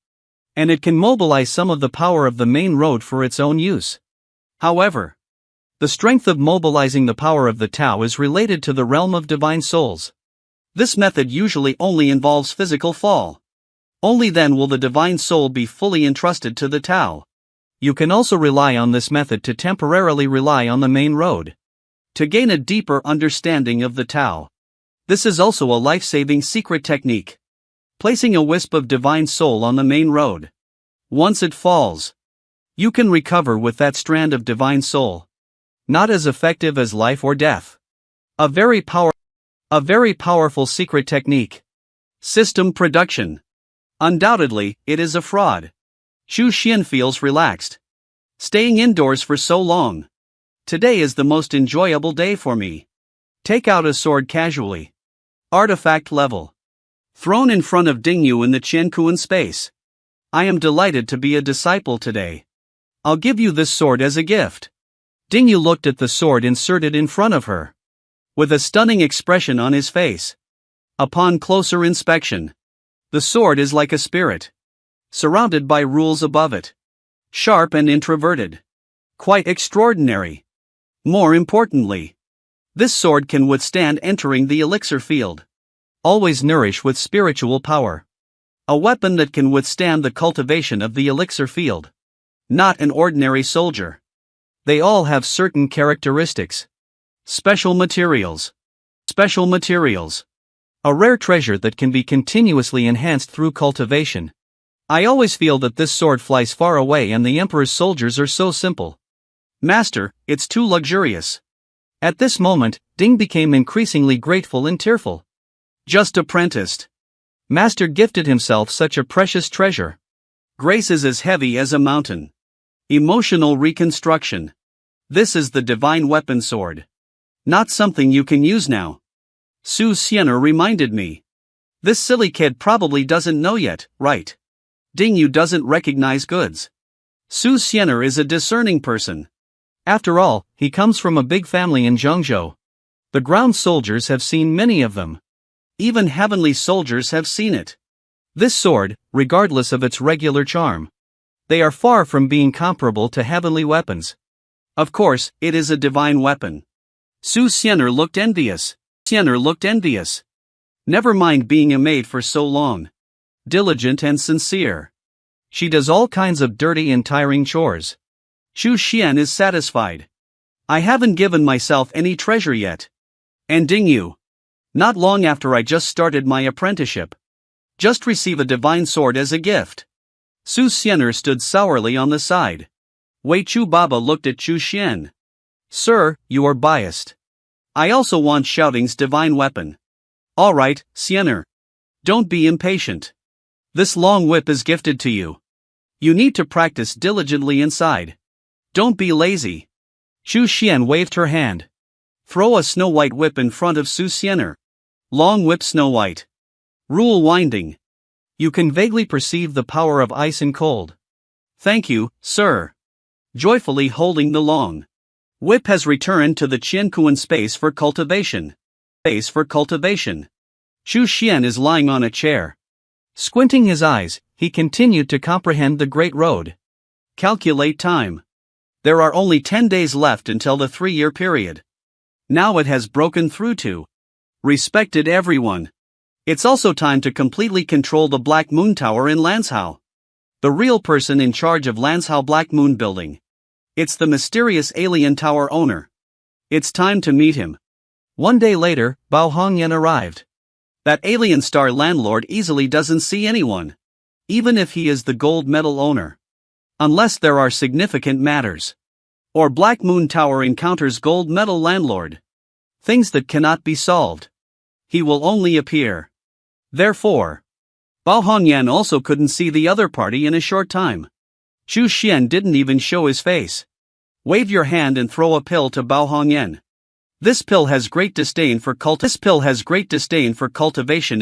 And it can mobilize some of the power of the main road for its own use. However, the strength of mobilizing the power of the Tao is related to the realm of divine souls. This method usually only involves physical fall. Only then will the divine soul be fully entrusted to the Tao. You can also rely on this method to temporarily rely on the main road. To gain a deeper understanding of the Tao. This is also a life-saving secret technique. Placing a wisp of divine soul on the main road. Once it falls, you can recover with that strand of divine soul. Not as effective as life or death. A very powerful secret technique. System production. Undoubtedly, it is a fraud. Chu Xian feels relaxed. Staying indoors for so long. Today is the most enjoyable day for me. Take out a sword casually. Artifact level. Thrown in front of Dingu in the Qiankuan space. I am delighted to be a disciple today. I'll give you this sword as a gift. Dingu looked at the sword inserted in front of her. With a stunning expression on his face. Upon closer inspection. The sword is like a spirit. Surrounded by rules above it. Sharp and introverted. Quite extraordinary. More importantly, this sword can withstand entering the elixir field. always nourish with spiritual power. A weapon that can withstand the cultivation of the elixir field. Not an ordinary soldier. They all have certain characteristics. Special materials. Special materials. A rare treasure that can be continuously enhanced through cultivation. I always feel that this sword flies far away and the Emperor's soldiers are so simple. Master, it's too luxurious. At this moment, Ding became increasingly grateful and tearful. Just apprenticed. Master gifted himself such a precious treasure. Grace is as heavy as a mountain. Emotional reconstruction. This is the divine weapon sword. Not something you can use now. Su Xian'er reminded me. This silly kid probably doesn't know yet, right? Dingu doesn't recognize goods. Su Xian'er is a discerning person. After all, he comes from a big family in Zhengzhou. The ground soldiers have seen many of them. Even heavenly soldiers have seen it. This sword, regardless of its regular charm, they are far from being comparable to heavenly weapons. Of course, it is a divine weapon. Su Xian'er looked envious. Never mind being a maid for so long. Diligent and sincere. She does all kinds of dirty and tiring chores. Chu Xian is satisfied. I haven't given myself any treasure yet. And Dingu. Not long after I just started my apprenticeship. Just receive a divine sword as a gift. Su Xian'er stood sourly on the side. Wei Chu Baba looked at Chu Xian. Sir, you are biased. I also want Shouting's divine weapon. Alright, Xian'er. Don't be impatient. This long whip is gifted to you. You need to practice diligently inside. Don't be lazy. Chu Xian waved her hand. Throw a snow-white whip in front of Su Xian'er. Long whip snow-white. Rule winding. You can vaguely perceive the power of ice and cold. Thank you, sir. Joyfully holding the long whip has returned to the Qiankuan space for cultivation. Chu Xian is lying on a chair. Squinting his eyes, he continued to comprehend the Great Road. Calculate time. There are only 10 days left until the 3-year period. Now it has broken through to respected everyone. It's also time to completely control the Black Moon Tower in Lanzhou. The real person in charge of Lanzhou Black Moon Building. It's the mysterious alien tower owner. It's time to meet him. One day later, Bao Hongyan arrived. That alien star landlord easily doesn't see anyone. Even if he is the gold medal owner. Unless there are significant matters. Or Black Moon Tower encounters gold medal landlord. Things that cannot be solved. He will only appear. Therefore, Bao Hongyan also couldn't see the other party in a short time. Chu Xian didn't even show his face. Wave your hand and throw a pill to Bao Hongyan. This pill has great disdain for cultivation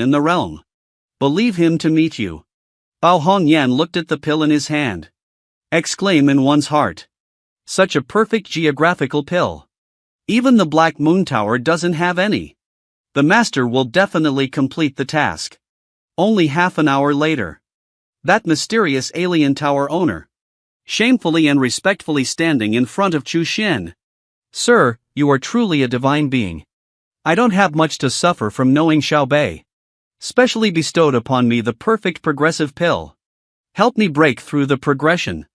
in the realm. Believe him to meet you. Bao Hongyan looked at the pill in his hand. Exclaim in one's heart. Such a perfect geographical pill. Even the Black Moon Tower doesn't have any. The master will definitely complete the task. Only half an hour later. That mysterious alien tower owner. Shamefully and respectfully standing in front of Chu Xian. Sir, you are truly a divine being. I don't have much to suffer from knowing Xiao Bei. Specially bestowed upon me the perfect progressive pill. Help me break through the progression.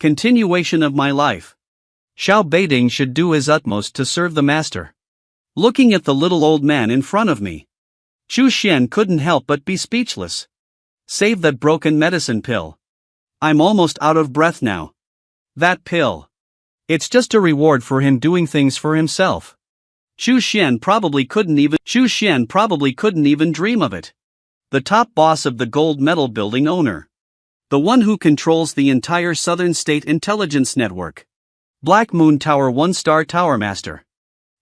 Continuation of my life. Xiao Beiding should do his utmost to serve the master. Looking at the little old man in front of me. Chu Xian couldn't help but be speechless. Save that broken medicine pill. I'm almost out of breath now. That pill. It's just a reward for him doing things for himself. Chu Xian probably couldn't even dream of it. The top boss of the gold medal building owner. The one who controls the entire Southern State Intelligence Network. Black Moon Tower 1-star Tower Master.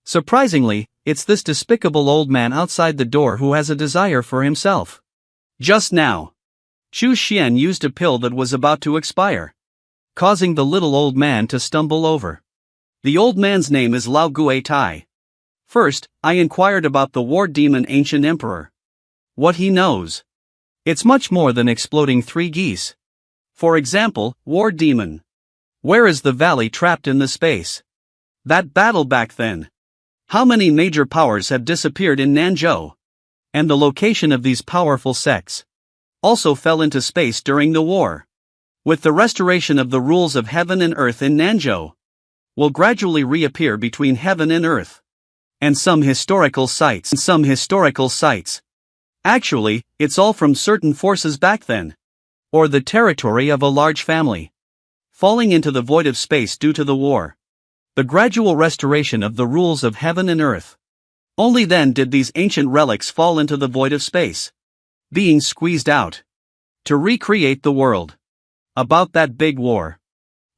Surprisingly, it's this despicable old man outside the door who has a desire for himself. Just now, Chu Xian used a pill that was about to expire, causing the little old man to stumble over. The old man's name is Lao Gue Tai. First, I inquired about the war demon ancient emperor. What he knows. It's much more than exploding 3 geese. For example, war demon. Where is the valley trapped in the space? That battle back then. How many major powers have disappeared in Nanzhou? and the location of these powerful sects also fell into space during the war. With the restoration of the rules of heaven and earth in Nanzhou, will gradually reappear between heaven and earth, and some historical sites. Actually, it's all from certain forces back then, or the territory of a large family, falling into the void of space due to the war. The gradual restoration of the rules of heaven and earth. Only then did these ancient relics fall into the void of space, being squeezed out to recreate the world. About that big war,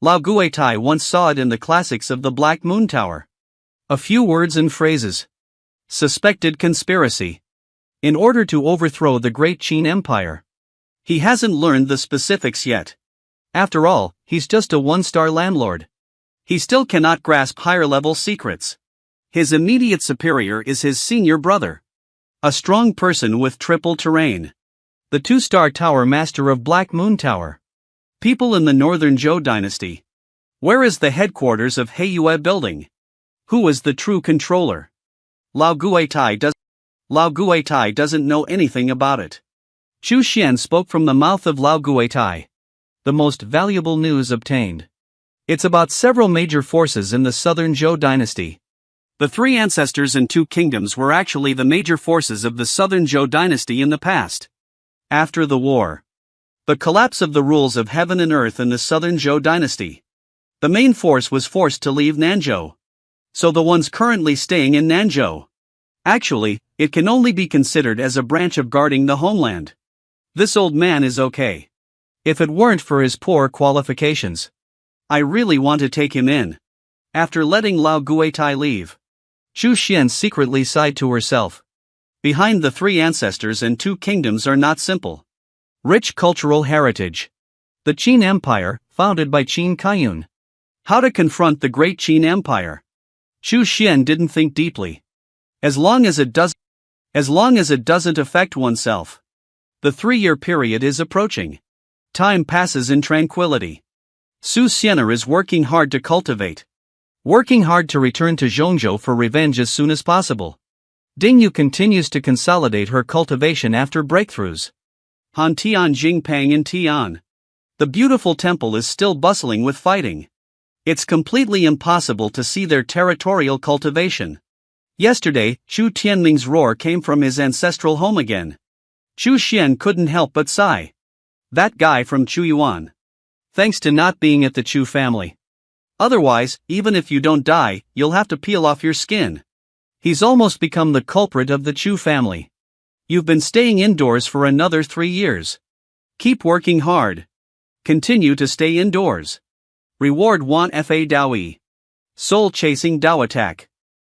Lao Guitai once saw it in the classics of the Black Moon Tower. A few words and phrases. Suspected conspiracy. In order to overthrow the great Qin Empire. He hasn't learned the specifics yet. After all, he's just a one-star landlord. He still cannot grasp higher-level secrets. His immediate superior is his senior brother, a strong person with triple terrain. The two-star tower master of Black Moon Tower. People in the northern Zhou dynasty. Where is the headquarters of Heiyue building? Who is the true controller? Lao Guitai doesn't know anything about it. Chu Xian spoke from the mouth of Lao Guitai. The most valuable news obtained. It's about several major forces in the southern Zhou dynasty. The three ancestors and two kingdoms were actually the major forces of the southern Zhou dynasty in the past. After the war, the collapse of the rules of heaven and earth in the southern Zhou dynasty, the main force was forced to leave Nanzhou. So the ones currently staying in Nanzhou. Actually, it can only be considered as a branch of guarding the homeland. This old man is okay. If it weren't for his poor qualifications, I really want to take him in. After letting Lao Guitai leave, Chu Xian secretly sighed to herself. Behind the three ancestors and two kingdoms are not simple. Rich cultural heritage. The Qin Empire, founded by Qin Kaiyun. How to confront the great Qin Empire. Chu Xian didn't think deeply. As long as it doesn't affect oneself. The 3-year period is approaching. Time passes in tranquility. Su Xianer is working hard to cultivate. Working hard to return to Zhongzhou for revenge as soon as possible. Dingu continues to consolidate her cultivation after breakthroughs. Han Tian Jingpang in Tian. The beautiful temple is still bustling with fighting. It's completely impossible to see their territorial cultivation. Yesterday, Chu Tianming's roar came from his ancestral home again. Chu Xian couldn't help but sigh. That guy from Chu Yuan. Thanks to not being at the Chu family. Otherwise, even if you don't die, you'll have to peel off your skin. He's almost become the culprit of the Chu family. You've been staying indoors for another 3 years. Keep working hard. Continue to stay indoors. Reward 1 Fa Daoi. Soul Chasing Dao Attack.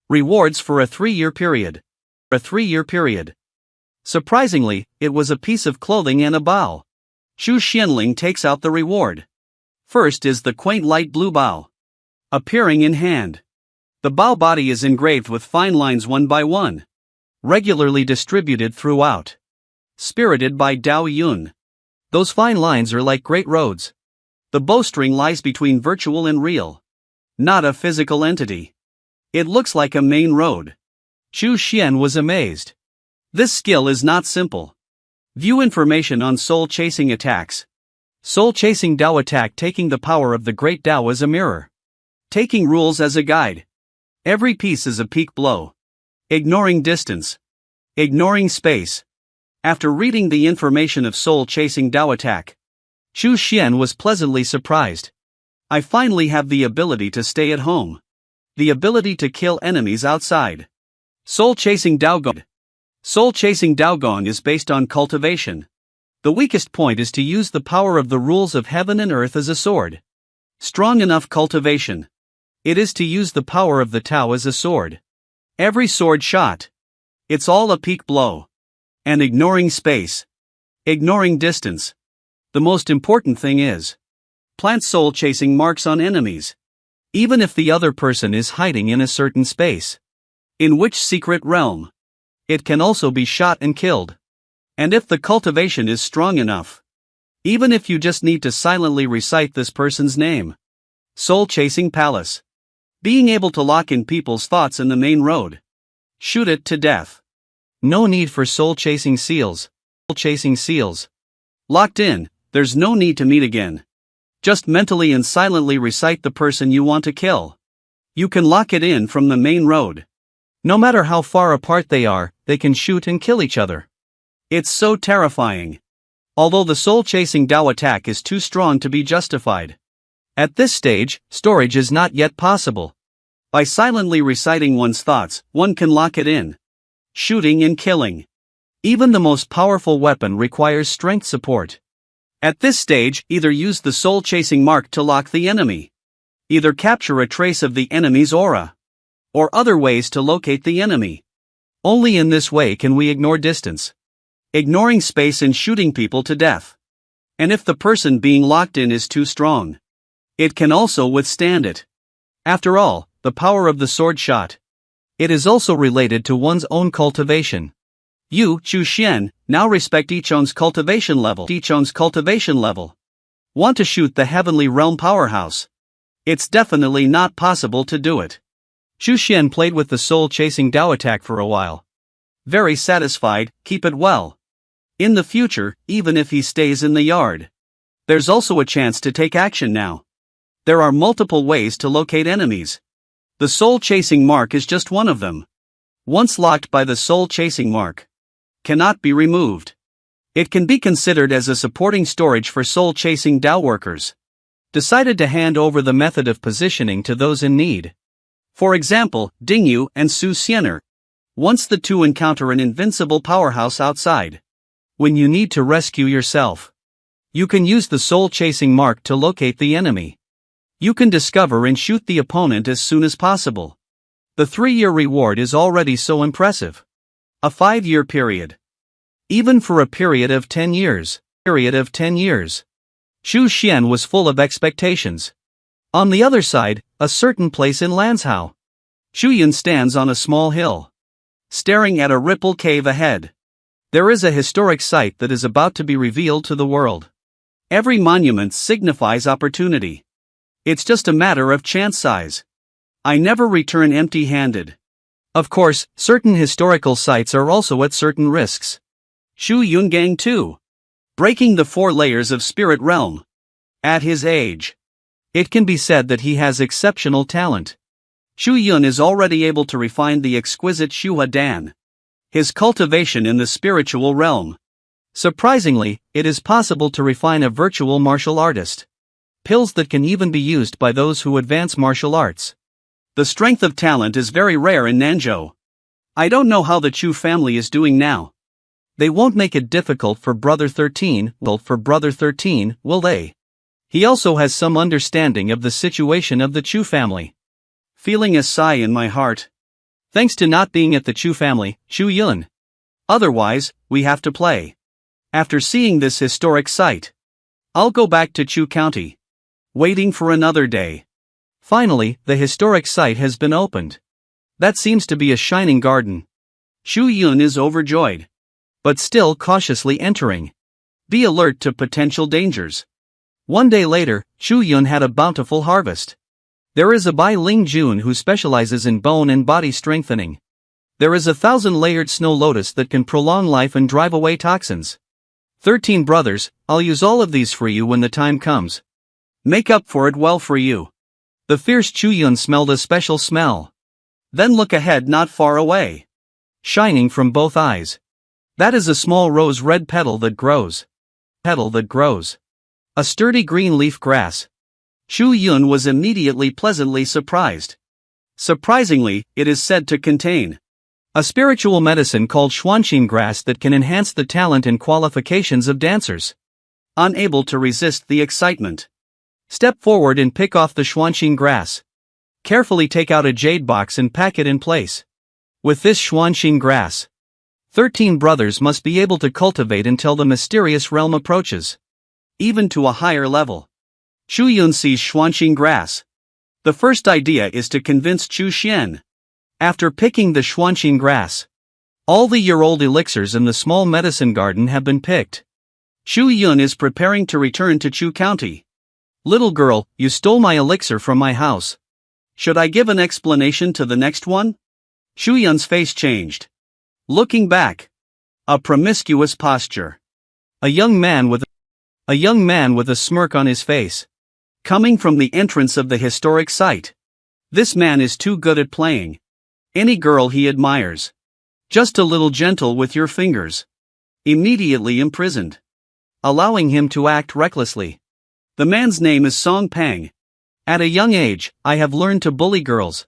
Rewards for a 3-year period. Surprisingly, it was a piece of clothing and a bao. Chu Xianling takes out the reward. First is the quaint light blue bao. Appearing in hand. The bao body is engraved with fine lines one by one. Regularly distributed throughout. Spirited by Dao Yun. Those fine lines are like great roads. The bowstring lies between virtual and real. Not a physical entity. It looks like a main road. Chu Xian was amazed. This skill is not simple. View information on soul chasing attacks. Soul chasing Dao attack, taking the power of the great Dao as a mirror. Taking rules as a guide. Every piece is a peak blow. Ignoring distance. Ignoring space. After reading the information of soul chasing Dao attack, Chu Xian was pleasantly surprised. I finally have the ability to stay at home. The ability to kill enemies outside. Soul chasing Daogong. Soul chasing Daogong is based on cultivation. The weakest point is to use the power of the rules of heaven and earth as a sword. Strong enough cultivation. It is to use the power of the Tao as a sword. Every sword shot. It's all a peak blow. And ignoring space. Ignoring distance. The most important thing is plant soul chasing marks on enemies. Even if the other person is hiding in a certain space. In which secret realm? It can also be shot and killed. And if the cultivation is strong enough. Even if you just need to silently recite this person's name. Soul chasing palace. Being able to lock in people's thoughts in the main road. Shoot it to death. No need for soul-chasing seals. Soul-chasing seals. Locked in, there's no need to meet again. Just mentally and silently recite the person you want to kill. You can lock it in from the main road. No matter how far apart they are, they can shoot and kill each other. It's so terrifying. Although the soul-chasing Dao attack is too strong to be justified. At this stage, storage is not yet possible. By silently reciting one's thoughts, one can lock it in. Shooting and killing. Even the most powerful weapon requires strength support. At this stage, either use the soul-chasing mark to lock the enemy. Either capture a trace of the enemy's aura. Or other ways to locate the enemy. Only in this way can we ignore distance. Ignoring space and shooting people to death. And if the person being locked in is too strong, it can also withstand it. After all, the power of the sword shot. It is also related to one's own cultivation. You, Chu Xian, now respect Ichon's cultivation level. Want to shoot the Heavenly Realm powerhouse? It's definitely not possible to do it. Chu Xian played with the soul-chasing Dao attack for a while. Very satisfied, keep it well. In the future, even if he stays in the yard, there's also a chance to take action now. There are multiple ways to locate enemies. The soul-chasing mark is just one of them. Once locked by the soul-chasing mark, cannot be removed. It can be considered as a supporting storage for soul-chasing Dao workers. Decided to hand over the method of positioning to those in need. For example, Dingu and Su Xiener. Once the two encounter an invincible powerhouse outside. When you need to rescue yourself, you can use the soul-chasing mark to locate the enemy. You can discover and shoot the opponent as soon as possible. The 3-year reward is already so impressive. A 5-year period. Even for a period of 10 years. Chu Xian was full of expectations. On the other side, a certain place in Lanzhou. Chu Yun stands on a small hill, staring at a ripple cave ahead. There is a historic site that is about to be revealed to the world. Every monument signifies opportunity. It's just a matter of chance size. I never return empty-handed. Of course, certain historical sites are also at certain risks. Xu Yungang too. Breaking the 4 layers of spirit realm. At his age, it can be said that he has exceptional talent. Xu Yun is already able to refine the exquisite Shuha Dan. His cultivation in the spiritual realm. Surprisingly, it is possible to refine a virtual martial artist. Pills that can even be used by those who advance martial arts. The strength of talent is very rare in Nanzhou. I don't know how the Chu family is doing now. They won't make it difficult for Brother 13, will they? He also has some understanding of the situation of the Chu family. Feeling a sigh in my heart. Thanks to not being at the Chu family, Chu Yun. Otherwise, we have to play. After seeing this historic site, I'll go back to Chu County. Waiting for another day. Finally, the historic site has been opened. That seems to be a shining garden. Xu Yun is overjoyed. But still cautiously entering. Be alert to potential dangers. One day later, Xu Yun had a bountiful harvest. There is a Bai Ling Jun who specializes in bone and body strengthening. There is a 1,000-layered snow lotus that can prolong life and drive away toxins. 13 brothers, I'll use all of these for you when the time comes. Make up for it well for you. The fierce Chu Yun smelled a special smell. Then look ahead not far away. Shining from both eyes. That is a small rose red petal that grows. A sturdy green leaf grass. Xu Yun was immediately pleasantly surprised. Surprisingly, it is said to contain a spiritual medicine called Xuanqin grass that can enhance the talent and qualifications of dancers. Unable to resist the excitement. Step forward and pick off the Xuanqin grass. Carefully take out a jade box and pack it in place. With this Xuanqin grass, 13 brothers must be able to cultivate until the mysterious realm approaches. Even to a higher level. Xu Yun sees Xuanqin grass. The first idea is to convince Chu Xian. After picking the Xuanqin grass, all the year-old elixirs in the small medicine garden have been picked. Xu Yun is preparing to return to Chu County. Little girl, you stole my elixir from my house. Should I give an explanation to the next one? Xu Yun's face changed. Looking back. A promiscuous posture. A young man with a smirk on his face. Coming from the entrance of the historic site. This man is too good at playing any girl he admires. Just a little gentle with your fingers. Immediately imprisoned. Allowing him to act recklessly. The man's name is Song Pang. At a young age, I have learned to bully girls.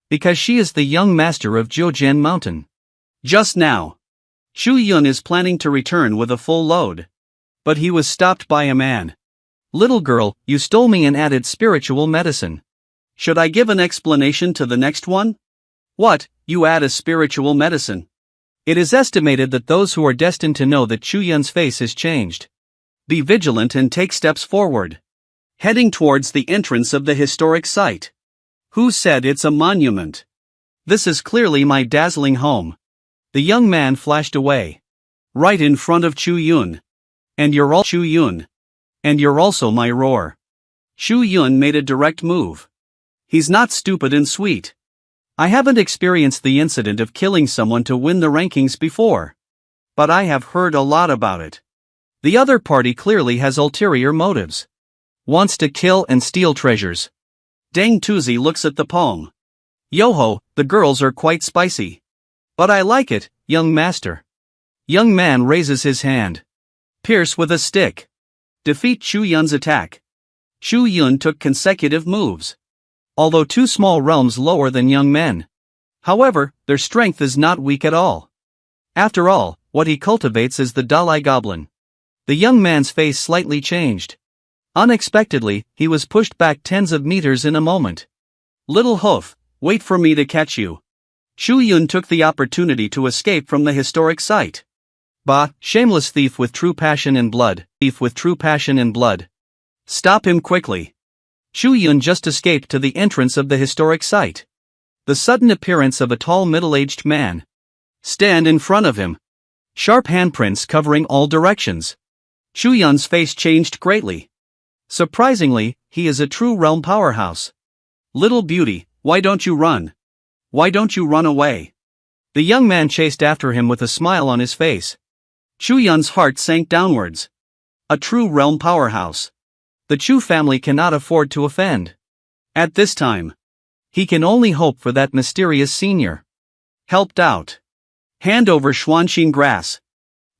Because she is the young master of Jiujian Mountain. Just now. Chu Yun is planning to return with a full load. But he was stopped by a man. Little girl, you stole me and added spiritual medicine. Should I give an explanation to the next one? What, you add a spiritual medicine? It is estimated that those who are destined to know that Chu Yun's face has changed. Be vigilant and take steps forward. Heading towards the entrance of the historic site. Who said it's a monument? This is clearly my dazzling home. The young man flashed away. Right in front of Chu Yun. And you're all Chu Yun. And you're also my roar. Chu Yun made a direct move. He's not stupid and sweet. I haven't experienced the incident of killing someone to win the rankings before. But I have heard a lot about it. The other party clearly has ulterior motives. Wants to kill and steal treasures. Deng Tuzi looks at the poem. Yoho, the girls are quite spicy. But I like it, young master. Young man raises his hand. Pierce with a stick. Defeat Chu Yun's attack. Chu Yun took consecutive moves. Although two small realms lower than young men. However, their strength is not weak at all. After all, what he cultivates is the Dalai Goblin. The young man's face slightly changed. Unexpectedly, he was pushed back tens of meters in a moment. Little hoof, wait for me to catch you. Chu Yun took the opportunity to escape from the historic site. Bah, shameless thief with true passion and blood. Thief with true passion and blood. Stop him quickly. Chu Yun just escaped to the entrance of the historic site. The sudden appearance of a tall middle-aged man. Stand in front of him. Sharp handprints covering all directions. Chu Yun's face changed greatly. Surprisingly, he is a true realm powerhouse. Little beauty, why don't you run? Why don't you run away? The young man chased after him with a smile on his face. Chu Yun's heart sank downwards. A true realm powerhouse. The Chu family cannot afford to offend. At this time, he can only hope for that mysterious senior. Helped out. Hand over Xuanxin grass.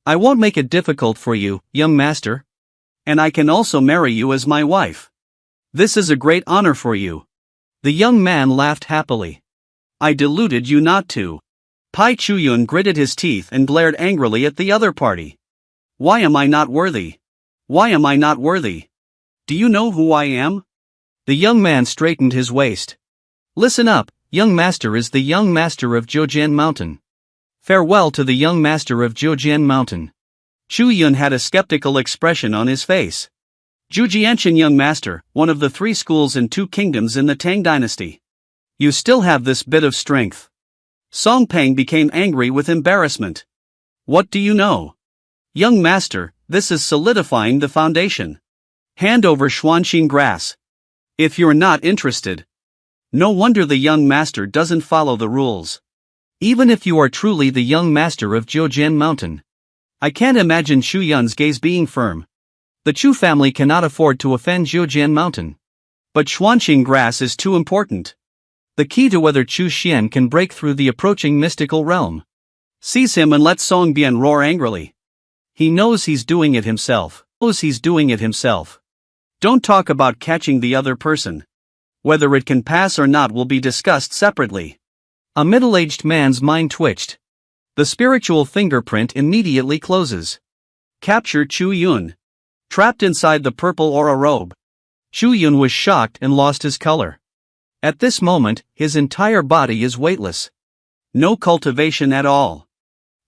I won't make it difficult for you, young master. And I can also marry you as my wife. This is a great honor for you. The young man laughed happily. I deluded you not to. Pai Chuyun gritted his teeth and glared angrily at the other party. Why am I not worthy? Why am I not worthy? Do you know who I am? The young man straightened his waist. Listen up, young master is the young master of Jiujian Mountain. Farewell to the young master of Jiujian Mountain. Chu Yun had a skeptical expression on his face. Jiujianshan young master, one of the 3 schools and 2 kingdoms in the Tang dynasty. You still have this bit of strength. Song Pang became angry with embarrassment. What do you know? Young master, this is solidifying the foundation. Hand over Xuanxin grass. If you're not interested. No wonder the young master doesn't follow the rules. Even if you are truly the young master of Jiujian Mountain. I can't imagine Chu Yun's gaze being firm. The Chu family cannot afford to offend Jiujian Mountain. But Xuanxin grass is too important. The key to whether Chu Xian can break through the approaching mystical realm. Seize him and let Song Bian roar angrily. He knows he's doing it himself. Don't talk about catching the other person. Whether it can pass or not will be discussed separately. A middle-aged man's mind twitched. The spiritual fingerprint immediately closes. Capture Chu Yun. Trapped inside the purple aura robe. Chu Yun was shocked and lost his color. At this moment, his entire body is weightless. No cultivation at all.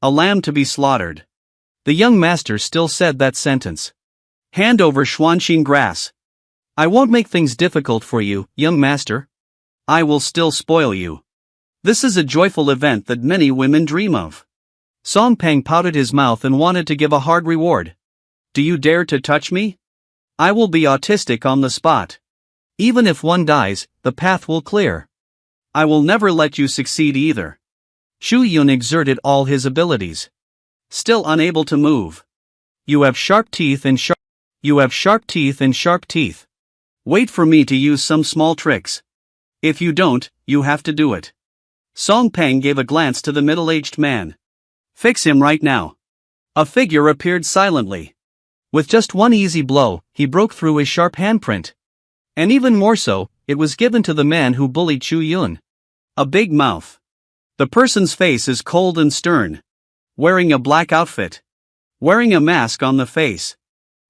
A lamb to be slaughtered. The young master still said that sentence. Hand over Xuanxin grass. I won't make things difficult for you, young master. I will still spoil you. This is a joyful event that many women dream of. Song Pang pouted his mouth and wanted to give a hard reward. Do you dare to touch me? I will be autistic on the spot. Even if one dies, the path will clear. I will never let you succeed either. Shu Yun exerted all his abilities. Still unable to move. You have sharp teeth and sharp teeth. Wait for me to use some small tricks. If you don't, you have to do it. Song Pang gave a glance to the middle-aged man. Fix him right now. A figure appeared silently. With just one easy blow, he broke through his sharp handprint. And even more so, it was given to the man who bullied Shu Yun. A big mouth. The person's face is cold and stern. Wearing a black outfit. Wearing a mask on the face.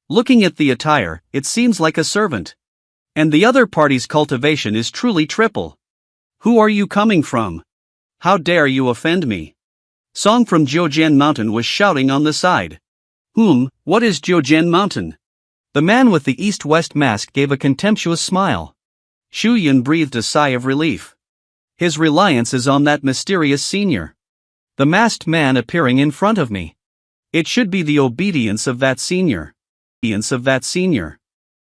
Looking at the attire, it seems like a servant. And the other party's cultivation is truly triple. Who are you coming from? How dare you offend me? Song from Jiujian Mountain was shouting on the side. What is Jiujian Mountain? The man with the east-west mask gave a contemptuous smile. Shu Yun breathed a sigh of relief. His reliance is on that mysterious senior. The masked man appearing in front of me. It should be the obedience of that senior.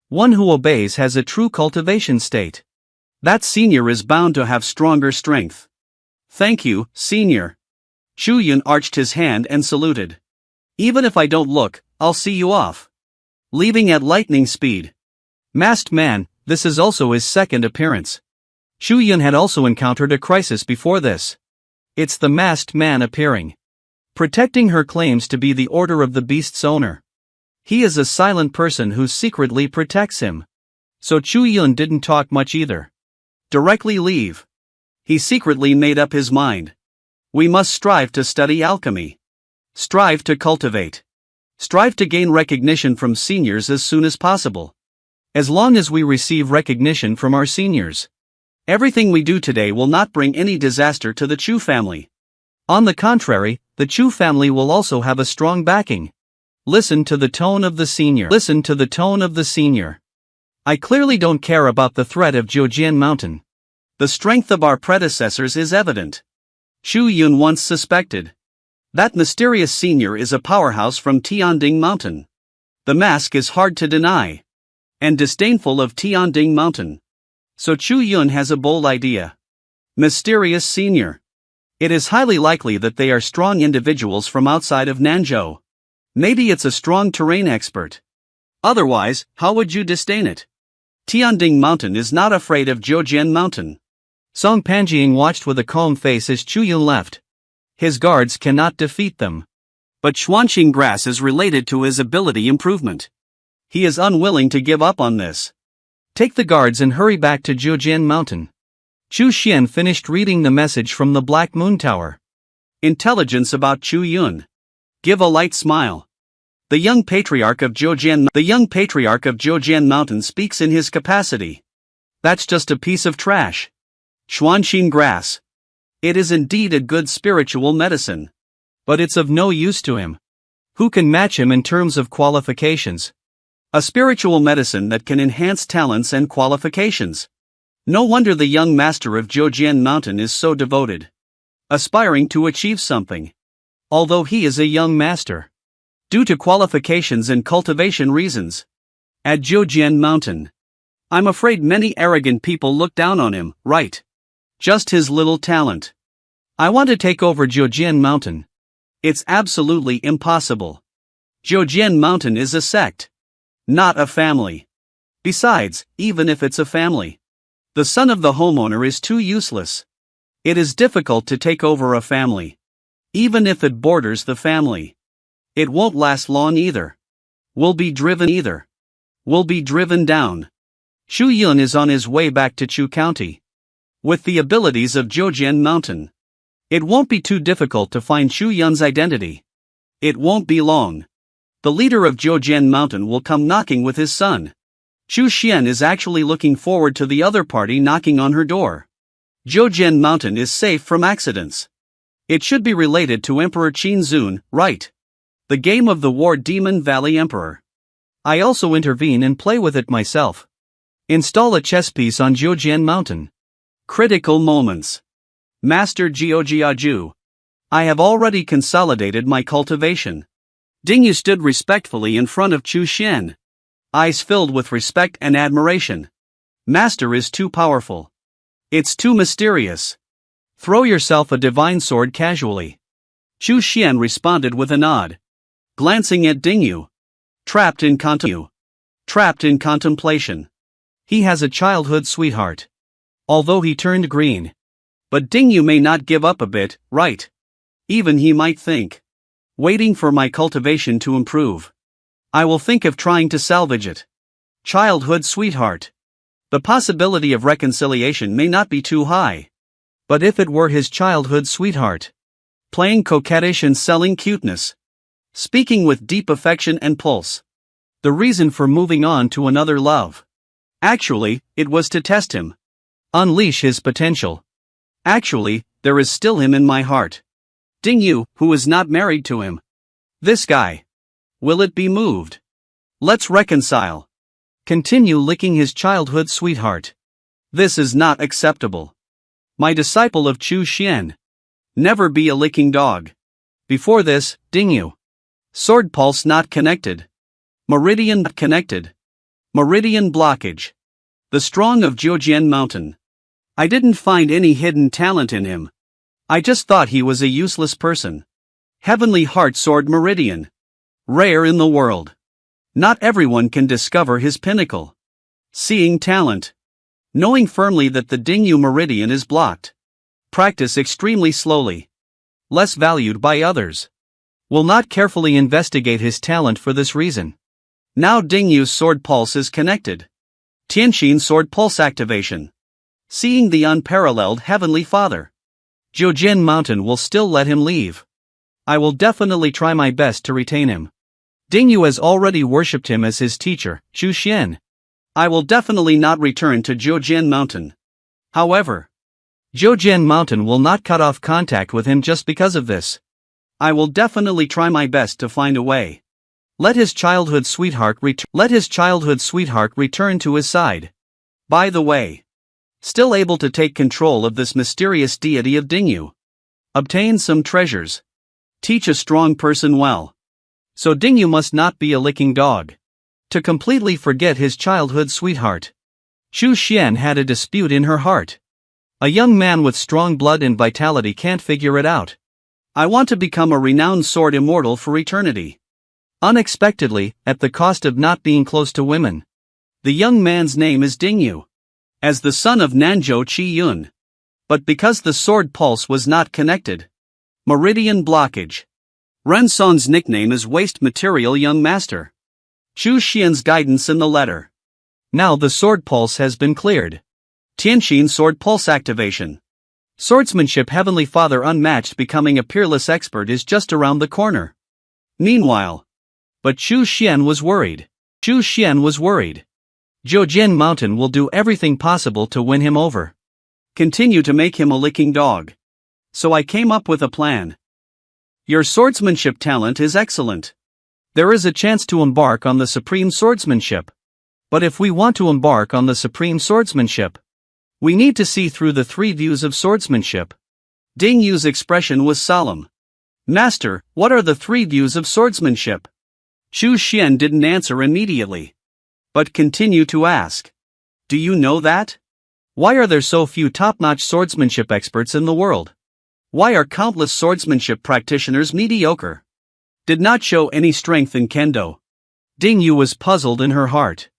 One who obeys has a true cultivation state. That senior is bound to have stronger strength. Thank you, senior. Shu Yun arched his hand and saluted. Even if I don't look, I'll see you off. Leaving at lightning speed. Masked man, this is also his second appearance. Shu Yun had also encountered a crisis before this. It's the masked man appearing. Protecting her claims to be the order of the beast's owner. He is a silent person who secretly protects him. So Shu Yun didn't talk much either. Directly leave. He secretly made up his mind. We must strive to study alchemy. Strive to cultivate. Strive to gain recognition from seniors as soon as possible. As long as we receive recognition from our seniors, everything we do today will not bring any disaster to the Chu family. On the contrary, the Chu family will also have a strong backing. Listen to the tone of the senior. I clearly don't care about the threat of Jiujian Mountain. The strength of our predecessors is evident. Shu Yun once suspected. That mysterious senior is a powerhouse from Tianding Mountain. The mask is hard to deny. And disdainful of Tianding Mountain. So Shu Yun has a bold idea. Mysterious senior. It is highly likely that they are strong individuals from outside of Nanzhou. Maybe it's a strong terrain expert. Otherwise, how would you disdain it? Tianding Mountain is not afraid of Jiujian Mountain. Song Panjing watched with a calm face as Chu Yun left. His guards cannot defeat them. But Xuanqing Grass is related to his ability improvement. He is unwilling to give up on this. Take the guards and hurry back to Jiujian Mountain. Chu Xian finished reading the message from the Black Moon Tower. Intelligence about Chu Yun. Give a light smile. The young patriarch of Jiujian Mountain speaks in his capacity. That's just a piece of trash. Xuanqing Grass. It is indeed a good spiritual medicine. But it's of no use to him. Who can match him in terms of qualifications? A spiritual medicine that can enhance talents and qualifications. No wonder the young master of Jiujian Mountain is so devoted. Aspiring to achieve something. Although he is a young master. Due to qualifications and cultivation reasons. At Jiujian Mountain. I'm afraid many arrogant people look down on him, right? Just his little talent. I want to take over Jiujian Mountain. It's absolutely impossible. Jiujian Mountain is a sect. Not a family. Besides, even if it's a family, the son of the homeowner is too useless. It is difficult to take over a family. Even if it borders the family. It won't last long either. We'll be driven down. Shu Yun is on his way back to Chu County. With the abilities of Jiujian Mountain. It won't be too difficult to find Shu Yun's identity. It won't be long. The leader of Jiujian Mountain will come knocking with his son. Chu Xian is actually looking forward to the other party knocking on her door. Jiujian Mountain is safe from accidents. It should be related to Emperor Qin Zun, right? The game of the War Demon Valley Emperor. I also intervene and play with it myself. Install a chess piece on Jiujian Mountain. Critical moments. Master Jiujiaju. I have already consolidated my cultivation. Dingu stood respectfully in front of Chu Xian. Eyes filled with respect and admiration. Master is too powerful. It's too mysterious. Throw yourself a divine sword casually. Chu Xian responded with a nod. Glancing at Dingu. Trapped in contemplation. He has a childhood sweetheart. Although he turned green. But Dingu may not give up a bit, right? Even he might think. Waiting for my cultivation to improve. I will think of trying to salvage it. Childhood sweetheart. The possibility of reconciliation may not be too high. But if it were his childhood sweetheart. Playing coquettish and selling cuteness. Speaking with deep affection and pulse. The reason for moving on to another love. Actually, it was to test him. Unleash his potential. Actually, there is still him in my heart. Dingu, who is not married to him. This guy. Will it be moved? Let's reconcile. Continue licking his childhood sweetheart. This is not acceptable. My disciple of Chu Xian. Never be a licking dog. Before this, Dingu. Sword pulse not connected. Meridian not connected. Meridian blockage. The strong of Jiujian Mountain. I didn't find any hidden talent in him. I just thought he was a useless person. Heavenly Heart Sword Meridian. Rare in the world. Not everyone can discover his pinnacle. Seeing talent. Knowing firmly that the Dingu Meridian is blocked. Practice extremely slowly. Less valued by others. Will not carefully investigate his talent for this reason. Now Dingu's sword pulse is connected. Tianxin sword pulse activation. Seeing the unparalleled Heavenly Father. Jiujian Mountain will still let him leave. I will definitely try my best to retain him. Dingu has already worshipped him as his teacher, Chu Xian. I will definitely not return to Jiujian Mountain. However, Jiujian Mountain will not cut off contact with him just because of this. I will definitely try my best to find a way. Let his childhood sweetheart return to his side. By the way, still able to take control of this mysterious deity of Dingu. Obtain some treasures. Teach a strong person well. So Dingu must not be a licking dog. To completely forget his childhood sweetheart. Chu Xian had a dispute in her heart. A young man with strong blood and vitality can't figure it out. I want to become a renowned sword immortal for eternity. Unexpectedly, at the cost of not being close to women. The young man's name is Dingu. As the son of Nanzhou Qi Yun. But because the sword pulse was not connected. Meridian blockage. Rensong's nickname is Waste Material Young Master. Chu Xian's guidance in the letter. Now the sword pulse has been cleared. Tianxin sword pulse activation. Swordsmanship Heavenly Father unmatched, becoming a peerless expert is just around the corner. Meanwhile. But Chu Xian was worried. Jiujian Mountain will do everything possible to win him over. Continue to make him a licking dog. So I came up with a plan. Your swordsmanship talent is excellent. There is a chance to embark on the supreme swordsmanship. But if we want to embark on the supreme swordsmanship, we need to see through the three views of swordsmanship. Dingu's expression was solemn. Master, what are the three views of swordsmanship? Chu Xian didn't answer immediately. But continued to ask. Do you know that? Why are there so few top-notch swordsmanship experts in the world? Why are countless swordsmanship practitioners mediocre? Did not show any strength in kendo. Dingu was puzzled in her heart.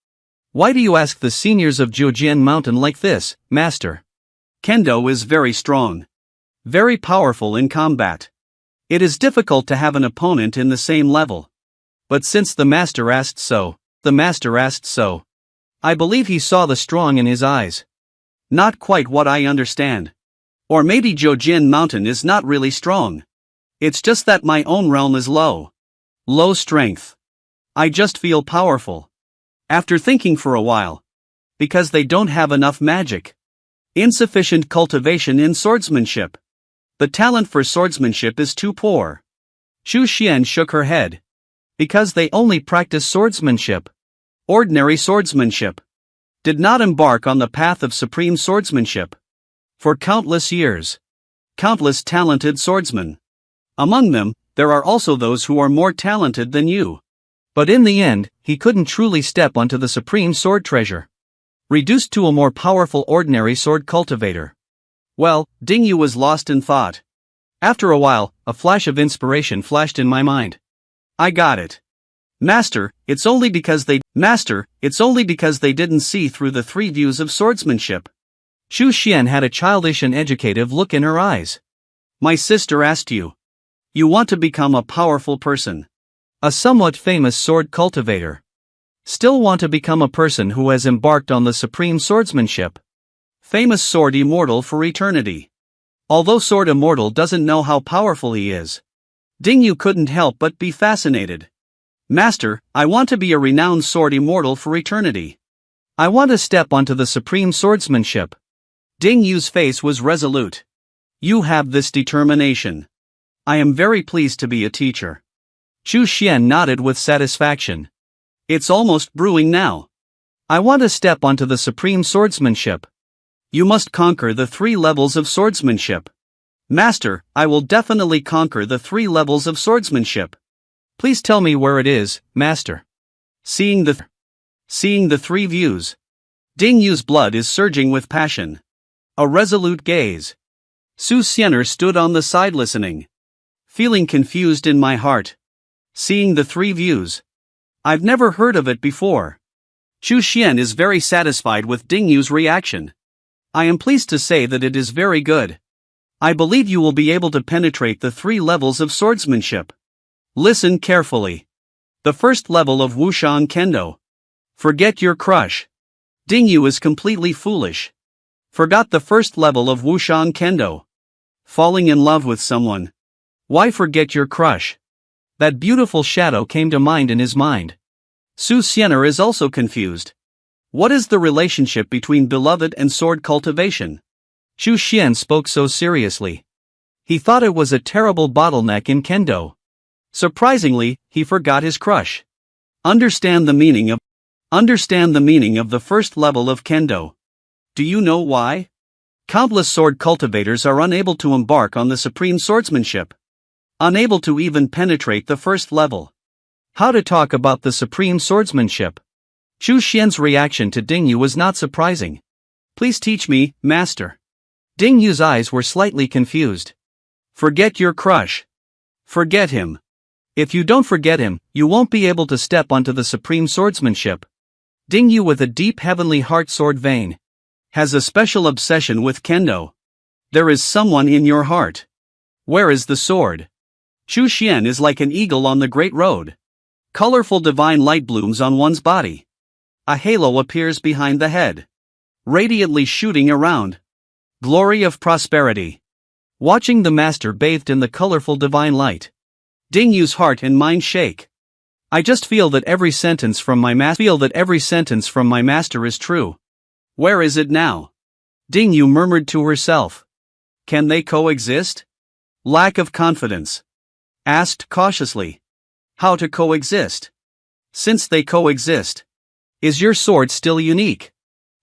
Why do you ask the seniors of Jiujian Mountain like this, Master? Kendo is very strong. Very powerful in combat. It is difficult to have an opponent in the same level. But since the Master asked so, I believe he saw the strong in his eyes. Not quite what I understand. Or maybe Jiujian Mountain is not really strong. It's just that my own realm is low. Low strength. I just feel powerful. After thinking for a while. Because they don't have enough magic. Insufficient cultivation in swordsmanship. The talent for swordsmanship is too poor. Chu Xian shook her head. Because they only practice swordsmanship. Ordinary swordsmanship. Did not embark on the path of supreme swordsmanship. For countless years. Countless talented swordsmen. Among them, there are also those who are more talented than you. But in the end, he couldn't truly step onto the supreme sword treasure. Reduced to a more powerful ordinary sword cultivator. Well, Dingu was lost in thought. After a while, a flash of inspiration flashed in my mind. I got it. Master, it's only because they didn't see through the three views of swordsmanship. Xu Xian had a childish and educative look in her eyes. My sister asked you. You want to become a powerful person. A somewhat famous sword cultivator. Still want to become a person who has embarked on the supreme swordsmanship. Famous sword immortal for eternity. Although sword immortal doesn't know how powerful he is. Dingu couldn't help but be fascinated. Master, I want to be a renowned sword immortal for eternity. I want to step onto the supreme swordsmanship. Dingu's face was resolute. You have this determination. I am very pleased to be a teacher. Xu Xian nodded with satisfaction. It's almost brewing now. I want to step onto the supreme swordsmanship. You must conquer the 3 levels of swordsmanship. Master, I will definitely conquer the 3 levels of swordsmanship. Please tell me where it is, Master. Seeing the 3 views. Dingu's blood is surging with passion. A resolute gaze. Su Xianer stood on the side listening. Feeling confused in my heart. Seeing the 3 views. I've never heard of it before. Xu Xian is very satisfied with Dingu's reaction. I am pleased to say that it is very good. I believe you will be able to penetrate the 3 levels of swordsmanship. Listen carefully. The first level of Wushan Kendo. Forget your crush. Dingu is completely foolish. Forgot the first level of Wushan Kendo. Falling in love with someone. Why forget your crush? That beautiful shadow came to mind in his mind. Su Xianer is also confused. What is the relationship between beloved and sword cultivation? Xu Xian spoke so seriously. He thought it was a terrible bottleneck in Kendo. Surprisingly, he forgot his crush. Understand the meaning of the first level of Kendo. Do you know why? Countless sword cultivators are unable to embark on the supreme swordsmanship. Unable to even penetrate the first level. How to talk about the supreme swordsmanship? Xu Xian's reaction to Dingu was not surprising. Please teach me, Master. Dingu's eyes were slightly confused. Forget your crush. Forget him. If you don't forget him, you won't be able to step onto the supreme swordsmanship. Dingu with a deep heavenly heart sword vein. Has a special obsession with Kendo. There is someone in your heart. Where is the sword? Xu Xian is like an eagle on the great road. Colorful divine light blooms on one's body. A halo appears behind the head. Radiantly shooting around. Glory of prosperity. Watching the master bathed in the colorful divine light. Dingu's heart and mind shake. I just feel that every sentence from my master is true. Where is it now? Dingu murmured to herself. Can they coexist? Lack of confidence. Asked cautiously. How to coexist? Since they coexist. Is your sword still unique?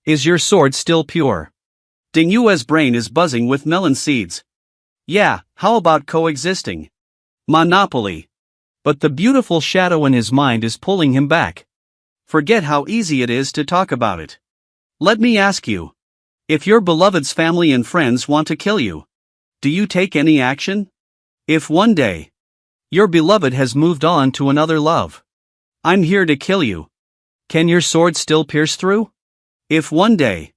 Is your sword still pure? Dingu's brain is buzzing with melon seeds. Yeah, how about coexisting? Monopoly. But the beautiful shadow in his mind is pulling him back. Forget how easy it is to talk about it. Let me ask you. If your beloved's family and friends want to kill you, do you take any action? If one day your beloved has moved on to another love, I'm here to kill you. Can your sword still pierce through? If one day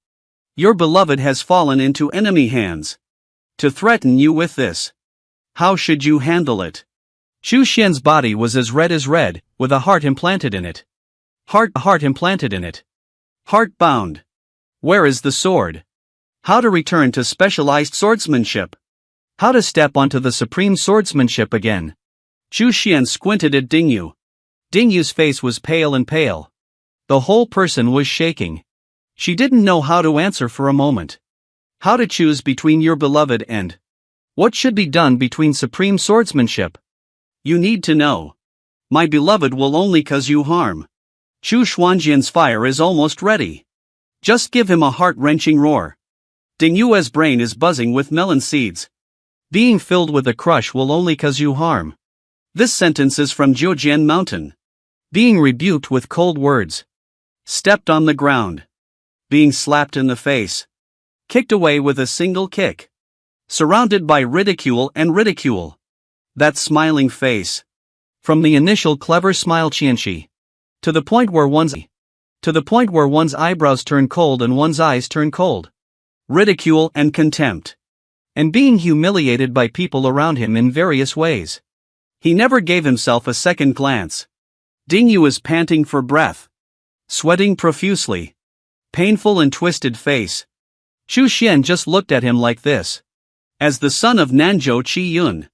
your beloved has fallen into enemy hands, to threaten you with this, how should you handle it? Xu Xian's body was as red, with a heart implanted in it. Heart implanted in it. Heart bound. Where is the sword? How to return to specialized swordsmanship? How to step onto the supreme swordsmanship again? Xu Xian squinted at Dingu. Dingu's face was pale and pale. The whole person was shaking. She didn't know how to answer for a moment. How to choose between your beloved and what should be done between supreme swordsmanship? You need to know. My beloved will only cause you harm. Xu Xuanjian's fire is almost ready. Just give him a heart-wrenching roar. Dingu's brain is buzzing with melon seeds. Being filled with a crush will only cause you harm. This sentence is from Jiujian Mountain. Being rebuked with cold words. Stepped on the ground. Being slapped in the face. Kicked away with a single kick. Surrounded by ridicule and ridicule. That smiling face. From the initial clever smile Qianxi. To the point where one's eyebrows turn cold and one's eyes turn cold. Ridicule and contempt. And being humiliated by people around him in various ways. He never gave himself a second glance. Dingu is panting for breath. Sweating profusely. Painful and twisted face. Chu Xian just looked at him like this. As the son of Nanzhou Qi Yun.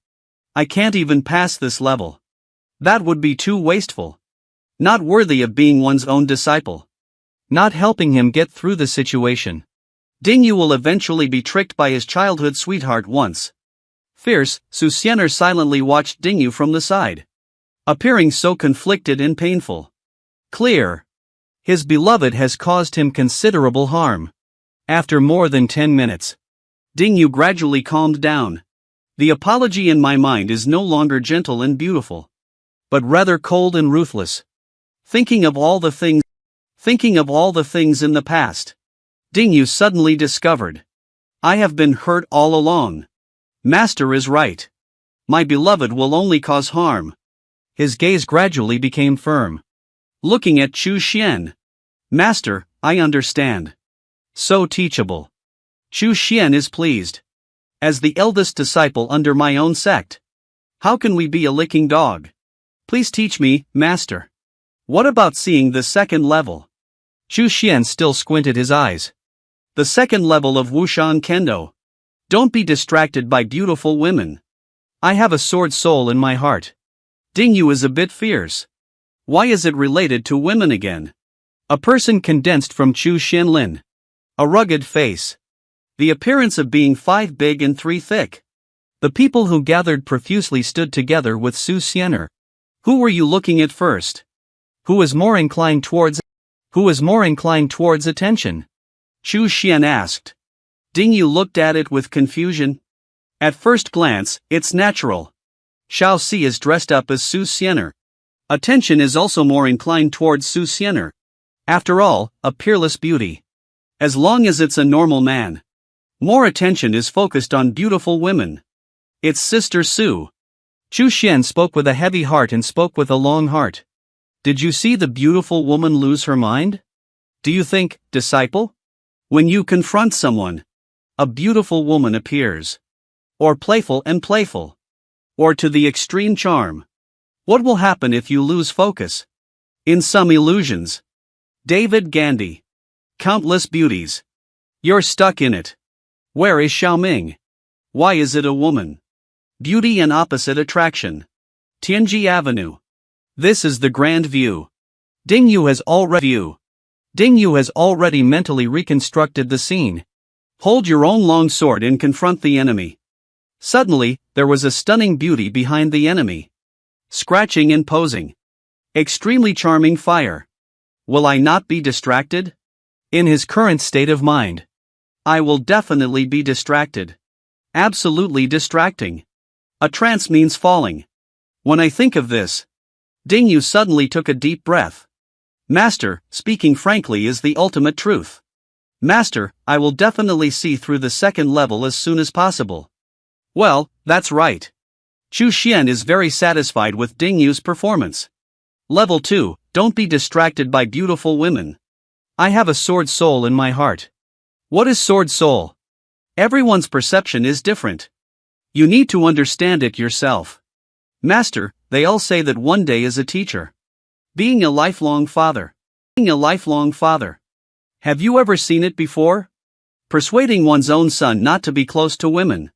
I can't even pass this level. That would be too wasteful. Not worthy of being one's own disciple. Not helping him get through the situation. Dingu will eventually be tricked by his childhood sweetheart once. Fierce, Su Xianer silently watched Dingu from the side. Appearing so conflicted and painful. Clear. His beloved has caused him considerable harm. After more than 10 minutes. Dingu gradually calmed down. The apology in my mind is no longer gentle and beautiful. But rather cold and ruthless. Thinking of all the things in the past. Dingu suddenly discovered. I have been hurt all along. Master is right. My beloved will only cause harm. His gaze gradually became firm. Looking at Chu Xian. Master, I understand. So teachable. Chu Xian is pleased. As the eldest disciple under my own sect. How can we be a licking dog? Please teach me, Master. What about seeing the second level? Chu Xian still squinted his eyes. The second level of Wushan Kendo. Don't be distracted by beautiful women. I have a sword soul in my heart. Dingu is a bit fierce. Why is it related to women again? A person condensed from Chu Xianlin. A rugged face. The appearance of being 5 big and 3 thick. The people who gathered profusely stood together with Su Xianer. Who were you looking at first? Who was more inclined towards attention? Chu Xian asked. Dingu looked at it with confusion. At first glance, it's natural. Xiao Si is dressed up as Su Xianer. Attention is also more inclined towards Su Xianer. After all, a peerless beauty. As long as it's a normal man. More attention is focused on beautiful women. It's Sister Su. Chu Xian spoke with a heavy heart and spoke with a long heart. Did you see the beautiful woman lose her mind? Do you think, disciple? When you confront someone, a beautiful woman appears. Or playful. Or to the extreme charm. What will happen if you lose focus? In some illusions. David Gandhi. Countless beauties. You're stuck in it. Where is Xiaoming? Why is it a woman? Beauty and opposite attraction. Tianji Avenue. This is the grand view. Dingu has already mentally reconstructed the scene. Hold your own long sword and confront the enemy. Suddenly, there was a stunning beauty behind the enemy. Scratching and posing. Extremely charming fire. Will I not be distracted? In his current state of mind. I will definitely be distracted. Absolutely distracting. A trance means falling. When I think of this, Dingu suddenly took a deep breath. Master, speaking frankly is the ultimate truth. Master, I will definitely see through the second level as soon as possible. Well, that's right. Chu Xian is very satisfied with Dingu's performance. Level 2, don't be distracted by beautiful women. I have a sword soul in my heart. What is sword soul? Everyone's perception is different. You need to understand it yourself. Master, they all say that one day is a teacher. Being a lifelong father. Have you ever seen it before? Persuading one's own son not to be close to women.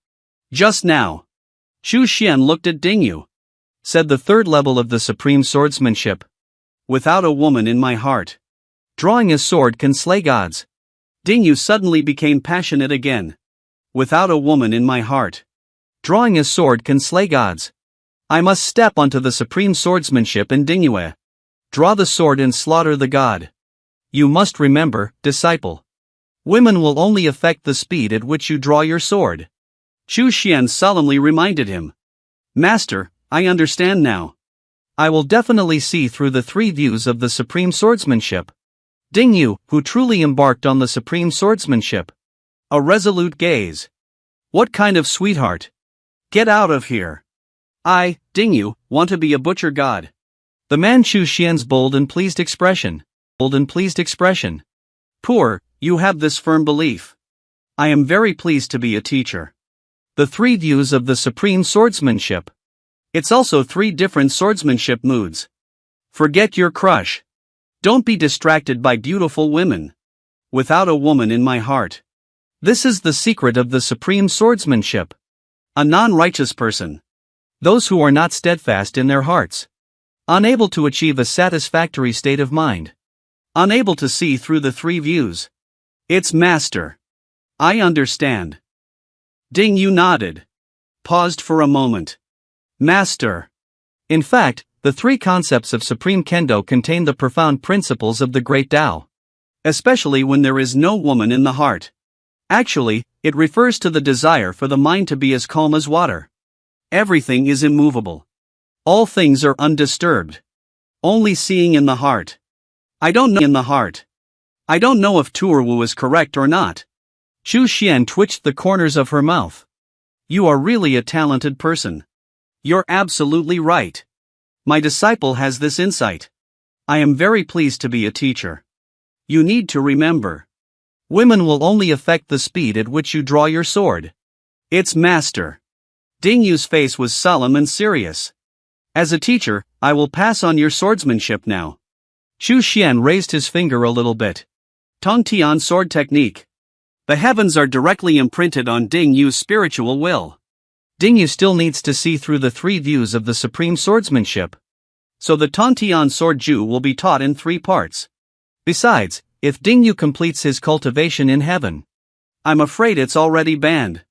Just now. Chu Xian looked at Dingu. Said the third level of the supreme swordsmanship. Without a woman in my heart. Drawing a sword can slay gods. Dingu suddenly became passionate again. Without a woman in my heart. Drawing a sword can slay gods. I must step onto the supreme swordsmanship in Dingue. Draw the sword and slaughter the god. You must remember, disciple. Women will only affect the speed at which you draw your sword. Chu Xian solemnly reminded him. Master, I understand now. I will definitely see through the 3 views of the supreme swordsmanship. Dingu, who truly embarked on the supreme swordsmanship. A resolute gaze. What kind of sweetheart? Get out of here. I, Dingu, want to be a butcher god. The man Chu Xian's bold and pleased expression. Poor, you have this firm belief. I am very pleased to be a teacher. The 3 views of the supreme swordsmanship. It's also 3 different swordsmanship moods. Forget your crush. Don't be distracted by beautiful women. Without a woman in my heart. This is the secret of the supreme swordsmanship. A non-righteous person. Those who are not steadfast in their hearts. Unable to achieve a satisfactory state of mind. Unable to see through the 3 views. It's master. I understand. Dingu nodded. Paused for a moment. Master. In fact, the 3 concepts of Supreme Kendo contain the profound principles of the Great Tao. Especially when there is no woman in the heart. Actually, it refers to the desire for the mind to be as calm as water. Everything is immovable. All things are undisturbed. Only seeing in the heart. I don't know if Turwu is correct or not. Chu Xian twitched the corners of her mouth. You are really a talented person. You're absolutely right. My disciple has this insight. I am very pleased to be a teacher. You need to remember. Women will only affect the speed at which you draw your sword. It's master. Dingyu's face was solemn and serious. As a teacher, I will pass on your swordsmanship now. Chu Xian raised his finger a little bit. Tongtian sword technique. The heavens are directly imprinted on Dingyu's spiritual will. Dingu still needs to see through the 3 views of the supreme swordsmanship. So the Tongtian sword Ju will be taught in 3 parts. Besides, if Dingu completes his cultivation in heaven, I'm afraid it's already banned.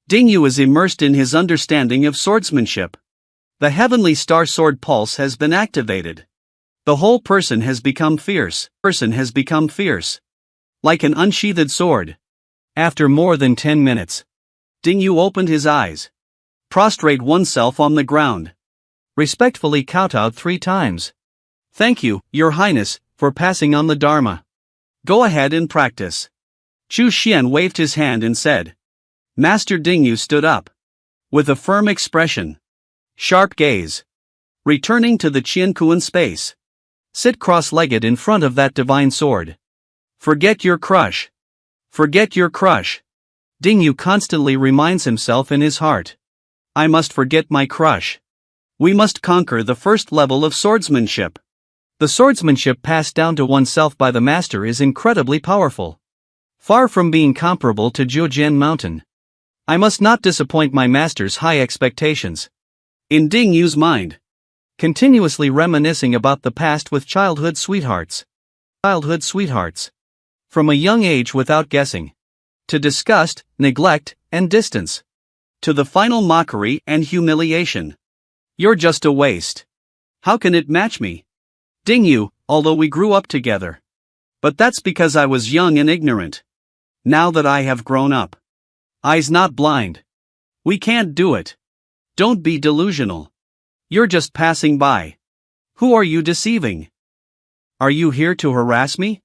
Dingu is immersed in his understanding of swordsmanship. The heavenly star sword pulse has been activated. The whole person has become fierce. Like an unsheathed sword. After more than 10 minutes, Dingu opened his eyes. Prostrate oneself on the ground. Respectfully kowtowed 3 times. Thank you, Your Highness, for passing on the Dharma. Go ahead and practice. Chu Xian waved his hand and said. Master Dingu stood up. With a firm expression. Sharp gaze. Returning to the Qiankuan space. Sit cross-legged in front of that divine sword. Forget your crush. Dingu constantly reminds himself in his heart. I must forget my crush. We must conquer the first level of swordsmanship. The swordsmanship passed down to oneself by the master is incredibly powerful. Far from being comparable to Jiujian Mountain. I must not disappoint my master's high expectations. In Dingyu's mind. Continuously reminiscing about the past with childhood sweethearts. From a young age without guessing. To disgust, neglect, and distance. To the final mockery and humiliation. You're just a waste. How can it match me? Dingu, although we grew up together. But that's because I was young and ignorant. Now that I have grown up. Eyes not blind. We can't do it. Don't be delusional. You're just passing by. Who are you deceiving? Are you here to harass me?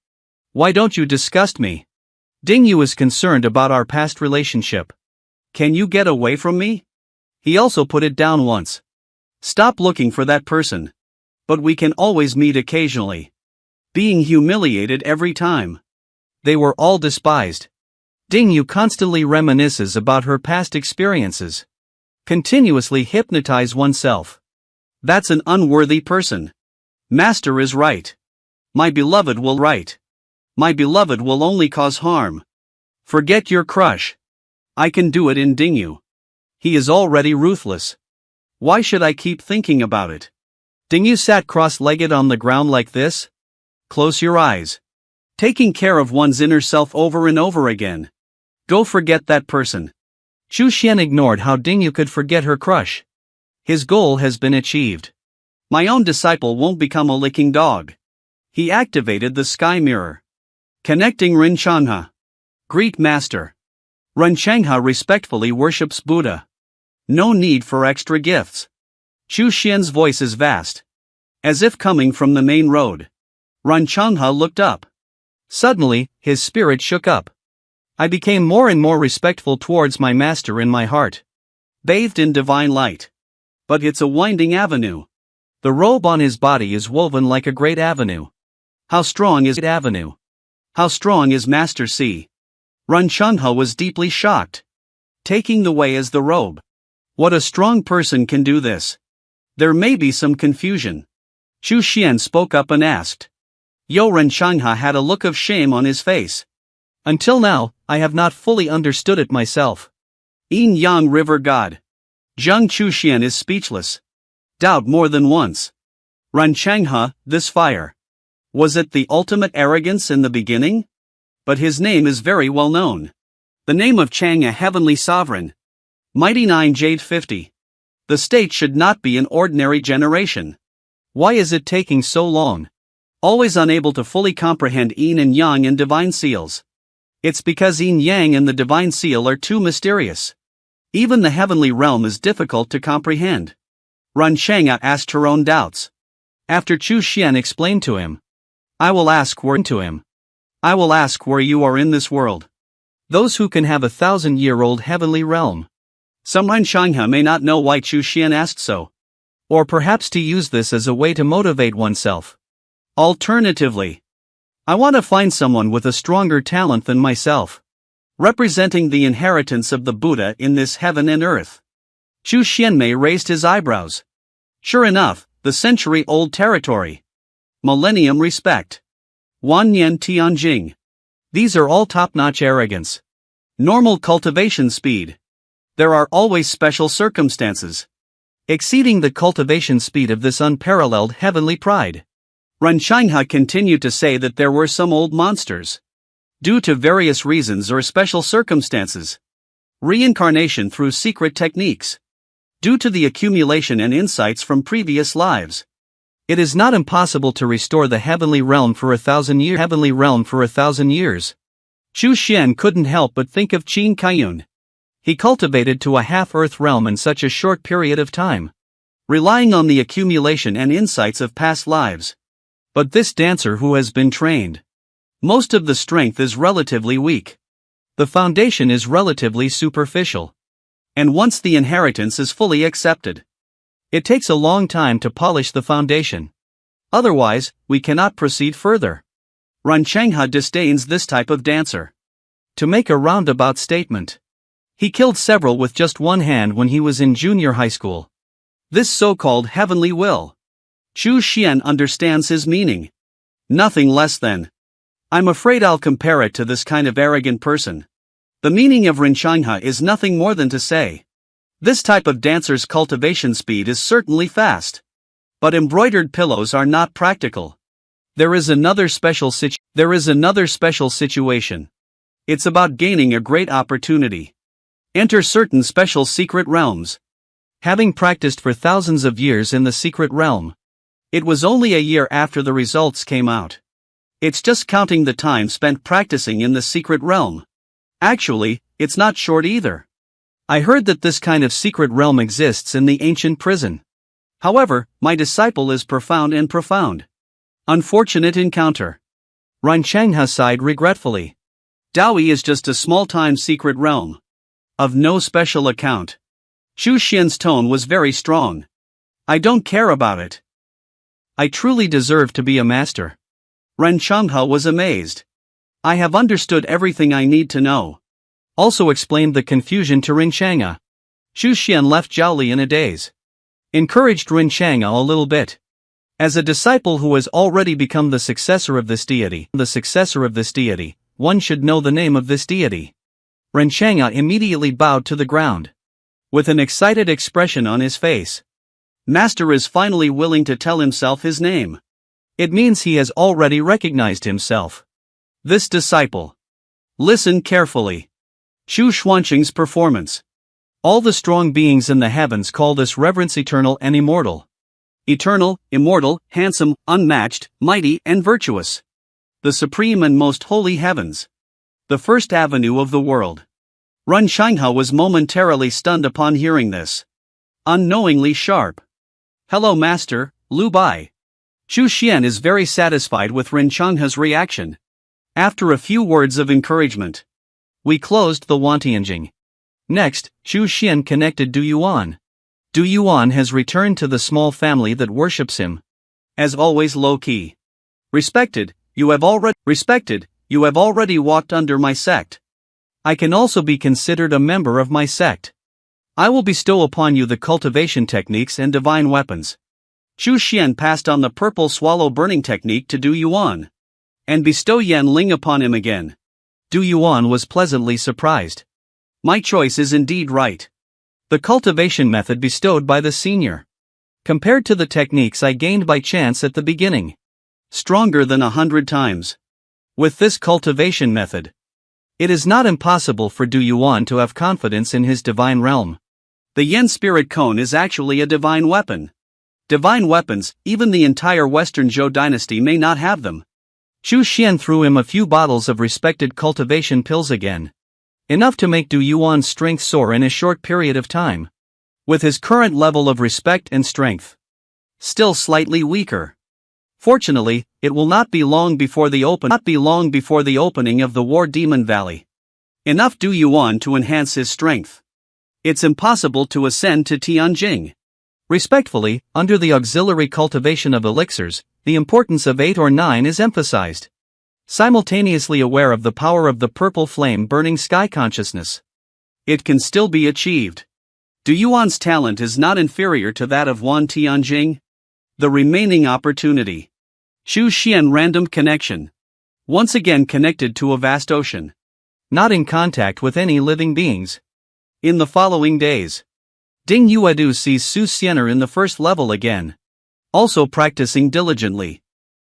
Why don't you disgust me? Dingu is concerned about our past relationship. Can you get away from me? He also put it down once. Stop looking for that person. But we can always meet occasionally. Being humiliated every time. They were all despised. Dingu constantly reminisces about her past experiences. Continuously hypnotize oneself. That's an unworthy person. Master is right. My beloved will only cause harm. Forget your crush. I can do it in Dingu. He is already ruthless. Why should I keep thinking about it? Dingu sat cross-legged on the ground like this. Close your eyes. Taking care of one's inner self over and over again. Go forget that person. Chu Xian ignored how Dingu could forget her crush. His goal has been achieved. My own disciple won't become a licking dog. He activated the sky mirror. Connecting Rinchangha. Greet Master. Rinchangha respectfully worships Buddha. No need for extra gifts. Chu Xian's voice is vast. As if coming from the main road. Rinchangha looked up. Suddenly, his spirit shook up. I became more and more respectful towards my master in my heart, bathed in divine light. But it's a winding avenue. The robe on his body is woven like a great avenue. How strong is it avenue? How strong is Master C? Ranchangha was deeply shocked. Taking the way as the robe. What a strong person can do this. There may be some confusion. Chu Xian spoke up and asked. Yo Ranchangha had a look of shame on his face. Until now, I have not fully understood it myself. Yin Yang River God. Zhang Chuxian is speechless. Doubt more than once. Ranchangha, this fire. Was it the ultimate arrogance in the beginning? But his name is very well known. The name of Chang, a heavenly sovereign. Mighty 9 Jade 50. The state should not be an ordinary generation. Why is it taking so long? Always unable to fully comprehend Yin and Yang and divine seals. It's because Yin Yang and the divine seal are too mysterious. Even the heavenly realm is difficult to comprehend. Ranchangha asked her own doubts. After Chu Xian explained to him. I will ask where you are in this world. Those who can have 1,000-year-old heavenly realm. Some Ranchangha may not know why Chu Xian asked so. Or perhaps to use this as a way to motivate oneself. Alternatively, I want to find someone with a stronger talent than myself, representing the inheritance of the Buddha in this heaven and earth. Chu Xianmei raised his eyebrows. Sure enough, the century-old territory. Millennium respect. Wanyan Tianjing. These are all top-notch arrogance. Normal cultivation speed. There are always special circumstances. Exceeding the cultivation speed of this unparalleled heavenly pride. Ranchangha continued to say that there were some old monsters. Due to various reasons or special circumstances. Reincarnation through secret techniques. Due to the accumulation and insights from previous lives. It is not impossible to restore the heavenly realm for 1,000 years. Chu Xian couldn't help but think of Qin Kaiyun. He cultivated to a half-earth realm in such a short period of time. Relying on the accumulation and insights of past lives. But this dancer who has been trained. Most of the strength is relatively weak. The foundation is relatively superficial. And once the inheritance is fully accepted, it takes a long time to polish the foundation. Otherwise, we cannot proceed further. Ranchangha disdains this type of dancer. To make a roundabout statement. He killed several with just one hand when he was in junior high school. This so-called heavenly will. Chu Xian understands his meaning. Nothing less than. I'm afraid I'll compare it to this kind of arrogant person. The meaning of Ranchangha is nothing more than to say. This type of dancer's cultivation speed is certainly fast. But embroidered pillows are not practical. There is another special situation. It's about gaining a great opportunity. Enter certain special secret realms. Having practiced for thousands of years in the secret realm. It was only a year after the results came out. It's just counting the time spent practicing in the secret realm. Actually, it's not short either. I heard that this kind of secret realm exists in the ancient prison. However, my disciple is profound. Unfortunate encounter. Ranchangha sighed regretfully. Daoi is just a small-time secret realm. Of no special account. Chu Xian's tone was very strong. I don't care about it. I truly deserve to be a master. Ranchangha was amazed. I have understood everything I need to know. Also explained the confusion to Ranchangha. Chu Xian left Zhaoli in a daze. Encouraged Ranchangha a little bit. As a disciple who has already become the successor of this deity, one should know the name of this deity. Ranchangha immediately bowed to the ground. With an excited expression on his face. Master is finally willing to tell himself his name. It means he has already recognized himself. This disciple. Listen carefully. Chu Xuanqing's performance. All the strong beings in the heavens call this reverence eternal and immortal. Eternal, immortal, handsome, unmatched, mighty and virtuous. The supreme and most holy heavens. The first avenue of the world. Ranchangha was momentarily stunned upon hearing this. Unknowingly sharp. Hello Master, Lu Bai. Chu Xian is very satisfied with Ranchangha's reaction. After a few words of encouragement. We closed the Wantianjing. Next, Chu Xian connected Du Yuan. Du Yuan has returned to the small family that worships him. As always low-key. Respected, you have already walked under my sect. I can also be considered a member of my sect. I will bestow upon you the cultivation techniques and divine weapons. Chu Xian passed on the purple swallow burning technique to Du Yuan. And bestow Yan Ling upon him again. Du Yuan was pleasantly surprised. My choice is indeed right. The cultivation method bestowed by the senior. Compared to the techniques I gained by chance at the beginning. Stronger than 100 times. With this cultivation method. It is not impossible for Du Yuan to have confidence in his divine realm. The Yen Spirit Cone is actually a divine weapon. Divine weapons, even the entire Western Zhou dynasty may not have them. Chu Xian threw him a few bottles of respected cultivation pills again. Enough to make Du Yuan's strength soar in a short period of time. With his current level of respect and strength. Still slightly weaker. Fortunately, it will not be long before the opening of the War Demon Valley. Enough Du Yuan to enhance his strength. It's impossible to ascend to Tianjing. Respectfully, under the auxiliary cultivation of elixirs, the importance of 8 or 9 is emphasized. Simultaneously aware of the power of the purple flame burning sky consciousness. It can still be achieved. Du Yuan's talent is not inferior to that of Wan Tianjing. The remaining opportunity. Chu Xian random connection. Once again connected to a vast ocean. Not in contact with any living beings. In the following days. Dingu Edu sees Su Xiener in the first level again. Also practicing diligently.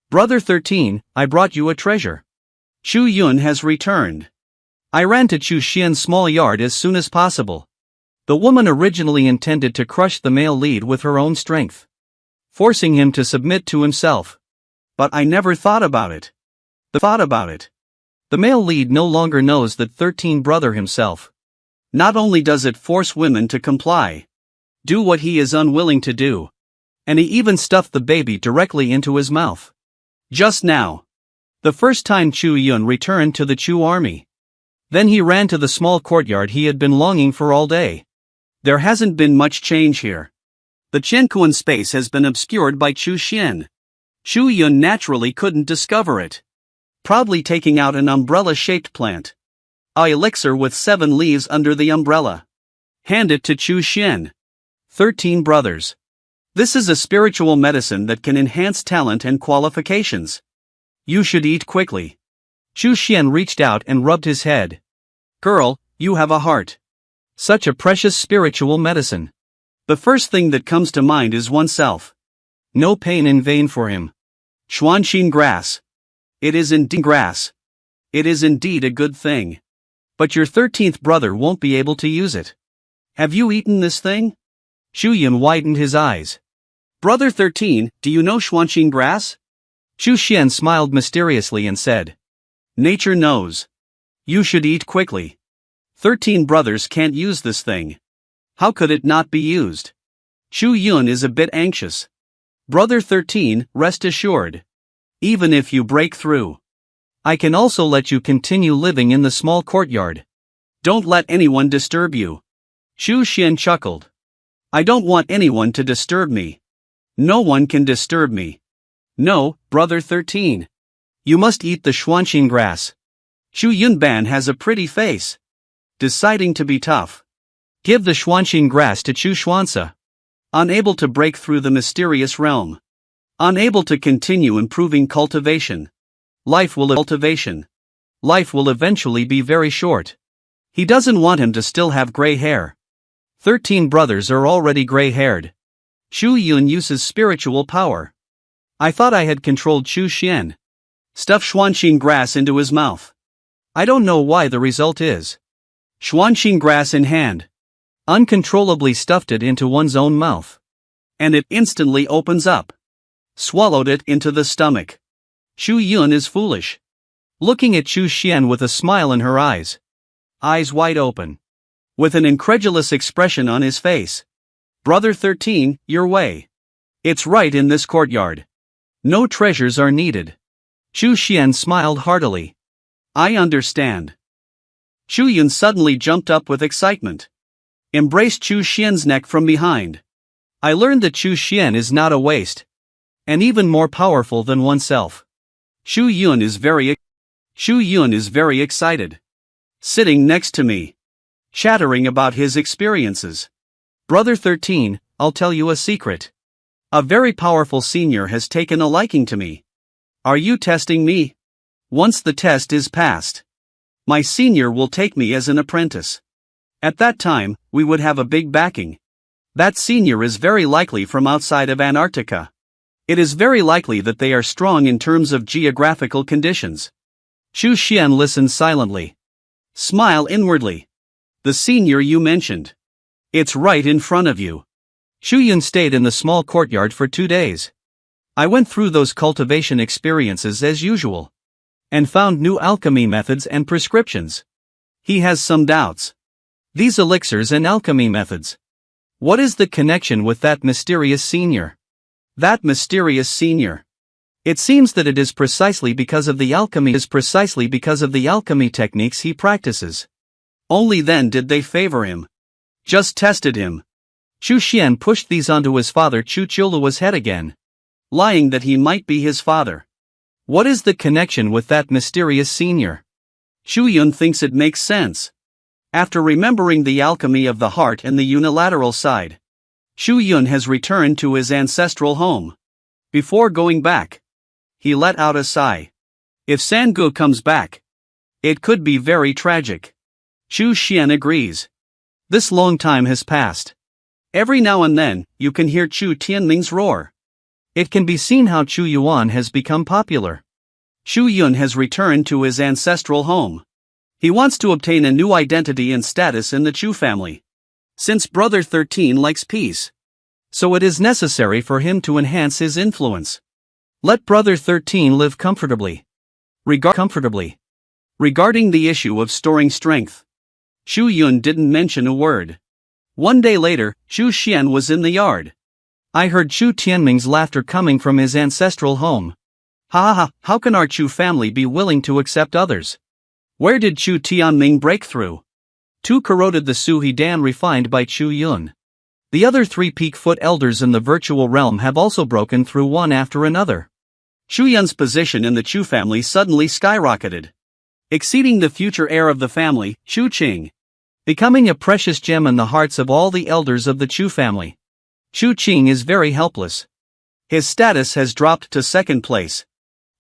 Brother 13, I brought you a treasure. Chu Yun has returned. I ran to Chu Xian's small yard as soon as possible. The woman originally intended to crush the male lead with her own strength. Forcing him to submit to himself. But I never thought about it. The male lead no longer knows that 13 brother himself. Not only does it force women to comply. Do what he is unwilling to do. And he even stuffed the baby directly into his mouth. Just now. The first time Chu Yun returned to the Chu army. Then he ran to the small courtyard he had been longing for all day. There hasn't been much change here. The Chenkuan space has been obscured by Chu Xian. Chu Yun naturally couldn't discover it. Proudly taking out an umbrella-shaped plant. A elixir with 7 leaves under the umbrella. Hand it to Chu Xian. 13 brothers. This is a spiritual medicine that can enhance talent and qualifications. You should eat quickly. Chu Xian reached out and rubbed his head. Girl, you have a heart. Such a precious spiritual medicine. The first thing that comes to mind is oneself. No pain in vain for him. Xuanxin grass. It is indeed a good thing. But your 13th brother won't be able to use it. Have you eaten this thing? Chu Yun widened his eyes. Brother 13, do you know Xuanxin grass? Chu Xian smiled mysteriously and said. Nature knows. You should eat quickly. 13 brothers can't use this thing. How could it not be used? Chu Yun is a bit anxious. Brother 13, rest assured. Even if you break through. I can also let you continue living in the small courtyard. Don't let anyone disturb you. Chu Xian chuckled. I don't want anyone to disturb me. No one can disturb me. No, brother 13. You must eat the Xuanxin grass. Chu Yunban has a pretty face. Deciding to be tough. Give the Xuanxin grass to Chu Xuansa. Unable to break through the mysterious realm. Unable to continue improving cultivation. Life will eventually be very short. He doesn't want him to still have gray hair. 13 brothers are already gray-haired. Chu Yun uses spiritual power. I thought I had controlled Chu Xian. Stuff Xuanxin grass into his mouth. I don't know why the result is. Xuanxin grass in hand. Uncontrollably stuffed it into one's own mouth. And it instantly opens up. Swallowed it into the stomach. Chu Yun is foolish. Looking at Chu Xian with a smile in her eyes. Eyes wide open. With an incredulous expression on his face. Brother 13, your way. It's right in this courtyard. No treasures are needed. Chu Xian smiled heartily. I understand. Chu Yun suddenly jumped up with excitement. Embraced Chu Xian's neck from behind. I learned that Chu Xian is not a waste. And even more powerful than oneself. Chu Yun is very excited. Sitting next to me. Chattering about his experiences. Brother 13, I'll tell you a secret. A very powerful senior has taken a liking to me. Are you testing me? Once the test is passed, my senior will take me as an apprentice. At that time, we would have a big backing. That senior is very likely from outside of Antarctica. It is very likely that they are strong in terms of geographical conditions. Chu Xian listened silently. Smile inwardly. The senior you mentioned. It's right in front of you. Chu Yun stayed in the small courtyard for 2 days. I went through those cultivation experiences as usual. And found new alchemy methods and prescriptions. He has some doubts. These elixirs and alchemy methods. What is the connection with that mysterious senior? That mysterious senior. It seems that it is precisely because of the alchemy techniques he practices. Only then did they favor him. Just tested him. Chu Xian pushed these onto his father Chu Chulua's head again. Lying that he might be his father. What is the connection with that mysterious senior? Chu Yun thinks it makes sense. After remembering the alchemy of the heart and the unilateral side, Chu Yun has returned to his ancestral home. Before going back, he let out a sigh. If Sangu comes back, it could be very tragic. Chu Xian agrees. This long time has passed. Every now and then, you can hear Chu Tianming's roar. It can be seen how Chu Yuan has become popular. Chu Yun has returned to his ancestral home. He wants to obtain a new identity and status in the Chu family. Since Brother 13 likes peace. So it is necessary for him to enhance his influence. Let Brother 13 live comfortably. Regarding the issue of storing strength, Chu Yun didn't mention a word. 1 day later, Chu Xian was in the yard. I heard Chu Tianming's laughter coming from his ancestral home. Ha ha ha, how can our Chu family be willing to accept others? Where did Chu Tianming break through? 2 corroded the Suhi dam refined by Chu Yun. The other 3 peak-foot elders in the virtual realm have also broken through one after another. Chu Yun's position in the Chu family suddenly skyrocketed. Exceeding the future heir of the family, Chu Qing. Becoming a precious gem in the hearts of all the elders of the Chu family. Chu Qing is very helpless. His status has dropped to 2nd place.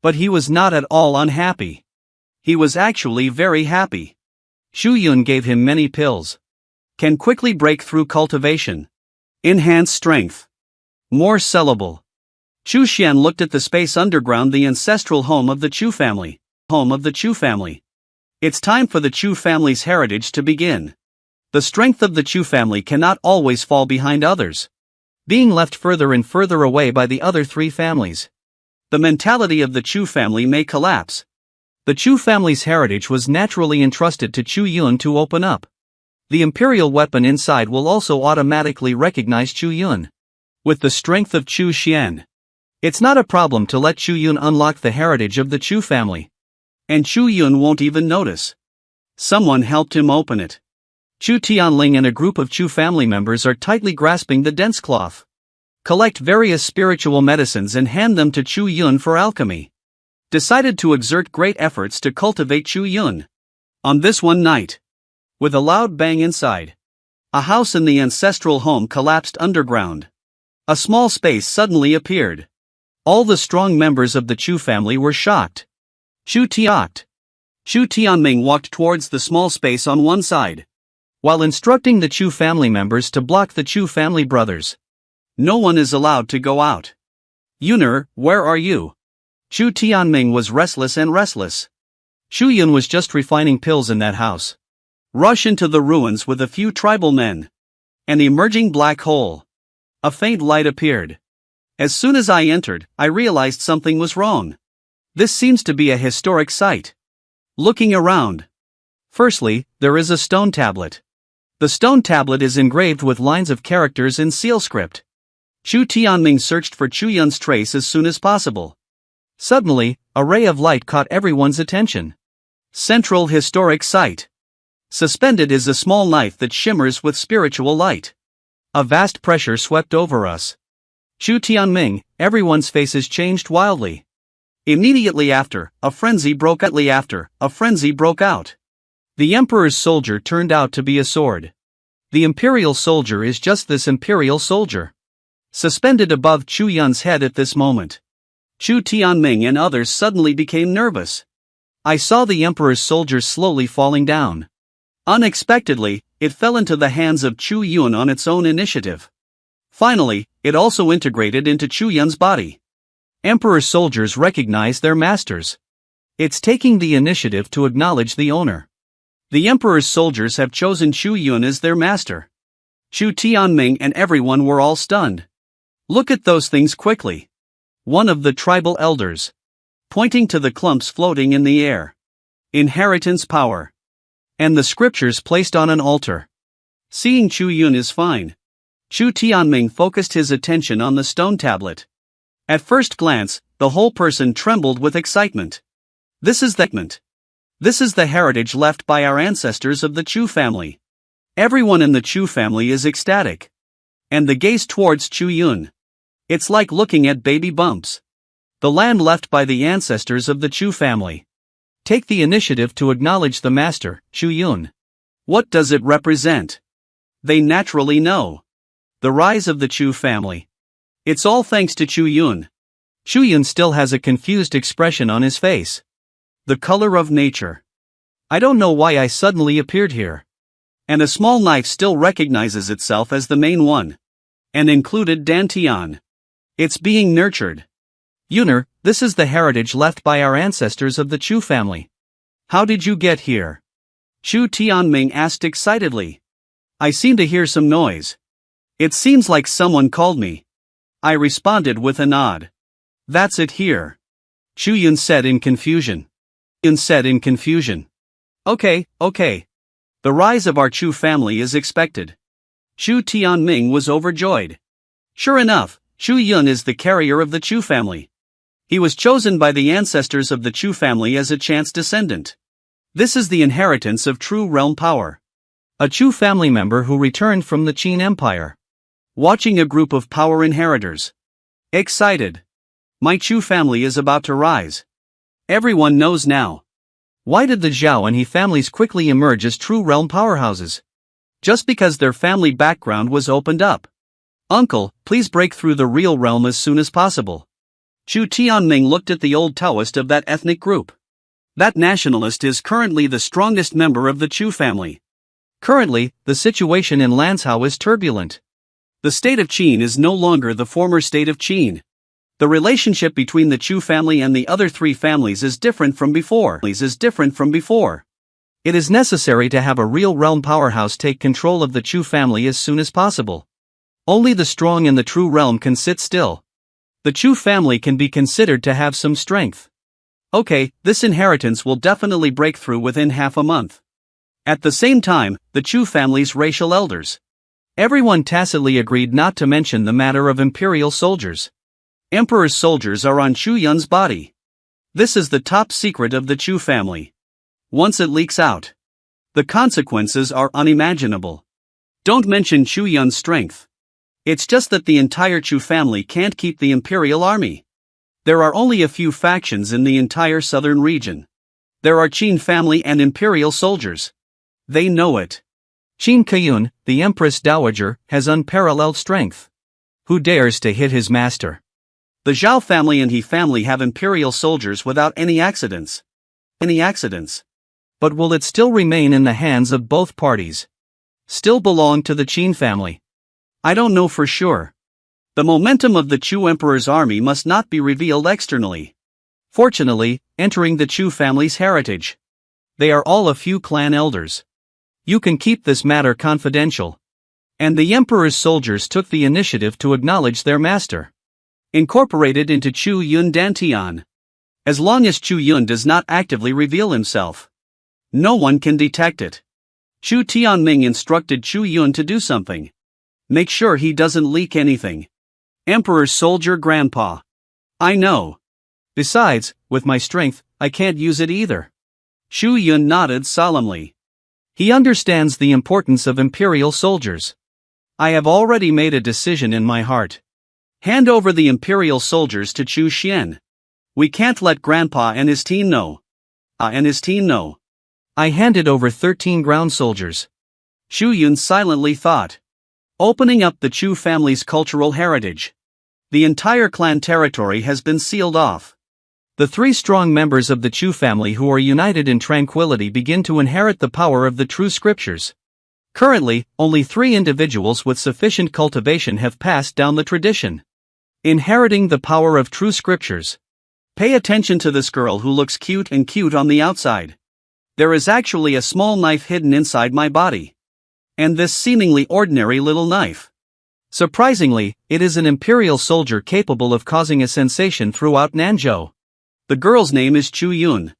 But he was not at all unhappy. He was actually very happy. Chu Yun gave him many pills. Can quickly break through cultivation. Enhance strength. More sellable. Chu Xian looked at the space underground, the ancestral home of the Chu family. It's time for the Chu family's heritage to begin. The strength of the Chu family cannot always fall behind others. Being left further and further away by the other 3 families. The mentality of the Chu family may collapse. The Chu family's heritage was naturally entrusted to Chu Yun to open up. The imperial weapon inside will also automatically recognize Chu Yun. With the strength of Chu Xian, it's not a problem to let Chu Yun unlock the heritage of the Chu family. And Chu Yun won't even notice. Someone helped him open it. Chu Tianling and a group of Chu family members are tightly grasping the dense cloth. Collect various spiritual medicines and hand them to Chu Yun for alchemy. Decided to exert great efforts to cultivate Chu Yun. On this one night, with a loud bang inside, a house in the ancestral home collapsed underground. A small space suddenly appeared. All the strong members of the Chu family were shocked. Chu Tianming walked towards the small space on one side, while instructing the Chu family members to block the Chu family brothers. No one is allowed to go out. Yuner, where are you? Chu Tianming was restless. Chu Yun was just refining pills in that house. Rush into the ruins with a few tribal men. An emerging black hole. A faint light appeared. As soon as I entered, I realized something was wrong. This seems to be a historic site. Looking around. Firstly, there is a stone tablet. The stone tablet is engraved with lines of characters in seal script. Chu Tianming searched for Chu Yun's trace as soon as possible. Suddenly, a ray of light caught everyone's attention. Central Historic Site. Suspended is a small knife that shimmers with spiritual light. A vast pressure swept over us. Chu Tianming, everyone's faces changed wildly. Immediately after, a frenzy broke out. The Emperor's soldier turned out to be a sword. The Imperial Soldier is just this Imperial Soldier. Suspended above Chu Yun's head at this moment. Chu Tianming and others suddenly became nervous. I saw the Emperor's soldier slowly falling down. Unexpectedly, it fell into the hands of Chu Yun on its own initiative. Finally, it also integrated into Chu Yun's body. Emperor soldiers recognize their masters. It's taking the initiative to acknowledge the owner. The Emperor's soldiers have chosen Chu Yun as their master. Chu Tianming and everyone were all stunned. Look at those things quickly. One of the tribal elders, pointing to the clumps floating in the air. Inheritance power. And the scriptures placed on an altar. Seeing Chu Yun is fine. Chu Tianming focused his attention on the stone tablet. At first glance, the whole person trembled with excitement. This is the heritage left by our ancestors of the Chu family. Everyone in the Chu family is ecstatic. And the gaze towards Chu Yun. It's like looking at baby bumps. The land left by the ancestors of the Chu family. Take the initiative to acknowledge the master, Chu Yun. What does it represent? They naturally know. The rise of the Chu family. It's all thanks to Chu Yun. Chu Yun still has a confused expression on his face. The color of nature. I don't know why I suddenly appeared here. And a small knife still recognizes itself as the main one. And included Dantian. It's being nurtured. Yuner, this is the heritage left by our ancestors of the Chu family. How did you get here? Chu Tianming asked excitedly. I seem to hear some noise. It seems like someone called me. I responded with a nod. That's it here. Chu Yun said in confusion. Okay. The rise of our Chu family is expected. Chu Tianming was overjoyed. Sure enough, Chu Yun is the carrier of the Chu family. He was chosen by the ancestors of the Chu family as a chance descendant. This is the inheritance of true realm power. A Chu family member who returned from the Qin Empire. Watching a group of power inheritors. Excited. My Chu family is about to rise. Everyone knows now. Why did the Zhao and He families quickly emerge as true realm powerhouses? Just because their family background was opened up. Uncle, please break through the real realm as soon as possible. Chu Tianming looked at the old Taoist of that ethnic group. That nationalist is currently the strongest member of the Chu family. Currently, the situation in Lanzhou is turbulent. The state of Qin is no longer the former state of Qin. The relationship between the Chu family and the other three families is different from before. It is necessary to have a real realm powerhouse take control of the Chu family as soon as possible. Only the strong in the true realm can sit still. The Chu family can be considered to have some strength. Okay, this inheritance will definitely break through within half a month. At the same time, the Chu family's racial elders. Everyone tacitly agreed not to mention the matter of Imperial soldiers. Emperor's soldiers are on Chu Yun's body. This is the top secret of the Chu family. Once it leaks out, the consequences are unimaginable. Don't mention Chu Yun's strength. It's just that the entire Chu family can't keep the Imperial army. There are only a few factions in the entire southern region. There are Qin family and Imperial soldiers. They know it. Qin Kayun, the Empress Dowager, has unparalleled strength. Who dares to hit his master? The Zhao family and He family have Imperial soldiers without any accidents. But will it still remain in the hands of both parties? Still belong to the Qin family? I don't know for sure. The momentum of the Chu Emperor's army must not be revealed externally. Fortunately, entering the Chu family's heritage. They are all a few clan elders. You can keep this matter confidential. And the Emperor's soldiers took the initiative to acknowledge their master. Incorporated into Chu Yun Dantian. As long as Chu Yun does not actively reveal himself, no one can detect it. Chu Tianming instructed Chu Yun to do something. Make sure he doesn't leak anything. Emperor's soldier grandpa. I know. Besides, with my strength, I can't use it either. Chu Yun nodded solemnly. He understands the importance of Imperial soldiers. I have already made a decision in my heart. Hand over the Imperial soldiers to Chu Xian. We can't let Grandpa and his team know. I handed over 13 ground soldiers. Xu Yun silently thought. Opening up the Chu family's cultural heritage. The entire clan territory has been sealed off. The 3 strong members of the Chu family who are united in tranquility begin to inherit the power of the true scriptures. Currently, only 3 individuals with sufficient cultivation have passed down the tradition. Inheriting the power of true scriptures. Pay attention to this girl who looks cute on the outside. There is actually a small knife hidden inside my body. And this seemingly ordinary little knife. Surprisingly, it is an Imperial soldier capable of causing a sensation throughout Nanzhou. The girl's name is Chu Yun.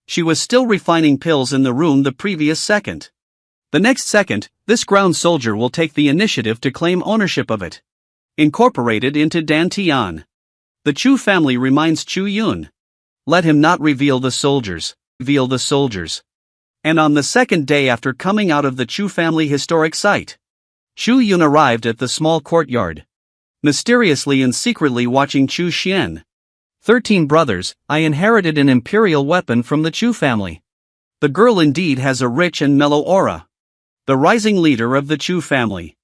She was still refining pills in the room the previous second. The next second, this ground soldier will take the initiative to claim ownership of it. Incorporated into Dantian. The Chu family reminds Chu Yun. Let him not reveal the soldiers. And on the second day after coming out of the Chu family historic site, Xu Yun arrived at the small courtyard. Mysteriously and secretly watching Chu Xian. 13 brothers, I inherited an imperial weapon from the Chu family. The girl indeed has a rich and mellow aura. The rising leader of the Chu family.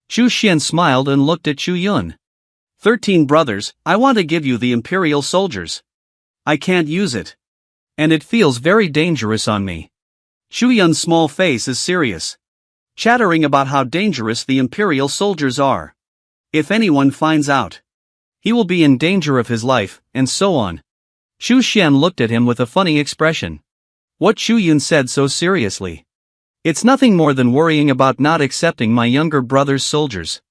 Chu Xian smiled and looked at Chu Yun. 13 brothers, I want to give you the Imperial soldiers. I can't use it. And it feels very dangerous on me. Xu Yun's small face is serious. Chattering about how dangerous the Imperial soldiers are. If anyone finds out, he will be in danger of his life, and so on. Xu Xian looked at him with a funny expression. What Xu Yun said so seriously? It's nothing more than worrying about not accepting my younger brother's soldiers.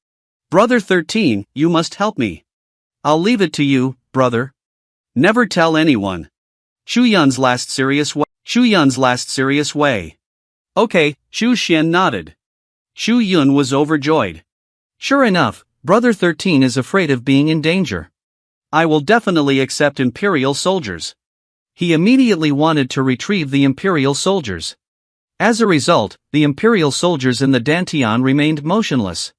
Brother 13, you must help me. I'll leave it to you, brother. Never tell anyone. Xu Yun's last serious way. Okay, Xu Xian nodded. Xu Yun was overjoyed. Sure enough, Brother 13 is afraid of being in danger. I will definitely accept Imperial soldiers. He immediately wanted to retrieve the Imperial soldiers. As a result, the Imperial soldiers in the Dantian remained motionless.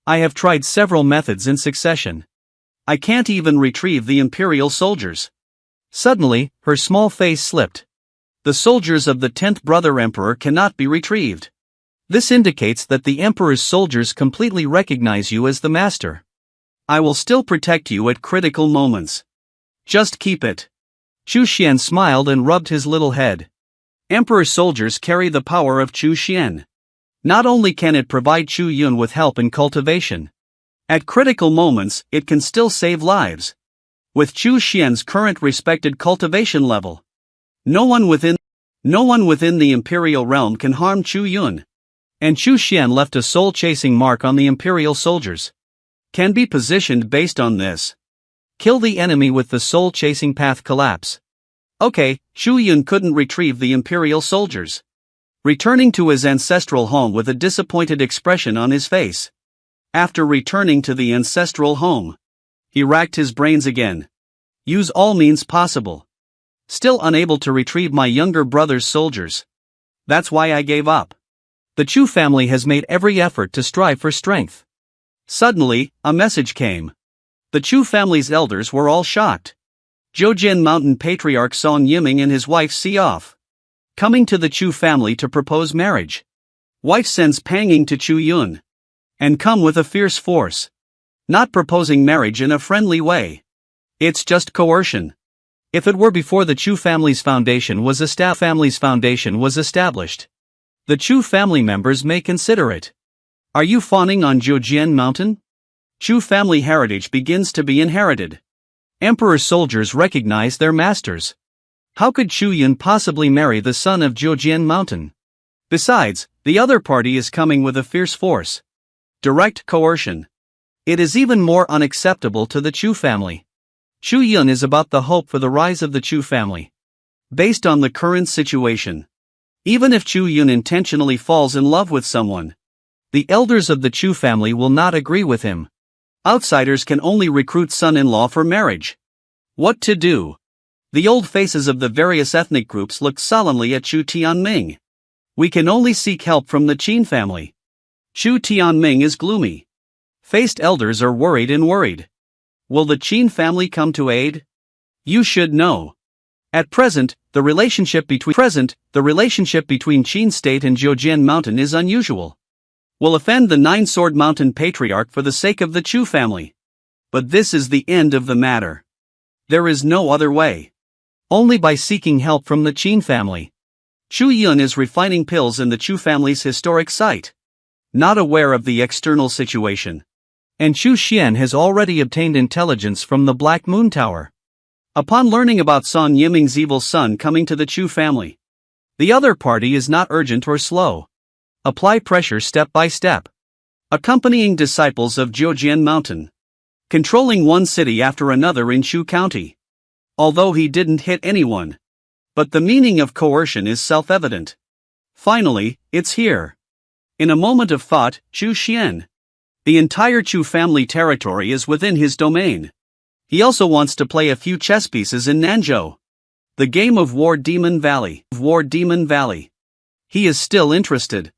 I have tried several methods in succession. I can't even retrieve the Imperial soldiers. Suddenly, her small face slipped. The soldiers of the 10th Brother Emperor cannot be retrieved. This indicates that the Emperor's soldiers completely recognize you as the master. I will still protect you at critical moments. Just keep it. Chu Xian smiled and rubbed his little head. Emperor's soldiers carry the power of Chu Xian. Not only can it provide Chu Yun with help in cultivation. At critical moments, it can still save lives. With Chu Xian's current respected cultivation level, no one within the Imperial realm can harm Chu Yun. And Chu Xian left a soul-chasing mark on the Imperial soldiers. Can be positioned based on this. Kill the enemy with the soul-chasing path collapse. Okay, Chu Yun couldn't retrieve the Imperial soldiers. Returning to his ancestral home with a disappointed expression on his face. After returning to the ancestral home, he racked his brains again. Use all means possible. Still unable to retrieve my younger brother's soldiers. That's why I gave up. The Chu family has made every effort to strive for strength. Suddenly, a message came. The Chu family's elders were all shocked. Zhoujin Mountain Patriarch Song Yiming and his wife Siof. Coming to the Chu family to propose marriage. Wife sends Panging to Chu Yun. And come with a fierce force. Not proposing marriage in a friendly way. It's just coercion. If it were before the Chu family's foundation was established. The Chu family members may consider it. Are you fawning on Zhoujin Mountain? Chu family heritage begins to be inherited. Emperor soldiers recognize their masters. How could Chu Yun possibly marry the son of Zhoujin Mountain? Besides, the other party is coming with a fierce force. Direct coercion. It is even more unacceptable to the Chu family. Chu Yun is about the hope for the rise of the Chu family. Based on the current situation. Even if Chu Yun intentionally falls in love with someone, the elders of the Chu family will not agree with him. Outsiders can only recruit son-in-law for marriage. What to do? The old faces of the various ethnic groups looked solemnly at Chu Tianming. We can only seek help from the Qin family. Chu Tianming is gloomy. Faced elders are worried and worried. Will the Qin family come to aid? You should know. At present, the relationship between Qin State and Zhejian Mountain is unusual. We'll offend the Nine-Sword Mountain Patriarch for the sake of the Chu family. But this is the end of the matter. There is no other way. Only by seeking help from the Qin family. Chu Yun is refining pills in the Chu family's historic site. Not aware of the external situation. And Chu Xian has already obtained intelligence from the Black Moon Tower. Upon learning about Song Yiming's evil son coming to the Chu family, the other party is not urgent or slow. Apply pressure step by step. Accompanying disciples of Zhejian Mountain. Controlling one city after another in Chu County. Although he didn't hit anyone. But the meaning of coercion is self-evident. Finally, it's here. In a moment of thought, Chu Xian. The entire Chu family territory is within his domain. He also wants to play a few chess pieces in Nanzhou. The game of War Demon Valley. He is still interested.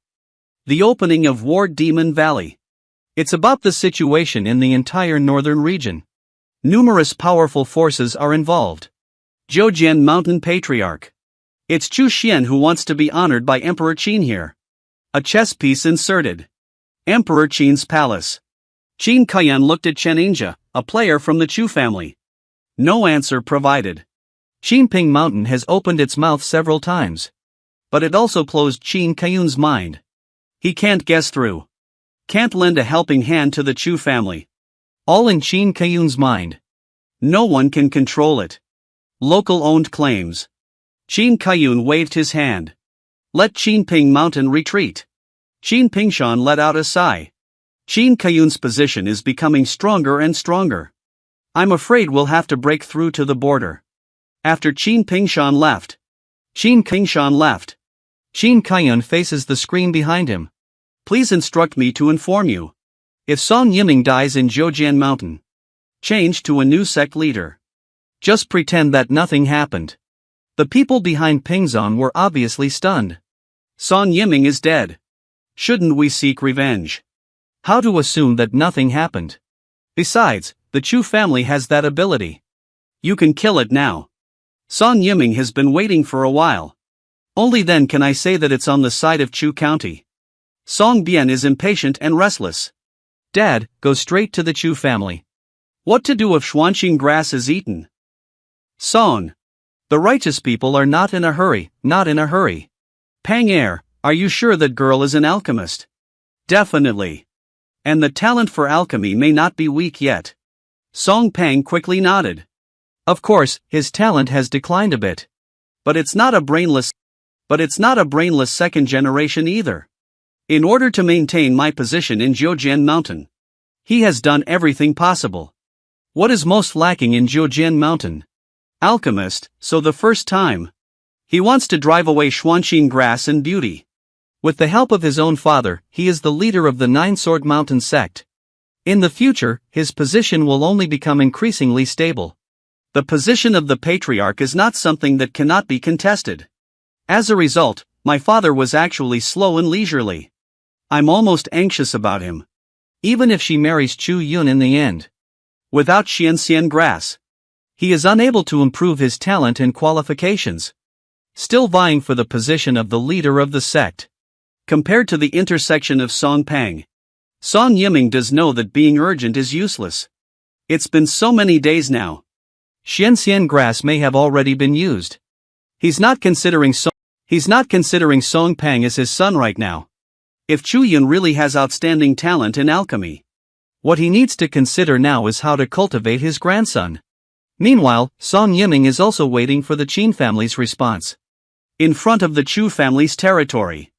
The opening of War Demon Valley. It's about the situation in the entire northern region. Numerous powerful forces are involved. Zhejian Mountain Patriarch. It's Chu Xian who wants to be honored by Emperor Qin here. A chess piece inserted. Emperor Qin's palace. Qin Kaiyan looked at Chen Inja, a player from the Chu family. No answer provided. Qinping Mountain has opened its mouth several times. But it also closed Qin Kaiyun's mind. He can't guess through. Can't lend a helping hand to the Chu family. All in Qin Kaiyun's mind. No one can control it. Local-owned claims. Qin Kaiyun waved his hand. Let Qinping Mountain retreat. Qin Pingshan let out a sigh. Qin Kaiyun's position is becoming stronger and stronger. I'm afraid we'll have to break through to the border. After Qin Pingshan left. Qin Kaiyun faces the screen behind him. Please instruct me to inform you. If Song Yiming dies in Zhejian Mountain, change to a new sect leader. Just pretend that nothing happened. The people behind Pingzong were obviously stunned. Song Yiming is dead. Shouldn't we seek revenge? How to assume that nothing happened? Besides, the Chu family has that ability. You can kill it now. Song Yiming has been waiting for a while. Only then can I say that it's on the side of Chu County. Song Bian is impatient and restless. Dad, go straight to the Chu family. What to do if Xuanxing grass is eaten? Song. The righteous people are not in a hurry. Pang Er, are you sure that girl is an alchemist? Definitely. And the talent for alchemy may not be weak yet. Song Pang quickly nodded. Of course, his talent has declined a bit. But it's not a brainless second generation either. In order to maintain my position in Zhejian Mountain, he has done everything possible. What is most lacking in Zhejian Mountain? Alchemist, so the first time. He wants to drive away Xuanxing grass and beauty. With the help of his own father, he is the leader of the Nine-Sword Mountain sect. In the future, his position will only become increasingly stable. The position of the Patriarch is not something that cannot be contested. As a result, my father was actually slow and leisurely. I'm almost anxious about him. Even if she marries Chu Yun in the end. Without Xianxian grass, he is unable to improve his talent and qualifications. Still vying for the position of the leader of the sect. Compared to the intersection of Song Pang, Song Yiming does know that being urgent is useless. It's been so many days now. Xianxian grass may have already been used. He's not considering Song Pang as his son right now. If Chu Yun really has outstanding talent in alchemy, what he needs to consider now is how to cultivate his grandson. Meanwhile, Song Yiming is also waiting for the Qin family's response. In front of the Chu family's territory.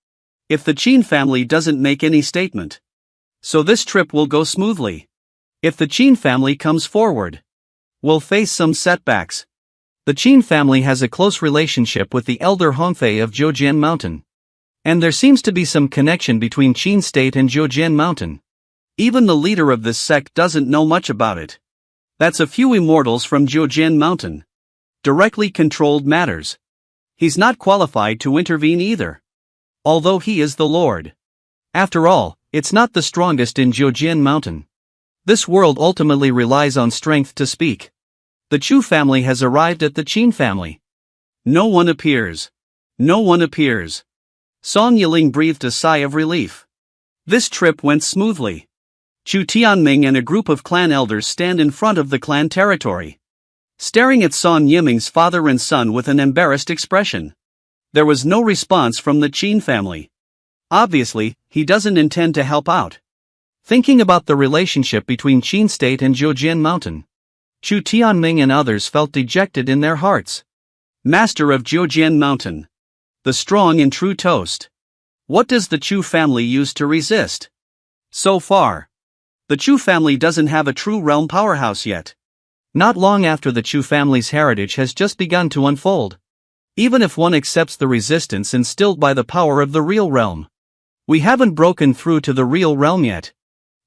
If the Qin family doesn't make any statement, so this trip will go smoothly. If the Qin family comes forward, we'll face some setbacks. The Qin family has a close relationship with the elder Hongfei of Zhejian Mountain. And there seems to be some connection between Qin State and Zhejian Mountain. Even the leader of this sect doesn't know much about it. That's a few immortals from Zhejian Mountain. Directly controlled matters. He's not qualified to intervene either. although he is the Lord. After all, it's not the strongest in Jiujian Mountain. This world ultimately relies on strength to speak. The Chu family has arrived at the Qin family. No one appears. No one appears. Song Yiling breathed a sigh of relief. This trip went smoothly. Chu Tianming and a group of clan elders stand in front of the clan territory, staring at Song Yiming's father and son with an embarrassed expression. There was no response from the Qin family. Obviously, he doesn't intend to help out. Thinking about the relationship between Qin State and Jiujian Mountain, Chu Tianming and others felt dejected in their hearts. Master of Jiujian Mountain. The strong and true toast. What does the Chu family use to resist? So far, the Chu family doesn't have a true realm powerhouse yet. Not long after the Chu family's heritage has just begun to unfold. Even if one accepts the resistance instilled by the power of the real realm, we haven't broken through to the real realm yet.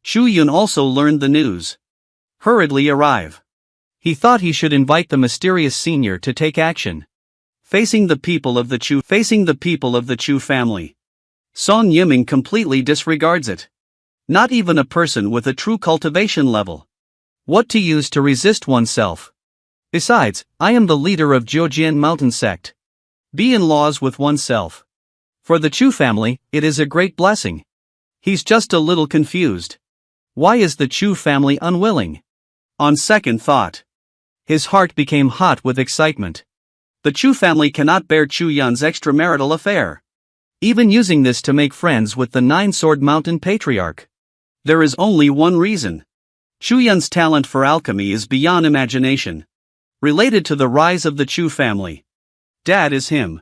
Shu Yun also learned the news. Hurriedly arrive. He thought he should invite the mysterious senior to take action. Facing the people of the Chu family. Song Yiming completely disregards it. Not even a person with a true cultivation level. What to use to resist oneself? Besides, I am the leader of Jiujian Mountain sect. Be in laws with oneself. For the Chu family, it is a great blessing. He's just a little confused. Why is the Chu family unwilling? On second thought, his heart became hot with excitement. The Chu family cannot bear Chu Yun's extramarital affair. Even using this to make friends with the Nine-Sword Mountain Patriarch. There is only one reason. Chu Yun's talent for alchemy is beyond imagination. Related to the rise of the Chu family. Dad is him.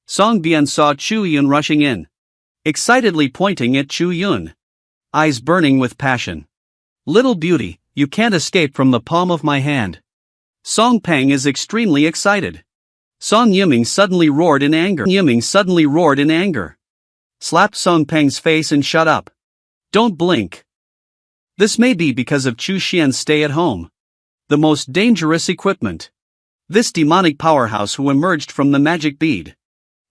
Song Bian saw Chu Yun rushing in, excitedly pointing at Chu Yun. Eyes burning with passion. Little beauty, you can't escape from the palm of my hand. Song Pang is extremely excited. Song Yiming suddenly roared in anger. Slapped Song Pang's face and shut up. Don't blink. This may be because of Chu Xian's stay at home. The most dangerous equipment. This demonic powerhouse who emerged from the magic bead.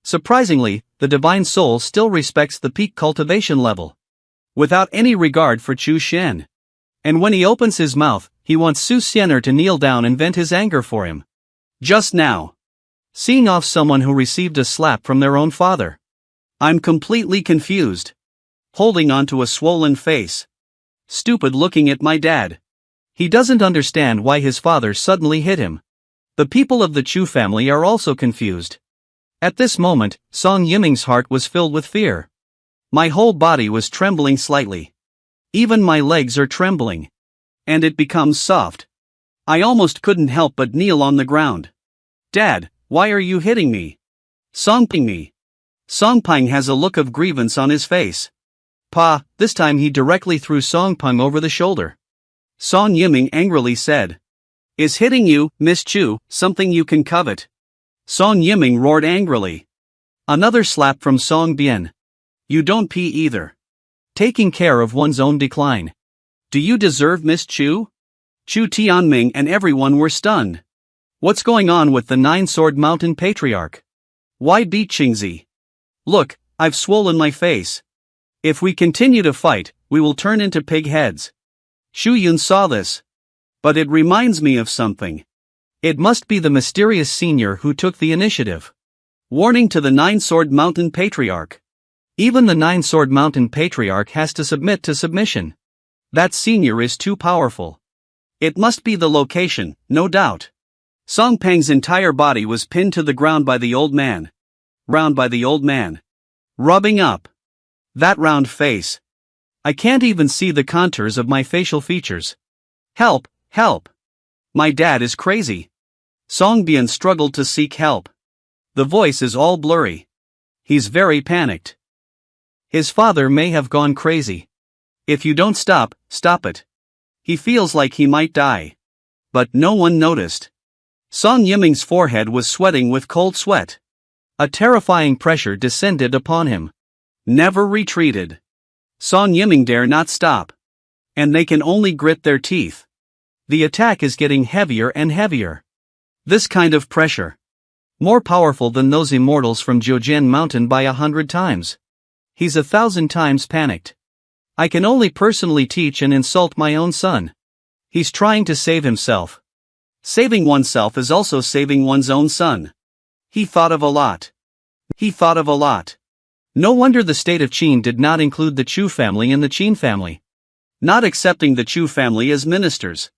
Surprisingly, the divine soul still respects the peak cultivation level. Without any regard for Chu Xian. And when he opens his mouth, he wants Su Xianer to kneel down and vent his anger for him. Just now. Seeing off someone who received a slap from their own father. I'm completely confused. Holding onto a swollen face. Stupid looking at my dad. He doesn't understand why his father suddenly hit him. The people of the Chu family are also confused. At this moment, Song Yiming's heart was filled with fear. My whole body was trembling slightly. Even my legs are trembling. And it becomes soft. I almost couldn't help but kneel on the ground. Dad, why are you hitting me? Song Pang has a look of grievance on his face. Pa, this time he directly threw Song Pang over the shoulder. Song Yiming angrily said. Is hitting you, Miss Chu, something you can covet? Song Yiming roared angrily. Another slap from Song Bian. You don't pee either. Taking care of one's own decline. Do you deserve Miss Chu? Chu Tianming and everyone were stunned. What's going on with the Nine-Sword Mountain Patriarch? Why beat Qingzi? Look, I've swollen my face. If we continue to fight, we will turn into pig heads. Shu Yun saw this. But it reminds me of something. It must be the mysterious senior who took the initiative. Warning to the Nine-Sword Mountain Patriarch. Even the Nine-Sword Mountain Patriarch has to submit to submission. That senior is too powerful. It must be the location, no doubt. Song Pang's entire body was pinned to the ground by the old man. Rubbing up. That round face. I can't even see the contours of my facial features. Help, help. My dad is crazy. Song Bian struggled to seek help. The voice is all blurry. He's very panicked. His father may have gone crazy. If you don't stop it. He feels like he might die. But no one noticed. Song Yiming's forehead was sweating with cold sweat. A terrifying pressure descended upon him. Never retreated. Song Yiming dare not stop. And they can only grit their teeth. The attack is getting heavier and heavier. This kind of pressure. More powerful than those immortals from Jiujian Mountain by 100 times. He's 1,000 times panicked. I can only personally teach and insult my own son. He's trying to save himself. Saving oneself is also saving one's own son. He thought of a lot. No wonder the state of Qin did not include the Chu family and the Qin family. Not accepting the Chu family as ministers.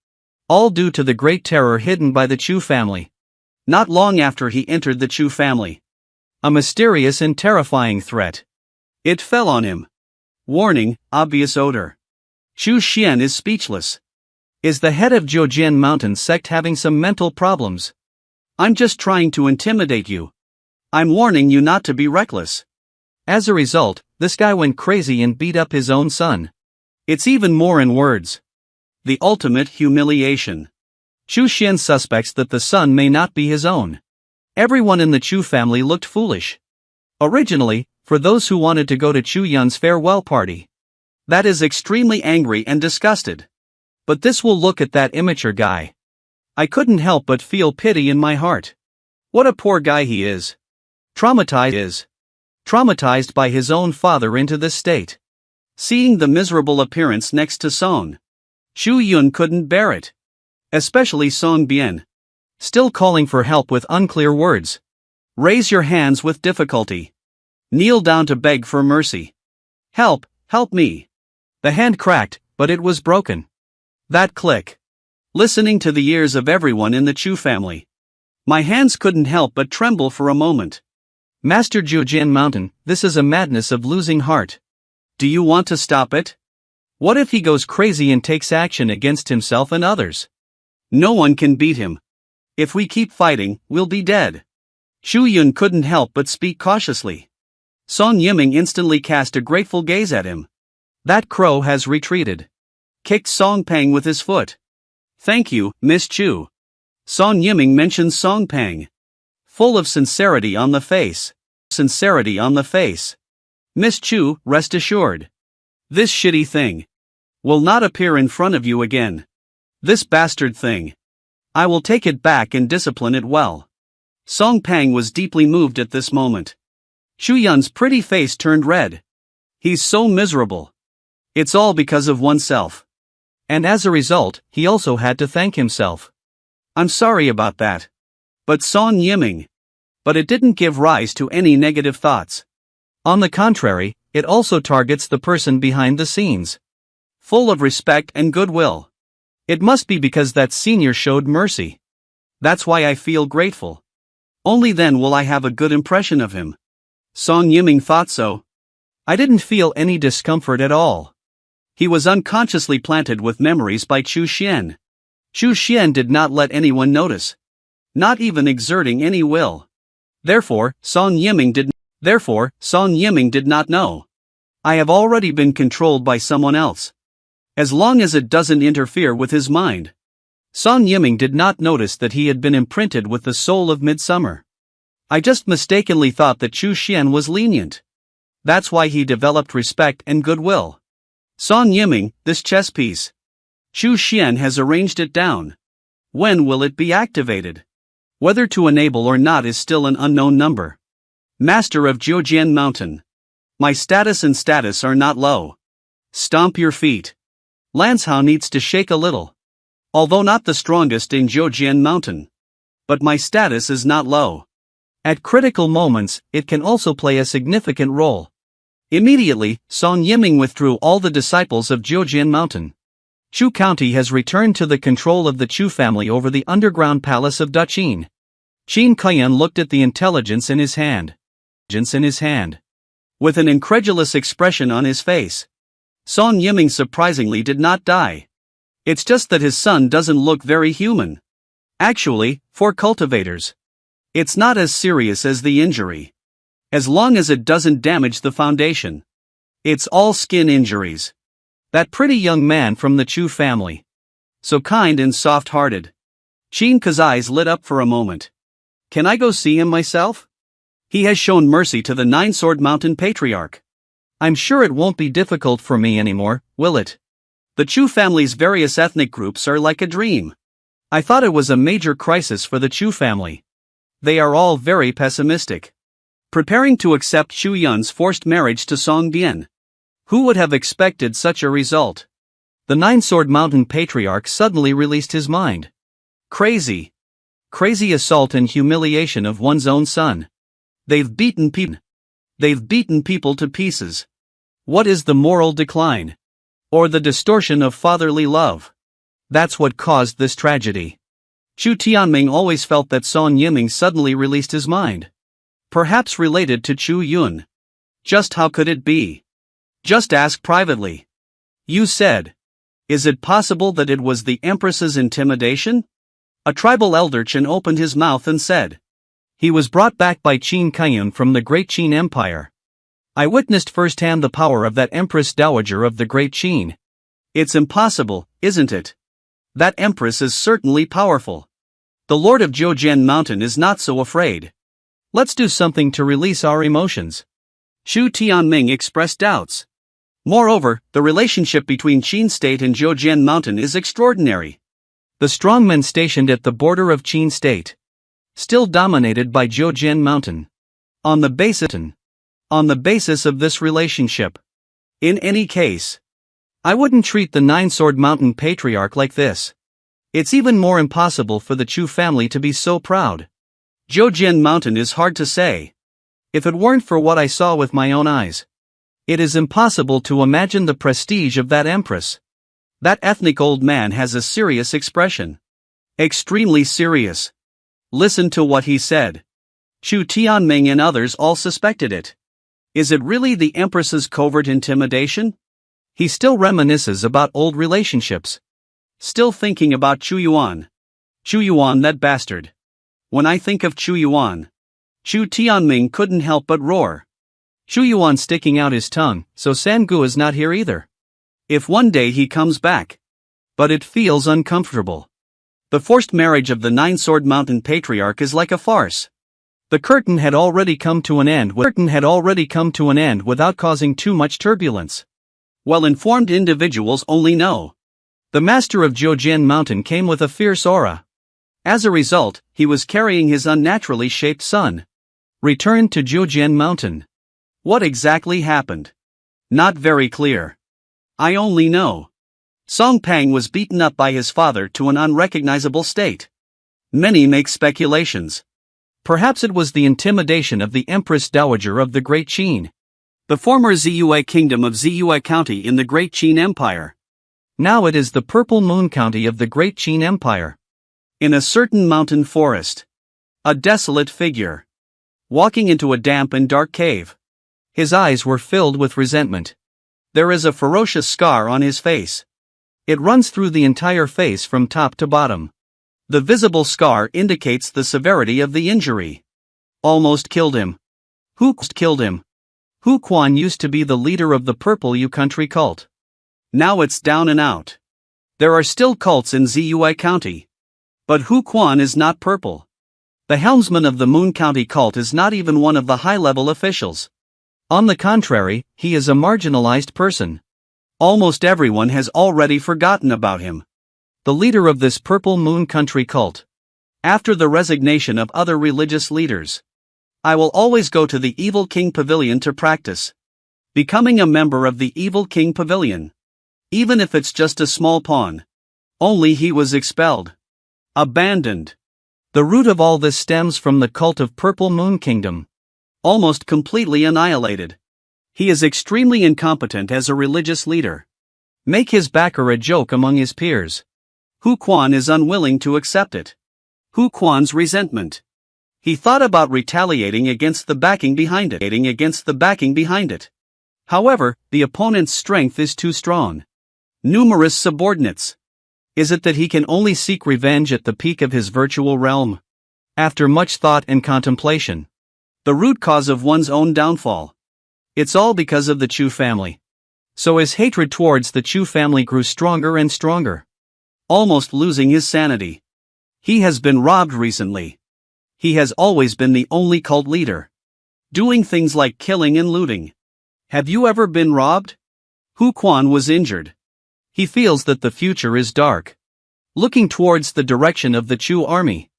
All due to the great terror hidden by the Chu family. Not long after he entered the Chu family. A mysterious and terrifying threat. It fell on him. Warning, obvious odor. Chu Xian is speechless. Is the head of Jiujian Mountain sect having some mental problems? I'm just trying to intimidate you. I'm warning you not to be reckless. As a result, this guy went crazy and beat up his own son. It's even more in words. The ultimate humiliation. Chu Xian suspects that the son may not be his own. Everyone in the Chu family looked foolish. Originally, for those who wanted to go to Chu Yun's farewell party. That is extremely angry and disgusted. But this will look at that immature guy. I couldn't help but feel pity in my heart. What a poor guy he is. Traumatized by his own father into this state. Seeing the miserable appearance next to Song. Chu Yun couldn't bear it. Especially Song Bian. Still calling for help with unclear words. Raise your hands with difficulty. Kneel down to beg for mercy. Help me. The hand cracked, but it was broken. That click. Listening to the ears of everyone in the Chu family. My hands couldn't help but tremble for a moment. Master Jiujian Mountain, this is a madness of losing heart. Do you want to stop it? What if he goes crazy and takes action against himself and others? No one can beat him. If we keep fighting, we'll be dead. Chu Yun couldn't help but speak cautiously. Song Yiming instantly cast a grateful gaze at him. That crow has retreated. Kicked Song Pang with his foot. Thank you, Miss Chu. Song Yiming mentioned Song Pang. Full of sincerity on the face. Miss Chu, rest assured. This shitty thing will not appear in front of you again. This bastard thing. I will take it back and discipline it well. Song Pang was deeply moved at this moment. Chu Yun's pretty face turned red. He's so miserable. It's all because of oneself. And as a result, he also had to thank himself. I'm sorry about that. But Song Yiming. But it didn't give rise to any negative thoughts. On the contrary, it also targets the person behind the scenes. Full of respect and goodwill. It must be because that senior showed mercy. That's why I feel grateful. Only then will I have a good impression of him. Song Yiming thought so. I didn't feel any discomfort at all. He was unconsciously planted with memories by Chu Xian. Chu Xian did not let anyone notice. Not even exerting any will. Therefore, Song Yiming did not know. I have already been controlled by someone else. As long as it doesn't interfere with his mind. Song Yiming did not notice that he had been imprinted with the soul of midsummer. I just mistakenly thought that Chu Xian was lenient. That's why he developed respect and goodwill. Song Yiming, this chess piece. Chu Xian has arranged it down. When will it be activated? Whether to enable or not is still an unknown number. Master of Jiujian Mountain. My status and status are not low. Stomp your feet. Lanshao needs to shake a little. Although not the strongest in Jiujian Mountain. But my status is not low. At critical moments, it can also play a significant role. Immediately, Song Yiming withdrew all the disciples of Jiujian Mountain. Chu County has returned to the control of the Chu family over the underground palace of Daqin. Qin Kuyan looked at the intelligence in his hand. With an incredulous expression on his face. Song Yiming surprisingly did not die. It's just that his son doesn't look very human. Actually, for cultivators. It's not as serious as the injury. As long as it doesn't damage the foundation. It's all skin injuries. That pretty young man from the Chu family. So kind and soft-hearted. Qin Ke's eyes lit up for a moment. Can I go see him myself? He has shown mercy to the Nine-Sword Mountain Patriarch. I'm sure it won't be difficult for me anymore, will it? The Chu family's various ethnic groups are like a dream. I thought it was a major crisis for the Chu family. They are all very pessimistic. preparing to accept Xu Yun's forced marriage to Song Bian. Who would have expected such a result? The Nine-Sword Mountain Patriarch suddenly released his mind. Crazy. Crazy assault and humiliation of one's own son. They've beaten people. They've beaten people to pieces. What is the moral decline? Or the distortion of fatherly love? That's what caused this tragedy. Chu Tianming always felt that Song Yiming suddenly released his mind. Perhaps related to Chu Yun. Just how could it be? Just ask privately. You said. Is it possible that it was the Empress's intimidation? A tribal elder Chen opened his mouth and said. He was brought back by Qin Kaiyun from the Great Qin Empire. I witnessed firsthand the power of that Empress Dowager of the Great Qin. It's impossible, isn't it? That Empress is certainly powerful. The Lord of Zhoujian Mountain is not so afraid. Let's do something to release our emotions. Xu Tianming expressed doubts. Moreover, the relationship between Qin State and Zhoujian Mountain is extraordinary. The strongmen stationed at the border of Qin State, still dominated by Zhoujian Mountain. On the basis of this relationship. In any case, I wouldn't treat the Nine-Sword Mountain Patriarch like this. It's even more impossible for the Chu family to be so proud. Zhoujian Mountain is hard to say. If it weren't for what I saw with my own eyes. It is impossible to imagine the prestige of that empress. That ethnic old man has a serious expression. Extremely serious. Listen to what he said. Chu Tianming and others all suspected it. Is it really the empress's covert intimidation? He still reminisces about old relationships. Still thinking about Chu Yuan. Chu Yuan, that bastard. When I think of Chu Yuan, Chu Tianming couldn't help but roar. Chu Yuan sticking out his tongue, so Sangu is not here either. If one day he comes back. But it feels uncomfortable. The forced marriage of the Nine-Sword Mountain Patriarch is like a farce. The curtain had already come to an end without causing too much turbulence. Well-informed individuals only know. The master of Zhoujian Mountain came with a fierce aura. As a result, he was carrying his unnaturally shaped son. Returned to Zhoujian Mountain. What exactly happened? Not very clear. I only know. Song Pang was beaten up by his father to an unrecognizable state. Many make speculations. Perhaps it was the intimidation of the Empress Dowager of the Great Qin. The former Ziyue Kingdom of Ziyue County in the Great Qin Empire. Now it is the Purple Moon County of the Great Qin Empire. In a certain mountain forest. A desolate figure. Walking into a damp and dark cave. His eyes were filled with resentment. There is a ferocious scar on his face. It runs through the entire face from top to bottom. The visible scar indicates the severity of the injury. Almost killed him. Who killed him? Hu Quan used to be the leader of the Purple Yu Country cult. Now it's down and out. There are still cults in Ziyue County. But Hu Quan is not purple. The helmsman of the Moon County cult is not even one of the high-level officials. On the contrary, he is a marginalized person. Almost everyone has already forgotten about him. The leader of this Purple Moon Country cult. After the resignation of other religious leaders, I will always go to the Evil King Pavilion to practice. Becoming a member of the Evil King Pavilion. Even if it's just a small pawn. Only he was expelled. Abandoned. The root of all this stems from the cult of Purple Moon Kingdom. Almost completely annihilated. He is extremely incompetent as a religious leader. Make his backer a joke among his peers. Hu Quan is unwilling to accept it. Hu Quan's resentment. He thought about retaliating against the backing behind it. However, the opponent's strength is too strong. Numerous subordinates. Is it that he can only seek revenge at the peak of his virtual realm? After much thought and contemplation. The root cause of one's own downfall. It's all because of the Chu family. So his hatred towards the Chu family grew stronger and stronger. Almost losing his sanity. He has been robbed recently. He has always been the only cult leader. Doing things like killing and looting. Have you ever been robbed? Hu Quan was injured. He feels that the future is dark. Looking towards the direction of the Chu army.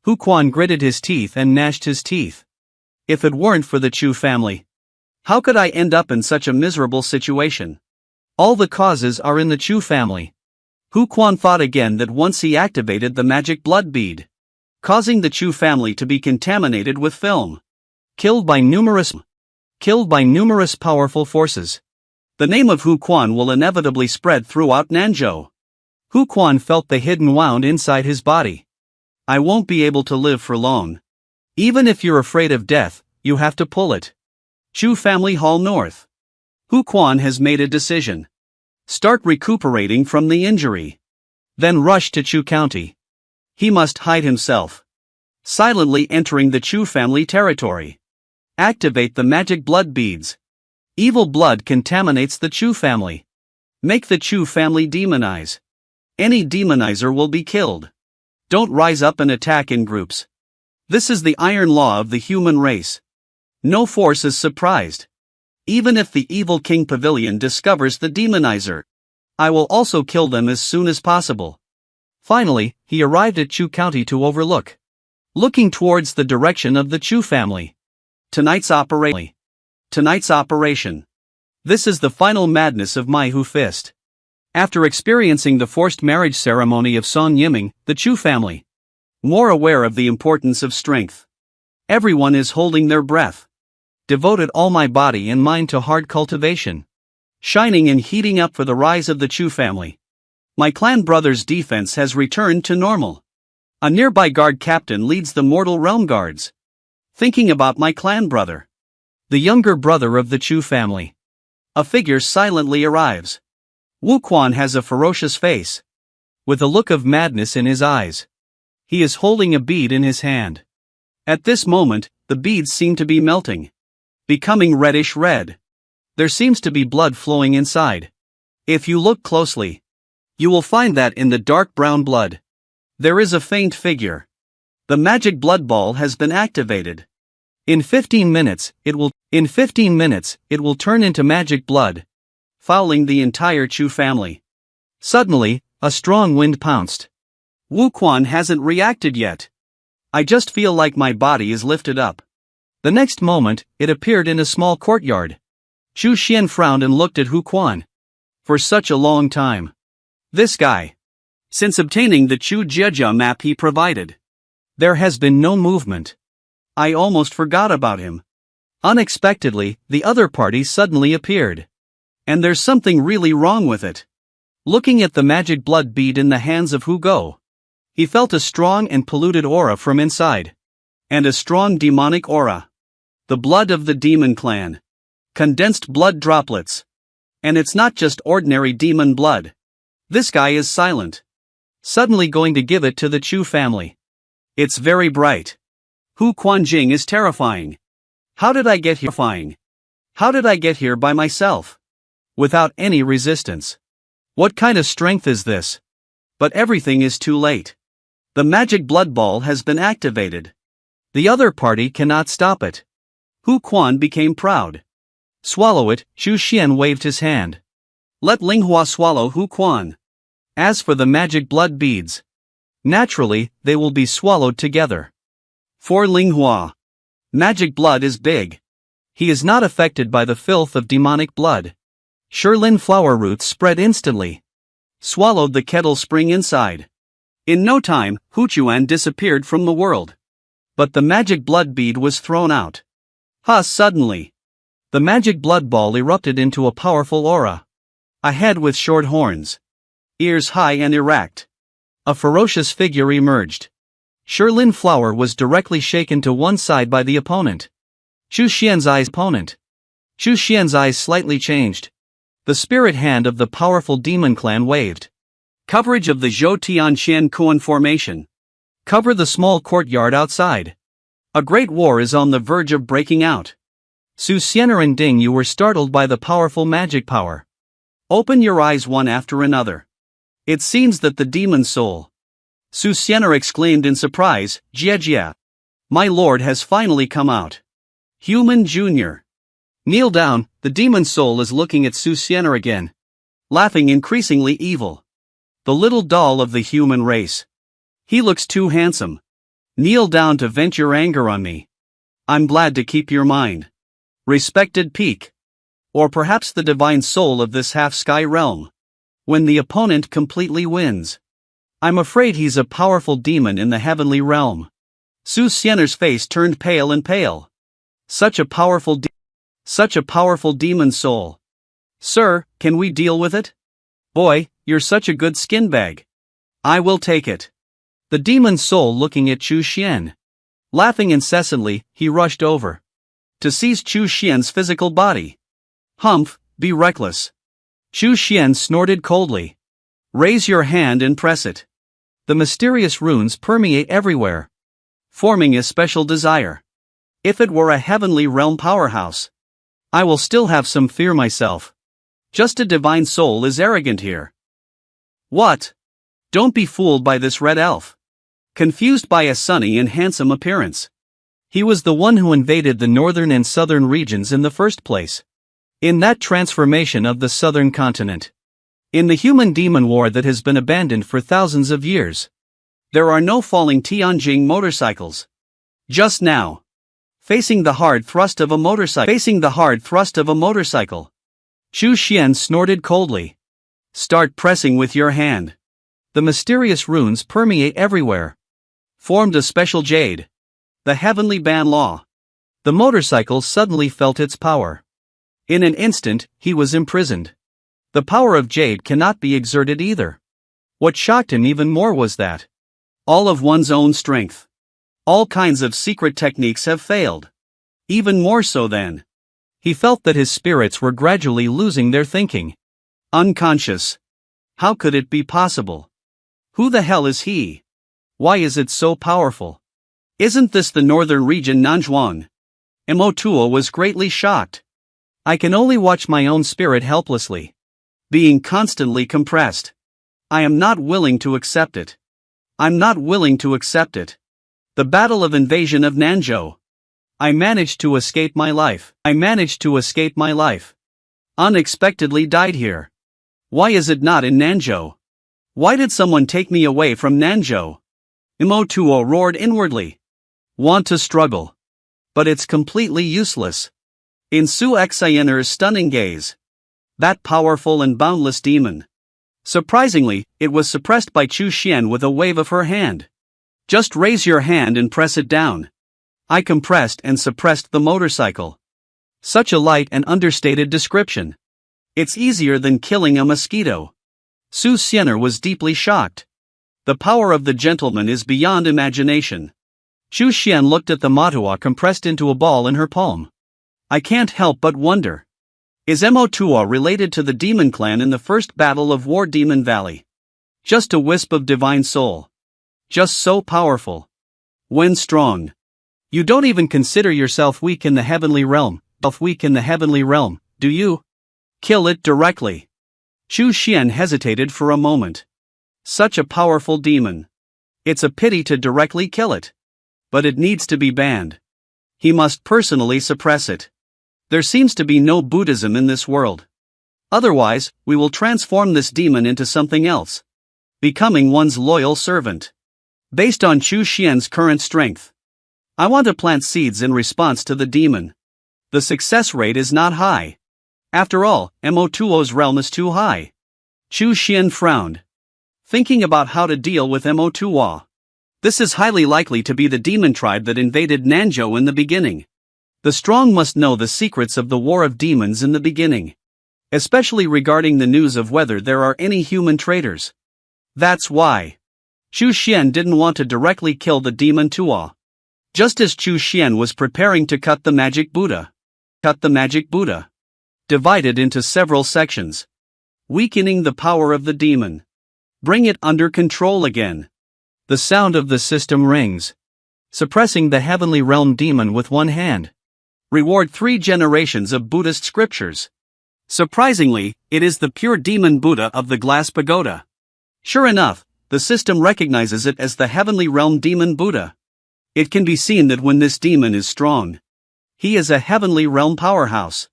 Hu Quan gritted his teeth and gnashed his teeth. If it weren't for the Chu family, how could I end up in such a miserable situation? All the causes are in the Chu family. Hu Quan thought again that once he activated the magic blood bead, causing the Chu family to be contaminated with film. Killed by numerous powerful forces. The name of Hu Quan will inevitably spread throughout Nanzhou. Hu Quan felt the hidden wound inside his body. I won't be able to live for long. Even if you're afraid of death, you have to pull it. Chu Family Hall North. Hu Quan has made a decision. Start recuperating from the injury. Then rush to Chu County. He must hide himself. Silently entering the Chu family territory. Activate the magic blood beads. Evil blood contaminates the Chu family. Make the Chu family demonize. Any demonizer will be killed. Don't rise up and attack in groups. This is the iron law of the human race. No force is surprised. Even if the evil King Pavilion discovers the demonizer, I will also kill them as soon as possible. Finally, he arrived at Chu County to overlook. Looking towards the direction of the Chu family. Tonight's operation. This is the final madness of my Hu Fist. After experiencing the forced marriage ceremony of Song Yiming, the Chu family, more aware of the importance of strength. Everyone is holding their breath. Devoted all my body and mind to hard cultivation. Shining and heating up for the rise of the Chu family. My clan brother's defense has returned to normal. A nearby guard captain leads the mortal realm guards. Thinking about my clan brother. The younger brother of the Chu family. A figure silently arrives. Wu Quan has a ferocious face. With a look of madness in his eyes. He is holding a bead in his hand. At this moment, the beads seem to be melting. Becoming reddish red. There seems to be blood flowing inside. If you look closely, you will find that in the dark brown blood, there is a faint figure. The magic blood ball has been activated. In 15 minutes, it will turn into magic blood, fouling the entire Chu family. Suddenly, a strong wind pounced. Wu Quan hasn't reacted yet. I just feel like my body is lifted up. The next moment, it appeared in a small courtyard. Chu Xian frowned and looked at Hu Quan. For such a long time. This guy. Since obtaining the Chu Jiejia map he provided. There has been no movement. I almost forgot about him. Unexpectedly, the other party suddenly appeared. And there's something really wrong with it. Looking at the magic blood bead in the hands of Hu Go, he felt a strong and polluted aura from inside. And a strong demonic aura. The blood of the demon clan. Condensed blood droplets. And it's not just ordinary demon blood. This guy is silent. Suddenly going to give it to the Chu family. It's very bright. Hu Quanjing is terrifying. How did I get here by myself? Without any resistance. What kind of strength is this? But everything is too late. The magic blood ball has been activated. The other party cannot stop it. Hu Quan became proud. Swallow it, Chu Xian waved his hand. Let Linghua swallow Hu Quan. As for the magic blood beads, naturally, they will be swallowed together. For Linghua, magic blood is big. He is not affected by the filth of demonic blood. Shirlin flower roots spread instantly. Swallowed the kettle spring inside. In no time, Hu Chuan disappeared from the world. But the magic blood bead was thrown out. Suddenly. The magic blood ball erupted into a powerful aura. A head with short horns. Ears high and erect. A ferocious figure emerged. Shirlin flower was directly shaken to one side by the opponent. Chu Xian's eyes slightly changed. The spirit hand of the powerful demon clan waved. Coverage of the Zhou Tianxian Kuan formation. Cover the small courtyard outside. A great war is on the verge of breaking out. Su Xianer and Dingu were startled by the powerful magic power. Open your eyes one after another. It seems that the demon soul. Su Xianer exclaimed in surprise, Jiejia. My lord has finally come out. Human Jr. Kneel down, the demon soul is looking at Su Xianer again. Laughing increasingly evil. The little doll of the human race. He looks too handsome. Kneel down to vent your anger on me. I'm glad to keep your mind. Respected peak. Or perhaps the divine soul of this half-sky realm. When the opponent completely wins. I'm afraid he's a powerful demon in the heavenly realm. Su Xianer's face turned pale and pale. Such a powerful demon soul. Sir, can we deal with it? Boy, you're such a good skin bag. I will take it. The demon soul looking at Chu Xian. Laughing incessantly, he rushed over. To seize Chu Xian's physical body. Humph, be reckless. Chu Xian snorted coldly. Raise your hand and press it. The mysterious runes permeate everywhere. Forming a special desire. If it were a heavenly realm powerhouse. I will still have some fear myself. Just a divine soul is arrogant here. What? Don't be fooled by this red elf. Confused by a sunny and handsome appearance. He was the one who invaded the northern and southern regions in the first place. In that transformation of the southern continent. In the human-demon war that has been abandoned for thousands of years. There are no falling Tianjing motorcycles. Just now. Facing the hard thrust of a motorcycle. Chu Xian snorted coldly. Start pressing with your hand. The mysterious runes permeate everywhere. Formed a special jade. The heavenly ban law. The motorcycle suddenly felt its power. In an instant, he was imprisoned. The power of jade cannot be exerted either. What shocked him even more was that all of one's own strength. All kinds of secret techniques have failed. Even more so then. He felt that his spirits were gradually losing their thinking. Unconscious. How could it be possible? Who the hell is he? Why is it so powerful? Isn't this the northern region Nanzhuang? Mo2O was greatly shocked. I can only watch my own spirit helplessly. Being constantly compressed. I am not willing to accept it. The battle of invasion of Nanzhou. I managed to escape my life. Unexpectedly died here. Why is it not in Nanzhou? Why did someone take me away from Nanzhou? Mo2O roared inwardly. Want to struggle. But it's completely useless. In Su Xianer's stunning gaze. That powerful and boundless demon. Surprisingly, it was suppressed by Chu Xian with a wave of her hand. Just raise your hand and press it down. I compressed and suppressed the motorcycle. Such a light and understated description. It's easier than killing a mosquito. Su Xianer was deeply shocked. The power of the gentleman is beyond imagination. Chu Xian looked at the manhwa compressed into a ball in her palm. I can't help but wonder. Is Mo2O related to the demon clan in the first battle of War Demon Valley? Just a wisp of divine soul. Just so powerful. When strong. You don't even consider yourself weak in the heavenly realm, do you? Kill it directly. Chu Xian hesitated for a moment. Such a powerful demon. It's a pity to directly kill it. But it needs to be banned. He must personally suppress it. There seems to be no Buddhism in this world. Otherwise, we will transform this demon into something else. Becoming one's loyal servant. Based on Chu Xian's current strength. I want to plant seeds in response to the demon. The success rate is not high. After all, Mo2O's realm is too high. Chu Xian frowned. Thinking about how to deal with Mo2O. This is highly likely to be the demon tribe that invaded Nanzhou in the beginning. The strong must know the secrets of the war of demons in the beginning. Especially regarding the news of whether there are any human traitors. That's why. Chu Xian didn't want to directly kill the demon Tuo. Just as Chu Xian was preparing to cut the magic Buddha. Divided into several sections. Weakening the power of the demon. Bring it under control again. The sound of the system rings. Suppressing the heavenly realm demon with one hand. Reward 3 generations of Buddhist scriptures. Surprisingly, it is the pure demon Buddha of the glass pagoda. Sure enough, the system recognizes it as the heavenly realm demon Buddha. It can be seen that when this demon is strong, he is a heavenly realm powerhouse.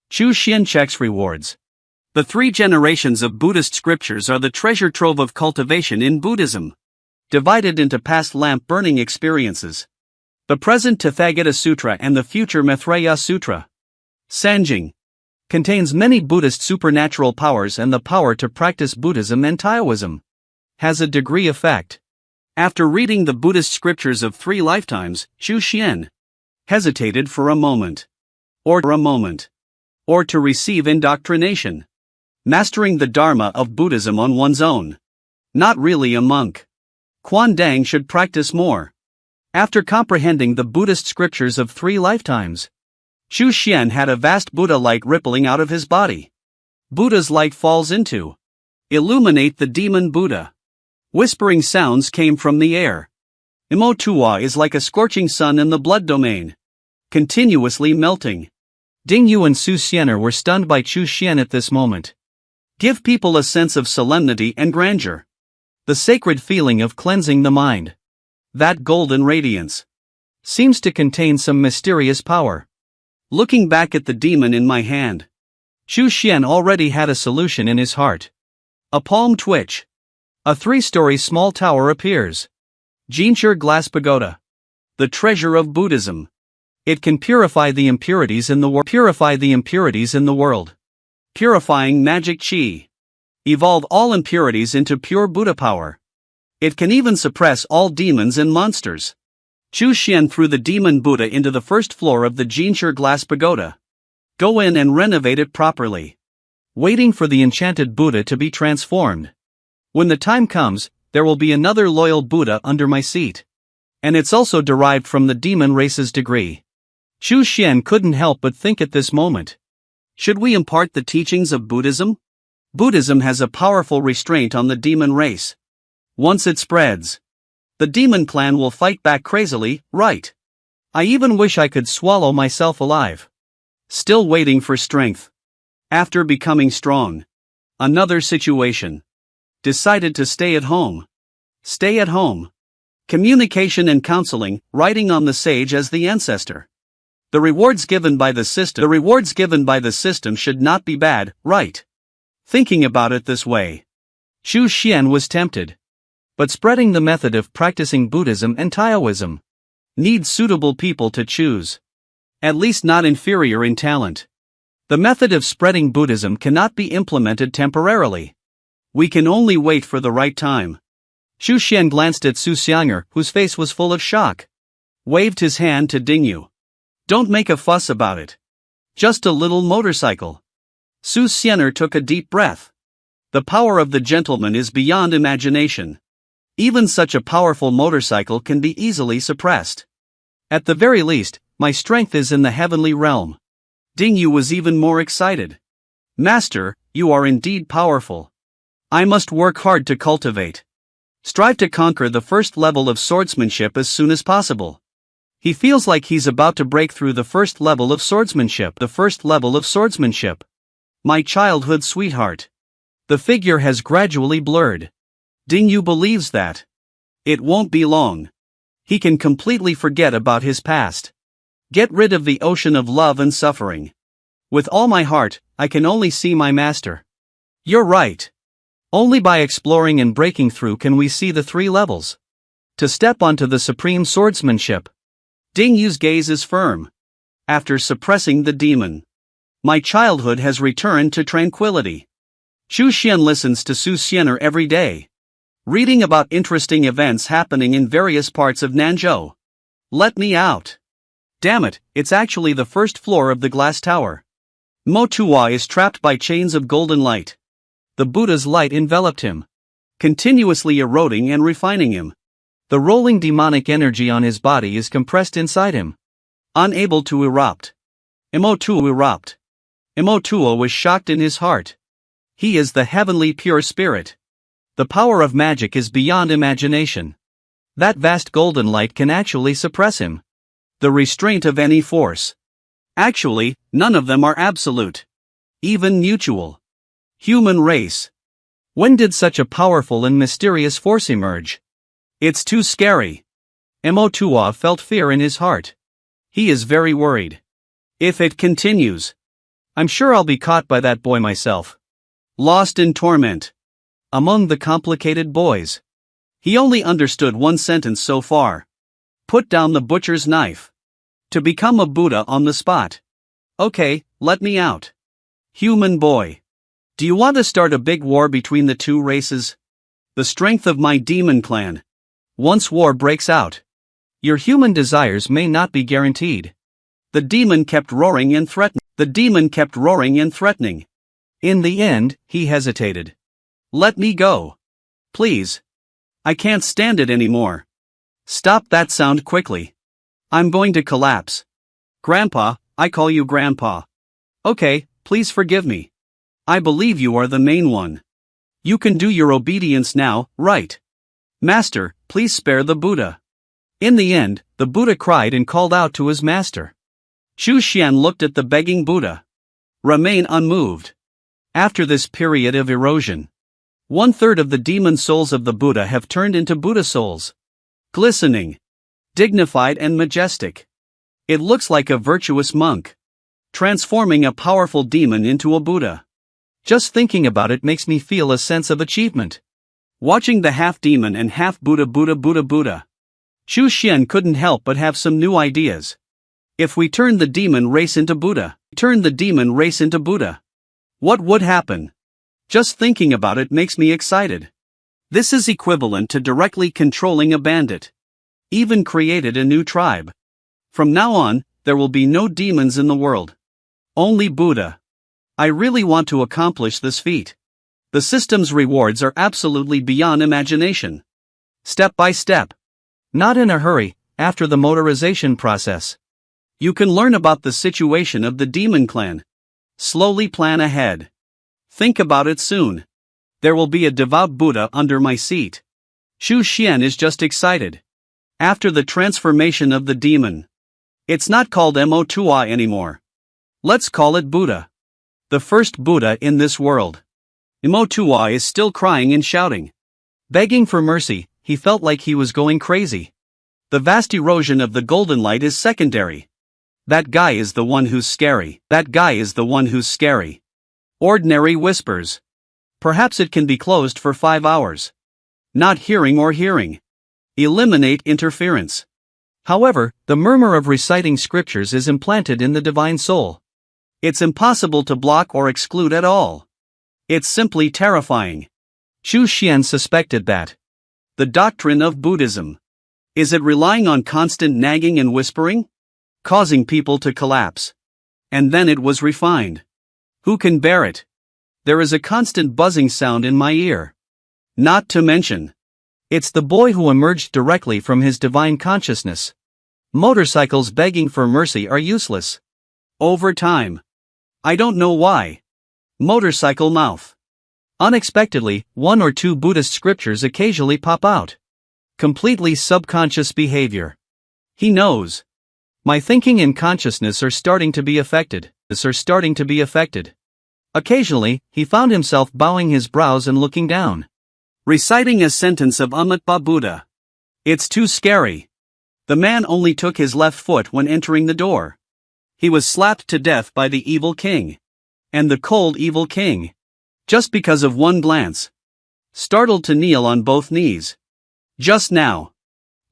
Chu Xian checks rewards. The 3 generations of Buddhist scriptures are the treasure trove of cultivation in Buddhism. Divided into past lamp burning experiences. The present Tathagata Sutra and the future Maitreya Sutra. Sanjing. Contains many Buddhist supernatural powers and the power to practice Buddhism and Taoism. Has a degree effect. After reading the Buddhist scriptures of 3 lifetimes, Xu Xian hesitated for a moment. Or to receive indoctrination. Mastering the Dharma of Buddhism on one's own. Not really a monk. Quan Dang should practice more. After comprehending the Buddhist scriptures of 3 lifetimes, Xu Xian had a vast Buddha light rippling out of his body. Buddha's light falls into. Illuminate the demon Buddha. Whispering sounds came from the air. Imotua is like a scorching sun in the blood domain. Continuously melting. Dingu and Su Xianer were stunned by Xu Xian at this moment. Give people a sense of solemnity and grandeur. The sacred feeling of cleansing the mind. That golden radiance seems to contain some mysterious power. Looking back at the demon in my hand, Xu Xian already had a solution in his heart. A palm twitch. A 3-story small tower appears. Jinshur Glass Pagoda. The treasure of Buddhism. It can purify the impurities in the world. Purifying magic chi. Evolve all impurities into pure Buddha power. It can even suppress all demons and monsters. Xu Xian threw the demon Buddha into the first floor of the Jinshur Glass Pagoda. Go in and renovate it properly. Waiting for the enchanted Buddha to be transformed. When the time comes, there will be another loyal Buddha under my seat. And it's also derived from the demon race's degree. Xu Xian couldn't help but think at this moment. Should we impart the teachings of Buddhism? Buddhism has a powerful restraint on the demon race. Once it spreads, the demon clan will fight back crazily, right? I even wish I could swallow myself alive. Still waiting for strength. After becoming strong. Another situation. Decided to stay at home. Stay at home. Communication and counseling, writing on the sage as the ancestor. The rewards given by the system should not be bad, right? Thinking about it this way, Xu Xian was tempted. But spreading the method of practicing Buddhism and Taoism needs suitable people to choose. At least not inferior in talent. The method of spreading Buddhism cannot be implemented temporarily. We can only wait for the right time. Xu Xian glanced at Su Xianger, whose face was full of shock. Waved his hand to Dingu. Don't make a fuss about it. Just a little motorcycle. Su Xianer took a deep breath. The power of the gentleman is beyond imagination. Even such a powerful motorcycle can be easily suppressed. At the very least, my strength is in the heavenly realm. Dingu was even more excited. Master, you are indeed powerful. I must work hard to cultivate. Strive to conquer the first level of swordsmanship as soon as possible. He feels like he's about to break through the first level of swordsmanship. My childhood sweetheart. The figure has gradually blurred. Dingu believes that it won't be long. He can completely forget about his past. Get rid of the ocean of love and suffering. With all my heart, I can only see my master. You're right. Only by exploring and breaking through can we see the 3 levels. To step onto the supreme swordsmanship. Dingu's gaze is firm. After suppressing the demon, my childhood has returned to tranquility. Xu Xian listens to Su Xianer every day. Reading about interesting events happening in various parts of Nanzhou. Let me out. Damn it, it's actually the first floor of the glass tower. Motua is trapped by chains of golden light. The Buddha's light enveloped him, continuously eroding and refining him. The rolling demonic energy on his body is compressed inside him. Unable to erupt. Imotua was shocked in his heart. He is the heavenly pure spirit. The power of magic is beyond imagination. That vast golden light can actually suppress him. The restraint of any force. Actually, none of them are absolute. Even mutual. Human race. When did such a powerful and mysterious force emerge? It's too scary. Imotua felt fear in his heart. He is very worried. If it continues, I'm sure I'll be caught by that boy myself. Lost in torment. Among the complicated boys. He only understood one sentence so far. Put down the butcher's knife. To become a Buddha on the spot. Okay, let me out. Human boy. Do you want to start a big war between the two races? The strength of my demon clan. Once war breaks out, your human desires may not be guaranteed. The demon kept roaring and threatening. In the end, he hesitated. Let me go. Please. I can't stand it anymore. Stop that sound quickly. I'm going to collapse. Grandpa, I call you Grandpa. Okay, please forgive me. I believe you are the main one. You can do your obedience now, right? Master, please spare the Buddha. In the end, the Buddha cried and called out to his master. Xu Xian looked at the begging Buddha. Remain unmoved. After this period of erosion, 1/3 of the demon souls of the Buddha have turned into Buddha souls. Glistening, dignified and majestic. It looks like a virtuous monk, transforming a powerful demon into a Buddha. Just thinking about it makes me feel a sense of achievement. Watching the half-demon and half-Buddha Xu Xian couldn't help but have some new ideas. If we turn the demon race into Buddha, what would happen? Just thinking about it makes me excited. This is equivalent to directly controlling a bandit. Even created a new tribe. From now on, there will be no demons in the world. Only Buddha. I really want to accomplish this feat. The system's rewards are absolutely beyond imagination. Step by step. Not in a hurry, after the motorization process. You can learn about the situation of the demon clan. Slowly plan ahead. Think about it soon. There will be a devout Buddha under my seat. Xu Xian is just excited. After the transformation of the demon. It's not called Mo2I anymore. Let's call it Buddha. The first Buddha in this world. Mo2I is still crying and shouting. Begging for mercy, he felt like he was going crazy. The vast erosion of the golden light is secondary. That guy is the one who's scary. Ordinary whispers. Perhaps it can be closed for 5 hours. Not hearing or hearing. Eliminate interference. However, the murmur of reciting scriptures is implanted in the divine soul. It's impossible to block or exclude at all. It's simply terrifying. Xu Xian suspected that. The doctrine of Buddhism. Is it relying on constant nagging and whispering? Causing people to collapse. And then it was refined. Who can bear it? There is a constant buzzing sound in my ear. Not to mention. It's the boy who emerged directly from his divine consciousness. Motorcycles begging for mercy are useless. Over time. I don't know why. Motorcycle mouth. Unexpectedly, 1 or 2 Buddhist scriptures occasionally pop out. Completely subconscious behavior. He knows. My thinking and consciousness are starting to be affected. Occasionally, he found himself bowing his brows and looking down. Reciting a sentence of Amitba Buddha. It's too scary. The man only took his left foot when entering the door. He was slapped to death by the evil king. And the cold evil king. Just because of one glance. Startled to kneel on both knees. Just now.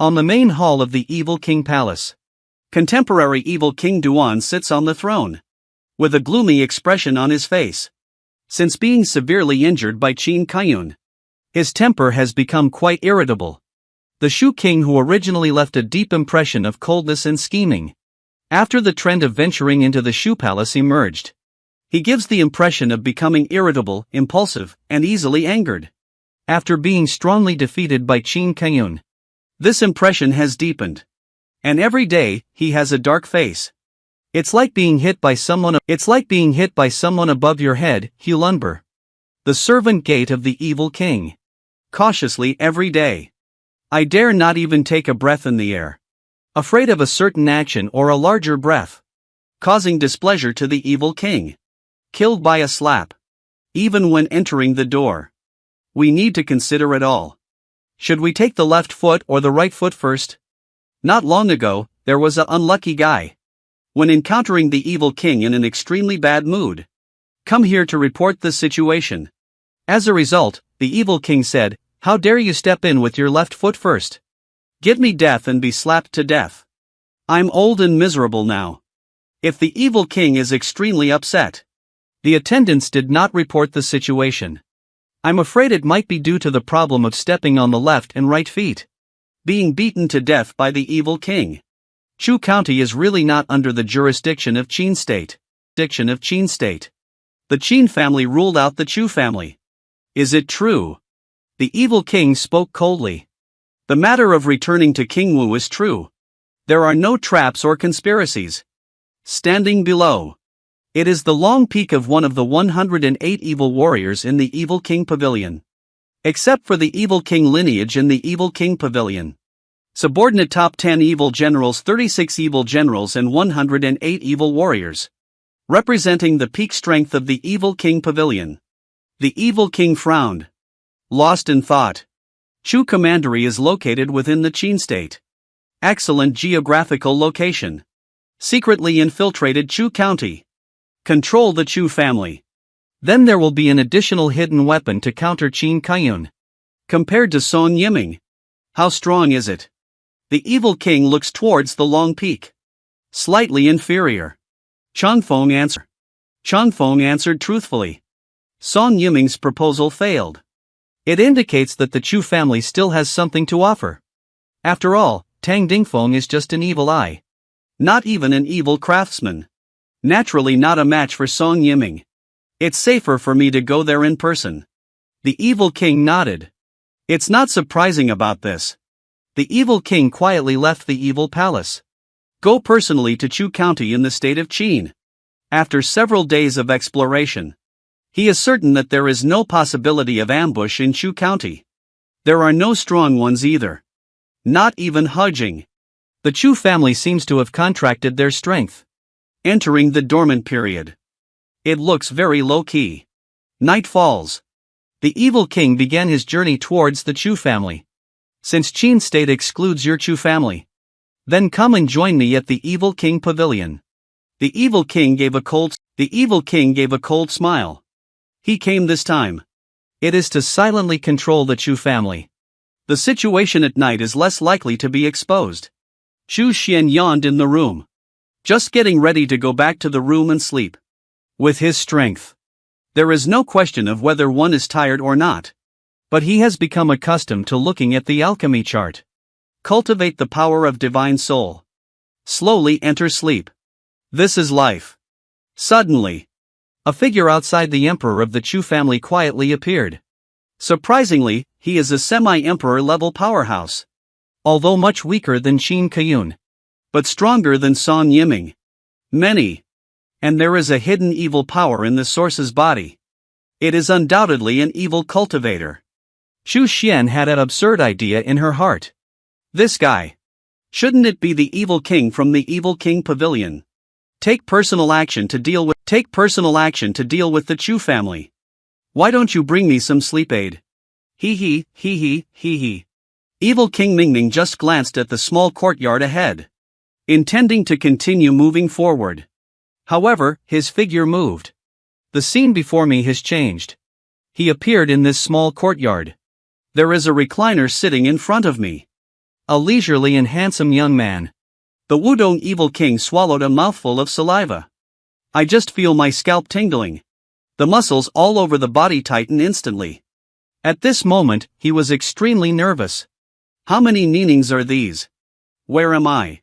On the main hall of the evil king palace. Contemporary evil King Duan sits on the throne. With a gloomy expression on his face. Since being severely injured by Qin Kaiyun. His temper has become quite irritable. The Shu king who originally left a deep impression of coldness and scheming. After the trend of venturing into the Shu palace emerged. He gives the impression of becoming irritable, impulsive, and easily angered. After being strongly defeated by Qin Kaiyun. This impression has deepened. And every day, he has a dark face. It's like being hit by someone above your head, Hulunber. The servant gate of the evil king. Cautiously every day. I dare not even take a breath in the air. Afraid of a certain action or a larger breath. Causing displeasure to the evil king. Killed by a slap. Even when entering the door. We need to consider it all. Should we take the left foot or the right foot first? Not long ago, there was an unlucky guy. When encountering the evil king in an extremely bad mood. Come here to report the situation. As a result, the evil king said, "How dare you step in with your left foot first? Give me death and be slapped to death. I'm old and miserable now. If the evil king is extremely upset. The attendants did not report the situation. I'm afraid it might be due to the problem of stepping on the left and right feet. Being beaten to death by the evil king. Chu County is really not under the jurisdiction of Qin State. The Qin family ruled out the Chu family. Is it true? The evil king spoke coldly. The matter of returning to King Wu is true. There are no traps or conspiracies. Standing below. It is the long peak of one of the 108 evil warriors in the Evil King Pavilion. Except for the Evil King lineage in the Evil King Pavilion. Subordinate top 10 evil generals, 36 evil generals and 108 evil warriors. Representing the peak strength of the Evil King Pavilion. The Evil King frowned. Lost in thought. Chu Commandery is located within the Qin State. Excellent geographical location. Secretly infiltrated Chu County. Control the Chu family. Then there will be an additional hidden weapon to counter Qin Kaiyun. Compared to Song Yiming. How strong is it? The evil king looks towards the long peak. Slightly inferior. Changfeng answered truthfully. Song Yiming's proposal failed. It indicates that the Chu family still has something to offer. After all, Tang Dingfeng is just an evil eye. Not even an evil craftsman. Naturally not a match for Song Yiming. It's safer for me to go there in person. The evil king nodded. It's not surprising about this. The evil king quietly left the evil palace. Go personally to Chu County in the state of Qin. After several days of exploration. He is certain that there is no possibility of ambush in Chu County. There are no strong ones either. Not even Hujing. The Chu family seems to have contracted their strength. Entering the dormant period. It looks very low-key. Night falls. The evil king began his journey towards the Chu family. Since Qin State excludes your Chu family. Then come and join me at the Evil King Pavilion. The evil king gave a cold smile. He came this time. It is to silently control the Chu family. The situation at night is less likely to be exposed. Chu Xian yawned in the room. Just getting ready to go back to the room and sleep. With his strength. There is no question of whether one is tired or not. But he has become accustomed to looking at the alchemy chart. Cultivate the power of divine soul. Slowly enter sleep. This is life. Suddenly. A figure outside the emperor of the Chu family quietly appeared. Surprisingly, he is a semi-emperor level powerhouse. Although much weaker than Qin Kaiyun. But stronger than Song Yiming. Many. And there is a hidden evil power in the source's body. It is undoubtedly an evil cultivator. Chu Xian had an absurd idea in her heart. This guy. Shouldn't it be the evil king from the Evil King Pavilion? Take personal action to deal with the Chu family. Why don't you bring me some sleep aid? Hee hee. Evil King Mingming just glanced at the small courtyard ahead. Intending to continue moving forward. However, his figure moved. The scene before me has changed. He appeared in this small courtyard. There is a recliner sitting in front of me. A leisurely and handsome young man. The Wudong Evil King swallowed a mouthful of saliva. I just feel my scalp tingling. The muscles all over the body tighten instantly. At this moment, he was extremely nervous. How many meanings are these? Where am I?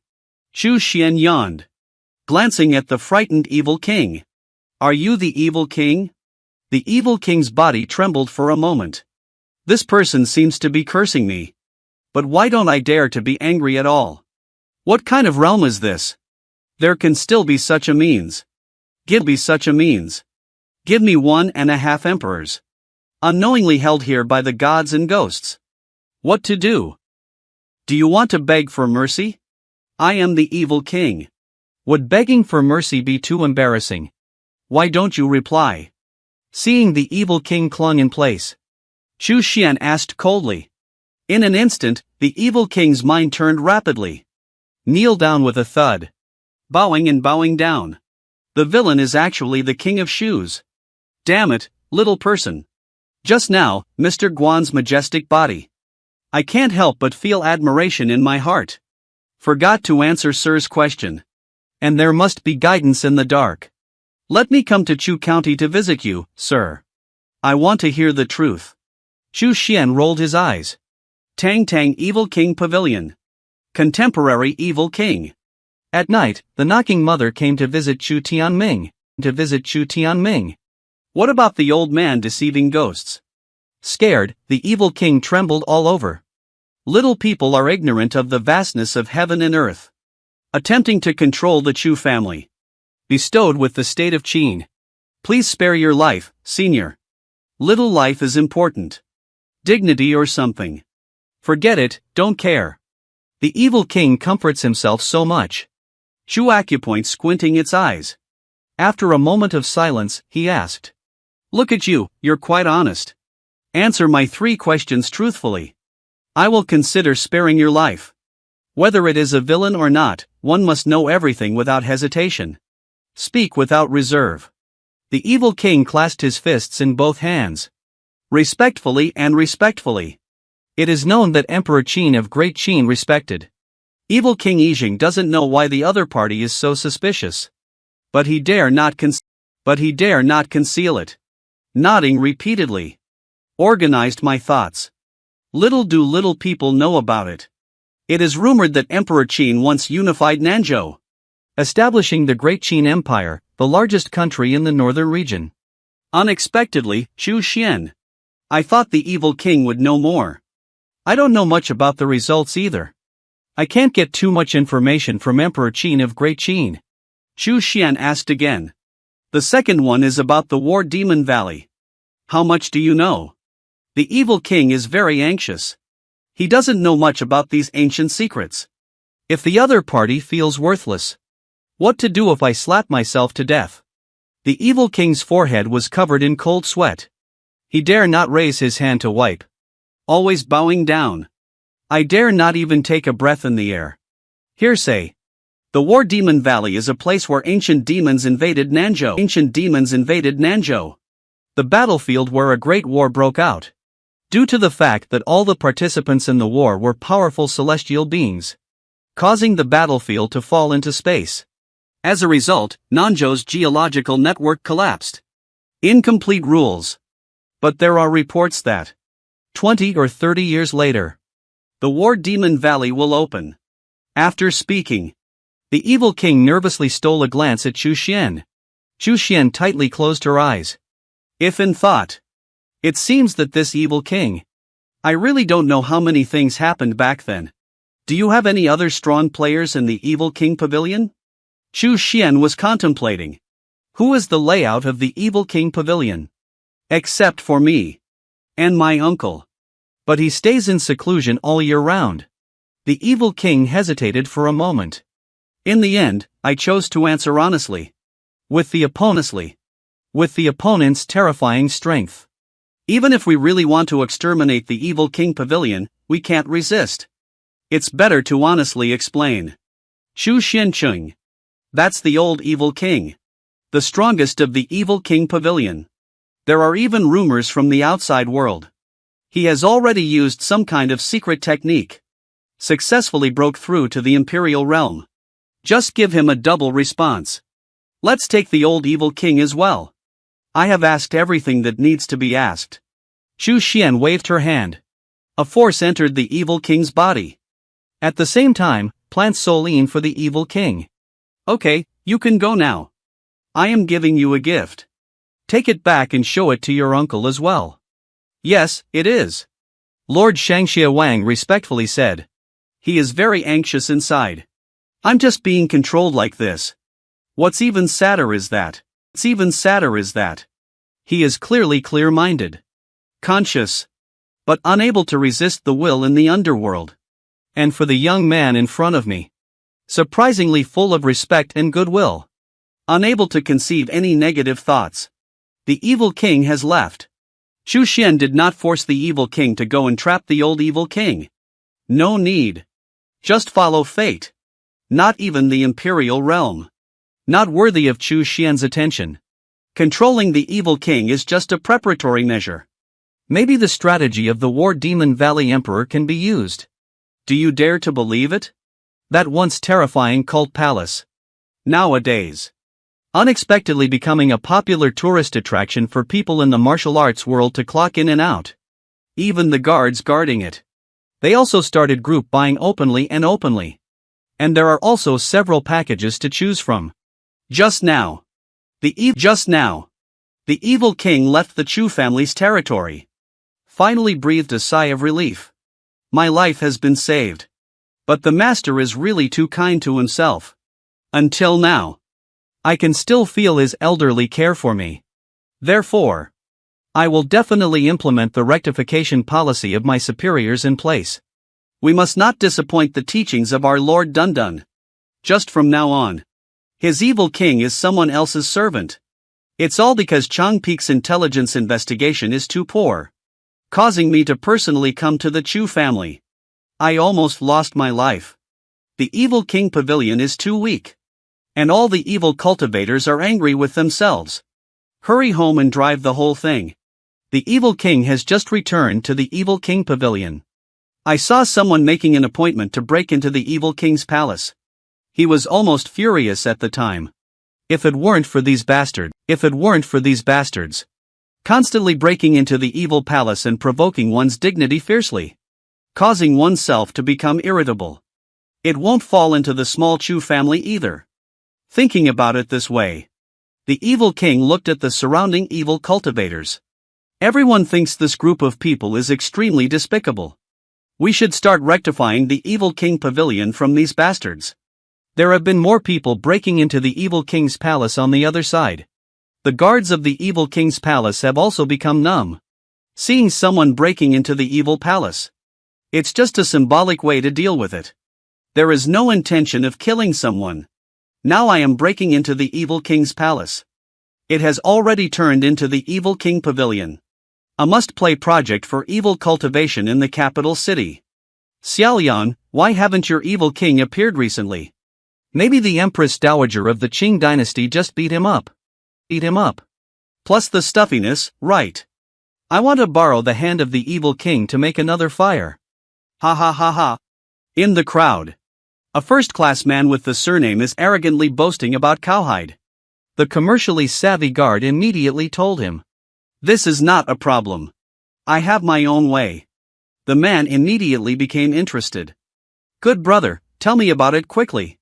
Chu Xian yawned. Glancing at the frightened Evil King. Are you the Evil King? The Evil King's body trembled for a moment. This person seems to be cursing me. But why don't I dare to be angry at all? What kind of realm is this? There can still be such a means. Give me 1.5 emperors. Unknowingly held here by the gods and ghosts. What to do? Do you want to beg for mercy? I am the Evil King. Would begging for mercy be too embarrassing? Why don't you reply? Seeing the Evil King clung in place. Chu Xian asked coldly. In an instant, the Evil King's mind turned rapidly. Kneel down with a thud. Bowing down. The villain is actually the King of Shoes. Damn it, little person. Just now, Mr. Guan's majestic body. I can't help but feel admiration in my heart. Forgot to answer Sir's question. And there must be guidance in the dark. Let me come to Chu County to visit you, sir. I want to hear the truth. Chu Xian rolled his eyes. Tang Tang Evil King Pavilion. Contemporary Evil King. At night, the knocking mother came to visit Chu Tianming. What about the old man deceiving ghosts? Scared, the evil king trembled all over. Little people are ignorant of the vastness of heaven and earth. Attempting to control the Chu family. Bestowed with the state of Qin. Please spare your life, senior. Little life is important. Dignity or something. Forget it, don't care. The evil king comforts himself so much. Chu acupoint squinting its eyes. After a moment of silence, he asked. Look at you, you're quite honest. Answer my 3 questions truthfully. I will consider sparing your life. Whether it is a villain or not, one must know everything without hesitation. Speak without reserve. The evil king clasped his fists in both hands. Respectfully and respectfully. It is known that Emperor Qin of Great Qin respected. Evil King Yijing doesn't know why the other party is so suspicious. But he dare not conceal it. Nodding repeatedly. Organized my thoughts. Little do little people know about it. It is rumored that Emperor Qin once unified Nanzhou, establishing the Great Qin Empire, the largest country in the northern region. Unexpectedly, Chu Xian. I thought the evil king would know more. I don't know much about the results either. I can't get too much information from Emperor Qin of Great Qin. Chu Xian asked again. The second one is about the War Demon Valley. How much do you know? The evil king is very anxious. He doesn't know much about these ancient secrets. If the other party feels worthless. What to do if I slap myself to death? The evil king's forehead was covered in cold sweat. He dare not raise his hand to wipe. Always bowing down. I dare not even take a breath in the air. Hearsay. The War Demon Valley is a place where ancient demons invaded Nanzhou. The battlefield where a great war broke out. Due to the fact that all the participants in the war were powerful celestial beings. Causing the battlefield to fall into space. As a result, Nanzhou's geological network collapsed. Incomplete rules. But there are reports that 20 or 30 years later, the War Demon Valley will open. After speaking, the evil king nervously stole a glance at Chu Xian. Chu Xian tightly closed her eyes. If in thought. It seems that this evil king. I really don't know how many things happened back then. Do you have any other strong players in the evil king pavilion? Chu Xian was contemplating. Who is the layout of the evil king pavilion? Except for me. And my uncle. But he stays in seclusion all year round. The evil king hesitated for a moment. In the end, I chose to answer honestly. With the opponent's terrifying strength. Even if we really want to exterminate the evil king pavilion, we can't resist. It's better to honestly explain. Chu Xiancheng. That's the old evil king. The strongest of the evil king pavilion. There are even rumors from the outside world. He has already used some kind of secret technique. Successfully broke through to the Imperial realm. Just give him a double response. Let's take the old evil king as well. I have asked everything that needs to be asked. Chu Xian waved her hand. A force entered the evil king's body. At the same time, plant Solene for the evil king. Okay, you can go now. I am giving you a gift. Take it back and show it to your uncle as well. Yes, it is. Lord Shangxia Wang respectfully said. He is very anxious inside. I'm just being controlled like this. What's even sadder is that. He is clearly clear-minded. Conscious. But unable to resist the will in the underworld. And for the young man in front of me. Surprisingly full of respect and goodwill. Unable to conceive any negative thoughts. The evil king has left. Chu Xian did not force the evil king to go and trap the old evil king. No need. Just follow fate. Not even the imperial realm. Not worthy of Chu Xian's attention. Controlling the evil king is just a preparatory measure. Maybe the strategy of the War Demon Valley Emperor can be used. Do you dare to believe it? That once terrifying cult palace. Nowadays, unexpectedly becoming a popular tourist attraction for people in the martial arts world to clock in and out. Even the guards guarding it. They also started group buying openly. And there are also several packages to choose from. Just now, the evil king left the Chu family's territory. Finally breathed a sigh of relief. My life has been saved. But the master is really too kind to himself. Until now, I can still feel his elderly care for me. Therefore, I will definitely implement the rectification policy of my superiors in place. We must not disappoint the teachings of our Lord Dundun. Just from now on, his evil king is someone else's servant. It's all because Chang Peek's intelligence investigation is too poor, causing me to personally come to the Chu family. I almost lost my life. The evil king pavilion is too weak. And all the evil cultivators are angry with themselves. Hurry home and drive the whole thing. The evil king has just returned to the evil king pavilion. I saw someone making an appointment to break into the evil king's palace. He was almost furious at the time. If it weren't for these bastards, constantly breaking into the evil palace and provoking one's dignity fiercely, causing oneself to become irritable. It won't fall into the small Chu family either. Thinking about it this way, the evil king looked at the surrounding evil cultivators. Everyone thinks this group of people is extremely despicable. We should start rectifying the evil king pavilion from these bastards. There have been more people breaking into the evil king's palace on the other side. The guards of the evil king's palace have also become numb. Seeing someone breaking into the evil palace. It's just a symbolic way to deal with it. There is no intention of killing someone. Now I am breaking into the evil king's palace. It has already turned into the evil king pavilion. A must-play project for evil cultivation in the capital city. Xiaolian, why haven't your evil king appeared recently? Maybe the Empress Dowager of the Qing dynasty just beat him up. Plus the stuffiness, right? I want to borrow the hand of the evil king to make another fire. Ha ha ha ha. In the crowd, a first-class man with the surname is arrogantly boasting about cowhide. The commercially savvy guard immediately told him, "This is not a problem. I have my own way." The man immediately became interested. "Good brother, tell me about it quickly.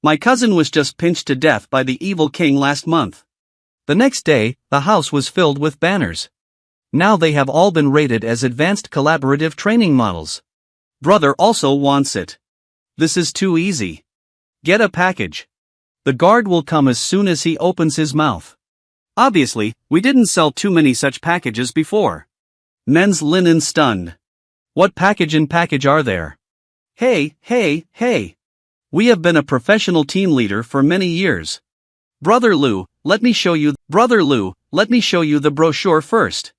My cousin was just pinched to death by the evil king last month." The next day, the house was filled with banners. Now they have all been rated as advanced collaborative training models. Brother also wants it. This is too easy. Get a package. The guard will come as soon as he opens his mouth. Obviously, we didn't sell too many such packages before. Men's linen stunned. What package are there? Hey. We have been a professional team leader for many years. Brother Lu, let me show you the brochure first.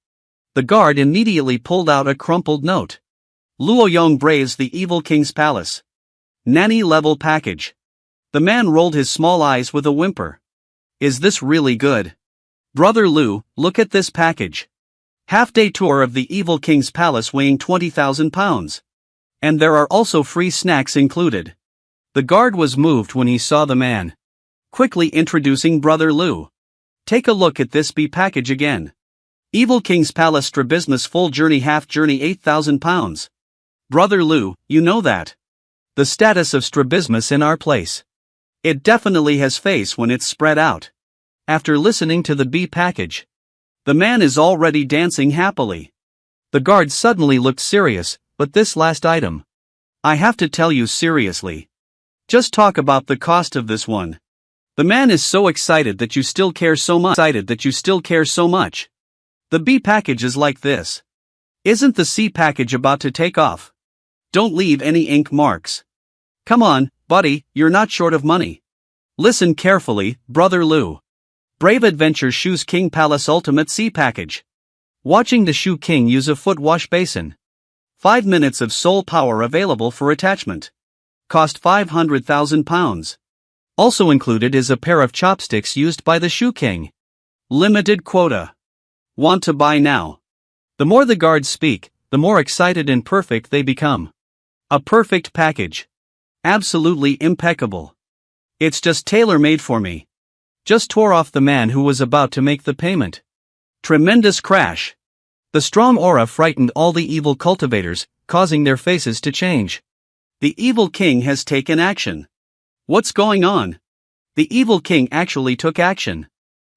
The guard immediately pulled out a crumpled note. Luoyong braves the evil king's palace. Nanny level package. The man rolled his small eyes with a whimper. Is this really good? Brother Lu, look at this package. Half-day tour of the evil king's palace weighing 20,000 pounds. And there are also free snacks included. The guard was moved when he saw the man. Quickly introducing Brother Lu. Take a look at this B package again. Evil King's Palace Strabismus Full Journey Half Journey 8,000 pounds. Brother Lu, you know that. The status of strabismus in our place. It definitely has face when it's spread out. After listening to the B package, the man is already dancing happily. The guard suddenly looked serious, but this last item. I have to tell you seriously. Just talk about the cost of this one. The man is so excited that you still care so much. The B package is like this. Isn't the C package about to take off? Don't leave any ink marks. Come on, buddy, you're not short of money. Listen carefully, Brother Lu. Brave Adventure Shoes King Palace Ultimate C package. Watching the Shoe King use a foot wash basin. 5 minutes of soul power available for attachment. Cost 500,000 pounds. Also included is a pair of chopsticks used by the Shoe King. Limited quota. Want to buy now? The more the guards speak, the more excited and perfect they become. A perfect package. Absolutely impeccable. It's just tailor-made for me. Just tore off the man who was about to make the payment. Tremendous crash. The strong aura frightened all the evil cultivators, causing their faces to change. The evil king has taken action. What's going on? The evil king actually took action.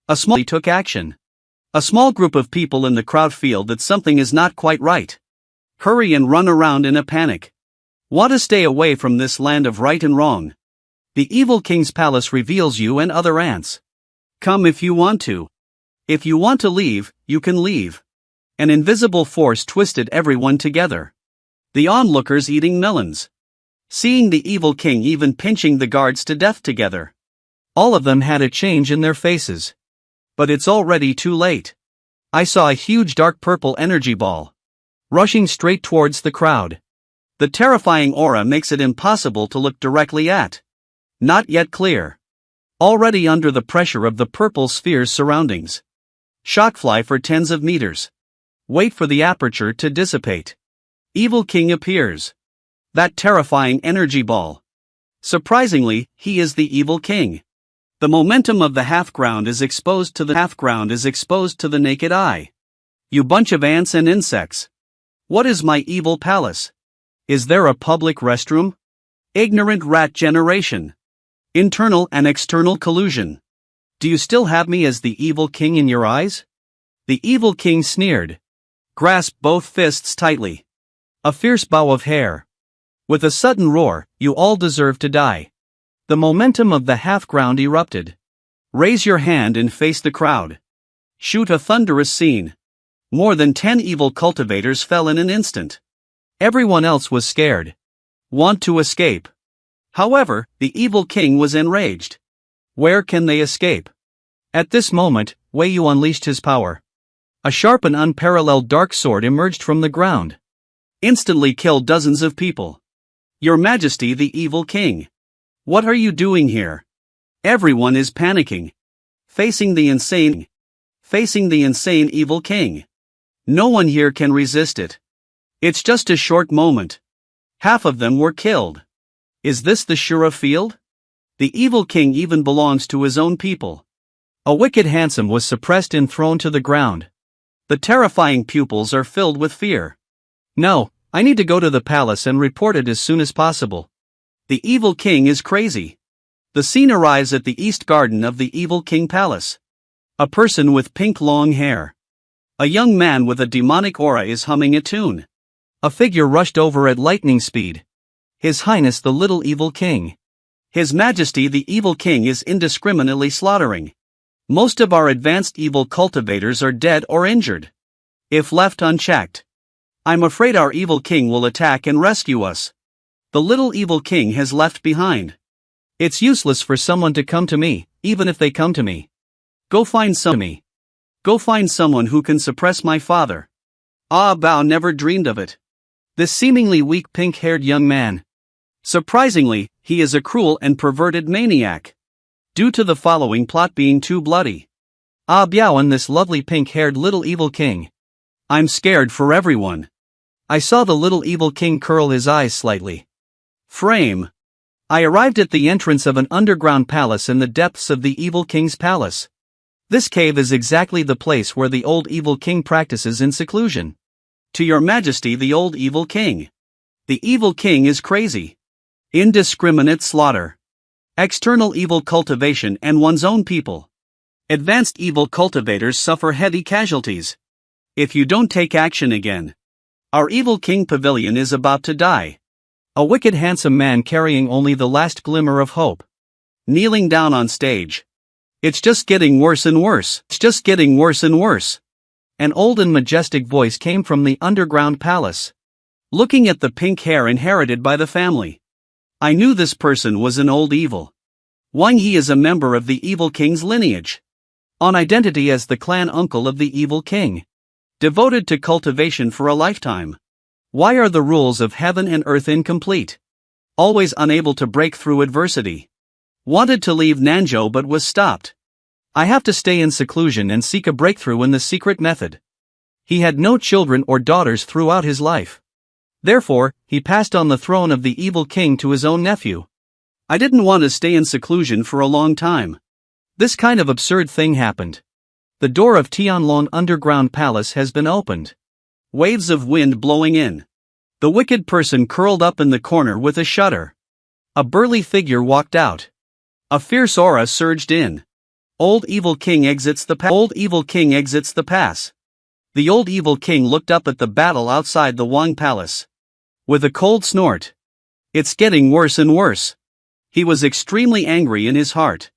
A small group of people in the crowd feel that something is not quite right. Hurry and run around in a panic. Want to stay away from this land of right and wrong. The evil king's palace reveals you and other ants. Come if you want to. If you want to leave, you can leave. An invisible force twisted everyone together. The onlookers eating melons. Seeing the evil king even pinching the guards to death together. All of them had a change in their faces. But it's already too late. I saw a huge dark purple energy ball. Rushing straight towards the crowd. The terrifying aura makes it impossible to look directly at. Not yet clear. Already under the pressure of the purple sphere's surroundings. Shockfly for tens of meters. Wait for the aperture to dissipate. Evil king appears. That terrifying energy ball. Surprisingly, he is the evil king. The momentum of the half-ground is exposed to the naked eye. You bunch of ants and insects. What is my evil palace? Is there a public restroom? Ignorant rat generation. Internal and external collusion. Do you still have me as the evil king in your eyes? The evil king sneered. Grasped both fists tightly. A fierce bow of hair. With a sudden roar, you all deserve to die. The momentum of the half-ground erupted. Raise your hand and face the crowd. Shoot a thunderous scene. More than 10 evil cultivators fell in an instant. Everyone else was scared. Want to escape. However, the evil king was enraged. Where can they escape? At this moment, Wei Yu unleashed his power. A sharp and unparalleled dark sword emerged from the ground. Instantly killed dozens of people. Your Majesty the evil king. What are you doing here? Everyone is panicking. Facing the insane evil king. No one here can resist it. It's just a short moment. Half of them were killed. Is this the Shura field? The evil king even belongs to his own people. A wicked handsome was suppressed and thrown to the ground. The terrifying pupils are filled with fear. No, I need to go to the palace and report it as soon as possible. The evil king is crazy. The scene arrives at the east garden of the evil king palace. A person with pink long hair. A young man with a demonic aura is humming a tune. A figure rushed over at lightning speed. His Highness the little evil king. His Majesty the evil king is indiscriminately slaughtering. Most of our advanced evil cultivators are dead or injured. If left unchecked, I'm afraid our evil king will attack and rescue us. The little evil king has left behind. It's useless for someone to come to me, even if they come to me. Go find someone who can suppress my father. Ah, Bao never dreamed of it. This seemingly weak pink-haired young man. Surprisingly, he is a cruel and perverted maniac. Due to the following plot being too bloody. Ah Biao and this lovely pink-haired little evil king. I'm scared for everyone. I saw the little evil king curl his eyes slightly. Frame. I arrived at the entrance of an underground palace in the depths of the evil king's palace. This cave is exactly the place where the old evil king practices in seclusion. To your Majesty the old evil king. The evil king is crazy. Indiscriminate slaughter. External evil cultivation and one's own people. Advanced evil cultivators suffer heavy casualties. If you don't take action again. Our evil king pavilion is about to die. A wicked handsome man carrying only the last glimmer of hope. Kneeling down on stage. It's just getting worse and worse. An old and majestic voice came from the underground palace. Looking at the pink hair inherited by the family. I knew this person was an old evil. One, he is a member of the evil king's lineage. On identity as the clan uncle of the evil king. Devoted to cultivation for a lifetime. Why are the rules of heaven and earth incomplete? Always unable to break through adversity. Wanted to leave Nanzhou but was stopped. I have to stay in seclusion and seek a breakthrough in the secret method. He had no children or daughters throughout his life. Therefore, he passed on the throne of the evil king to his own nephew. I didn't want to stay in seclusion for a long time. This kind of absurd thing happened. The door of Tianlong underground palace has been opened. Waves of wind blowing in. The wicked person curled up in the corner with a shudder. A burly figure walked out. A fierce aura surged in. Old evil king exits the pass. The old evil king looked up at the battle outside the Wang Palace. With a cold snort. It's getting worse and worse. He was extremely angry in his heart.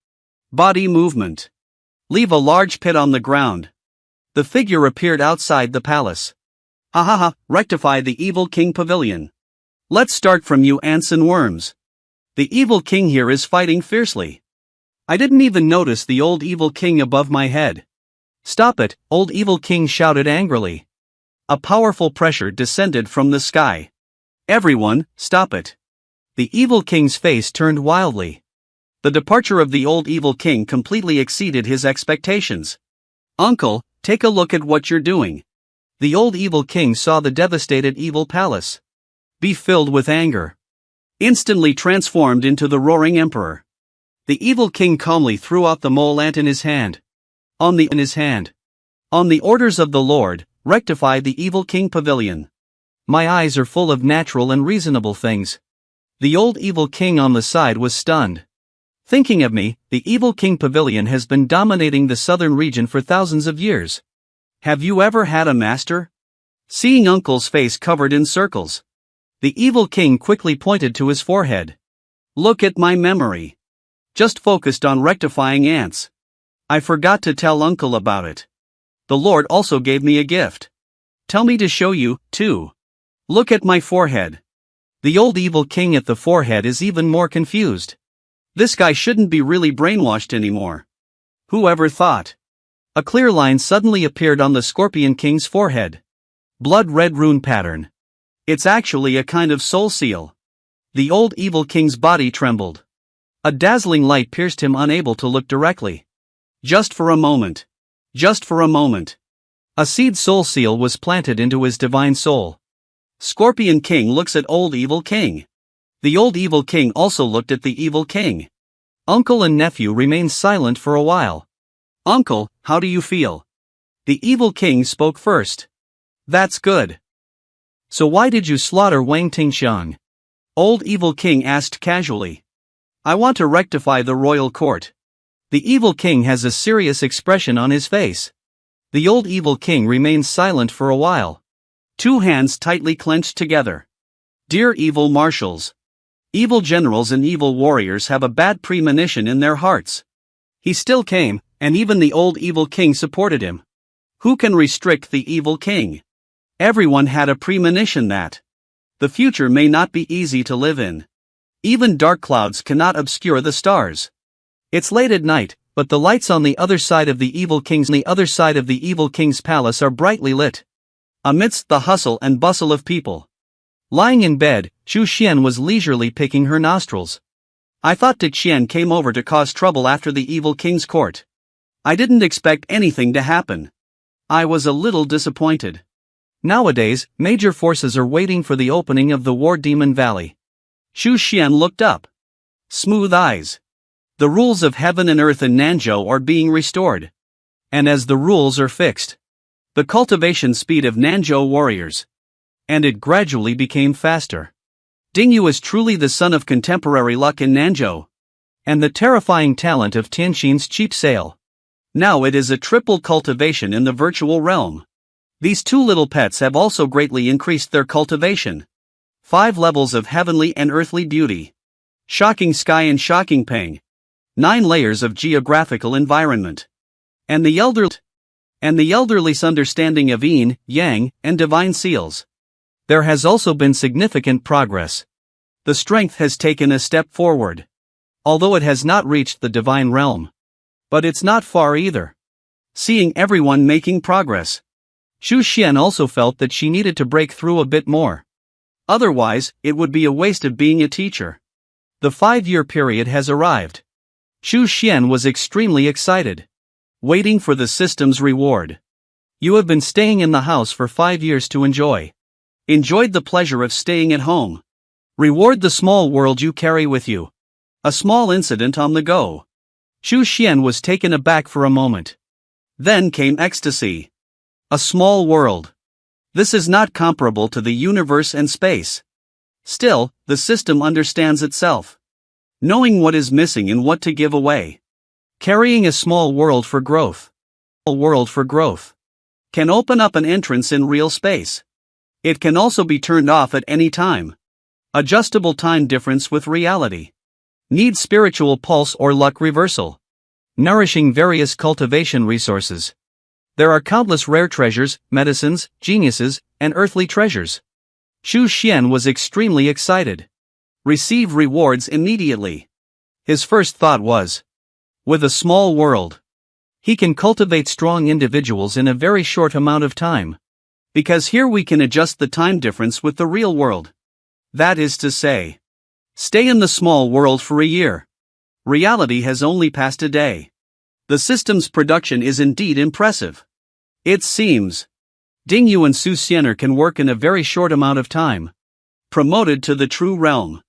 Body movement. Leave a large pit on the ground. The figure appeared outside the palace. Ahaha, rectify the evil king pavilion. Let's start from you ants and worms. The evil king here is fighting fiercely. I didn't even notice the old evil king above my head. Stop it, old evil king shouted angrily. A powerful pressure descended from the sky. Everyone, stop it. The evil king's face turned wildly. The departure of the old evil king completely exceeded his expectations. Uncle, take a look at what you're doing. The old evil king saw the devastated evil palace. Be filled with anger. Instantly transformed into the roaring emperor. The evil king calmly threw out the mole ant in his hand. On the orders of the Lord, rectify the evil king pavilion. My eyes are full of natural and reasonable things. The old evil king on the side was stunned. Thinking of me, the evil king pavilion has been dominating the southern region for thousands of years. Have you ever had a master? Seeing uncle's face covered in circles. The evil king quickly pointed to his forehead. Look at my memory. Just focused on rectifying ants. I forgot to tell uncle about it. The Lord also gave me a gift. Tell me to show you, too. Look at my forehead. The old evil king at the forehead is even more confused. This guy shouldn't be really brainwashed anymore. Whoever thought? A clear line suddenly appeared on the Scorpion King's forehead. Blood red rune pattern. It's actually a kind of soul seal. The old evil king's body trembled. A dazzling light pierced him, unable to look directly. Just for a moment. A seed soul seal was planted into his divine soul. Scorpion King looks at old evil king. The old evil king also looked at the evil king. Uncle and nephew remained silent for a while. Uncle, how do you feel? The evil king spoke first. That's good. So why did you slaughter Wang Tingxiang? Old evil king asked casually. I want to rectify the royal court. The evil king has a serious expression on his face. The old evil king remained silent for a while. Two hands tightly clenched together. Dear evil marshals. Evil generals and evil warriors have a bad premonition in their hearts. He still came, and even the old evil king supported him. Who can restrict the evil king? Everyone had a premonition that the future may not be easy to live in. Even dark clouds cannot obscure the stars. It's late at night, but the lights on the other side of the evil king's palace are brightly lit. Amidst the hustle and bustle of people. Lying in bed, Xu Xian was leisurely picking her nostrils. I thought Dick Xian came over to cause trouble after the evil king's court. I didn't expect anything to happen. I was a little disappointed. Nowadays, major forces are waiting for the opening of the War Demon Valley. Xu Xian looked up. Smooth eyes. The rules of heaven and earth in Nanzhou are being restored. And as the rules are fixed, the cultivation speed of Nanzhou warriors. And it gradually became faster. Dingu is truly the son of contemporary luck in Nanzhou. And the terrifying talent of Tianxin's cheap sale. Now it is a triple cultivation in the virtual realm. These two little pets have also greatly increased their cultivation. 5 levels of heavenly and earthly beauty. Shocking sky and shocking pang. 9 layers of geographical environment. And the elderly's understanding of yin, yang, and divine seals. There has also been significant progress. The strength has taken a step forward. Although it has not reached the divine realm. But it's not far either. Seeing everyone making progress. Xu Xian also felt that she needed to break through a bit more. Otherwise, it would be a waste of being a teacher. The 5-year period has arrived. Xu Xian was extremely excited. Waiting for the system's reward. You have been staying in the house for 5 years to enjoy. Enjoyed the pleasure of staying at home. Reward the small world you carry with you. A small incident on the go. Xu Xian was taken aback for a moment. Then came ecstasy. A small world. This is not comparable to the universe and space. Still, the system understands itself. Knowing what is missing and what to give away. Carrying a small world for growth. A world for growth. Can open up an entrance in real space. It can also be turned off at any time. Adjustable time difference with reality. Needs spiritual pulse or luck reversal. Nourishing various cultivation resources. There are countless rare treasures, medicines, geniuses, and earthly treasures. Xu Xian was extremely excited. Receive rewards immediately. His first thought was, with a small world, he can cultivate strong individuals in a very short amount of time. Because here we can adjust the time difference with the real world. That is to say, stay in the small world for a year. Reality has only passed a day. The system's production is indeed impressive. It seems Dingu and Su Xianer can work in a very short amount of time. Promoted to the true realm.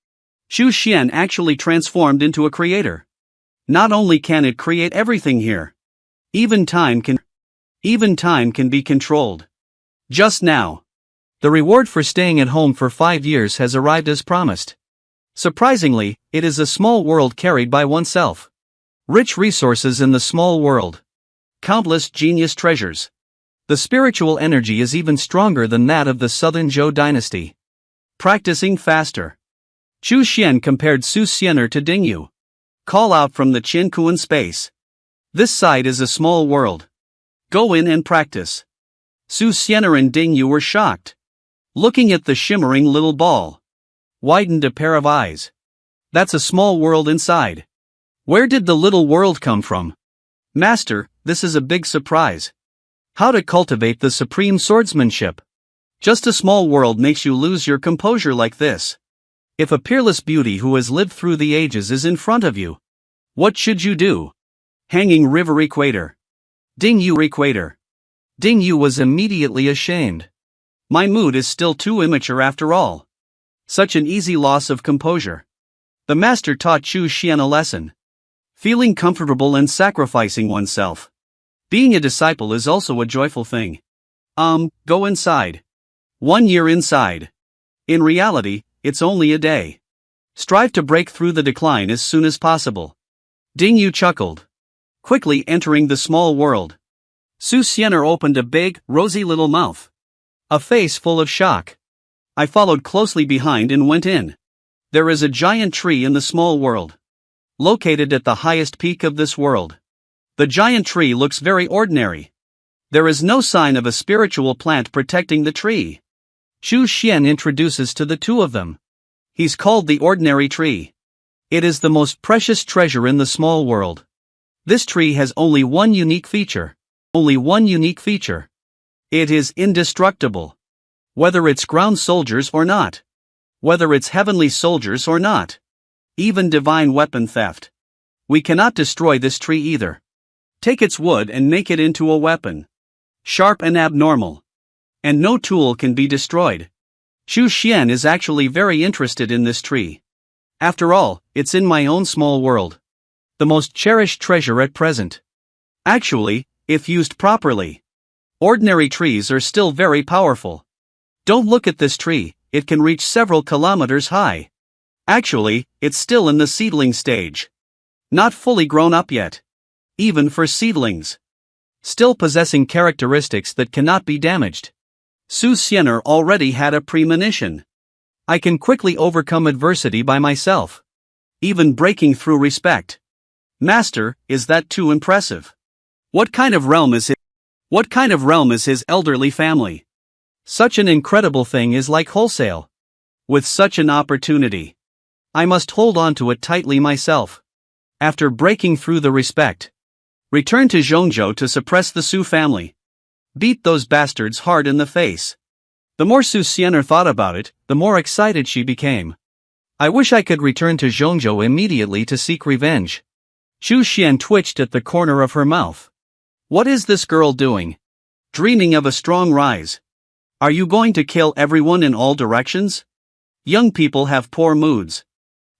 Xu Xian actually transformed into a creator. Not only can it create everything here, even time can be controlled. Just now, the reward for staying at home for 5 years has arrived as promised. Surprisingly, it is a small world carried by oneself. Rich resources in the small world. Countless genius treasures. The spiritual energy is even stronger than that of the Southern Zhou dynasty. Practicing faster. Xu Xian compared Su Xianer to Dingu. Call out from the Qin Kuan space. This side is a small world. Go in and practice. Su Xianer and Dingu were shocked. Looking at the shimmering little ball. Widened a pair of eyes. That's a small world inside. Where did the little world come from? Master, this is a big surprise. How to cultivate the supreme swordsmanship. Just a small world makes you lose your composure like this. If a peerless beauty who has lived through the ages is in front of you, what should you do? Hanging River Equator. Dingu Equator. Dingu was immediately ashamed. My mood is still too immature after all. Such an easy loss of composure. The master taught Xu Xian a lesson. Feeling comfortable and sacrificing oneself. Being a disciple is also a joyful thing. Go inside. 1 year inside. In reality, it's only a day. Strive to break through the decline as soon as possible. Dingu chuckled. Quickly entering the small world. Su Xianer opened a big, rosy little mouth. A face full of shock. I followed closely behind and went in. There is a giant tree in the small world. Located at the highest peak of this world. The giant tree looks very ordinary. There is no sign of a spiritual plant protecting the tree. Xu Xian introduces to the two of them. He's called the ordinary tree. It is the most precious treasure in the small world. This tree has only one unique feature. Only one unique feature. It is indestructible. Whether it's ground soldiers or not. Whether it's heavenly soldiers or not. Even divine weapon theft. We cannot destroy this tree either. Take its wood and make it into a weapon. Sharp and abnormal. And no tool can be destroyed. Xu Xian is actually very interested in this tree. After all, it's in my own small world. The most cherished treasure at present. Actually, if used properly. Ordinary trees are still very powerful. Don't look at this tree, it can reach several kilometers high. Actually, it's still in the seedling stage. Not fully grown up yet. Even for seedlings. Still possessing characteristics that cannot be damaged. Su Xianer already had a premonition. I can quickly overcome adversity by myself. Even breaking through respect. Master, is that too impressive? What kind of realm is his elderly family? Such an incredible thing is like wholesale. With such an opportunity, I must hold on to it tightly myself. After breaking through the respect, return to Zhongzhou to suppress the Su family. Beat those bastards hard in the face. The more Su Xianer thought about it, the more excited she became. I wish I could return to Zhongzhou immediately to seek revenge. Xu Xian twitched at the corner of her mouth. What is this girl doing? Dreaming of a strong rise. Are you going to kill everyone in all directions? Young people have poor moods.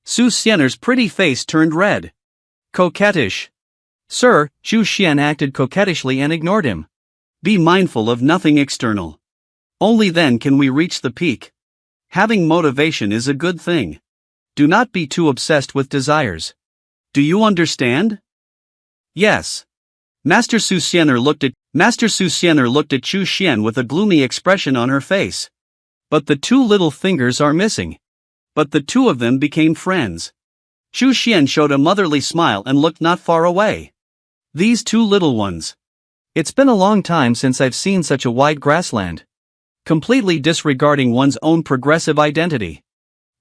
Su Xian'er's pretty face turned red. Coquettish. Sir, Zhu Xian acted coquettishly and ignored him. Be mindful of nothing external. Only then can we reach the peak. Having motivation is a good thing. Do not be too obsessed with desires. Do you understand? Yes. Master Su Xian'er looked at Zhu Xian with a gloomy expression on her face. But the two little fingers are missing. But the two of them became friends. Zhu Xian showed a motherly smile and looked not far away. These two little ones. It's been a long time since I've seen such a wide grassland. Completely disregarding one's own progressive identity.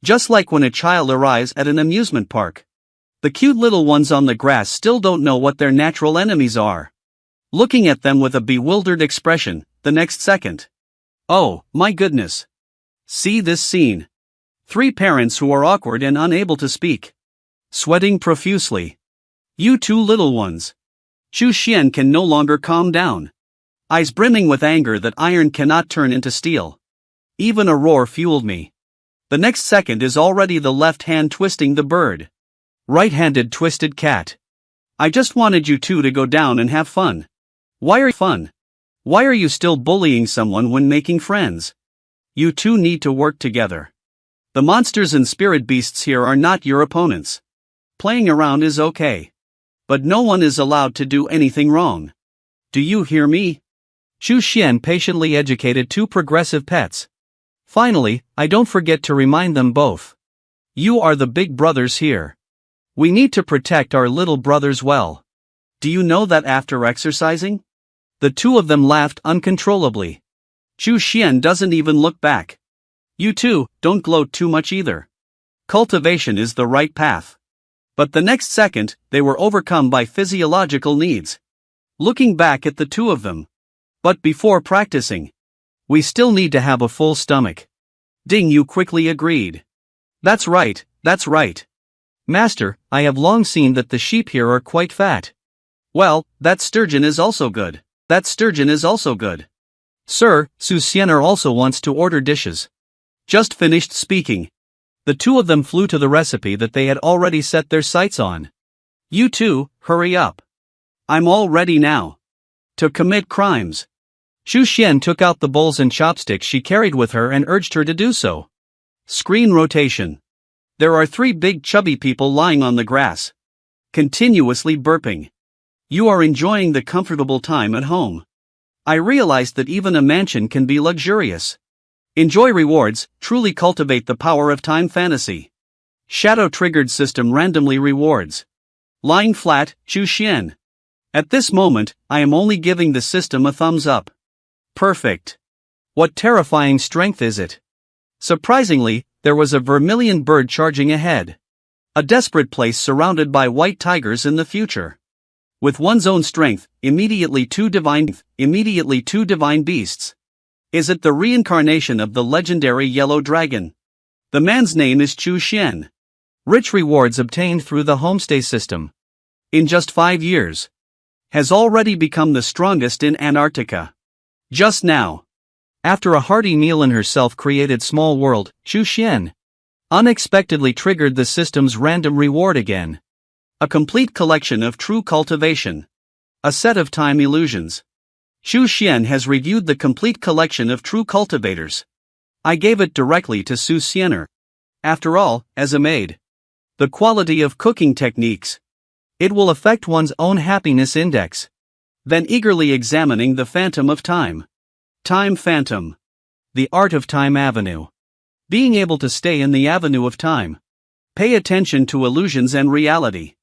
Just like when a child arrives at an amusement park. The cute little ones on the grass still don't know what their natural enemies are. Looking at them with a bewildered expression, the next second. Oh, my goodness. See this scene. 3 parents who are awkward and unable to speak. Sweating profusely. You two little ones. Zhu Xian can no longer calm down. Eyes brimming with anger that iron cannot turn into steel. Even a roar fueled me. The next second is already the left hand twisting the bird. Right-handed twisted cat. I just wanted you two to go down and have fun. Why are you still bullying someone when making friends? You two need to work together. The monsters and spirit beasts here are not your opponents. Playing around is okay. But no one is allowed to do anything wrong. Do you hear me? Zhu Xian patiently educated 2 progressive pets. Finally, I don't forget to remind them both. You are the big brothers here. We need to protect our little brothers well. Do you know that after exercising? The two of them laughed uncontrollably. Zhu Xian doesn't even look back. You two, don't gloat too much either. Cultivation is the right path. But the next second, they were overcome by physiological needs. Looking back at the two of them. But before practicing, we still need to have a full stomach. Dingu quickly agreed. That's right. Master, I have long seen that the sheep here are quite fat. Well, that sturgeon is also good. Sir, Su Xian'er also wants to order dishes. Just finished speaking. The two of them flew to the recipe that they had already set their sights on. You two, hurry up. I'm all ready now. To commit crimes. Zhu Xian took out the bowls and chopsticks she carried with her and urged her to do so. Screen rotation. There are 3 big chubby people lying on the grass. Continuously burping. You are enjoying the comfortable time at home. I realized that even a mansion can be luxurious. Enjoy rewards, truly cultivate the power of time fantasy. Shadow-triggered system randomly rewards. Lying flat, Zhu Xian. At this moment, I am only giving the system a thumbs up. Perfect. What terrifying strength is it? Surprisingly, there was a vermilion bird charging ahead. A desperate place surrounded by white tigers in the future. With one's own strength, immediately two divine beasts. Is it the reincarnation of the legendary yellow dragon? The man's name is Zhu Xian. Rich rewards obtained through the Homestead System. In just 5 years. Has already become the strongest in Antarctica. Just now. After a hearty meal in her self-created small world, Zhu Xian unexpectedly triggered the system's random reward again. A complete collection of true cultivation. A set of time illusions. Zhu Xian has reviewed the complete collection of true cultivators. I gave it directly to Su Xian'er. After all, as a maid. The quality of cooking techniques. It will affect one's own happiness index. Then eagerly examining the Phantom of Time. Time Phantom. The Art of Time Avenue. Being able to stay in the avenue of time. Pay attention to illusions and reality.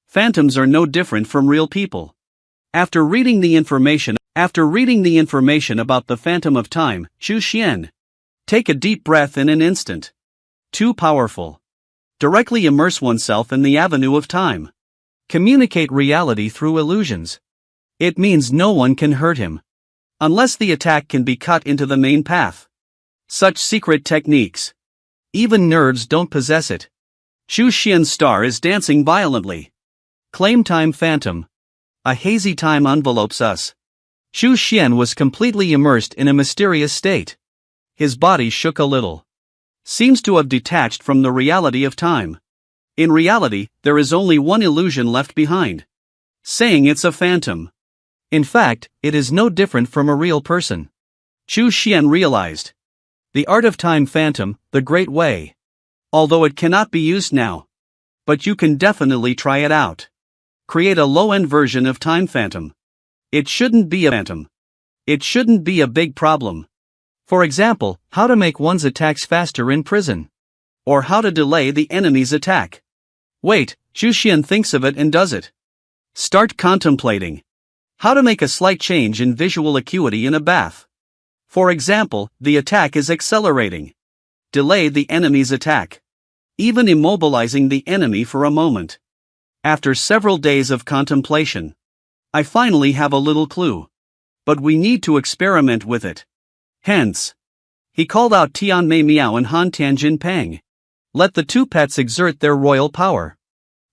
Phantoms are no different from real people. After reading the information about the Phantom of Time, Zhu Xian. Take a deep breath in an instant. Too powerful. Directly immerse oneself in the avenue of time. Communicate reality through illusions. It means no one can hurt him. Unless the attack can be cut into the main path. Such secret techniques. Even nerds don't possess it. Zhu Xian's star is dancing violently. Claim time phantom. A hazy time envelopes us. Chu Xian was completely immersed in a mysterious state. His body shook a little. Seems to have detached from the reality of time. In reality, there is only one illusion left behind. Saying it's a phantom. In fact, it is no different from a real person. Chu Xian realized. The art of time phantom, the great way. Although it cannot be used now. But you can definitely try it out. Create a low-end version of time phantom. It shouldn't be a phantom. It shouldn't be a big problem. For example, how to make one's attacks faster in prison. Or how to delay the enemy's attack. Wait, Chu Xian thinks of it and does it. Start contemplating. How to make a slight change in visual acuity in a bath. For example, the attack is accelerating. Delay the enemy's attack. Even immobilizing the enemy for a moment. After several days of contemplation, I finally have a little clue. But we need to experiment with it. Hence, he called out Tian Mei Miao and Han Tianjin Pang. Let the two pets exert their royal power.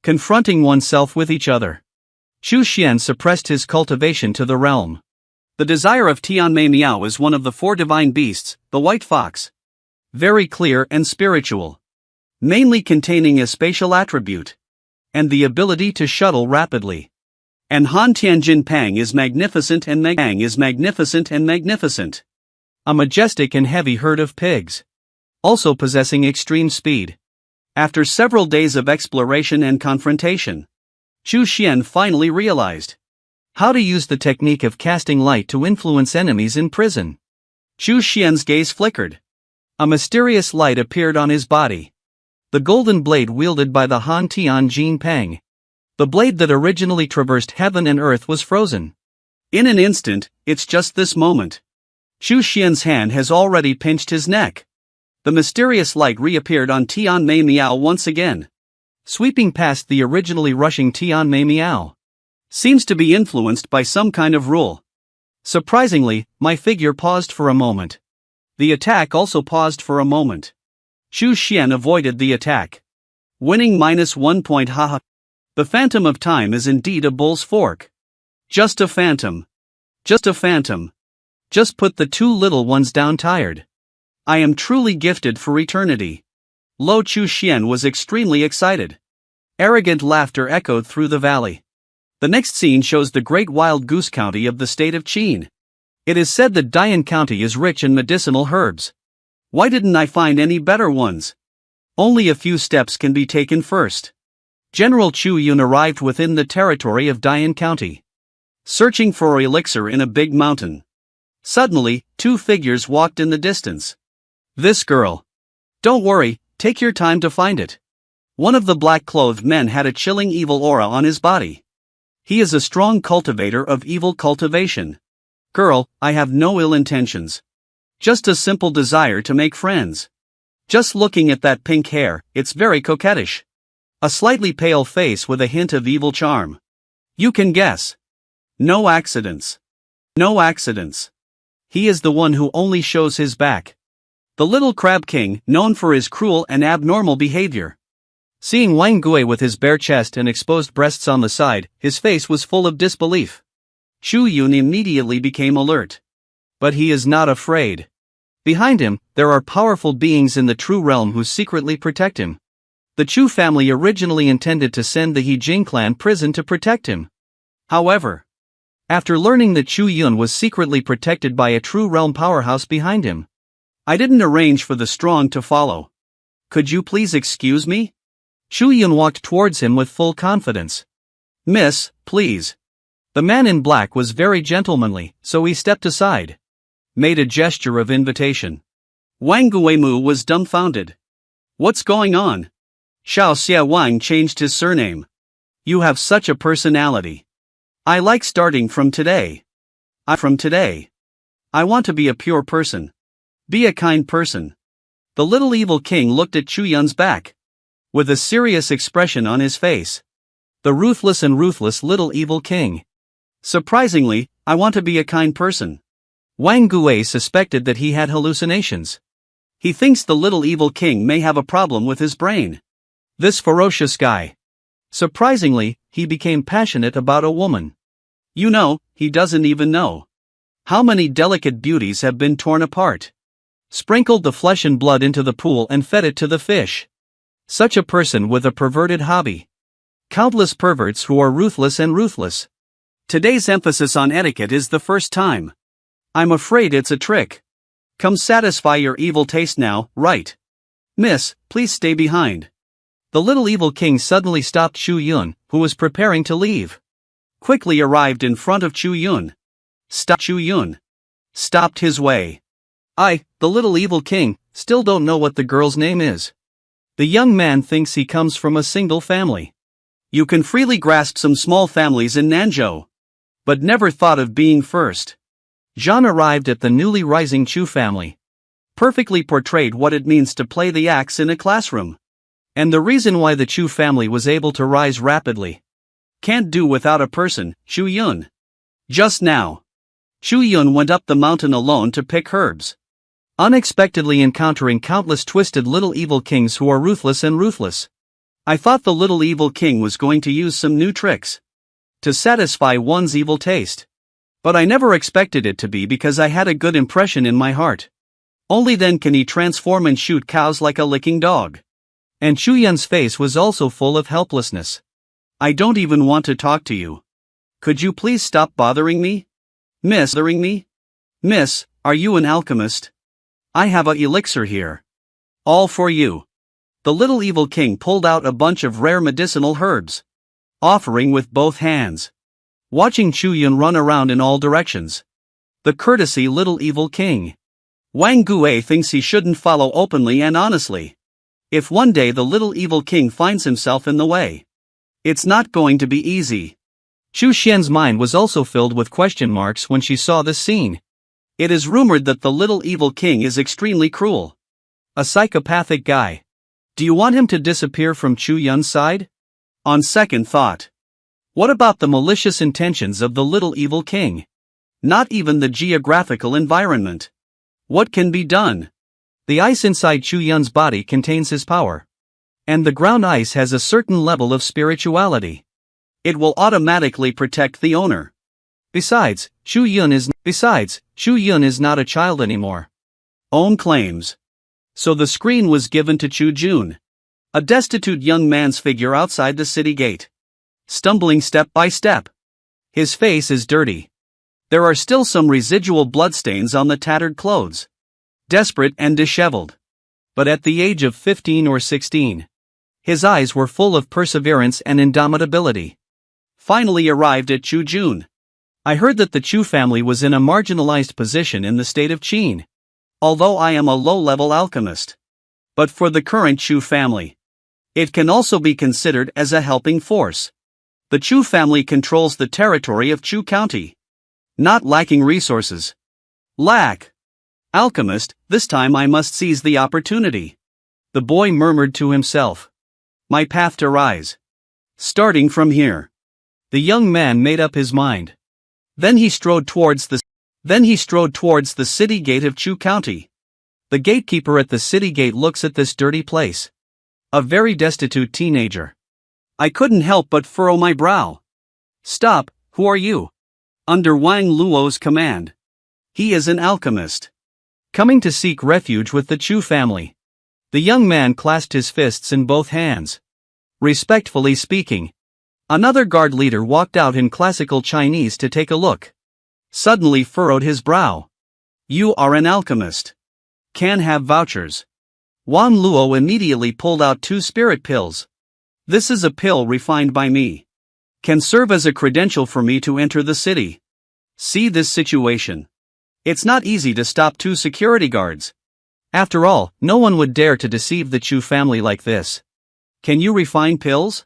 Confronting oneself with each other. Chu Xian suppressed his cultivation to the realm. The desire of Tian Mei Miao is one of the four divine beasts, the white fox. Very clear and spiritual. Mainly containing a spatial attribute. And the ability to shuttle rapidly. And Han Tianjin Pang is magnificent and magnificent. A majestic and heavy herd of pigs. Also possessing extreme speed. After several days of exploration and confrontation, Chu Xian finally realized how to use the technique of casting light to influence enemies in prison. Chu Xian's gaze flickered. A mysterious light appeared on his body. The golden blade wielded by the Han Tianjin Pang. The blade that originally traversed heaven and earth was frozen. In an instant, it's just this moment. Chu Xian's hand has already pinched his neck. The mysterious light reappeared on Tian Mei Miao once again. Sweeping past the originally rushing Tian Mei Miao. Seems to be influenced by some kind of rule. Surprisingly, my figure paused for a moment. The attack also paused for a moment. Chu Xian avoided the attack. Winning -1 point. Haha. The phantom of time is indeed a bull's fork. Just a phantom. Just a phantom. Just put the two little ones down tired. I am truly gifted for eternity. Lo Chu Xian was extremely excited. Arrogant laughter echoed through the valley. The next scene shows the great wild goose county of the state of Qin. It is said that Dian County is rich in medicinal herbs. Why didn't I find any better ones? Only a few steps can be taken first. General Chu Yun arrived within the territory of Dian County. Searching for elixir in a big mountain. Suddenly, two figures walked in the distance. This girl. Don't worry, take your time to find it. One of the black-clothed men had a chilling evil aura on his body. He is a strong cultivator of evil cultivation. Girl, I have no ill intentions. Just a simple desire to make friends. Just looking at that pink hair, it's very coquettish. A slightly pale face with a hint of evil charm. You can guess. No accidents. No accidents. He is the one who only shows his back. The little crab king, known for his cruel and abnormal behavior. Seeing Wang Gui with his bare chest and exposed breasts on the side, his face was full of disbelief. Chu Yun immediately became alert. But he is not afraid. Behind him, there are powerful beings in the true realm who secretly protect him. The Chu family originally intended to send the He Jing clan prison to protect him. However, after learning that Chu Yun was secretly protected by a true realm powerhouse behind him, I didn't arrange for the strong to follow. Could you please excuse me? Chu Yun walked towards him with full confidence. Miss, please. The man in black was very gentlemanly, so he stepped aside. Made a gesture of invitation. Wang Guimu was dumbfounded. What's going on? Xiao Xia Wang changed his surname. You have such a personality. I like starting from today. I want to be a pure person. Be a kind person. The little evil king looked at Chu Yun's back. With a serious expression on his face. The ruthless little evil king. Surprisingly, I want to be a kind person. Wang Gui suspected that he had hallucinations. He thinks the little evil king may have a problem with his brain. This ferocious guy. Surprisingly, he became passionate about a woman. You know, he doesn't even know. How many delicate beauties have been torn apart? Sprinkled the flesh and blood into the pool and fed it to the fish. Such a person with a perverted hobby. Countless perverts who are ruthless and ruthless. Today's emphasis on etiquette is the first time. I'm afraid it's a trick. Come satisfy your evil taste now, right? Miss, please stay behind. The little evil king suddenly stopped Chu Yun, who was preparing to leave. Quickly arrived in front of Chu Yun. Chu Yun stopped his way. I, the little evil king, still don't know what the girl's name is. The young man thinks he comes from a single family. You can freely grasp some small families in Nanzhou, but never thought of being first. Zhan arrived at the newly rising Chu family. Perfectly portrayed what it means to play the axe in a classroom. And the reason why the Chu family was able to rise rapidly. Can't do without a person, Chu Yun. Just now, Chu Yun went up the mountain alone to pick herbs. Unexpectedly encountering countless twisted little evil kings who are ruthless and ruthless. I thought the little evil king was going to use some new tricks to satisfy one's evil taste. But I never expected it to be because I had a good impression in my heart. Only then can he transform and shoot cows like a licking dog. And Chu Yun's face was also full of helplessness. I don't even want to talk to you. Could you please stop bothering me? Miss, are you an alchemist? I have a elixir here. All for you. The little evil king pulled out a bunch of rare medicinal herbs, offering with both hands. Watching Chu Yun run around in all directions. The courtesy little evil king. Wang Gue thinks he shouldn't follow openly and honestly. If one day the little evil king finds himself in the way, it's not going to be easy. Chu Xian's mind was also filled with question marks when she saw this scene. It is rumored that the little evil king is extremely cruel. A psychopathic guy. Do you want him to disappear from Chu Yun's side? On second thought. What about the malicious intentions of the little evil king? Not even the geographical environment. What can be done? The ice inside Chu Yun's body contains his power. And the ground ice has a certain level of spirituality. It will automatically protect the owner. Besides, Chu Yun is not a child anymore. Own claims. So the screen was given to Chu Jun. A destitute young man's figure outside the city gate. Stumbling step by step. His face is dirty. There are still some residual bloodstains on the tattered clothes. Desperate and disheveled. But at the age of 15 or 16, his eyes were full of perseverance and indomitability. Finally arrived at Chu Jun. I heard that the Chu family was in a marginalized position in the state of Qin. Although I am a low-level alchemist. But for the current Chu family, it can also be considered as a helping force. The Chu family controls the territory of Chu County. Not lacking resources. Alchemist, this time I must seize the opportunity. The boy murmured to himself. My path to rise. Starting from here. The young man made up his mind. Then he strode towards the city gate of Chu County. The gatekeeper at the city gate looks at this dirty place. A very destitute teenager. I couldn't help but furrow my brow. Stop, who are you? Under Wang Luo's command. He is an alchemist. Coming to seek refuge with the Chu family. The young man clasped his fists in both hands. Respectfully speaking. Another guard leader walked out in classical Chinese to take a look. Suddenly furrowed his brow. You are an alchemist. Can have vouchers. Wang Luo immediately pulled out 2 spirit pills. This is a pill refined by me. Can serve as a credential for me to enter the city. See this situation. It's not easy to stop 2 security guards. After all, no one would dare to deceive the Chu family like this. Can you refine pills?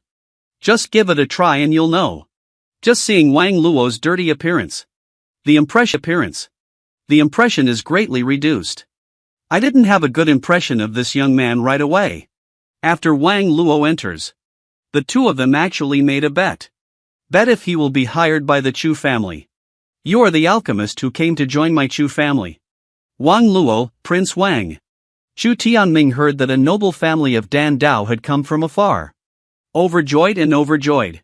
Just give it a try and you'll know. Just seeing Wang Luo's dirty appearance. The impression is greatly reduced. I didn't have a good impression of this young man right away. After Wang Luo enters, the 2 of them actually made a bet. Bet if he will be hired by the Chu family. You are the alchemist who came to join my Chu family. Wang Luo, Prince Wang. Chu Tianming heard that a noble family of Dan Dao had come from afar. Overjoyed.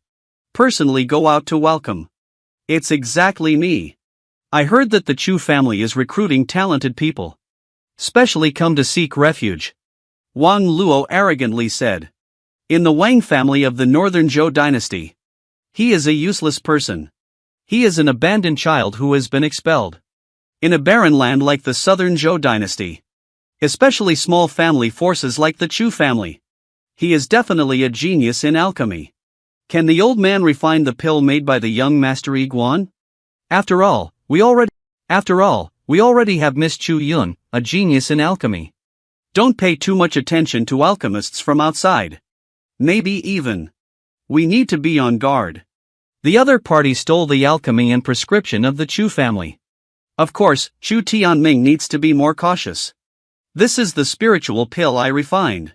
Personally go out to welcome. It's exactly me. I heard that the Chu family is recruiting talented people. Specially come to seek refuge. Wang Luo arrogantly said. In the Wang family of the Northern Zhou dynasty. He is a useless person. He is an abandoned child who has been expelled. In a barren land like the Southern Zhou dynasty. Especially small family forces like the Chu family. He is definitely a genius in alchemy. Can the old man refine the pill made by the young Master Iguan? After all, we already have Miss Chu Yun, a genius in alchemy. Don't pay too much attention to alchemists from outside. Maybe even. We need to be on guard. The other party stole the alchemy and prescription of the Chu family. Of course, Chu Tianming needs to be more cautious. This is the spiritual pill I refined.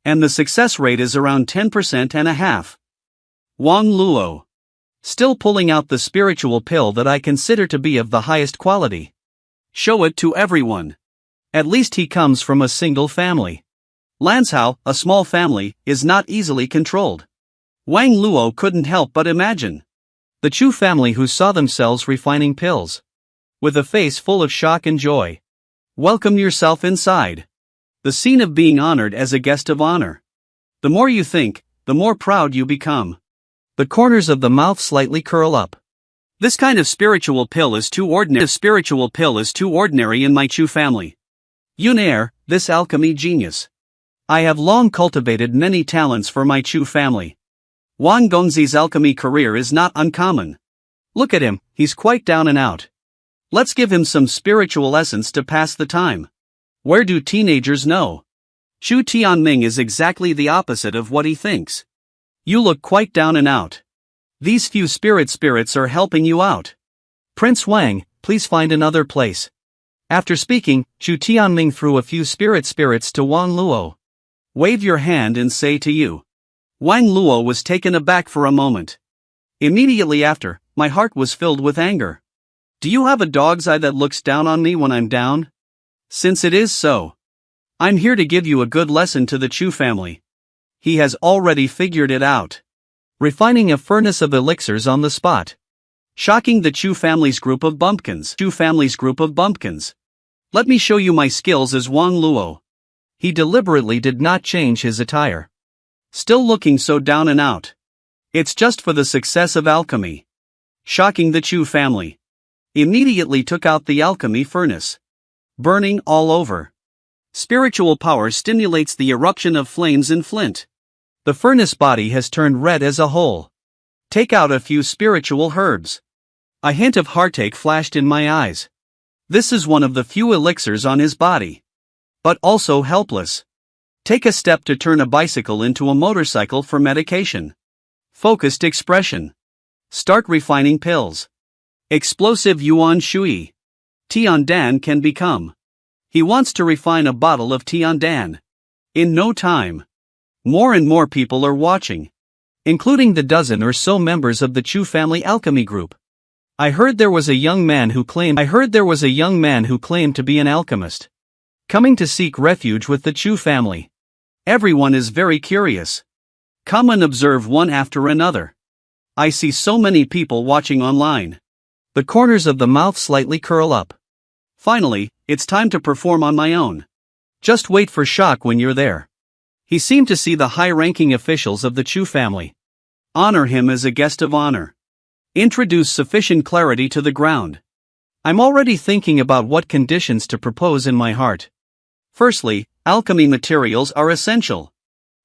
And the success rate is around 10% and a half. Wang Luo. Still pulling out the spiritual pill that I consider to be of the highest quality. Show it to everyone. At least he comes from a single family. Lanzhou, a small family, is not easily controlled. Wang Luo couldn't help but imagine. The Chu family who saw themselves refining pills. With a face full of shock and joy. Welcome yourself inside. The scene of being honored as a guest of honor. The more you think, the more proud you become. The corners of the mouth slightly curl up. This kind of spiritual pill is too ordinary in my Chu family. Yunair, this alchemy genius. I have long cultivated many talents for my Chu family. Wang Gongzi's alchemy career is not uncommon. Look at him, he's quite down and out. Let's give him some spiritual essence to pass the time. Where do teenagers know? Chu Tianming is exactly the opposite of what he thinks. You look quite down and out. These few spirits are helping you out. Prince Wang, please find another place. After speaking, Chu Tianming threw a few spirits to Wang Luo. Wave your hand and say to you. Wang Luo was taken aback for a moment. Immediately after, my heart was filled with anger. Do you have a dog's eye that looks down on me when I'm down? Since it is so, I'm here to give you a good lesson to the Chu family. He has already figured it out. Refining a furnace of elixirs on the spot. Shocking the Chu family's group of bumpkins. Let me show you my skills as Wang Luo. He deliberately did not change his attire. Still looking so down and out. It's just for the success of alchemy. Shocking the Chu family. Immediately took out the alchemy furnace. Burning all over. Spiritual power stimulates the eruption of flames in flint. The furnace body has turned red as a whole. Take out a few spiritual herbs. A hint of heartache flashed in my eyes. This is one of the few elixirs on his body. But also helpless. Take a step to turn a bicycle into a motorcycle for medication. Focused expression. Start refining pills. Explosive Yuan Shui. Tiandan can become. He wants to refine a bottle of Tiandan. In no time. More and more people are watching. Including the dozen or so members of the Chu family alchemy group. I heard there was a young man who claimed to be an alchemist. Coming to seek refuge with the Chu family. Everyone is very curious. Come and observe one after another. I see so many people watching online. The corners of the mouth slightly curl up. Finally, it's time to perform on my own. Just wait for shock when you're there. He seemed to see the high-ranking officials of the Chu family. Honor him as a guest of honor. Introduce sufficient clarity to the ground. I'm already thinking about what conditions to propose in my heart. Firstly, alchemy materials are essential.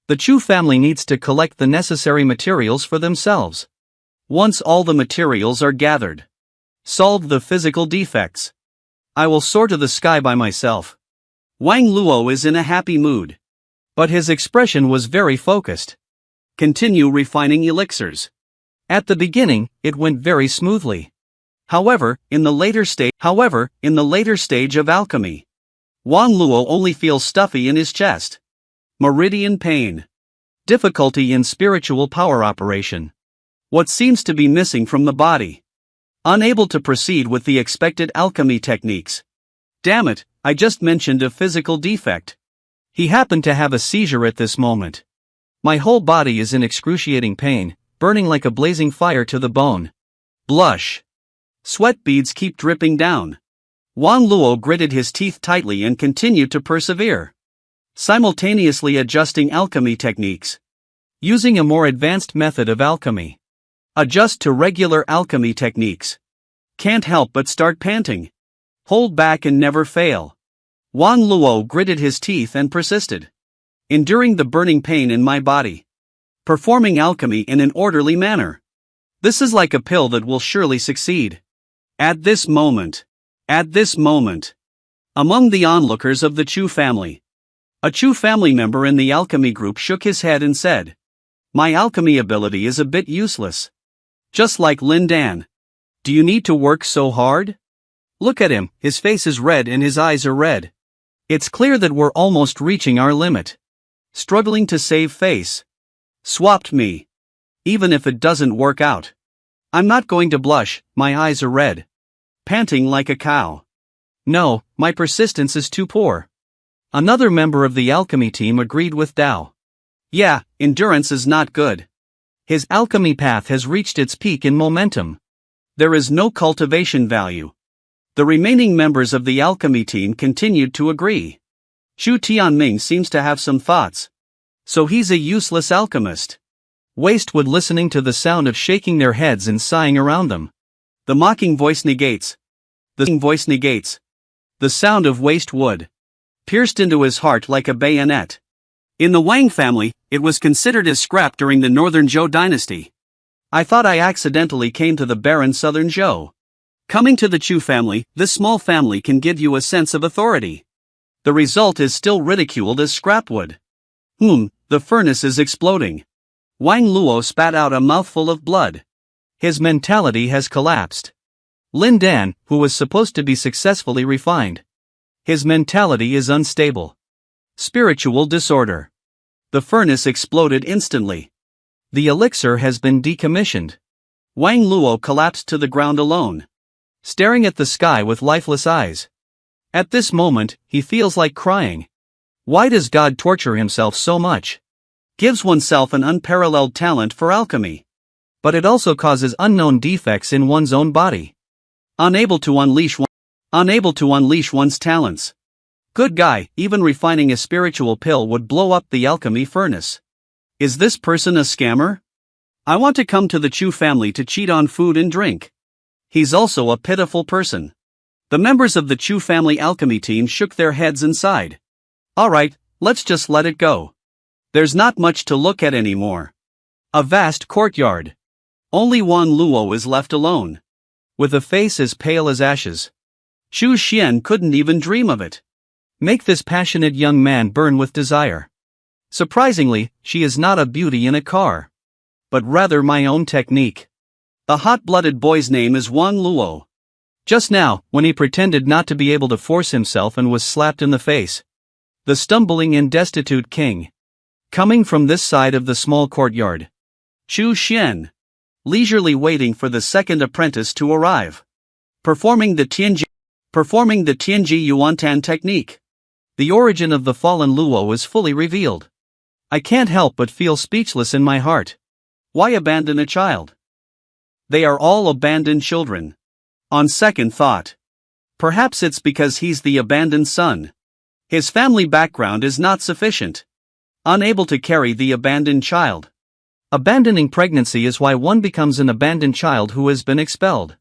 The Chu family needs to collect the necessary materials for themselves. Once all the materials are gathered, solve the physical defects. I will soar to the sky by myself. Wang Luo is in a happy mood. But his expression was very focused. Continue refining elixirs. At the beginning, it went very smoothly. However, in the later stage of alchemy, Wang Luo only feels stuffy in his chest. Meridian pain. Difficulty in spiritual power operation. What seems to be missing from the body. Unable to proceed with the expected alchemy techniques. Damn it, I just mentioned a physical defect. He happened to have a seizure at this moment. My whole body is in excruciating pain, burning like a blazing fire to the bone. Blush. Sweat beads keep dripping down. Wang Luo gritted his teeth tightly and continued to persevere, simultaneously adjusting alchemy techniques. Using a more advanced method of alchemy. Adjust to regular alchemy techniques. Can't help but start panting. Hold back and never fail. Wang Luo gritted his teeth and persisted. Enduring the burning pain in my body. Performing alchemy in an orderly manner. This is like a pill that will surely succeed. At this moment. Among the onlookers of the Chu family. A Chu family member in the alchemy group shook his head and said, "My alchemy ability is a bit useless. Just like Lin Dan. Do you need to work so hard? Look at him, his face is red and his eyes are red. It's clear that we're almost reaching our limit. Struggling to save face. Swapped me. Even if it doesn't work out. I'm not going to blush, my eyes are red. Panting like a cow. No, my persistence is too poor." Another member of the alchemy team agreed with Dao. Yeah, endurance is not good. His alchemy path has reached its peak in momentum. There is no cultivation value. The remaining members of the alchemy team continued to agree. Chu Tianming seems to have some thoughts. So he's a useless alchemist. Wastewood listening to the sound of shaking their heads and sighing around them. The mocking voice negates. The sound of Wastewood. Pierced into his heart like a bayonet. In the Wang family, it was considered as scrap during the Northern Zhou dynasty. I thought I accidentally came to the barren Southern Zhou. Coming to the Chu family, this small family can give you a sense of authority. The result is still ridiculed as scrapwood. The furnace is exploding. Wang Luo spat out a mouthful of blood. His mentality has collapsed. Lin Dan, who was supposed to be successfully refined. His mentality is unstable. Spiritual disorder. The furnace exploded instantly. The elixir has been decommissioned. Wang Luo collapsed to the ground alone, staring at the sky with lifeless eyes. At this moment, he feels like crying. Why does God torture himself so much? Gives oneself an unparalleled talent for alchemy. But it also causes unknown defects in one's own body. Unable to unleash one's talents. Good guy, even refining a spiritual pill would blow up the alchemy furnace. Is this person a scammer? I want to come to the Chu family to cheat on food and drink. He's also a pitiful person. The members of the Chu family alchemy team shook their heads and sighed. Alright, let's just let it go. There's not much to look at anymore. A vast courtyard. Only Wang Luo is left alone. With a face as pale as ashes. Chu Xian couldn't even dream of it. Make this passionate young man burn with desire. Surprisingly, she is not a beauty in a car. But rather my own technique. The hot-blooded boy's name is Wang Luo. Just now, when he pretended not to be able to force himself and was slapped in the face. The stumbling and destitute king. Coming from this side of the small courtyard. Chu Xian. Leisurely waiting for the second apprentice to arrive. Performing the Tianji Yuantan technique. The origin of the fallen Luo is fully revealed. I can't help but feel speechless in my heart. Why abandon a child? They are all abandoned children. On second thought. Perhaps it's because he's the abandoned son. His family background is not sufficient. Unable to carry the abandoned child. Abandoning pregnancy is why one becomes an abandoned child who has been expelled.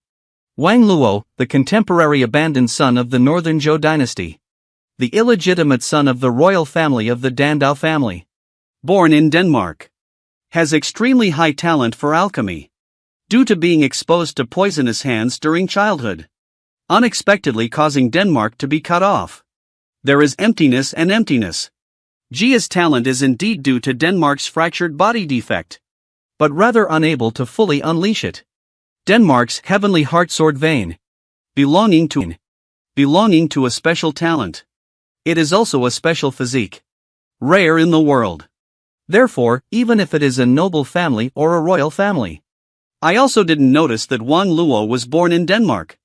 Wang Luo, the contemporary abandoned son of the Northern Zhou dynasty. The illegitimate son of the royal family of the Dandao family. Born in Denmark. Has extremely high talent for alchemy. Due to being exposed to poisonous hands during childhood. Unexpectedly causing Denmark to be cut off. There is emptiness and emptiness. Jia's talent is indeed due to Denmark's fractured body defect. But rather unable to fully unleash it. Denmark's heavenly heart sword vein. Belonging to a special talent. It is also a special physique. Rare in the world. Therefore, even if it is a noble family or a royal family. I also didn't notice that Wang Luo was born in Denmark.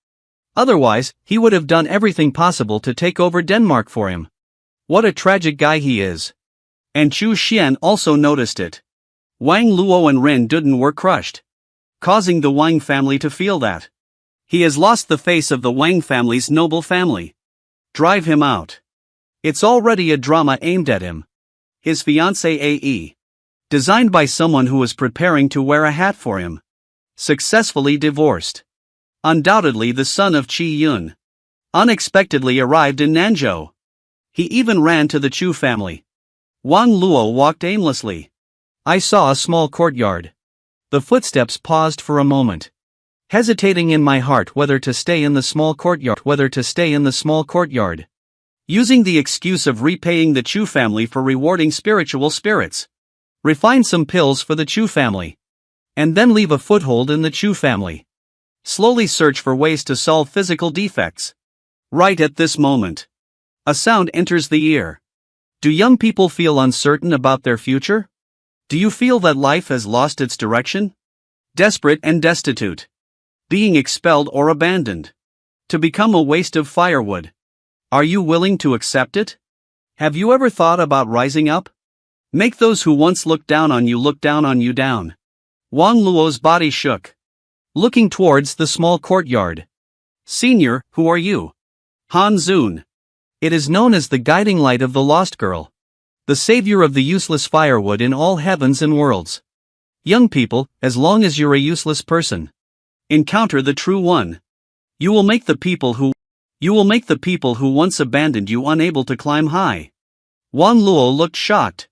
Otherwise, he would have done everything possible to take over Denmark for him. What a tragic guy he is. And Chu Xian also noticed it. Wang Luo and Ren Duden were crushed. Causing the Wang family to feel that. He has lost the face of the Wang family's noble family. Drive him out. It's already a drama aimed at him. His fiancée AE. Designed by someone who was preparing to wear a hat for him. Successfully divorced. Undoubtedly the son of Qi Yun. Unexpectedly arrived in Nanzhou. He even ran to the Chu family. Wang Luo walked aimlessly. I saw a small courtyard. The footsteps paused for a moment. Hesitating in my heart whether to stay in the small courtyard. Using the excuse of repaying the Chu family for rewarding spiritual spirits. Refine some pills for the Chu family. And then leave a foothold in the Chu family. Slowly search for ways to solve physical defects. Right at this moment. A sound enters the ear. Do young people feel uncertain about their future? Do you feel that life has lost its direction? Desperate and destitute. Being expelled or abandoned. To become a waste of firewood. Are you willing to accept it? Have you ever thought about rising up? Make those who once looked down on you look down on you down. Wang Luo's body shook. Looking towards the small courtyard. Senior, who are you? Han Zun. It is known as the guiding light of the lost girl. The savior of the useless firewood in all heavens and worlds. Young people, as long as you're a useless person. Encounter the true one. You will make the people who once abandoned you unable to climb high. Wang Luo looked shocked.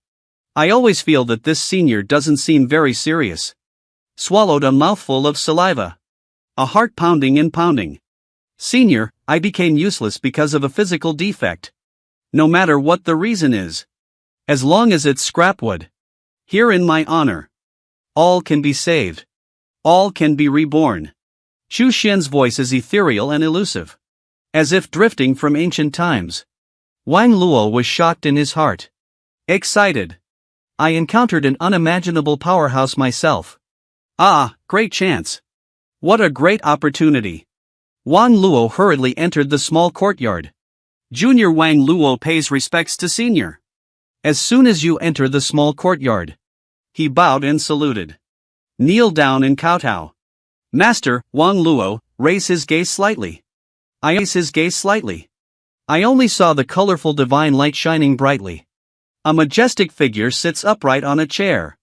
I always feel that this senior doesn't seem very serious. Swallowed a mouthful of saliva. A heart pounding and pounding. Senior, I became useless because of a physical defect. No matter what the reason is. As long as it's scrapwood. Here in my honor. All can be saved. All can be reborn. Chu Xian's voice is ethereal and elusive. As if drifting from ancient times. Wang Luo was shocked in his heart. Excited. I encountered an unimaginable powerhouse myself. Ah, great chance. What a great opportunity. Wang Luo hurriedly entered the small courtyard. Junior Wang Luo pays respects to senior. As soon as you enter the small courtyard. He bowed and saluted. Kneel down and kowtow. Master, Wang Luo, raise his gaze slightly. I only saw the colorful divine light shining brightly. A majestic figure sits upright on a chair.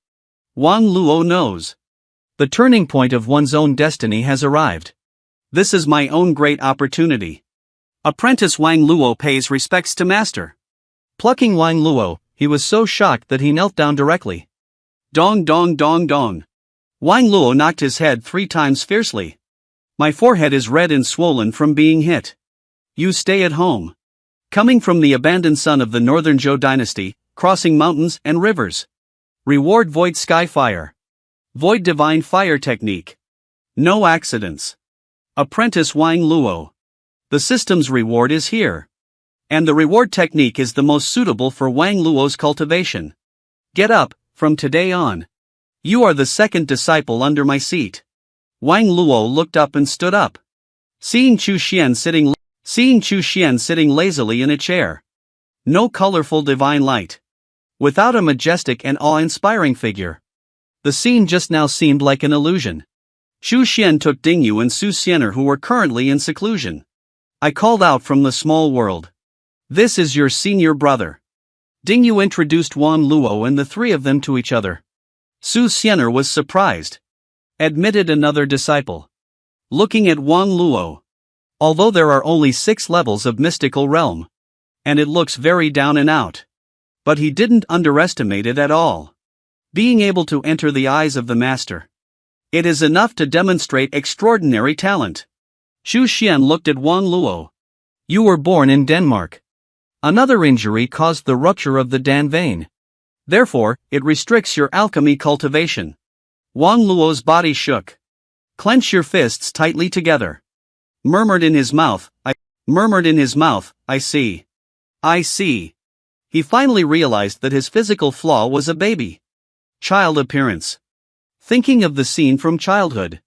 Wang Luo knows. The turning point of one's own destiny has arrived. This is my own great opportunity. Apprentice Wang Luo pays respects to master. Plucking Wang Luo, he was so shocked that he knelt down directly. Dong dong dong dong. Wang Luo knocked his head 3 times fiercely. My forehead is red and swollen from being hit. You stay at home. Coming from the abandoned son of the Northern Zhou dynasty, crossing mountains and rivers. Reward Void Sky Fire. Void Divine Fire Technique. No accidents. Apprentice Wang Luo. The system's reward is here. And the reward technique is the most suitable for Wang Luo's cultivation. Get up, from today on. You are the second disciple under my seat. Wang Luo looked up and stood up. Seeing Chu Xian sitting lazily in a chair. No colorful divine light. Without a majestic and awe-inspiring figure. The scene just now seemed like an illusion. Chu Xian took Dingu and Su Xianer who were currently in seclusion. I called out from the small world. This is your senior brother. Dingu introduced Wang Luo and the 3 of them to each other. Su Xianer was surprised. Admitted another disciple. Looking at Wang Luo. Although there are only 6 levels of mystical realm. And it looks very down and out. But he didn't underestimate it at all. Being able to enter the eyes of the master. It is enough to demonstrate extraordinary talent. Chu Xian looked at Wang Luo. You were born in Denmark. Another injury caused the rupture of the Dan vein. Therefore, it restricts your alchemy cultivation. Wang Luo's body shook. Clench your fists tightly together. Murmured in his mouth, I see. I see. He finally realized that his physical flaw was a baby. Child appearance. Thinking of the scene from childhood.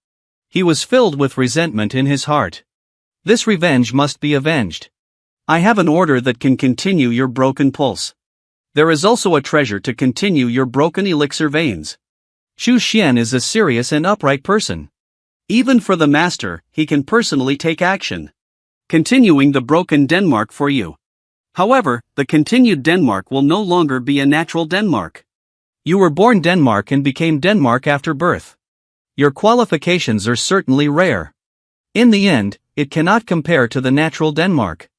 He was filled with resentment in his heart. This revenge must be avenged. I have an order that can continue your broken pulse. There is also a treasure to continue your broken elixir veins. Chu Xian is a serious and upright person. Even for the master, he can personally take action, continuing the broken Denmark for you. However, the continued Denmark will no longer be a natural Denmark. You were born Denmark and became Denmark after birth. Your qualifications are certainly rare. In the end, it cannot compare to the natural Denmark.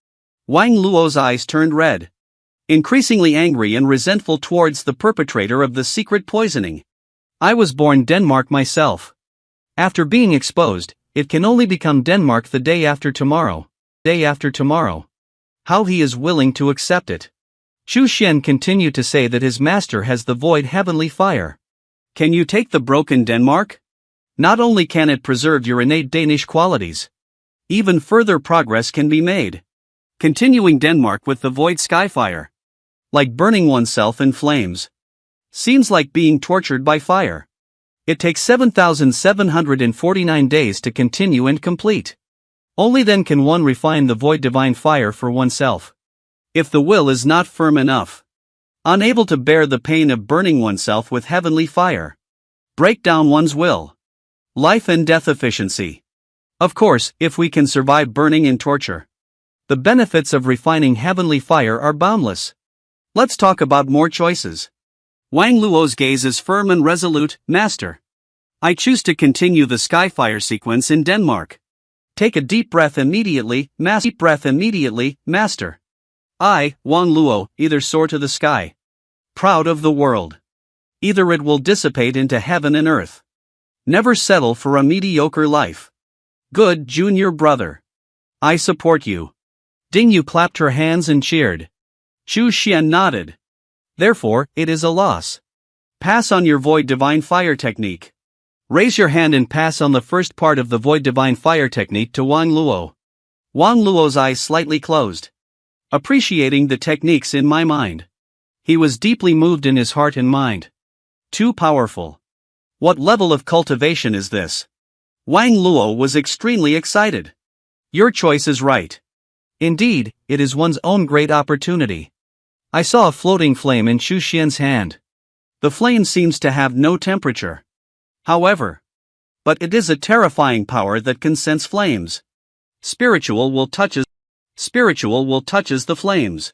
Wang Luo's eyes turned red, increasingly angry and resentful towards the perpetrator of the secret poisoning. I was born Denmark myself. After being exposed, it can only become Denmark the day after tomorrow. Day after tomorrow. How he is willing to accept it. Chu Xian continued to say that his master has the void heavenly fire. Can you take the broken Denmark? Not only can it preserve your innate Danish qualities, even further progress can be made. Continuing Denmark with the void skyfire. Like burning oneself in flames. Seems like being tortured by fire. It takes 7,749 days to continue and complete. Only then can one refine the void divine fire for oneself. If the will is not firm enough, unable to bear the pain of burning oneself with heavenly fire, break down one's will, life and death efficiency. Of course, if we can survive burning and torture, the benefits of refining heavenly fire are boundless. Let's talk about more choices. Wang Luo's gaze is firm and resolute. Master, I choose to continue the skyfire sequence in Denmark. Take a deep breath immediately, master. I, Wang Luo, either soar to the sky, proud of the world. Either it will dissipate into heaven and earth. Never settle for a mediocre life. Good junior brother. I support you. Dingu clapped her hands and cheered. Chu Xian nodded. Therefore, it is a loss. Pass on your Void Divine Fire technique. Raise your hand and pass on the first part of the Void Divine Fire technique to Wang Luo. Wang Luo's eyes slightly closed, appreciating the techniques in my mind. He was deeply moved in his heart and mind. Too powerful. What level of cultivation is this? Wang Luo was extremely excited. Your choice is right. Indeed, it is one's own great opportunity. I saw a floating flame in Chu Xian's hand. The flame seems to have no temperature. However, but it is a terrifying power that can sense flames. Spiritual will touches the flames.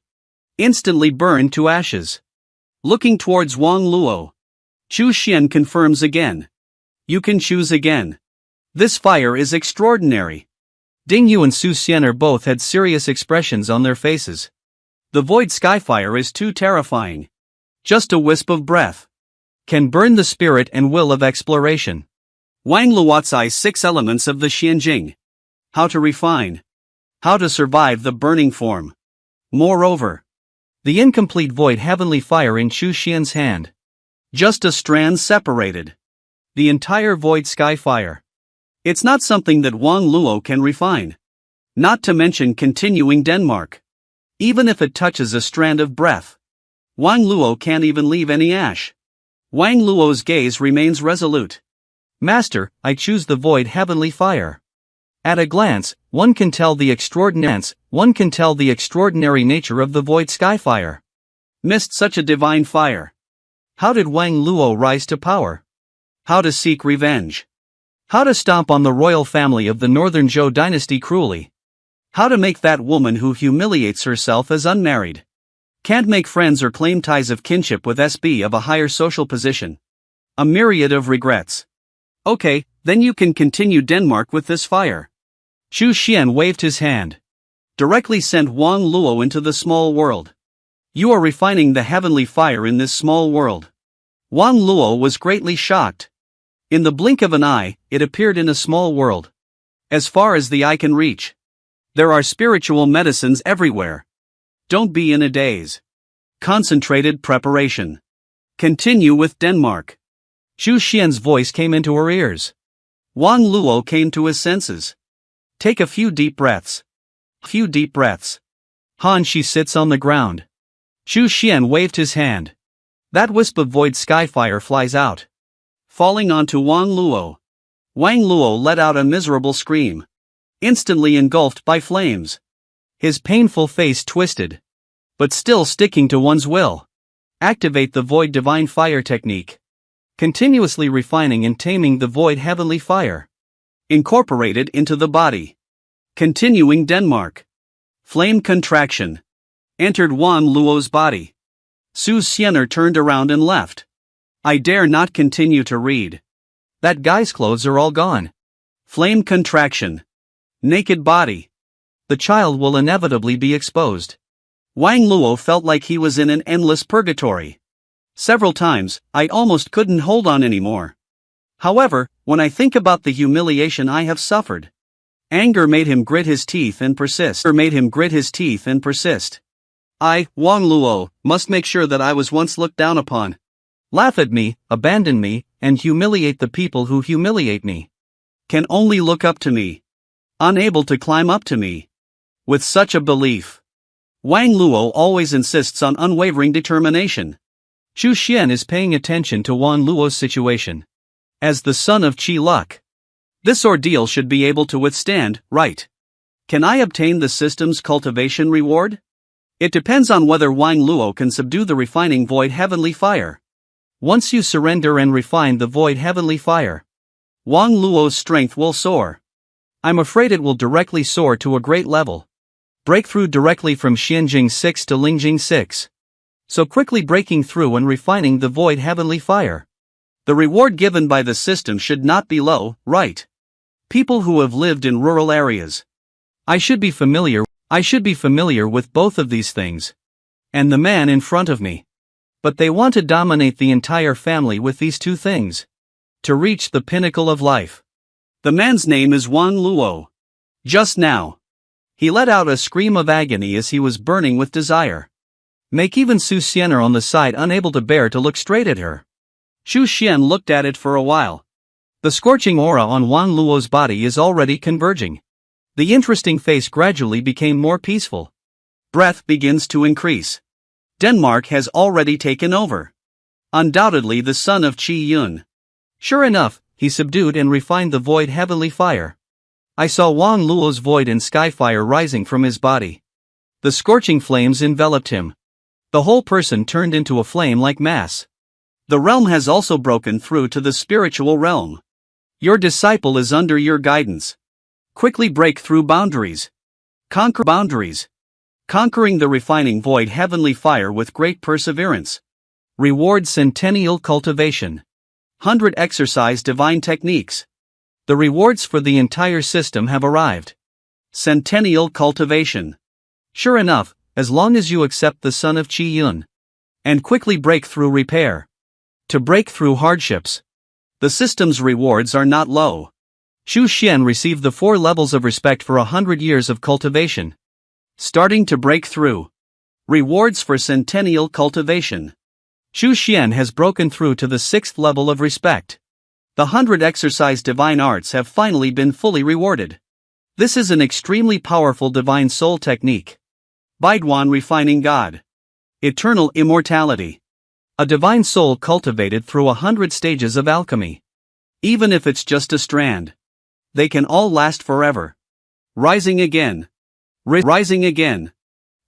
Instantly burn to ashes. Looking towards Wang Luo, Chu Xian confirms again. You can choose again. This fire is extraordinary. Dingu and Su Xian both had serious expressions on their faces. The void skyfire is too terrifying. Just a wisp of breath can burn the spirit and will of exploration. Wang Luo's eyes 6 elements of the Xianjing. How to refine. How to survive the burning form. Moreover, the incomplete void heavenly fire in Chu Xian's hand. Just a strand separated. The entire void sky fire. It's not something that Wang Luo can refine. Not to mention continuing Denmark. Even if it touches a strand of breath, Wang Luo can't even leave any ash. Wang Luo's gaze remains resolute. Master, I choose the void heavenly fire. At a glance, one can tell the extraordinary nature of the void skyfire. Missed such a divine fire. How did Wang Luo rise to power? How to seek revenge. How to stomp on the royal family of the Northern Zhou dynasty cruelly. How to make that woman who humiliates herself as unmarried. Can't make friends or claim ties of kinship with SB of a higher social position. A myriad of regrets. Okay, then you can continue Denmark with this fire. Chu Xian waved his hand. Directly sent Wang Luo into the small world. You are refining the heavenly fire in this small world. Wang Luo was greatly shocked. In the blink of an eye, it appeared in a small world. As far as the eye can reach. There are spiritual medicines everywhere. Don't be in a daze. Concentrated preparation. Continue with Denmark. Chu Xian's voice came into her ears. Wang Luo came to his senses. Take a few deep breaths. Han Shi sits on the ground. Chu Xian waved his hand. That wisp of void skyfire flies out, falling onto Wang Luo. Wang Luo let out a miserable scream. Instantly engulfed by flames. His painful face twisted. But still sticking to one's will. Activate the void divine fire technique. Continuously refining and taming the void heavenly fire. Incorporated into the body. Continuing Denmark. Flame contraction. Entered Wan Luo's body. Su Xianer turned around and left. I dare not continue to read. That guy's clothes are all gone. Flame contraction. Naked body. The child will inevitably be exposed. Wang Luo felt like he was in an endless purgatory. Several times, I almost couldn't hold on anymore. However, when I think about the humiliation I have suffered, anger made him grit his teeth and persist. I, Wang Luo, must make sure that I was once looked down upon. Laugh at me, abandon me, and humiliate the people who humiliate me. Can only look up to me. Unable to climb up to me. With such a belief, Wang Luo always insists on unwavering determination. Chu Xian is paying attention to Wang Luo's situation. As the son of Qi Luck, this ordeal should be able to withstand, right? Can I obtain the system's cultivation reward? It depends on whether Wang Luo can subdue the refining void heavenly fire. Once you surrender and refine the void heavenly fire, Wang Luo's strength will soar. I'm afraid it will directly soar to a great level. Breakthrough directly from Xianjing 6 to Lingjing 6. So quickly breaking through and refining the void heavenly fire. The reward given by the system should not be low, right? People who have lived in rural areas. I should be familiar with both of these things. And the man in front of me. But they want to dominate the entire family with these two things. To reach the pinnacle of life. The man's name is Wang Luo. Just now, he let out a scream of agony as he was burning with desire. Make even Su Xianer on the side unable to bear to look straight at her. Xu Xian looked at it for a while. The scorching aura on Wang Luo's body is already converging. The interesting face gradually became more peaceful. Breath begins to increase. Denmark has already taken over. Undoubtedly the son of Qi Yun. Sure enough, he subdued and refined the void heavenly fire. I saw Wang Luo's void and sky fire rising from his body. The scorching flames enveloped him. The whole person turned into a flame-like mass. The realm has also broken through to the spiritual realm. Your disciple is under your guidance. Quickly break through boundaries. Conquer boundaries. Conquering the refining void heavenly fire with great perseverance. Reward Centennial Cultivation. 100 Exercise divine techniques. The rewards for the entire system have arrived. Centennial Cultivation. Sure enough, as long as you accept the son of Qi Yun. And quickly break through repair. To break through hardships. The system's rewards are not low. Xu Xian received the 4 levels of respect for 100 years of cultivation. Starting to break through. Rewards for Centennial Cultivation. Xu Xian has broken through to the 6th level of respect. The 100 Exercise divine arts have finally been fully rewarded. This is an extremely powerful divine soul technique. Baiduan Refining God. Eternal Immortality. A divine soul cultivated through 100 stages of alchemy. Even if it's just a strand, they can all last forever. Rising again. Rising again.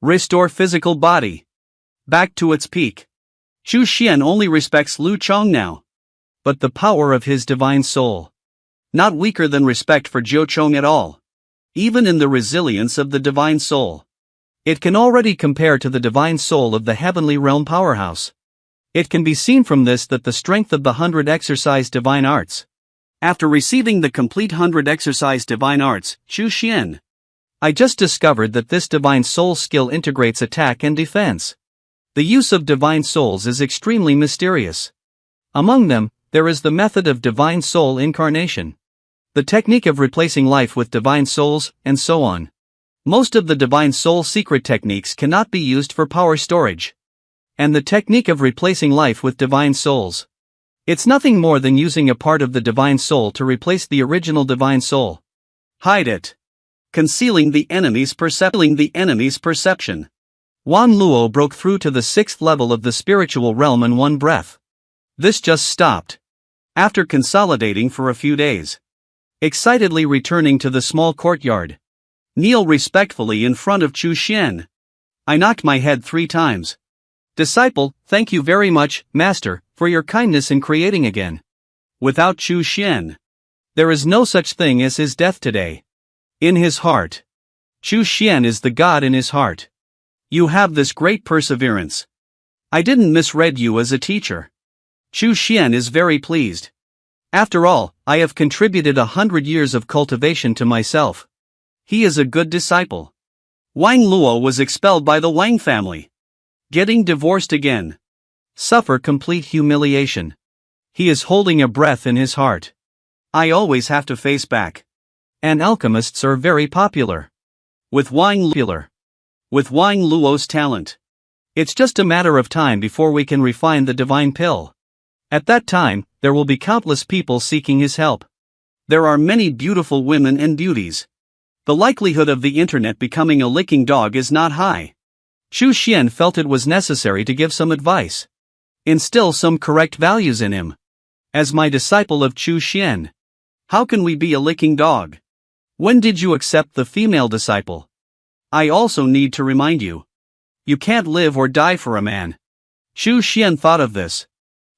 Restore physical body. Back to its peak. Xu Xian only respects Lu Chong now. But the power of his divine soul. Not weaker than respect for Jiu Chong at all. Even in the resilience of the divine soul. It can already compare to the divine soul of the heavenly realm powerhouse. It can be seen from this that the strength of the 100 Exercise divine arts. After receiving the complete 100 Exercise divine arts, Xu Xian. I just discovered that this divine soul skill integrates attack and defense. The use of divine souls is extremely mysterious. Among them, there is the method of divine soul incarnation. The technique of replacing life with divine souls, and so on. Most of the divine soul secret techniques cannot be used for power storage. And the technique of replacing life with divine souls. It's nothing more than using a part of the divine soul to replace the original divine soul. Hide it. Concealing the enemy's perception. Wang Luo broke through to the 6th level of the spiritual realm in one breath. This just stopped. After consolidating for a few days. Excitedly returning to the small courtyard. Kneel respectfully in front of Xu Xian. I knocked my head 3 times. Disciple, thank you very much, Master, for your kindness in creating again. Without Xu Xian, There is no such thing as his death today. In his heart. Chu Xian is the god in his heart. You have this great perseverance. I didn't misread you as a teacher. Chu Xian is very pleased. After all, I have contributed 100 years of cultivation to myself. He is a good disciple. Wang Luo was expelled by the Wang family. Getting divorced again. Suffer complete humiliation. He is holding a breath in his heart. I always have to face back. And alchemists are very popular. With Wang Luo's talent. It's just a matter of time before we can refine the divine pill. At that time, there will be countless people seeking his help. There are many beautiful women and beauties. The likelihood of the internet becoming a licking dog is not high. Chu Xian felt it was necessary to give some advice. Instill some correct values in him. As my disciple of Chu Xian, how can we be a licking dog? When did you accept the female disciple? I also need to remind you. You can't live or die for a man. Chu Xian thought of this.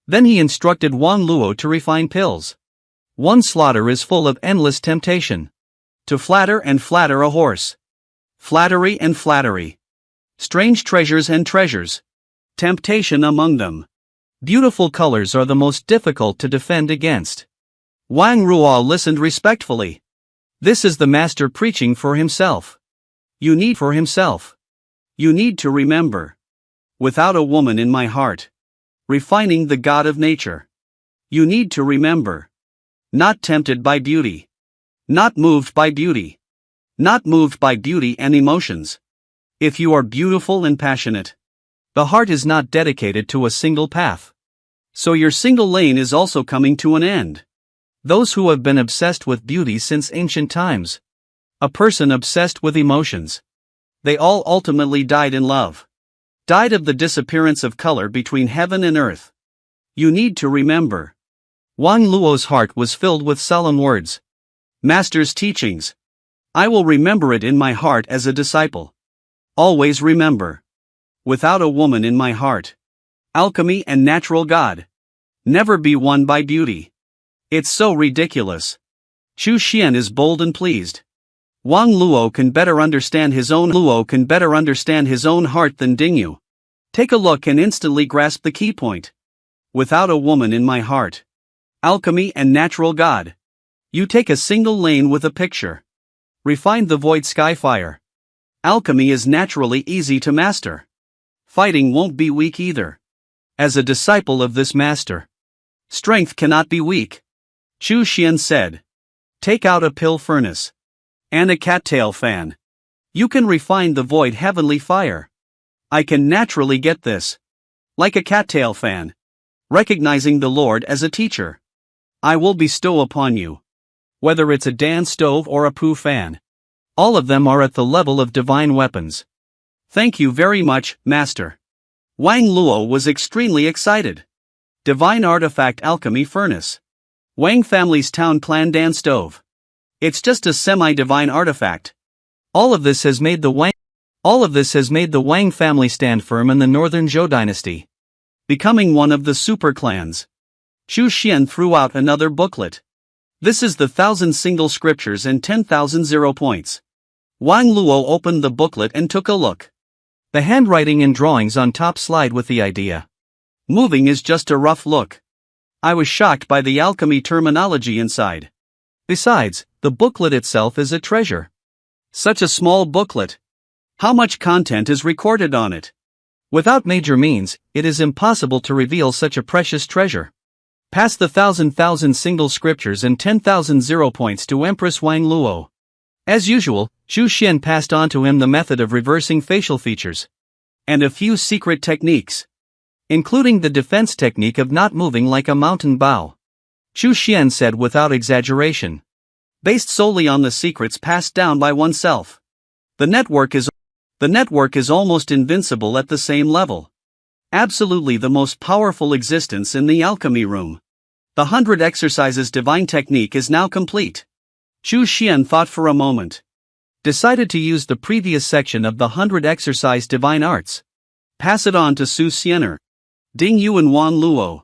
Then he instructed Wang Luo to refine pills. One slaughter is full of endless temptation. To flatter and flatter a horse. Flattery and flattery. Strange treasures and treasures. Temptation among them. Beautiful colors are the most difficult to defend against. Wang Ruo listened respectfully. This is the master preaching for himself. You need to remember. Without a woman in my heart. Refining the god of nature. You need to remember. Not tempted by beauty. Not moved by beauty. Not moved by beauty and emotions. If you are beautiful and passionate. The heart is not dedicated to a single path. So your single lane is also coming to an end. Those who have been obsessed with beauty since ancient times. A person obsessed with emotions. They all ultimately died in love. Died of the disappearance of color between heaven and earth. You need to remember. Wang Luo's heart was filled with solemn words. Master's teachings. I will remember it in my heart as a disciple. Always remember. Without a woman in my heart. Alchemy and natural god. Never be won by beauty. It's so ridiculous. Chu Xian is bold and pleased. Wang Luo can better understand his own heart than Dingu. Take a look and instantly grasp the key point. Without a woman in my heart. Alchemy and natural god. You take a single lane with a picture. Refine the void skyfire. Alchemy is naturally easy to master. Fighting won't be weak either. As a disciple of this master. Strength cannot be weak. Chu Xian said. Take out a pill furnace. And a cattail fan. You can refine the void heavenly fire. I can naturally get this. Like a cattail fan. Recognizing the Lord as a teacher. I will bestow upon you. Whether it's a Dan stove or a Poo fan. All of them are at the level of divine weapons. Thank you very much, Master. Wang Luo was extremely excited. Divine Artifact Alchemy Furnace. Wang family's town clan Dan stove. It's just a semi-divine artifact. All of this has made the Wang family stand firm in the Northern Zhou dynasty. Becoming one of the super clans. Chu Xian threw out another booklet. This is the 1,000 single scriptures and 10,000 0 points. Wang Luo opened the booklet and took a look. The handwriting and drawings on top slide with the idea. Moving is just a rough look. I was shocked by the alchemy terminology inside. Besides, the booklet itself is a treasure. Such a small booklet. How much content is recorded on it? Without major means, it is impossible to reveal such a precious treasure. Pass the 1,000 single scriptures and 10,000 0 points to Empress Wang Luo. As usual, Chu Xian passed on to him the method of reversing facial features. And a few secret techniques. Including the defense technique of not moving like a mountain bow. Chu Xian said without exaggeration. Based solely on the secrets passed down by oneself. The network is almost invincible at the same level. Absolutely the most powerful existence in the alchemy room. The 100 exercises divine technique is now complete. Chu Xian thought for a moment. Decided to use the previous section of the 100 exercise divine arts. Pass it on to Su Xianer, Dingu and Wang Luo.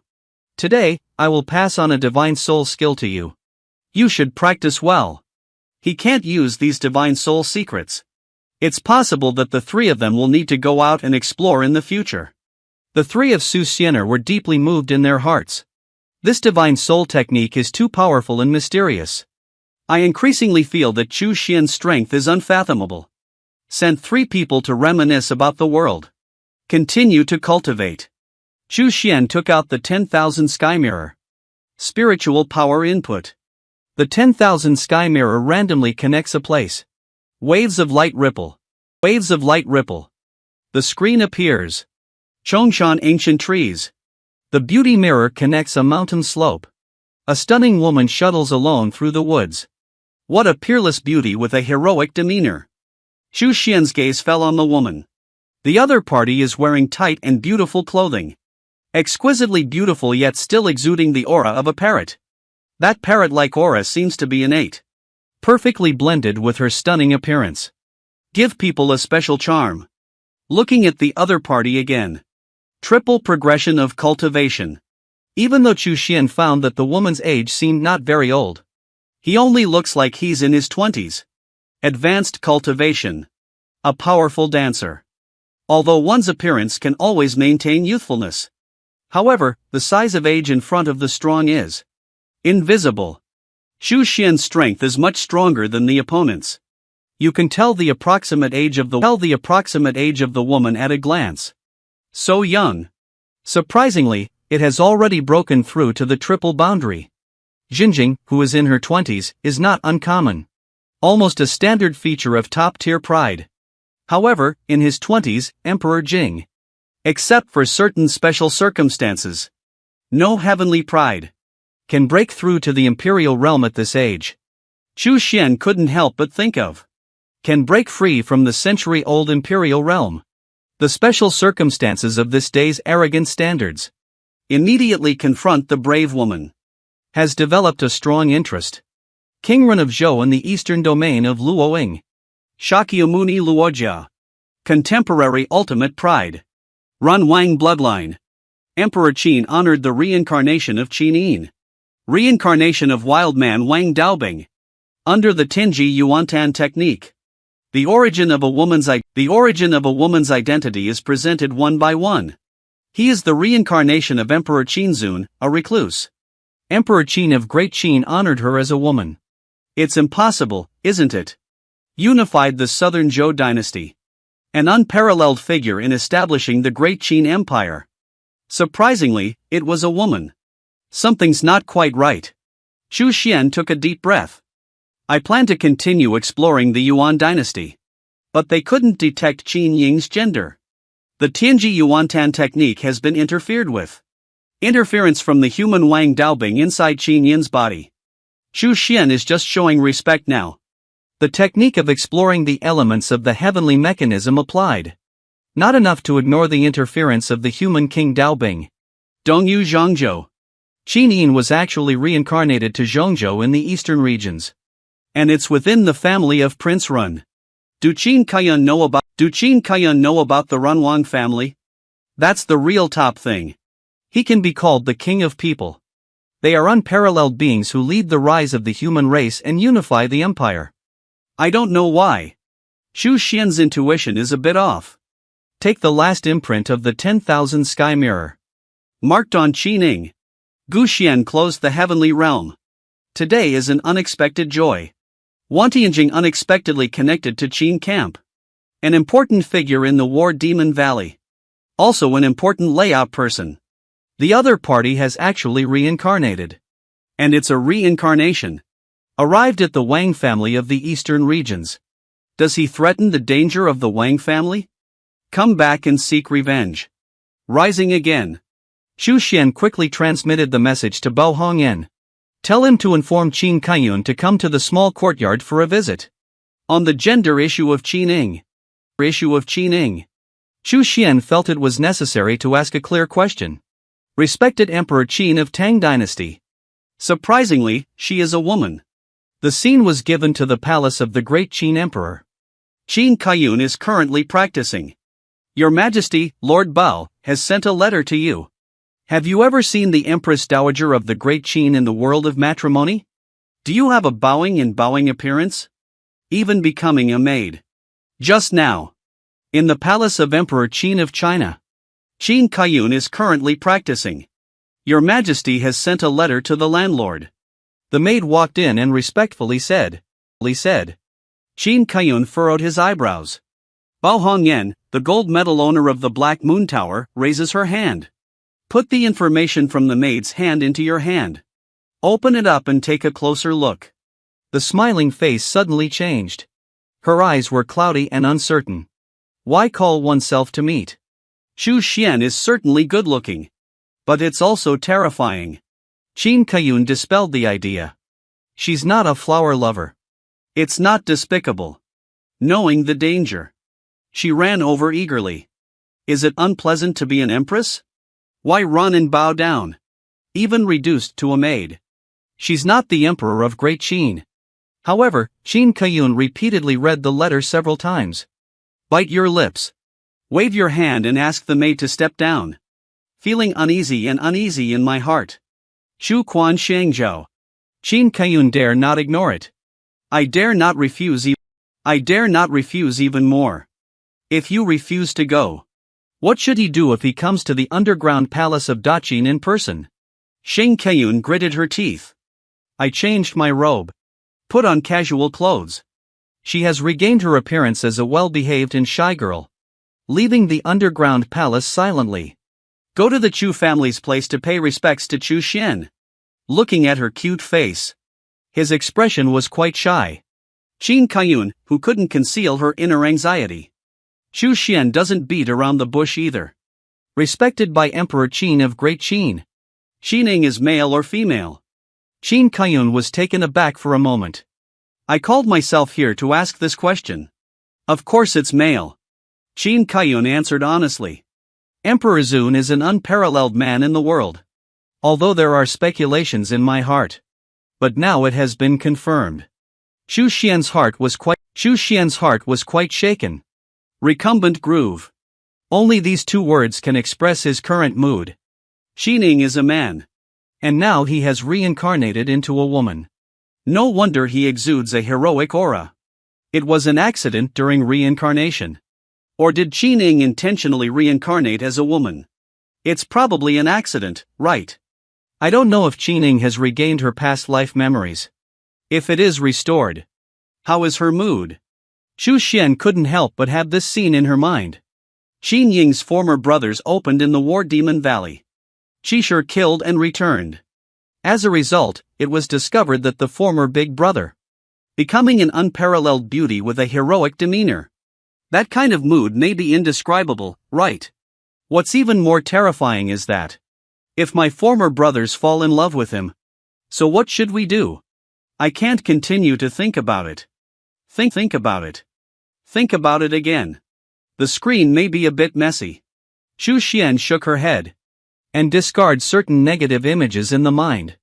Today, I will pass on a divine soul skill to you. You should practice well. He can't use these divine soul secrets. It's possible that the three of them will need to go out and explore in the future. The three of Su Xianer were deeply moved in their hearts. This divine soul technique is too powerful and mysterious. I increasingly feel that Chu Xian's strength is unfathomable. Sent 3 people to reminisce about the world. Continue to cultivate. Chu Xian took out the 10,000 Sky Mirror. Spiritual power input. The 10,000 Sky Mirror randomly connects a place. Waves of light ripple. Waves of light ripple. The screen appears. Chongshan Ancient Trees. The beauty mirror connects a mountain slope. A stunning woman shuttles alone through the woods. What a peerless beauty with a heroic demeanor. Chu Xian's gaze fell on the woman. The other party is wearing tight and beautiful clothing. Exquisitely beautiful yet still exuding the aura of a parrot. That parrot-like aura seems to be innate. Perfectly blended with her stunning appearance. Give people a special charm. Looking at the other party again. Triple progression of cultivation. Even though Chu Xian found that the woman's age seemed not very old. He only looks like he's in his 20s. Advanced cultivation. A powerful dancer. Although one's appearance can always maintain youthfulness. However, the size of age in front of the strong is invisible. Chu Xian's strength is much stronger than the opponent's. You can tell the approximate age of the woman at a glance. So young. Surprisingly, it has already broken through to the triple boundary. Jinjing, who is in her 20s, is not uncommon. Almost a standard feature of top-tier pride. However, in his 20s, Emperor Jing. Except for certain special circumstances. No heavenly pride. Can break through to the Imperial realm at this age. Chu Xian couldn't help but think of. Can break free from the century-old Imperial realm. The special circumstances of this day's arrogant standards. Immediately confront the brave woman. Has developed a strong interest. Kingren of Zhou in the eastern domain of Luoying. Shakyamuni Luojia. Contemporary ultimate pride. Run Wang bloodline. Emperor Qin honored the reincarnation of Qin Yin. Reincarnation of Wildman Wang Daobing. Under the Tinji Yuantan technique. The origin of a woman's identity is presented one by one. He is the reincarnation of Emperor Qinzun, a recluse. Emperor Qin of Great Qin honored her as a woman. It's impossible, isn't it? Unified the southern Zhou dynasty. An unparalleled figure in establishing the Great Qin Empire. Surprisingly, it was a woman. Something's not quite right. Chu Xian took a deep breath. I plan to continue exploring the Yuan dynasty. But they couldn't detect Qin Ying's gender. The Tianji Yuantan technique has been interfered with. Interference from the human Wang Daobing inside Qin Yin's body. Chu Xian is just showing respect now. The technique of exploring the elements of the heavenly mechanism applied. Not enough to ignore the interference of the human King Daobing. Dongyu Zhongzhou. Qin Yin was actually reincarnated to Zhongzhou in the eastern regions. And it's within the family of Prince Run. Do Qin Kaiyun know about the Runwang family? That's the real top thing. He can be called the king of people. They are unparalleled beings who lead the rise of the human race and unify the empire. I don't know why. Chu Xian's intuition is a bit off. Take the last imprint of the 10,000 Sky Mirror. Marked on Qining. Gu Xian closed the heavenly realm. Today is an unexpected joy. Wantianjing unexpectedly connected to Qin camp. An important figure in the War Demon Valley. Also an important layout person. The other party has actually reincarnated. And it's a reincarnation. Arrived at the Wang family of the eastern regions. Does he threaten the danger of the Wang family? Come back and seek revenge. Rising again. Chu Xian quickly transmitted the message to Bao Hongyan. Tell him to inform Qin Kaiyun to come to the small courtyard for a visit. On the gender issue of Qining. Chu Xian felt it was necessary to ask a clear question. Respected Emperor Qin of Tang Dynasty. Surprisingly, she is a woman. The scene was given to the palace of the great Qin Emperor. Qin Kaiyun is currently practicing. Your Majesty, Lord Bao, has sent a letter to you. Have you ever seen the Empress Dowager of the Great Qin in the world of matrimony? Do you have a bowing and bowing appearance? Even becoming a maid. Just now. In the palace of Emperor Qin of China. Qin Kaiyun is currently practicing. Your Majesty has sent a letter to the landlord. The maid walked in and respectfully said. Qin Kaiyun furrowed his eyebrows. Bao Hongyan, the gold medal owner of the Black Moon Tower, raises her hand. Put the information from the maid's hand into your hand. Open it up and take a closer look. The smiling face suddenly changed. Her eyes were cloudy and uncertain. Why call oneself to meet? Xu Xian is certainly good-looking. But it's also terrifying. Qin Kaiyun dispelled the idea. She's not a flower lover. It's not despicable. Knowing the danger. She ran over eagerly. Is it unpleasant to be an empress? Why run and bow down? Even reduced to a maid. She's not the emperor of Great Qin. However, Qin Kaiyun repeatedly read the letter several times. Bite your lips. Wave your hand and ask the maid to step down. Feeling uneasy in my heart. Shu Quan Shangzhou. Qin Kaiyun dare not ignore it. I dare not refuse even more. If you refuse to go. What should he do if he comes to the underground palace of Daqin in person? Shang Kaiyun gritted her teeth. I changed my robe. Put on casual clothes. She has regained her appearance as a well-behaved and shy girl. Leaving the underground palace silently. Go to the Chu family's place to pay respects to Chu Xian. Looking at her cute face. His expression was quite shy. Qin Kaiyun, who couldn't conceal her inner anxiety. Chu Xian doesn't beat around the bush either. Respected by Emperor Qin of Great Qin. Xining is male or female? Qin Kaiyun was taken aback for a moment. I called myself here to ask this question. Of course it's male. Qin Kaiyun answered honestly. Emperor Zun is an unparalleled man in the world. Although there are speculations in my heart. But now it has been confirmed. Xu Xian's heart was quite shaken. Recumbent groove. Only these two words can express his current mood. Xining is a man. And now he has reincarnated into a woman. No wonder he exudes a heroic aura. It was an accident during reincarnation. Or did Xining intentionally reincarnate as a woman? It's probably an accident, right? I don't know if Xining has regained her past life memories. If it is restored. How is her mood? Xu Xian couldn't help but have this scene in her mind. Qin Ying's former brothers opened in the War Demon Valley. Qishur killed and returned. As a result, it was discovered that the former big brother. Becoming an unparalleled beauty with a heroic demeanor. That kind of mood may be indescribable, right? What's even more terrifying is that. If my former brothers fall in love with him. So what should we do? I can't continue to think about it. Think about it. Think about it again. The screen may be a bit messy. Xu Xian shook her head. And discard certain negative images in the mind.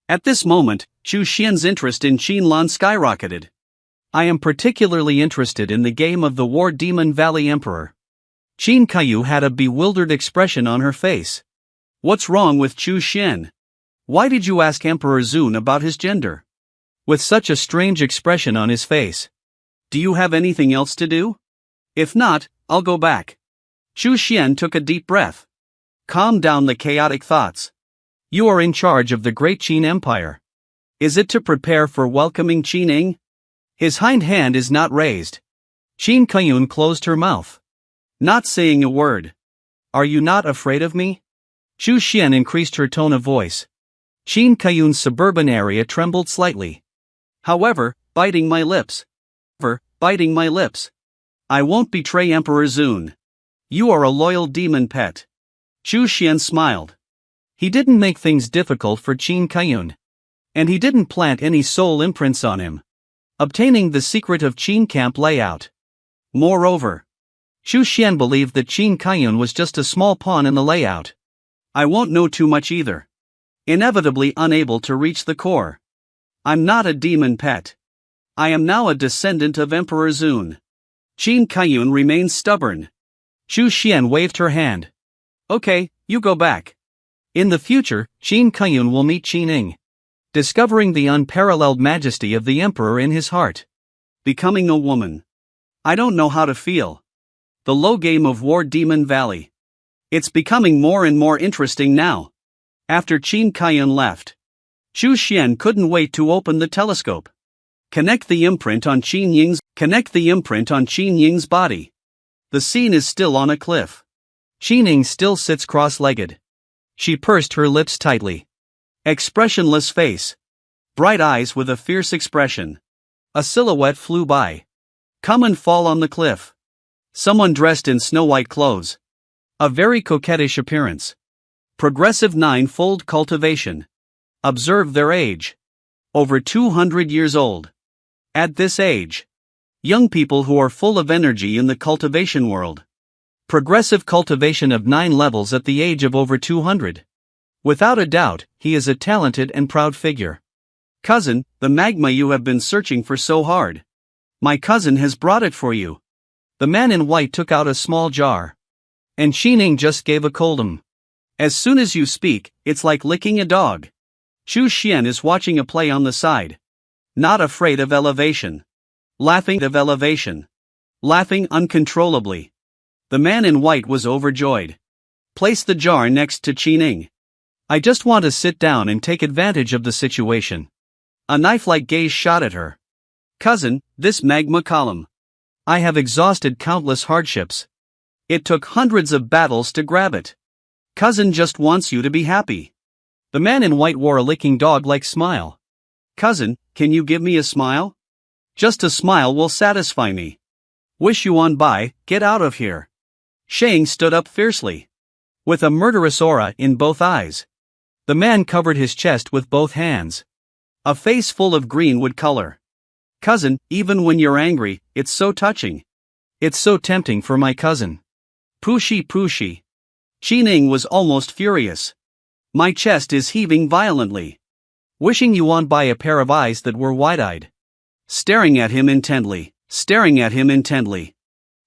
At this moment, Xu Xian's interest in Qinlan skyrocketed. I am particularly interested in the game of the War Demon Valley Emperor. Qin Kaiyun had a bewildered expression on her face. What's wrong with Xu Xian? Why did you ask Emperor Zun about his gender? With such a strange expression on his face. Do you have anything else to do? If not, I'll go back. Xu Xian took a deep breath. Calm down the chaotic thoughts. You are in charge of the Great Qin Empire. Is it to prepare for welcoming Xining? His hind hand is not raised. Qin Kaiyun closed her mouth. Not saying a word. Are you not afraid of me? Xu Xian increased her tone of voice. Qin Kaiyun's suburban area trembled slightly. However, biting my lips. I won't betray Emperor Zun. You are a loyal demon pet. Xu Xian smiled. He didn't make things difficult for Qin Kaiyun. And he didn't plant any soul imprints on him. Obtaining the secret of Qin camp layout. Moreover, Xu Xian believed that Qin Kaiyun was just a small pawn in the layout. I won't know too much either. Inevitably unable to reach the core. I'm not a demon pet. I am now a descendant of Emperor Zun. Qin Kaiyun remains stubborn. Xu Xian waved her hand. Okay, you go back. In the future, Qin Kaiyun will meet Xining. discovering the unparalleled majesty of the Emperor in his heart. Becoming a woman. I don't know how to feel. The low game of War Demon Valley. It's becoming more and more interesting now. After Qin Kaiyan left, Chu Xian couldn't wait to open the telescope. Connect the imprint on Qin Ying's body. The scene is still on a cliff. Qin Ying still sits cross-legged. She pursed her lips tightly. Expressionless face. Bright eyes with a fierce expression. A silhouette flew by. Come and fall on the cliff. Someone dressed in snow-white clothes. A very coquettish appearance. Progressive 9-fold cultivation. Observe their age. Over 200 years old. At this age, young people who are full of energy in the cultivation world. Progressive cultivation of 9 levels at the age of over 200. Without a doubt, he is a talented and proud figure. Cousin, the magma you have been searching for so hard. My cousin has brought it for you. The man in white took out a small jar. And Qin Ying just gave a cold As soon as you speak, it's like licking a dog. Chu Xian is watching a play on the side. Not afraid of elevation. Laughing uncontrollably. The man in white was overjoyed. Place the jar next to Qin Ying. I just want to sit down and take advantage of the situation. A knife-like gaze shot at her. Cousin, this magma column. I have exhausted countless hardships. It took hundreds of battles to grab it. Cousin just wants you to be happy. The man in white wore a licking dog-like smile. Cousin, can you give me a smile? Just a smile will satisfy me. Wish you on bye, get out of here. Shang stood up fiercely. With a murderous aura in both eyes. The man covered his chest with both hands. A face full of greenwood color. Cousin, even when you're angry, it's so touching. It's so tempting for my cousin. Pushy. Qin Ying was almost furious. My chest is heaving violently. Wishing you on by a pair of eyes that were wide-eyed. Staring at him intently.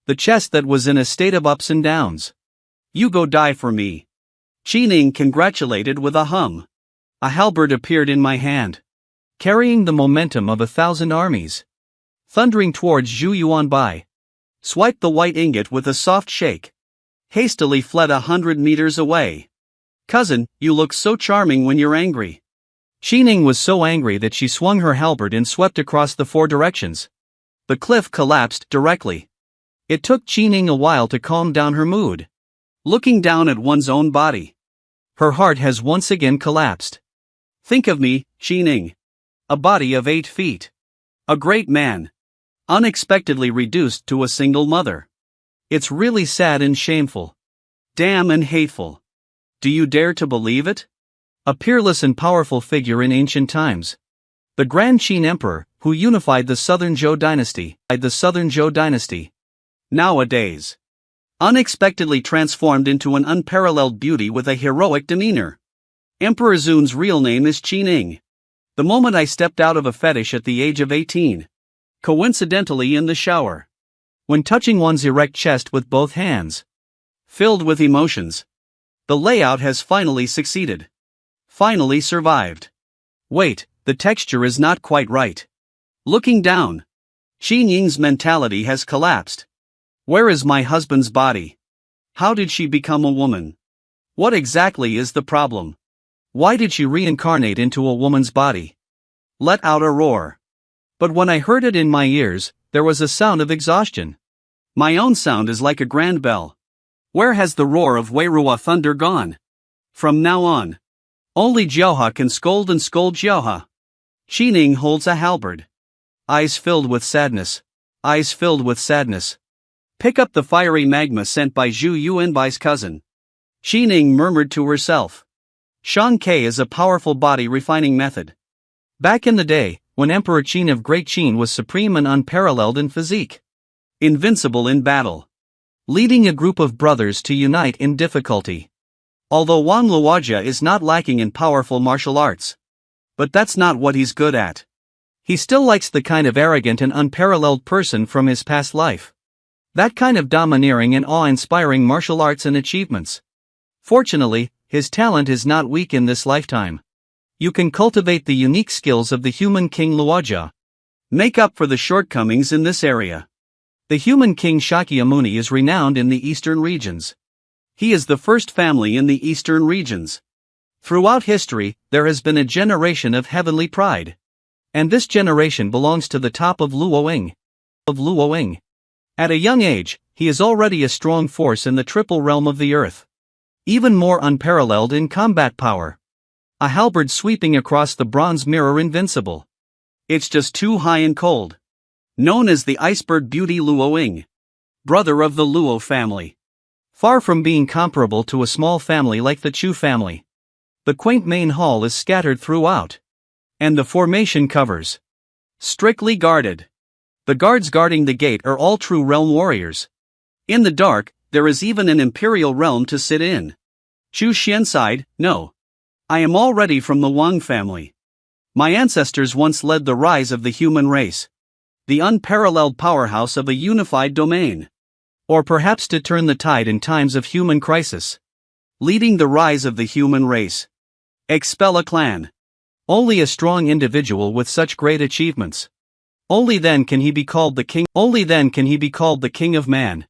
The chest that was in a state of ups and downs. You go die for me. Qin Ying congratulated with a hum. A halberd appeared in my hand. Carrying the momentum of 1,000 armies. Thundering towards Zhu Yuanbai. Swiped the white ingot with a soft shake. Hastily fled 100 meters away. Cousin, you look so charming when you're angry. Qin Ying was so angry that she swung her halberd and swept across the 4 directions. The cliff collapsed directly. It took Qin Ying a while to calm down her mood. Looking down at one's own body. Her heart has once again collapsed. Think of me, Qin Ying. A body of 8 feet. A great man. Unexpectedly reduced to a single mother. It's really sad and shameful. Damn and hateful. Do you dare to believe it? A peerless and powerful figure in ancient times. The Grand Qin Emperor, who unified the Southern Zhou dynasty. Nowadays. Unexpectedly transformed into an unparalleled beauty with a heroic demeanor. Emperor Zun's real name is Qin Ying. The moment I stepped out of a fetish at the age of 18. Coincidentally in the shower. When touching one's erect chest with both hands. Filled with emotions. The layout has finally succeeded. Finally survived. Wait, the texture is not quite right. Looking down. Qin Ying's mentality has collapsed. Where is my husband's body? How did she become a woman? What exactly is the problem? Why did she reincarnate into a woman's body? Let out a roar. But when I heard it in my ears, there was a sound of exhaustion. My own sound is like a grand bell. Where has the roar of Weirua thunder gone? From now on, only Jiaoha can scold and scold Jiaoha. Qin Ying holds a halberd. Eyes filled with sadness. Pick up the fiery magma sent by Zhu Yuanbai's cousin. Qin Ying murmured to herself. Shang Ke is a powerful body refining method. Back in the day, when Emperor Qin of Great Qin was supreme and unparalleled in physique. Invincible in battle. Leading a group of brothers to unite in difficulty. Although Wang Luojia is not lacking in powerful martial arts. But that's not what he's good at. He still likes the kind of arrogant and unparalleled person from his past life. That kind of domineering and awe-inspiring martial arts and achievements. Fortunately, his talent is not weak in this lifetime. You can cultivate the unique skills of the human King Luoja. Make up for the shortcomings in this area. The human King Shakyamuni is renowned in the eastern regions. He is the first family in the eastern regions. Throughout history, there has been a generation of heavenly pride. And this generation belongs to the top of Luoying. At a young age, he is already a strong force in the triple realm of the earth. Even more unparalleled in combat power. A halberd sweeping across the bronze mirror invincible. It's just too high and cold. Known as the Iceberg Beauty Luoying. Brother of the Luo family. Far from being comparable to a small family like the Chu family. The quaint main hall is scattered throughout. And the formation covers. Strictly guarded. The guards guarding the gate are all true realm warriors. In the dark, there is even an imperial realm to sit in. Chu Xian sighed, no. I am already from the Wang family. My ancestors once led the rise of the human race. The unparalleled powerhouse of a unified domain. Or perhaps to turn the tide in times of human crisis. Leading the rise of the human race. Expel a clan. Only a strong individual with such great achievements. Only then can he be called the king. Only then can he be called the king of man.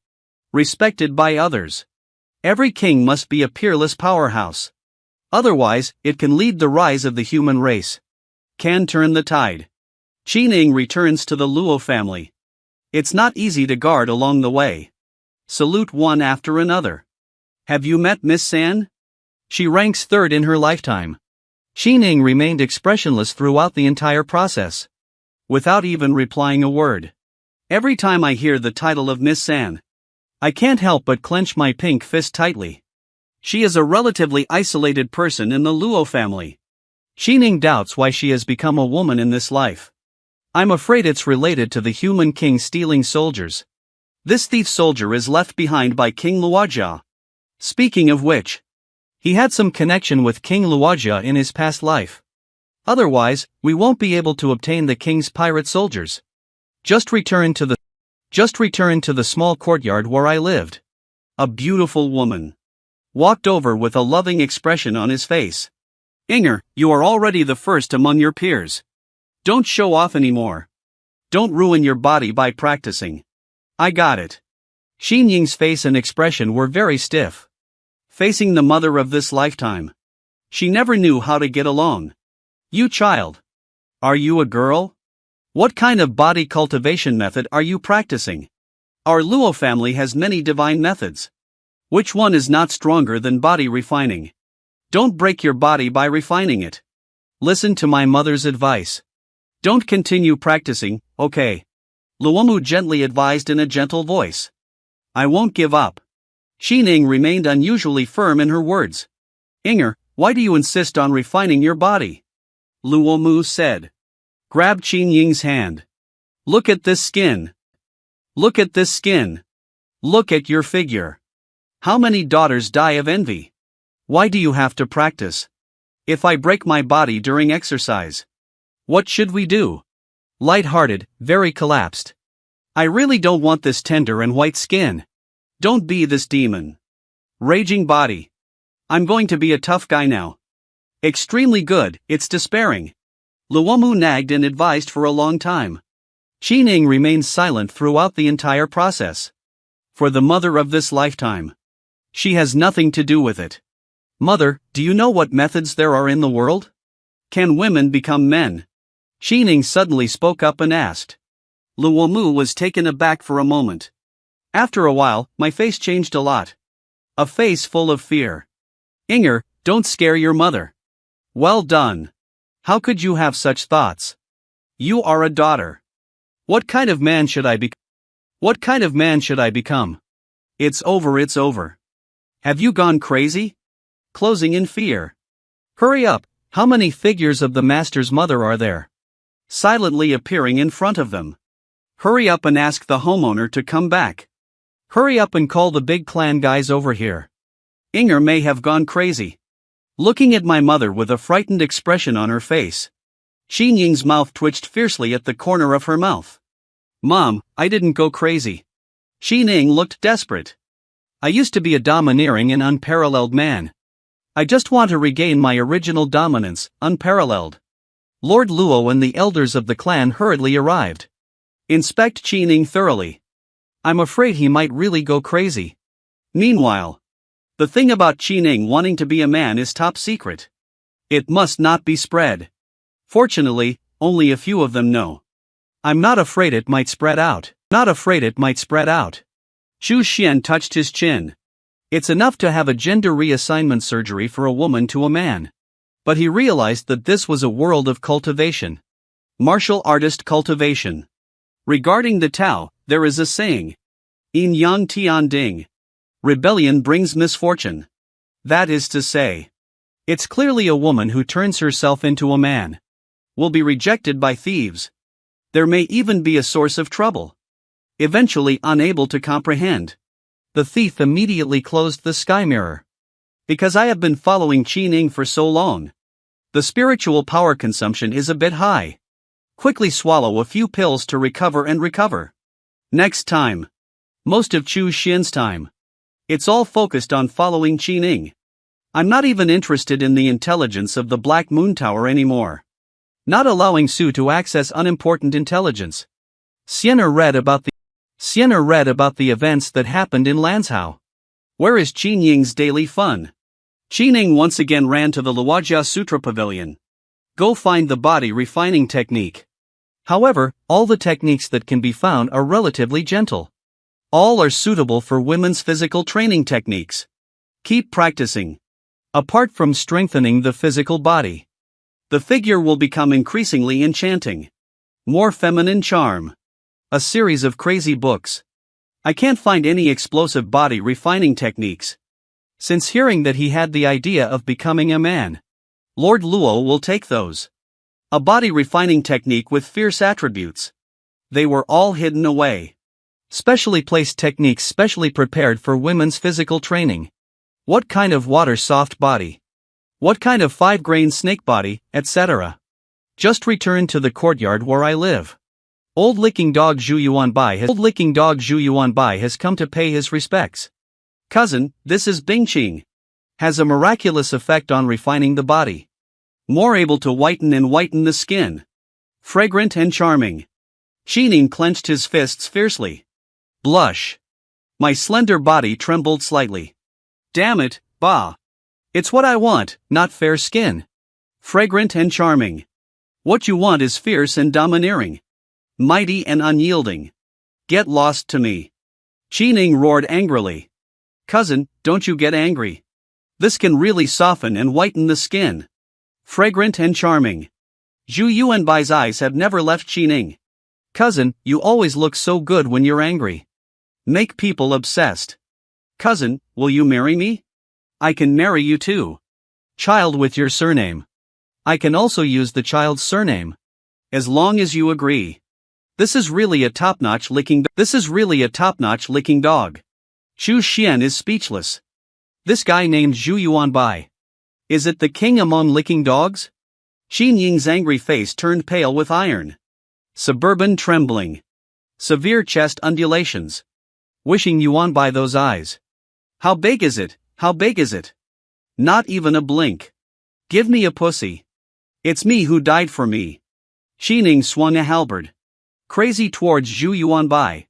Respected by others. Every king must be a peerless powerhouse. Otherwise, it can lead the rise of the human race. Can turn the tide. Qining returns to the Luo family. It's not easy to guard along the way. Salute one after another. Have you met Miss San? She ranks third in her lifetime. Qining remained expressionless throughout the entire process. Without even replying a word. Every time I hear the title of Miss San, I can't help but clench my pink fist tightly. She is a relatively isolated person in the Luo family. Qining doubts why she has become a woman in this life. I'm afraid it's related to the human king stealing soldiers. This thief soldier is left behind by King Luoja. Speaking of which, he had some connection with King Luoja in his past life. Otherwise, we won't be able to obtain the king's pirate soldiers. Just return to the small courtyard where I lived. A beautiful woman. Walked over with a loving expression on his face. Inger, you are already the first among your peers. Don't show off anymore. Don't ruin your body by practicing. I got it. Xin Ying's face and expression were very stiff. Facing the mother of this lifetime. She never knew how to get along. You child. Are you a girl? What kind of body cultivation method are you practicing? Our Luo family has many divine methods. Which one is not stronger than body refining? Don't break your body by refining it. Listen to my mother's advice. Don't continue practicing, okay? Luomu gently advised in a gentle voice. I won't give up. Qining remained unusually firm in her words. Inger, why do you insist on refining your body? Luomu said. Grabbed Qin Ying's hand. Look at this skin. Look at this skin. Look at your figure. How many daughters die of envy? Why do you have to practice? If I break my body during exercise, what should we do? Light-hearted, very collapsed. I really don't want this tender and white skin. Don't be this demon. Raging body. I'm going to be a tough guy now. Extremely good, it's despairing. Luomu nagged and advised for a long time. Qining remained silent throughout the entire process. For the mother of this lifetime. She has nothing to do with it. Mother, do you know what methods there are in the world? Can women become men? Qining suddenly spoke up and asked. Luomu was taken aback for a moment. After a while, my face changed a lot. A face full of fear. Inger, don't scare your mother. Well done. How could you have such thoughts? You are a daughter. What kind of man should I be? What kind of man should I become? It's over, it's over. Have you gone crazy? Closing in fear. Hurry up, how many figures of the master's mother are there? Silently appearing in front of them. Hurry up and ask the homeowner to come back. Hurry up and call the big clan guys over here. Inger may have gone crazy. Looking at my mother with a frightened expression on her face. Xin Ying's mouth twitched fiercely at the corner of her mouth. Mom, I didn't go crazy. Xin Ying looked desperate. I used to be a domineering and unparalleled man. I just want to regain my original dominance, unparalleled. Lord Luo and the elders of the clan hurriedly arrived. Inspect Qi thoroughly. I'm afraid he might really go crazy. Meanwhile, the thing about Qi wanting to be a man is top secret. It must not be spread. Fortunately, only a few of them know. I'm not afraid it might spread out. Not afraid it might spread out. Xu Xian touched his chin. It's enough to have a gender reassignment surgery for a woman to a man. But he realized that this was a world of cultivation. Martial artist cultivation. Regarding the Tao, there is a saying. Yin Yang Tian Ding. Rebellion brings misfortune. That is to say, it's clearly a woman who turns herself into a man will be rejected by thieves. There may even be a source of trouble. Eventually unable to comprehend, the thief immediately closed the sky mirror. Because I have been following Qi for so long, the spiritual power consumption is a bit high. Quickly swallow a few pills to recover and recover. Next time. Most of Xu Xian's time. It's all focused on following Qi. I'm not even interested in the intelligence of the Black Moon Tower anymore. Not allowing Su to access unimportant intelligence. Sienna read about the events that happened in Lanzhou. Where is Qi Ning's daily fun? Qi Ning once again ran to the Luojia Sutra Pavilion. Go find the body refining technique. However, all the techniques that can be found are relatively gentle. All are suitable for women's physical training techniques. Keep practicing. Apart from strengthening the physical body, the figure will become increasingly enchanting. More feminine charm. A series of crazy books. I can't find any explosive body refining techniques. Since hearing that he had the idea of becoming a man, Lord Luo will take those. A body refining technique with fierce attributes. They were all hidden away. Specially placed techniques specially prepared for women's physical training. What kind of water soft body? What kind of 5-grain snake body, etc. Just return to the courtyard where I live. Old licking dog Zhu Yuanbai has come to pay his respects. Cousin, this is Bingqing. Has a miraculous effect on refining the body. More able to whiten the skin. Fragrant and charming. Qi clenched his fists fiercely. Blush. My slender body trembled slightly. Damn it, bah. It's what I want, not fair skin. Fragrant and charming. What you want is fierce and domineering. Mighty and unyielding. Get lost to me. Qi roared angrily. Cousin, don't you get angry. This can really soften and whiten the skin. Fragrant and charming. Zhu Yuanbai's eyes have never left Qi. Cousin, you always look so good when you're angry. Make people obsessed. Cousin, will you marry me? I can marry you too. Child with your surname. I can also use the child's surname. As long as you agree. This is really a top-notch licking dog. Xu Xian is speechless. This guy named Zhu Yuanbai. Is it the king among licking dogs? Qi Ning's angry face turned pale with iron. Suburban trembling. Severe chest undulations. Wishing Yuanbai those eyes. How big is it? How big is it? Not even a blink. Give me a pussy. It's me who died for me. Qi Ning swung a halberd. Crazy towards Zhu Yuanbai.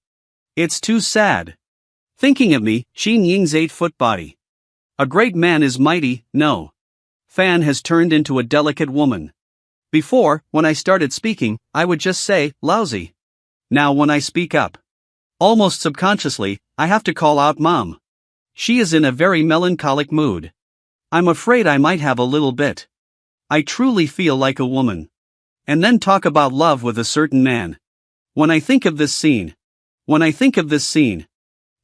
It's too sad. Thinking of me, Qi Ning's 8-foot body. A great man is mighty, no. Fan has turned into a delicate woman. Before, when I started speaking, I would just say, lousy. Now when I speak up, almost subconsciously, I have to call out Mom. She is in a very melancholic mood. I'm afraid I might have a little bit. I truly feel like a woman. And then talk about love with a certain man. When I think of this scene,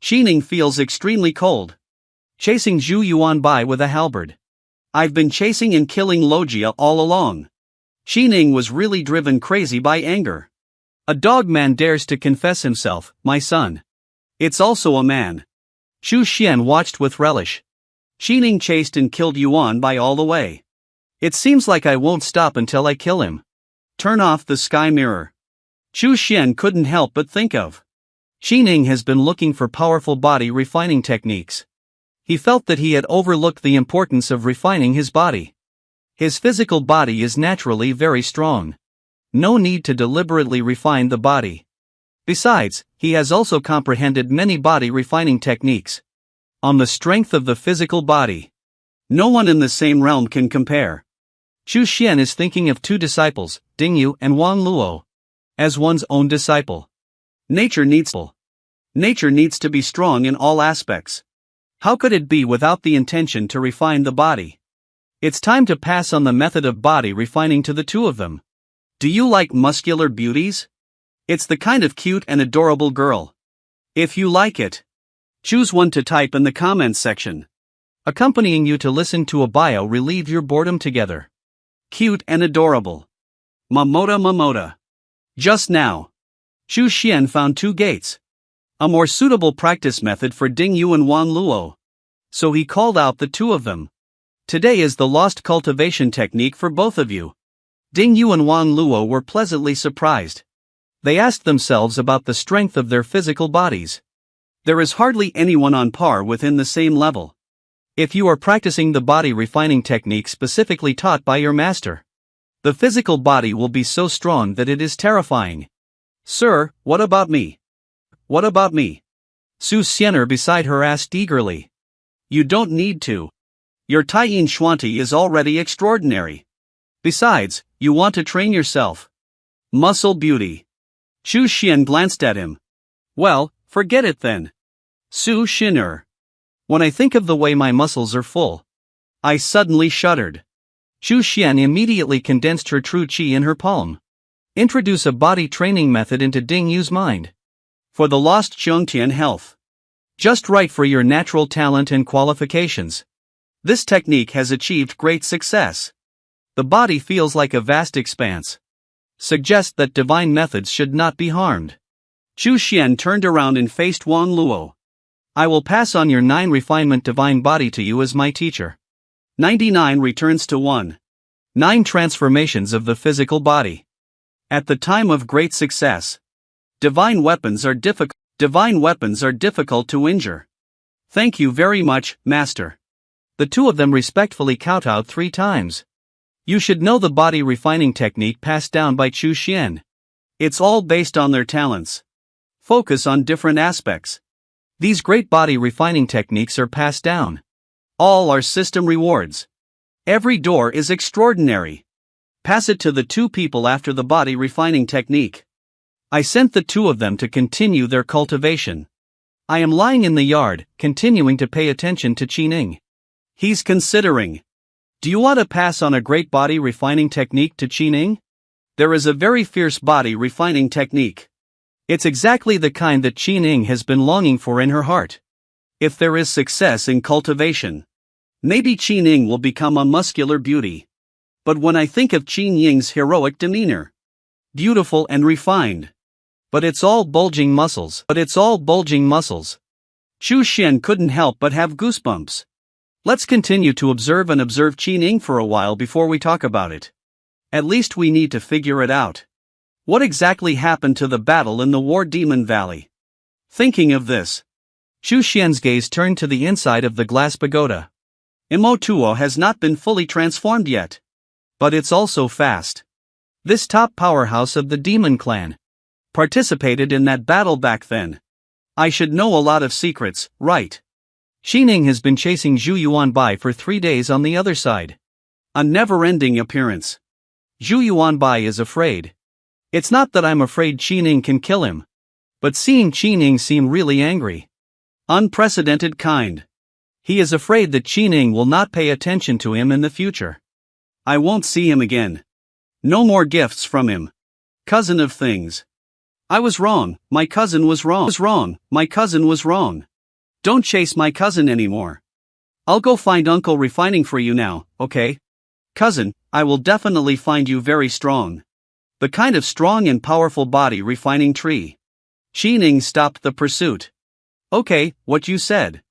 Qi Ning feels extremely cold. Chasing Zhu Yuanbai with a halberd. I've been chasing and killing Lojia all along. Qi Ning was really driven crazy by anger. A dog man dares to confess himself, my son. It's also a man. Xu Xian watched with relish. Qi Ning chased and killed Yuanbai all the way. It seems like I won't stop until I kill him. Turn off the sky mirror. Xu Xian couldn't help but think of. Qi Ning has been looking for powerful body refining techniques. He felt that he had overlooked the importance of refining his body. His physical body is naturally very strong. No need to deliberately refine the body. Besides, he has also comprehended many body refining techniques. On the strength of the physical body, no one in the same realm can compare. Chu Xian is thinking of two disciples, Dingu and Wang Luo, as one's own disciple. Nature needs to be strong in all aspects. How could it be without the intention to refine the body? It's time to pass on the method of body refining to the two of them. Do you like muscular beauties? It's the kind of cute and adorable girl. If you like it, choose one to type in the comments section. Accompanying you to listen to a bio relieve your boredom together. Cute and adorable. Mamoda. Just now, Chu Xian found two gates. A more suitable practice method for Dingu and Wang Luo. So he called out the two of them. Today is the lost cultivation technique for both of you. Dingu and Wang Luo were pleasantly surprised. They asked themselves about the strength of their physical bodies. There is hardly anyone on par within the same level. If you are practicing the body refining technique specifically taught by your master, the physical body will be so strong that it is terrifying. Sir, what about me? What about me? Su Xianer beside her asked eagerly. You don't need to. Your Taiyin Xuanti is already extraordinary. Besides, you want to train yourself. Muscle beauty. Chu Xian glanced at him. Well, forget it then. Su Xianer. When I think of the way my muscles are full, I suddenly shuddered. Chu Xian immediately condensed her true qi in her palm. Introduce a body training method into Dingyu's mind. For the lost Zhongtian health. Just right for your natural talent and qualifications. This technique has achieved great success. The body feels like a vast expanse. Suggest that divine methods should not be harmed. Chu Xian turned around and faced Wang Luo. I will pass on your 9 refinement divine body to you as my teacher. 99 returns to 1. 9 transformations of the physical body. At the time of great success, divine weapons are difficult to injure. Thank you very much, Master. The two of them respectfully kowtowed 3 times. You should know the body refining technique passed down by Chu Xian. It's all based on their talents. Focus on different aspects. These great body refining techniques are passed down. All are system rewards. Every door is extraordinary. Pass it to the 2 people after the body refining technique. I sent the 2 of them to continue their cultivation. I am lying in the yard, continuing to pay attention to Qining. He's considering. Do you want to pass on a great body refining technique to Qining? There is a very fierce body refining technique. It's exactly the kind that Qining has been longing for in her heart. If there is success in cultivation, maybe Qining will become a muscular beauty. But when I think of Qinying's heroic demeanor, beautiful and refined, but it's all bulging muscles. Chu Xian couldn't help but have goosebumps. Let's continue to observe Qining for a while before we talk about it. At least we need to figure it out. What exactly happened to the battle in the War Demon Valley? Thinking of this, Chu Xian's gaze turned to the inside of the glass pagoda. Imotuo has not been fully transformed yet. But it's also fast. This top powerhouse of the demon clan participated in that battle back then. I should know a lot of secrets, right? Qining has been chasing Zhu Yuanbai for 3 days on the other side. A never-ending appearance. Zhu Yuanbai is afraid. It's not that I'm afraid Qining can kill him. But seeing Qining seem really angry. Unprecedented kind. He is afraid that Qining will not pay attention to him in the future. I won't see him again. No more gifts from him. Cousin of things. I was wrong, my cousin was wrong. Don't chase my cousin anymore. I'll go find Uncle refining for you now, okay? Cousin, I will definitely find you very strong. The kind of strong and powerful body refining tree. Qining stopped the pursuit. Okay, what you said.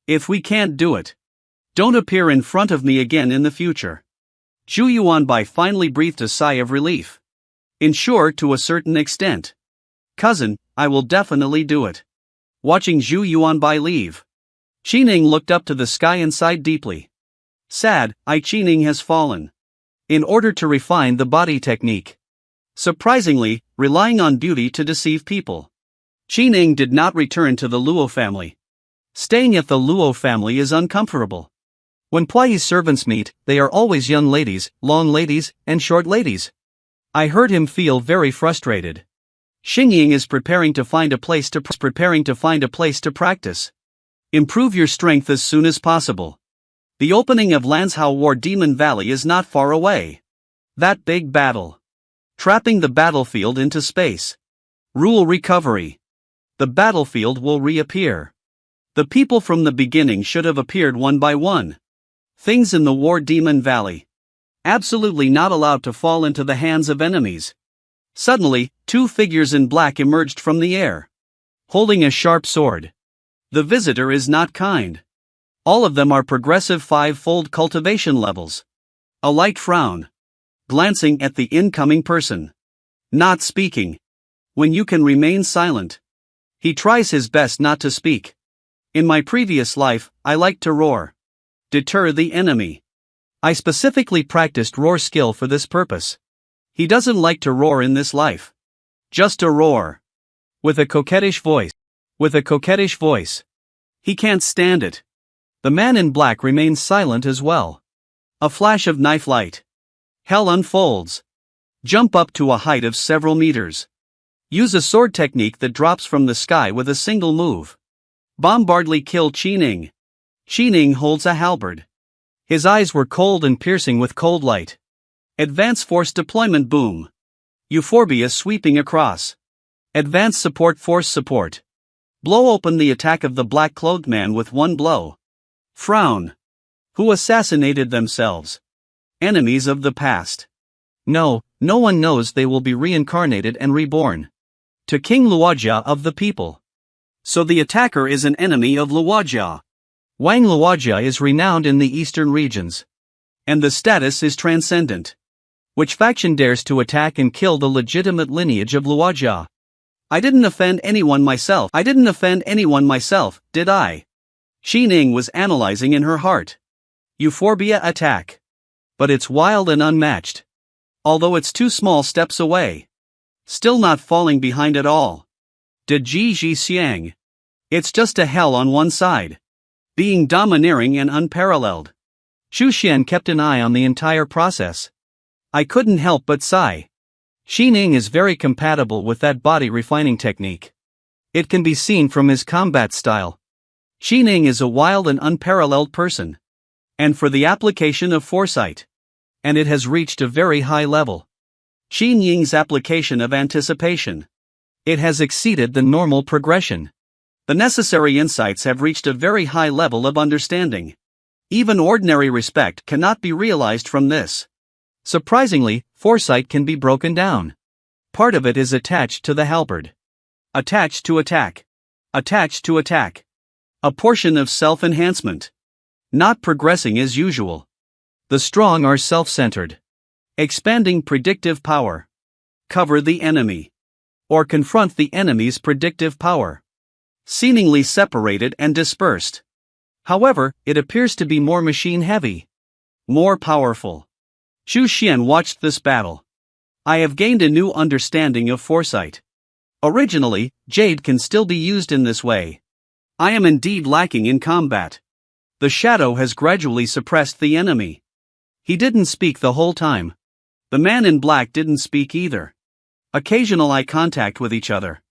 If we can't do it, don't appear in front of me again in the future. Zhu Yuanbai finally breathed a sigh of relief. Ensure to a certain extent. Cousin, I will definitely do it. Watching Zhu Yuanbai leave, Qining looked up to the sky and sighed deeply. Sad, Qining has fallen. In order to refine the body technique. Surprisingly, relying on beauty to deceive people. Qining did not return to the Luo family. Staying at the Luo family is uncomfortable. When Puai's servants meet, they are always young ladies, long ladies, and short ladies. I heard him feel very frustrated. Xingying is preparing to find a place to practice. Improve your strength as soon as possible. The opening of Lanzhou War Demon Valley is not far away. That big battle. Trapping the battlefield into space. Rule recovery. The battlefield will reappear. The people from the beginning should have appeared one by one. Things in the War Demon Valley. Absolutely not allowed to fall into the hands of enemies. Suddenly, two figures in black emerged from the air. Holding a sharp sword. The visitor is not kind. All of them are progressive 5-fold cultivation levels. A light frown. Glancing at the incoming person. Not speaking. When you can remain silent. He tries his best not to speak. In my previous life, I liked to roar. Deter the enemy. I specifically practiced roar skill for this purpose. He doesn't like to roar in this life. Just a roar. With a coquettish voice. He can't stand it. The man in black remains silent as well. A flash of knife light. Hell unfolds. Jump up to a height of several meters. Use a sword technique that drops from the sky with a single move. Bombardly kill Qining. Qining holds a halberd. His eyes were cold and piercing with cold light. Advance force deployment boom. Euphorbia sweeping across. Advanced support force support. Blow open the attack of the black-clothed man with one blow. Frown. Who assassinated themselves? Enemies of the past. No one knows they will be reincarnated and reborn. To King Luojia of the people. So the attacker is an enemy of Luojia. Wang Luojia is renowned in the eastern regions. And the status is transcendent. Which faction dares to attack and kill the legitimate lineage of Luojia? I didn't offend anyone myself, did I? Qining was analyzing in her heart. Euphorbia attack. But it's wild and unmatched. Although it's 2 small steps away. Still not falling behind at all. De Ji Xiang. It's just a hell on one side. Being domineering and unparalleled. Xu Xian kept an eye on the entire process. I couldn't help but sigh. Qining is very compatible with that body refining technique. It can be seen from his combat style. Qining is a wild and unparalleled person. And for the application of foresight. And it has reached a very high level. Qining's application of anticipation. It has exceeded the normal progression. The necessary insights have reached a very high level of understanding. Even ordinary respect cannot be realized from this. Surprisingly, foresight can be broken down. Part of it is attached to the halberd. Attached to attack. A portion of self-enhancement. Not progressing as usual. The strong are self-centered. Expanding predictive power. Cover the enemy. Or confront the enemy's predictive power. Seemingly separated and dispersed. However, it appears to be more machine-heavy. More powerful. Xu Xian watched this battle. I have gained a new understanding of foresight. Originally, jade can still be used in this way. I am indeed lacking in combat. The shadow has gradually suppressed the enemy. He didn't speak the whole time. The man in black didn't speak either. Occasional eye contact with each other.